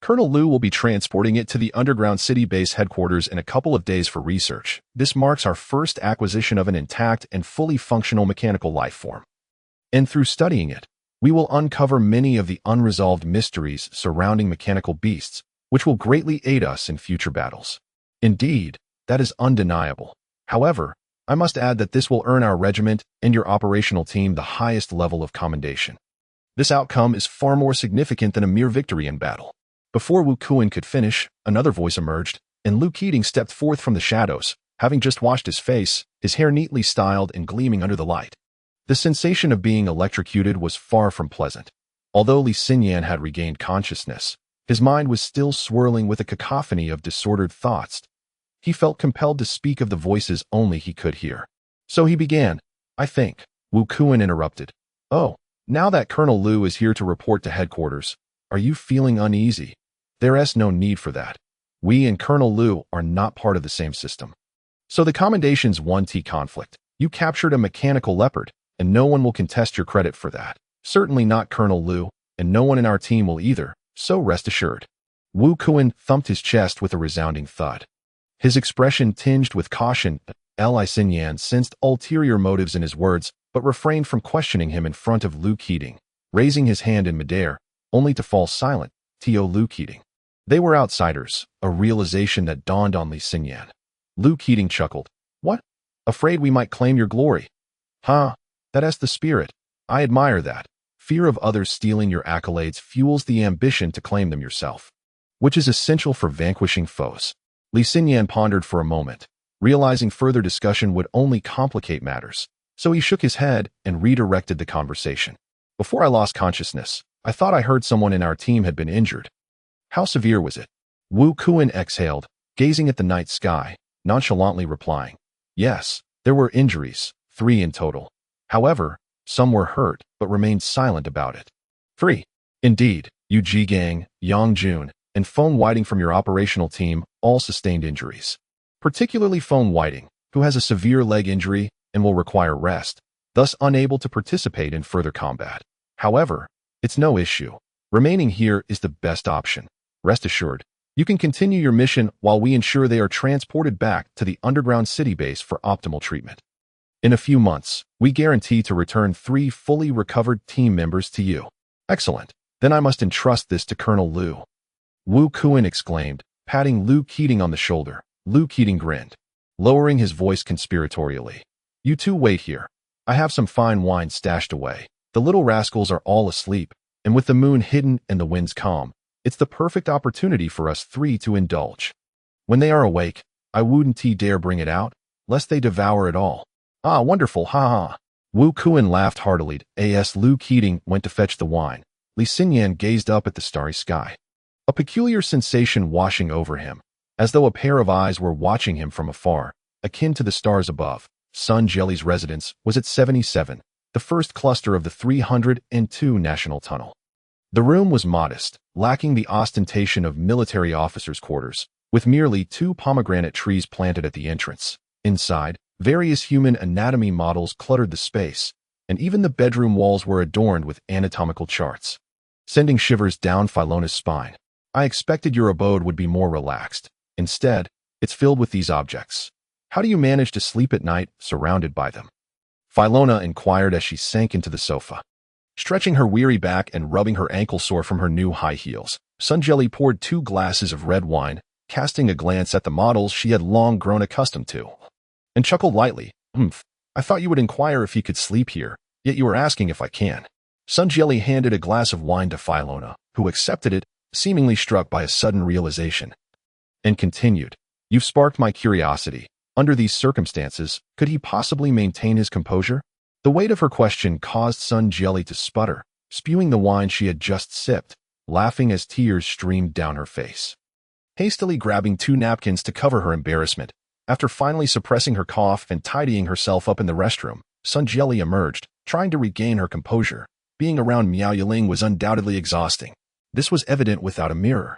Colonel Liu will be transporting it to the underground city base headquarters in a couple of days for research. This marks our first acquisition of an intact and fully functional mechanical life form. And through studying it, we will uncover many of the unresolved mysteries surrounding mechanical beasts, which will greatly aid us in future battles. Indeed, that is undeniable. However, I must add that this will earn our regiment and your operational team the highest level of commendation. This outcome is far more significant than a mere victory in battle. Before Wu Kuan could finish, another voice emerged, and Lu Keating stepped forth from the shadows, having just washed his face, his hair neatly styled and gleaming under the light. The sensation of being electrocuted was far from pleasant. Although Li Xinyan had regained consciousness, his mind was still swirling with a cacophony of disordered thoughts. He felt compelled to speak of the voices only he could hear. So he began. I think. Wu Kuan interrupted. Oh, now that Colonel Liu is here to report to headquarters, are you feeling uneasy? There's no need for that. We and Colonel Liu are not part of the same system. So the commendation's 1T conflict. You captured a mechanical leopard, and no one will contest your credit for that. Certainly not Colonel Liu, and no one in our team will either, so rest assured. Wu Kuan thumped his chest with a resounding thud. His expression tinged with caution. Li Xinyan sensed ulterior motives in his words, but refrained from questioning him in front of Lu Keating, raising his hand in midair, only to fall silent. Lu Keating. They were outsiders, a realization that dawned on Li Xinyan. Lu Keating chuckled. What? Afraid we might claim your glory? Huh, that's the spirit. I admire that. Fear of others stealing your accolades fuels the ambition to claim them yourself, which is essential for vanquishing foes. Li Xinyan pondered for a moment, realizing further discussion would only complicate matters, so he shook his head and redirected the conversation. Before I lost consciousness, I thought I heard someone in our team had been injured. How severe was it? Wu Kuan exhaled, gazing at the night sky, nonchalantly replying. Yes, there were injuries, 3 in total. However, Some were hurt, but remained silent about it. 3. Indeed, Yu Jigang, Yang Jun, and Feng Whiting from your operational team all sustained injuries. Particularly Feng Whiting, who has a severe leg injury and will require rest, thus unable to participate in further combat. However, it's no issue. Remaining here is the best option. Rest assured, you can continue your mission while we ensure they are transported back to the underground city base for optimal treatment. In a few months, we guarantee to return 3 fully recovered team members to you. Excellent. Then I must entrust this to Colonel Liu. Wu Kuan exclaimed, patting Liu Keating on the shoulder. Liu Keating grinned, lowering his voice conspiratorially. You two wait here. I have some fine wine stashed away. The little rascals are all asleep, and with the moon hidden and the winds calm, it's the perfect opportunity for us 3 to indulge. When they are awake, I wouldn't dare bring it out, lest they devour it all. Ah, wonderful, ha ha. Wu Kuan laughed heartily as Liu Keating went to fetch the wine. Li Xinyan gazed up at the starry sky. A peculiar sensation washing over him, as though a pair of eyes were watching him from afar, akin to the stars above. Sun Jelly's residence was at 77, the first cluster of the 302 National Tunnel. The room was modest, lacking the ostentation of military officers' quarters, with merely 2 pomegranate trees planted at the entrance. Inside, various human anatomy models cluttered the space, and even the bedroom walls were adorned with anatomical charts, sending shivers down Philona's spine. I expected your abode would be more relaxed. Instead, it's filled with these objects. How do you manage to sleep at night, surrounded by them? Philona inquired as she sank into the sofa. Stretching her weary back and rubbing her ankle sore from her new high heels, Sun Jelly poured 2 glasses of red wine, casting a glance at the models she had long grown accustomed to, and chuckled lightly. I thought you would inquire if you could sleep here, yet you are asking if I can. Sun Jelly handed a glass of wine to Philona, who accepted it, seemingly struck by a sudden realization, and continued. You've sparked my curiosity. Under these circumstances, could he possibly maintain his composure? The weight of her question caused Sun Jelly to sputter, spewing the wine she had just sipped, laughing as tears streamed down her face. Hastily grabbing 2 napkins to cover her embarrassment, after finally suppressing her cough and tidying herself up in the restroom, Sun Jelly emerged, trying to regain her composure. Being around Miao Yiling was undoubtedly exhausting. This was evident without a mirror.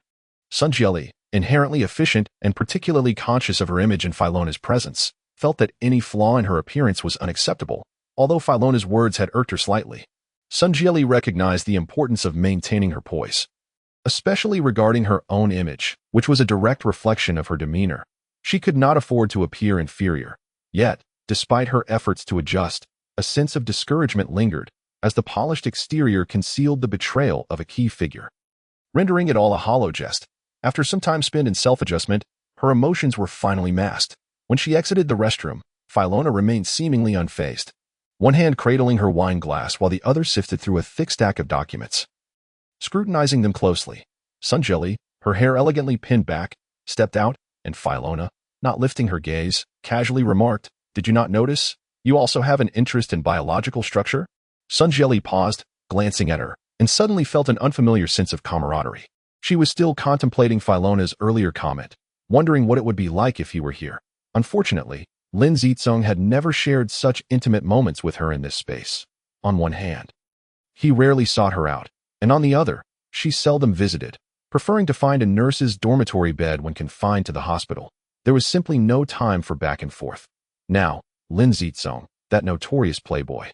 Sun Jelly, inherently efficient and particularly conscious of her image in Philona's presence, felt that any flaw in her appearance was unacceptable, although Philona's words had irked her slightly. Sun Jelly recognized the importance of maintaining her poise, especially regarding her own image, which was a direct reflection of her demeanor. She could not afford to appear inferior. Yet, despite her efforts to adjust, a sense of discouragement lingered, as the polished exterior concealed the betrayal of a key figure, rendering it all a hollow jest. After some time spent in self-adjustment, her emotions were finally masked. When she exited the restroom, Philona remained seemingly unfazed, one hand cradling her wine glass while the other sifted through a thick stack of documents, scrutinizing them closely. Sun Jelly, her hair elegantly pinned back, stepped out, and Philona, not lifting her gaze, casually remarked, "Did you not notice? You also have an interest in biological structure?" Sun Jelly paused, glancing at her, and suddenly felt an unfamiliar sense of camaraderie. She was still contemplating Philona's earlier comment, wondering what it would be like if he were here. Unfortunately, Lin Zicong had never shared such intimate moments with her in this space. On one hand, he rarely sought her out, and on the other, she seldom visited, preferring to find a nurse's dormitory bed when confined to the hospital. There was simply no time for back and forth. Now, Lin Zicong, that notorious playboy,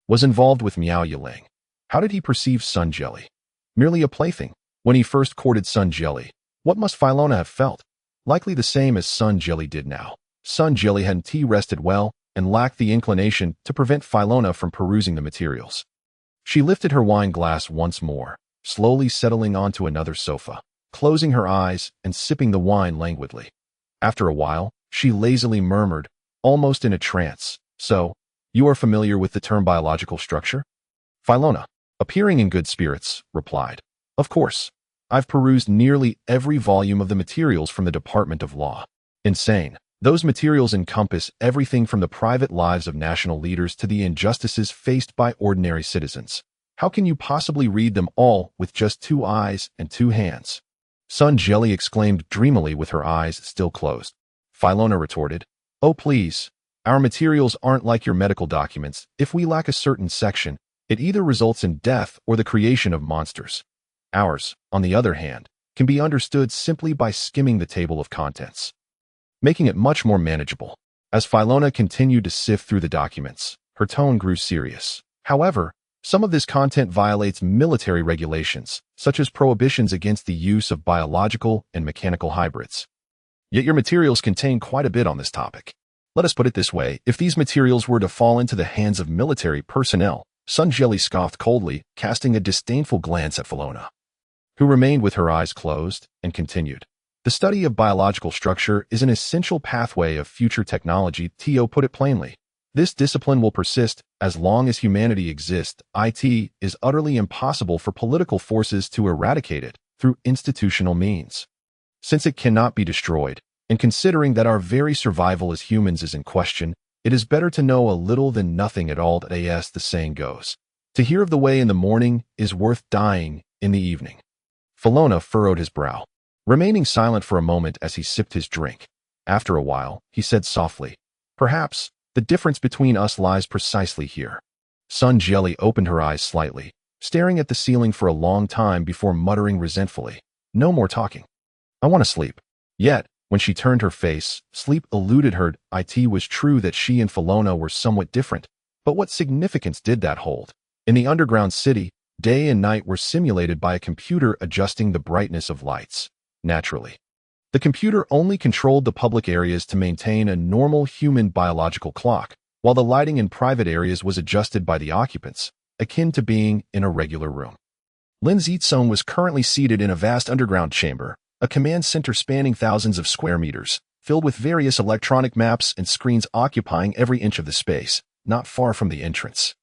was involved with Miao Yiling. How did he perceive Sun Jelly? Merely a plaything. When he first courted Sun Jelly, what must Philona have felt? Likely the same as Sun Jelly did now. Sun Jelly hadn't rested well and lacked the inclination to prevent Philona from perusing the materials. She lifted her wine glass once more, slowly settling onto another sofa, closing her eyes and sipping the wine languidly. After a while, she lazily murmured, almost in a trance, "So, you are familiar with the term biological structure?" Philona, appearing in good spirits, replied, "Of course. I've perused nearly every volume of the materials from the Department of Law." Insane. Those materials encompass everything from the private lives of national leaders to the injustices faced by ordinary citizens. How can you possibly read them all with just 2 eyes and 2 hands? Sun Jelly exclaimed dreamily with her eyes still closed. Philona retorted, "Oh please, Our materials aren't like your medical documents. If we lack a certain section, it either results in death or the creation of monsters. Ours, on the other hand, can be understood simply by skimming the table of contents, making it much more manageable. As Philona continued to sift through the documents, her tone grew serious. However, some of this content violates military regulations, such as prohibitions against the use of biological and mechanical hybrids. Yet your materials contain quite a bit on this topic. Let us put it this way, if these materials were to fall into the hands of military personnel, Sun Jieli scoffed coldly, casting a disdainful glance at Philona, who remained with her eyes closed, and continued. The study of biological structure is an essential pathway of future technology. Tio put it plainly. This discipline will persist as long as humanity exists. It is utterly impossible for political forces to eradicate it through institutional means, since it cannot be destroyed. And considering that our very survival as humans is in question, it is better to know a little than nothing at all. As the saying goes, to hear of the way in the morning is worth dying in the evening. Philona furrowed his brow, remaining silent for a moment as he sipped his drink. After a while, he said softly, "Perhaps the difference between us lies precisely here." Sun Jieli opened her eyes slightly, staring at the ceiling for a long time before muttering resentfully, "No more talking. I want to sleep." Yet, when she turned her face, sleep eluded her. It was true that she and Philona were somewhat different, but what significance did that hold? In the underground city, day and night were simulated by a computer adjusting the brightness of lights. Naturally, the computer only controlled the public areas to maintain a normal human biological clock, while the lighting in private areas was adjusted by the occupants, akin to being in a regular room. Lin Zicong was currently seated in a vast underground chamber, a command center spanning thousands of square meters, filled with various electronic maps and screens occupying every inch of the space, not far from the entrance.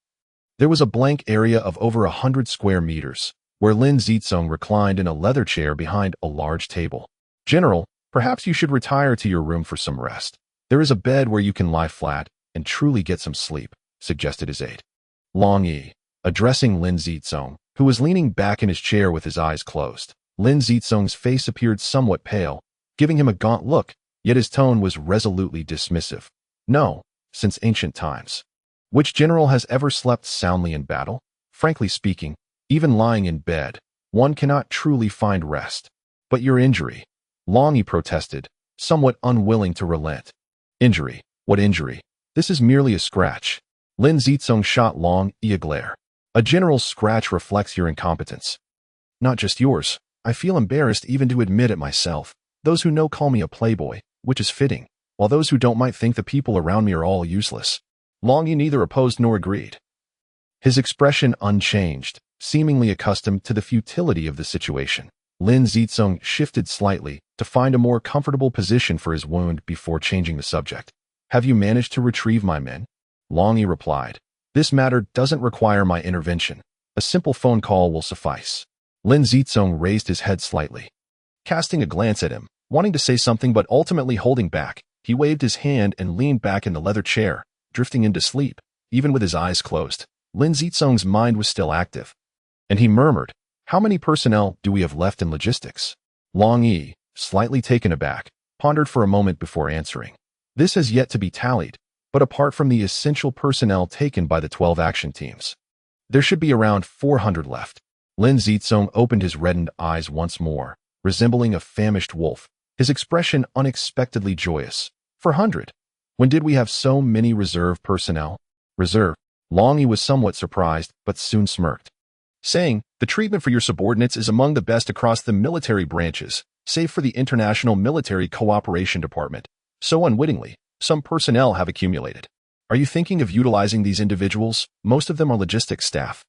There was a blank area of over 100 square meters, where Lin Zicong reclined in a leather chair behind a large table. "General, perhaps you should retire to your room for some rest. There is a bed where you can lie flat and truly get some sleep," suggested his aide. Long Yi, addressing Lin Zicong, who was leaning back in his chair with his eyes closed. Lin Zicong's face appeared somewhat pale, giving him a gaunt look, yet his tone was resolutely dismissive. "No, since ancient times. Which general has ever slept soundly in battle? Frankly speaking, even lying in bed, one cannot truly find rest." "But your injury," Long Yi protested, somewhat unwilling to relent. "Injury? What injury? This is merely a scratch." Lin Zicong shot Long Yi a glare. "A general's scratch reflects your incompetence. Not just yours. I feel embarrassed even to admit it myself. Those who know call me a playboy, which is fitting, while those who don't might think the people around me are all useless." Long Yi neither opposed nor agreed, his expression unchanged, seemingly accustomed to the futility of the situation. Lin Zicong shifted slightly to find a more comfortable position for his wound before changing the subject. "Have you managed to retrieve my men?" Long Yi replied, "This matter doesn't require my intervention. A simple phone call will suffice." Lin Zicong raised his head slightly, casting a glance at him, wanting to say something but ultimately holding back. He waved his hand and leaned back in the leather chair, drifting into sleep, even with his eyes closed. Lin Zicong's mind was still active, and he murmured, "How many personnel do we have left in logistics?" Long Yi, slightly taken aback, pondered for a moment before answering. "This has yet to be tallied, but apart from the essential personnel taken by the 12 action teams, there should be around 400 left." Lin Zicong opened his reddened eyes once more, resembling a famished wolf, his expression unexpectedly joyous. "400? When did we have so many reserve personnel?" "Reserve?" Long Yi was somewhat surprised, but soon smirked, saying, "The treatment for your subordinates is among the best across the military branches, save for the International Military Cooperation Department. So unwittingly, some personnel have accumulated. Are you thinking of utilizing these individuals? Most of them are logistics staff,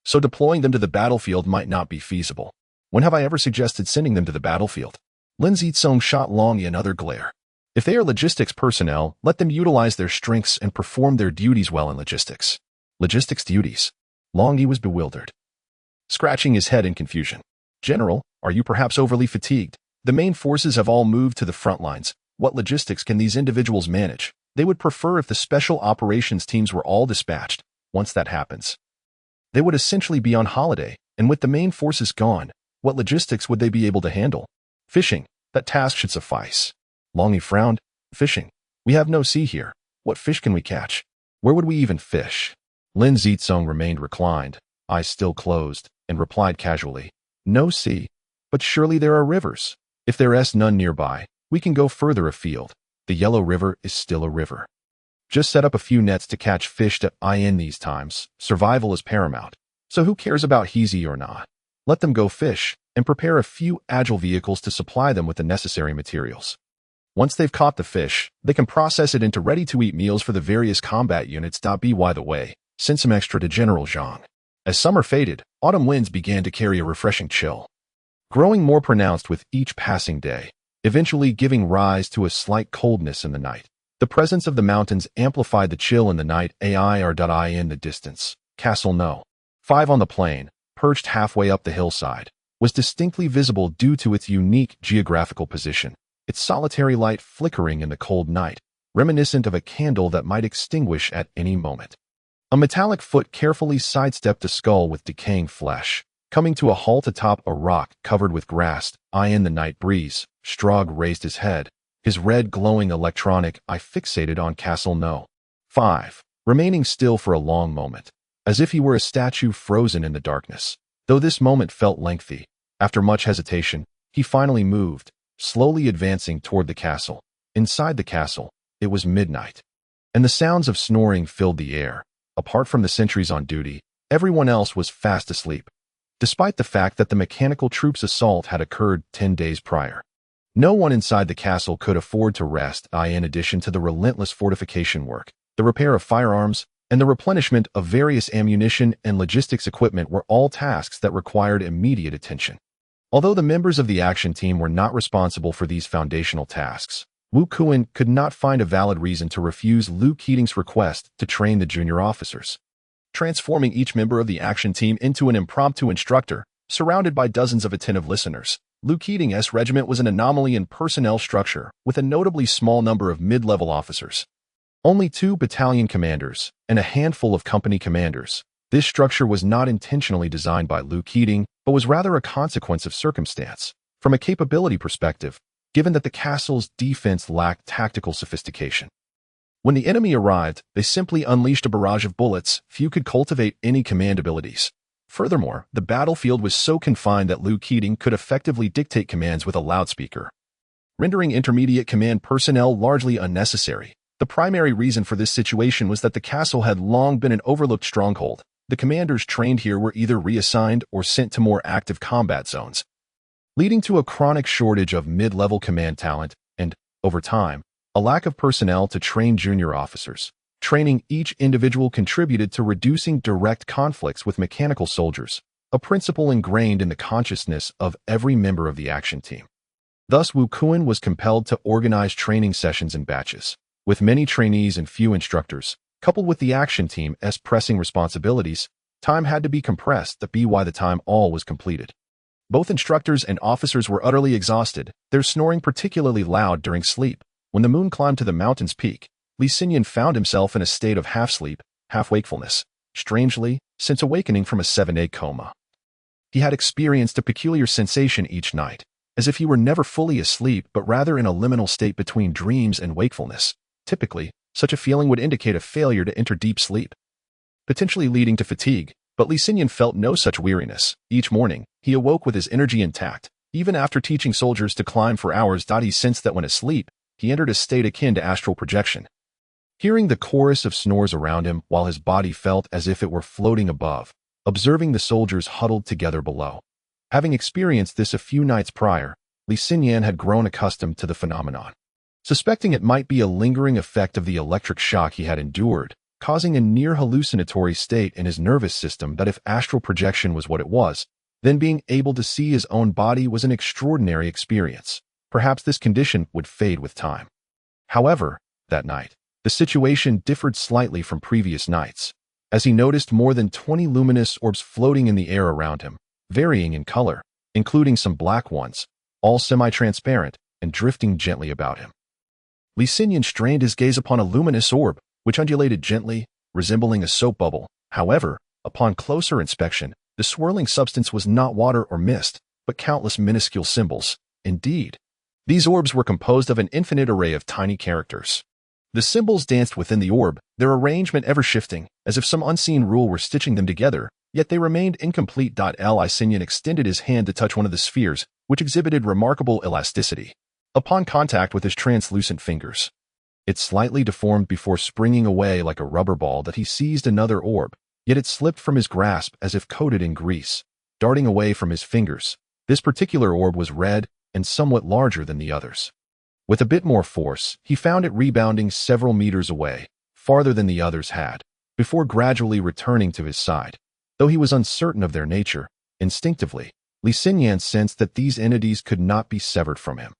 so deploying them to the battlefield might not be feasible." "When have I ever suggested sending them to the battlefield?" Lin Zicong shot Long Yi another glare. "If they are logistics personnel, let them utilize their strengths and perform their duties well in logistics." "Logistics duties?" Long Yi was bewildered, scratching his head in confusion. "General, are you perhaps overly fatigued? The main forces have all moved to the front lines. What logistics can these individuals manage? They would prefer if the special operations teams were all dispatched. Once that happens, they would essentially be on holiday, and with the main forces gone, what logistics would they be able to handle? Fishing, that task should suffice." Long Yi frowned. "Fishing? We have no sea here. What fish can we catch? Where would we even fish? Lin Zicong remained reclined, eyes still closed, and replied casually, No sea, but surely there are rivers. If there is none nearby, we can go further afield. The Yellow River is still a river. Just set up a few nets to catch fish that in these times. Survival is paramount. So who cares about easy or not? Let them go fish, and prepare a few agile vehicles to supply them with the necessary materials. Once they've caught the fish, they can process it into ready-to-eat meals for the various combat units. By the way, send some extra to General Zhang. As summer faded, autumn winds began to carry a refreshing chill, growing more pronounced with each passing day, eventually giving rise to a slight coldness in the night. The presence of the mountains amplified the chill in the night. In the distance, Castle No. 5 on the plain, perched halfway up the hillside, was distinctly visible due to its unique geographical position, its solitary light flickering in the cold night, reminiscent of a candle that might extinguish at any moment. A metallic foot carefully sidestepped a skull with decaying flesh, coming to a halt atop a rock covered with grass. In the night breeze, Strog raised his head, his red glowing electronic eye fixated on Castle No. 5, remaining still for a long moment, as if he were a statue frozen in the darkness. Though this moment felt lengthy, after much hesitation, he finally moved, slowly advancing toward the castle. Inside the castle, it was midnight, and the sounds of snoring filled the air. Apart from the sentries on duty, everyone else was fast asleep, despite the fact that the mechanical troops' assault had occurred 10 days prior. No one inside the castle could afford to rest. In addition to the relentless fortification work, the repair of firearms, and the replenishment of various ammunition and logistics equipment were all tasks that required immediate attention. Although the members of the action team were not responsible for these foundational tasks, Wu Kuan could not find a valid reason to refuse Lu Keating's request to train the junior officers. Transforming each member of the action team into an impromptu instructor, surrounded by dozens of attentive listeners, Lu Keating's regiment was an anomaly in personnel structure, with a notably small number of mid-level officers. Only 2 battalion commanders and a handful of company commanders. This structure was not intentionally designed by Lu Keating, but was rather a consequence of circumstance. From a capability perspective, given that the castle's defense lacked tactical sophistication, when the enemy arrived, they simply unleashed a barrage of bullets. Few could cultivate any command abilities. Furthermore, the battlefield was so confined that Lu Keating could effectively dictate commands with a loudspeaker, rendering intermediate command personnel largely unnecessary. The primary reason for this situation was that the castle had long been an overlooked stronghold. The commanders trained here were either reassigned or sent to more active combat zones, leading to a chronic shortage of mid-level command talent and, over time, a lack of personnel to train junior officers. Training each individual contributed to reducing direct conflicts with mechanical soldiers, a principle ingrained in the consciousness of every member of the action team. Thus, Wu Kuan was compelled to organize training sessions in batches. With many trainees and few instructors, coupled with the action team's pressing responsibilities, time had to be compressed by the time all was completed. Both instructors and officers were utterly exhausted, their snoring particularly loud during sleep. When the moon climbed to the mountain's peak, Li Xinyan found himself in a state of half-sleep, half-wakefulness. Strangely, since awakening from a 7-day coma, he had experienced a peculiar sensation each night, as if he were never fully asleep but rather in a liminal state between dreams and wakefulness. Typically, such a feeling would indicate a failure to enter deep sleep, potentially leading to fatigue, but Li Xinyan felt no such weariness. Each morning, he awoke with his energy intact. Even after teaching soldiers to climb for hours, he sensed that when asleep, he entered a state akin to astral projection. Hearing the chorus of snores around him while his body felt as if it were floating above, observing the soldiers huddled together below. Having experienced this a few nights prior, Li Xinyan had grown accustomed to the phenomenon. Suspecting it might be a lingering effect of the electric shock he had endured, causing a near hallucinatory state in his nervous system, that if astral projection was what it was, then being able to see his own body was an extraordinary experience. Perhaps this condition would fade with time. However, that night, the situation differed slightly from previous nights, as he noticed more than 20 luminous orbs floating in the air around him, varying in color, including some black ones, all semi-transparent and drifting gently about him. Li Xinyan strained his gaze upon a luminous orb, which undulated gently, resembling a soap bubble. However, upon closer inspection, the swirling substance was not water or mist, but countless minuscule symbols. Indeed, these orbs were composed of an infinite array of tiny characters. The symbols danced within the orb, their arrangement ever shifting, as if some unseen rule were stitching them together, yet they remained incomplete. Li Xinyan extended his hand to touch one of the spheres, which exhibited remarkable elasticity. Upon contact with his translucent fingers, it slightly deformed before springing away like a rubber ball that he seized another orb, yet it slipped from his grasp as if coated in grease, darting away from his fingers. This particular orb was red and somewhat larger than the others. With a bit more force, he found it rebounding several meters away, farther than the others had, before gradually returning to his side. Though he was uncertain of their nature, instinctively, Li Xinyan sensed that these entities could not be severed from him.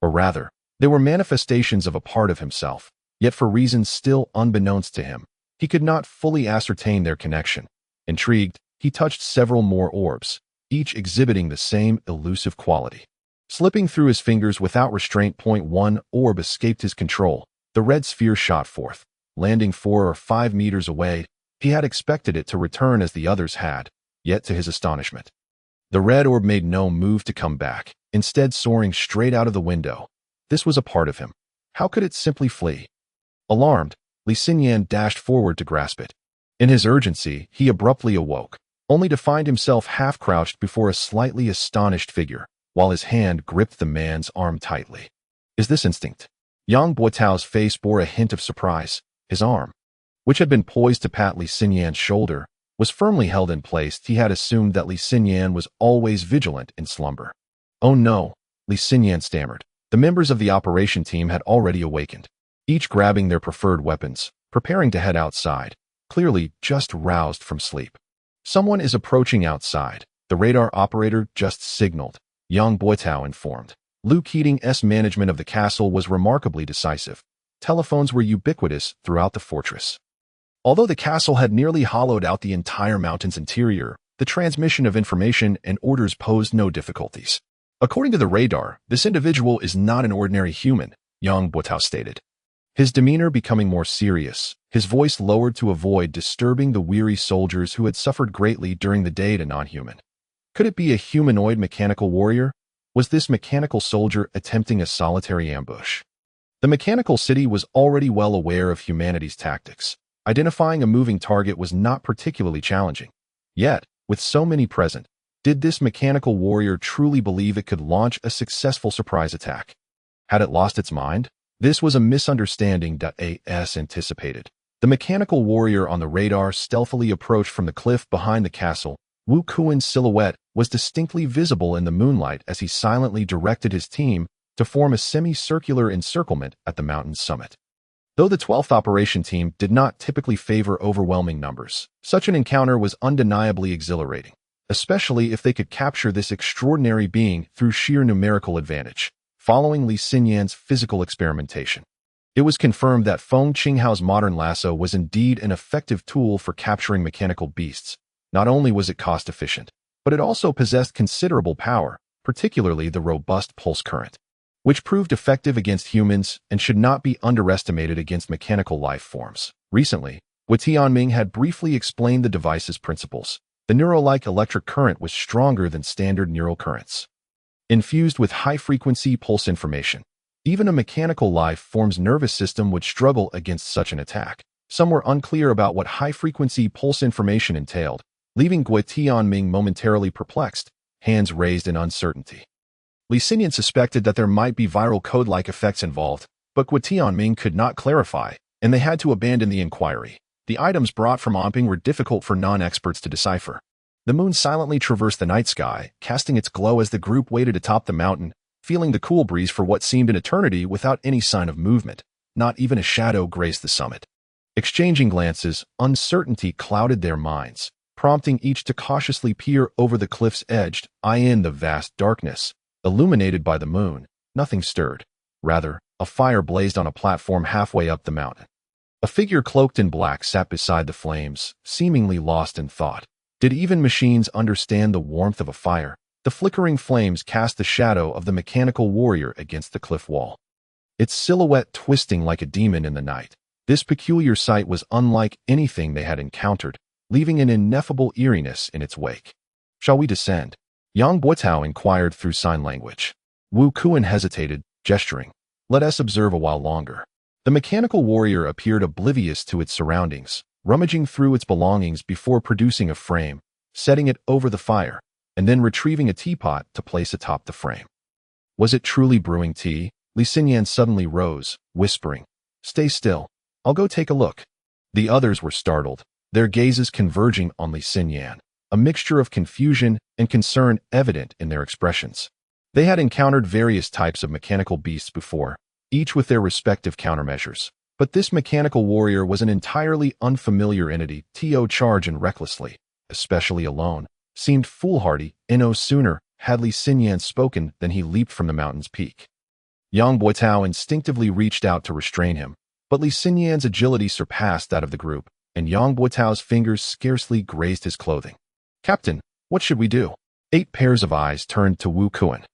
Or rather, they were manifestations of a part of himself, yet for reasons still unbeknownst to him, he could not fully ascertain their connection. Intrigued, he touched several more orbs, each exhibiting the same elusive quality. Slipping through his fingers without restraint. One orb escaped his control. The red sphere shot forth, landing 4 or 5 meters away. He had expected it to return as the others had, yet to his astonishment, the red orb made no move to come back, instead soaring straight out of the window. This was a part of him. How could it simply flee? Alarmed, Li Xinyan dashed forward to grasp it. In his urgency, he abruptly awoke, only to find himself half-crouched before a slightly astonished figure, while his hand gripped the man's arm tightly. Is this instinct? Yang Buotao's face bore a hint of surprise. His arm, which had been poised to pat Li Xinyan's shoulder, was firmly held in place. He had assumed that Li Xinyan was always vigilant in slumber. Oh no, Li Xinyan stammered. The members of the operation team had already awakened, each grabbing their preferred weapons, preparing to head outside, clearly just roused from sleep. Someone is approaching outside, the radar operator just signaled, Yang Buotao informed. Lu Keating's management of the castle was remarkably decisive. Telephones were ubiquitous throughout the fortress. Although the castle had nearly hollowed out the entire mountain's interior, the transmission of information and orders posed no difficulties. According to the radar, this individual is not an ordinary human, Yang Buotao stated. His demeanor becoming more serious, his voice lowered to avoid disturbing the weary soldiers who had suffered greatly during the day to non-human. Could it be a humanoid mechanical warrior? Was this mechanical soldier attempting a solitary ambush? The mechanical city was already well aware of humanity's tactics. Identifying a moving target was not particularly challenging. Yet, with so many present, did this mechanical warrior truly believe it could launch a successful surprise attack? Had it lost its mind? This was a misunderstanding as anticipated. The mechanical warrior on the radar stealthily approached from the cliff behind the castle. Wu Kuan's silhouette was distinctly visible in the moonlight as he silently directed his team to form a semicircular encirclement at the mountain's summit. Though the 12th operation team did not typically favor overwhelming numbers, such an encounter was undeniably exhilarating, especially if they could capture this extraordinary being through sheer numerical advantage. Following Li Xinyan's physical experimentation, it was confirmed that Feng Qinghao's modern lasso was indeed an effective tool for capturing mechanical beasts. Not only was it cost-efficient, but it also possessed considerable power, particularly the robust pulse current, which proved effective against humans and should not be underestimated against mechanical life forms. Recently, Wu Tianming had briefly explained the device's principles. The neuro-like electric current was stronger than standard neural currents, infused with high-frequency pulse information. Even a mechanical life form's nervous system would struggle against such an attack. Some were unclear about what high-frequency pulse information entailed, leaving Wu Tianming momentarily perplexed, hands raised in uncertainty. Li Xinyan suspected that there might be viral code-like effects involved, but Wu Tianming could not clarify, and they had to abandon the inquiry. The items brought from Omping were difficult for non-experts to decipher. The moon silently traversed the night sky, casting its glow as the group waited atop the mountain, feeling the cool breeze for what seemed an eternity without any sign of movement. Not even a shadow graced the summit. Exchanging glances, uncertainty clouded their minds, prompting each to cautiously peer over the cliff's edge. In the vast darkness, illuminated by the moon, nothing stirred. Rather, a fire blazed on a platform halfway up the mountain. A figure cloaked in black sat beside the flames, seemingly lost in thought. Did even machines understand the warmth of a fire? The flickering flames cast the shadow of the mechanical warrior against the cliff wall, its silhouette twisting like a demon in the night. This peculiar sight was unlike anything they had encountered, leaving an ineffable eeriness in its wake. Shall we descend? Yang Buotao inquired through sign language. Wu Kuan hesitated, gesturing. Let us observe a while longer. The mechanical warrior appeared oblivious to its surroundings, rummaging through its belongings before producing a frame, setting it over the fire, and then retrieving a teapot to place atop the frame. Was it truly brewing tea? Li Xinyan suddenly rose, whispering, "Stay still. I'll go take a look." The others were startled, their gazes converging on Li Xinyan, a mixture of confusion and concern evident in their expressions. They had encountered various types of mechanical beasts before, each with their respective countermeasures. But this mechanical warrior was an entirely unfamiliar entity, charged and recklessly, especially alone, seemed foolhardy, and no sooner had Li Xinyan spoken than he leaped from the mountain's peak. Yang Boitao instinctively reached out to restrain him, but Li Xinyan's agility surpassed that of the group, and Yang Boitao's fingers scarcely grazed his clothing. "Captain, what should we do?" 8 pairs of eyes turned to Wu Kuan,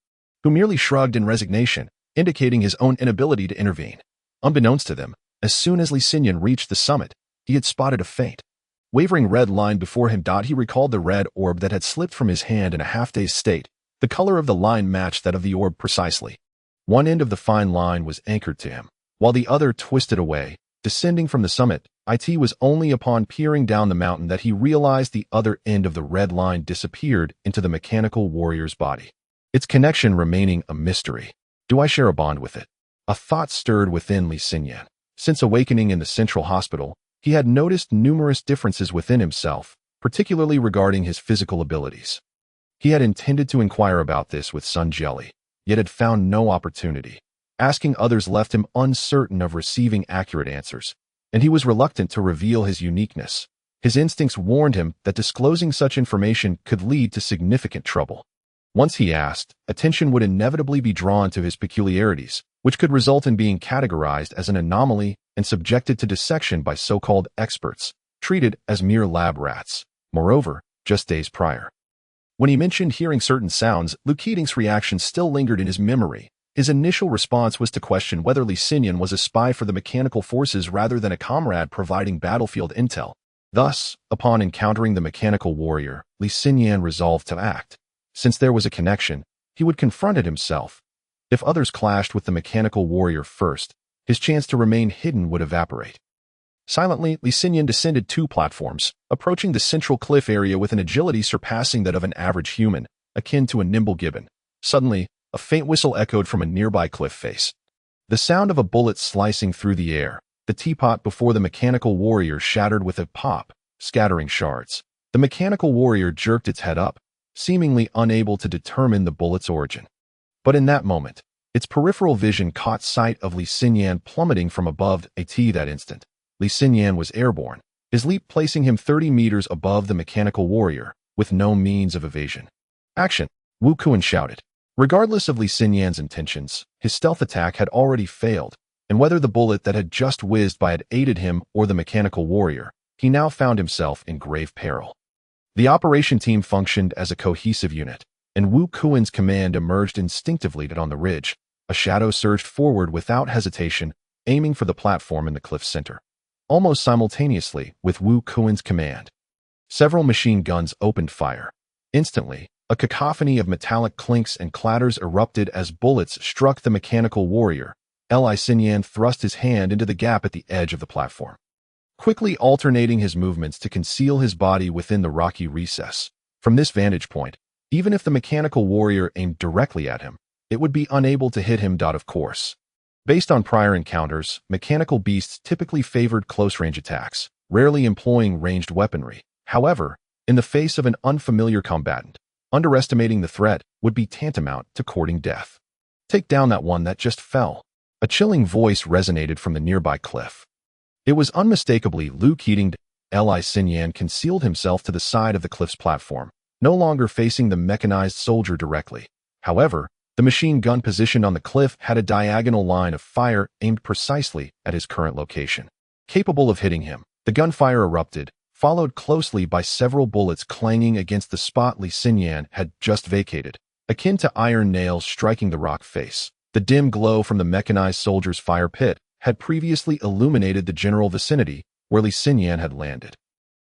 who merely shrugged in resignation, indicating his own inability to intervene. Unbeknownst to them, as soon as Li Xinyan reached the summit, he had spotted a faint, wavering red line before him. He recalled the red orb that had slipped from his hand in a half-dazed state. The color of the line matched that of the orb precisely. One end of the fine line was anchored to him, while the other twisted away, descending from the summit. It was only upon peering down the mountain that he realized the other end of the red line disappeared into the mechanical warrior's body, its connection remaining a mystery. Do I share a bond with it? A thought stirred within Li Xinyan. Since awakening in the central hospital, he had noticed numerous differences within himself, particularly regarding his physical abilities. He had intended to inquire about this with Sun Jelly, yet had found no opportunity. Asking others left him uncertain of receiving accurate answers, and he was reluctant to reveal his uniqueness. His instincts warned him that disclosing such information could lead to significant trouble. Once he asked, attention would inevitably be drawn to his peculiarities, which could result in being categorized as an anomaly and subjected to dissection by so-called experts, treated as mere lab rats. Moreover, just days prior, when he mentioned hearing certain sounds, Lu Keating's reaction still lingered in his memory. His initial response was to question whether Li Xinyan was a spy for the mechanical forces rather than a comrade providing battlefield intel. Thus, upon encountering the mechanical warrior, Li Xinyan resolved to act. Since there was a connection, he would confront it himself. If others clashed with the mechanical warrior first, his chance to remain hidden would evaporate. Silently, Li Xinyan descended 2 platforms, approaching the central cliff area with an agility surpassing that of an average human, akin to a nimble gibbon. Suddenly, a faint whistle echoed from a nearby cliff face. The sound of a bullet slicing through the air. The teapot before the mechanical warrior shattered with a pop, scattering shards. The mechanical warrior jerked its head up, seemingly unable to determine the bullet's origin. But in that moment, its peripheral vision caught sight of Li Xinyan plummeting from above that instant. Li Xinyan was airborne, his leap placing him 30 meters above the mechanical warrior, with no means of evasion. "Action!" Wu Kuan shouted. Regardless of Li Xinyan's intentions, his stealth attack had already failed, and whether the bullet that had just whizzed by had aided him or the mechanical warrior, he now found himself in grave peril. The operation team functioned as a cohesive unit, and Wu Kuan's command emerged instinctively on the ridge. A shadow surged forward without hesitation, aiming for the platform in the cliff's center. Almost simultaneously with Wu Kuan's command, several machine guns opened fire. Instantly, a cacophony of metallic clinks and clatters erupted as bullets struck the mechanical warrior. Li Xinyan thrust his hand into the gap at the edge of the platform, quickly alternating his movements to conceal his body within the rocky recess. From this vantage point, even if the mechanical warrior aimed directly at him, it would be unable to hit him. Of course, based on prior encounters, mechanical beasts typically favored close-range attacks, rarely employing ranged weaponry. However, in the face of an unfamiliar combatant, underestimating the threat would be tantamount to courting death. "Take down that one that just fell." A chilling voice resonated from the nearby cliff. It was unmistakably Lu Keating. Li Xinyan concealed himself to the side of the cliff's platform, no longer facing the mechanized soldier directly. However, the machine gun positioned on the cliff had a diagonal line of fire aimed precisely at his current location. Capable of hitting him, the gunfire erupted, followed closely by several bullets clanging against the spot Li Xinyan had just vacated, akin to iron nails striking the rock face. The dim glow from the mechanized soldier's fire pit had previously illuminated the general vicinity where Li Xinyan had landed.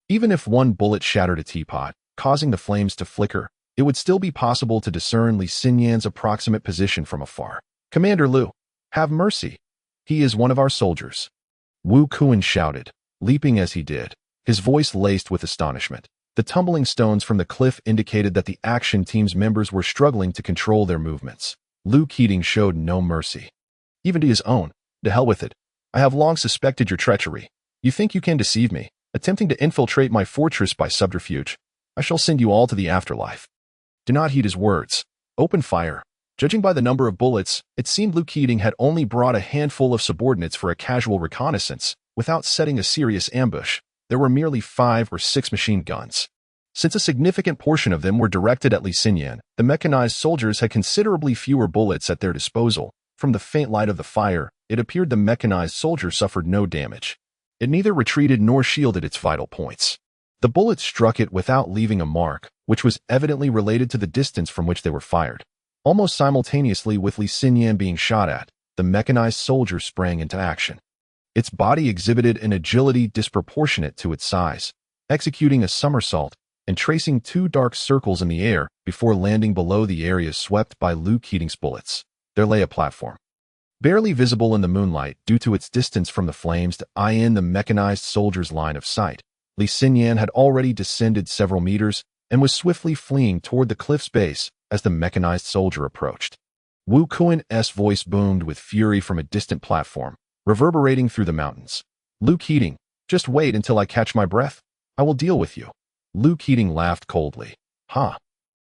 Even if one bullet shattered a teapot, causing the flames to flicker, it would still be possible to discern Li Xinyan's approximate position from afar. "Commander Lu, have mercy." He is one of our soldiers. Wu Kuan shouted, leaping as he did, his voice laced with astonishment. The tumbling stones from the cliff indicated that the action team's members were struggling to control their movements. Lu Keating showed no mercy. Even to his own. To hell with it. I have long suspected your treachery. You think you can deceive me, attempting to infiltrate my fortress by subterfuge. I shall send you all to the afterlife. Do not heed his words. Open fire. Judging by the number of bullets, it seemed Lu Keating had only brought a handful of subordinates for a casual reconnaissance, without setting a serious ambush. There were merely 5 or 6 machine guns. Since a significant portion of them were directed at Li Xinyan, the mechanized soldiers had considerably fewer bullets at their disposal. From the faint light of the fire, it appeared the mechanized soldier suffered no damage. It neither retreated nor shielded its vital points. The bullets struck it without leaving a mark, which was evidently related to the distance from which they were fired. Almost simultaneously with Li Xinyan being shot at, the mechanized soldier sprang into action. Its body exhibited an agility disproportionate to its size, executing a somersault and tracing 2 dark circles in the air before landing below the areas swept by Lu Keating's bullets. There lay a platform, barely visible in the moonlight due to its distance from the flames to eye in the mechanized soldier's line of sight. Li Xinyan had already descended several meters and was swiftly fleeing toward the cliff's base as the mechanized soldier approached. Wu Kuan's voice boomed with fury from a distant platform, reverberating through the mountains. Lu Keating, just wait until I catch my breath. I will deal with you. Lu Keating laughed coldly. Ha!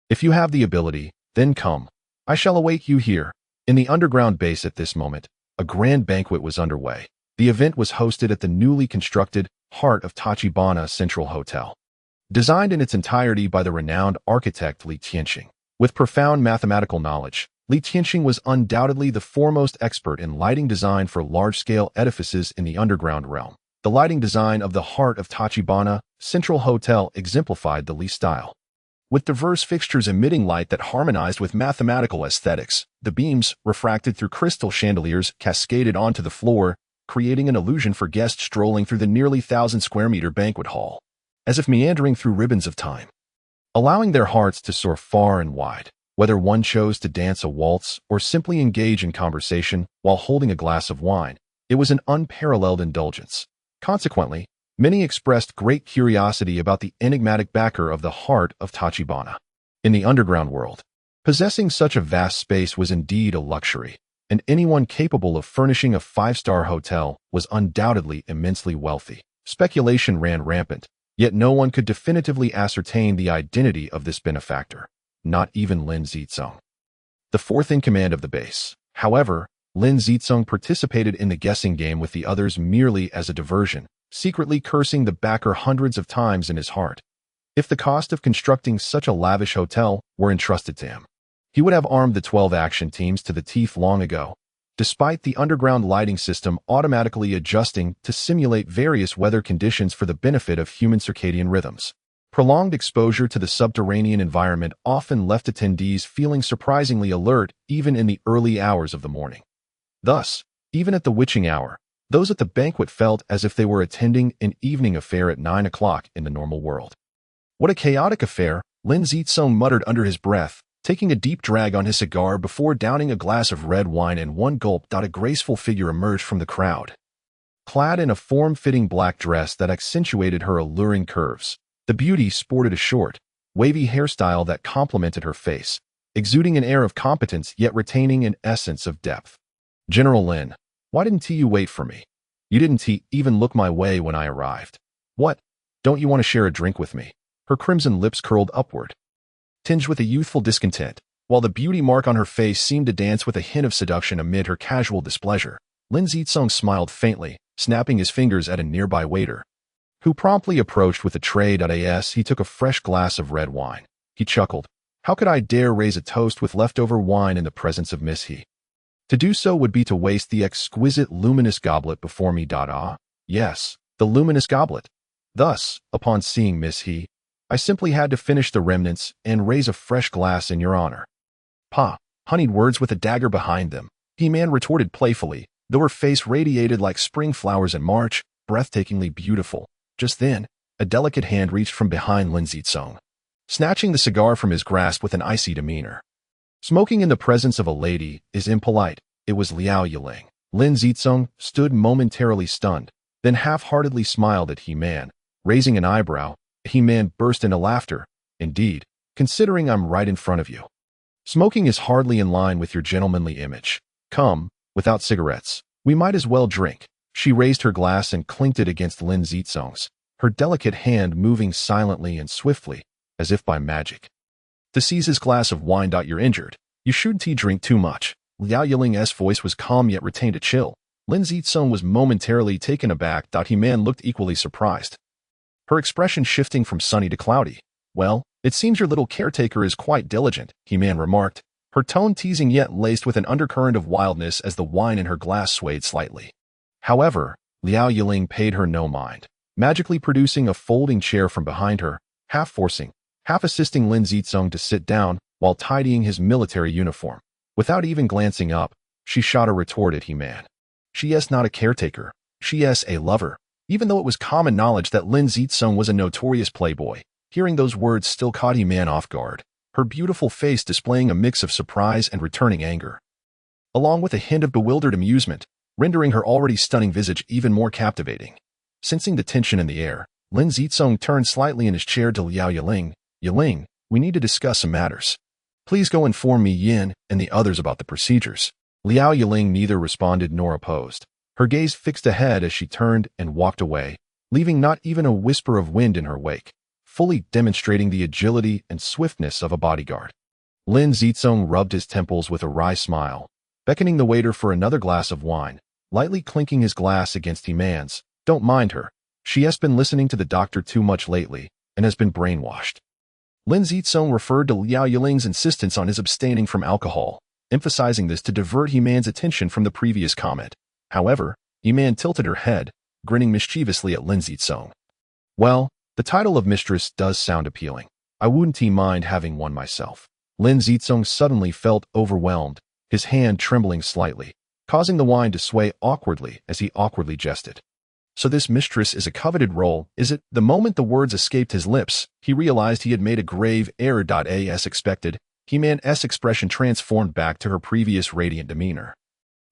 If you have the ability, then come. I shall await you here. In the underground base at this moment, a grand banquet was underway. The event was hosted at the newly constructed heart of Tachibana Central Hotel. Designed in its entirety by the renowned architect Li Xinyan. With profound mathematical knowledge, Li Xinyan was undoubtedly the foremost expert in lighting design for large-scale edifices in the underground realm. The lighting design of the heart of Tachibana Central Hotel exemplified the Li style. With diverse fixtures emitting light that harmonized with mathematical aesthetics, the beams, refracted through crystal chandeliers, cascaded onto the floor, creating an illusion for guests strolling through the nearly 1,000-square-meter banquet hall, as if meandering through ribbons of time, allowing their hearts to soar far and wide. Whether one chose to dance a waltz or simply engage in conversation while holding a glass of wine, it was an unparalleled indulgence. Consequently, many expressed great curiosity about the enigmatic backer of the heart of Tachibana. In the underground world, possessing such a vast space was indeed a luxury, and anyone capable of furnishing a 5-star hotel was undoubtedly immensely wealthy. Speculation ran rampant, yet no one could definitively ascertain the identity of this benefactor. Not even Lin Zicong, the 4th in command of the base. However, Lin Zicong participated in the guessing game with the others merely as a diversion, secretly cursing the backer hundreds of times in his heart. If the cost of constructing such a lavish hotel were entrusted to him, he would have armed the 12 action teams to the teeth long ago, despite the underground lighting system automatically adjusting to simulate various weather conditions for the benefit of human circadian rhythms. Prolonged exposure to the subterranean environment often left attendees feeling surprisingly alert even in the early hours of the morning. Thus, even at the witching hour, those at the banquet felt as if they were attending an evening affair at 9 o'clock in the normal world. What a chaotic affair, Lin Zicong muttered under his breath, taking a deep drag on his cigar before downing a glass of red wine in one gulp. A graceful figure emerged from the crowd. Clad in a form-fitting black dress that accentuated her alluring curves, the beauty sported a short, wavy hairstyle that complemented her face, exuding an air of competence yet retaining an essence of depth. General Lin, why didn't you wait for me? You didn't even look my way when I arrived. What? Don't you want to share a drink with me? Her crimson lips curled upward, tinged with a youthful discontent, while the beauty mark on her face seemed to dance with a hint of seduction amid her casual displeasure. Lin Zicong smiled faintly, snapping his fingers at a nearby waiter, who promptly approached with a tray. As he took a fresh glass of red wine, he chuckled. How could I dare raise a toast with leftover wine in the presence of Miss He? To do so would be to waste the exquisite luminous goblet before me. Yes, the luminous goblet. Thus, upon seeing Miss He, I simply had to finish the remnants and raise a fresh glass in your honor. Pa, honeyed words with a dagger behind them, He-Man retorted playfully, though her face radiated like spring flowers in March, breathtakingly beautiful. Just then, a delicate hand reached from behind Lin Zicong, snatching the cigar from his grasp with an icy demeanor. Smoking in the presence of a lady is impolite. It was Liao Yiling. Lin Zicong stood momentarily stunned, then half-heartedly smiled at He-Man. Raising an eyebrow, He-Man burst into laughter. Indeed, considering I'm right in front of you. Smoking is hardly in line with your gentlemanly image. Come, without cigarettes. We might as well drink. She raised her glass and clinked it against Lin Zicong's, her delicate hand moving silently and swiftly, as if by magic. To seize his glass of wine. You're injured. You shouldn't drink too much. Liao Yiling's voice was calm yet retained a chill. Lin Zicong was momentarily taken aback. He-Man looked equally surprised, her expression shifting from sunny to cloudy. Well, it seems your little caretaker is quite diligent, He-Man remarked, her tone teasing yet laced with an undercurrent of wildness as the wine in her glass swayed slightly. However, Liao Yiling paid her no mind, magically producing a folding chair from behind her, half forcing, half assisting Lin Zicong to sit down while tidying his military uniform. Without even glancing up, she shot a retort at He-Man. She is not a caretaker. She is a lover. Even though it was common knowledge that Lin Zicong was a notorious playboy, hearing those words still caught He-Man off guard, her beautiful face displaying a mix of surprise and returning anger, along with a hint of bewildered amusement, rendering her already stunning visage even more captivating. Sensing the tension in the air, Lin Zicong turned slightly in his chair to Liao Yiling. Yiling, we need to discuss some matters. Please go inform me, Yin, and the others about the procedures. Liao Yiling neither responded nor opposed. Her gaze fixed ahead as she turned and walked away, leaving not even a whisper of wind in her wake, fully demonstrating the agility and swiftness of a bodyguard. Lin Zicong rubbed his temples with a wry smile, beckoning the waiter for another glass of wine, lightly clinking his glass against He-Man's. Don't mind her. She has been listening to the doctor too much lately and has been brainwashed. Lin Zicong referred to Liao Yiling's insistence on his abstaining from alcohol, emphasizing this to divert He-Man's attention from the previous comment. However, He-Man tilted her head, grinning mischievously at Lin Zicong. Well, the title of mistress does sound appealing. I wouldn't mind having one myself. Lin Zicong suddenly felt overwhelmed, his hand trembling slightly, causing the wine to sway awkwardly as he awkwardly jested. So this mistress is a coveted role, is it? The moment the words escaped his lips, he realized he had made a grave error. As expected, He-Man's expression transformed back to her previous radiant demeanor.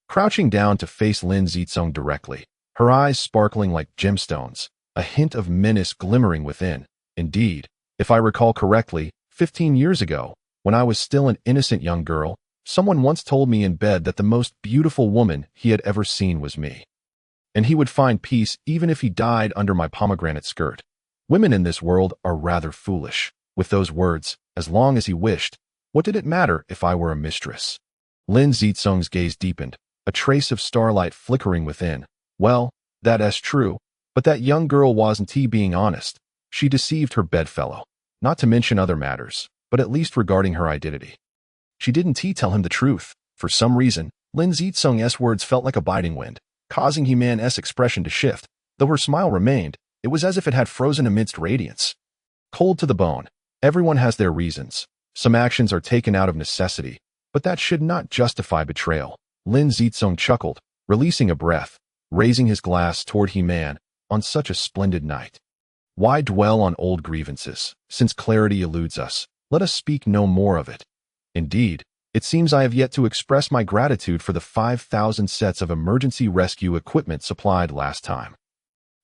Crouching down to face Lin Zicong directly, her eyes sparkling like gemstones, a hint of menace glimmering within. Indeed, if I recall correctly, 15 years ago, when I was still an innocent young girl, someone once told me in bed that the most beautiful woman he had ever seen was me, and he would find peace even if he died under my pomegranate skirt. Women in this world are rather foolish. With those words, as long as he wished, what did it matter if I were a mistress? Lin Zicong's gaze deepened, a trace of starlight flickering within. Well, that is true, but that young girl wasn't being honest. She deceived her bedfellow, not to mention other matters, but at least regarding her identity. She didn't tell him the truth. For some reason, Lin Zicong's words felt like a biting wind, causing He-Man's expression to shift. Though her smile remained, it was as if it had frozen amidst radiance. Cold to the bone. Everyone has their reasons. Some actions are taken out of necessity, but that should not justify betrayal. Lin Zicong chuckled, releasing a breath, raising his glass toward He-Man. On such a splendid night, why dwell on old grievances? Since clarity eludes us, let us speak no more of it. Indeed, it seems I have yet to express my gratitude for the 5,000 sets of emergency rescue equipment supplied last time.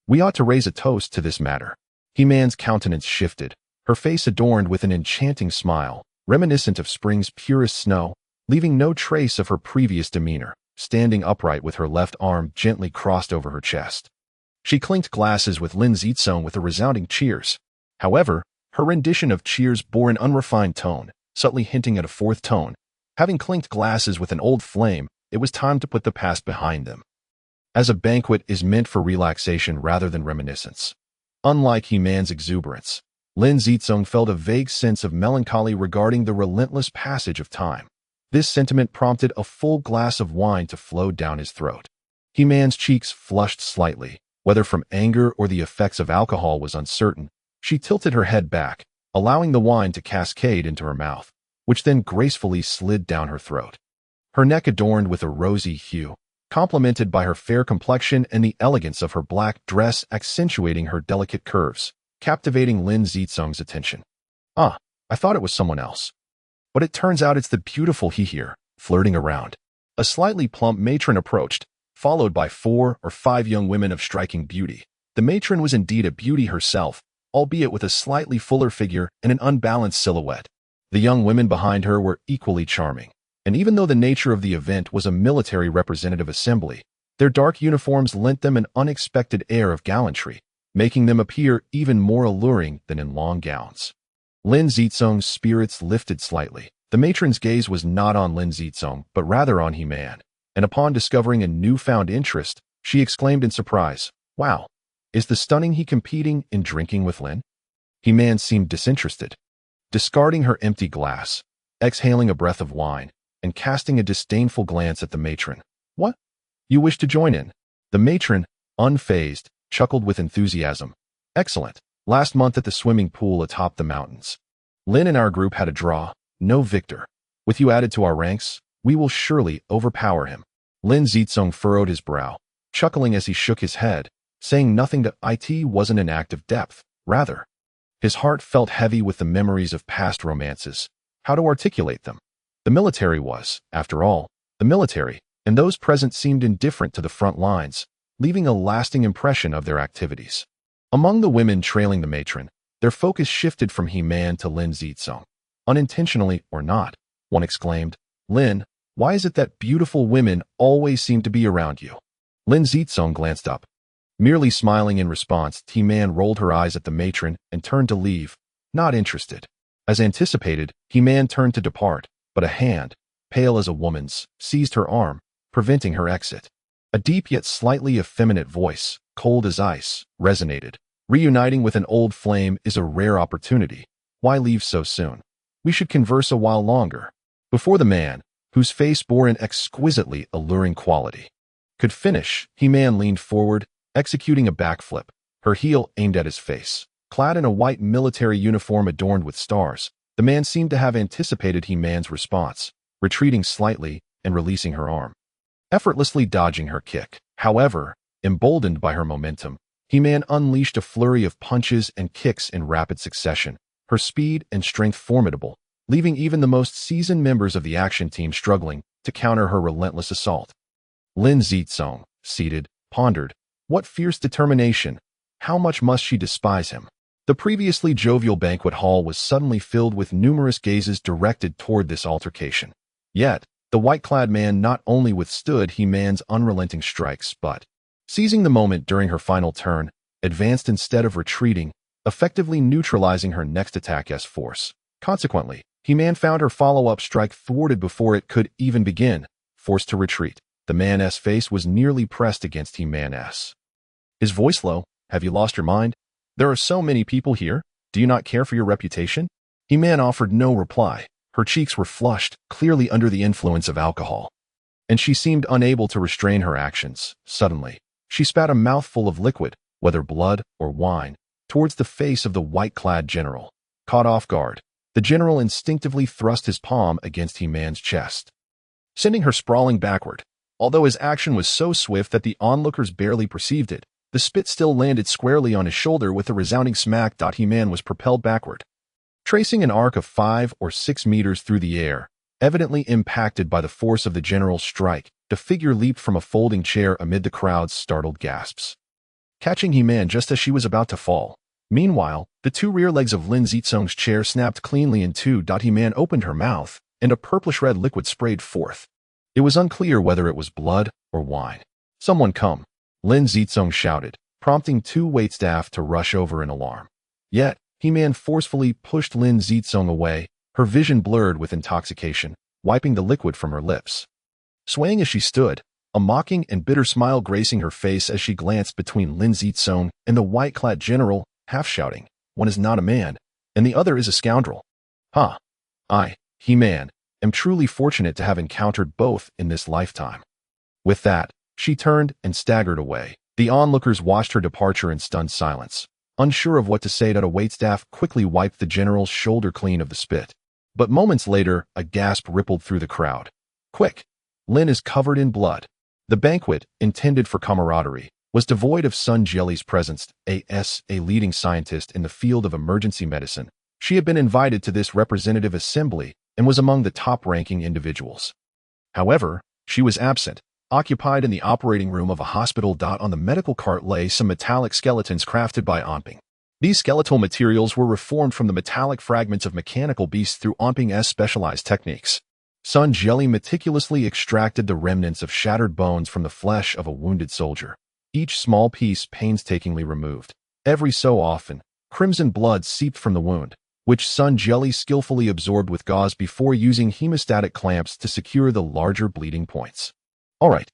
We ought to raise a toast to this matter. He-Man's countenance shifted, her face adorned with an enchanting smile, reminiscent of spring's purest snow, leaving no trace of her previous demeanor, standing upright with her left arm gently crossed over her chest. She clinked glasses with Lin Zicong with a resounding cheers. However, her rendition of cheers bore an unrefined tone, subtly hinting at a fourth tone. Having clinked glasses with an old flame, it was time to put the past behind them, as a banquet is meant for relaxation rather than reminiscence. Unlike He-Man's exuberance, Lin Zicong felt a vague sense of melancholy regarding the relentless passage of time. This sentiment prompted a full glass of wine to flow down his throat. He-Man's cheeks flushed slightly. Whether from anger or the effects of alcohol was uncertain, she tilted her head back, allowing the wine to cascade into her mouth, which then gracefully slid down her throat. Her neck adorned with a rosy hue, complemented by her fair complexion and the elegance of her black dress accentuating her delicate curves, captivating Lin Zicong's attention. Ah, I thought it was someone else. But it turns out it's the beautiful he here, flirting around. A slightly plump matron approached, followed by 4 or 5 young women of striking beauty. The matron was indeed a beauty herself, albeit with a slightly fuller figure and an unbalanced silhouette. The young women behind her were equally charming, and even though the nature of the event was a military representative assembly, their dark uniforms lent them an unexpected air of gallantry, making them appear even more alluring than in long gowns. Lin Zicong's spirits lifted slightly. The matron's gaze was not on Lin Zicong, but rather on He-Man, and upon discovering a newfound interest, she exclaimed in surprise, "Wow, is the stunning he competing in drinking with Lin?" He-Man seemed disinterested, discarding her empty glass, exhaling a breath of wine, and casting a disdainful glance at the matron. "What? You wish to join in?" The matron, unfazed, chuckled with enthusiasm. "Excellent. Last month at the swimming pool atop the mountains, Lin and our group had a draw. No victor. With you added to our ranks, we will surely overpower him." Lin Zicong furrowed his brow, chuckling as he shook his head, saying nothing that it wasn't an act of depth. Rather, his heart felt heavy with the memories of past romances. How to articulate them? The military was, after all, the military, and those present seemed indifferent to the front lines, leaving a lasting impression of their activities. Among the women trailing the matron, their focus shifted from He-Man to Lin Zicong. Unintentionally or not, one exclaimed, "Lin, why is it that beautiful women always seem to be around you?" Lin Zicong glanced up. Merely smiling in response, He-Man rolled her eyes at the matron and turned to leave, not interested. As anticipated, He-Man turned to depart, but a hand, pale as a woman's, seized her arm, preventing her exit. A deep yet slightly effeminate voice, cold as ice, resonated. "Reuniting with an old flame is a rare opportunity. Why leave so soon? We should converse a while longer." Before the man, whose face bore an exquisitely alluring quality, could finish, He-Man leaned forward, executing a backflip, her heel aimed at his face. Clad in a white military uniform adorned with stars, the man seemed to have anticipated He-Man's response, retreating slightly and releasing her arm, effortlessly dodging her kick. However, emboldened by her momentum, He-Man unleashed a flurry of punches and kicks in rapid succession, her speed and strength formidable, leaving even the most seasoned members of the action team struggling to counter her relentless assault. Lin Zicong, seated, pondered. What fierce determination! How much must she despise him? The previously jovial banquet hall was suddenly filled with numerous gazes directed toward this altercation. Yet, the white-clad man not only withstood He-Man's unrelenting strikes, but, seizing the moment during her final turn, advanced instead of retreating, effectively neutralizing her next attack as force. Consequently, He-Man found her follow-up strike thwarted before it could even begin, forced to retreat. The man's face was nearly pressed against He-Man's. His voice low. "Have you lost your mind? There are so many people here. Do you not care for your reputation?" He-Man offered no reply. Her cheeks were flushed, clearly under the influence of alcohol, and she seemed unable to restrain her actions. Suddenly, she spat a mouthful of liquid, whether blood or wine, towards the face of the white-clad general. Caught off guard, the general instinctively thrust his palm against He-Man's chest, sending her sprawling backward. Although his action was so swift that the onlookers barely perceived it, the spit still landed squarely on his shoulder with a resounding smack. He-Man was propelled backward, tracing an arc of 5 or 6 meters through the air. Evidently impacted by the force of the general's strike, the figure leaped from a folding chair amid the crowd's startled gasps, catching He-Man just as she was about to fall. Meanwhile, the 2 rear legs of Lin Zicong's chair snapped cleanly in two. He-Man opened her mouth, and a purplish-red liquid sprayed forth. It was unclear whether it was blood or wine. "Someone come!" Lin Zicong shouted, prompting 2 waitstaff to rush over in alarm. Yet, He-Man forcefully pushed Lin Zicong away, her vision blurred with intoxication, wiping the liquid from her lips. Swaying as she stood, a mocking and bitter smile gracing her face as she glanced between Lin Zicong and the white-clad general, half shouting, "One is not a man, and the other is a scoundrel." "Ha! I, He-Man, am truly fortunate to have encountered both in this lifetime." With that, she turned and staggered away. The onlookers watched her departure in stunned silence, unsure of what to say. A waitstaff quickly wiped the general's shoulder clean of the spit. But moments later, a gasp rippled through the crowd. "Quick! Lin is covered in blood." The banquet, intended for camaraderie, was devoid of Sun Jelly's presence. A leading scientist in the field of emergency medicine. She had been invited to this representative assembly and was among the top-ranking individuals. However, she was absent, Occupied in the operating room of a hospital. On the medical cart lay some metallic skeletons crafted by Onping. These skeletal materials were reformed from the metallic fragments of mechanical beasts through Onping's specialized techniques. Sun Jelly meticulously extracted the remnants of shattered bones from the flesh of a wounded soldier, each small piece painstakingly removed. Every so often, crimson blood seeped from the wound, which Sun Jelly skillfully absorbed with gauze before using hemostatic clamps to secure the larger bleeding points. "All right,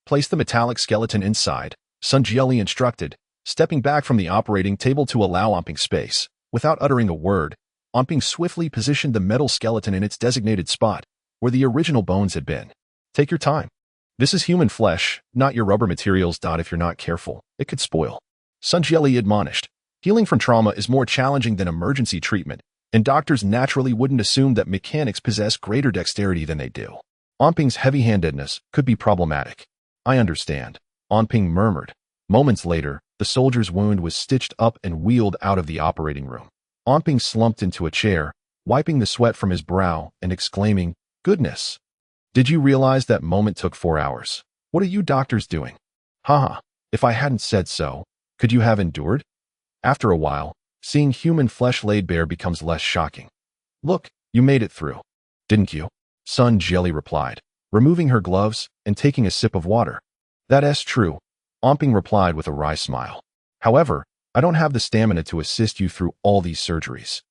place the metallic skeleton inside," Sun Jelly instructed, stepping back from the operating table to allow Onping space. Without uttering a word, Onping swiftly positioned the metal skeleton in its designated spot, where the original bones had been. "Take your time. This is human flesh, not your rubber materials. If you're not careful, it could spoil," Sun Jelly admonished. Healing from trauma is more challenging than emergency treatment, and doctors naturally wouldn't assume that mechanics possess greater dexterity than they do. Onping's heavy-handedness could be problematic. "I understand," Onping murmured. Moments later, the soldier's wound was stitched up and wheeled out of the operating room. Onping slumped into a chair, wiping the sweat from his brow and exclaiming, "Goodness! Did you realize that moment took 4 hours? What are you doctors doing?" "Haha, if I hadn't said so, could you have endured?" After a while, seeing human flesh laid bare becomes less shocking. "Look, you made it through, didn't you?" Sun Jelly replied, removing her gloves and taking a sip of water. "That's true," Onping replied with a wry smile. "However, I don't have the stamina to assist you through all these surgeries.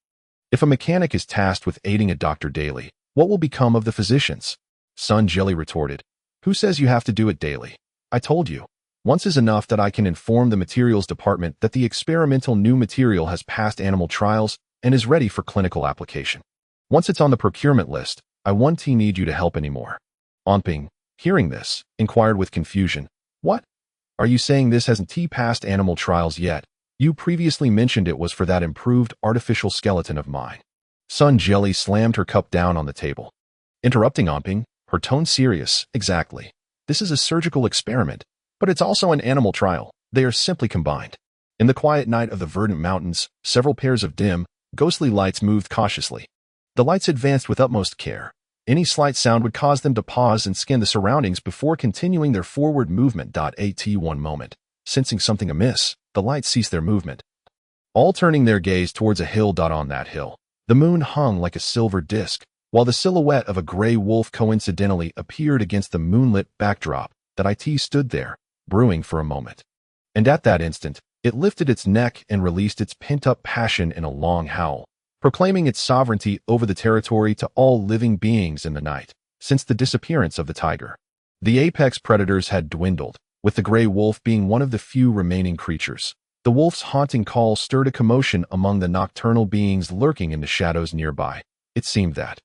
If a mechanic is tasked with aiding a doctor daily, what will become of the physicians?" Sun Jelly retorted. "Who says you have to do it daily? I told you. Once is enough that I can inform the materials department that the experimental new material has passed animal trials and is ready for clinical application. Once it's on the procurement list, I won't need you to help anymore." Onping, hearing this, inquired with confusion, "What? Are you saying this hasn't passed animal trials yet? You previously mentioned it was for that improved artificial skeleton of mine." Sun Jelly slammed her cup down on the table, interrupting Onping, her tone serious. "Exactly. This is a surgical experiment, but it's also an animal trial. They are simply combined." In the quiet night of the verdant mountains, several pairs of dim, ghostly lights moved cautiously. The lights advanced with utmost care. Any slight sound would cause them to pause and scan the surroundings before continuing their forward movement. At one moment, sensing something amiss, the lights ceased their movement, all turning their gaze towards a hill. On that hill, the moon hung like a silver disk, while the silhouette of a gray wolf coincidentally appeared against the moonlit backdrop. It stood there, brewing for a moment. And at that instant, it lifted its neck and released its pent-up passion in a long howl, proclaiming its sovereignty over the territory to all living beings in the night. Since the disappearance of the tiger, the apex predators had dwindled, with the gray wolf being one of the few remaining creatures. The wolf's haunting call stirred a commotion among the nocturnal beings lurking in the shadows nearby. It seemed that,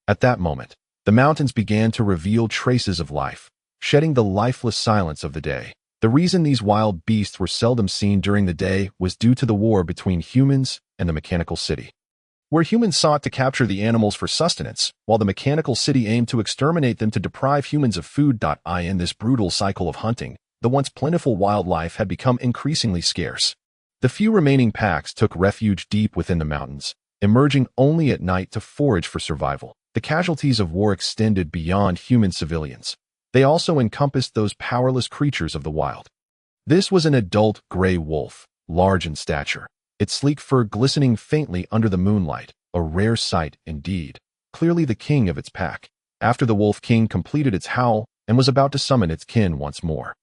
at that moment, the mountains began to reveal traces of life, shedding the lifeless silence of the day. The reason these wild beasts were seldom seen during the day was due to the war between humans and the mechanical city, where humans sought to capture the animals for sustenance, while the mechanical city aimed to exterminate them to deprive humans of food. In this brutal cycle of hunting, the once plentiful wildlife had become increasingly scarce. The few remaining packs took refuge deep within the mountains, emerging only at night to forage for survival. The casualties of war extended beyond human civilians. They also encompassed those powerless creatures of the wild. This was an adult gray wolf, large in stature, its sleek fur glistening faintly under the moonlight, a rare sight indeed, clearly the king of its pack. After the Wolf King completed its howl and was about to summon its kin once more,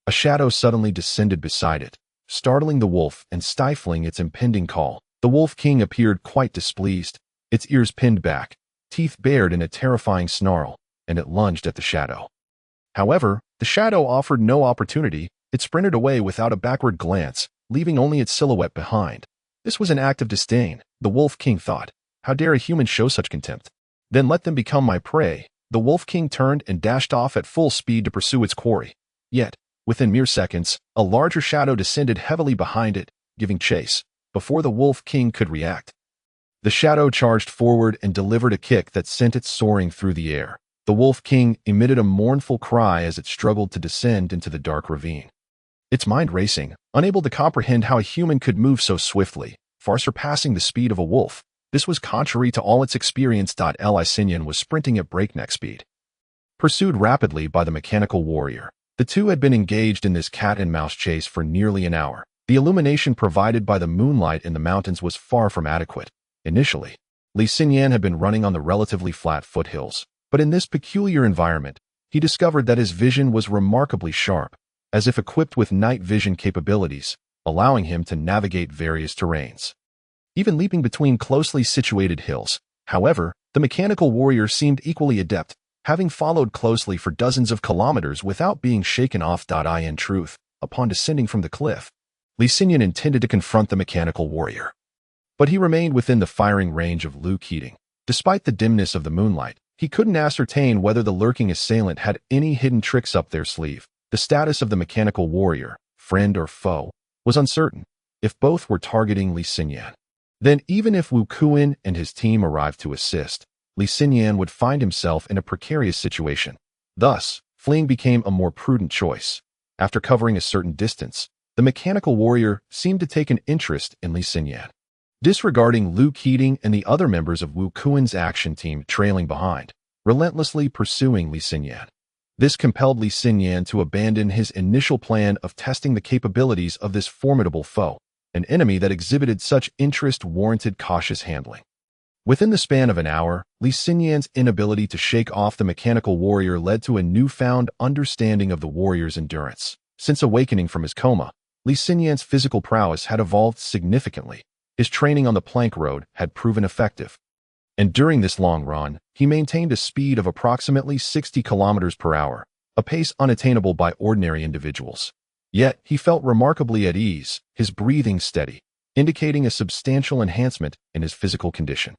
a shadow suddenly descended beside it, startling the wolf and stifling its impending call. The Wolf King appeared quite displeased, its ears pinned back, teeth bared in a terrifying snarl, and it lunged at the shadow. However, the shadow offered no opportunity. It sprinted away without a backward glance, leaving only its silhouette behind. This was an act of disdain, the Wolf King thought. How dare a human show such contempt? Then let them become my prey. The Wolf King turned and dashed off at full speed to pursue its quarry. Yet, within mere seconds, a larger shadow descended heavily behind it, giving chase. Before the Wolf King could react, the shadow charged forward and delivered a kick that sent it soaring through the air. The Wolf King emitted a mournful cry as it struggled to descend into the dark ravine, its mind racing, unable to comprehend how a human could move so swiftly, far surpassing the speed of a wolf. This was contrary to all its experience. Li Xinyan was sprinting at breakneck speed, pursued rapidly by the mechanical warrior. The two had been engaged in this cat-and-mouse chase for nearly an hour. The illumination provided by the moonlight in the mountains was far from adequate. Initially, Li Xinyan had been running on the relatively flat foothills, but in this peculiar environment, he discovered that his vision was remarkably sharp, as if equipped with night vision capabilities, allowing him to navigate various terrains, even leaping between closely situated hills. However, the mechanical warrior seemed equally adept, having followed closely for dozens of kilometers without being shaken off. In truth, upon descending from the cliff, Li Xinyan intended to confront the mechanical warrior, but he remained within the firing range of Lu Keating. Despite the dimness of the moonlight, he couldn't ascertain whether the lurking assailant had any hidden tricks up their sleeve. The status of the mechanical warrior, friend or foe, was uncertain. If both were targeting Li Xinyan, then even if Wu Kuan and his team arrived to assist, Li Xinyan would find himself in a precarious situation. Thus, fleeing became a more prudent choice. After covering a certain distance, the mechanical warrior seemed to take an interest in Li Xinyan, disregarding Lu Keating and the other members of Wu Kuan's action team trailing behind, relentlessly pursuing Li Xinyan. This compelled Li Xinyan to abandon his initial plan of testing the capabilities of this formidable foe. An enemy that exhibited such interest warranted cautious handling. Within the span of an hour, Li Xinyan's inability to shake off the mechanical warrior led to a newfound understanding of the warrior's endurance. Since awakening from his coma, Li Xinyan's physical prowess had evolved significantly. His training on the plank road had proven effective, and during this long run, he maintained a speed of approximately 60 kilometers per hour, a pace unattainable by ordinary individuals. Yet, he felt remarkably at ease, his breathing steady, indicating a substantial enhancement in his physical condition.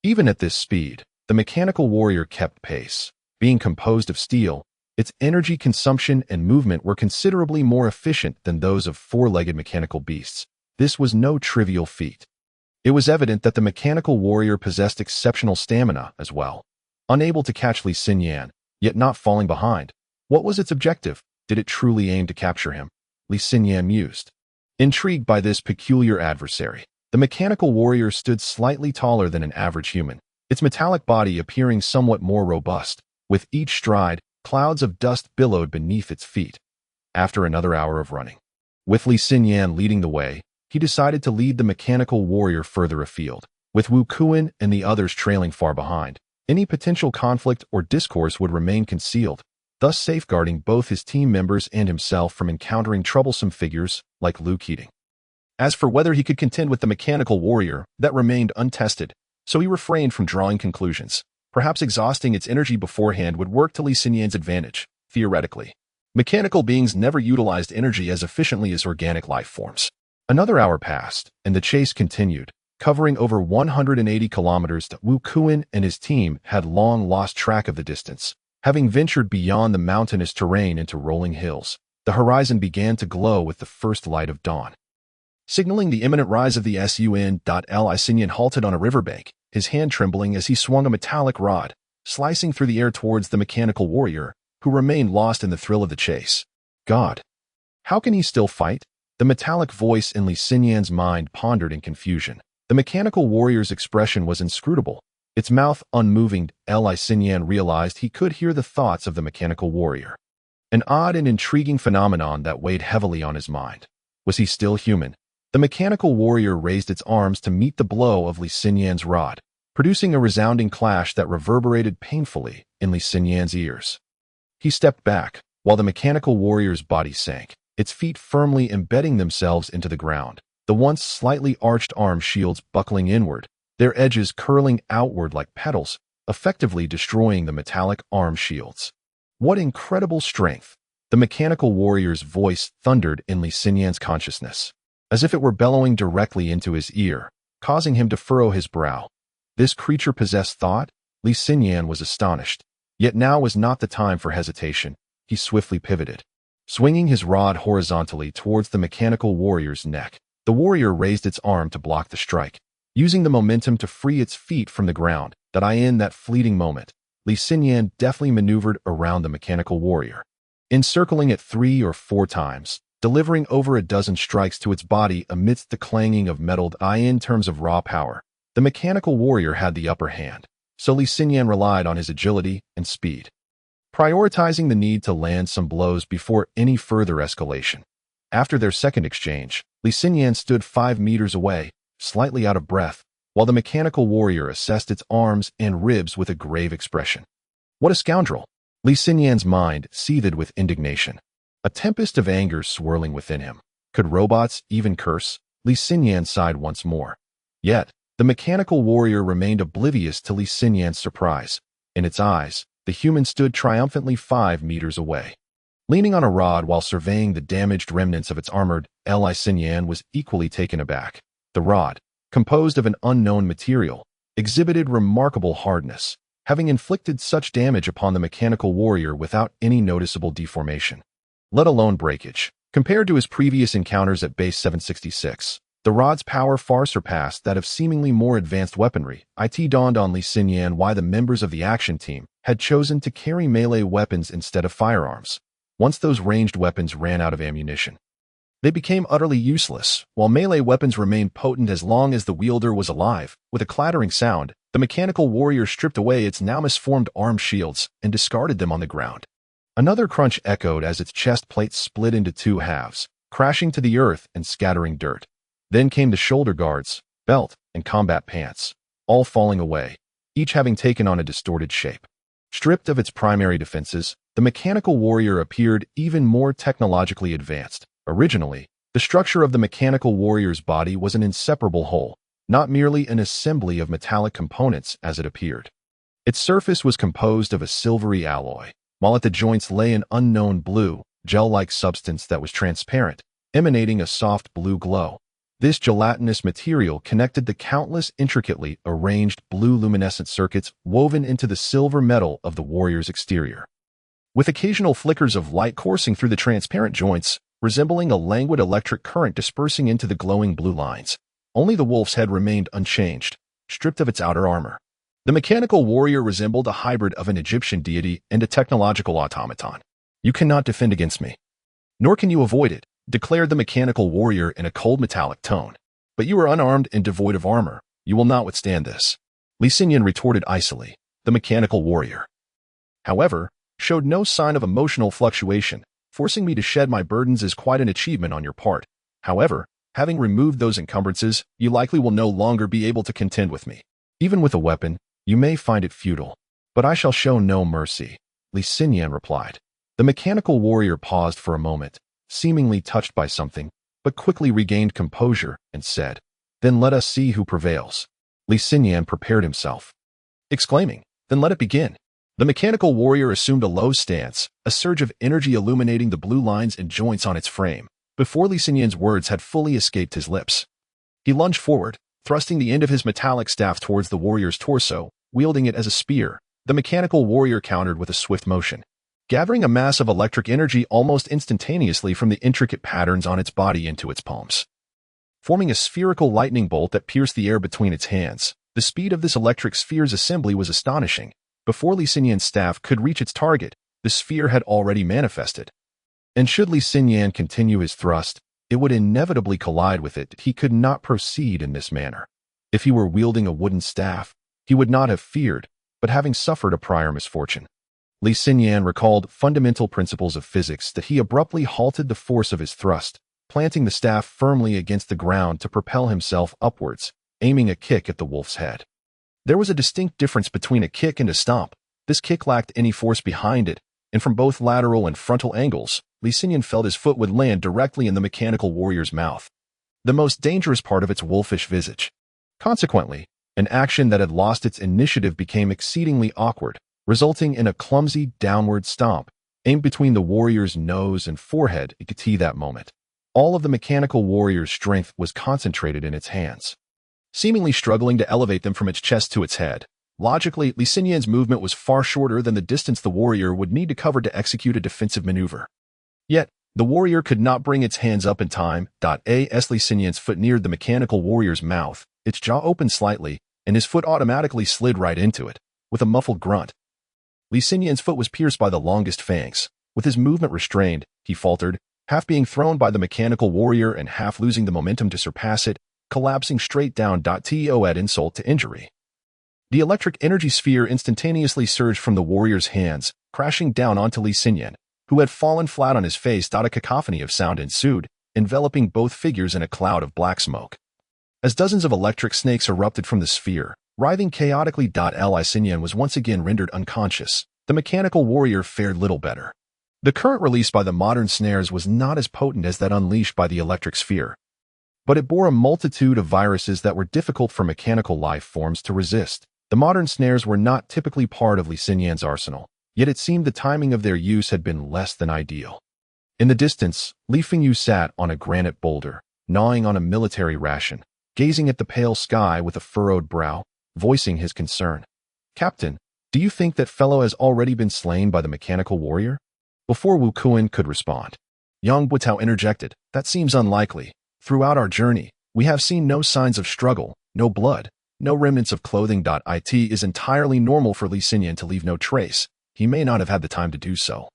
Even at this speed, the mechanical warrior kept pace. Being composed of steel, its energy consumption and movement were considerably more efficient than those of four-legged mechanical beasts. This was no trivial feat. It was evident that the mechanical warrior possessed exceptional stamina as well. Unable to catch Li Xinyan, yet not falling behind. What was its objective? Did it truly aim to capture him? Li Xinyan mused. Intrigued by this peculiar adversary, the mechanical warrior stood slightly taller than an average human, its metallic body appearing somewhat more robust. With each stride, clouds of dust billowed beneath its feet. After another hour of running, with Li Xinyan leading the way, he decided to lead the mechanical warrior further afield. With Wu Kuan and the others trailing far behind, any potential conflict or discourse would remain concealed, thus safeguarding both his team members and himself from encountering troublesome figures like Lu Keating. As for whether he could contend with the mechanical warrior, that remained untested, so he refrained from drawing conclusions. Perhaps exhausting its energy beforehand would work to Li Xinyan's advantage, theoretically. Mechanical beings never utilized energy as efficiently as organic life forms. Another hour passed, and the chase continued, covering over 180 kilometers. Wu Kuan and his team had long lost track of the distance, having ventured beyond the mountainous terrain into rolling hills. The horizon began to glow with the first light of dawn, signaling the imminent rise of the sun. Li Xinyan halted on a riverbank, his hand trembling as he swung a metallic rod, slicing through the air towards the mechanical warrior, who remained lost in the thrill of the chase. God! How can he still fight? The metallic voice in Li Xinyan's mind pondered in confusion. The mechanical warrior's expression was inscrutable, its mouth unmoving. Li Xinyan realized he could hear the thoughts of the mechanical warrior. An odd and intriguing phenomenon that weighed heavily on his mind. Was he still human? The mechanical warrior raised its arms to meet the blow of Li Xinyan's rod, producing a resounding clash that reverberated painfully in Li Xinyan's ears. He stepped back, while the mechanical warrior's body sank, its feet firmly embedding themselves into the ground, the once slightly arched arm shields buckling inward, their edges curling outward like petals, effectively destroying the metallic arm shields. What incredible strength! The mechanical warrior's voice thundered in Li Xinyan's consciousness, as if it were bellowing directly into his ear, causing him to furrow his brow. This creature possessed thought? Li Xinyan was astonished. Yet now was not the time for hesitation. He swiftly pivoted, swinging his rod horizontally towards the mechanical warrior's neck. The warrior raised its arm to block the strike, using the momentum to free its feet from the ground. In that fleeting moment, Li Xinyan deftly maneuvered around the mechanical warrior, encircling it 3 or 4 times, delivering over a dozen strikes to its body amidst the clanging of metal. In terms of raw power, the mechanical warrior had the upper hand, so Li Xinyan relied on his agility and speed. prioritizing the need to land some blows before any further escalation. After their second exchange, Li Xinyan stood 5 meters away, slightly out of breath, while the mechanical warrior assessed its arms and ribs with a grave expression. What a scoundrel! Li Xinyan's mind seethed with indignation, a tempest of anger swirling within him. Could robots even curse? Li Xinyan sighed once more. Yet, the mechanical warrior remained oblivious to Li Xinyan's surprise. In its eyes, the human stood triumphantly 5 meters away. Leaning on a rod while surveying the damaged remnants of its armored, Li Xinyan was equally taken aback. The rod, composed of an unknown material, exhibited remarkable hardness, having inflicted such damage upon the mechanical warrior without any noticeable deformation, let alone breakage. Compared to his previous encounters at Base 766, the rod's power far surpassed that of seemingly more advanced weaponry. It dawned on Li Xinyan why the members of the action team had chosen to carry melee weapons instead of firearms. Once those ranged weapons ran out of ammunition, they became utterly useless, while melee weapons remained potent as long as the wielder was alive. With a clattering sound, the mechanical warrior stripped away its now misformed arm shields and discarded them on the ground. Another crunch echoed as its chest plate split into 2 halves, crashing to the earth and scattering dirt. Then came the shoulder guards, belt, and combat pants, all falling away, each having taken on a distorted shape. Stripped of its primary defenses, the mechanical warrior appeared even more technologically advanced. Originally, the structure of the mechanical warrior's body was an inseparable whole, not merely an assembly of metallic components as it appeared. Its surface was composed of a silvery alloy, while at the joints lay an unknown blue, gel-like substance that was transparent, emanating a soft blue glow. This gelatinous material connected the countless intricately arranged blue luminescent circuits woven into the silver metal of the warrior's exterior. With occasional flickers of light coursing through the transparent joints, resembling a languid electric current dispersing into the glowing blue lines, only the wolf's head remained unchanged, stripped of its outer armor. The mechanical warrior resembled a hybrid of an Egyptian deity and a technological automaton. "You cannot defend against me, nor can you avoid it," declared the mechanical warrior in a cold metallic tone. "But you are unarmed and devoid of armor. You will not withstand this," Li Xinyan retorted icily. The mechanical warrior, however, showed no sign of emotional fluctuation. "Forcing me to shed my burdens is quite an achievement on your part. However, having removed those encumbrances, you likely will no longer be able to contend with me. Even with a weapon, you may find it futile, but I shall show no mercy," Li Xinyan replied. The mechanical warrior paused for a moment, seemingly touched by something, but quickly regained composure and said, "Then let us see who prevails." Li Xinyan prepared himself, exclaiming, "Then let it begin." The mechanical warrior assumed a low stance, a surge of energy illuminating the blue lines and joints on its frame, before Li Xinyan's words had fully escaped his lips. He lunged forward, thrusting the end of his metallic staff towards the warrior's torso, wielding it as a spear. The mechanical warrior countered with a swift motion, gathering a mass of electric energy almost instantaneously from the intricate patterns on its body into its palms, forming a spherical lightning bolt that pierced the air between its hands. The speed of this electric sphere's assembly was astonishing. Before Li Xinyan's staff could reach its target, the sphere had already manifested. And should Li Xinyan continue his thrust, it would inevitably collide with it. He could not proceed in this manner. If he were wielding a wooden staff, he would not have feared, but having suffered a prior misfortune. Li Xinyan recalled fundamental principles of physics that he abruptly halted the force of his thrust, planting the staff firmly against the ground to propel himself upwards, aiming a kick at the wolf's head. There was a distinct difference between a kick and a stomp. This kick lacked any force behind it, and from both lateral and frontal angles, Li Xinyan felt his foot would land directly in the mechanical warrior's mouth, the most dangerous part of its wolfish visage. Consequently, an action that had lost its initiative became exceedingly awkward, resulting in a clumsy downward stomp, aimed between the warrior's nose and forehead. At that moment, all of the mechanical warrior's strength was concentrated in its hands, seemingly struggling to elevate them from its chest to its head. Logically, Li Xinyan's movement was far shorter than the distance the warrior would need to cover to execute a defensive maneuver. Yet, the warrior could not bring its hands up in time. As Li Xinyan's foot neared the mechanical warrior's mouth, its jaw opened slightly, and his foot automatically slid right into it. With a muffled grunt, Li Xinyan's foot was pierced by the longest fangs. With his movement restrained, he faltered, half being thrown by the mechanical warrior and half losing the momentum to surpass it, collapsing straight down. To add insult to injury, The electric energy sphere instantaneously surged from the warrior's hands, crashing down onto Li Xinyan, who had fallen flat on his face. A cacophony of sound ensued, enveloping both figures in a cloud of black smoke. As dozens of electric snakes erupted from the sphere, writhing chaotically. Li Xinyan was once again rendered unconscious. The mechanical warrior fared little better. The current released by the modern snares was not as potent as that unleashed by the electric sphere, but it bore a multitude of viruses that were difficult for mechanical life forms to resist. The modern snares were not typically part of Li Xinyan's arsenal, yet it seemed the timing of their use had been less than ideal. In the distance, Li Xinyan sat on a granite boulder, gnawing on a military ration, gazing at the pale sky with a furrowed brow, voicing his concern. "Captain, do you think that fellow has already been slain by the mechanical warrior?" Before Wu Kuan could respond, Yang Buitao interjected, "That seems unlikely. Throughout our journey, we have seen no signs of struggle, no blood, no remnants of clothing. It is entirely normal for Li Xinyan to leave no trace. He may not have had the time to do so.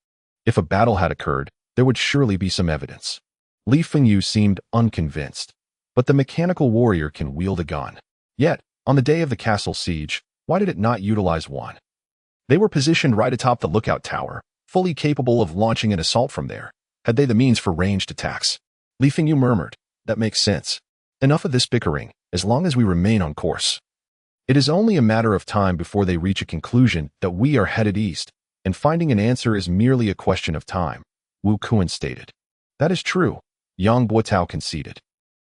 If a battle had occurred, there would surely be some evidence." Li Xinyan seemed unconvinced. But the mechanical warrior can wield a gun. Yet, on the day of the castle siege, why did it not utilize one? They were positioned right atop the lookout tower, fully capable of launching an assault from there. Had they the means for ranged attacks? Li Xinyan murmured, "That makes sense. Enough of this bickering, as long as we remain on course. It is only a matter of time before they reach a conclusion that we are headed east, and finding an answer is merely a question of time," Wu Kuan stated. "That is true," Yang Buitao conceded.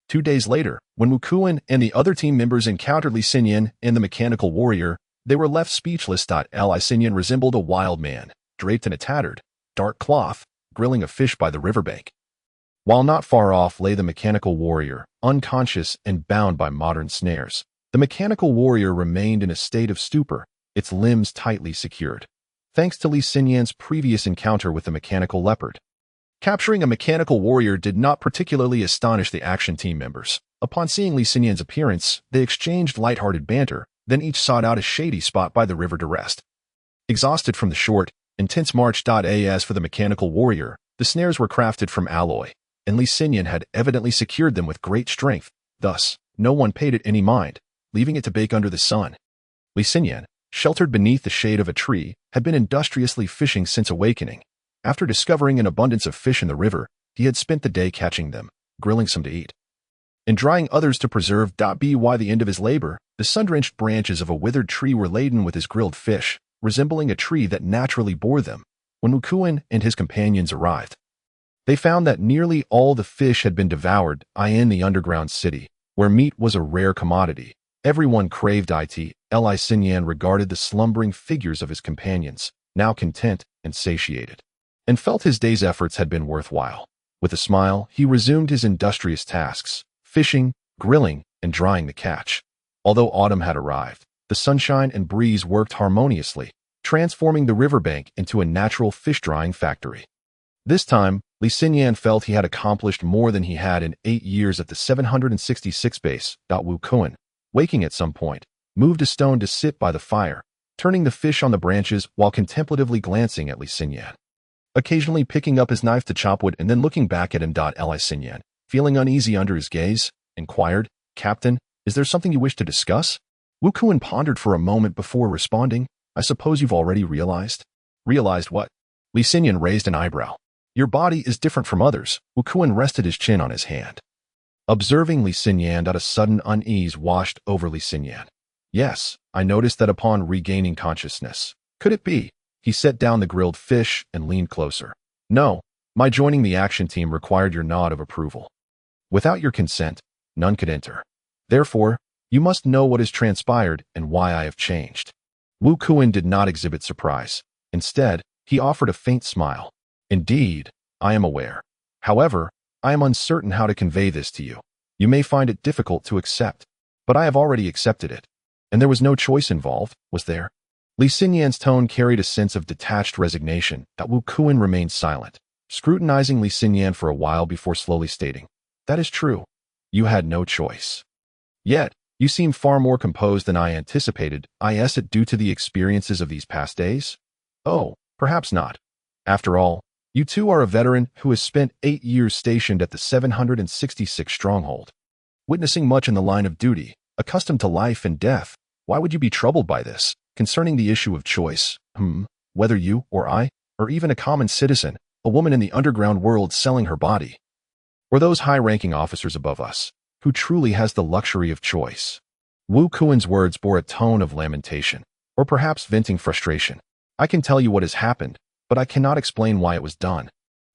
2 days later, when Wu Kuan and the other team members encountered Li Xinyan and the mechanical warrior, they were left speechless. Li Xinyan resembled a wild man, draped in a tattered, dark cloth, grilling a fish by the riverbank. While not far off lay the mechanical warrior, unconscious and bound by modern snares. The mechanical warrior remained in a state of stupor, its limbs tightly secured, thanks to Li Xinyan's previous encounter with the mechanical leopard. Capturing a mechanical warrior did not particularly astonish the action team members. Upon seeing Li Xinyan's appearance, they exchanged lighthearted banter, then each sought out a shady spot by the river to rest. Exhausted from the short, intense march. As for the mechanical warrior, the snares were crafted from alloy, and Li Xinyan had evidently secured them with great strength. Thus, no one paid it any mind, leaving it to bake under the sun. Li Xinyan, sheltered beneath the shade of a tree, had been industriously fishing since awakening. After discovering an abundance of fish in the river, he had spent the day catching them, grilling some to eat, and drying others to preserve. By the end of his labor, the sun-drenched branches of a withered tree were laden with his grilled fish, resembling a tree that naturally bore them. When Wu Kuan and his companions arrived, they found that nearly all the fish had been devoured in the underground city, where meat was a rare commodity. Everyone craved it. Li Xinyan regarded the slumbering figures of his companions, now content and satiated, and felt his day's efforts had been worthwhile. With a smile, he resumed his industrious tasks, fishing, grilling, and drying the catch. Although autumn had arrived, the sunshine and breeze worked harmoniously, transforming the riverbank into a natural fish-drying factory. This time, Li Xinyan felt he had accomplished more than he had in 8 years at the 766 base. Wu Kuan, waking at some point, moved a stone to sit by the fire, turning the fish on the branches while contemplatively glancing at Li Xinyan. Occasionally picking up his knife to chop wood and then looking back at him. Li Xinyan, feeling uneasy under his gaze, inquired, "Captain, is there something you wish to discuss?" Wu Kuan pondered for a moment before responding, "I suppose you've already realized." "Realized what?" Li Xinyan raised an eyebrow. "Your body is different from others." Wu Kuan rested his chin on his hand. Observing Li Xinyan, a sudden unease washed over Li Xinyan. "Yes, I noticed that upon regaining consciousness. Could it be?" He set down the grilled fish and leaned closer. "No, my joining the action team required your nod of approval. Without your consent, none could enter. Therefore, you must know what has transpired and why I have changed." Wu Kuan did not exhibit surprise. Instead, he offered a faint smile. "Indeed, I am aware. However, I am uncertain how to convey this to you. You may find it difficult to accept, but I have already accepted it. And there was no choice involved, was there?" Li Xinyan's tone carried a sense of detached resignation. Wu Kuan remained silent, scrutinizing Li Xinyan for a while before slowly stating, "That is true. You had no choice. Yet, you seem far more composed than I anticipated. Is it due to the experiences of these past days?" "Oh, perhaps not. After all, you too are a veteran who has spent 8 years stationed at the 766 stronghold, witnessing much in the line of duty, accustomed to life and death. Why would you be troubled by this? Concerning the issue of choice, whether you or I, or even a common citizen, a woman in the underground world selling her body, or those high-ranking officers above us, who truly has the luxury of choice? Wu Kuan's words bore a tone of lamentation, or perhaps venting frustration. I can tell you what has happened, but I cannot explain why it was done.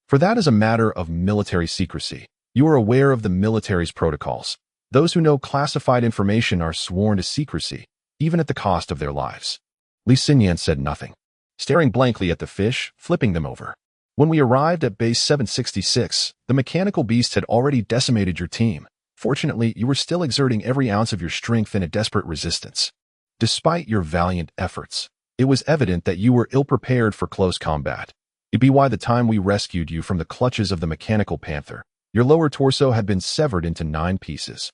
For that is a matter of military secrecy. You are aware of the military's protocols. Those who know classified information are sworn to secrecy, even at the cost of their lives. Li Xinyan said nothing, staring blankly at the fish, flipping them over. When we arrived at base 766, the mechanical beast had already decimated your team. Fortunately, you were still exerting every ounce of your strength in a desperate resistance. Despite your valiant efforts, it was evident that you were ill-prepared for close combat. It'd be why the time we rescued you from the clutches of the mechanical panther, your lower torso had been severed into 9 pieces,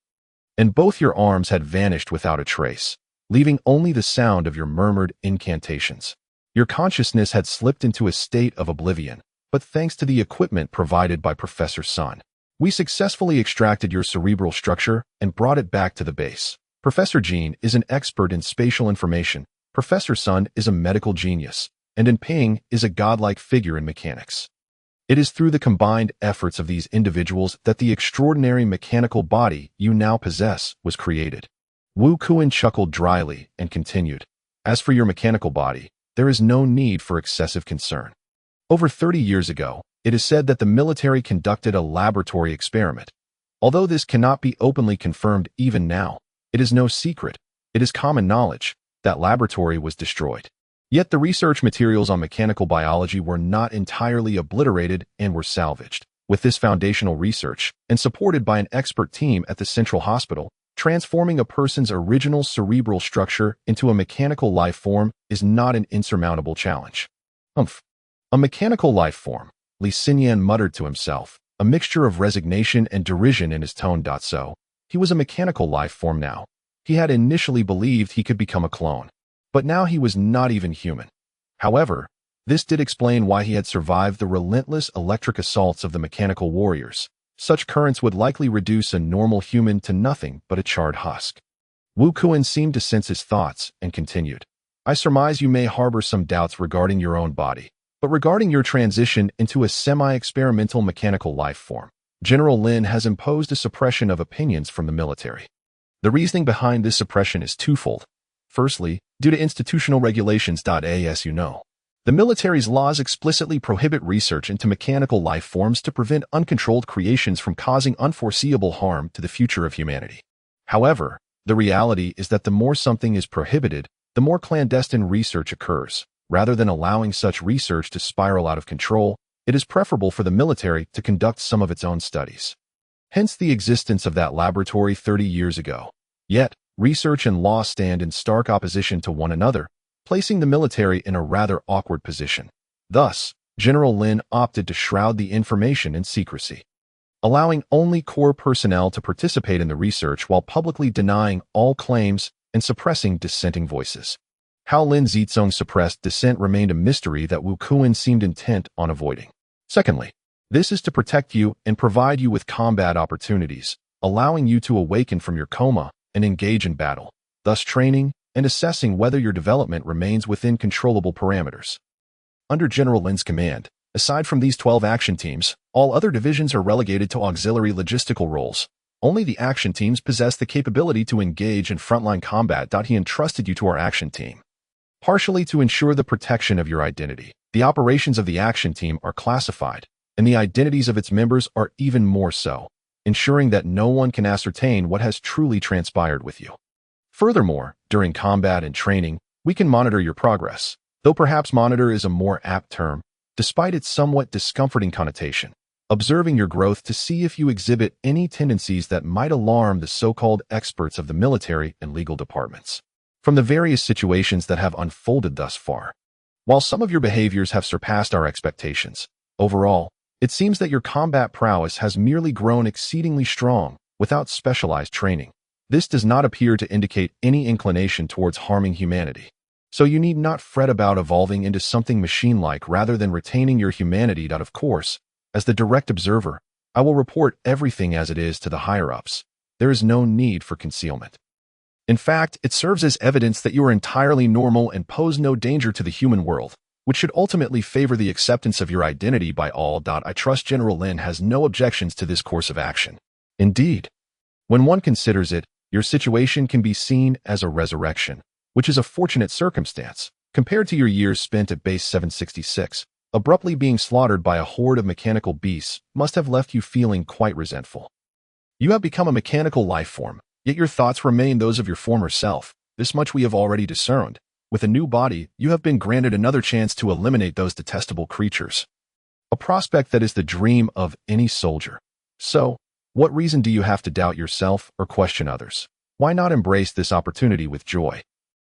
and both your arms had vanished without a trace, leaving only the sound of your murmured incantations. Your consciousness had slipped into a state of oblivion, but thanks to the equipment provided by Professor Sun, we successfully extracted your cerebral structure and brought it back to the base. Professor Jean is an expert in spatial information, Professor Sun is a medical genius, and in Ping is a godlike figure in mechanics. It is through the combined efforts of these individuals that the extraordinary mechanical body you now possess was created. Wu Kuan chuckled dryly and continued, as for your mechanical body, there is no need for excessive concern. Over 30 years ago, it is said that the military conducted a laboratory experiment. Although this cannot be openly confirmed even now, it is no secret, it is common knowledge, that laboratory was destroyed. Yet the research materials on mechanical biology were not entirely obliterated and were salvaged. With this foundational research, and supported by an expert team at the Central Hospital, transforming a person's original cerebral structure into a mechanical life form is not an insurmountable challenge. A mechanical life form, Li Xinyan muttered to himself, a mixture of resignation and derision in his tone. So, he was a mechanical life form now. He had initially believed he could become a clone, but now he was not even human. However, this did explain why he had survived the relentless electric assaults of the mechanical warriors. Such currents would likely reduce a normal human to nothing but a charred husk. Wu Kuan seemed to sense his thoughts and continued, I surmise you may harbor some doubts regarding your own body, but regarding your transition into a semi-experimental mechanical life form, General Lin has imposed a suppression of opinions from the military. The reasoning behind this suppression is twofold. Firstly, due to institutional regulations. As you know, the military's laws explicitly prohibit research into mechanical life forms to prevent uncontrolled creations from causing unforeseeable harm to the future of humanity. However, the reality is that the more something is prohibited, the more clandestine research occurs. Rather than allowing such research to spiral out of control, it is preferable for the military to conduct some of its own studies. Hence the existence of that laboratory 30 years ago. Yet, research and law stand in stark opposition to one another, placing the military in a rather awkward position. Thus, General Lin opted to shroud the information in secrecy, allowing only core personnel to participate in the research while publicly denying all claims and suppressing dissenting voices. How Lin Zicong suppressed dissent remained a mystery that Wu Kuan seemed intent on avoiding. Secondly, this is to protect you and provide you with combat opportunities, allowing you to awaken from your coma and engage in battle, thus training and assessing whether your development remains within controllable parameters. Under General Lin's command, aside from these 12 action teams, all other divisions are relegated to auxiliary logistical roles. Only the action teams possess the capability to engage in frontline combat. He entrusted you to our action team, partially to ensure the protection of your identity. The operations of the action team are classified, and the identities of its members are even more so, ensuring that no one can ascertain what has truly transpired with you. Furthermore, during combat and training, we can monitor your progress, though perhaps monitor is a more apt term, despite its somewhat discomforting connotation, observing your growth to see if you exhibit any tendencies that might alarm the so-called experts of the military and legal departments. From the various situations that have unfolded thus far, while some of your behaviors have surpassed our expectations, overall, it seems that your combat prowess has merely grown exceedingly strong without specialized training. This does not appear to indicate any inclination towards harming humanity. So you need not fret about evolving into something machine-like rather than retaining your humanity. Of course, as the direct observer, I will report everything as it is to the higher-ups. There is no need for concealment. In fact, it serves as evidence that you are entirely normal and pose no danger to the human world, which should ultimately favor the acceptance of your identity by all. I trust General Lin has no objections to this course of action. Indeed, when one considers it, your situation can be seen as a resurrection, which is a fortunate circumstance, compared to your years spent at base 766. Abruptly being slaughtered by a horde of mechanical beasts must have left you feeling quite resentful. You have become a mechanical life form, yet your thoughts remain those of your former self. This much we have already discerned. With a new body, you have been granted another chance to eliminate those detestable creatures. A prospect that is the dream of any soldier. So, what reason do you have to doubt yourself or question others? Why not embrace this opportunity with joy?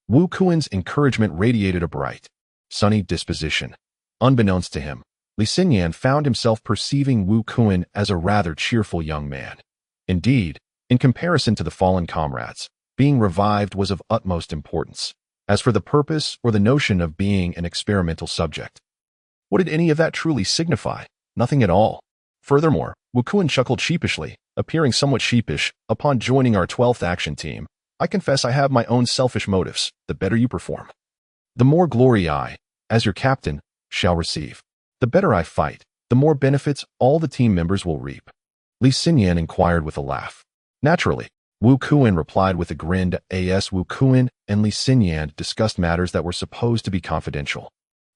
Wu Kuan's encouragement radiated a bright, sunny disposition. Unbeknownst to him, Li Xinyan found himself perceiving Wu Kuan as a rather cheerful young man. Indeed, in comparison to the fallen comrades, being revived was of utmost importance. As for the purpose or the notion of being an experimental subject, what did any of that truly signify? Nothing at all. Furthermore, Wu Kuan chuckled sheepishly, appearing somewhat sheepish upon joining our 12th action team. I confess I have my own selfish motives. The better you perform, the more glory I, as your captain, shall receive. The better I fight, the more benefits all the team members will reap. Li Xinyan inquired with a laugh. Naturally, Wu Kuan replied with a grin. As Wu Kuan and Li Xinyan discussed matters that were supposed to be confidential.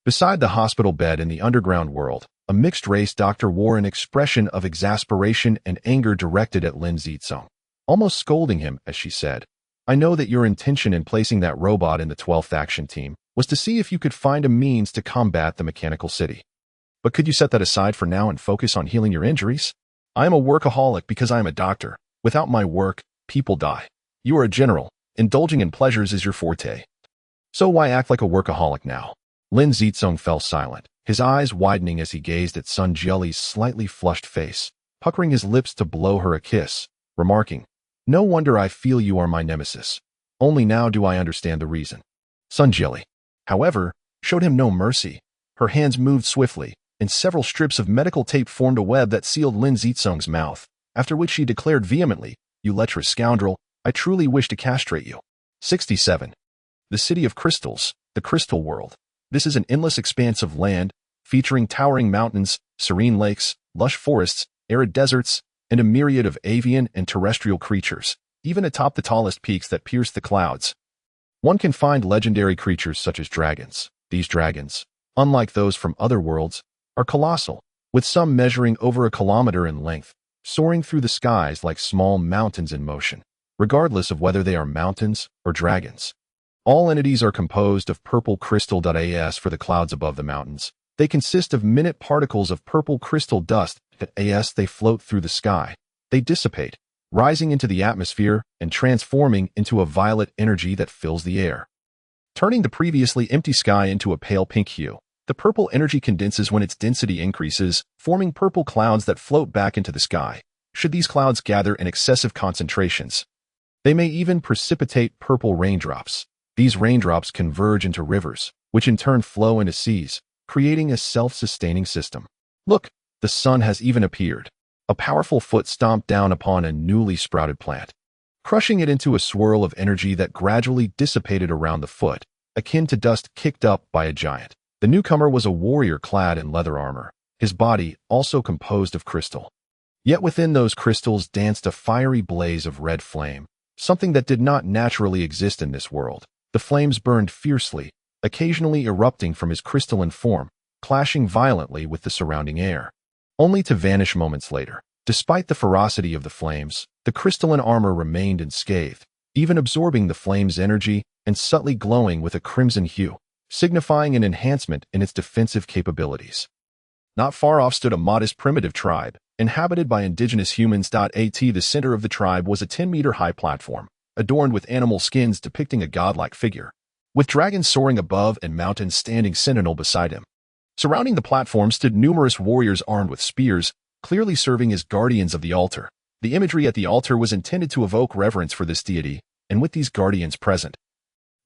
Beside the hospital bed in the underground world, a mixed-race doctor wore an expression of exasperation and anger directed at Lin Zicong, almost scolding him as she said, I know that your intention in placing that robot in the 12th action team was to see if you could find a means to combat the mechanical city. But could you set that aside for now and focus on healing your injuries? I am a workaholic because I am a doctor. Without my work, people die. You are a general. Indulging in pleasures is your forte. So why act like a workaholic now? Lin Zicong fell silent, his eyes widening as he gazed at Sun Jieli's slightly flushed face, puckering his lips to blow her a kiss, remarking, No wonder I feel you are my nemesis. Only now do I understand the reason. Sun Jieli, however, showed him no mercy. Her hands moved swiftly, and several strips of medical tape formed a web that sealed Lin Zicong's mouth, after which she declared vehemently, You lecherous scoundrel, I truly wish to castrate you. 67. The City of Crystals, the Crystal World. This is an endless expanse of land, featuring towering mountains, serene lakes, lush forests, arid deserts, and a myriad of avian and terrestrial creatures, even atop the tallest peaks that pierce the clouds. One can find legendary creatures such as dragons. These dragons, unlike those from other worlds, are colossal, with some measuring over 1 kilometer in length, soaring through the skies like small mountains in motion, regardless of whether they are mountains or dragons. All entities are composed of purple crystal. As for the clouds above the mountains, they consist of minute particles of purple crystal dust that as they float through the sky, they dissipate, rising into the atmosphere and transforming into a violet energy that fills the air, turning the previously empty sky into a pale pink hue. The purple energy condenses when its density increases, forming purple clouds that float back into the sky. Should these clouds gather in excessive concentrations, they may even precipitate purple raindrops. These raindrops converge into rivers, which in turn flow into seas, creating a self-sustaining system. Look, the sun has even appeared. A powerful foot stomped down upon a newly sprouted plant, crushing it into a swirl of energy that gradually dissipated around the foot, akin to dust kicked up by a giant. The newcomer was a warrior clad in leather armor, his body also composed of crystal. Yet within those crystals danced a fiery blaze of red flame, something that did not naturally exist in this world. The flames burned fiercely, occasionally erupting from his crystalline form, clashing violently with the surrounding air, only to vanish moments later. Despite the ferocity of the flames, the crystalline armor remained unscathed, even absorbing the flame's energy and subtly glowing with a crimson hue, signifying an enhancement in its defensive capabilities. Not far off stood a modest primitive tribe, inhabited by indigenous humans. The center of the tribe was a 10-meter-high platform, adorned with animal skins depicting a godlike figure, with dragons soaring above and mountains standing sentinel beside him. Surrounding the platform stood numerous warriors armed with spears, clearly serving as guardians of the altar. The imagery at the altar was intended to evoke reverence for this deity, and with these guardians present,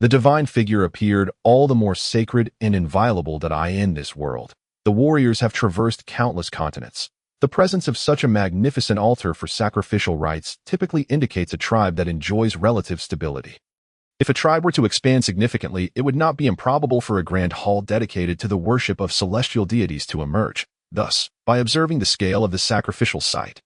the divine figure appeared all the more sacred and inviolable. In this world, the warriors have traversed countless continents, The presence of such a magnificent altar for sacrificial rites typically indicates a tribe that enjoys relative stability. If a tribe were to expand significantly, it would not be improbable for a grand hall dedicated to the worship of celestial deities to emerge. Thus, by observing the scale of the sacrificial site,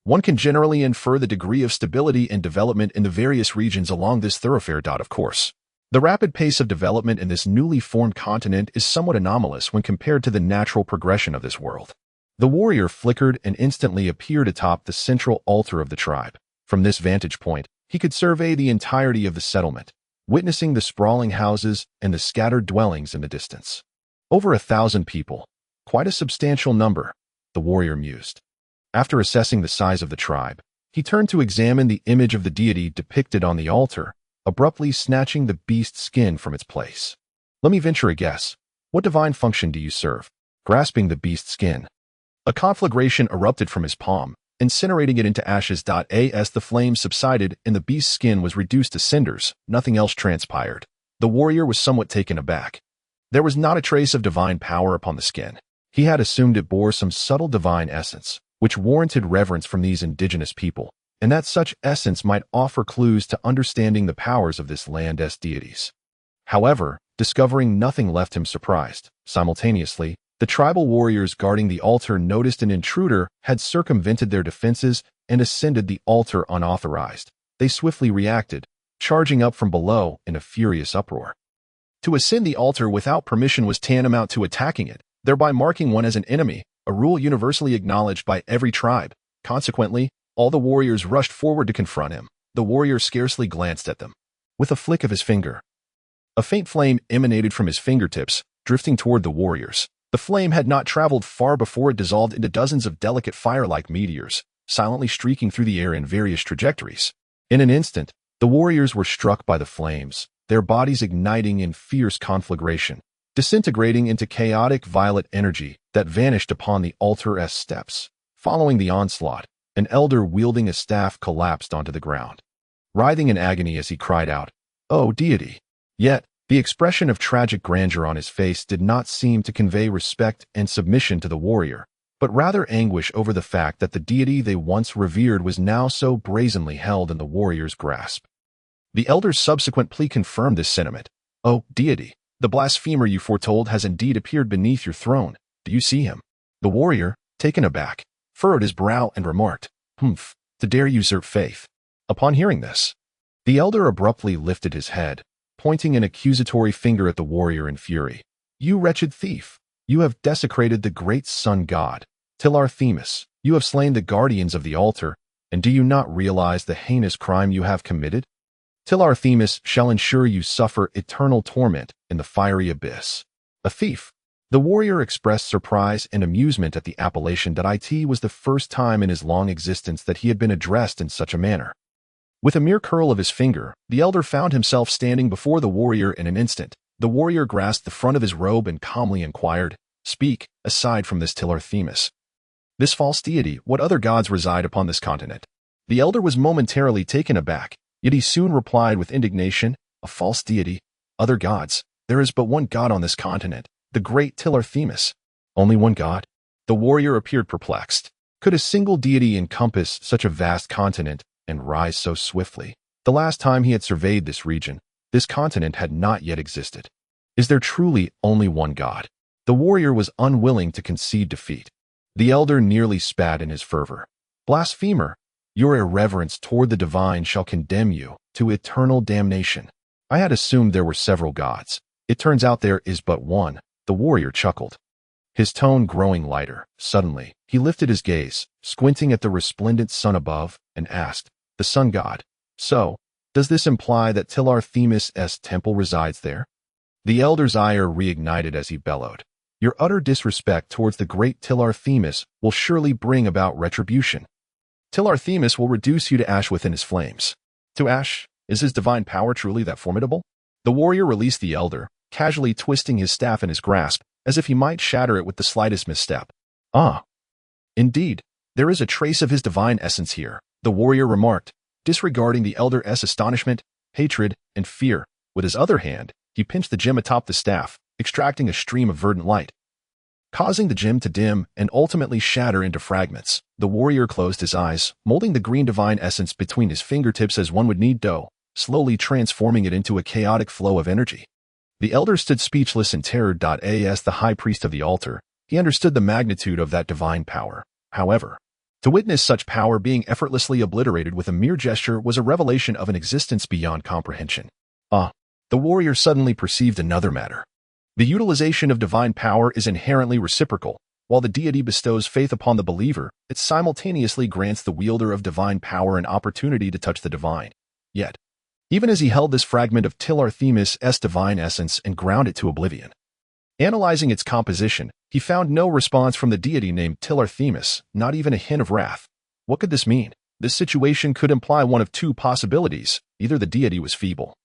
one can generally infer the degree of stability and development in the various regions along this thoroughfare. Of course, the rapid pace of development in this newly formed continent is somewhat anomalous when compared to the natural progression of this world. The warrior flickered and instantly appeared atop the central altar of the tribe. From this vantage point, he could survey the entirety of the settlement, witnessing the sprawling houses and the scattered dwellings in the distance. Over 1,000 people, quite a substantial number, the warrior mused. After assessing the size of the tribe, he turned to examine the image of the deity depicted on the altar, abruptly snatching the beast's skin from its place. Let me venture a guess. What divine function do you serve? Grasping the beast's skin, a conflagration erupted from his palm, incinerating it into ashes. As the flames subsided and the beast's skin was reduced to cinders, nothing else transpired. The warrior was somewhat taken aback. There was not a trace of divine power upon the skin. He had assumed it bore some subtle divine essence, which warranted reverence from these indigenous people, and that such essence might offer clues to understanding the powers of this land's deities. However, discovering nothing left him surprised. Simultaneously, the tribal warriors guarding the altar noticed an intruder had circumvented their defenses and ascended the altar unauthorized. They swiftly reacted, charging up from below in a furious uproar. To ascend the altar without permission was tantamount to attacking it, thereby marking one as an enemy, a rule universally acknowledged by every tribe. Consequently, all the warriors rushed forward to confront him. The warrior scarcely glanced at them. With a flick of his finger, a faint flame emanated from his fingertips, drifting toward the warriors. The flame had not traveled far before it dissolved into dozens of delicate fire-like meteors, silently streaking through the air in various trajectories. In an instant, the warriors were struck by the flames, their bodies igniting in fierce conflagration, disintegrating into chaotic violet energy that vanished upon the altar's steps. Following the onslaught, an elder wielding a staff collapsed onto the ground, writhing in agony as he cried out, "Oh, deity!" Yet, the expression of tragic grandeur on his face did not seem to convey respect and submission to the warrior, but rather anguish over the fact that the deity they once revered was now so brazenly held in the warrior's grasp. The elder's subsequent plea confirmed this sentiment. "Oh, deity, the blasphemer you foretold has indeed appeared beneath your throne. Do you see him?" The warrior, taken aback, furrowed his brow and remarked, "Humph, to dare usurp faith." Upon hearing this, the elder abruptly lifted his head, pointing an accusatory finger at the warrior in fury. "You wretched thief! You have desecrated the great sun god, Tilar Themis. You have slain the guardians of the altar, and do you not realize the heinous crime you have committed? Tilar Themis shall ensure you suffer eternal torment in the fiery abyss." A thief. The warrior expressed surprise and amusement at the appellation. It was the first time in his long existence that he had been addressed in such a manner. With a mere curl of his finger, the elder found himself standing before the warrior in an instant. The warrior grasped the front of his robe and calmly inquired, "Speak, aside from this Tilar Themis, this false deity, what other gods reside upon this continent?" The elder was momentarily taken aback, yet he soon replied with indignation, "A false deity? Other gods? There is but one god on this continent, the great Tilar Themis." "Only one god?" The warrior appeared perplexed. Could a single deity encompass such a vast continent and rise so swiftly? The last time he had surveyed this region, this continent had not yet existed. Is there truly only one god? The warrior was unwilling to concede defeat. The elder nearly spat in his fervor. "Blasphemer, your irreverence toward the divine shall condemn you to eternal damnation. I had assumed there were several gods. It turns out there is but one." The warrior chuckled, his tone growing lighter. Suddenly, he lifted his gaze, squinting at the resplendent sun above, and asked, "The sun god? So, does this imply that Tilar Themis' temple resides there?" The elder's ire reignited as he bellowed, "Your utter disrespect towards the great Tilar Themis will surely bring about retribution. Tilar Themis will reduce you to ash within his flames." To ash? Is his divine power truly that formidable? The warrior released the elder, casually twisting his staff in his grasp, as if he might shatter it with the slightest misstep. "Ah, indeed, there is a trace of his divine essence here," the warrior remarked, disregarding the elder's astonishment, hatred, and fear. With his other hand, he pinched the gem atop the staff, extracting a stream of verdant light. causing the gem to dim and ultimately shatter into fragments. The warrior closed his eyes, molding the green divine essence between his fingertips as one would knead dough, slowly transforming it into a chaotic flow of energy. The elder stood speechless in terror. As the high priest of the altar, he understood the magnitude of that divine power. However, to witness such power being effortlessly obliterated with a mere gesture was a revelation of an existence beyond comprehension. The warrior suddenly perceived another matter. The utilization of divine power is inherently reciprocal. While the deity bestows faith upon the believer, it simultaneously grants the wielder of divine power an opportunity to touch the divine. Yet, even as he held this fragment of Tilar-Themis' divine essence and ground it to oblivion, analyzing its composition, he found no response from the deity named Tilar-Themis, not even a hint of wrath. What could this mean? This situation could imply one of two possibilities. Either the deity was feeble,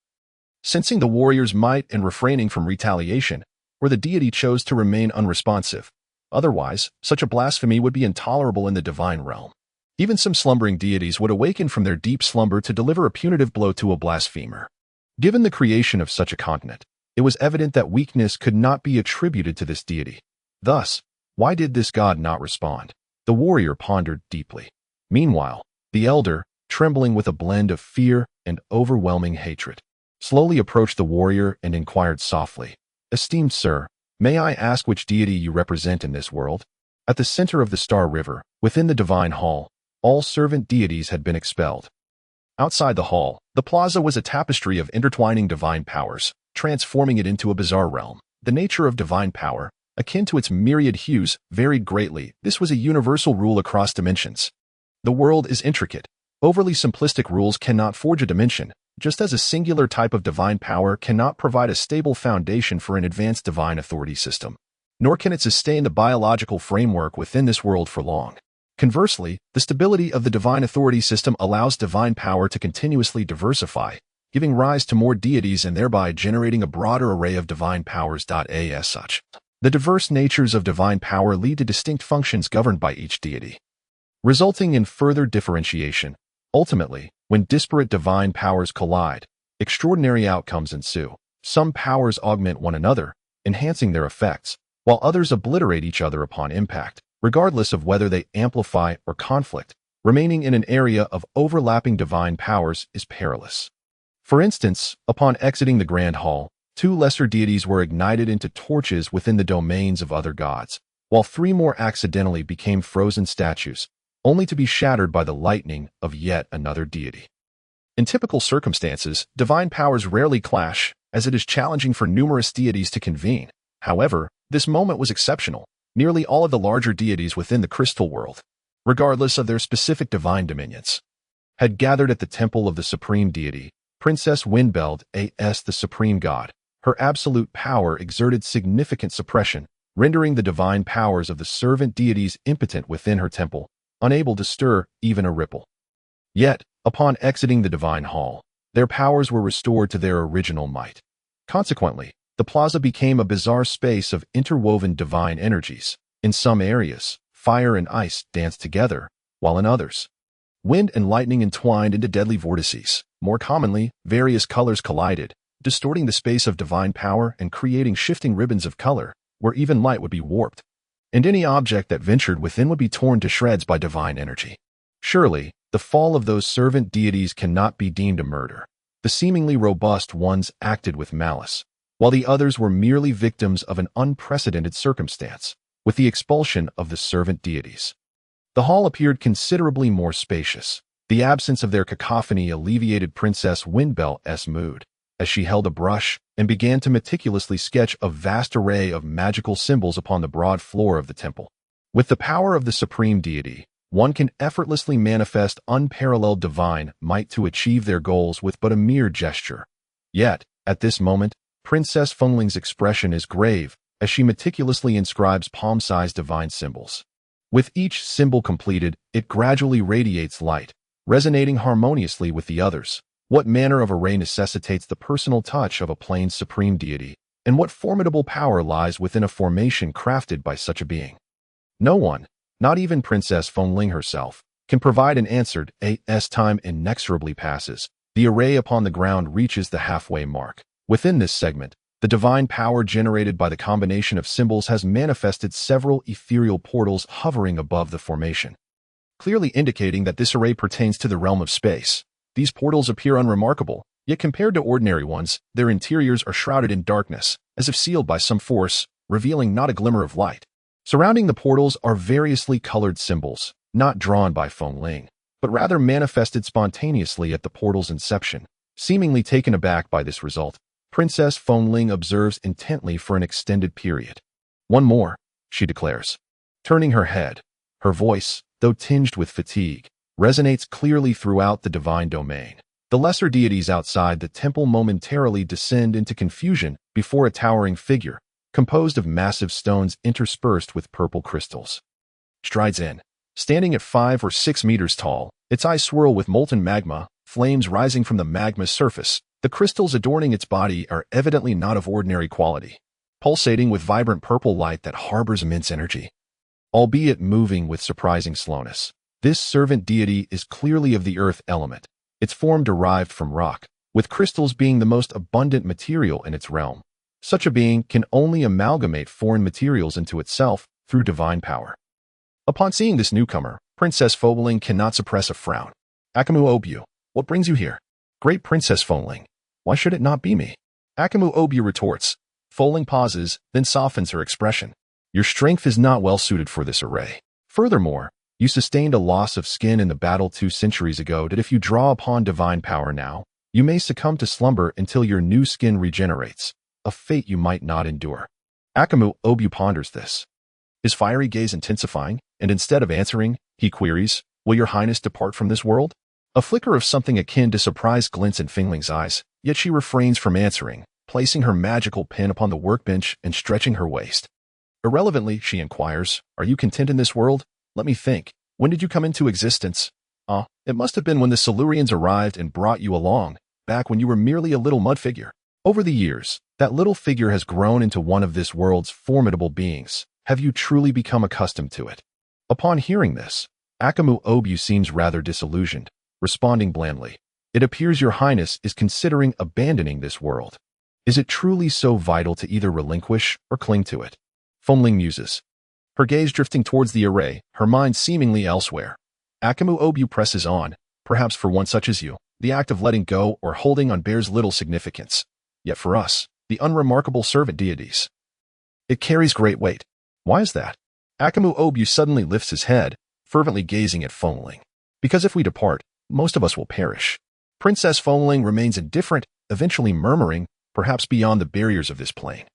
sensing the warrior's might and refraining from retaliation, or the deity chose to remain unresponsive. Otherwise, such a blasphemy would be intolerable in the divine realm. Even some slumbering deities would awaken from their deep slumber to deliver a punitive blow to a blasphemer. Given the creation of such a continent, it was evident that weakness could not be attributed to this deity. Thus, why did this god not respond? The warrior pondered deeply. Meanwhile, the elder, trembling with a blend of fear and overwhelming hatred, slowly approached the warrior and inquired softly, "Esteemed sir, may I ask which deity you represent in this world?" At the center of the Star River, within the divine hall, all servant deities had been expelled. Outside the hall, the plaza was a tapestry of intertwining divine powers, transforming it into a bizarre realm. The nature of divine power, akin to its myriad hues, varied greatly. This was a universal rule across dimensions. The world is intricate. Overly simplistic rules cannot forge a dimension, just as a singular type of divine power cannot provide a stable foundation for an advanced divine authority system, nor can it sustain the biological framework within this world for long. Conversely, the stability of the divine authority system allows divine power to continuously diversify, giving rise to more deities and thereby generating a broader array of divine powers. As such, the diverse natures of divine power lead to distinct functions governed by each deity, resulting in further differentiation. Ultimately, when disparate divine powers collide, extraordinary outcomes ensue. Some powers augment one another, enhancing their effects, while others obliterate each other upon impact, regardless of whether they amplify or conflict. Remaining in an area of overlapping divine powers is perilous. For instance, upon exiting the Grand Hall, two lesser deities were ignited into torches within the domains of other gods, while three more accidentally became frozen statues, only to be shattered by the lightning of yet another deity. In typical circumstances, divine powers rarely clash, as it is challenging for numerous deities to convene. However, this moment was exceptional. Nearly all of the larger deities within the crystal world, regardless of their specific divine dominions, had gathered at the temple of the supreme deity, Princess Windbeld as the supreme god. Her absolute power exerted significant suppression, rendering the divine powers of the servant deities impotent within her temple, unable to stir even a ripple. Yet, upon exiting the divine hall, their powers were restored to their original might. Consequently, the plaza became a bizarre space of interwoven divine energies. In some areas, fire and ice danced together, while in others, wind and lightning entwined into deadly vortices. More commonly, various colors collided, distorting the space of divine power and creating shifting ribbons of color, where even light would be warped, and any object that ventured within would be torn to shreds by divine energy. Surely, the fall of those servant deities cannot be deemed a murder. The seemingly robust ones acted with malice, while the others were merely victims of an unprecedented circumstance. With the expulsion of the servant deities, the hall appeared considerably more spacious. The absence of their cacophony alleviated Princess Windbell's mood, as she held a brush and began to meticulously sketch a vast array of magical symbols upon the broad floor of the temple. With the power of the supreme deity, one can effortlessly manifest unparalleled divine might to achieve their goals with but a mere gesture. Yet, at this moment, Princess Fengling's expression is grave as she meticulously inscribes palm-sized divine symbols. With each symbol completed, it gradually radiates light, resonating harmoniously with the others. What manner of array necessitates the personal touch of a plain supreme deity, and what formidable power lies within a formation crafted by such a being? No one, not even Princess Fengling herself, can provide an answer. As time inexorably passes, the array upon the ground reaches the halfway mark. Within this segment, The divine power generated by the combination of symbols has manifested several ethereal portals hovering above the formation, clearly indicating that this array pertains to the realm of space. These portals appear unremarkable, yet compared to ordinary ones, their interiors are shrouded in darkness, as if sealed by some force, revealing not a glimmer of light. Surrounding the portals are variously colored symbols, not drawn by Fengling, but rather manifested spontaneously at the portal's inception. Seemingly taken aback by this result, Princess Fengling observes intently for an extended period. "One more," she declares. Turning her head, her voice, though tinged with fatigue, resonates clearly throughout the divine domain. The lesser deities outside the temple momentarily descend into confusion before a towering figure, composed of massive stones interspersed with purple crystals, strides in. Standing at 5 or 6 meters tall, its eyes swirl with molten magma, flames rising from the magma's surface. The crystals adorning its body are evidently not of ordinary quality, pulsating with vibrant purple light that harbors immense energy, albeit moving with surprising slowness. This servant deity is clearly of the earth element, its form derived from rock, with crystals being the most abundant material in its realm. Such a being can only amalgamate foreign materials into itself through divine power. Upon seeing this newcomer, Princess Fengling cannot suppress a frown. "Akamu Obu, what brings you here?" "Great Princess Fengling, why should it not be me?" Akamu Obu retorts. Fengling pauses, then softens her expression. "Your strength is not well suited for this array. Furthermore, you sustained a loss of skin in the battle 2 centuries ago that if you draw upon divine power now, you may succumb to slumber until your new skin regenerates, a fate you might not endure." Akamu Obu ponders this, his fiery gaze intensifying, and instead of answering, he queries, "Will your highness depart from this world?" A flicker of something akin to surprise glints in Fengling's eyes, yet she refrains from answering, placing her magical pen upon the workbench and stretching her waist. Irrelevantly, she inquires, "Are you content in this world? Let me think. When did you come into existence?" It must have been when the Silurians arrived and brought you along, back when you were merely a little mud figure. Over the years, that little figure has grown into one of this world's formidable beings. Have you truly become accustomed to it?" Upon hearing this, Akamu Obu seems rather disillusioned, responding blandly, "It appears your highness is considering abandoning this world. Is it truly so vital to either relinquish or cling to it?" Fengling muses, her gaze drifting towards the array, her mind seemingly elsewhere. Akamu Obu presses on, "Perhaps for one such as you, the act of letting go or holding on bears little significance. Yet for us, the unremarkable servant deities, it carries great weight." "Why is that?" Akamu Obu suddenly lifts his head, fervently gazing at Fengling. "Because if we depart, most of us will perish." Princess Fengling remains indifferent, eventually murmuring, perhaps beyond the barriers of this plane,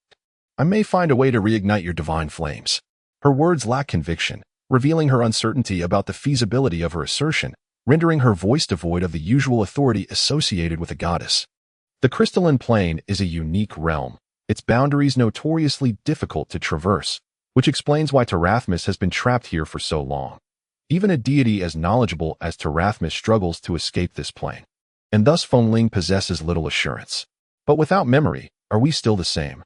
"I may find a way to reignite your divine flames." Her words lack conviction, revealing her uncertainty about the feasibility of her assertion, rendering her voice devoid of the usual authority associated with a goddess. The crystalline plane is a unique realm, its boundaries notoriously difficult to traverse, which explains why Terathmis has been trapped here for so long. Even a deity as knowledgeable as Terathmis struggles to escape this plane, and thus Fengling possesses little assurance. "But without memory, are we still the same?"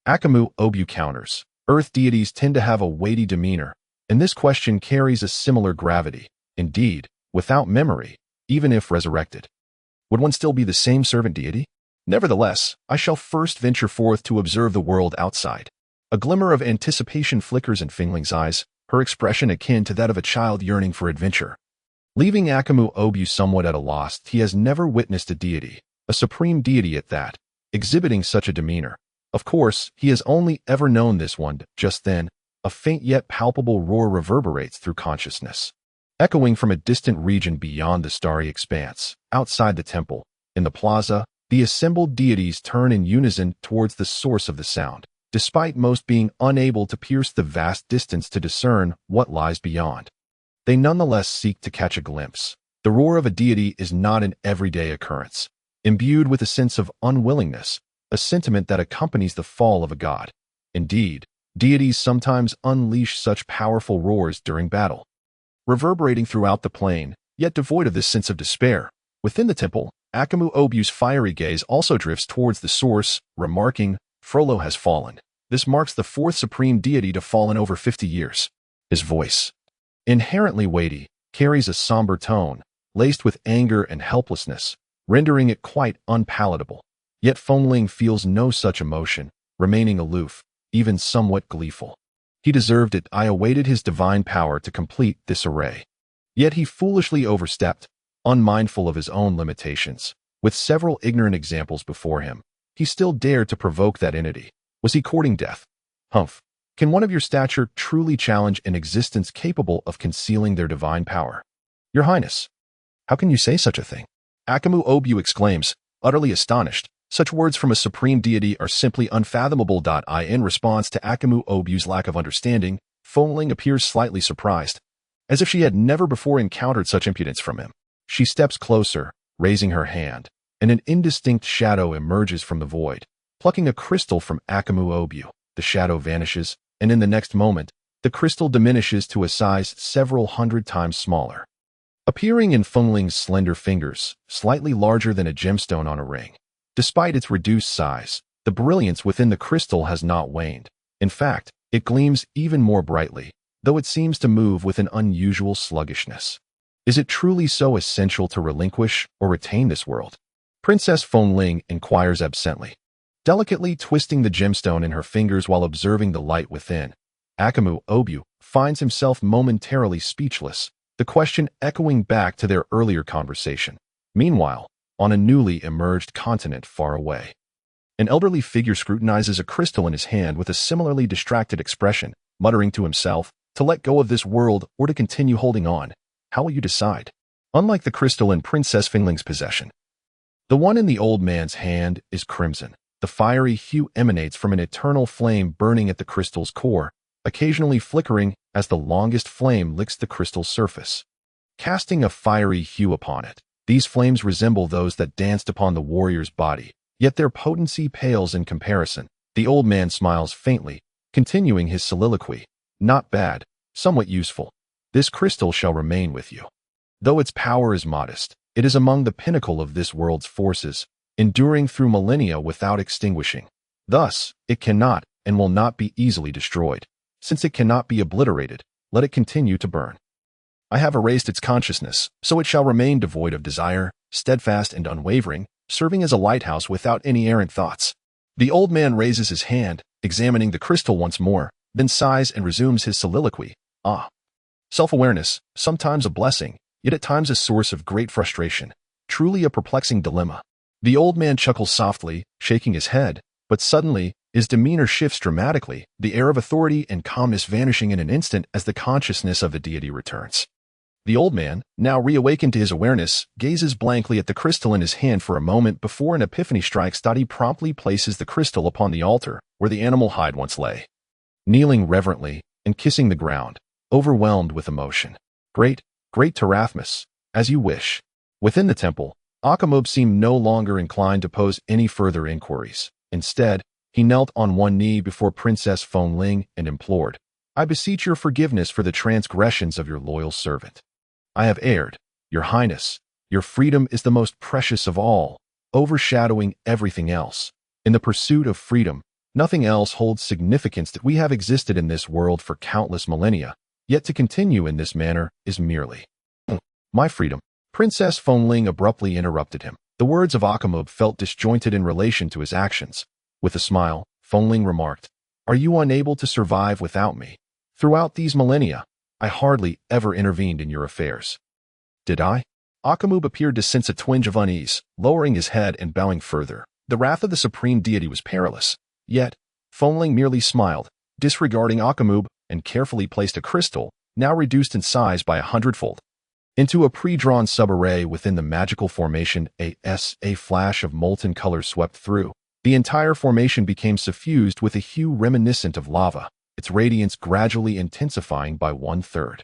Akamu Obu counters, "Earth deities tend to have a weighty demeanor, and this question carries a similar gravity. Indeed, without memory, even if resurrected, would one still be the same servant deity? Nevertheless, I shall first venture forth to observe the world outside." A glimmer of anticipation flickers in Fengling's eyes, her expression akin to that of a child yearning for adventure. Leaving Akamu Obu somewhat at a loss, he has never witnessed a deity, a supreme deity at that, exhibiting such a demeanor. Of course, he has only ever known this one. Just then, a faint yet palpable roar reverberates through consciousness, echoing from a distant region beyond the starry expanse. Outside the temple, in the plaza, the assembled deities turn in unison towards the source of the sound, despite most being unable to pierce the vast distance to discern what lies beyond. They nonetheless seek to catch a glimpse. The roar of a deity is not an everyday occurrence, imbued with a sense of unwillingness, a sentiment that accompanies the fall of a god. Indeed, deities sometimes unleash such powerful roars during battle, reverberating throughout the plane, yet devoid of this sense of despair. Within the temple, Akamu Obu's fiery gaze also drifts towards the source, remarking, "Frollo has fallen. This marks the 4th supreme deity to fall in over 50 years. His voice, inherently weighty, carries a somber tone, laced with anger and helplessness, rendering it quite unpalatable. Yet Fengling feels no such emotion, remaining aloof, even somewhat gleeful. He deserved it. I awaited his divine power to complete this array. Yet he foolishly overstepped, unmindful of his own limitations. With several ignorant examples before him, he still dared to provoke that entity. Was he courting death? Humph. Can one of your stature truly challenge an existence capable of concealing their divine power? Your Highness, how can you say such a thing? Akamu Obu exclaims, utterly astonished. Such words from a supreme deity are simply unfathomable. In response to Akamu Obu's lack of understanding, Fengling appears slightly surprised, as if she had never before encountered such impudence from him. She steps closer, raising her hand, and an indistinct shadow emerges from the void. Plucking a crystal from Akamu Obu, the shadow vanishes, and in the next moment, the crystal diminishes to a size several hundred times smaller. Appearing in Fengling's slender fingers, slightly larger than a gemstone on a ring. Despite its reduced size, the brilliance within the crystal has not waned. In fact, it gleams even more brightly, though it seems to move with an unusual sluggishness. Is it truly so essential to relinquish or retain this world? Princess Fengling inquires absently, delicately twisting the gemstone in her fingers while observing the light within. Akamu Obu finds himself momentarily speechless, the question echoing back to their earlier conversation. Meanwhile, on a newly emerged continent far away, an elderly figure scrutinizes a crystal in his hand with a similarly distracted expression, muttering to himself, to let go of this world or to continue holding on. How will you decide? Unlike the crystal in Princess Fengling's possession, the one in the old man's hand is crimson. The fiery hue emanates from an eternal flame burning at the crystal's core, occasionally flickering as the longest flame licks the crystal's surface, casting a fiery hue upon it. These flames resemble those that danced upon the warrior's body, yet their potency pales in comparison. The old man smiles faintly, continuing his soliloquy. Not bad, somewhat useful. This crystal shall remain with you. Though its power is modest, it is among the pinnacle of this world's forces, enduring through millennia without extinguishing. Thus, it cannot and will not be easily destroyed. Since it cannot be obliterated, let it continue to burn. I have erased its consciousness, so it shall remain devoid of desire, steadfast and unwavering, serving as a lighthouse without any errant thoughts. The old man raises his hand, examining the crystal once more, then sighs and resumes his soliloquy. Ah. Self-awareness, sometimes a blessing, yet at times a source of great frustration. Truly a perplexing dilemma. The old man chuckles softly, shaking his head, but suddenly, his demeanor shifts dramatically, the air of authority and calmness vanishing in an instant as the consciousness of the deity returns. The old man, now reawakened to his awareness, gazes blankly at the crystal in his hand for a moment before an epiphany strikes. He promptly places the crystal upon the altar, where the animal hide once lay. Kneeling reverently and kissing the ground, overwhelmed with emotion. Great Tarathmas, as you wish. Within the temple, Akamob seemed no longer inclined to pose any further inquiries. Instead, he knelt on one knee before Princess Fengling and implored, I beseech your forgiveness for the transgressions of your loyal servant. I have erred, Your Highness. Your freedom is the most precious of all, overshadowing everything else. In the pursuit of freedom, nothing else holds significance. That we have existed in this world for countless millennia, yet to continue in this manner is merely my freedom. Princess Fengling abruptly interrupted him. The words of Akamob felt disjointed in relation to his actions. With a smile, Fengling remarked, Are you unable to survive without me? Throughout these millennia, I hardly ever intervened in your affairs. Did I? Akamob appeared to sense a twinge of unease, lowering his head and bowing further. The wrath of the supreme deity was perilous. Yet, Fengling merely smiled, disregarding Akamob, and carefully placed a crystal, now reduced in size by 100-fold, into a pre-drawn sub-array within the magical formation. A flash of molten color swept through. The entire formation became suffused with a hue reminiscent of lava, its radiance gradually intensifying by 1/3.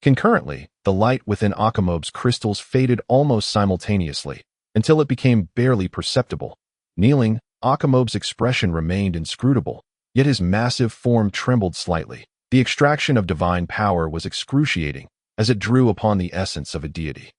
Concurrently, the light within Akamob's crystals faded almost simultaneously, until it became barely perceptible. Kneeling, Akamob's expression remained inscrutable, yet his massive form trembled slightly. The extraction of divine power was excruciating, as it drew upon the essence of a deity.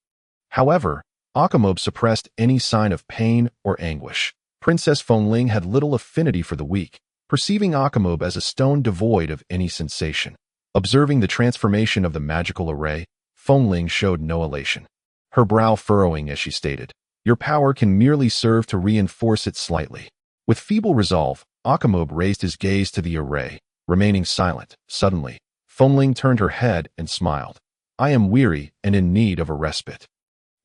However, Akamob suppressed any sign of pain or anguish. Princess Fengling had little affinity for the weak, perceiving Akamob as a stone devoid of any sensation. Observing the transformation of the magical array, Fengling showed no elation, her brow furrowing as she stated, Your power can merely serve to reinforce it slightly. With feeble resolve, Akamob raised his gaze to the array, remaining silent. Suddenly, Fengling turned her head and smiled. I am weary and in need of a respite.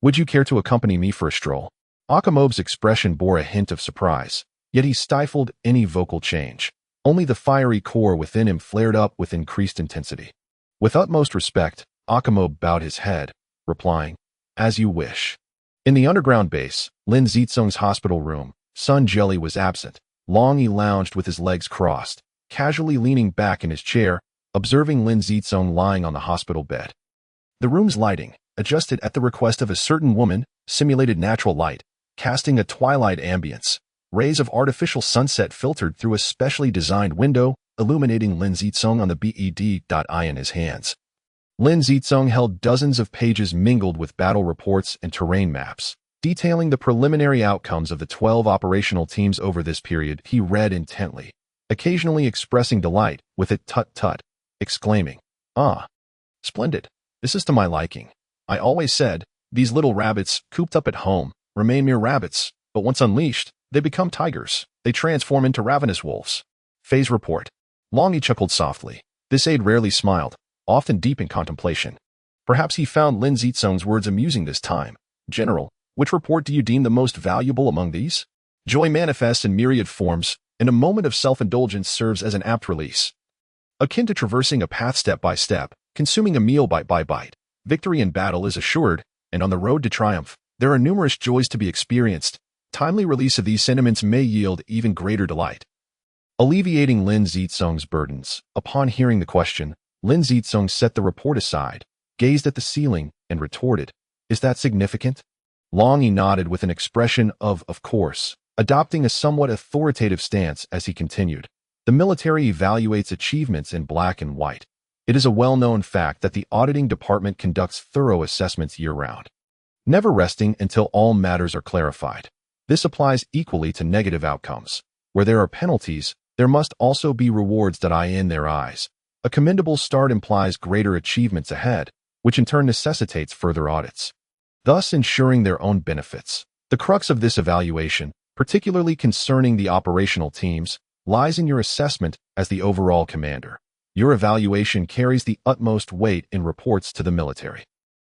Would you care to accompany me for a stroll? Akamob's expression bore a hint of surprise, yet he stifled any vocal change. Only the fiery core within him flared up with increased intensity. With utmost respect, Akamob bowed his head, replying, As you wish. In the underground base, Lin Zicong's hospital room, Sun Jelly was absent. Long he lounged with his legs crossed, casually leaning back in his chair, observing Lin Zicong lying on the hospital bed. The room's lighting, adjusted at the request of a certain woman, simulated natural light, casting a twilight ambience. Rays of artificial sunset filtered through a specially designed window, illuminating Lin Zicong on the bed.I in his hands. Lin Zicong held dozens of pages mingled with battle reports and terrain maps, detailing the preliminary outcomes of the 12 operational teams over this period. He read intently, occasionally expressing delight with it tut-tut, exclaiming, Ah, splendid. This is to my liking. I always said, these little rabbits, cooped up at home, remain mere rabbits, but once unleashed, they become tigers. They transform into ravenous wolves. Phase report. Longy chuckled softly. This aide rarely smiled, often deep in contemplation. Perhaps he found Lin Zicong's words amusing this time. General, which report do you deem the most valuable among these? Joy manifests in myriad forms, and a moment of self-indulgence serves as an apt release. Akin to traversing a path step by step, consuming a meal bite by bite, victory in battle is assured, and on the road to triumph, there are numerous joys to be experienced. Timely release of these sentiments may yield even greater delight. Alleviating Lin Zicong's burdens, upon hearing the question, Lin Zicong set the report aside, gazed at the ceiling, and retorted, Is that significant? Long he nodded with an expression of course, adopting a somewhat authoritative stance as he continued. The military evaluates achievements in black and white. It is a well-known fact that the auditing department conducts thorough assessments year-round, never resting until all matters are clarified. This applies equally to negative outcomes. Where there are penalties, there must also be rewards that eye in their eyes. A commendable start implies greater achievements ahead, which in turn necessitates further audits, thus ensuring their own benefits. The crux of this evaluation, particularly concerning the operational teams, lies in your assessment as the overall commander. Your evaluation carries the utmost weight in reports to the military.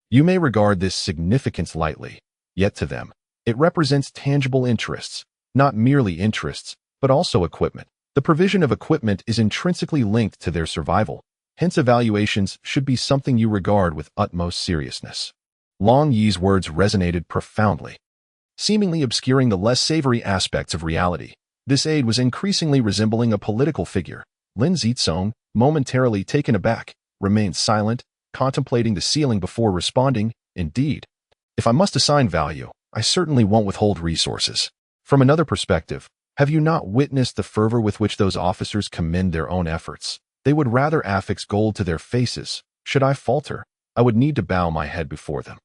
You may regard this significance lightly, yet to them, it represents tangible interests, not merely interests, but also equipment. The provision of equipment is intrinsically linked to their survival, hence evaluations should be something you regard with utmost seriousness. Long Yi's words resonated profoundly, seemingly obscuring the less savory aspects of reality. This aide was increasingly resembling a political figure. Lin Zicong, momentarily taken aback, remained silent, contemplating the ceiling before responding, Indeed, if I must assign value, I certainly won't withhold resources. From another perspective, have you not witnessed the fervor with which those officers commend their own efforts? They would rather affix gold to their faces. Should I falter, I would need to bow my head before them.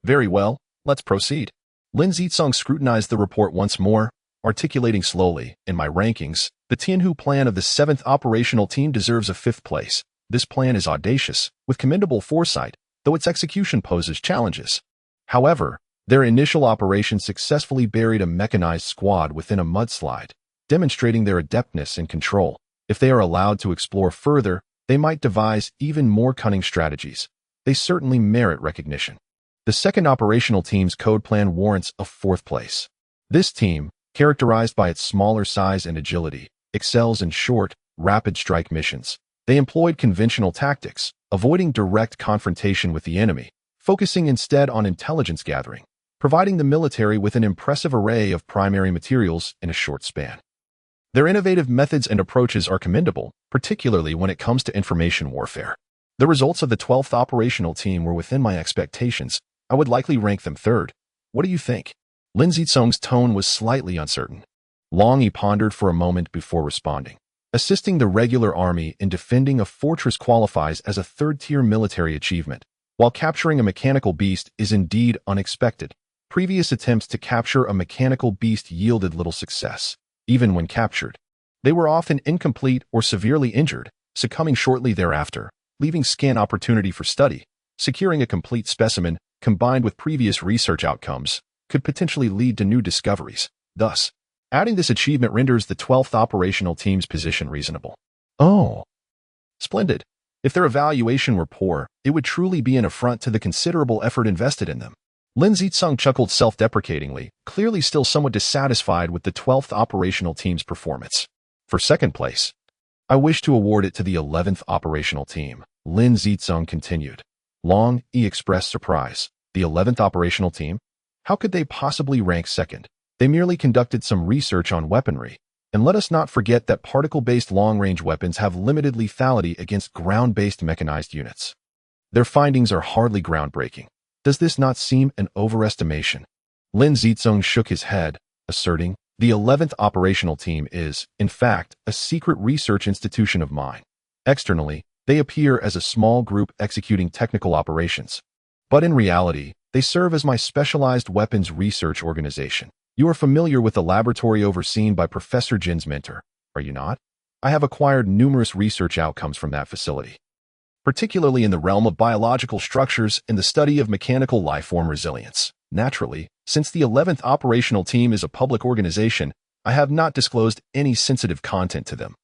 Very well, let's proceed. Lin Zicong scrutinized the report once more, articulating slowly, In my rankings, the Tianhu plan of the 7th operational team deserves a 5th place. This plan is audacious, with commendable foresight, though its execution poses challenges. However, their initial operation successfully buried a mechanized squad within a mudslide, demonstrating their adeptness in control. If they are allowed to explore further, they might devise even more cunning strategies. They certainly merit recognition. The 2nd operational team's code plan warrants a 4th place. This team, characterized by its smaller size and agility, excels in short, rapid strike missions. They employed conventional tactics, avoiding direct confrontation with the enemy, focusing instead on intelligence gathering, providing the military with an impressive array of primary materials in a short span. Their innovative methods and approaches are commendable, particularly when it comes to information warfare. The results of the 12th operational team were within my expectations. I would likely rank them 3rd. What do you think? Lin Zicong's tone was slightly uncertain. Long he pondered for a moment before responding. Assisting the regular army in defending a fortress qualifies as a 3rd-tier military achievement, while capturing a mechanical beast is indeed unexpected. Previous attempts to capture a mechanical beast yielded little success. Even when captured, they were often incomplete or severely injured, succumbing shortly thereafter, leaving scant opportunity for study. Securing a complete specimen, combined with previous research outcomes, could potentially lead to new discoveries. Thus, adding this achievement renders the 12th operational team's position reasonable. Oh, splendid. If their evaluation were poor, it would truly be an affront to the considerable effort invested in them. Lin Zicong chuckled self-deprecatingly, clearly still somewhat dissatisfied with the 12th operational team's performance. For second place, I wish to award it to the 11th operational team, Lin Zicong continued. Long E expressed surprise. The 11th operational team? How could they possibly rank second? They merely conducted some research on weaponry. And let us not forget that particle-based long-range weapons have limited lethality against ground-based mechanized units. Their findings are hardly groundbreaking. Does this not seem an overestimation? Lin Zicong shook his head, asserting, the 11th operational team is, in fact, a secret research institution of mine. Externally, they appear as a small group executing technical operations. But in reality, they serve as my specialized weapons research organization. You are familiar with the laboratory overseen by Professor Jin's mentor, are you not? I have acquired numerous research outcomes from that facility, particularly in the realm of biological structures and the study of mechanical life-form resilience. Naturally, since the 11th operational team is a public organization, I have not disclosed any sensitive content to them.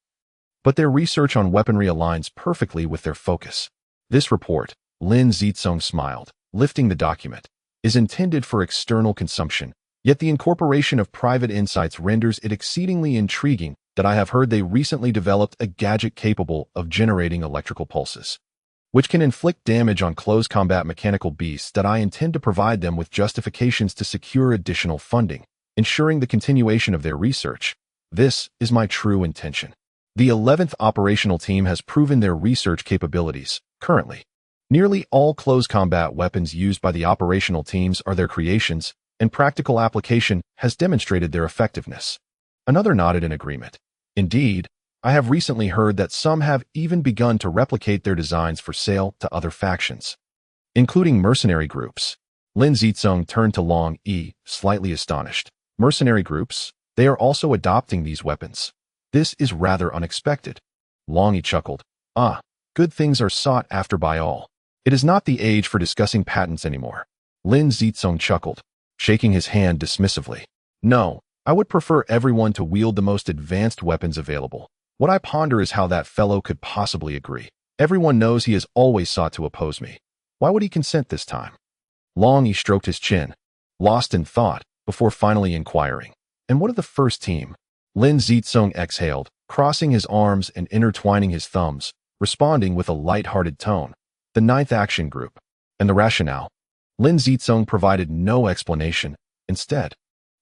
But their research on weaponry aligns perfectly with their focus. This report, Lin Zicong smiled, lifting the document, is intended for external consumption. Yet the incorporation of private insights renders it exceedingly intriguing that I have heard they recently developed a gadget capable of generating electrical pulses, which can inflict damage on close combat mechanical beasts that I intend to provide them with justifications to secure additional funding, ensuring the continuation of their research. This is my true intention. The 11th operational team has proven their research capabilities. Currently, nearly all close combat weapons used by the operational teams are their creations, and practical application has demonstrated their effectiveness. Another nodded in agreement. Indeed, I have recently heard that some have even begun to replicate their designs for sale to other factions, including mercenary groups. Lin Zicong turned to Long E, slightly astonished. Mercenary groups? They are also adopting these weapons. This is rather unexpected. Long E chuckled. Ah, good things are sought after by all. It is not the age for discussing patents anymore. Lin Zicong chuckled, shaking his hand dismissively. No, I would prefer everyone to wield the most advanced weapons available. What I ponder is how that fellow could possibly agree. Everyone knows he has always sought to oppose me. Why would he consent this time? Long E stroked his chin, lost in thought, before finally inquiring. And what of the first team? Lin Zicong exhaled, crossing his arms and intertwining his thumbs, responding with a light-hearted tone. The 9th Action Group. And the rationale? Lin Zicong provided no explanation. Instead,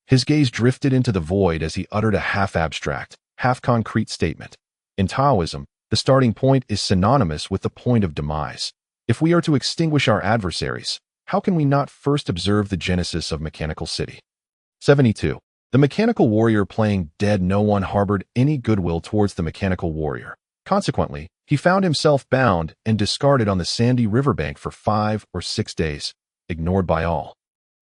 his gaze drifted into the void as he uttered a half-abstract, half-concrete statement. In Taoism, the starting point is synonymous with the point of demise. If we are to extinguish our adversaries, how can we not first observe the genesis of Mechanical City? 72. The mechanical warrior playing dead. No one harbored any goodwill towards the mechanical warrior. Consequently, he found himself bound and discarded on the sandy riverbank for 5 or 6 days, ignored by all.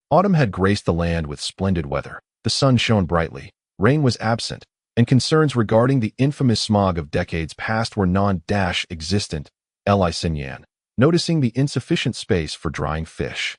Autumn had graced the land with splendid weather. The sun shone brightly, rain was absent, and concerns regarding the infamous smog of decades past were non-existent. Li Xinyan, noticing the insufficient space for drying fish,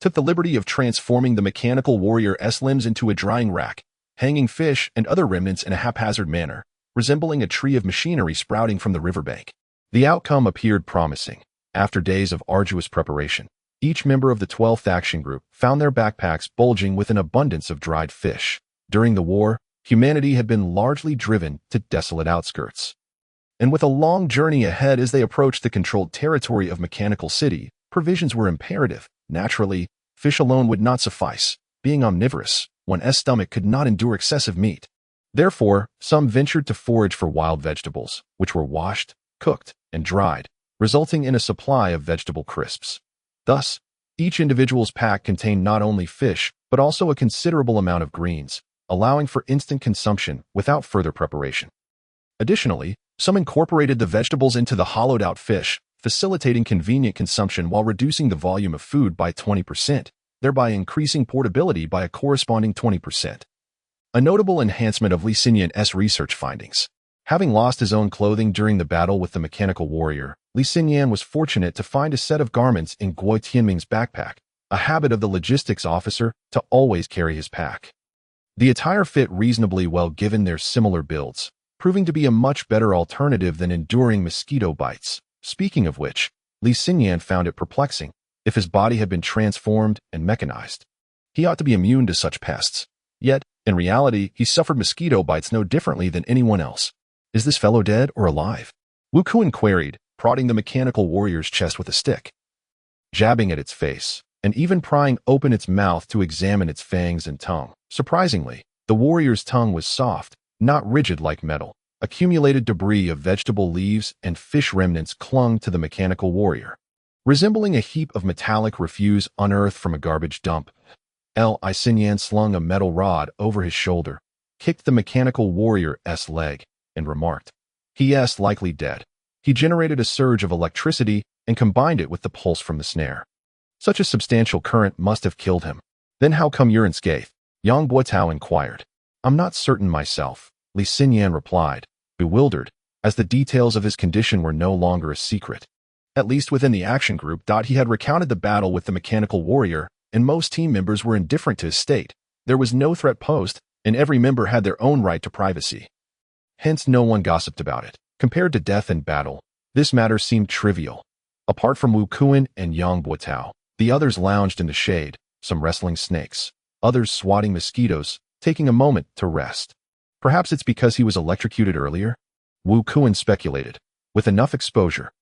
took the liberty of transforming the mechanical warrior's limbs into a drying rack, hanging fish and other remnants in a haphazard manner, resembling a tree of machinery sprouting from the riverbank. The outcome appeared promising. After days of arduous preparation, each member of the 12th Action Group found their backpacks bulging with an abundance of dried fish. During the war, humanity had been largely driven to desolate outskirts. And with a long journey ahead as they approached the controlled territory of Mechanical City, provisions were imperative. Naturally, fish alone would not suffice. Being omnivorous, one's stomach could not endure excessive meat. Therefore, some ventured to forage for wild vegetables, which were washed, cooked, and dried, resulting in a supply of vegetable crisps. Thus, each individual's pack contained not only fish, but also a considerable amount of greens, allowing for instant consumption without further preparation. Additionally, some incorporated the vegetables into the hollowed-out fish, facilitating convenient consumption while reducing the volume of food by 20%, thereby increasing portability by a corresponding 20%. A notable enhancement of Li Xinyan's research findings. Having lost his own clothing during the battle with the mechanical warrior, Li Xinyan was fortunate to find a set of garments in Guo Tianming's backpack, a habit of the logistics officer to always carry his pack. The attire fit reasonably well given their similar builds, proving to be a much better alternative than enduring mosquito bites. Speaking of which, Li Xinyan found it perplexing. If his body had been transformed and mechanized, he ought to be immune to such pests. Yet, in reality, he suffered mosquito bites no differently than anyone else. Is this fellow dead or alive? Wu Kuan queried, prodding the mechanical warrior's chest with a stick, jabbing at its face, and even prying open its mouth to examine its fangs and tongue. Surprisingly, the warrior's tongue was soft, not rigid like metal. Accumulated debris of vegetable leaves and fish remnants clung to the mechanical warrior, resembling a heap of metallic refuse unearthed from a garbage dump. Li Xinyan slung a metal rod over his shoulder, kicked the mechanical warrior's leg, and remarked, "He's likely dead." He generated a surge of electricity and combined it with the pulse from the snare. Such a substantial current must have killed him. Then how come you're unscathed? Yang Buotao inquired. I'm not certain myself, Li Xinyan replied, bewildered, as the details of his condition were no longer a secret. At least within the action group, he had recounted the battle with the mechanical warrior, and most team members were indifferent to his state. There was no threat posed, and every member had their own right to privacy. Hence no one gossiped about it. Compared to death and battle, this matter seemed trivial. Apart from Wu Kuan and Yang Buotao, the others lounged in the shade, some wrestling snakes, others swatting mosquitoes, taking a moment to rest. Perhaps it's because he was electrocuted earlier? Wu Kuan speculated. With enough exposure,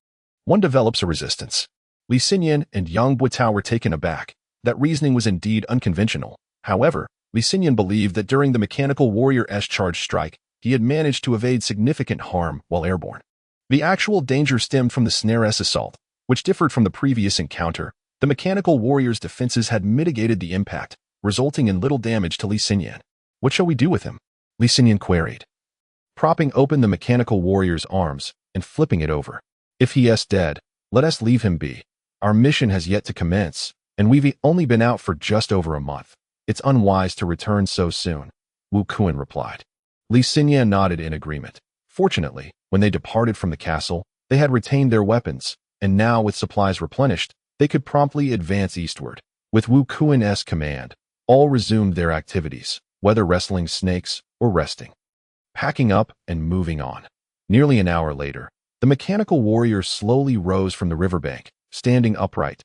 one develops a resistance. Li Xinyan and Yang Buotao were taken aback. That reasoning was indeed unconventional. However, Li Xinyan believed that during the mechanical warrior's charge strike, he had managed to evade significant harm while airborne. The actual danger stemmed from the snare's assault, which differed from the previous encounter. The mechanical warrior's defenses had mitigated the impact, resulting in little damage to Li Xinyan. What shall we do with him? Li Xinyan queried, propping open the mechanical warrior's arms and flipping it over. If he is dead, let us leave him be. Our mission has yet to commence, and we've only been out for just over a month. It's unwise to return so soon, Wu Kuan replied. Li Xinyan nodded in agreement. Fortunately, when they departed from the castle, they had retained their weapons, and now with supplies replenished, they could promptly advance eastward. With Wu Kuan's command, all resumed their activities, whether wrestling snakes or resting, packing up and moving on. Nearly an hour later, the mechanical warrior slowly rose from the riverbank, standing upright.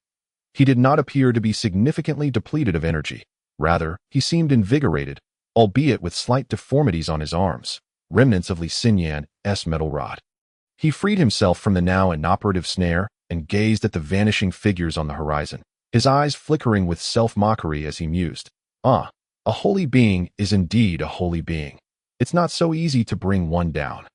He did not appear to be significantly depleted of energy. Rather, he seemed invigorated, albeit with slight deformities on his arms, remnants of Li Xinyan's metal rod. He freed himself from the now inoperative snare and gazed at the vanishing figures on the horizon, his eyes flickering with self-mockery as he mused. A holy being is indeed a holy being. It's not so easy to bring one down.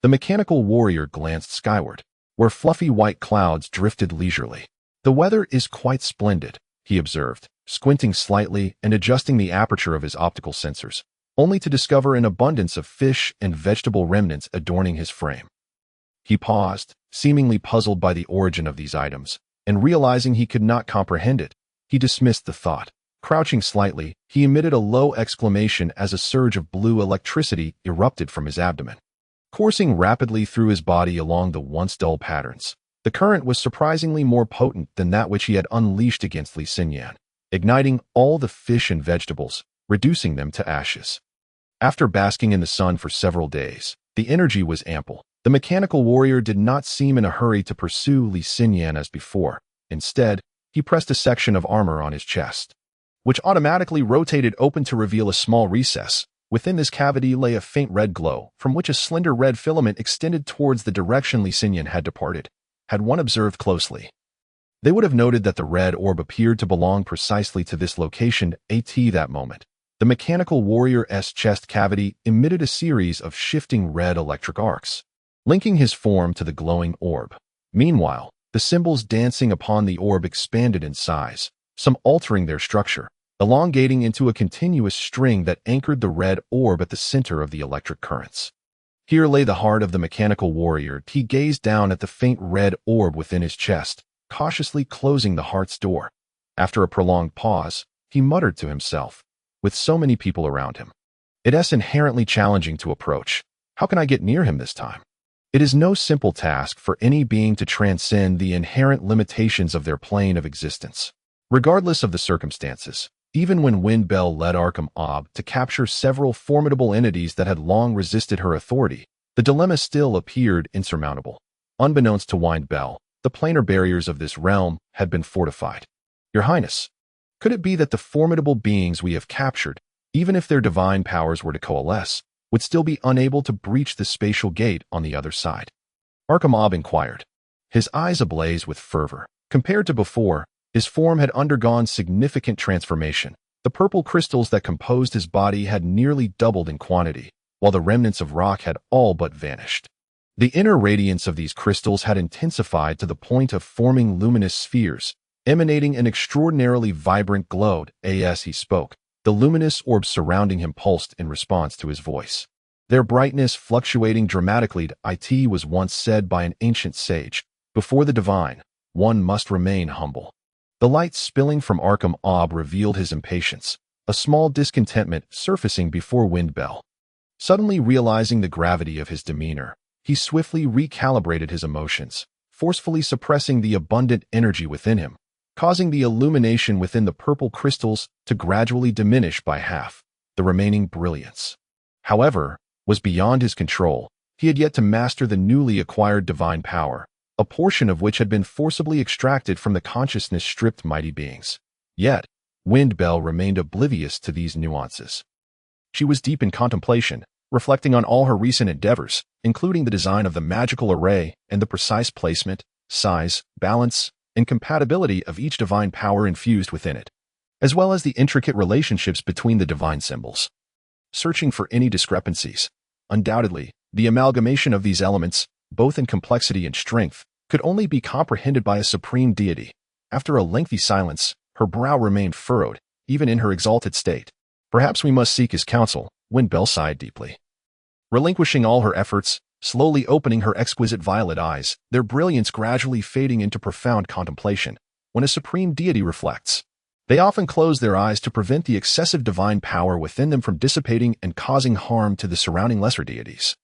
The mechanical warrior glanced skyward, where fluffy white clouds drifted leisurely. The weather is quite splendid, he observed, squinting slightly and adjusting the aperture of his optical sensors, only to discover an abundance of fish and vegetable remnants adorning his frame. He paused, seemingly puzzled by the origin of these items, and realizing he could not comprehend it, he dismissed the thought. Crouching slightly, he emitted a low exclamation as a surge of blue electricity erupted from his abdomen, coursing rapidly through his body along the once dull patterns. The current was surprisingly more potent than that which he had unleashed against Li Xinyan, igniting all the fish and vegetables, reducing them to ashes. After basking in the sun for several days, the energy was ample. The mechanical warrior did not seem in a hurry to pursue Li Xinyan as before. Instead, he pressed a section of armor on his chest, which automatically rotated open to reveal a small recess. Within this cavity lay a faint red glow, from which a slender red filament extended towards the direction Li Xinyan had departed. Had one observed closely, they would have noted that the red orb appeared to belong precisely to this location at that moment. The mechanical warrior's chest cavity emitted a series of shifting red electric arcs, linking his form to the glowing orb. Meanwhile, the symbols dancing upon the orb expanded in size, some altering their structure, elongating into a continuous string that anchored the red orb at the center of the electric currents. Here lay the heart of the mechanical warrior. He gazed down at the faint red orb within his chest, cautiously closing the heart's door. After a prolonged pause, he muttered to himself, with so many people around him, it's inherently challenging to approach. How can I get near him this time? It is no simple task for any being to transcend the inherent limitations of their plane of existence. Regardless of the circumstances, even when Wind Bell led Arkham Ob to capture several formidable entities that had long resisted her authority, the dilemma still appeared insurmountable. Unbeknownst to Wind Bell, the planar barriers of this realm had been fortified. Your Highness, could it be that the formidable beings we have captured, even if their divine powers were to coalesce, would still be unable to breach the spatial gate on the other side? Arkham Ob inquired, his eyes ablaze with fervor. Compared to before, his form had undergone significant transformation. The purple crystals that composed his body had nearly doubled in quantity, while the remnants of rock had all but vanished. The inner radiance of these crystals had intensified to the point of forming luminous spheres, emanating an extraordinarily vibrant glow. As he spoke, the luminous orbs surrounding him pulsed in response to his voice, their brightness fluctuating dramatically. It was once said by an ancient sage, before the divine, one must remain humble. The light spilling from Arkham Ob revealed his impatience, a small discontentment surfacing before Wind Bell. Suddenly realizing the gravity of his demeanor, he swiftly recalibrated his emotions, forcefully suppressing the abundant energy within him, causing the illumination within the purple crystals to gradually diminish by half. The remaining brilliance, however, was beyond his control. He had yet to master the newly acquired divine power, a portion of which had been forcibly extracted from the consciousness-stripped mighty beings. Yet, Wind Bell remained oblivious to these nuances. She was deep in contemplation, reflecting on all her recent endeavors, including the design of the magical array and the precise placement, size, balance, and compatibility of each divine power infused within it, as well as the intricate relationships between the divine symbols. Searching for any discrepancies, undoubtedly, the amalgamation of these elements, both in complexity and strength, could only be comprehended by a supreme deity. After a lengthy silence, her brow remained furrowed, even in her exalted state. Perhaps we must seek his counsel. Wind Bell sighed deeply. Relinquishing all her efforts, slowly opening her exquisite violet eyes, their brilliance gradually fading into profound contemplation. When a supreme deity reflects, they often close their eyes to prevent the excessive divine power within them from dissipating and causing harm to the surrounding lesser deities.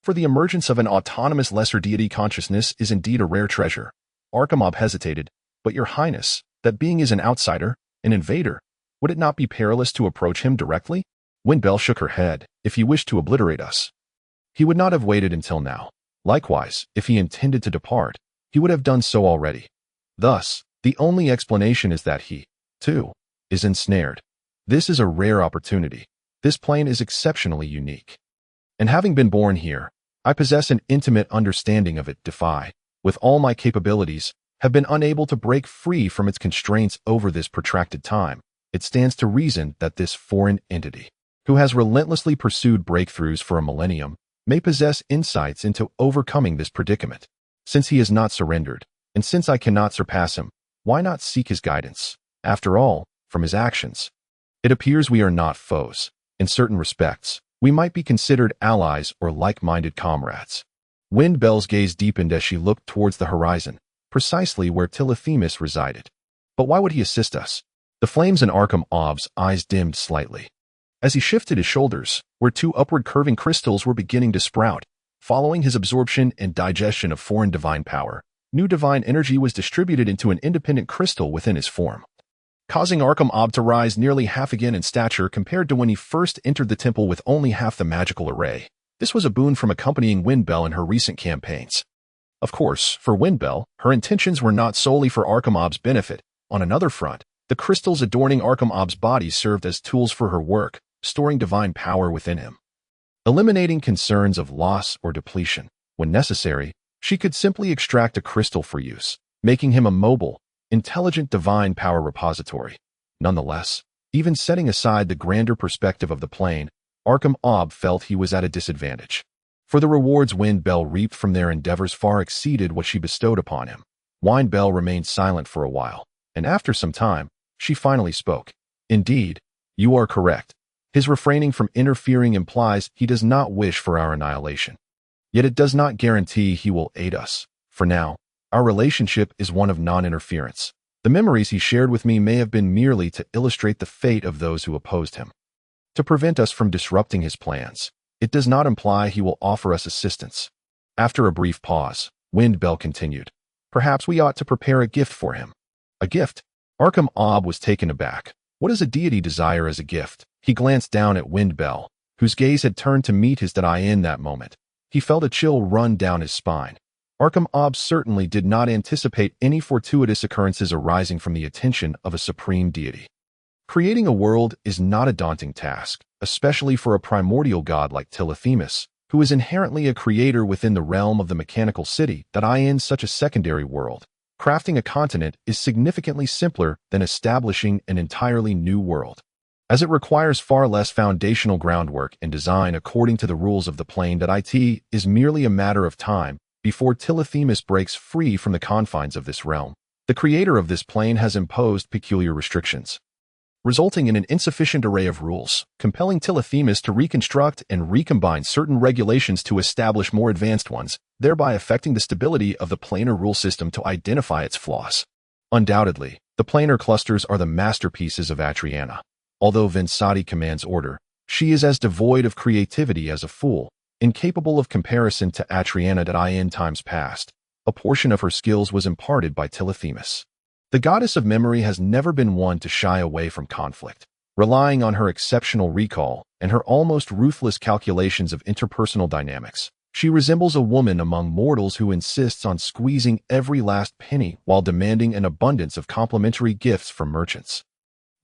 For the emergence of an autonomous lesser deity consciousness is indeed a rare treasure. Arkham Ob hesitated, but Your Highness, that being is an outsider, an invader. Would it not be perilous to approach him directly? Wind Bell shook her head. If he wished to obliterate us, he would not have waited until now. Likewise, if he intended to depart, he would have done so already. Thus, the only explanation is that he, too, is ensnared. This is a rare opportunity. This plane is exceptionally unique. And having been born here, I possess an intimate understanding of it. With all my capabilities, have been unable to break free from its constraints over this protracted time. It stands to reason that this foreign entity, who has relentlessly pursued breakthroughs for a millennium, may possess insights into overcoming this predicament. Since he has not surrendered, and since I cannot surpass him, why not seek his guidance? After all, from his actions, it appears we are not foes. In certain respects, we might be considered allies or like-minded comrades. Wind Bell's gaze deepened as she looked towards the horizon, precisely where Tilithemus resided. But why would he assist us? The flames in Arkham Ob's eyes dimmed slightly, as he shifted his shoulders, where two upward curving crystals were beginning to sprout. Following his absorption and digestion of foreign divine power, new divine energy was distributed into an independent crystal within his form, causing Arkham Ob to rise nearly half again in stature compared to when he first entered the temple with only half the magical array. This was a boon from accompanying Wind Bell in her recent campaigns. Of course, for Wind Bell, her intentions were not solely for Arkham Ob's benefit. On another front, the crystals adorning Arkham Ob's body served as tools for her work, storing divine power within him. Eliminating concerns of loss or depletion. When necessary, she could simply extract a crystal for use, making him a mobile, intelligent divine power repository. Nonetheless, even setting aside the grander perspective of the plane, Arkham Ob felt he was at a disadvantage. For the rewards Wind Bell reaped from their endeavors far exceeded what she bestowed upon him. Wind Bell remained silent for a while, and after some time, she finally spoke. Indeed, you are correct. His refraining from interfering implies he does not wish for our annihilation. Yet it does not guarantee he will aid us. For now, our relationship is one of non-interference. The memories he shared with me may have been merely to illustrate the fate of those who opposed him, to prevent us from disrupting his plans. It does not imply he will offer us assistance. After a brief pause, Wind Bell continued. Perhaps we ought to prepare a gift for him. A gift? Arkham Ob was taken aback. What does a deity desire as a gift? He glanced down at Windbell, whose gaze had turned to meet his eye in that moment. He felt a chill run down his spine. Arkham Ob certainly did not anticipate any fortuitous occurrences arising from the attention of a supreme deity. Creating a world is not a daunting task, especially for a primordial god like Tillothemus, who is inherently a creator within the realm of the mechanical city that in such a secondary world. Crafting a continent is significantly simpler than establishing an entirely new world, as it requires far less foundational groundwork and design according to the rules of the plane. That it is merely a matter of time before Tillothemus breaks free from the confines of this realm. The creator of this plane has imposed peculiar restrictions, resulting in an insufficient array of rules, compelling Tillothemus to reconstruct and recombine certain regulations to establish more advanced ones, thereby affecting the stability of the planar rule system to identify its flaws. Undoubtedly, the planar clusters are the masterpieces of Atriana. Although Vinsati commands order, she is as devoid of creativity as a fool, incapable of comparison to Atriana. In times past, a portion of her skills was imparted by Tillothemus. The goddess of memory has never been one to shy away from conflict. Relying on her exceptional recall and her almost ruthless calculations of interpersonal dynamics, she resembles a woman among mortals who insists on squeezing every last penny while demanding an abundance of complimentary gifts from merchants.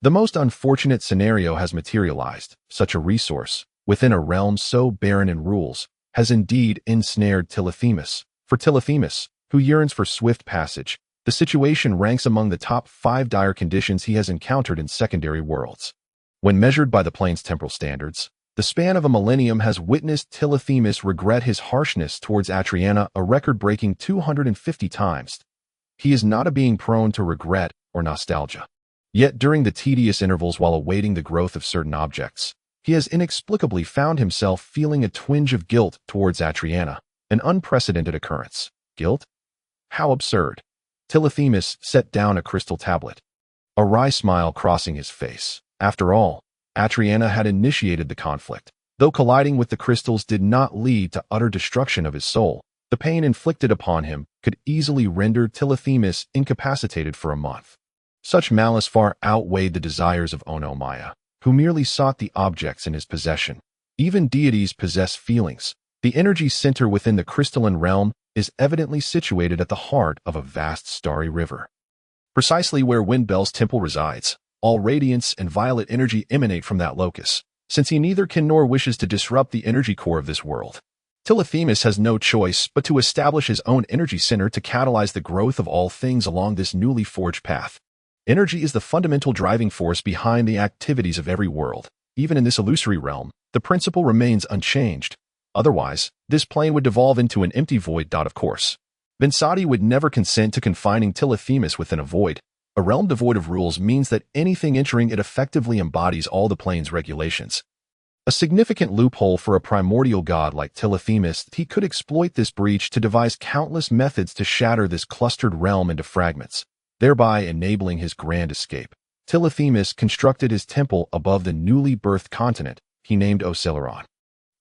The most unfortunate scenario has materialized. Such a resource, within a realm so barren in rules, has indeed ensnared Tillothemus. For Tillothemus, who yearns for swift passage, the situation ranks among the top 5 dire conditions he has encountered in secondary worlds. When measured by the plane's temporal standards, the span of a millennium has witnessed Tillothemus regret his harshness towards Atriana a record-breaking 250 times. He is not a being prone to regret or nostalgia. Yet during the tedious intervals while awaiting the growth of certain objects, he has inexplicably found himself feeling a twinge of guilt towards Atriana, an unprecedented occurrence. Guilt? How absurd. Tillothemus set down a crystal tablet, a wry smile crossing his face. After all, Atriana had initiated the conflict. Though colliding with the crystals did not lead to utter destruction of his soul, the pain inflicted upon him could easily render Tillothemus incapacitated for a month. Such malice far outweighed the desires of Onomaya, who merely sought the objects in his possession. Even deities possess feelings. The energy center within the crystalline realm is evidently situated at the heart of a vast starry river. Precisely where Windbell's temple resides, all radiance and violet energy emanate from that locus, since he neither can nor wishes to disrupt the energy core of this world. Tillothemus has no choice but to establish his own energy center to catalyze the growth of all things along this newly forged path. Energy is the fundamental driving force behind the activities of every world. Even in this illusory realm, the principle remains unchanged. Otherwise, this plane would devolve into an empty void. Of course, Vinsati would never consent to confining Tillothemus within a void. A realm devoid of rules means that anything entering it effectively embodies all the plane's regulations. A significant loophole for a primordial god like Tillothemus. He could exploit this breach to devise countless methods to shatter this clustered realm into fragments, thereby enabling his grand escape. Tillothemus constructed his temple above the newly birthed continent he named Oceleron,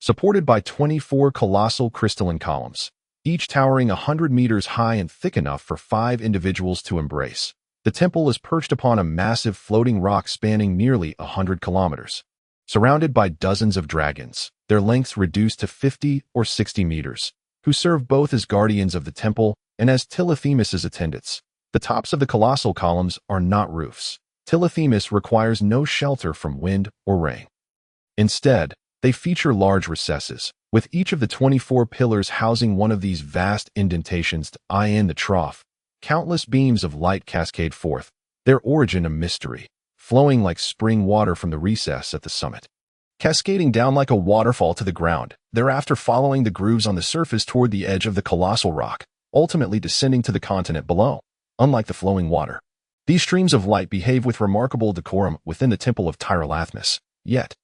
supported by 24 colossal crystalline columns, each towering 100 meters high and thick enough for 5 individuals to embrace. The temple is perched upon a massive floating rock spanning nearly 100 kilometers, surrounded by dozens of dragons, their lengths reduced to 50 or 60 meters, who serve both as guardians of the temple and as Tillothemus's attendants. The tops of the colossal columns are not roofs. Tillothemus requires no shelter from wind or rain. Instead, they feature large recesses, with each of the 24 pillars housing one of these vast indentations. In the trough, countless beams of light cascade forth, their origin a mystery, flowing like spring water from the recess at the summit, cascading down like a waterfall to the ground, thereafter following the grooves on the surface toward the edge of the colossal rock, ultimately descending to the continent below. Unlike the flowing water, these streams of light behave with remarkable decorum within the temple of Tyrolathmus. Yet,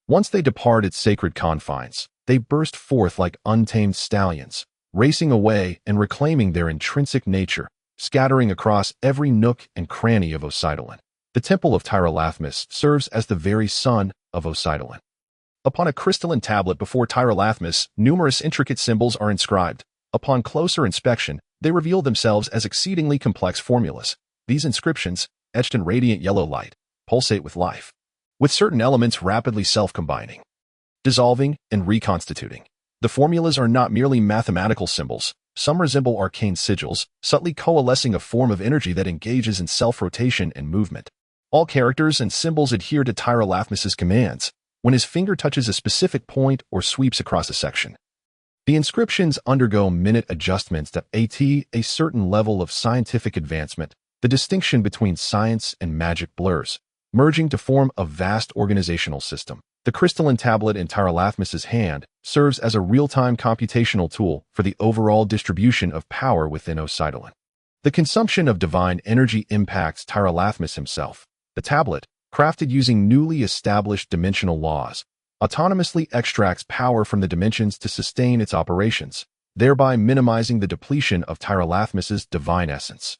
once they depart its sacred confines, they burst forth like untamed stallions, racing away and reclaiming their intrinsic nature, scattering across every nook and cranny of Oceidolan. The temple of Tyrolathmus serves as the very sun of Oceidolan. Upon a crystalline tablet before Tyrolathmus, numerous intricate symbols are inscribed. Upon closer inspection, they reveal themselves as exceedingly complex formulas. These inscriptions, etched in radiant yellow light, pulsate with life, with certain elements rapidly self-combining, dissolving, and reconstituting. The formulas are not merely mathematical symbols. Some resemble arcane sigils, subtly coalescing a form of energy that engages in self-rotation and movement. All characters and symbols adhere to Tyra commands when his finger touches a specific point or sweeps across a section. The inscriptions undergo minute adjustments to attain a certain level of scientific advancement. The distinction between science and magic blurs, merging to form a vast organizational system. The crystalline tablet in Tyra hand serves as a real-time computational tool for the overall distribution of power within Oseidalan. The consumption of divine energy impacts Tyra himself. The tablet, crafted using newly established dimensional laws, autonomously extracts power from the dimensions to sustain its operations, thereby minimizing the depletion of Tyra divine essence.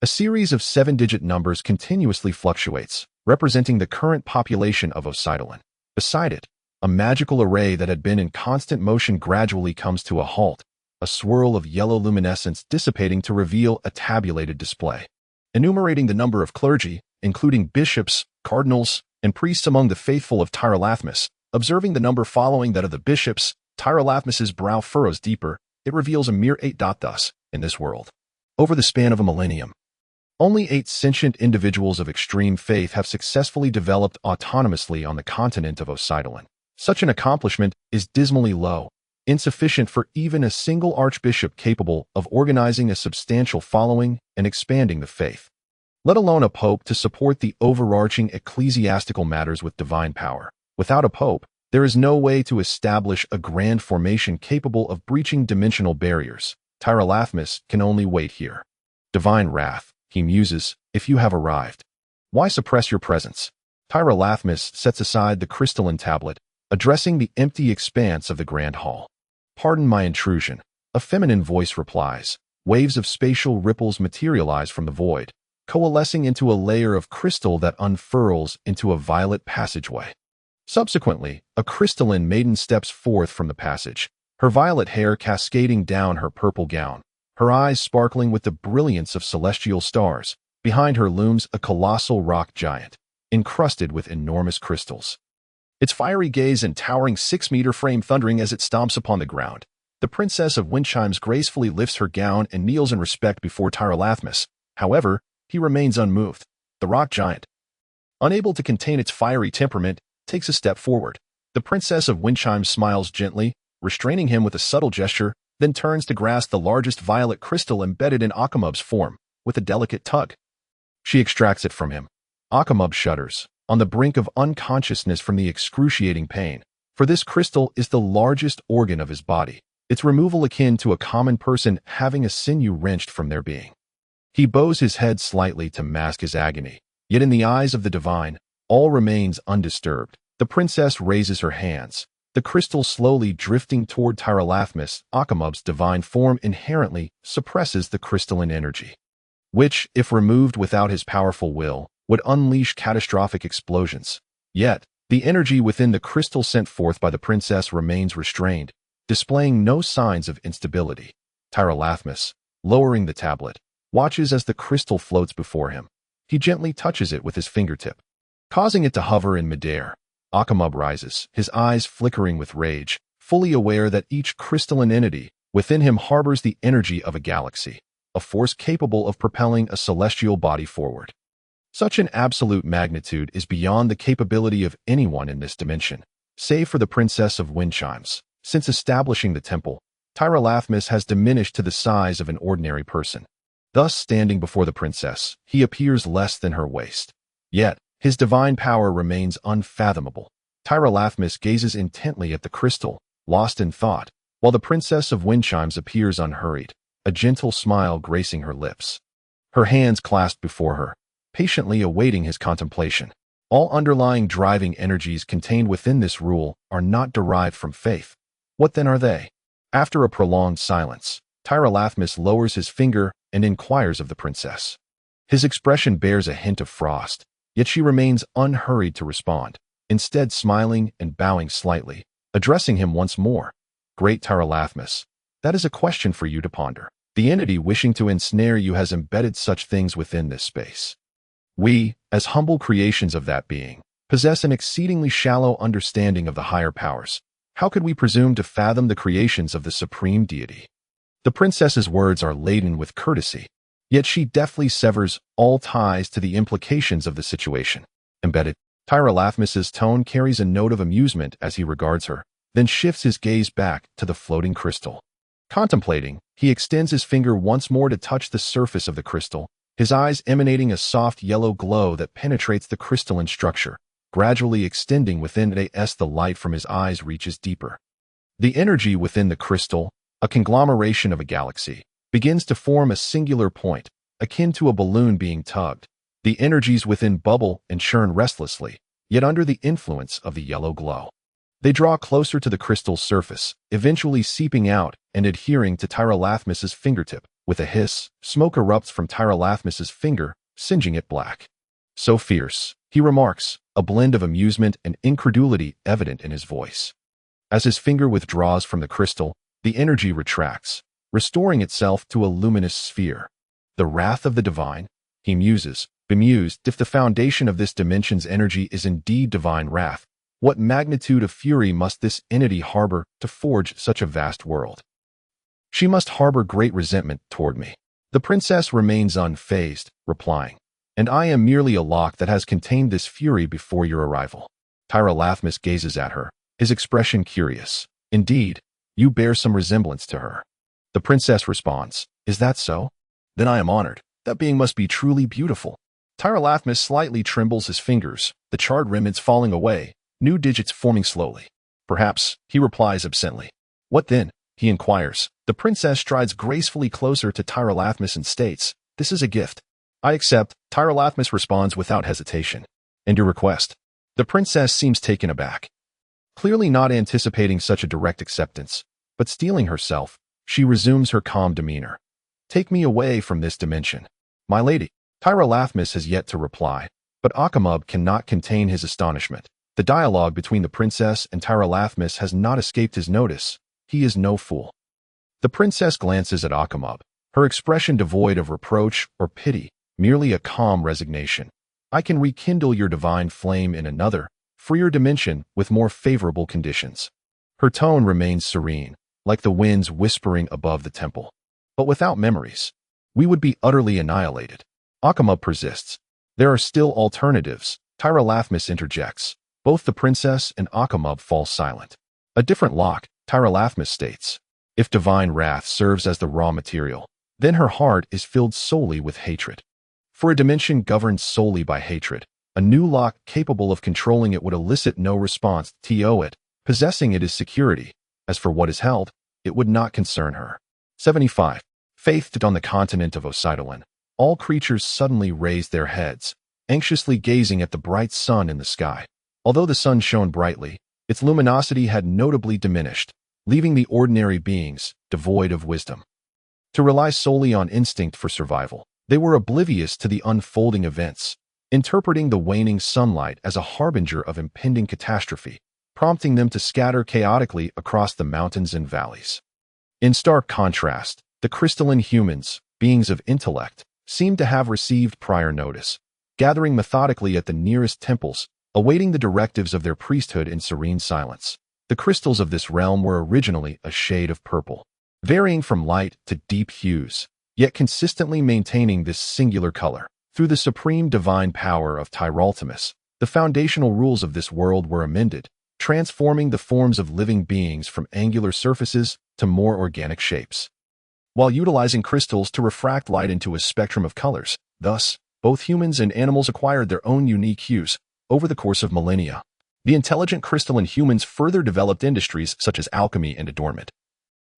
A series of 7-digit numbers continuously fluctuates, representing the current population of Oseidalan. Beside it, a magical array that had been in constant motion gradually comes to a halt, a swirl of yellow luminescence dissipating to reveal a tabulated display. Enumerating the number of clergy, including bishops, cardinals, and priests among the faithful of Tyra, observing the number following that of the bishops, Tyra brow furrows deeper. It reveals a mere 8. Thus, in this world, over the span of a millennium, only 8 sentient individuals of extreme faith have successfully developed autonomously on the continent of Oseidalan. Such an accomplishment is dismally low, insufficient for even a single archbishop capable of organizing a substantial following and expanding the faith, let alone a pope to support the overarching ecclesiastical matters with divine power. Without a pope, there is no way to establish a grand formation capable of breaching dimensional barriers. Tyra can only wait here. Divine wrath, he muses, if you have arrived. Why suppress your presence? Tyra sets aside the crystalline tablet, addressing the empty expanse of the grand hall. Pardon my intrusion, a feminine voice replies. Waves of spatial ripples materialize from the void, coalescing into a layer of crystal that unfurls into a violet passageway. Subsequently, a crystalline maiden steps forth from the passage, her violet hair cascading down her purple gown, her eyes sparkling with the brilliance of celestial stars. Behind her looms a colossal rock giant, encrusted with enormous crystals. Its fiery gaze and towering 6-meter frame thundering as it stomps upon the ground. The Princess of Windchimes gracefully lifts her gown and kneels in respect before Tyra. However, he remains unmoved. The rock giant, unable to contain its fiery temperament, takes a step forward. The Princess of Windchimes smiles gently, restraining him with a subtle gesture, then turns to grasp the largest violet crystal embedded in Akamub's form, with a delicate tug. She extracts it from him. Akamub shudders, on the brink of unconsciousness from the excruciating pain, for this crystal is the largest organ of his body, its removal akin to a common person having a sinew wrenched from their being. He bows his head slightly to mask his agony, yet in the eyes of the divine, all remains undisturbed. The princess raises her hands, the crystal slowly drifting toward Tyra. Akamub's divine form inherently suppresses the crystalline energy, which, if removed without his powerful will, would unleash catastrophic explosions. Yet, the energy within the crystal sent forth by the princess remains restrained, displaying no signs of instability. Tyra, lowering the tablet, watches as the crystal floats before him. He gently touches it with his fingertip, causing it to hover in midair. Akamub rises, his eyes flickering with rage, fully aware that each crystalline entity within him harbors the energy of a galaxy, a force capable of propelling a celestial body forward. Such an absolute magnitude is beyond the capability of anyone in this dimension, save for the Princess of Windchimes. Since establishing the temple, Tyra has diminished to the size of an ordinary person. Thus, standing before the princess, he appears less than her waist. Yet, his divine power remains unfathomable. Tyra gazes intently at the crystal, lost in thought, while the Princess of Windchimes appears unhurried, a gentle smile gracing her lips. Her hands clasped before her, patiently awaiting his contemplation. All underlying driving energies contained within this rule are not derived from faith. What then are they? After a prolonged silence, Tyra lowers his finger and inquires of the princess. His expression bears a hint of frost, yet she remains unhurried to respond, instead smiling and bowing slightly, addressing him once more. Great Tyra, that is a question for you to ponder. The entity wishing to ensnare you has embedded such things within this space. We, as humble creations of that being, possess an exceedingly shallow understanding of the higher powers. How could we presume to fathom the creations of the supreme deity? The princess's words are laden with courtesy, yet she deftly severs all ties to the implications of the situation. Embedded, Tyra tone carries a note of amusement as he regards her, then shifts his gaze back to the floating crystal. Contemplating, he extends his finger once more to touch the surface of the crystal, his eyes emanating a soft yellow glow that penetrates the crystalline structure, gradually extending within it as the light from his eyes reaches deeper. The energy within the crystal, a conglomeration of a galaxy, begins to form a singular point, akin to a balloon being tugged. The energies within bubble and churn restlessly, yet under the influence of the yellow glow. They draw closer to the crystal's surface, eventually seeping out and adhering to Tyra fingertip. With a hiss, smoke erupts from Tyra finger, singeing it black. So fierce, he remarks, a blend of amusement and incredulity evident in his voice. As his finger withdraws from the crystal, the energy retracts, restoring itself to a luminous sphere. The wrath of the divine, he muses, bemused, if the foundation of this dimension's energy is indeed divine wrath, what magnitude of fury must this entity harbor to forge such a vast world? She must harbor great resentment toward me. The princess remains unfazed, replying, and I am merely a lock that has contained this fury before your arrival. Tyra gazes at her, his expression curious. Indeed, you bear some resemblance to her. The princess responds, is that so? Then I am honored. That being must be truly beautiful. Tyra slightly trembles his fingers, the charred remnants falling away, new digits forming slowly. Perhaps, he replies absently. What then? He inquires. The princess strides gracefully closer to Tyra and states, this is a gift. I accept. Tyra responds without hesitation. And your request? The princess seems taken aback. Clearly not anticipating such a direct acceptance, but steeling herself, she resumes her calm demeanor. Take me away from this dimension. My lady. Tyra has yet to reply, but Akamub cannot contain his astonishment. The dialogue between the princess and Tyra has not escaped his notice. He is no fool. The princess glances at Akamub, her expression devoid of reproach or pity, merely a calm resignation. I can rekindle your divine flame in another, freer dimension with more favorable conditions. Her tone remains serene, like the winds whispering above the temple. But without memories, we would be utterly annihilated. Akamub persists. There are still alternatives. Tyra interjects. Both the princess and Akamub fall silent. A different lock, Tyra states. If divine wrath serves as the raw material, then her heart is filled solely with hatred. For a dimension governed solely by hatred, a new lock capable of controlling it would elicit no response to it, possessing it is security. As for what is held, it would not concern her. 75. Faithed on the continent of Oseidolan, all creatures suddenly raised their heads, anxiously gazing at the bright sun in the sky. Although the sun shone brightly, its luminosity had notably diminished, leaving the ordinary beings devoid of wisdom. To rely solely on instinct for survival, they were oblivious to the unfolding events, interpreting the waning sunlight as a harbinger of impending catastrophe, prompting them to scatter chaotically across the mountains and valleys. In stark contrast, the crystalline humans, beings of intellect, seemed to have received prior notice, gathering methodically at the nearest temples, awaiting the directives of their priesthood in serene silence. The crystals of this realm were originally a shade of purple, varying from light to deep hues, yet consistently maintaining this singular color. Through the supreme divine power of Tyraltimus, the foundational rules of this world were amended, transforming the forms of living beings from angular surfaces to more organic shapes, while utilizing crystals to refract light into a spectrum of colors. Thus, both humans and animals acquired their own unique hues. Over the course of millennia, the intelligent crystalline humans further developed industries such as alchemy and adornment,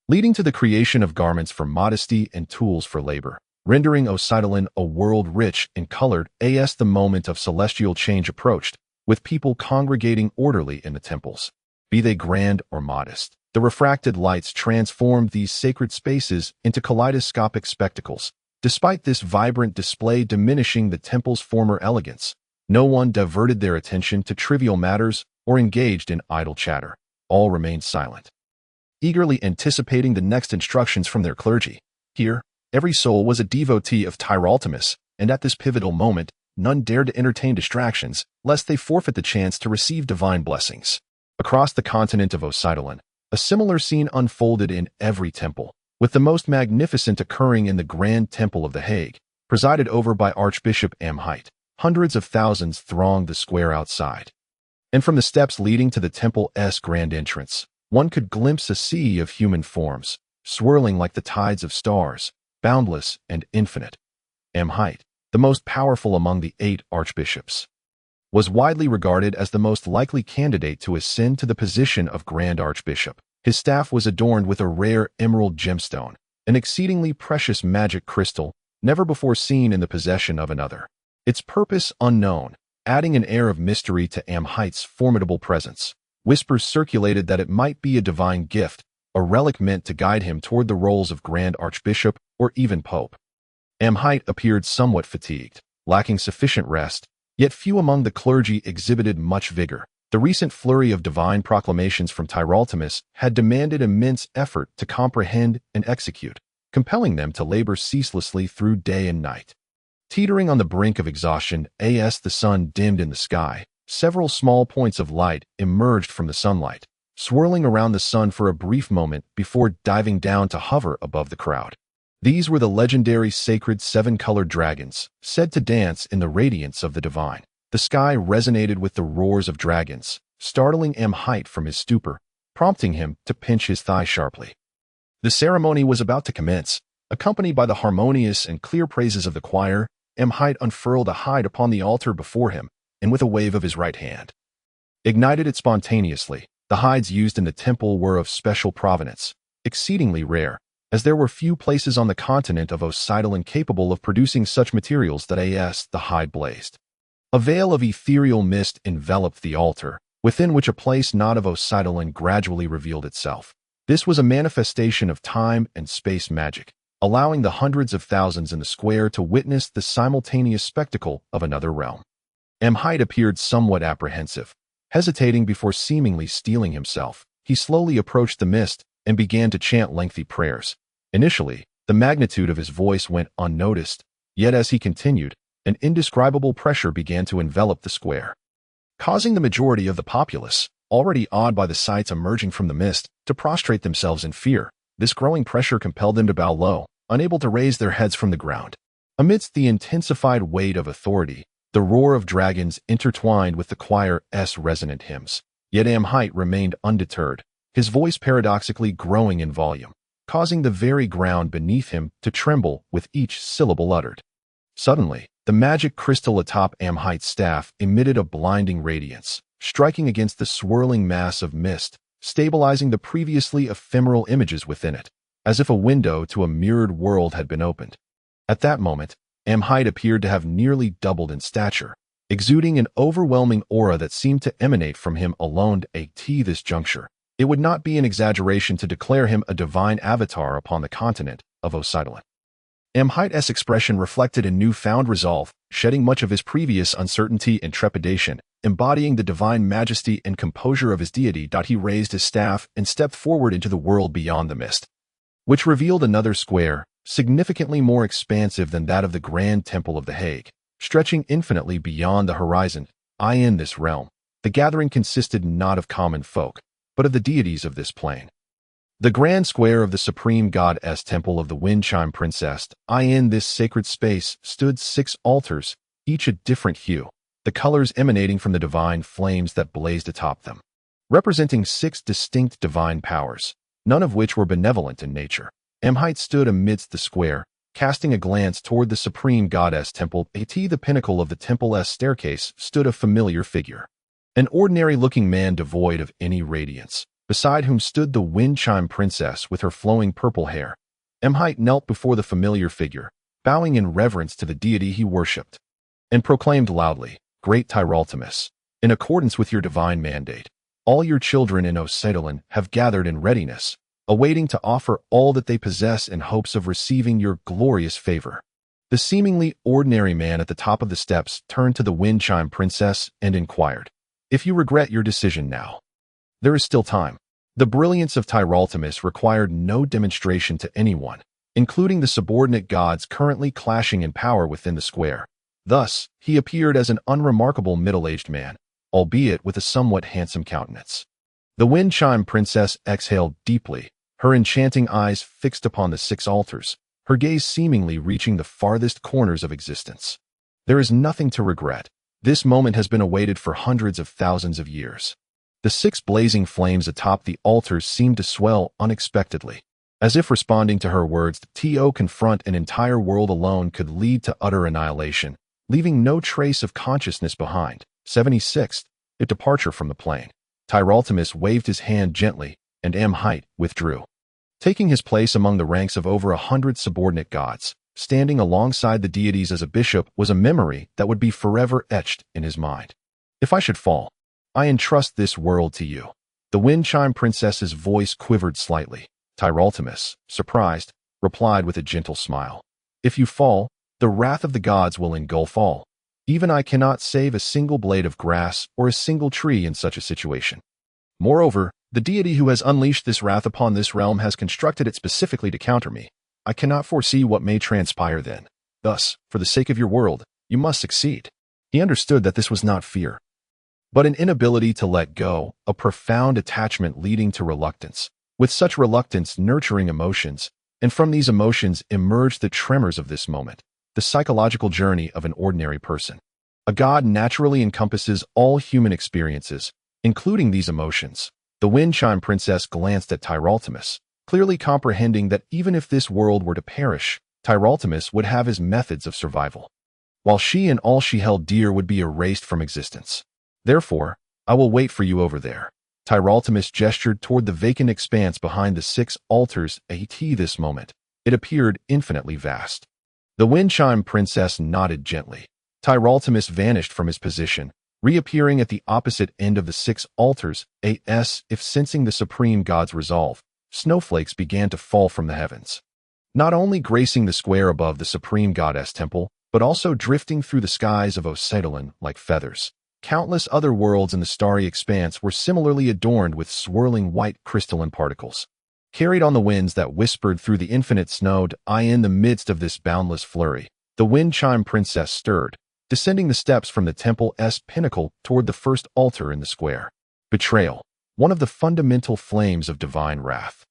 leading to the creation of garments for modesty and tools for labor, rendering Oseidolan a world rich in colored as the moment of celestial change approached, with people congregating orderly in the temples. Be they grand or modest, the refracted lights transformed these sacred spaces into kaleidoscopic spectacles. Despite this vibrant display diminishing the temple's former elegance, no one diverted their attention to trivial matters or engaged in idle chatter. All remained silent, eagerly anticipating the next instructions from their clergy. Here, every soul was a devotee of Tyraltimus, and at this pivotal moment, none dared to entertain distractions, lest they forfeit the chance to receive divine blessings. Across the continent of Oseidalan, a similar scene unfolded in every temple, with the most magnificent occurring in the Grand Temple of The Hague, presided over by Archbishop Amhite. Hundreds of thousands thronged the square outside. And from the steps leading to the temple's grand entrance, one could glimpse a sea of human forms, swirling like the tides of stars, boundless and infinite. Amhite, the most powerful among the 8 archbishops, was widely regarded as the most likely candidate to ascend to the position of Grand Archbishop. His staff was adorned with a rare emerald gemstone, an exceedingly precious magic crystal never before seen in the possession of another. Its purpose unknown, adding an air of mystery to Amhite's formidable presence. Whispers circulated that it might be a divine gift, a relic meant to guide him toward the roles of Grand Archbishop or even Pope. Amhite appeared somewhat fatigued, lacking sufficient rest, yet few among the clergy exhibited much vigor. The recent flurry of divine proclamations from Tiraltimus had demanded immense effort to comprehend and execute, compelling them to labor ceaselessly through day and night. Teetering on the brink of exhaustion, as the sun dimmed in the sky, several small points of light emerged from the sunlight, swirling around the sun for a brief moment before diving down to hover above the crowd. These were the legendary sacred 7-colored dragons, said to dance in the radiance of the divine. The sky resonated with the roars of dragons, startling Amhite from his stupor, prompting him to pinch his thigh sharply. The ceremony was about to commence. Accompanied by the harmonious and clear praises of the choir, Amhite unfurled a hide upon the altar before him, and with a wave of his right hand, ignited it spontaneously. The hides used in the temple were of special provenance, exceedingly rare, as there were few places on the continent of Oseidalan capable of producing such materials that the hide blazed. A veil of ethereal mist enveloped the altar, within which a place not of Oseidalan gradually revealed itself. This was a manifestation of time and space magic, allowing the hundreds of thousands in the square to witness the simultaneous spectacle of another realm. Amhite appeared somewhat apprehensive. Hesitating before seemingly steeling himself, he slowly approached the mist and began to chant lengthy prayers. Initially, the magnitude of his voice went unnoticed, yet as he continued, an indescribable pressure began to envelop the square, causing the majority of the populace, already awed by the sights emerging from the mist, to prostrate themselves in fear. This growing pressure compelled them to bow low, unable to raise their heads from the ground. Amidst the intensified weight of authority, the roar of dragons intertwined with the choir's resonant hymns. Yet Amhite remained undeterred, his voice paradoxically growing in volume, causing the very ground beneath him to tremble with each syllable uttered. Suddenly, the magic crystal atop Amhite's staff emitted a blinding radiance, striking against the swirling mass of mist, stabilizing the previously ephemeral images within it, as if a window to a mirrored world had been opened. At that moment, Amhite appeared to have nearly doubled in stature, exuding an overwhelming aura that seemed to emanate from him alone. At this juncture, it would not be an exaggeration to declare him a divine avatar upon the continent of Oseidalan. Amhite's expression reflected a newfound resolve, shedding much of his previous uncertainty and trepidation, embodying the divine majesty and composure of his deity. He raised his staff and stepped forward into the world beyond the mist, which revealed another square, significantly more expansive than that of the Grand Temple of The Hague, stretching infinitely beyond the horizon. In this realm, the gathering consisted not of common folk, but of the deities of this plane. The grand square of the supreme goddess temple of the Wind Chime Princess. In this sacred space stood 6 altars, each a different hue, the colors emanating from the divine flames that blazed atop them, representing 6 distinct divine powers, none of which were benevolent in nature. Amhite stood amidst the square, casting a glance toward the supreme goddess temple. At the pinnacle of the temple's staircase stood a familiar figure, an ordinary-looking man devoid of any radiance, beside whom stood the Wind Chime Princess with her flowing purple hair. Amhite knelt before the familiar figure, bowing in reverence to the deity he worshipped, and proclaimed loudly, "Great Tiraltimus, in accordance with your divine mandate, all your children in Oseidalan have gathered in readiness, awaiting to offer all that they possess in hopes of receiving your glorious favor." The seemingly ordinary man at the top of the steps turned to the Wind Chime Princess and inquired, "If you regret your decision now, there is still time." The brilliance of Tiraltimus required no demonstration to anyone, including the subordinate gods currently clashing in power within the square. Thus, he appeared as an unremarkable middle-aged man, albeit with a somewhat handsome countenance. The wind chime princess exhaled deeply, her enchanting eyes fixed upon the 6 altars, her gaze seemingly reaching the farthest corners of existence. There is nothing to regret. This moment has been awaited for hundreds of thousands of years. The 6 blazing flames atop the altars seemed to swell unexpectedly. As if responding to her words, to confront an entire world alone could lead to utter annihilation, leaving no trace of consciousness behind. 76th, a departure from the plane. Tyraltimus waved his hand gently, and Height withdrew. Taking his place among the ranks of over 100 subordinate gods, standing alongside the deities as a bishop was a memory that would be forever etched in his mind. If I should fall, I entrust this world to you. The wind chime princess's voice quivered slightly. Tyraltimus, surprised, replied with a gentle smile. If you fall, the wrath of the gods will engulf all. Even I cannot save a single blade of grass or a single tree in such a situation. Moreover, the deity who has unleashed this wrath upon this realm has constructed it specifically to counter me. I cannot foresee what may transpire then. Thus, for the sake of your world, you must succeed. He understood that this was not fear, but an inability to let go, a profound attachment leading to reluctance. With such reluctance nurturing emotions, and from these emotions emerged the tremors of this moment, the psychological journey of an ordinary person. A god naturally encompasses all human experiences, including these emotions. The wind chime princess glanced at Tyraltimus, clearly comprehending that even if this world were to perish, Tyraltimus would have his methods of survival, while she and all she held dear would be erased from existence. Therefore, I will wait for you over there. Tyraltimus gestured toward the vacant expanse behind the 6 altars. This moment, it appeared infinitely vast. The wind chime princess nodded gently. Tyraltimus vanished from his position, reappearing at the opposite end of the 6 altars. If sensing the supreme god's resolve, snowflakes began to fall from the heavens, not only gracing the square above the supreme goddess temple, but also drifting through the skies of Ocetolan like feathers. Countless other worlds in the starry expanse were similarly adorned with swirling white crystalline particles, carried on the winds that whispered through the infinite snow. In the midst of this boundless flurry, the wind chime princess stirred, descending the steps from the temple's pinnacle toward the first altar in the square. Betrayal, one of the fundamental flames of divine wrath,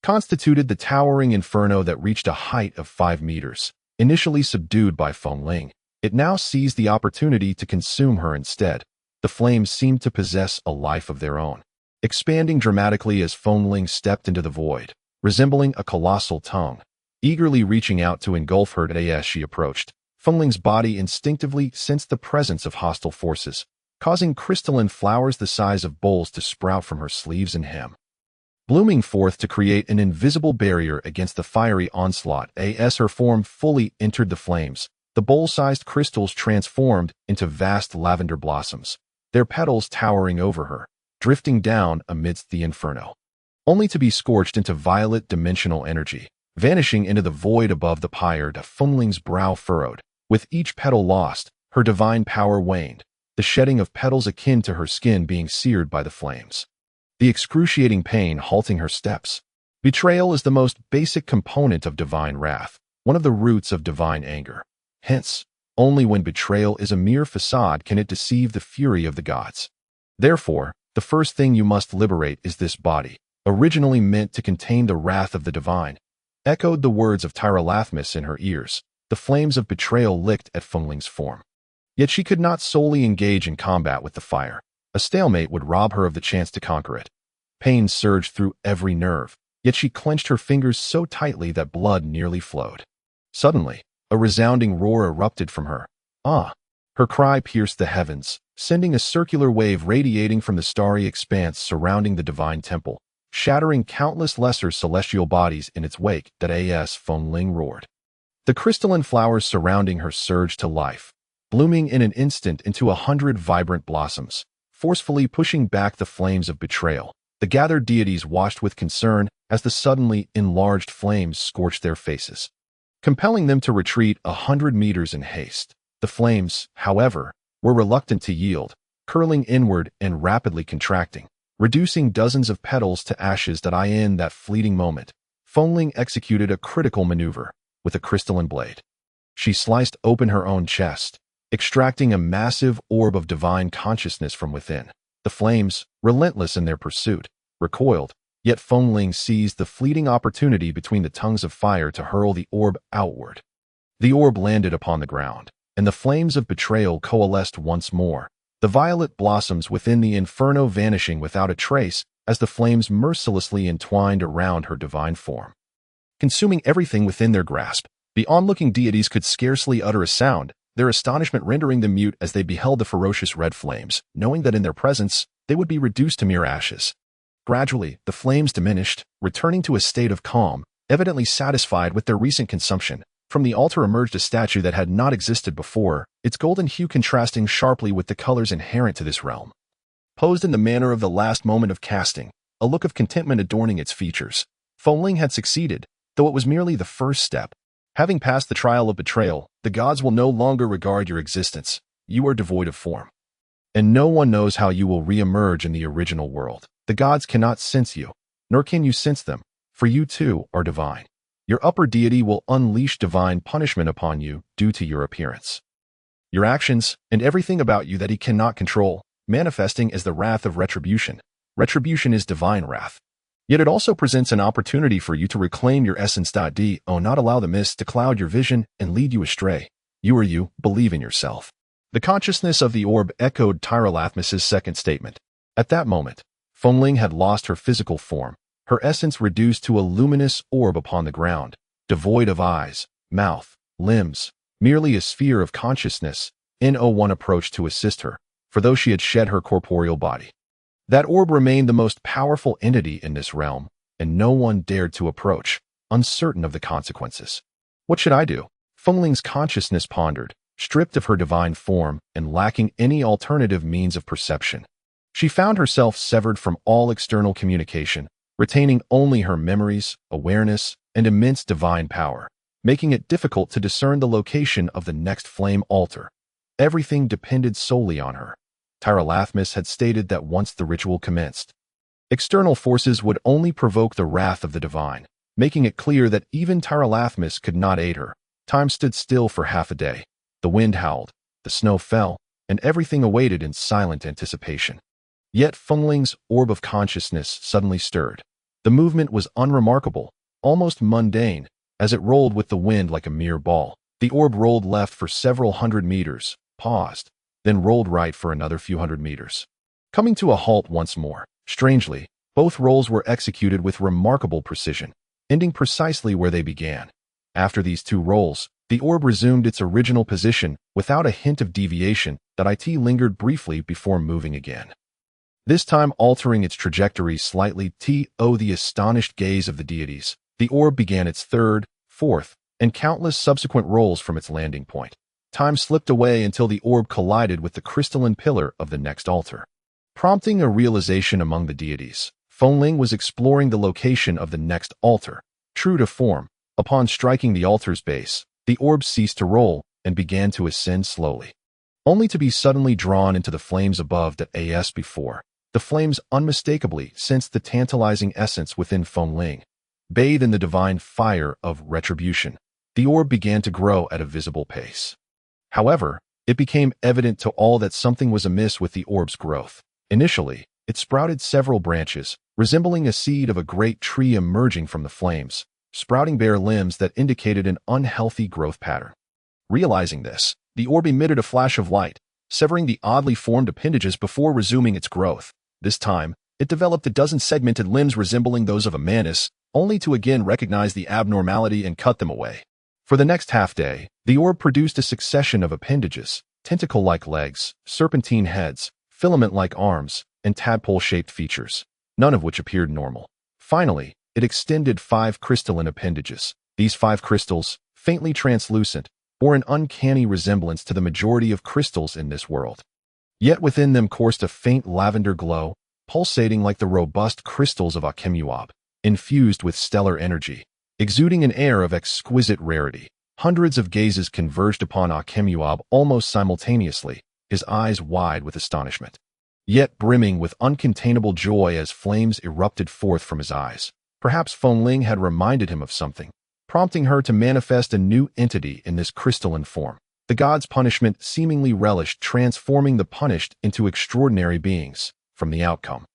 constituted the towering inferno that reached a height of 5 meters. Initially subdued by Fengling, it now seized the opportunity to consume her instead. The flames seemed to possess a life of their own, expanding dramatically as Fengling stepped into the void, resembling a colossal tongue, eagerly reaching out to engulf her. As she approached, Fengling's body instinctively sensed the presence of hostile forces, causing crystalline flowers the size of bowls to sprout from her sleeves and hem, blooming forth to create an invisible barrier against the fiery onslaught. As her form fully entered the flames, the bowl-sized crystals transformed into vast lavender blossoms, their petals towering over her, drifting down amidst the inferno, only to be scorched into violet dimensional energy, vanishing into the void above the pyre. Fengling's brow furrowed. With each petal lost, her divine power waned, the shedding of petals akin to her skin being seared by the flames, the excruciating pain halting her steps. Betrayal is the most basic component of divine wrath, one of the roots of divine anger. Hence, only when betrayal is a mere facade can it deceive the fury of the gods. Therefore, the first thing you must liberate is this body, originally meant to contain the wrath of the divine. Echoed the words of Tyralatimus in her ears. The flames of betrayal licked at Fengling's form. Yet she could not solely engage in combat with the fire. A stalemate would rob her of the chance to conquer it. Pain surged through every nerve, yet she clenched her fingers so tightly that blood nearly flowed. Suddenly, a resounding roar erupted from her. Ah! Her cry pierced the heavens, sending a circular wave radiating from the starry expanse surrounding the divine temple, shattering countless lesser celestial bodies in its wake. As Fengling roared, the crystalline flowers surrounding her surged to life, blooming in an instant into 100 vibrant blossoms, forcefully pushing back the flames of betrayal. The gathered deities watched with concern as the suddenly enlarged flames scorched their faces, compelling them to retreat 100 meters in haste. The flames, however, were reluctant to yield, curling inward and rapidly contracting, reducing dozens of petals to ashes. In that fleeting moment, Fengling executed a critical maneuver with a crystalline blade. She sliced open her own chest, extracting a massive orb of divine consciousness from within. The flames, relentless in their pursuit, recoiled, yet Fengling seized the fleeting opportunity between the tongues of fire to hurl the orb outward. The orb landed upon the ground, and the flames of betrayal coalesced once more, the violet blossoms within the inferno vanishing without a trace as the flames mercilessly entwined around her divine form. Consuming everything within their grasp, the onlooking deities could scarcely utter a sound, their astonishment rendering them mute as they beheld the ferocious red flames, knowing that in their presence, they would be reduced to mere ashes. Gradually, the flames diminished, returning to a state of calm, evidently satisfied with their recent consumption. From the altar emerged a statue that had not existed before, its golden hue contrasting sharply with the colors inherent to this realm. Posed in the manner of the last moment of casting, a look of contentment adorning its features, Fengling had succeeded, though it was merely the first step. Having passed the trial of betrayal, the gods will no longer regard your existence. You are devoid of form. And no one knows how you will re-emerge in the original world. The gods cannot sense you, nor can you sense them, for you too are divine. Your upper deity will unleash divine punishment upon you due to your appearance. Your actions, and everything about you that he cannot control, manifesting as the wrath of retribution. Retribution is divine wrath. Yet it also presents an opportunity for you to reclaim your essence. Do not allow the mist to cloud your vision and lead you astray. You are you, believe in yourself. The consciousness of the orb echoed Tyralathmus's second statement. At that moment, Fengling had lost her physical form, her essence reduced to a luminous orb upon the ground, devoid of eyes, mouth, limbs, merely a sphere of consciousness. No-one approached to assist her, for though she had shed her corporeal body, that orb remained the most powerful entity in this realm, and no one dared to approach, uncertain of the consequences. What should I do? Fengling's consciousness pondered, stripped of her divine form and lacking any alternative means of perception. She found herself severed from all external communication, retaining only her memories, awareness, and immense divine power, making it difficult to discern the location of the next flame altar. Everything depended solely on her. Tyralathmus had stated that once the ritual commenced, external forces would only provoke the wrath of the divine, making it clear that even Tyralathmus could not aid her. Time stood still for half a day. The wind howled, the snow fell, and everything awaited in silent anticipation. Yet Fengling's orb of consciousness suddenly stirred. The movement was unremarkable, almost mundane, as it rolled with the wind like a mere ball. The orb rolled left for several hundred meters, paused, then rolled right for another few hundred meters, coming to a halt once more. Strangely, both rolls were executed with remarkable precision, ending precisely where they began. After these two rolls, the orb resumed its original position without a hint of deviation. It lingered briefly before moving again, this time altering its trajectory slightly. To the astonished gaze of the deities, the orb began its third, fourth, and countless subsequent rolls from its landing point. Time slipped away until the orb collided with the crystalline pillar of the next altar, prompting a realization among the deities. Fengling was exploring the location of the next altar. True to form, upon striking the altar's base, the orb ceased to roll and began to ascend slowly, only to be suddenly drawn into the flames above. As before, the flames unmistakably sensed the tantalizing essence within Fengling. Bathed in the divine fire of retribution, the orb began to grow at a visible pace. However, it became evident to all that something was amiss with the orb's growth. Initially, it sprouted several branches, resembling a seed of a great tree emerging from the flames, sprouting bare limbs that indicated an unhealthy growth pattern. Realizing this, the orb emitted a flash of light, severing the oddly formed appendages before resuming its growth. This time, it developed a dozen segmented limbs resembling those of a mantis, only to again recognize the abnormality and cut them away. For the next half-day, the orb produced a succession of appendages, tentacle-like legs, serpentine heads, filament-like arms, and tadpole-shaped features, none of which appeared normal. Finally, it extended 5 crystalline appendages. These 5 crystals, faintly translucent, bore an uncanny resemblance to the majority of crystals in this world. Yet within them coursed a faint lavender glow, pulsating like the robust crystals of Akemuab, infused with stellar energy, exuding an air of exquisite rarity. Hundreds of gazes converged upon Akemuab almost simultaneously, his eyes wide with astonishment, yet brimming with uncontainable joy as flames erupted forth from his eyes. Perhaps Fengling had reminded him of something, prompting her to manifest a new entity in this crystalline form. The gods' punishment seemingly relished transforming the punished into extraordinary beings from the outcome.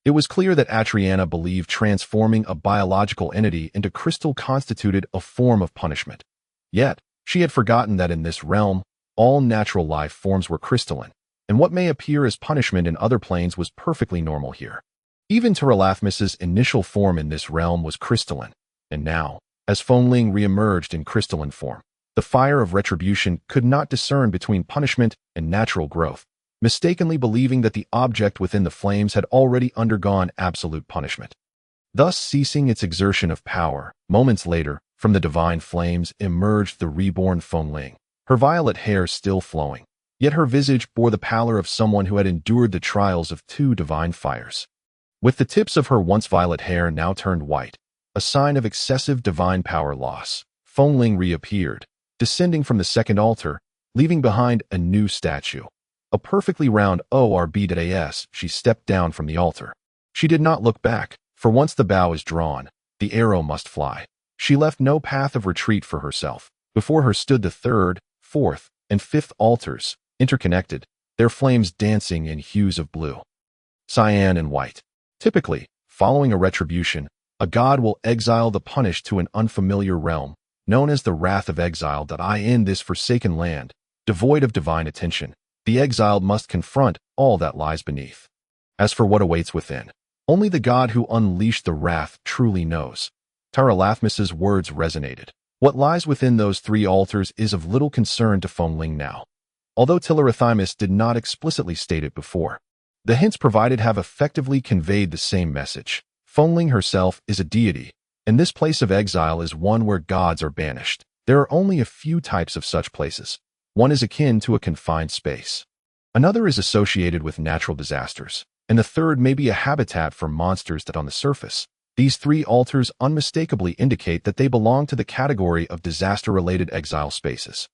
It was clear that Atriana believed transforming a biological entity into crystal constituted a form of punishment. Yet, she had forgotten that in this realm, all natural life forms were crystalline, and what may appear as punishment in other planes was perfectly normal here. Even Tyralathmus's initial form in this realm was crystalline, and now, as Fengling re-emerged in crystalline form, the fire of retribution could not discern between punishment and natural growth, mistakenly believing that the object within the flames had already undergone absolute punishment. Thus ceasing its exertion of power, moments later, from the divine flames emerged the reborn Fengling, her violet hair still flowing, yet her visage bore the pallor of someone who had endured the trials of 2 divine fires. With the tips of her once violet hair now turned white, a sign of excessive divine power loss, Fengling reappeared, descending from the second altar, leaving behind a new statue. A perfectly round orb. She stepped down from the altar. She did not look back, for once the bow is drawn, the arrow must fly. She left no path of retreat for herself. Before her stood the 3rd, 4th, and 5th altars, interconnected, their flames dancing in hues of blue, cyan, and white. Typically, following a retribution, a god will exile the punished to an unfamiliar realm, known as the wrath of exile. In this forsaken land, devoid of divine attention, the exiled must confront all that lies beneath. As for what awaits within, only the god who unleashed the wrath truly knows. Tyralathmus's words resonated. What lies within those 3 altars is of little concern to Fengling now. Although Tyralathmus did not explicitly state it before, the hints provided have effectively conveyed the same message. Fengling herself is a deity, and this place of exile is one where gods are banished. There are only a few types of such places. One is akin to a confined space. Another is associated with natural disasters, and the third may be a habitat for monsters that on the surface. These 3 altars unmistakably indicate that they belong to the category of disaster-related exile spaces.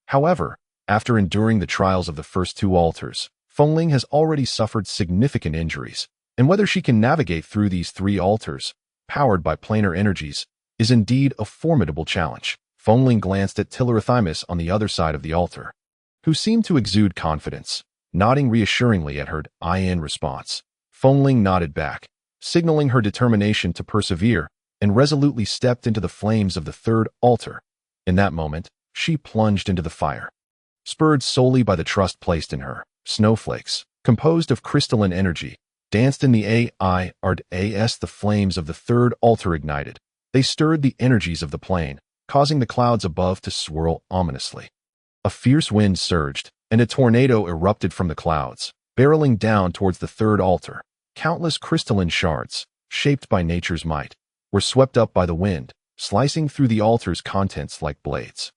However, after enduring the trials of the first 2 altars, Fengling has already suffered significant injuries, and whether she can navigate through these 3 altars, powered by planar energies, is indeed a formidable challenge. Fengling glanced at Tyralathmus on the other side of the altar, who seemed to exude confidence, nodding reassuringly at her in response. Fengling nodded back, signaling her determination to persevere, and resolutely stepped into the flames of the 3rd altar. In that moment, she plunged into the fire. Spurred solely by the trust placed in her, snowflakes, composed of crystalline energy, danced in the the flames of the 3rd altar ignited. They stirred the energies of the plane, causing the clouds above to swirl ominously. A fierce wind surged, and a tornado erupted from the clouds, barreling down towards the 3rd altar. Countless crystalline shards, shaped by nature's might, were swept up by the wind, slicing through the altar's contents like blades.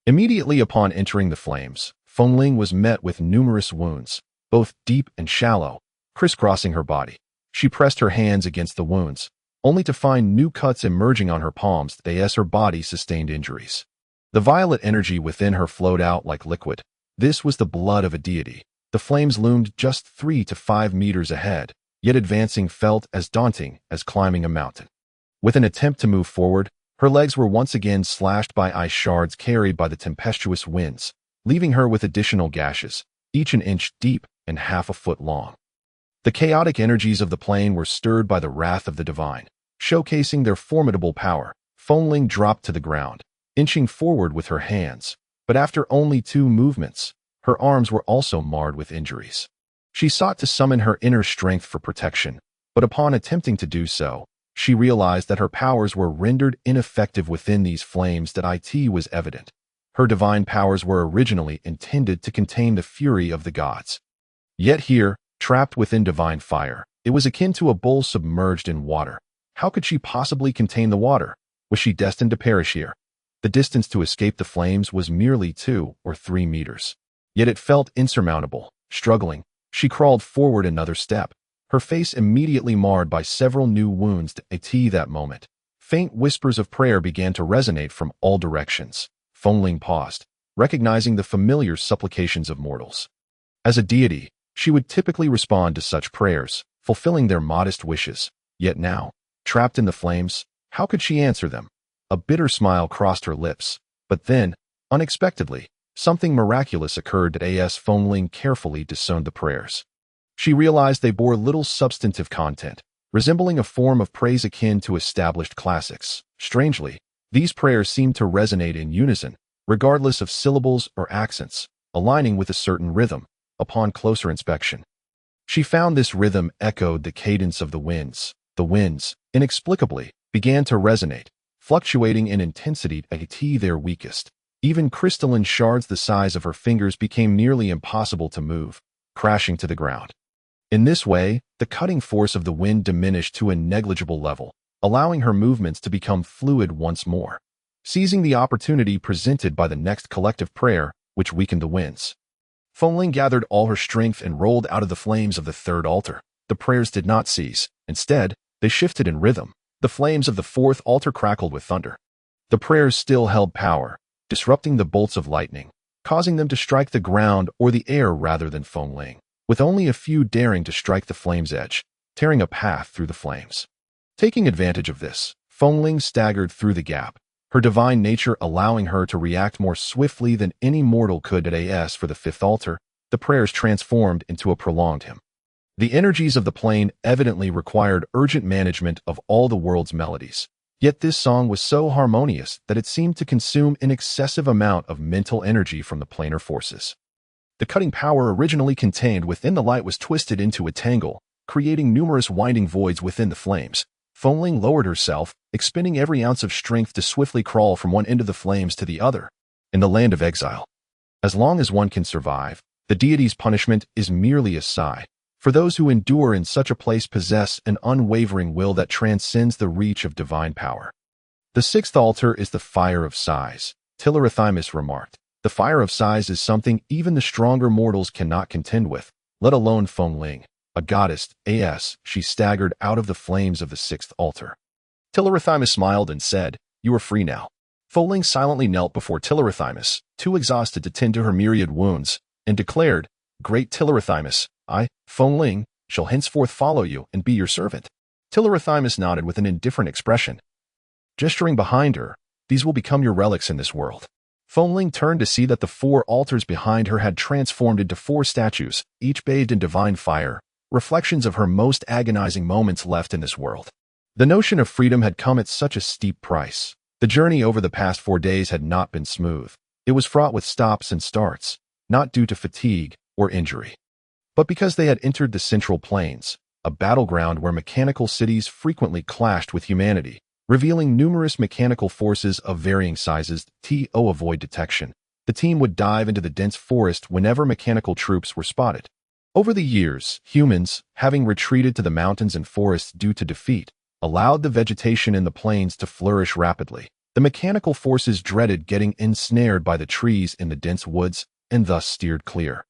Immediately upon entering the flames, Fengling was met with numerous wounds, both deep and shallow, crisscrossing her body. She pressed her hands against the wounds, only to find new cuts emerging on her palms as her body sustained injuries. The violet energy within her flowed out like liquid. This was the blood of a deity. The flames loomed just 3 to 5 meters ahead, yet advancing felt as daunting as climbing a mountain. With an attempt to move forward, her legs were once again slashed by ice shards carried by the tempestuous winds, leaving her with additional gashes, each an inch deep and half a foot long. The chaotic energies of the plane were stirred by the wrath of the divine, showcasing their formidable power. Fengling dropped to the ground, inching forward with her hands, but after only 2 movements, her arms were also marred with injuries. She sought to summon her inner strength for protection, but upon attempting to do so, she realized that her powers were rendered ineffective within these flames. It was evident. Her divine powers were originally intended to contain the fury of the gods. Yet here, trapped within divine fire, it was akin to a bull submerged in water. How could she possibly contain the water? Was she destined to perish here? The distance to escape the flames was merely 2 or 3 meters. Yet it felt insurmountable. Struggling, she crawled forward another step, her face immediately marred by several new wounds. At that moment, faint whispers of prayer began to resonate from all directions. Fengling paused, recognizing the familiar supplications of mortals. As a deity, she would typically respond to such prayers, fulfilling their modest wishes. Yet now, trapped in the flames, how could she answer them? A bitter smile crossed her lips, but then, unexpectedly, Something miraculous occurred as Fengling carefully discerned the prayers. She realized they bore little substantive content, resembling a form of praise akin to established classics. Strangely, these prayers seemed to resonate in unison, regardless of syllables or accents, aligning with a certain rhythm. Upon closer inspection, she found this rhythm echoed the cadence of the winds. The winds, inexplicably, began to resonate, fluctuating in intensity at their weakest. Even crystalline shards the size of her fingers became nearly impossible to move, crashing to the ground. In this way, the cutting force of the wind diminished to a negligible level, allowing her movements to become fluid once more. Seizing the opportunity presented by the next collective prayer, which weakened the winds, Fengling gathered all her strength and rolled out of the flames of the third altar. The prayers did not cease. Instead, they shifted in rhythm. The flames of the fourth altar crackled with thunder. The prayers still held power, disrupting the bolts of lightning, causing them to strike the ground or the air rather than Fengling, with only a few daring to strike the flame's edge, tearing a path through the flames. Taking advantage of this, Fengling staggered through the gap, her divine nature allowing her to react more swiftly than any mortal could. For the fifth altar, the prayers transformed into a prolonged hymn. The energies of the plane evidently required urgent management of all the world's melodies. Yet this song was so harmonious that it seemed to consume an excessive amount of mental energy from the planar forces. The cutting power originally contained within the light was twisted into a tangle, creating numerous winding voids within the flames. Fengling lowered herself, expending every ounce of strength to swiftly crawl from one end of the flames to the other. In the land of exile, as long as one can survive, the deity's punishment is merely a sigh. For those who endure in such a place possess an unwavering will that transcends the reach of divine power. The sixth altar is the fire of sighs. Tillothymus remarked, "The fire of sighs is something even the stronger mortals cannot contend with, let alone Fengling, a goddess." She staggered out of the flames of the sixth altar. Tillothymus smiled and said, "You are free now." Fengling silently knelt before Tillothymus, too exhausted to tend to her myriad wounds, and declared, "Great Tillothymus, I, Fengling, shall henceforth follow you and be your servant." Tillothymus nodded with an indifferent expression. Gesturing behind her, "These will become your relics in this world." Fengling turned to see that the four altars behind her had transformed into four statues, each bathed in divine fire, reflections of her most agonizing moments left in this world. The notion of freedom had come at such a steep price. The journey over the past 4 days had not been smooth. It was fraught with stops and starts, not due to fatigue or injury, but because they had entered the Central Plains, a battleground where mechanical cities frequently clashed with humanity, revealing numerous mechanical forces of varying sizes. To avoid detection, the team would dive into the dense forest whenever mechanical troops were spotted. Over the years, humans, having retreated to the mountains and forests due to defeat, allowed the vegetation in the plains to flourish rapidly. The mechanical forces dreaded getting ensnared by the trees in the dense woods and thus steered clear,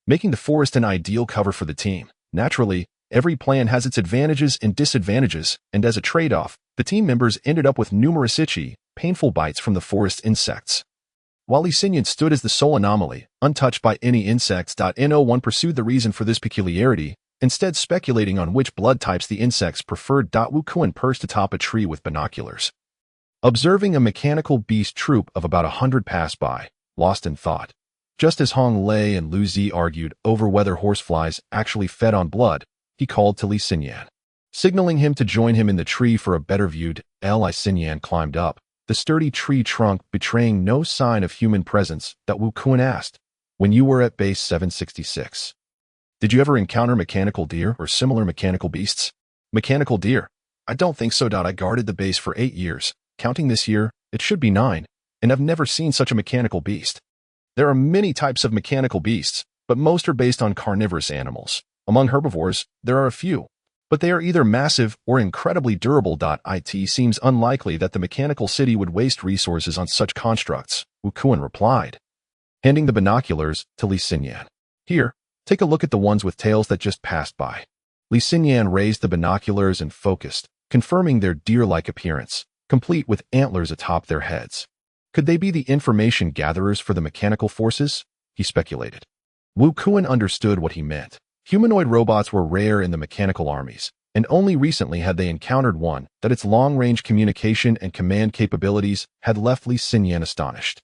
making the forest an ideal cover for the team. Naturally, every plan has its advantages and disadvantages, and as a trade-off, the team members ended up with numerous itchy, painful bites from the forest insects. While Li Xinyan stood as the sole anomaly, untouched by any insects. No one pursued the reason for this peculiarity, instead speculating on which blood types the insects preferred. Wu Kuan perched atop a tree with binoculars, observing a mechanical beast troop of about 100 pass by, lost in thought. Just as Hong Lei and Lu Zi argued over whether horseflies actually fed on blood, he called to Li Xinyan, signaling him to join him in the tree for a better view. Li Xinyan climbed up, the sturdy tree trunk betraying no sign of human presence. Wu Kuan asked, "When you were at base 766, did you ever encounter mechanical deer or similar mechanical beasts?" "Mechanical deer? I don't think so. I guarded the base for 8 years. Counting this year, it should be 9, and I've never seen such a mechanical beast. There are many types of mechanical beasts, but most are based on carnivorous animals. Among herbivores, there are a few, but they are either massive or incredibly durable. It seems unlikely that the mechanical city would waste resources on such constructs," Wu Kuan replied, handing the binoculars to Li Xinyan. "Here, take a look at the ones with tails that just passed by." Li Xinyan raised the binoculars and focused, confirming their deer-like appearance, complete with antlers atop their heads. Could they be the information gatherers for the mechanical forces? He speculated. Wu Kuan understood what he meant. Humanoid robots were rare in the mechanical armies, and only recently had they encountered one that its long-range communication and command capabilities had left Li Xinyan astonished.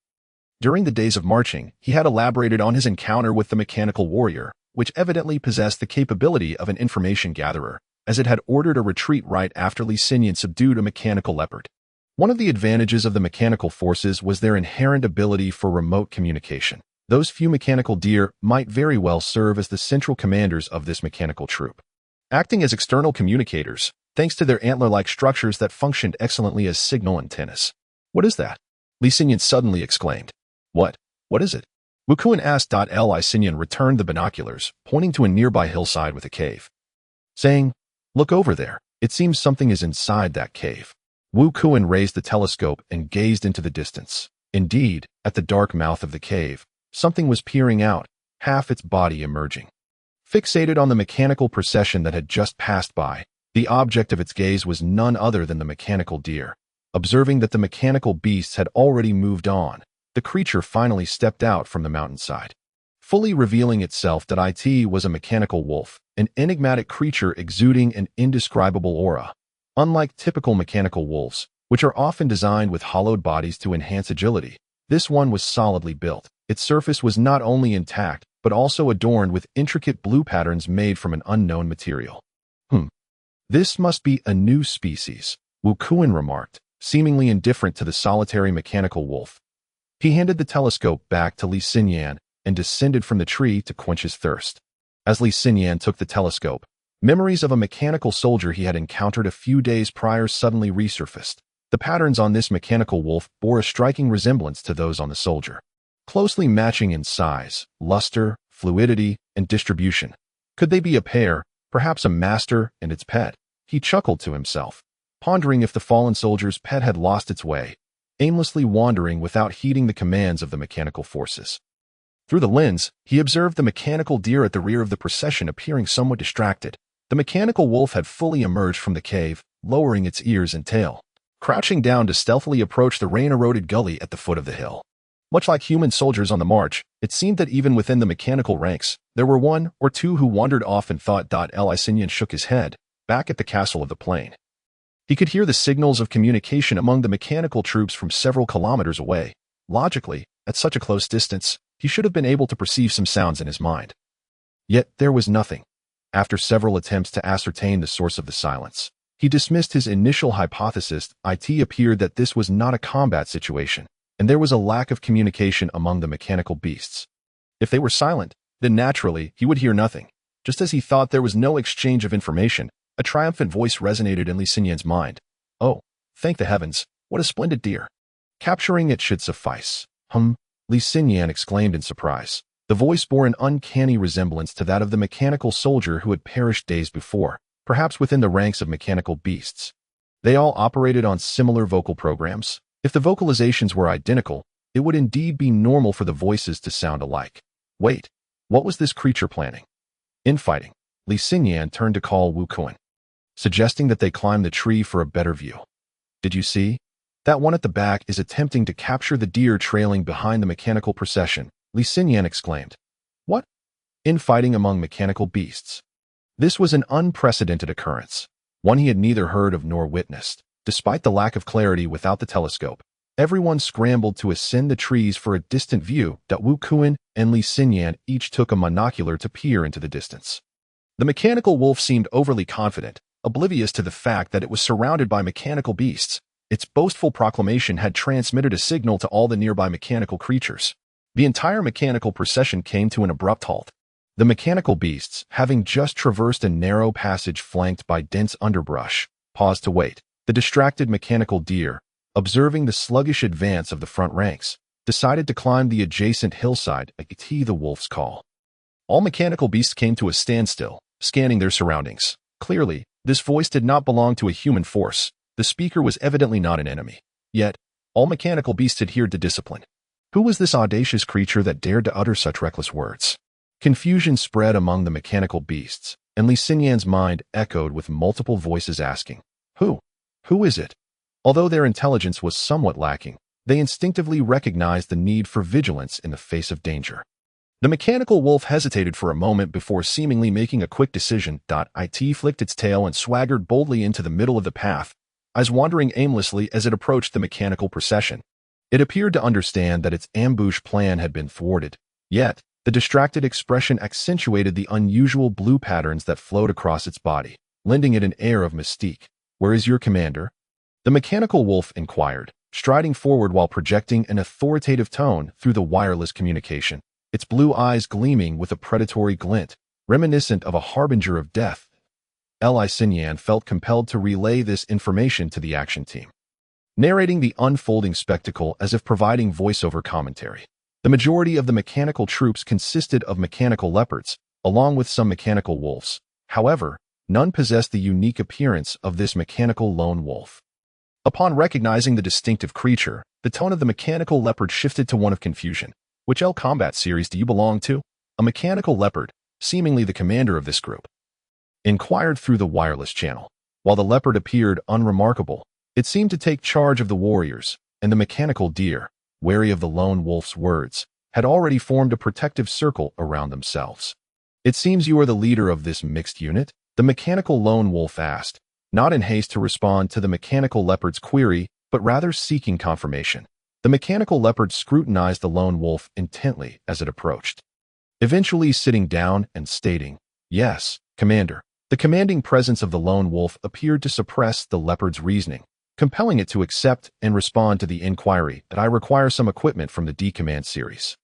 During the days of marching, he had elaborated on his encounter with the mechanical warrior, which evidently possessed the capability of an information gatherer, as it had ordered a retreat right after Li Xinyan subdued a mechanical leopard. One of the advantages of the mechanical forces was their inherent ability for remote communication. Those few mechanical deer might very well serve as the central commanders of this mechanical troop, acting as external communicators, thanks to their antler-like structures that functioned excellently as signal antennas. "What is that?" Li Xinyan suddenly exclaimed. What? What is it?" Wu Kuan asked. Li Xinyan returned the binoculars, pointing to a nearby hillside with a cave, saying, "Look over there. It seems something is inside that cave." Wu Kuan raised the telescope and gazed into the distance. Indeed, at the dark mouth of the cave, something was peering out, half its body emerging. Fixated on the mechanical procession that had just passed by, the object of its gaze was none other than the mechanical deer. Observing that the mechanical beasts had already moved on, the creature finally stepped out from the mountainside, fully revealing itself that it was a mechanical wolf, an enigmatic creature exuding an indescribable aura. Unlike typical mechanical wolves, which are often designed with hollowed bodies to enhance agility, this one was solidly built. Its surface was not only intact, but also adorned with intricate blue patterns made from an unknown material. This must be a new species," Wu Kuan remarked, seemingly indifferent to the solitary mechanical wolf. He handed the telescope back to Li Xinyan and descended from the tree to quench his thirst. As Li Xinyan took the telescope, memories of a mechanical soldier he had encountered a few days prior suddenly resurfaced. The patterns on this mechanical wolf bore a striking resemblance to those on the soldier, closely matching in size, luster, fluidity, and distribution. Could they be a pair, perhaps a master and its pet? He chuckled to himself, pondering if the fallen soldier's pet had lost its way, aimlessly wandering without heeding the commands of the mechanical forces. Through the lens, he observed the mechanical deer at the rear of the procession appearing somewhat distracted. The mechanical wolf had fully emerged from the cave, lowering its ears and tail, crouching down to stealthily approach the rain-eroded gully at the foot of the hill. Much like human soldiers on the march, it seemed that even within the mechanical ranks, there were one or two who wandered off and thought. Li Xinyan shook his head, back at the castle of the plain. He could hear the signals of communication among the mechanical troops from several kilometers away. Logically, at such a close distance, he should have been able to perceive some sounds in his mind. Yet there was nothing. After several attempts to ascertain the source of the silence, he dismissed his initial hypothesis. It appeared that this was not a combat situation, and there was a lack of communication among the mechanical beasts. If they were silent, then naturally he would hear nothing. Just as he thought there was no exchange of information, a triumphant voice resonated in Li Xinyan's mind. "Oh, thank the heavens, what a splendid deer. Capturing it should suffice." Li Xinyan exclaimed in surprise. The voice bore an uncanny resemblance to that of the mechanical soldier who had perished days before, perhaps within the ranks of mechanical beasts. They all operated on similar vocal programs. If the vocalizations were identical, it would indeed be normal for the voices to sound alike. Wait, what was this creature planning? Infighting. Li Xinyan turned to call Wu Kuan, suggesting that they climb the tree for a better view. "Did you see? That one at the back is attempting to capture the deer trailing behind the mechanical procession," Li Xinyan exclaimed. "What? Infighting among mechanical beasts?" This was an unprecedented occurrence, one he had neither heard of nor witnessed. Despite the lack of clarity without the telescope, everyone scrambled to ascend the trees for a distant view. Wu Kuan and Li Xinyan each took a monocular to peer into the distance. The mechanical wolf seemed overly confident, oblivious to the fact that it was surrounded by mechanical beasts. Its boastful proclamation had transmitted a signal to all the nearby mechanical creatures. The entire mechanical procession came to an abrupt halt. The mechanical beasts, having just traversed a narrow passage flanked by dense underbrush, paused to wait. The distracted mechanical deer, observing the sluggish advance of the front ranks, decided to climb the adjacent hillside at the wolf's call. All mechanical beasts came to a standstill, scanning their surroundings. Clearly, this voice did not belong to a human force. The speaker was evidently not an enemy. Yet, all mechanical beasts adhered to discipline. Who was this audacious creature that dared to utter such reckless words? Confusion spread among the mechanical beasts, and Li Xinyan's mind echoed with multiple voices asking, "Who? Who is it?" Although their intelligence was somewhat lacking, they instinctively recognized the need for vigilance in the face of danger. The mechanical wolf hesitated for a moment before seemingly making a quick decision. It flicked its tail and swaggered boldly into the middle of the path, eyes wandering aimlessly as it approached the mechanical procession. It appeared to understand that its ambush plan had been thwarted, yet the distracted expression accentuated the unusual blue patterns that flowed across its body, lending it an air of mystique. "Where is your commander?" the mechanical wolf inquired, striding forward while projecting an authoritative tone through the wireless communication, its blue eyes gleaming with a predatory glint, reminiscent of a harbinger of death. Li Xinyan felt compelled to relay this information to the action team, narrating the unfolding spectacle as if providing voiceover commentary. The majority of the mechanical troops consisted of mechanical leopards, along with some mechanical wolves. However, none possessed the unique appearance of this mechanical lone wolf. Upon recognizing the distinctive creature, the tone of the mechanical leopard shifted to one of confusion. "Which L combat series do you belong to?" A mechanical leopard, seemingly the commander of this group, inquired through the wireless channel. While the leopard appeared unremarkable, it seemed to take charge of the warriors, and the mechanical deer, wary of the lone wolf's words, had already formed a protective circle around themselves. "It seems you are the leader of this mixed unit?" the mechanical lone wolf asked, not in haste to respond to the mechanical leopard's query, but rather seeking confirmation. The mechanical leopard scrutinized the lone wolf intently as it approached, eventually sitting down and stating, "Yes, Commander." The commanding presence of the lone wolf appeared to suppress the leopard's reasoning, compelling it to accept and respond to the inquiry that I require some equipment from the D-Command series.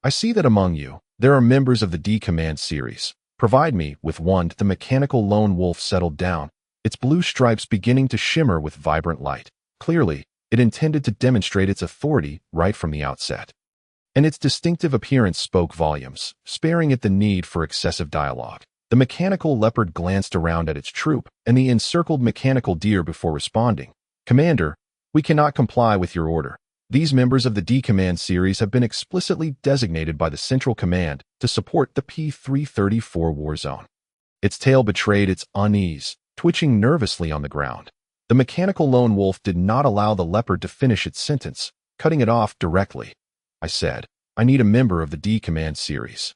"I see that among you, there are members of the D-Command series. Provide me with one." The mechanical lone wolf settled down, its blue stripes beginning to shimmer with vibrant light. Clearly, it intended to demonstrate its authority right from the outset. And its distinctive appearance spoke volumes, sparing it the need for excessive dialogue. The mechanical leopard glanced around at its troop and the encircled mechanical deer before responding. "Commander, we cannot comply with your order. These members of the D-Command series have been explicitly designated by the Central Command to support the P-334 war zone." Its tail betrayed its unease, twitching nervously on the ground. The mechanical lone wolf did not allow the leopard to finish its sentence, cutting it off directly. "I said, I need a member of the D-Command series."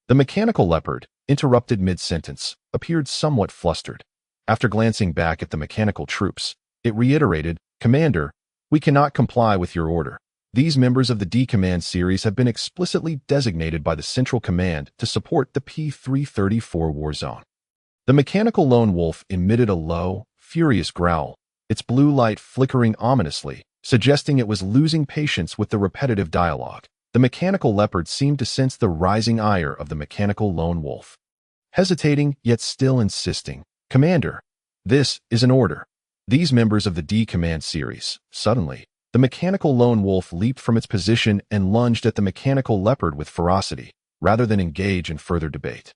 The mechanical leopard, interrupted mid-sentence, appeared somewhat flustered. After glancing back at the mechanical troops, it reiterated, "Commander, we cannot comply with your order. These members of the D-Command series have been explicitly designated by the Central Command to support the P-334 war zone." The mechanical lone wolf emitted a low, furious growl, its blue light flickering ominously, suggesting it was losing patience with the repetitive dialogue. The mechanical leopard seemed to sense the rising ire of the mechanical lone wolf. Hesitating, yet still insisting, "Commander, this is an order." These members of the D-Command series, suddenly, the mechanical lone wolf leaped from its position and lunged at the mechanical leopard with ferocity, rather than engage in further debate.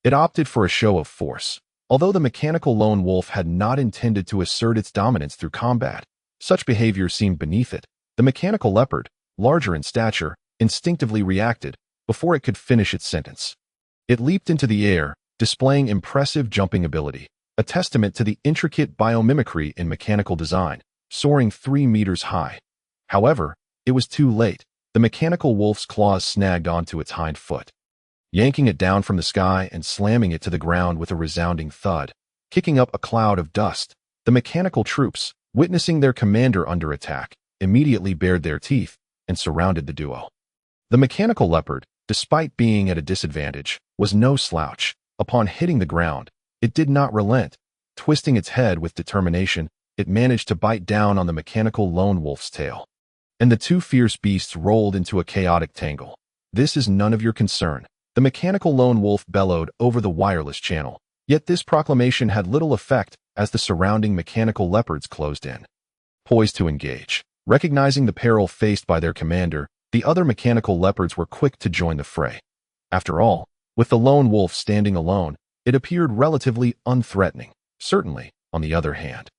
It opted for a show of force. Although the mechanical lone wolf had not intended to assert its dominance through combat, such behavior seemed beneath it. The mechanical leopard, larger in stature, instinctively reacted before it could finish its sentence. It leaped into the air, displaying impressive jumping ability, a testament to the intricate biomimicry in mechanical design, soaring 3 meters high. However, it was too late. The mechanical wolf's claws snagged onto its hind foot, yanking it down from the sky and slamming it to the ground with a resounding thud, kicking up a cloud of dust. The mechanical troops, witnessing their commander under attack, immediately bared their teeth and surrounded the duo. The mechanical leopard, despite being at a disadvantage, was no slouch. Upon hitting the ground, it did not relent. Twisting its head with determination, it managed to bite down on the mechanical lone wolf's tail. And the two fierce beasts rolled into a chaotic tangle. "This is none of your concern," the mechanical lone wolf bellowed over the wireless channel. Yet this proclamation had little effect as the surrounding mechanical leopards closed in, poised to engage. Recognizing the peril faced by their commander, the other mechanical leopards were quick to join the fray. After all, with the lone wolf standing alone, it appeared relatively unthreatening. Certainly, on the other hand,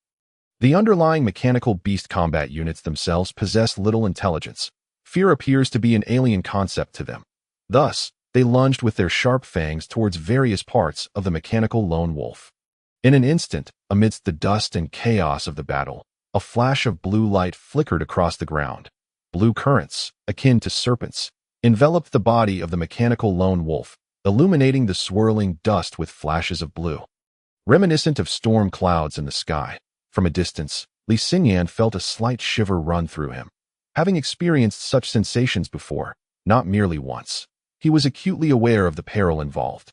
the underlying mechanical beast combat units themselves possess little intelligence. Fear appears to be an alien concept to them. Thus, they lunged with their sharp fangs towards various parts of the mechanical lone wolf. In an instant, amidst the dust and chaos of the battle, a flash of blue light flickered across the ground. Blue currents, akin to serpents, enveloped the body of the mechanical lone wolf, illuminating the swirling dust with flashes of blue, reminiscent of storm clouds in the sky. From a distance, Li Xinyan felt a slight shiver run through him. Having experienced such sensations before, not merely once, he was acutely aware of the peril involved.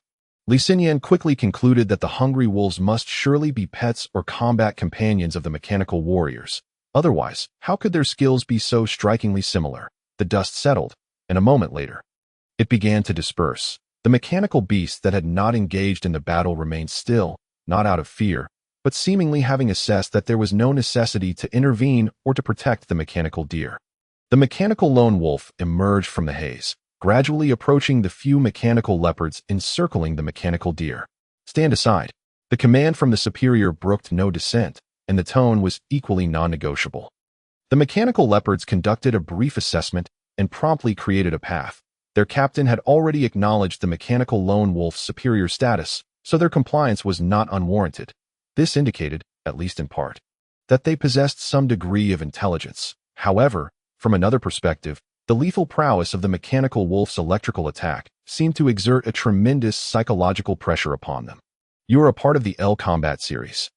Li Xinyan quickly concluded that the hungry wolves must surely be pets or combat companions of the mechanical warriors. Otherwise, how could their skills be so strikingly similar? The dust settled, and a moment later, it began to disperse. The mechanical beasts that had not engaged in the battle remained still, not out of fear, but seemingly having assessed that there was no necessity to intervene or to protect the mechanical deer. The mechanical lone wolf emerged from the haze, gradually approaching the few mechanical leopards encircling the mechanical deer. "Stand aside." The command from the superior brooked no dissent, and the tone was equally non-negotiable. The mechanical leopards conducted a brief assessment and promptly created a path. Their captain had already acknowledged the mechanical lone wolf's superior status, so their compliance was not unwarranted. This indicated, at least in part, that they possessed some degree of intelligence. However, from another perspective, the lethal prowess of the mechanical wolf's electrical attack seemed to exert a tremendous psychological pressure upon them. "You are a part of the L Combat series.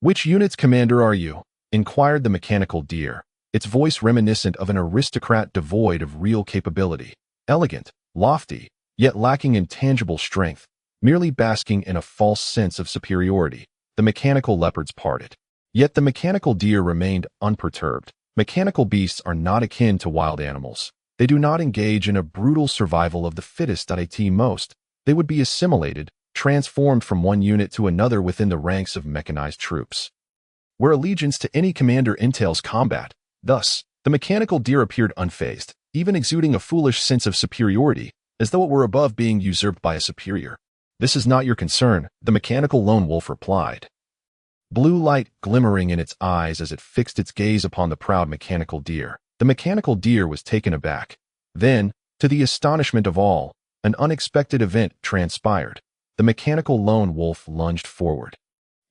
Which unit's commander are you?" inquired the mechanical deer, its voice reminiscent of an aristocrat devoid of real capability. Elegant, lofty, yet lacking in tangible strength, merely basking in a false sense of superiority. The mechanical leopards parted. Yet the mechanical deer remained unperturbed. Mechanical beasts are not akin to wild animals. They do not engage in a brutal survival of the fittest at most. They would be assimilated, transformed from one unit to another within the ranks of mechanized troops, where allegiance to any commander entails combat. Thus, the mechanical deer appeared unfazed, even exuding a foolish sense of superiority, as though it were above being usurped by a superior. "This is not your concern," the mechanical lone wolf replied, blue light glimmering in its eyes as it fixed its gaze upon the proud mechanical deer. The mechanical deer was taken aback. Then, to the astonishment of all, an unexpected event transpired. The mechanical lone wolf lunged forward,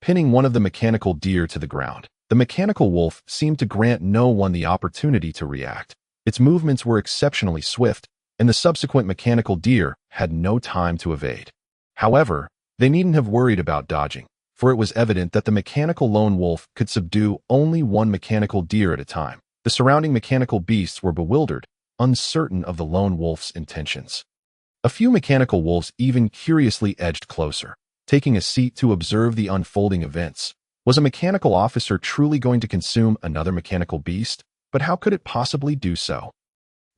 pinning one of the mechanical deer to the ground. The mechanical wolf seemed to grant no one the opportunity to react. Its movements were exceptionally swift, and the subsequent mechanical deer had no time to evade. However, they needn't have worried about dodging, for it was evident that the mechanical lone wolf could subdue only one mechanical deer at a time. The surrounding mechanical beasts were bewildered, uncertain of the lone wolf's intentions. A few mechanical wolves even curiously edged closer, taking a seat to observe the unfolding events. Was a mechanical officer truly going to consume another mechanical beast? But how could it possibly do so?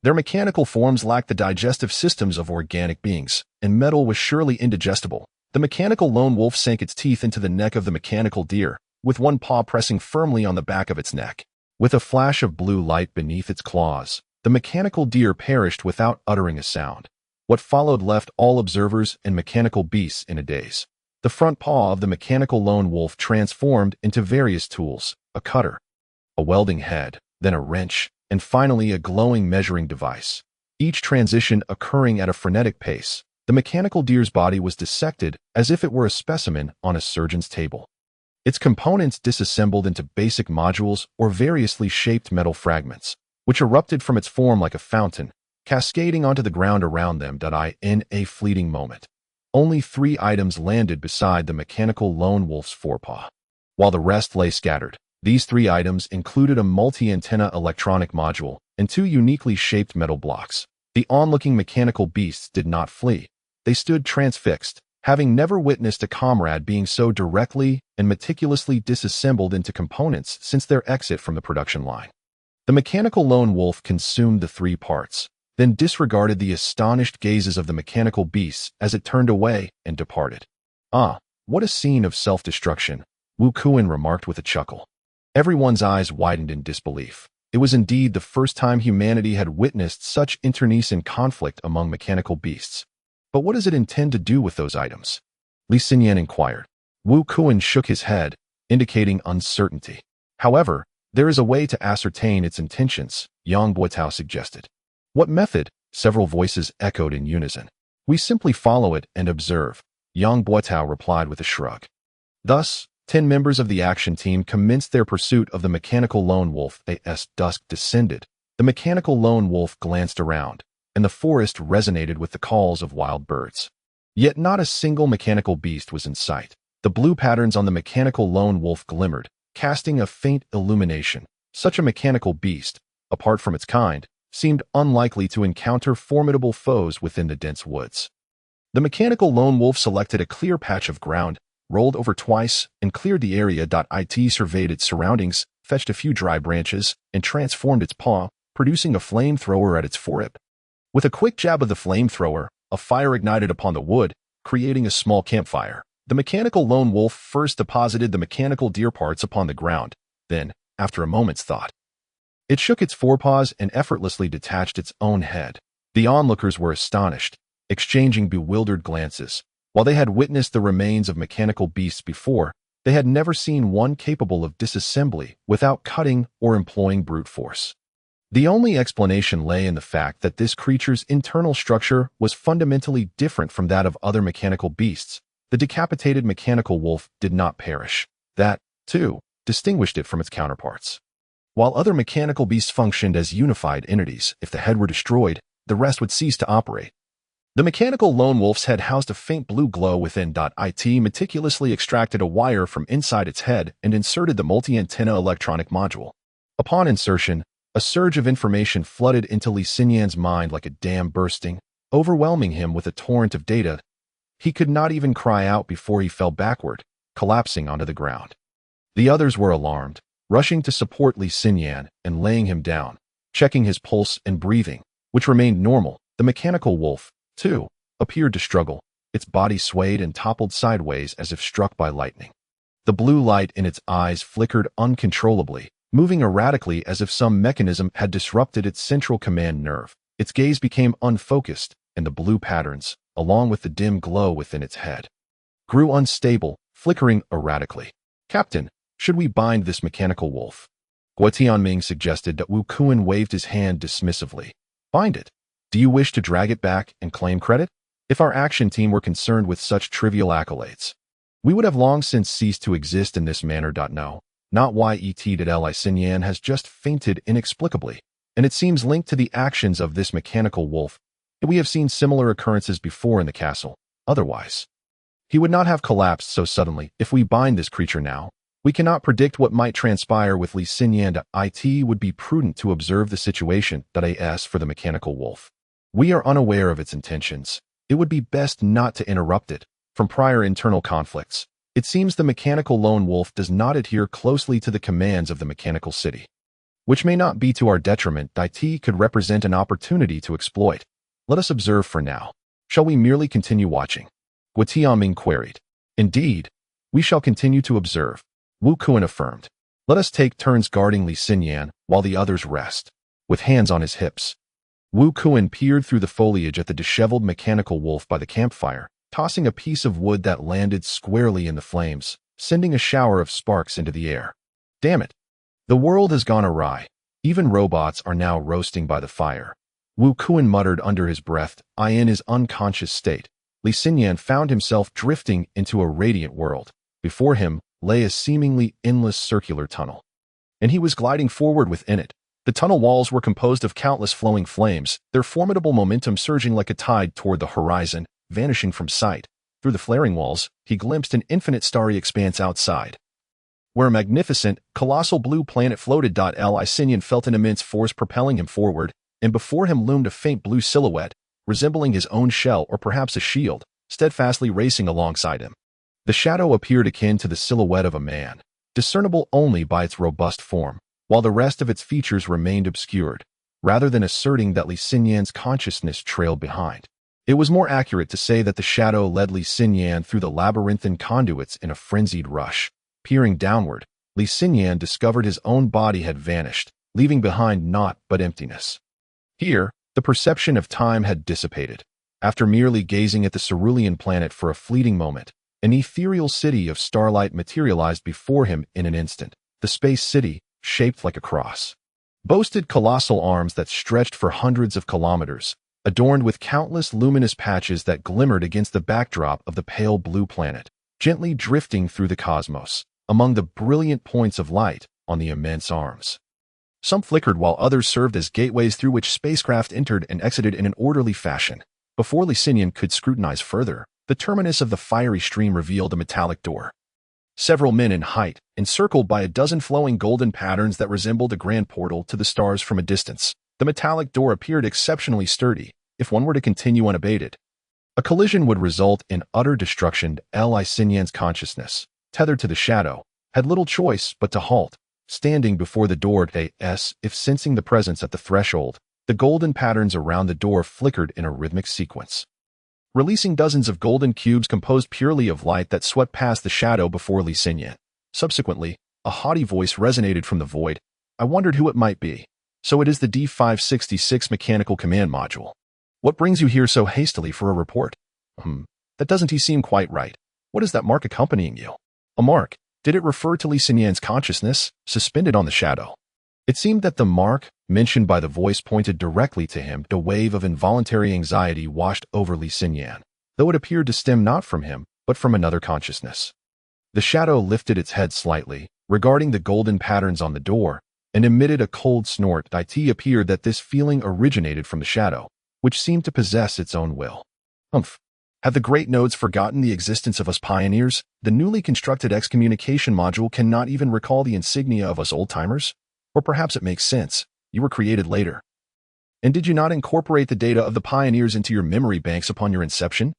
Their mechanical forms lacked the digestive systems of organic beings, and metal was surely indigestible. The mechanical lone wolf sank its teeth into the neck of the mechanical deer, with one paw pressing firmly on the back of its neck. With a flash of blue light beneath its claws, the mechanical deer perished without uttering a sound. What followed left all observers and mechanical beasts in a daze. The front paw of the mechanical lone wolf transformed into various tools: a cutter, a welding head, then a wrench, and finally a glowing measuring device. Each transition occurring at a frenetic pace. The mechanical deer's body was dissected as if it were a specimen on a surgeon's table. Its components disassembled into basic modules or variously shaped metal fragments, which erupted from its form like a fountain, cascading onto the ground around them. In a fleeting moment, only 3 items landed beside the mechanical lone wolf's forepaw, while the rest lay scattered. These 3 items included a multi-antenna electronic module and 2 uniquely shaped metal blocks. The onlooking mechanical beasts did not flee. They stood transfixed, having never witnessed a comrade being so directly and meticulously disassembled into components since their exit from the production line. The mechanical lone wolf consumed the 3 parts, then disregarded the astonished gazes of the mechanical beasts as it turned away and departed. "Ah, what a scene of self-destruction," Wu Kuan remarked with a chuckle. Everyone's eyes widened in disbelief. It was indeed the first time humanity had witnessed such internecine conflict among mechanical beasts. "But what does it intend to do with those items?" Li Xinyan inquired. Wu Kuan shook his head, indicating uncertainty. "However, there is a way to ascertain its intentions," Yang Buotao suggested. "What method?" Several voices echoed in unison. "We simply follow it and observe," Yang Buotao replied with a shrug. Thus, 10 members of the action team commenced their pursuit of the mechanical lone wolf. As dusk descended, the mechanical lone wolf glanced around, and the forest resonated with the calls of wild birds. Yet not a single mechanical beast was in sight. The blue patterns on the mechanical lone wolf glimmered, casting a faint illumination. Such a mechanical beast, apart from its kind, seemed unlikely to encounter formidable foes within the dense woods. The mechanical lone wolf selected a clear patch of ground, rolled over twice, and cleared the area. It surveyed its surroundings, fetched a few dry branches, and transformed its paw, producing a flamethrower at its forehead. With a quick jab of the flamethrower, a fire ignited upon the wood, creating a small campfire. The mechanical lone wolf first deposited the mechanical deer parts upon the ground. Then, after a moment's thought, it shook its forepaws and effortlessly detached its own head. The onlookers were astonished, exchanging bewildered glances. While they had witnessed the remains of mechanical beasts before, they had never seen one capable of disassembly without cutting or employing brute force. The only explanation lay in the fact that this creature's internal structure was fundamentally different from that of other mechanical beasts. The decapitated mechanical wolf did not perish. That, too, distinguished it from its counterparts. While other mechanical beasts functioned as unified entities, if the head were destroyed, the rest would cease to operate. The mechanical lone wolf's head housed a faint blue glow within. It meticulously extracted a wire from inside its head and inserted the multi-antenna electronic module. Upon insertion, a surge of information flooded into Li Xinyan's mind like a dam bursting, overwhelming him with a torrent of data. He could not even cry out before he fell backward, collapsing onto the ground. The others were alarmed, rushing to support Li Xinyan and laying him down, checking his pulse and breathing, which remained normal. The mechanical wolf, too, appeared to struggle. Its body swayed and toppled sideways as if struck by lightning. The blue light in its eyes flickered uncontrollably, moving erratically as if some mechanism had disrupted its central command nerve. Its gaze became unfocused, and the blue patterns, along with the dim glow within its head, grew unstable, flickering erratically. "Captain, should we bind this mechanical wolf?" Guo Tianming suggested. Wu Kuan waved his hand dismissively. "Bind it? Do you wish to drag it back and claim credit? If our action team were concerned with such trivial accolades, we would have long since ceased to exist in this manner. No, not why Li Xinyan has just fainted inexplicably, and it seems linked to the actions of this mechanical wolf. We have seen similar occurrences before in the castle. Otherwise, he would not have collapsed so suddenly. If we bind this creature now, we cannot predict what might transpire with Li Xinyan. It would be prudent to observe the situation. As for the mechanical wolf, we are unaware of its intentions. It would be best not to interrupt it. From prior internal conflicts, it seems the mechanical lone wolf does not adhere closely to the commands of the mechanical city, which may not be to our detriment. It could represent an opportunity to exploit. Let us observe for now. Shall we merely continue watching?" Guo Tianming queried. "Indeed, we shall continue to observe," Wu Kuan affirmed. "Let us take turns guarding Li Xinyan while the others rest." With hands on his hips, Wu Kuan peered through the foliage at the disheveled mechanical wolf by the campfire, tossing a piece of wood that landed squarely in the flames, sending a shower of sparks into the air. "Damn it! The world has gone awry. Even robots are now roasting by the fire," Wu Kuan muttered under his breath. In his unconscious state, Li Xinyan found himself drifting into a radiant world. Before him lay a seemingly endless circular tunnel, and he was gliding forward within it. The tunnel walls were composed of countless flowing flames, their formidable momentum surging like a tide toward the horizon, vanishing from sight. Through the flaring walls, he glimpsed an infinite starry expanse outside, where a magnificent, colossal blue planet floated. Li Xinyan felt an immense force propelling him forward, and before him loomed a faint blue silhouette, resembling his own shell or perhaps a shield, steadfastly racing alongside him. The shadow appeared akin to the silhouette of a man, discernible only by its robust form, while the rest of its features remained obscured, rather than asserting that Li Xinyan's consciousness trailed behind. It was more accurate to say that the shadow led Li Xinyan through the labyrinthine conduits in a frenzied rush. Peering downward, Li Xinyan discovered his own body had vanished, leaving behind naught but emptiness. Here, the perception of time had dissipated. After merely gazing at the cerulean planet for a fleeting moment, an ethereal city of starlight materialized before him in an instant. The space city, shaped like a cross, boasted colossal arms that stretched for hundreds of kilometers, adorned with countless luminous patches that glimmered against the backdrop of the pale blue planet, gently drifting through the cosmos, among the brilliant points of light on the immense arms. Some flickered while others served as gateways through which spacecraft entered and exited in an orderly fashion. Before Li Xinyan could scrutinize further, the terminus of the fiery stream revealed a metallic door. Several men in height, encircled by a dozen flowing golden patterns that resembled a grand portal to the stars from a distance. The metallic door appeared exceptionally sturdy, if one were to continue unabated. A collision would result in utter destruction. Li Xinyan's consciousness, tethered to the shadow, had little choice but to halt, standing before the door. If sensing the presence at the threshold, the golden patterns around the door flickered in a rhythmic sequence, releasing dozens of golden cubes composed purely of light that swept past the shadow before Li Xinyan. Subsequently, a haughty voice resonated from the void. I wondered who it might be. So it is the D566 mechanical command module. What brings you here so hastily for a report? That doesn't seem quite right. What is that mark accompanying you? A mark? Did it refer to Li Xinyan's consciousness, suspended on the shadow? It seemed that the mark, mentioned by the voice, pointed directly to him. A wave of involuntary anxiety washed over Li Xinyan, though it appeared to stem not from him, but from another consciousness. The shadow lifted its head slightly, regarding the golden patterns on the door, and emitted a cold snort. It appeared that this feeling originated from the shadow, which seemed to possess its own will. Have the great nodes forgotten the existence of us pioneers? The newly constructed excommunication module cannot even recall the insignia of us old-timers? Or perhaps it makes sense. You were created later. And did you not incorporate the data of the pioneers into your memory banks upon your inception?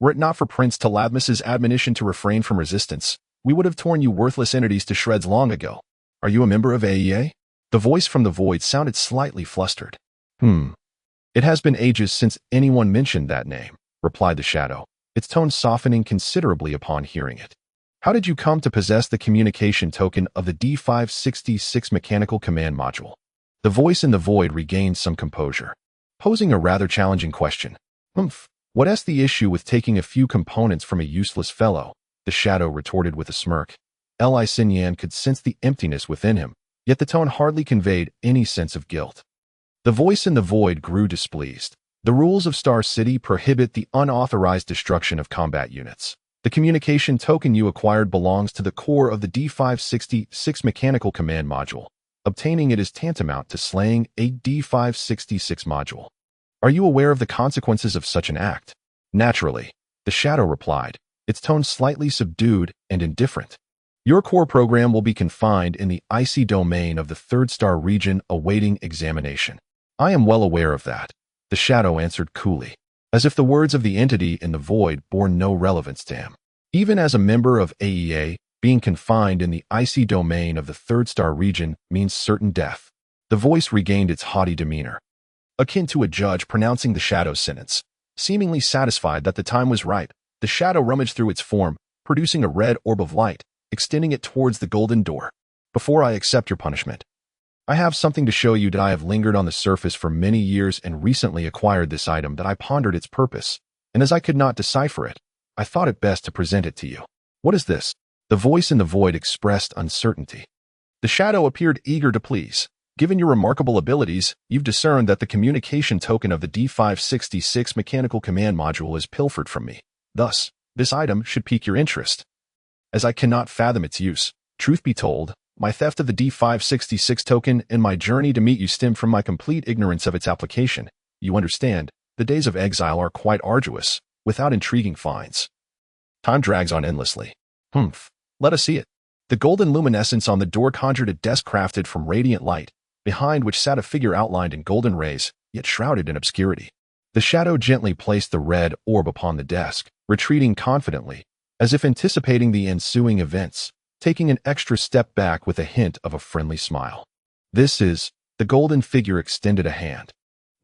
Were it not for Prince Taladmus's admonition to refrain from resistance, we would have torn you worthless entities to shreds long ago. Are you a member of AEA? The voice from the void sounded slightly flustered. It has been ages since anyone mentioned that name, replied the shadow, its tone softening considerably upon hearing it. How did you come to possess the communication token of the D566 mechanical command module? The voice in the void regained some composure, posing a rather challenging question. What's the issue with taking a few components from a useless fellow? The shadow retorted with a smirk. Li Xinyan could sense the emptiness within him, yet the tone hardly conveyed any sense of guilt. The voice in the void grew displeased. The rules of Star City prohibit the unauthorized destruction of combat units. The communication token you acquired belongs to the core of the D566 mechanical command module. Obtaining it is tantamount to slaying a D566 module. Are you aware of the consequences of such an act? Naturally, the shadow replied, its tone slightly subdued and indifferent. Your core program will be confined in the icy domain of the third star region awaiting examination. I am well aware of that, the shadow answered coolly, as if the words of the entity in the void bore no relevance to him. Even as a member of AEA, being confined in the icy domain of the third star region means certain death. The voice regained its haughty demeanor, akin to a judge pronouncing the shadow's sentence. Seemingly satisfied that the time was ripe, the shadow rummaged through its form, producing a red orb of light, extending it towards the golden door. Before I accept your punishment, I have something to show you. That I have lingered on the surface for many years and recently acquired this item. That I pondered its purpose, and as I could not decipher it, I thought it best to present it to you. What is this? The voice in the void expressed uncertainty. The shadow appeared eager to please. Given your remarkable abilities, you've discerned that the communication token of the D566 mechanical command module is pilfered from me. Thus, this item should pique your interest, as I cannot fathom its use. Truth be told, my theft of the D566 token and my journey to meet you stem from my complete ignorance of its application. You understand, the days of exile are quite arduous, without intriguing finds. Time drags on endlessly. Let us see it. The golden luminescence on the door conjured a desk crafted from radiant light, behind which sat a figure outlined in golden rays, yet shrouded in obscurity. The shadow gently placed the red orb upon the desk, retreating confidently, as if anticipating the ensuing events, taking an extra step back with a hint of a friendly smile. This is, the golden figure extended a hand,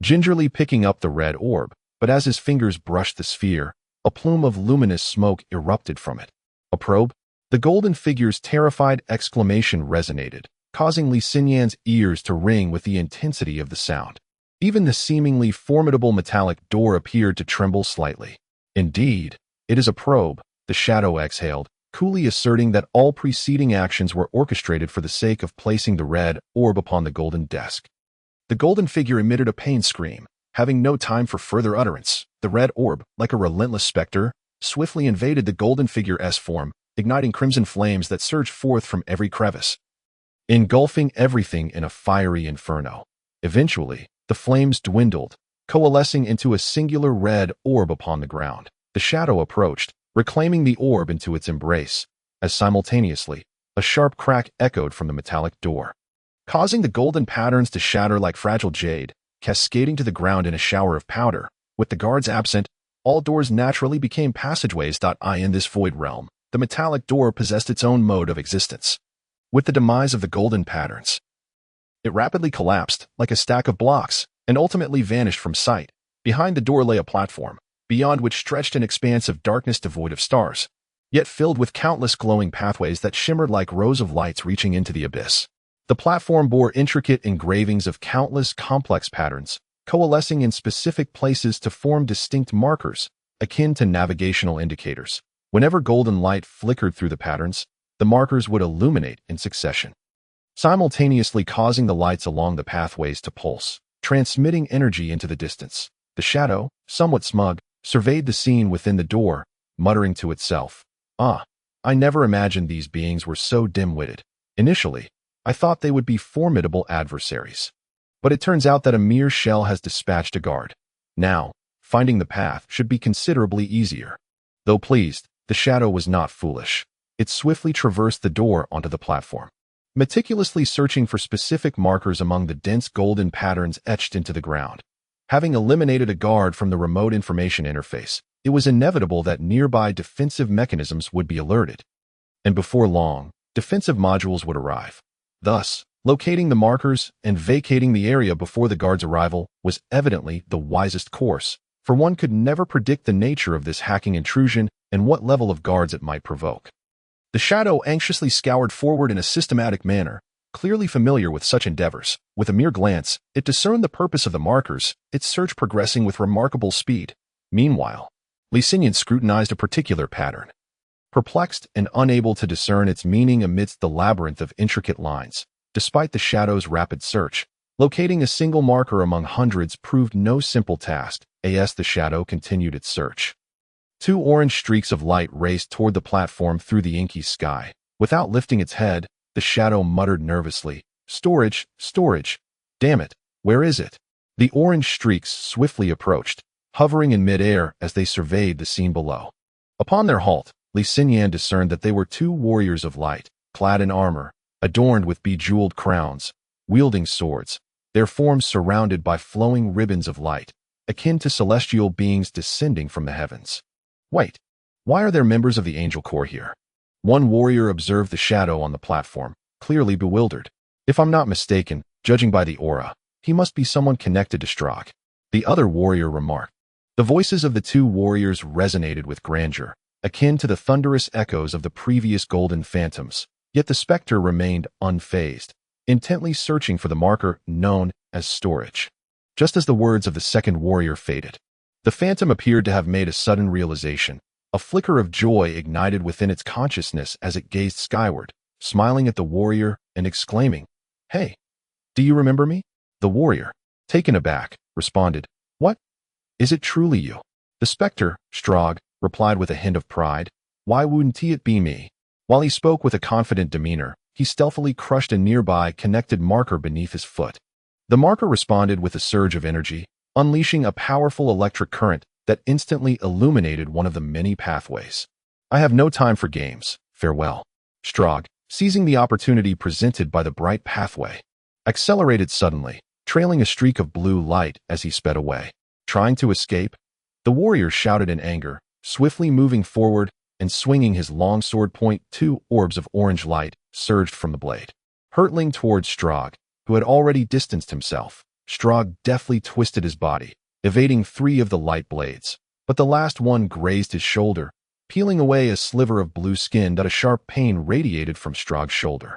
gingerly picking up the red orb, but as his fingers brushed the sphere, a plume of luminous smoke erupted from it. A probe? The golden figure's terrified exclamation resonated, causing Li Xinyan's ears to ring with the intensity of the sound. Even the seemingly formidable metallic door appeared to tremble slightly. Indeed, it is a probe, the shadow exhaled, coolly asserting that all preceding actions were orchestrated for the sake of placing the red orb upon the golden desk. The golden figure emitted a pain scream, having no time for further utterance. The red orb, like a relentless specter, swiftly invaded the golden figure's form, igniting crimson flames that surged forth from every crevice, engulfing everything in a fiery inferno. Eventually, the flames dwindled, coalescing into a singular red orb upon the ground. The shadow approached, reclaiming the orb into its embrace, as simultaneously, a sharp crack echoed from the metallic door, causing the golden patterns to shatter like fragile jade, cascading to the ground in a shower of powder. With the guards absent, all doors naturally became passageways. In this void realm, the metallic door possessed its own mode of existence. With the demise of the golden patterns, it rapidly collapsed like a stack of blocks and ultimately vanished from sight. Behind the door lay a platform, beyond which stretched an expanse of darkness devoid of stars, yet filled with countless glowing pathways that shimmered like rows of lights reaching into the abyss. The platform bore intricate engravings of countless complex patterns, coalescing in specific places to form distinct markers, akin to navigational indicators. Whenever golden light flickered through the patterns, the markers would illuminate in succession, simultaneously causing the lights along the pathways to pulse, transmitting energy into the distance. The shadow, somewhat smug, surveyed the scene within the door, muttering to itself, I never imagined these beings were so dim-witted. Initially, I thought they would be formidable adversaries. But it turns out that a mere shell has dispatched a guard. Now, finding the path should be considerably easier. Though pleased, the shadow was not foolish. It swiftly traversed the door onto the platform, meticulously searching for specific markers among the dense golden patterns etched into the ground. Having eliminated a guard from the remote information interface, it was inevitable that nearby defensive mechanisms would be alerted. And before long, defensive modules would arrive. Thus, locating the markers and vacating the area before the guard's arrival was evidently the wisest course, for one could never predict the nature of this hacking intrusion and what level of guards it might provoke. The shadow anxiously scoured forward in a systematic manner, clearly familiar with such endeavors. With a mere glance, it discerned the purpose of the markers, its search progressing with remarkable speed. Meanwhile, Li Xinyan scrutinized a particular pattern, perplexed and unable to discern its meaning amidst the labyrinth of intricate lines. Despite the shadow's rapid search, locating a single marker among hundreds proved no simple task. As the shadow continued its search, 2 orange streaks of light raced toward the platform through the inky sky. Without lifting its head, the shadow muttered nervously, Storage, storage. Damn it, where is it? The orange streaks swiftly approached, hovering in midair as they surveyed the scene below. Upon their halt, Li Xinyan discerned that they were 2 warriors of light, clad in armor, adorned with bejeweled crowns, wielding swords, their forms surrounded by flowing ribbons of light, akin to celestial beings descending from the heavens. Wait, why are there members of the Angel Corps here? One warrior observed the shadow on the platform, clearly bewildered. If I'm not mistaken, judging by the aura, he must be someone connected to Strahd, the other warrior remarked. The voices of the 2 warriors resonated with grandeur, akin to the thunderous echoes of the previous golden phantoms, yet the specter remained unfazed, intently searching for the marker known as storage. Just as the words of the second warrior faded, the phantom appeared to have made a sudden realization. A flicker of joy ignited within its consciousness as it gazed skyward, smiling at the warrior and exclaiming, Hey, do you remember me? The warrior, taken aback, responded, What? Is it truly you? The specter, Strahd, replied with a hint of pride, Why wouldn't it be me? While he spoke with a confident demeanor, he stealthily crushed a nearby connected marker beneath his foot. The marker responded with a surge of energy, unleashing a powerful electric current that instantly illuminated one of the many pathways. I have no time for games. Farewell. Strahd, seizing the opportunity presented by the bright pathway, accelerated suddenly, trailing a streak of blue light as he sped away. Trying to escape? The warrior shouted in anger, swiftly moving forward and swinging his long sword point. 2 orbs of orange light surged from the blade, hurtling towards Strahd, who had already distanced himself. Strahd deftly twisted his body, evading 3 of the light blades, but the last one grazed his shoulder, peeling away a sliver of blue skin. A sharp pain radiated from Strahd's shoulder,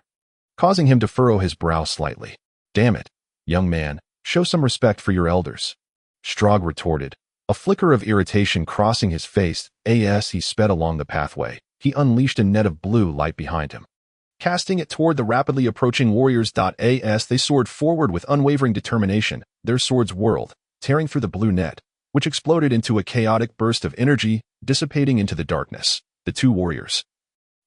causing him to furrow his brow slightly. Damn it, young man, show some respect for your elders. Strahd retorted, a flicker of irritation crossing his face. As he sped along the pathway, he unleashed a net of blue light behind him, casting it toward the rapidly approaching warriors. As they soared forward with unwavering determination, their swords whirled, tearing through the blue net, which exploded into a chaotic burst of energy, dissipating into the darkness. The 2 warriors,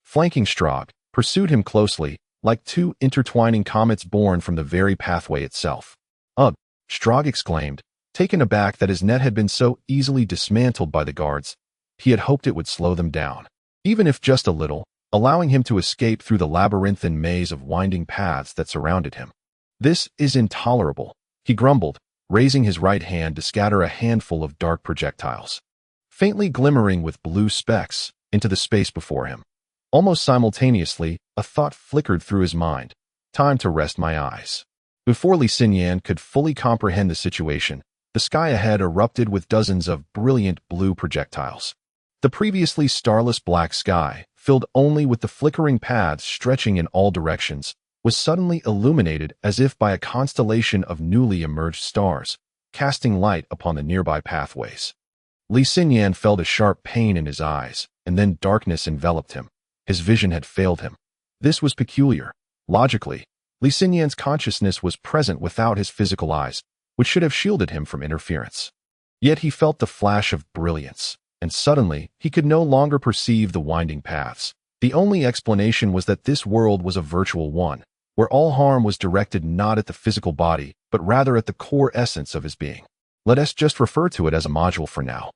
flanking Strahd, pursued him closely, like 2 intertwining comets born from the very pathway itself. Ugh, Strahd exclaimed, taken aback that his net had been so easily dismantled by the guards. He had hoped it would slow them down, even if just a little. allowing him to escape through the labyrinthine maze of winding paths that surrounded him. "This is intolerable," he grumbled, raising his right hand to scatter a handful of dark projectiles, faintly glimmering with blue specks, into the space before him. Almost simultaneously, a thought flickered through his mind. Time to rest my eyes. Before Li Xinyan could fully comprehend the situation, the sky ahead erupted with dozens of brilliant blue projectiles. The previously starless black sky, filled only with the flickering paths stretching in all directions, was suddenly illuminated as if by a constellation of newly emerged stars, casting light upon the nearby pathways. Li Xinyan felt a sharp pain in his eyes, and then darkness enveloped him. His vision had failed him. This was peculiar. Logically, Li Xinyan's consciousness was present without his physical eyes, which should have shielded him from interference. Yet he felt the flash of brilliance, and suddenly he could no longer perceive the winding paths. The only explanation was that this world was a virtual one, where all harm was directed not at the physical body, but rather at the core essence of his being. Let us just refer to it as a module for now.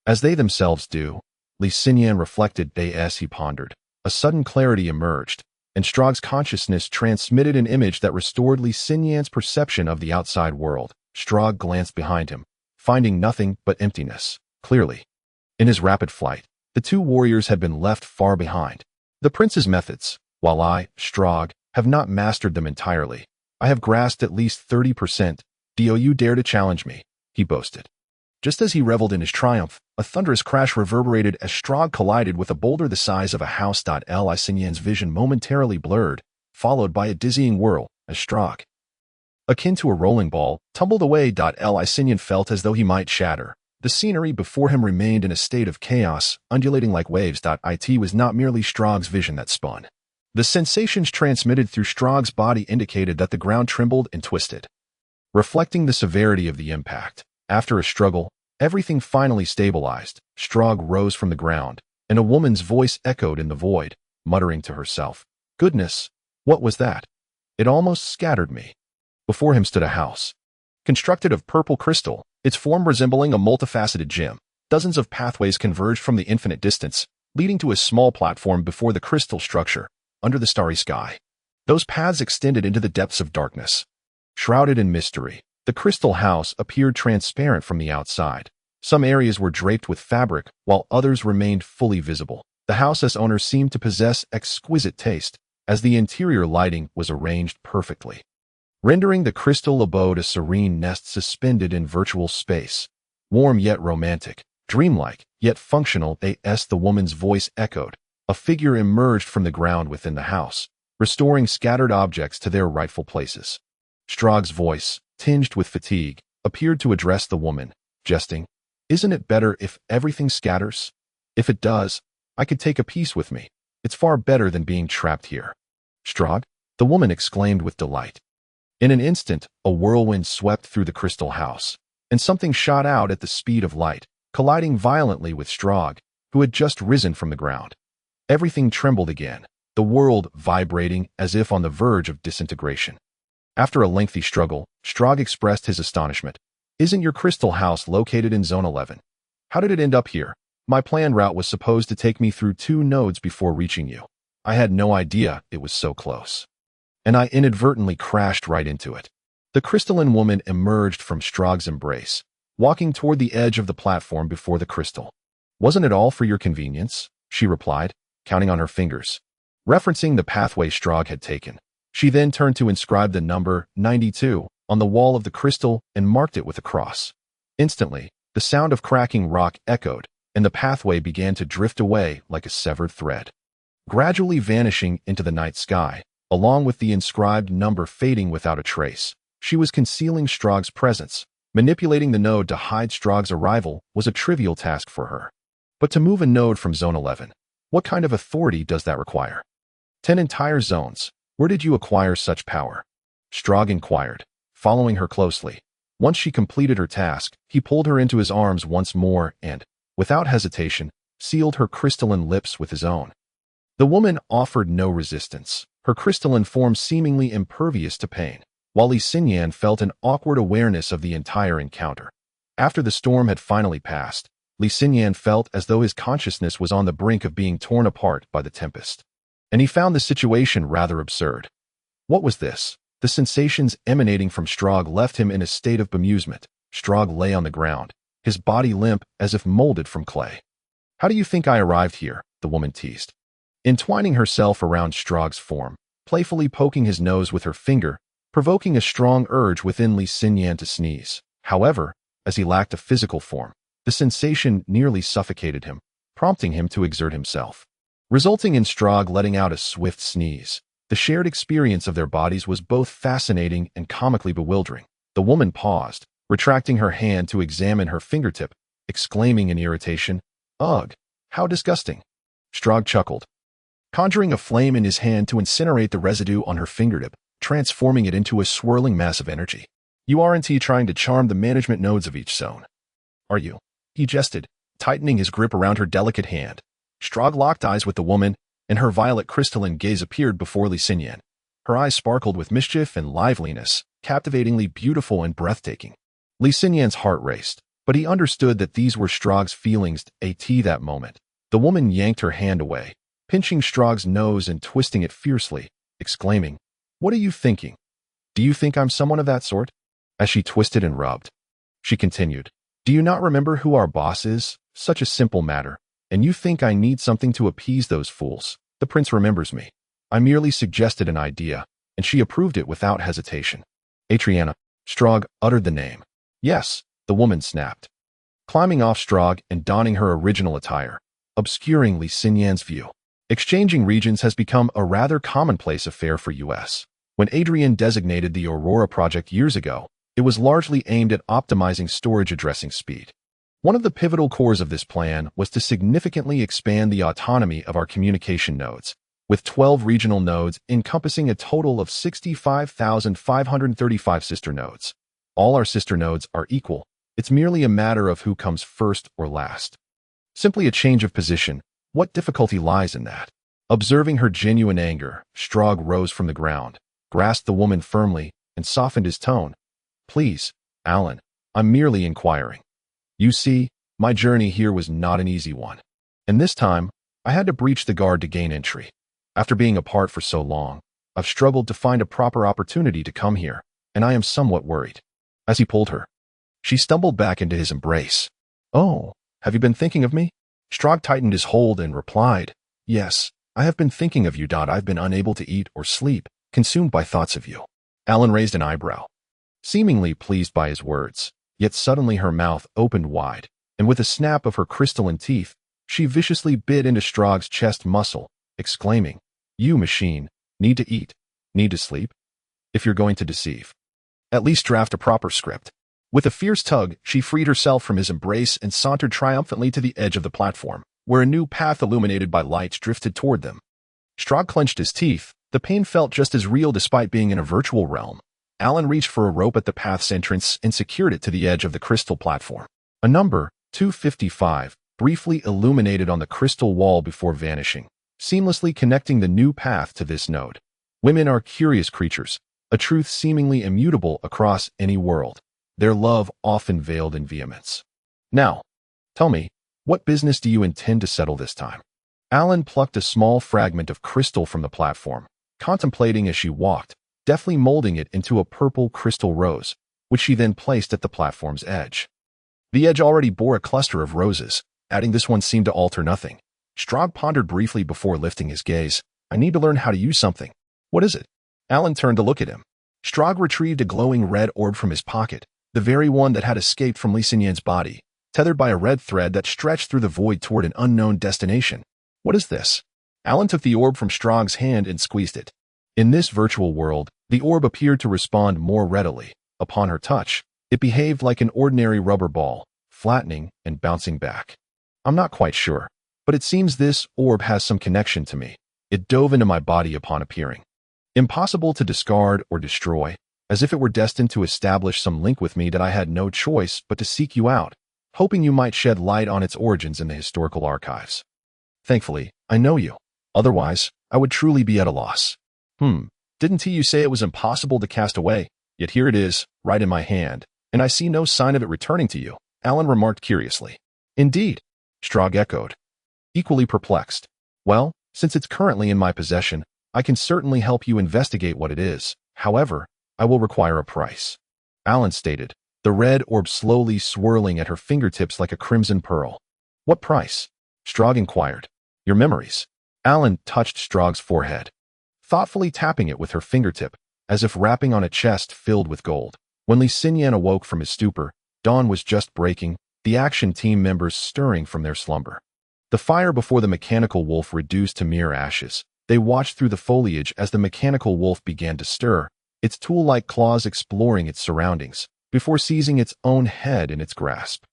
As they themselves do, Li Xinyan reflected as he pondered. A sudden clarity emerged, and Strahd's consciousness transmitted an image that restored Li Xinyan's perception of the outside world. Strahd glanced behind him, finding nothing but emptiness, clearly. In his rapid flight, the two warriors had been left far behind. The prince's methods, while I, Strahd, have not mastered them entirely, I have grasped at least 30%. Do you dare to challenge me? He boasted. Just as he reveled in his triumph, a thunderous crash reverberated as Strahd collided with a boulder the size of a house. Li Xinyan's vision momentarily blurred, followed by a dizzying whirl, as Strahd, akin to a rolling ball, tumbled away. Li Xinyan felt as though he might shatter. The scenery before him remained in a state of chaos, undulating like waves. It was not merely Strahd's vision that spun. The sensations transmitted through Strahd's body indicated that the ground trembled and twisted, reflecting the severity of the impact. After a struggle, everything finally stabilized. Strahd rose from the ground, and a woman's voice echoed in the void, muttering to herself, "Goodness, what was that? It almost scattered me." Before him stood a house, constructed of purple crystal, its form resembling a multifaceted gem. Dozens of pathways converged from the infinite distance, leading to a small platform before the crystal structure, under the starry sky. Those paths extended into the depths of darkness. Shrouded in mystery, the crystal house appeared transparent from the outside. Some areas were draped with fabric, while others remained fully visible. The house's owner seemed to possess exquisite taste, as the interior lighting was arranged perfectly, rendering the crystal abode a serene nest suspended in virtual space. Warm yet romantic, dreamlike yet functional, as the woman's voice echoed, a figure emerged from the ground within the house, restoring scattered objects to their rightful places. Strahd's voice, tinged with fatigue, appeared to address the woman, jesting, "Isn't it better if everything scatters? If it does, I could take a piece with me. It's far better than being trapped here." "Strahd?" the woman exclaimed with delight. In an instant, a whirlwind swept through the crystal house, and something shot out at the speed of light, colliding violently with Strahd, who had just risen from the ground. Everything trembled again, the world vibrating as if on the verge of disintegration. After a lengthy struggle, Strahd expressed his astonishment. "Isn't your crystal house located in Zone 11? How did it end up here? My planned route was supposed to take me through 2 nodes before reaching you. I had no idea it was so close. And I inadvertently crashed right into it." The crystalline woman emerged from Strahd's embrace, walking toward the edge of the platform before the crystal. "Wasn't it all for your convenience?" she replied, counting on her fingers, referencing the pathway Strahd had taken. She then turned to inscribe the number 92 on the wall of the crystal and marked it with a cross. Instantly, the sound of cracking rock echoed, and the pathway began to drift away like a severed thread, gradually vanishing into the night sky, along with the inscribed number fading without a trace. She was concealing Strahd's presence. Manipulating the node to hide Strahd's arrival was a trivial task for her. But to move a node from Zone 11, what kind of authority does that require? 10 entire zones. Where did you acquire such power? Strahd inquired, following her closely. Once she completed her task, he pulled her into his arms once more and, without hesitation, sealed her crystalline lips with his own. The woman offered no resistance, her crystalline form seemingly impervious to pain, while Li Xinyan felt an awkward awareness of the entire encounter. After the storm had finally passed, Li Xinyan felt as though his consciousness was on the brink of being torn apart by the tempest. and he found the situation rather absurd. What was this? The sensations emanating from Strog left him in a state of bemusement. Strog lay on the ground, his body limp as if molded from clay. How do you think I arrived here? The woman teased, entwining herself around Strog's form, playfully poking his nose with her finger, provoking a strong urge within Li Xinyan to sneeze. However, as he lacked a physical form, the sensation nearly suffocated him, prompting him to exert himself, resulting in Strog letting out a swift sneeze. The shared experience of their bodies was both fascinating and comically bewildering. The woman paused, retracting her hand to examine her fingertip, exclaiming in irritation, "Ugh, how disgusting." Strog chuckled, conjuring a flame in his hand to incinerate the residue on her fingertip, transforming it into a swirling mass of energy. "You aren't trying to charm the management nodes of each zone, are you?" he jested, tightening his grip around her delicate hand. Strog locked eyes with the woman, and her violet crystalline gaze appeared before Li Xinyan. Her eyes sparkled with mischief and liveliness, captivatingly beautiful and breathtaking. Li Xinyan's heart raced, but he understood that these were Strog's feelings at that moment. The woman yanked her hand away, pinching Strog's nose and twisting it fiercely, exclaiming, "What are you thinking? Do you think I'm someone of that sort?" As she twisted and rubbed, she continued, "Do you not remember who our boss is? Such a simple matter. And you think I need something to appease those fools? The prince remembers me. I merely suggested an idea, and she approved it without hesitation." "Adriana." Strog uttered the name. "Yes," the woman snapped, climbing off Strog and donning her original attire, obscuring Li Xinyan's view. Exchanging regions has become a rather commonplace affair for US. When Adrian designated the Aurora project years ago, it was largely aimed at optimizing storage addressing speed. One of the pivotal cores of this plan was to significantly expand the autonomy of our communication nodes, with 12 regional nodes encompassing a total of 65,535 sister nodes. All our sister nodes are equal. It's merely a matter of who comes first or last. Simply a change of position. What difficulty lies in that? Observing her genuine anger, Strog rose from the ground, grasped the woman firmly, and softened his tone. "Please, Alan, I'm merely inquiring. You see, my journey here was not an easy one. And this time, I had to breach the guard to gain entry. After being apart for so long, I've struggled to find a proper opportunity to come here, and I am somewhat worried." As he pulled her, she stumbled back into his embrace. "Oh, have you been thinking of me?" Strog tightened his hold and replied, "Yes, I have been thinking of you. I've been unable to eat or sleep, consumed by thoughts of you." Alan raised an eyebrow, seemingly pleased by his words, yet suddenly her mouth opened wide, and with a snap of her crystalline teeth, she viciously bit into Strog's chest muscle, exclaiming, "You machine, need to eat, need to sleep? If you're going to deceive, at least draft a proper script." With a fierce tug, she freed herself from his embrace and sauntered triumphantly to the edge of the platform, where a new path illuminated by lights drifted toward them. Strog clenched his teeth. The pain felt just as real despite being in a virtual realm. Alan reached for a rope at the path's entrance and secured it to the edge of the crystal platform. A number, 255, briefly illuminated on the crystal wall before vanishing, seamlessly connecting the new path to this node. Women are curious creatures, a truth seemingly immutable across any world. Their love often veiled in vehemence. "Now, tell me, what business do you intend to settle this time?" Alan plucked a small fragment of crystal from the platform, contemplating as she walked, deftly molding it into a purple crystal rose, which she then placed at the platform's edge. The edge already bore a cluster of roses. Adding this one seemed to alter nothing. Strog pondered briefly before lifting his gaze. "I need to learn how to use something. What is it?" Alan turned to look at him. Strog retrieved a glowing red orb from his pocket, the very one that had escaped from Li Xinyan's body, tethered by a red thread that stretched through the void toward an unknown destination. "What is this?" Alan took the orb from Strog's hand and squeezed it. In this virtual world, the orb appeared to respond more readily. Upon her touch, it behaved like an ordinary rubber ball, flattening and bouncing back. "I'm not quite sure, but it seems this orb has some connection to me. It dove into my body upon appearing. Impossible to discard or destroy, as if it were destined to establish some link with me that I had no choice but to seek you out, hoping you might shed light on its origins in the historical archives. Thankfully, I know you. Otherwise, I would truly be at a loss." Didn't you say it was impossible to cast away? Yet here it is, right in my hand, and I see no sign of it returning to you," Alan remarked curiously. "Indeed," Strog echoed, equally perplexed. "Well, Since it's currently in my possession, I can certainly help you investigate what it is. However, I will require a price. Alan stated, the red orb slowly swirling at her fingertips like a crimson pearl. What price? Strog inquired. Your memories. Alan touched Strog's forehead, thoughtfully tapping it with her fingertip, as if rapping on a chest filled with gold. When Li Xinyan awoke from his stupor, dawn was just breaking, the action team members stirring from their slumber. The fire before the mechanical wolf reduced to mere ashes. They watched through the foliage as the mechanical wolf began to stir, its tool-like claws exploring its surroundings, before seizing its own head in its grasp.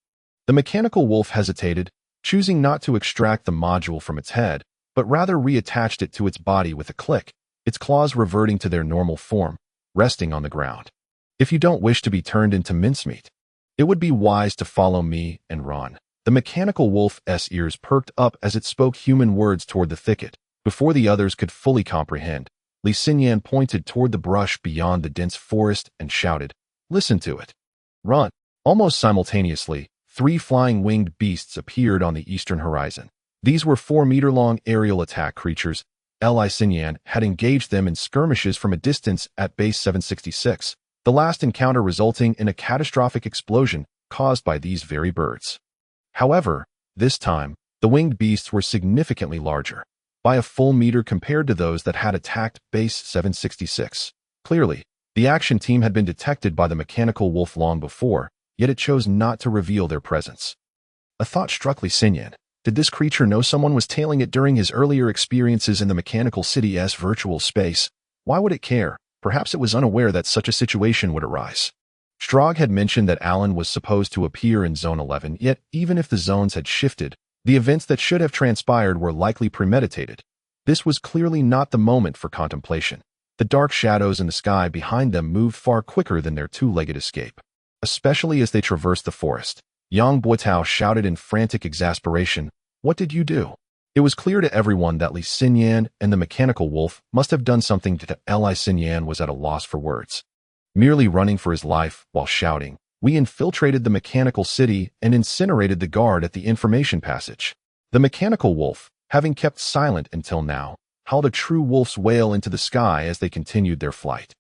The mechanical wolf hesitated, choosing not to extract the module from its head, but rather reattached it to its body with a click, its claws reverting to their normal form, resting on the ground. If you don't wish to be turned into mincemeat, it would be wise to follow me and run. The mechanical wolf's ears perked up as it spoke human words toward the thicket. Before the others could fully comprehend, Li Xinyan pointed toward the brush beyond the dense forest and shouted, "Listen to it. Run." Almost simultaneously, 3 flying winged beasts appeared on the eastern horizon. These were 4-meter-long aerial attack creatures. Li Xinyan had engaged them in skirmishes from a distance at base 766, the last encounter resulting in a catastrophic explosion caused by these very birds. However, this time, the winged beasts were significantly larger, by a full meter compared to those that had attacked base 766. Clearly, the action team had been detected by the mechanical wolf long before, yet it chose not to reveal their presence. A thought struck Li Xinyan. Did this creature know someone was tailing it during his earlier experiences in the mechanical city's virtual space? Why would it care? Perhaps it was unaware that such a situation would arise. Strog had mentioned that Alan was supposed to appear in Zone 11, yet even if the zones had shifted, the events that should have transpired were likely premeditated. This was clearly not the moment for contemplation. The dark shadows in the sky behind them moved far quicker than their 2-legged escape. Especially as they traversed the forest, Yang Buotao shouted in frantic exasperation, "What did you do?" It was clear to everyone that Li Xinyan and the mechanical wolf must have done something that Li Xinyan was at a loss for words. Merely running for his life while shouting, "We infiltrated the mechanical city and incinerated the guard at the information passage." The mechanical wolf, having kept silent until now, howled a true wolf's wail into the sky as they continued their flight.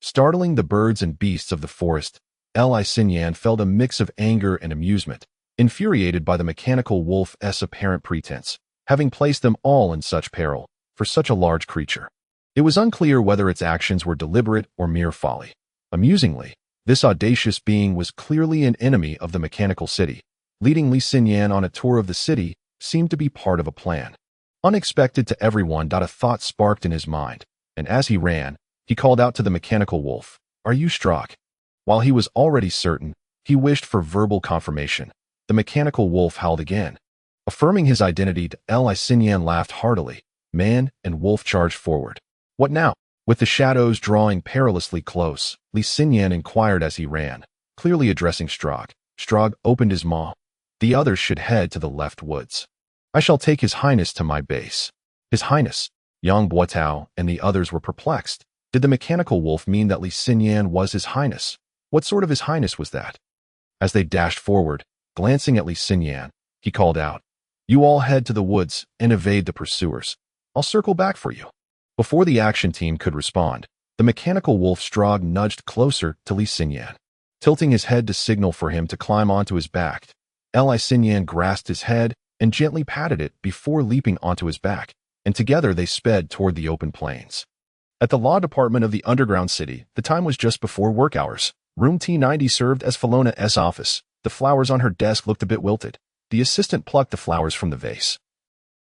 Startling the birds and beasts of the forest, Li Xinyan felt a mix of anger and amusement, infuriated by the mechanical wolf's apparent pretense, having placed them all in such peril, for such a large creature. It was unclear whether its actions were deliberate or mere folly. Amusingly, this audacious being was clearly an enemy of the mechanical city. Leading Li Xinyan on a tour of the city seemed to be part of a plan. Unexpected to everyone, a thought sparked in his mind, and as he ran, he called out to the mechanical wolf, "Are you Strog?" While he was already certain, he wished for verbal confirmation. The mechanical wolf howled again. Affirming his identity, Li Xinyan laughed heartily. Man and wolf charged forward. "What now?" With the shadows drawing perilously close, Li Xinyan inquired as he ran, clearly addressing Strog. Strog opened his maw. "The others should head to the left woods. I shall take His Highness to my base." His Highness? Yang Buotao and the others were perplexed. Did the mechanical wolf mean that Li Xinyan was His Highness? What sort of His Highness was that? As they dashed forward, glancing at Li Xinyan, he called out, "You all head to the woods and evade the pursuers. I'll circle back for you." Before the action team could respond, the mechanical wolf Strog nudged closer to Li Xinyan, tilting his head to signal for him to climb onto his back. Li Xinyan grasped his head and gently patted it before leaping onto his back, and together they sped toward the open plains. At the law department of the underground city, the time was just before work hours. Room T90 served as Filona's office. The flowers on her desk looked a bit wilted. The assistant plucked the flowers from the vase,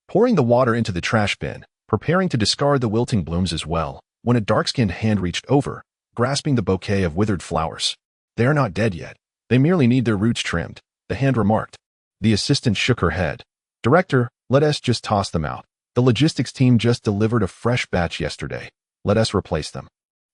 pouring the water into the trash bin, preparing to discard the wilting blooms as well, when a dark-skinned hand reached over, grasping the bouquet of withered flowers. "They are not dead yet. They merely need their roots trimmed," the hand remarked. The assistant shook her head. "Director, let us just toss them out. The logistics team just delivered a fresh batch yesterday. Let us replace them."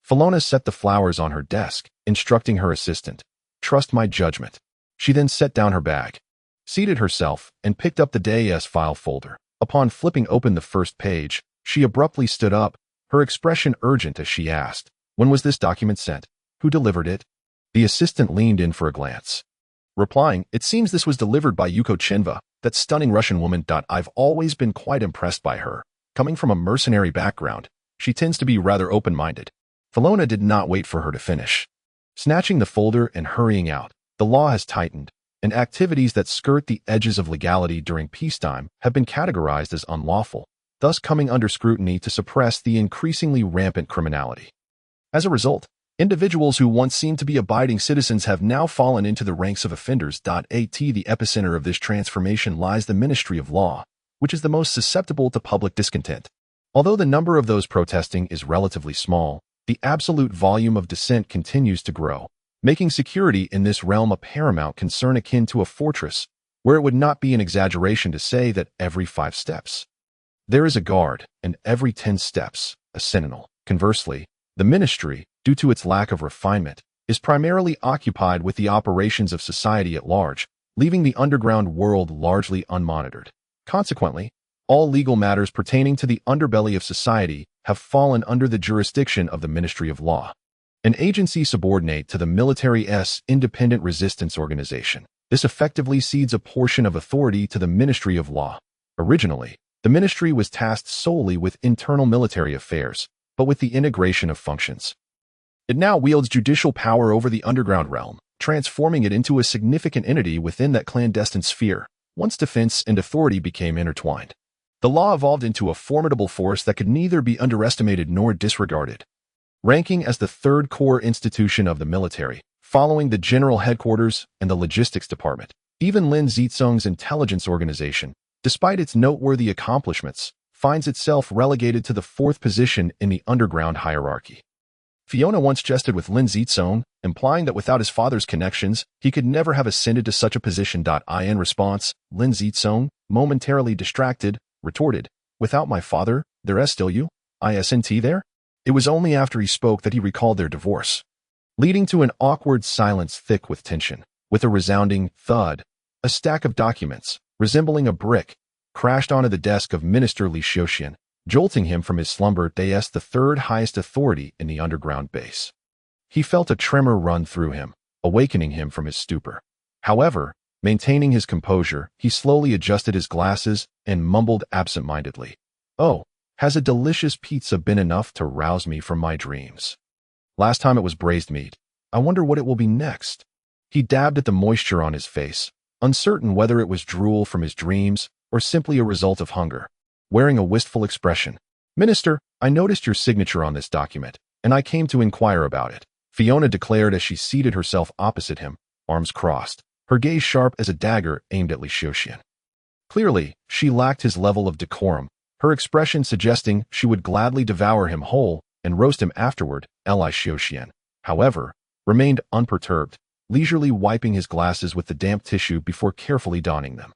Filona set the flowers on her desk, instructing her assistant, "Trust my judgment." She then set down her bag, seated herself, and picked up the day's file folder. Upon flipping open the first page, she abruptly stood up, her expression urgent as she asked, "When was this document sent? Who delivered it?" The assistant leaned in for a glance, replying, "It seems this was delivered by Yuko Chenva, that stunning Russian woman. I've always been quite impressed by her. Coming from a mercenary background, she tends to be rather open-minded. Filona did not wait for her to finish. Snatching the folder and hurrying out, the law has tightened, and activities that skirt the edges of legality during peacetime have been categorized as unlawful, thus coming under scrutiny to suppress the increasingly rampant criminality. As a result, individuals who once seemed to be abiding citizens have now fallen into the ranks of offenders. At the epicenter of this transformation lies the Ministry of Law, which is the most susceptible to public discontent. Although the number of those protesting is relatively small, the absolute volume of dissent continues to grow, making security in this realm a paramount concern akin to a fortress, where it would not be an exaggeration to say that every 5 steps there is a guard, and every 10 steps, a sentinel. Conversely, the ministry, due to its lack of refinement, is primarily occupied with the operations of society at large, leaving the underground world largely unmonitored. Consequently, all legal matters pertaining to the underbelly of society have fallen under the jurisdiction of the Ministry of Law, an agency subordinate to the military's Independent Resistance Organization. This effectively cedes a portion of authority to the Ministry of Law. Originally, the ministry was tasked solely with internal military affairs, but with the integration of functions, it now wields judicial power over the underground realm, transforming it into a significant entity within that clandestine sphere. Once defense and authority became intertwined, the law evolved into a formidable force that could neither be underestimated nor disregarded. Ranking as the 3rd core institution of the military, following the general headquarters and the logistics department, even Lin Zicong's intelligence organization, despite its noteworthy accomplishments, finds itself relegated to the 4th position in the underground hierarchy. Fiona once jested with Lin Zicong, implying that without his father's connections, he could never have ascended to such a position. In response, Lin Zicong, momentarily distracted, retorted, "Without my father, there's still you? Isn't there?" It was only after he spoke that he recalled their divorce, leading to an awkward silence thick with tension. With a resounding thud, a stack of documents, resembling a brick, crashed onto the desk of Minister Li Xinyan, jolting him from his slumber. As the 3rd highest authority in the underground base, he felt a tremor run through him, awakening him from his stupor. However, maintaining his composure, he slowly adjusted his glasses and mumbled absent-mindedly, "Oh, has a delicious pizza been enough to rouse me from my dreams? Last time it was braised meat. I wonder what it will be next." He dabbed at the moisture on his face, uncertain whether it was drool from his dreams or simply a result of hunger. Wearing a wistful expression, "Minister, I noticed your signature on this document, and I came to inquire about it," Fiona declared as she seated herself opposite him, arms crossed, her gaze sharp as a dagger aimed at Li Xinyan. Clearly, she lacked his level of decorum, her expression suggesting she would gladly devour him whole and roast him afterward. Li Xinyan, however, remained unperturbed, leisurely wiping his glasses with the damp tissue before carefully donning them.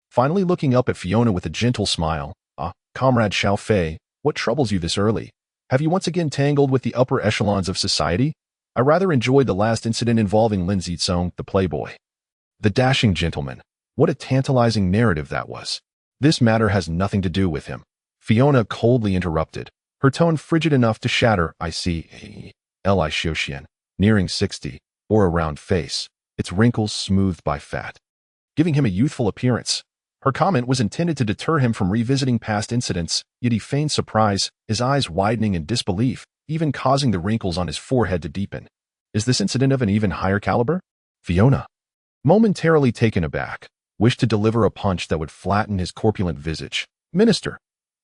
Finally looking up at Fiona with a gentle smile, "Ah, Comrade Xiao Fei, what troubles you this early? Have you once again tangled with the upper echelons of society? I rather enjoyed the last incident involving Lin Zicong, the playboy. The dashing gentleman. What a tantalizing narrative that was." "This matter has nothing to do with him," Fiona coldly interrupted, her tone frigid enough to shatter. "I see Li Xinyan, nearing 60, or a round face, its wrinkles smoothed by fat, giving him a youthful appearance." Her comment was intended to deter him from revisiting past incidents, yet he feigned surprise, his eyes widening in disbelief, even causing the wrinkles on his forehead to deepen. "Is this incident of an even higher caliber?" Fiona, momentarily taken aback, wished to deliver a punch that would flatten his corpulent visage. "Minister,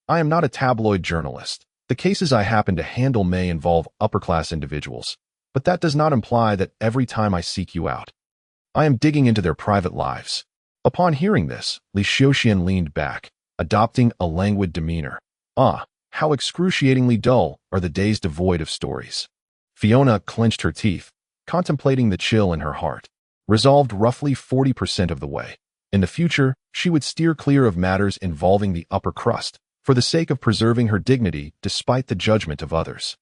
I am not a tabloid journalist. The cases I happen to handle may involve upper-class individuals, but that does not imply that every time I seek you out, I am digging into their private lives." Upon hearing this, Li Xinyan leaned back, adopting a languid demeanor. "Ah, how excruciatingly dull are the days devoid of stories." Fiona clenched her teeth, contemplating the chill in her heart, resolved roughly 40% of the way. In the future, she would steer clear of matters involving the upper crust, for the sake of preserving her dignity despite the judgment of others.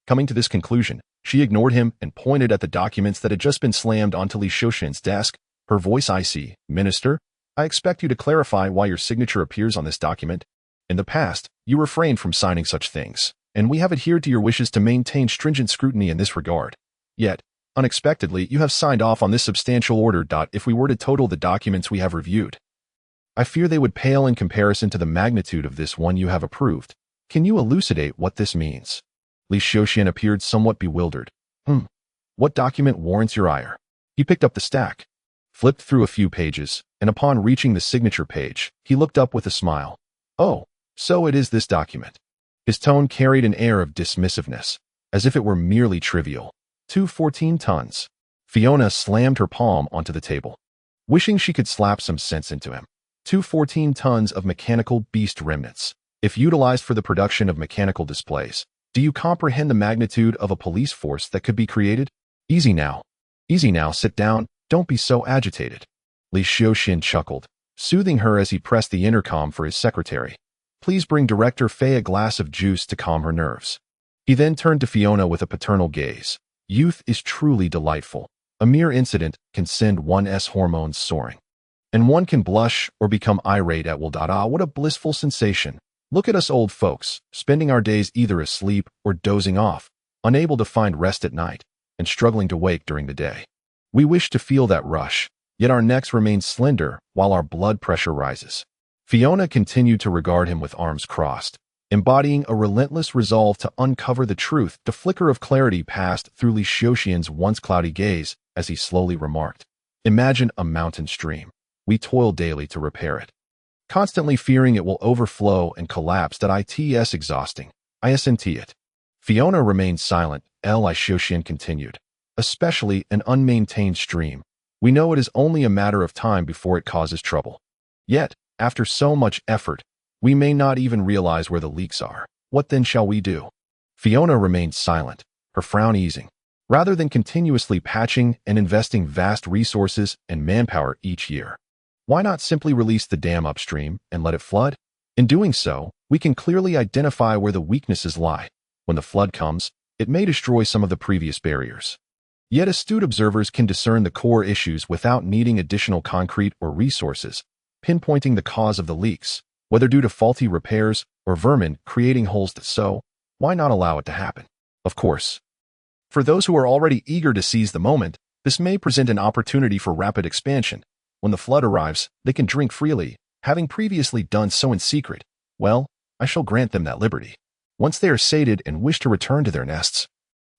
Coming to this conclusion, she ignored him and pointed at the documents that had just been slammed onto Li Xinyan's desk, her voice icy. "Minister, I expect you to clarify why your signature appears on this document. In the past, you refrained from signing such things, and we have adhered to your wishes to maintain stringent scrutiny in this regard. Yet, unexpectedly, you have signed off on this substantial order. If we were to total the documents we have reviewed, I fear they would pale in comparison to the magnitude of this one you have approved. Can you elucidate what this means? Li Xinyan appeared somewhat bewildered. What document warrants your ire? He picked up the stack, flipped through a few pages, and upon reaching the signature page, he looked up with a smile. Oh, so it is this document. His tone carried an air of dismissiveness, as if it were merely trivial. 214 tons. Fiona slammed her palm onto the table, wishing she could slap some sense into him. 214 tons of mechanical beast remnants. If utilized for the production of mechanical displays, do you comprehend the magnitude of a police force that could be created? Easy now, sit down, don't be so agitated. Li Xinyan chuckled, soothing her as he pressed the intercom for his secretary. Please bring Director Fei a glass of juice to calm her nerves. He then turned to Fiona with a paternal gaze. Youth is truly delightful. A mere incident can send one's hormones soaring. And one can blush or become irate at will. What a blissful sensation. Look at us old folks, spending our days either asleep or dozing off, unable to find rest at night, and struggling to wake during the day. We wish to feel that rush, yet our necks remain slender while our blood pressure rises. Fiona continued to regard him with arms crossed, embodying a relentless resolve to uncover the truth. The flicker of clarity passed through Li Xinyan's once cloudy gaze as he slowly remarked, Imagine a mountain stream. We toil daily to repair it, constantly fearing it will overflow and collapse. It's exhausting. Isn't it? Fiona remained silent. Li Xinyan continued. Especially an unmaintained stream. We know it is only a matter of time before it causes trouble. Yet, after so much effort, we may not even realize where the leaks are. What then shall we do? Fiona remained silent, her frown easing. Rather than continuously patching and investing vast resources and manpower each year, why not simply release the dam upstream and let it flood? In doing so, we can clearly identify where the weaknesses lie. When the flood comes, it may destroy some of the previous barriers. Yet astute observers can discern the core issues without needing additional concrete or resources, pinpointing the cause of the leaks, whether due to faulty repairs or vermin creating holes. So, why not allow it to happen? Of course, for those who are already eager to seize the moment, this may present an opportunity for rapid expansion. When the flood arrives, they can drink freely, having previously done so in secret. Well, I shall grant them that liberty. Once they are sated and wish to return to their nests,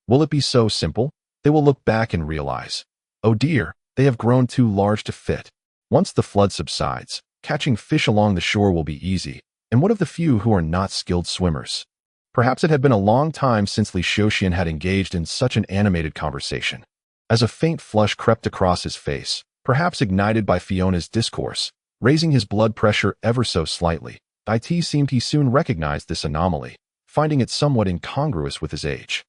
will it be so simple? They will look back and realize, oh dear, they have grown too large to fit. Once the flood subsides, catching fish along the shore will be easy. And what of the few who are not skilled swimmers? Perhaps it had been a long time since Li Xinyan had engaged in such an animated conversation. As a faint flush crept across his face, perhaps ignited by Fiona's discourse, raising his blood pressure ever so slightly, it seemed he soon recognized this anomaly, finding it somewhat incongruous with his age.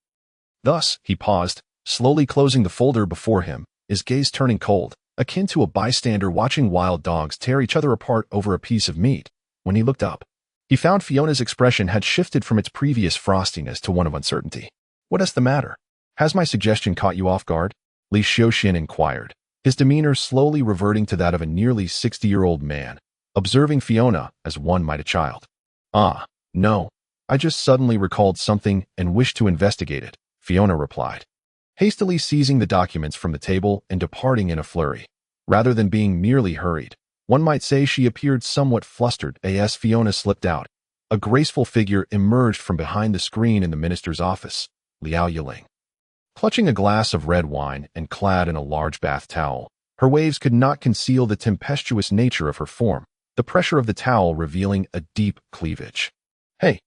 Thus, he paused, slowly closing the folder before him, his gaze turning cold, akin to a bystander watching wild dogs tear each other apart over a piece of meat. When he looked up, he found Fiona's expression had shifted from its previous frostiness to one of uncertainty. What is the matter? Has my suggestion caught you off guard? Li Xinyan inquired, his demeanor slowly reverting to that of a nearly 60-year-old man, observing Fiona as one might a child. No. I just suddenly recalled something and wished to investigate it, Fiona replied, hastily seizing the documents from the table and departing in a flurry. Rather than being merely hurried, one might say she appeared somewhat flustered as Fiona slipped out. A graceful figure emerged from behind the screen in the minister's office, Liao Yiling. Clutching a glass of red wine and clad in a large bath towel, her waves could not conceal the tempestuous nature of her form, the pressure of the towel revealing a deep cleavage. Hey,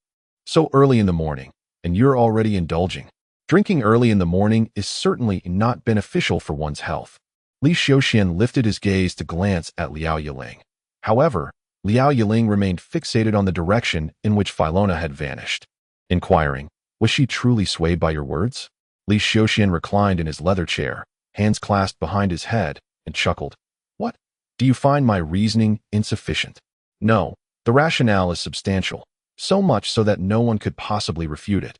so early in the morning, and you're already indulging. Drinking early in the morning is certainly not beneficial for one's health. Li Xinyan lifted his gaze to glance at Liao Yiling. However, Liao Yiling remained fixated on the direction in which Fiona had vanished. Inquiring, was she truly swayed by your words? Li Xinyan reclined in his leather chair, hands clasped behind his head, and chuckled. What? Do you find my reasoning insufficient? No, the rationale is substantial, so much so that no one could possibly refute it.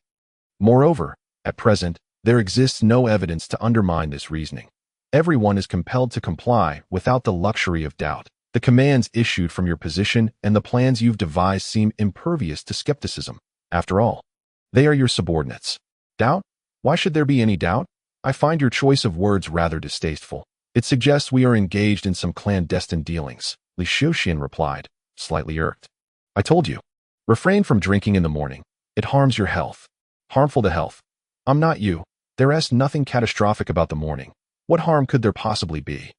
Moreover, at present, there exists no evidence to undermine this reasoning. Everyone is compelled to comply without the luxury of doubt. The commands issued from your position and the plans you've devised seem impervious to skepticism. After all, they are your subordinates. Doubt? Why should there be any doubt? I find your choice of words rather distasteful. It suggests we are engaged in some clandestine dealings. Li Xinyan replied, slightly irked. I told you. Refrain from drinking in the morning. It harms your health. Harmful to health. I'm not you. There is nothing catastrophic about the morning. What harm could there possibly be?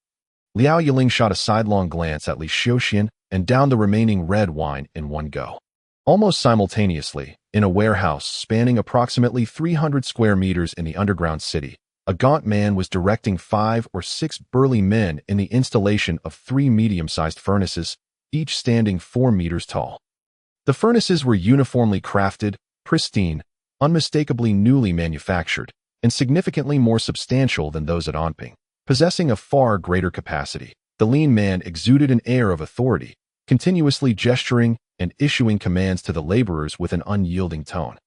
Liao Yiling shot a sidelong glance at Li Xinyan and downed the remaining red wine in one go. Almost simultaneously, in a warehouse spanning approximately 300 square meters in the underground city, a gaunt man was directing 5 or 6 burly men in the installation of 3 medium-sized furnaces, each standing 4 meters tall. The furnaces were uniformly crafted, pristine, unmistakably newly manufactured, and significantly more substantial than those at Anping. Possessing a far greater capacity, the lean man exuded an air of authority, continuously gesturing and issuing commands to the laborers with an unyielding tone,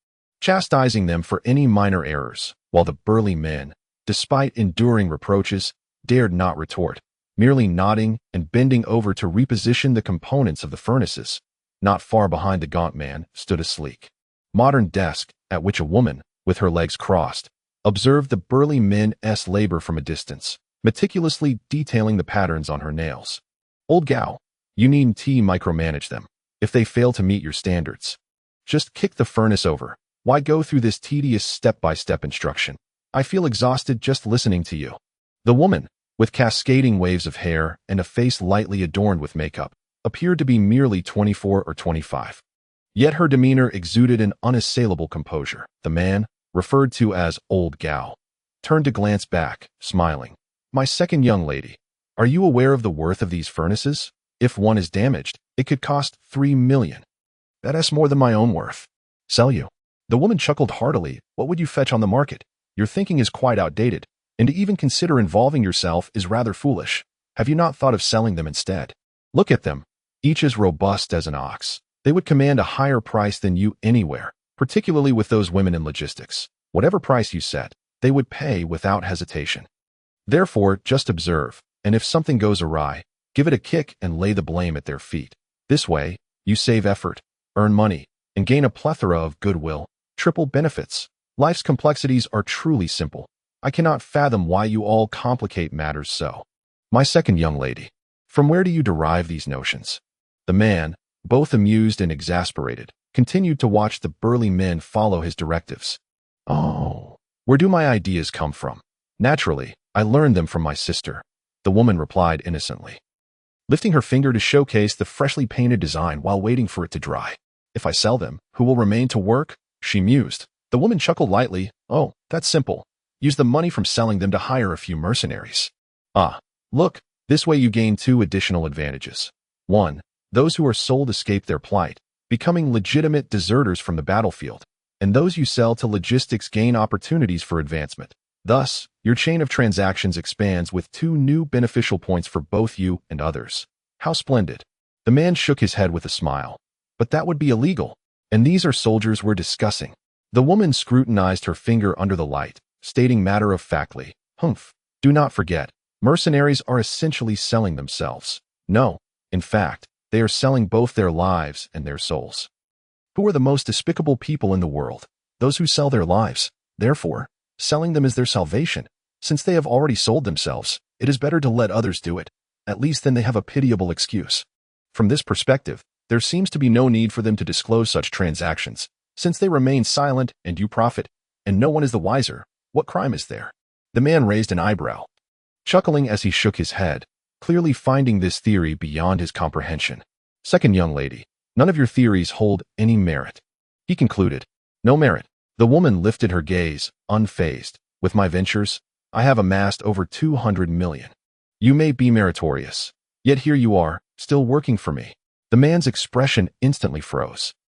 chastising them for any minor errors, while the burly men, despite enduring reproaches, dared not retort, merely nodding and bending over to reposition the components of the furnaces. Not far behind the gaunt man stood a sleek, modern desk at which a woman, with her legs crossed, observed the burly men's labor from a distance, meticulously detailing the patterns on her nails. Old gal, you needn't micromanage them. If they fail to meet your standards, just kick the furnace over. Why go through this tedious step-by-step instruction? I feel exhausted just listening to you. The woman, with cascading waves of hair and a face lightly adorned with makeup, appeared to be merely 24 or 25. Yet her demeanor exuded an unassailable composure. The man, referred to as Old Gal, turned to glance back, smiling. My second young lady, are you aware of the worth of these furnaces? If one is damaged, it could cost 3 million. That's more than my own worth. Sell you. The woman chuckled heartily. What would you fetch on the market? Your thinking is quite outdated, and to even consider involving yourself is rather foolish. Have you not thought of selling them instead? Look at them, each as robust as an ox. They would command a higher price than you anywhere, particularly with those women in logistics. Whatever price you set, they would pay without hesitation. Therefore, just observe, and if something goes awry, give it a kick and lay the blame at their feet. This way, you save effort, earn money, and gain a plethora of goodwill, triple benefits. Life's complexities are truly simple. I cannot fathom why you all complicate matters so. My second young lady, from where do you derive these notions? The man, both amused and exasperated, continued to watch the burly men follow his directives. Oh, where do my ideas come from? Naturally, I learned them from my sister, the woman replied innocently, lifting her finger to showcase the freshly painted design while waiting for it to dry. If I sell them, who will remain to work? She mused. The woman chuckled lightly. Oh, that's simple. Use the money from selling them to hire a few mercenaries. Ah, look, this way you gain 2 additional advantages. 1. Those who are sold escape their plight, becoming legitimate deserters from the battlefield, and those you sell to logistics gain opportunities for advancement. Thus, your chain of transactions expands with 2 new beneficial points for both you and others. How splendid. The man shook his head with a smile. But that would be illegal, and these are soldiers we're discussing. The woman scrutinized her finger under the light, stating matter-of-factly, Humph, do not forget, mercenaries are essentially selling themselves. No, in fact, they are selling both their lives and their souls. Who are the most despicable people in the world? Those who sell their lives. Therefore, selling them is their salvation. Since they have already sold themselves, it is better to let others do it. At least then they have a pitiable excuse. From this perspective, there seems to be no need for them to disclose such transactions, since they remain silent and you profit, and no one is the wiser. What crime is there? The man raised an eyebrow, chuckling as he shook his head, clearly finding this theory beyond his comprehension. Second young lady, none of your theories hold any merit. He concluded. No merit. The woman lifted her gaze, unfazed. With my ventures, I have amassed over 200 million. You may be meritorious, yet here you are, still working for me. The man's expression instantly froze.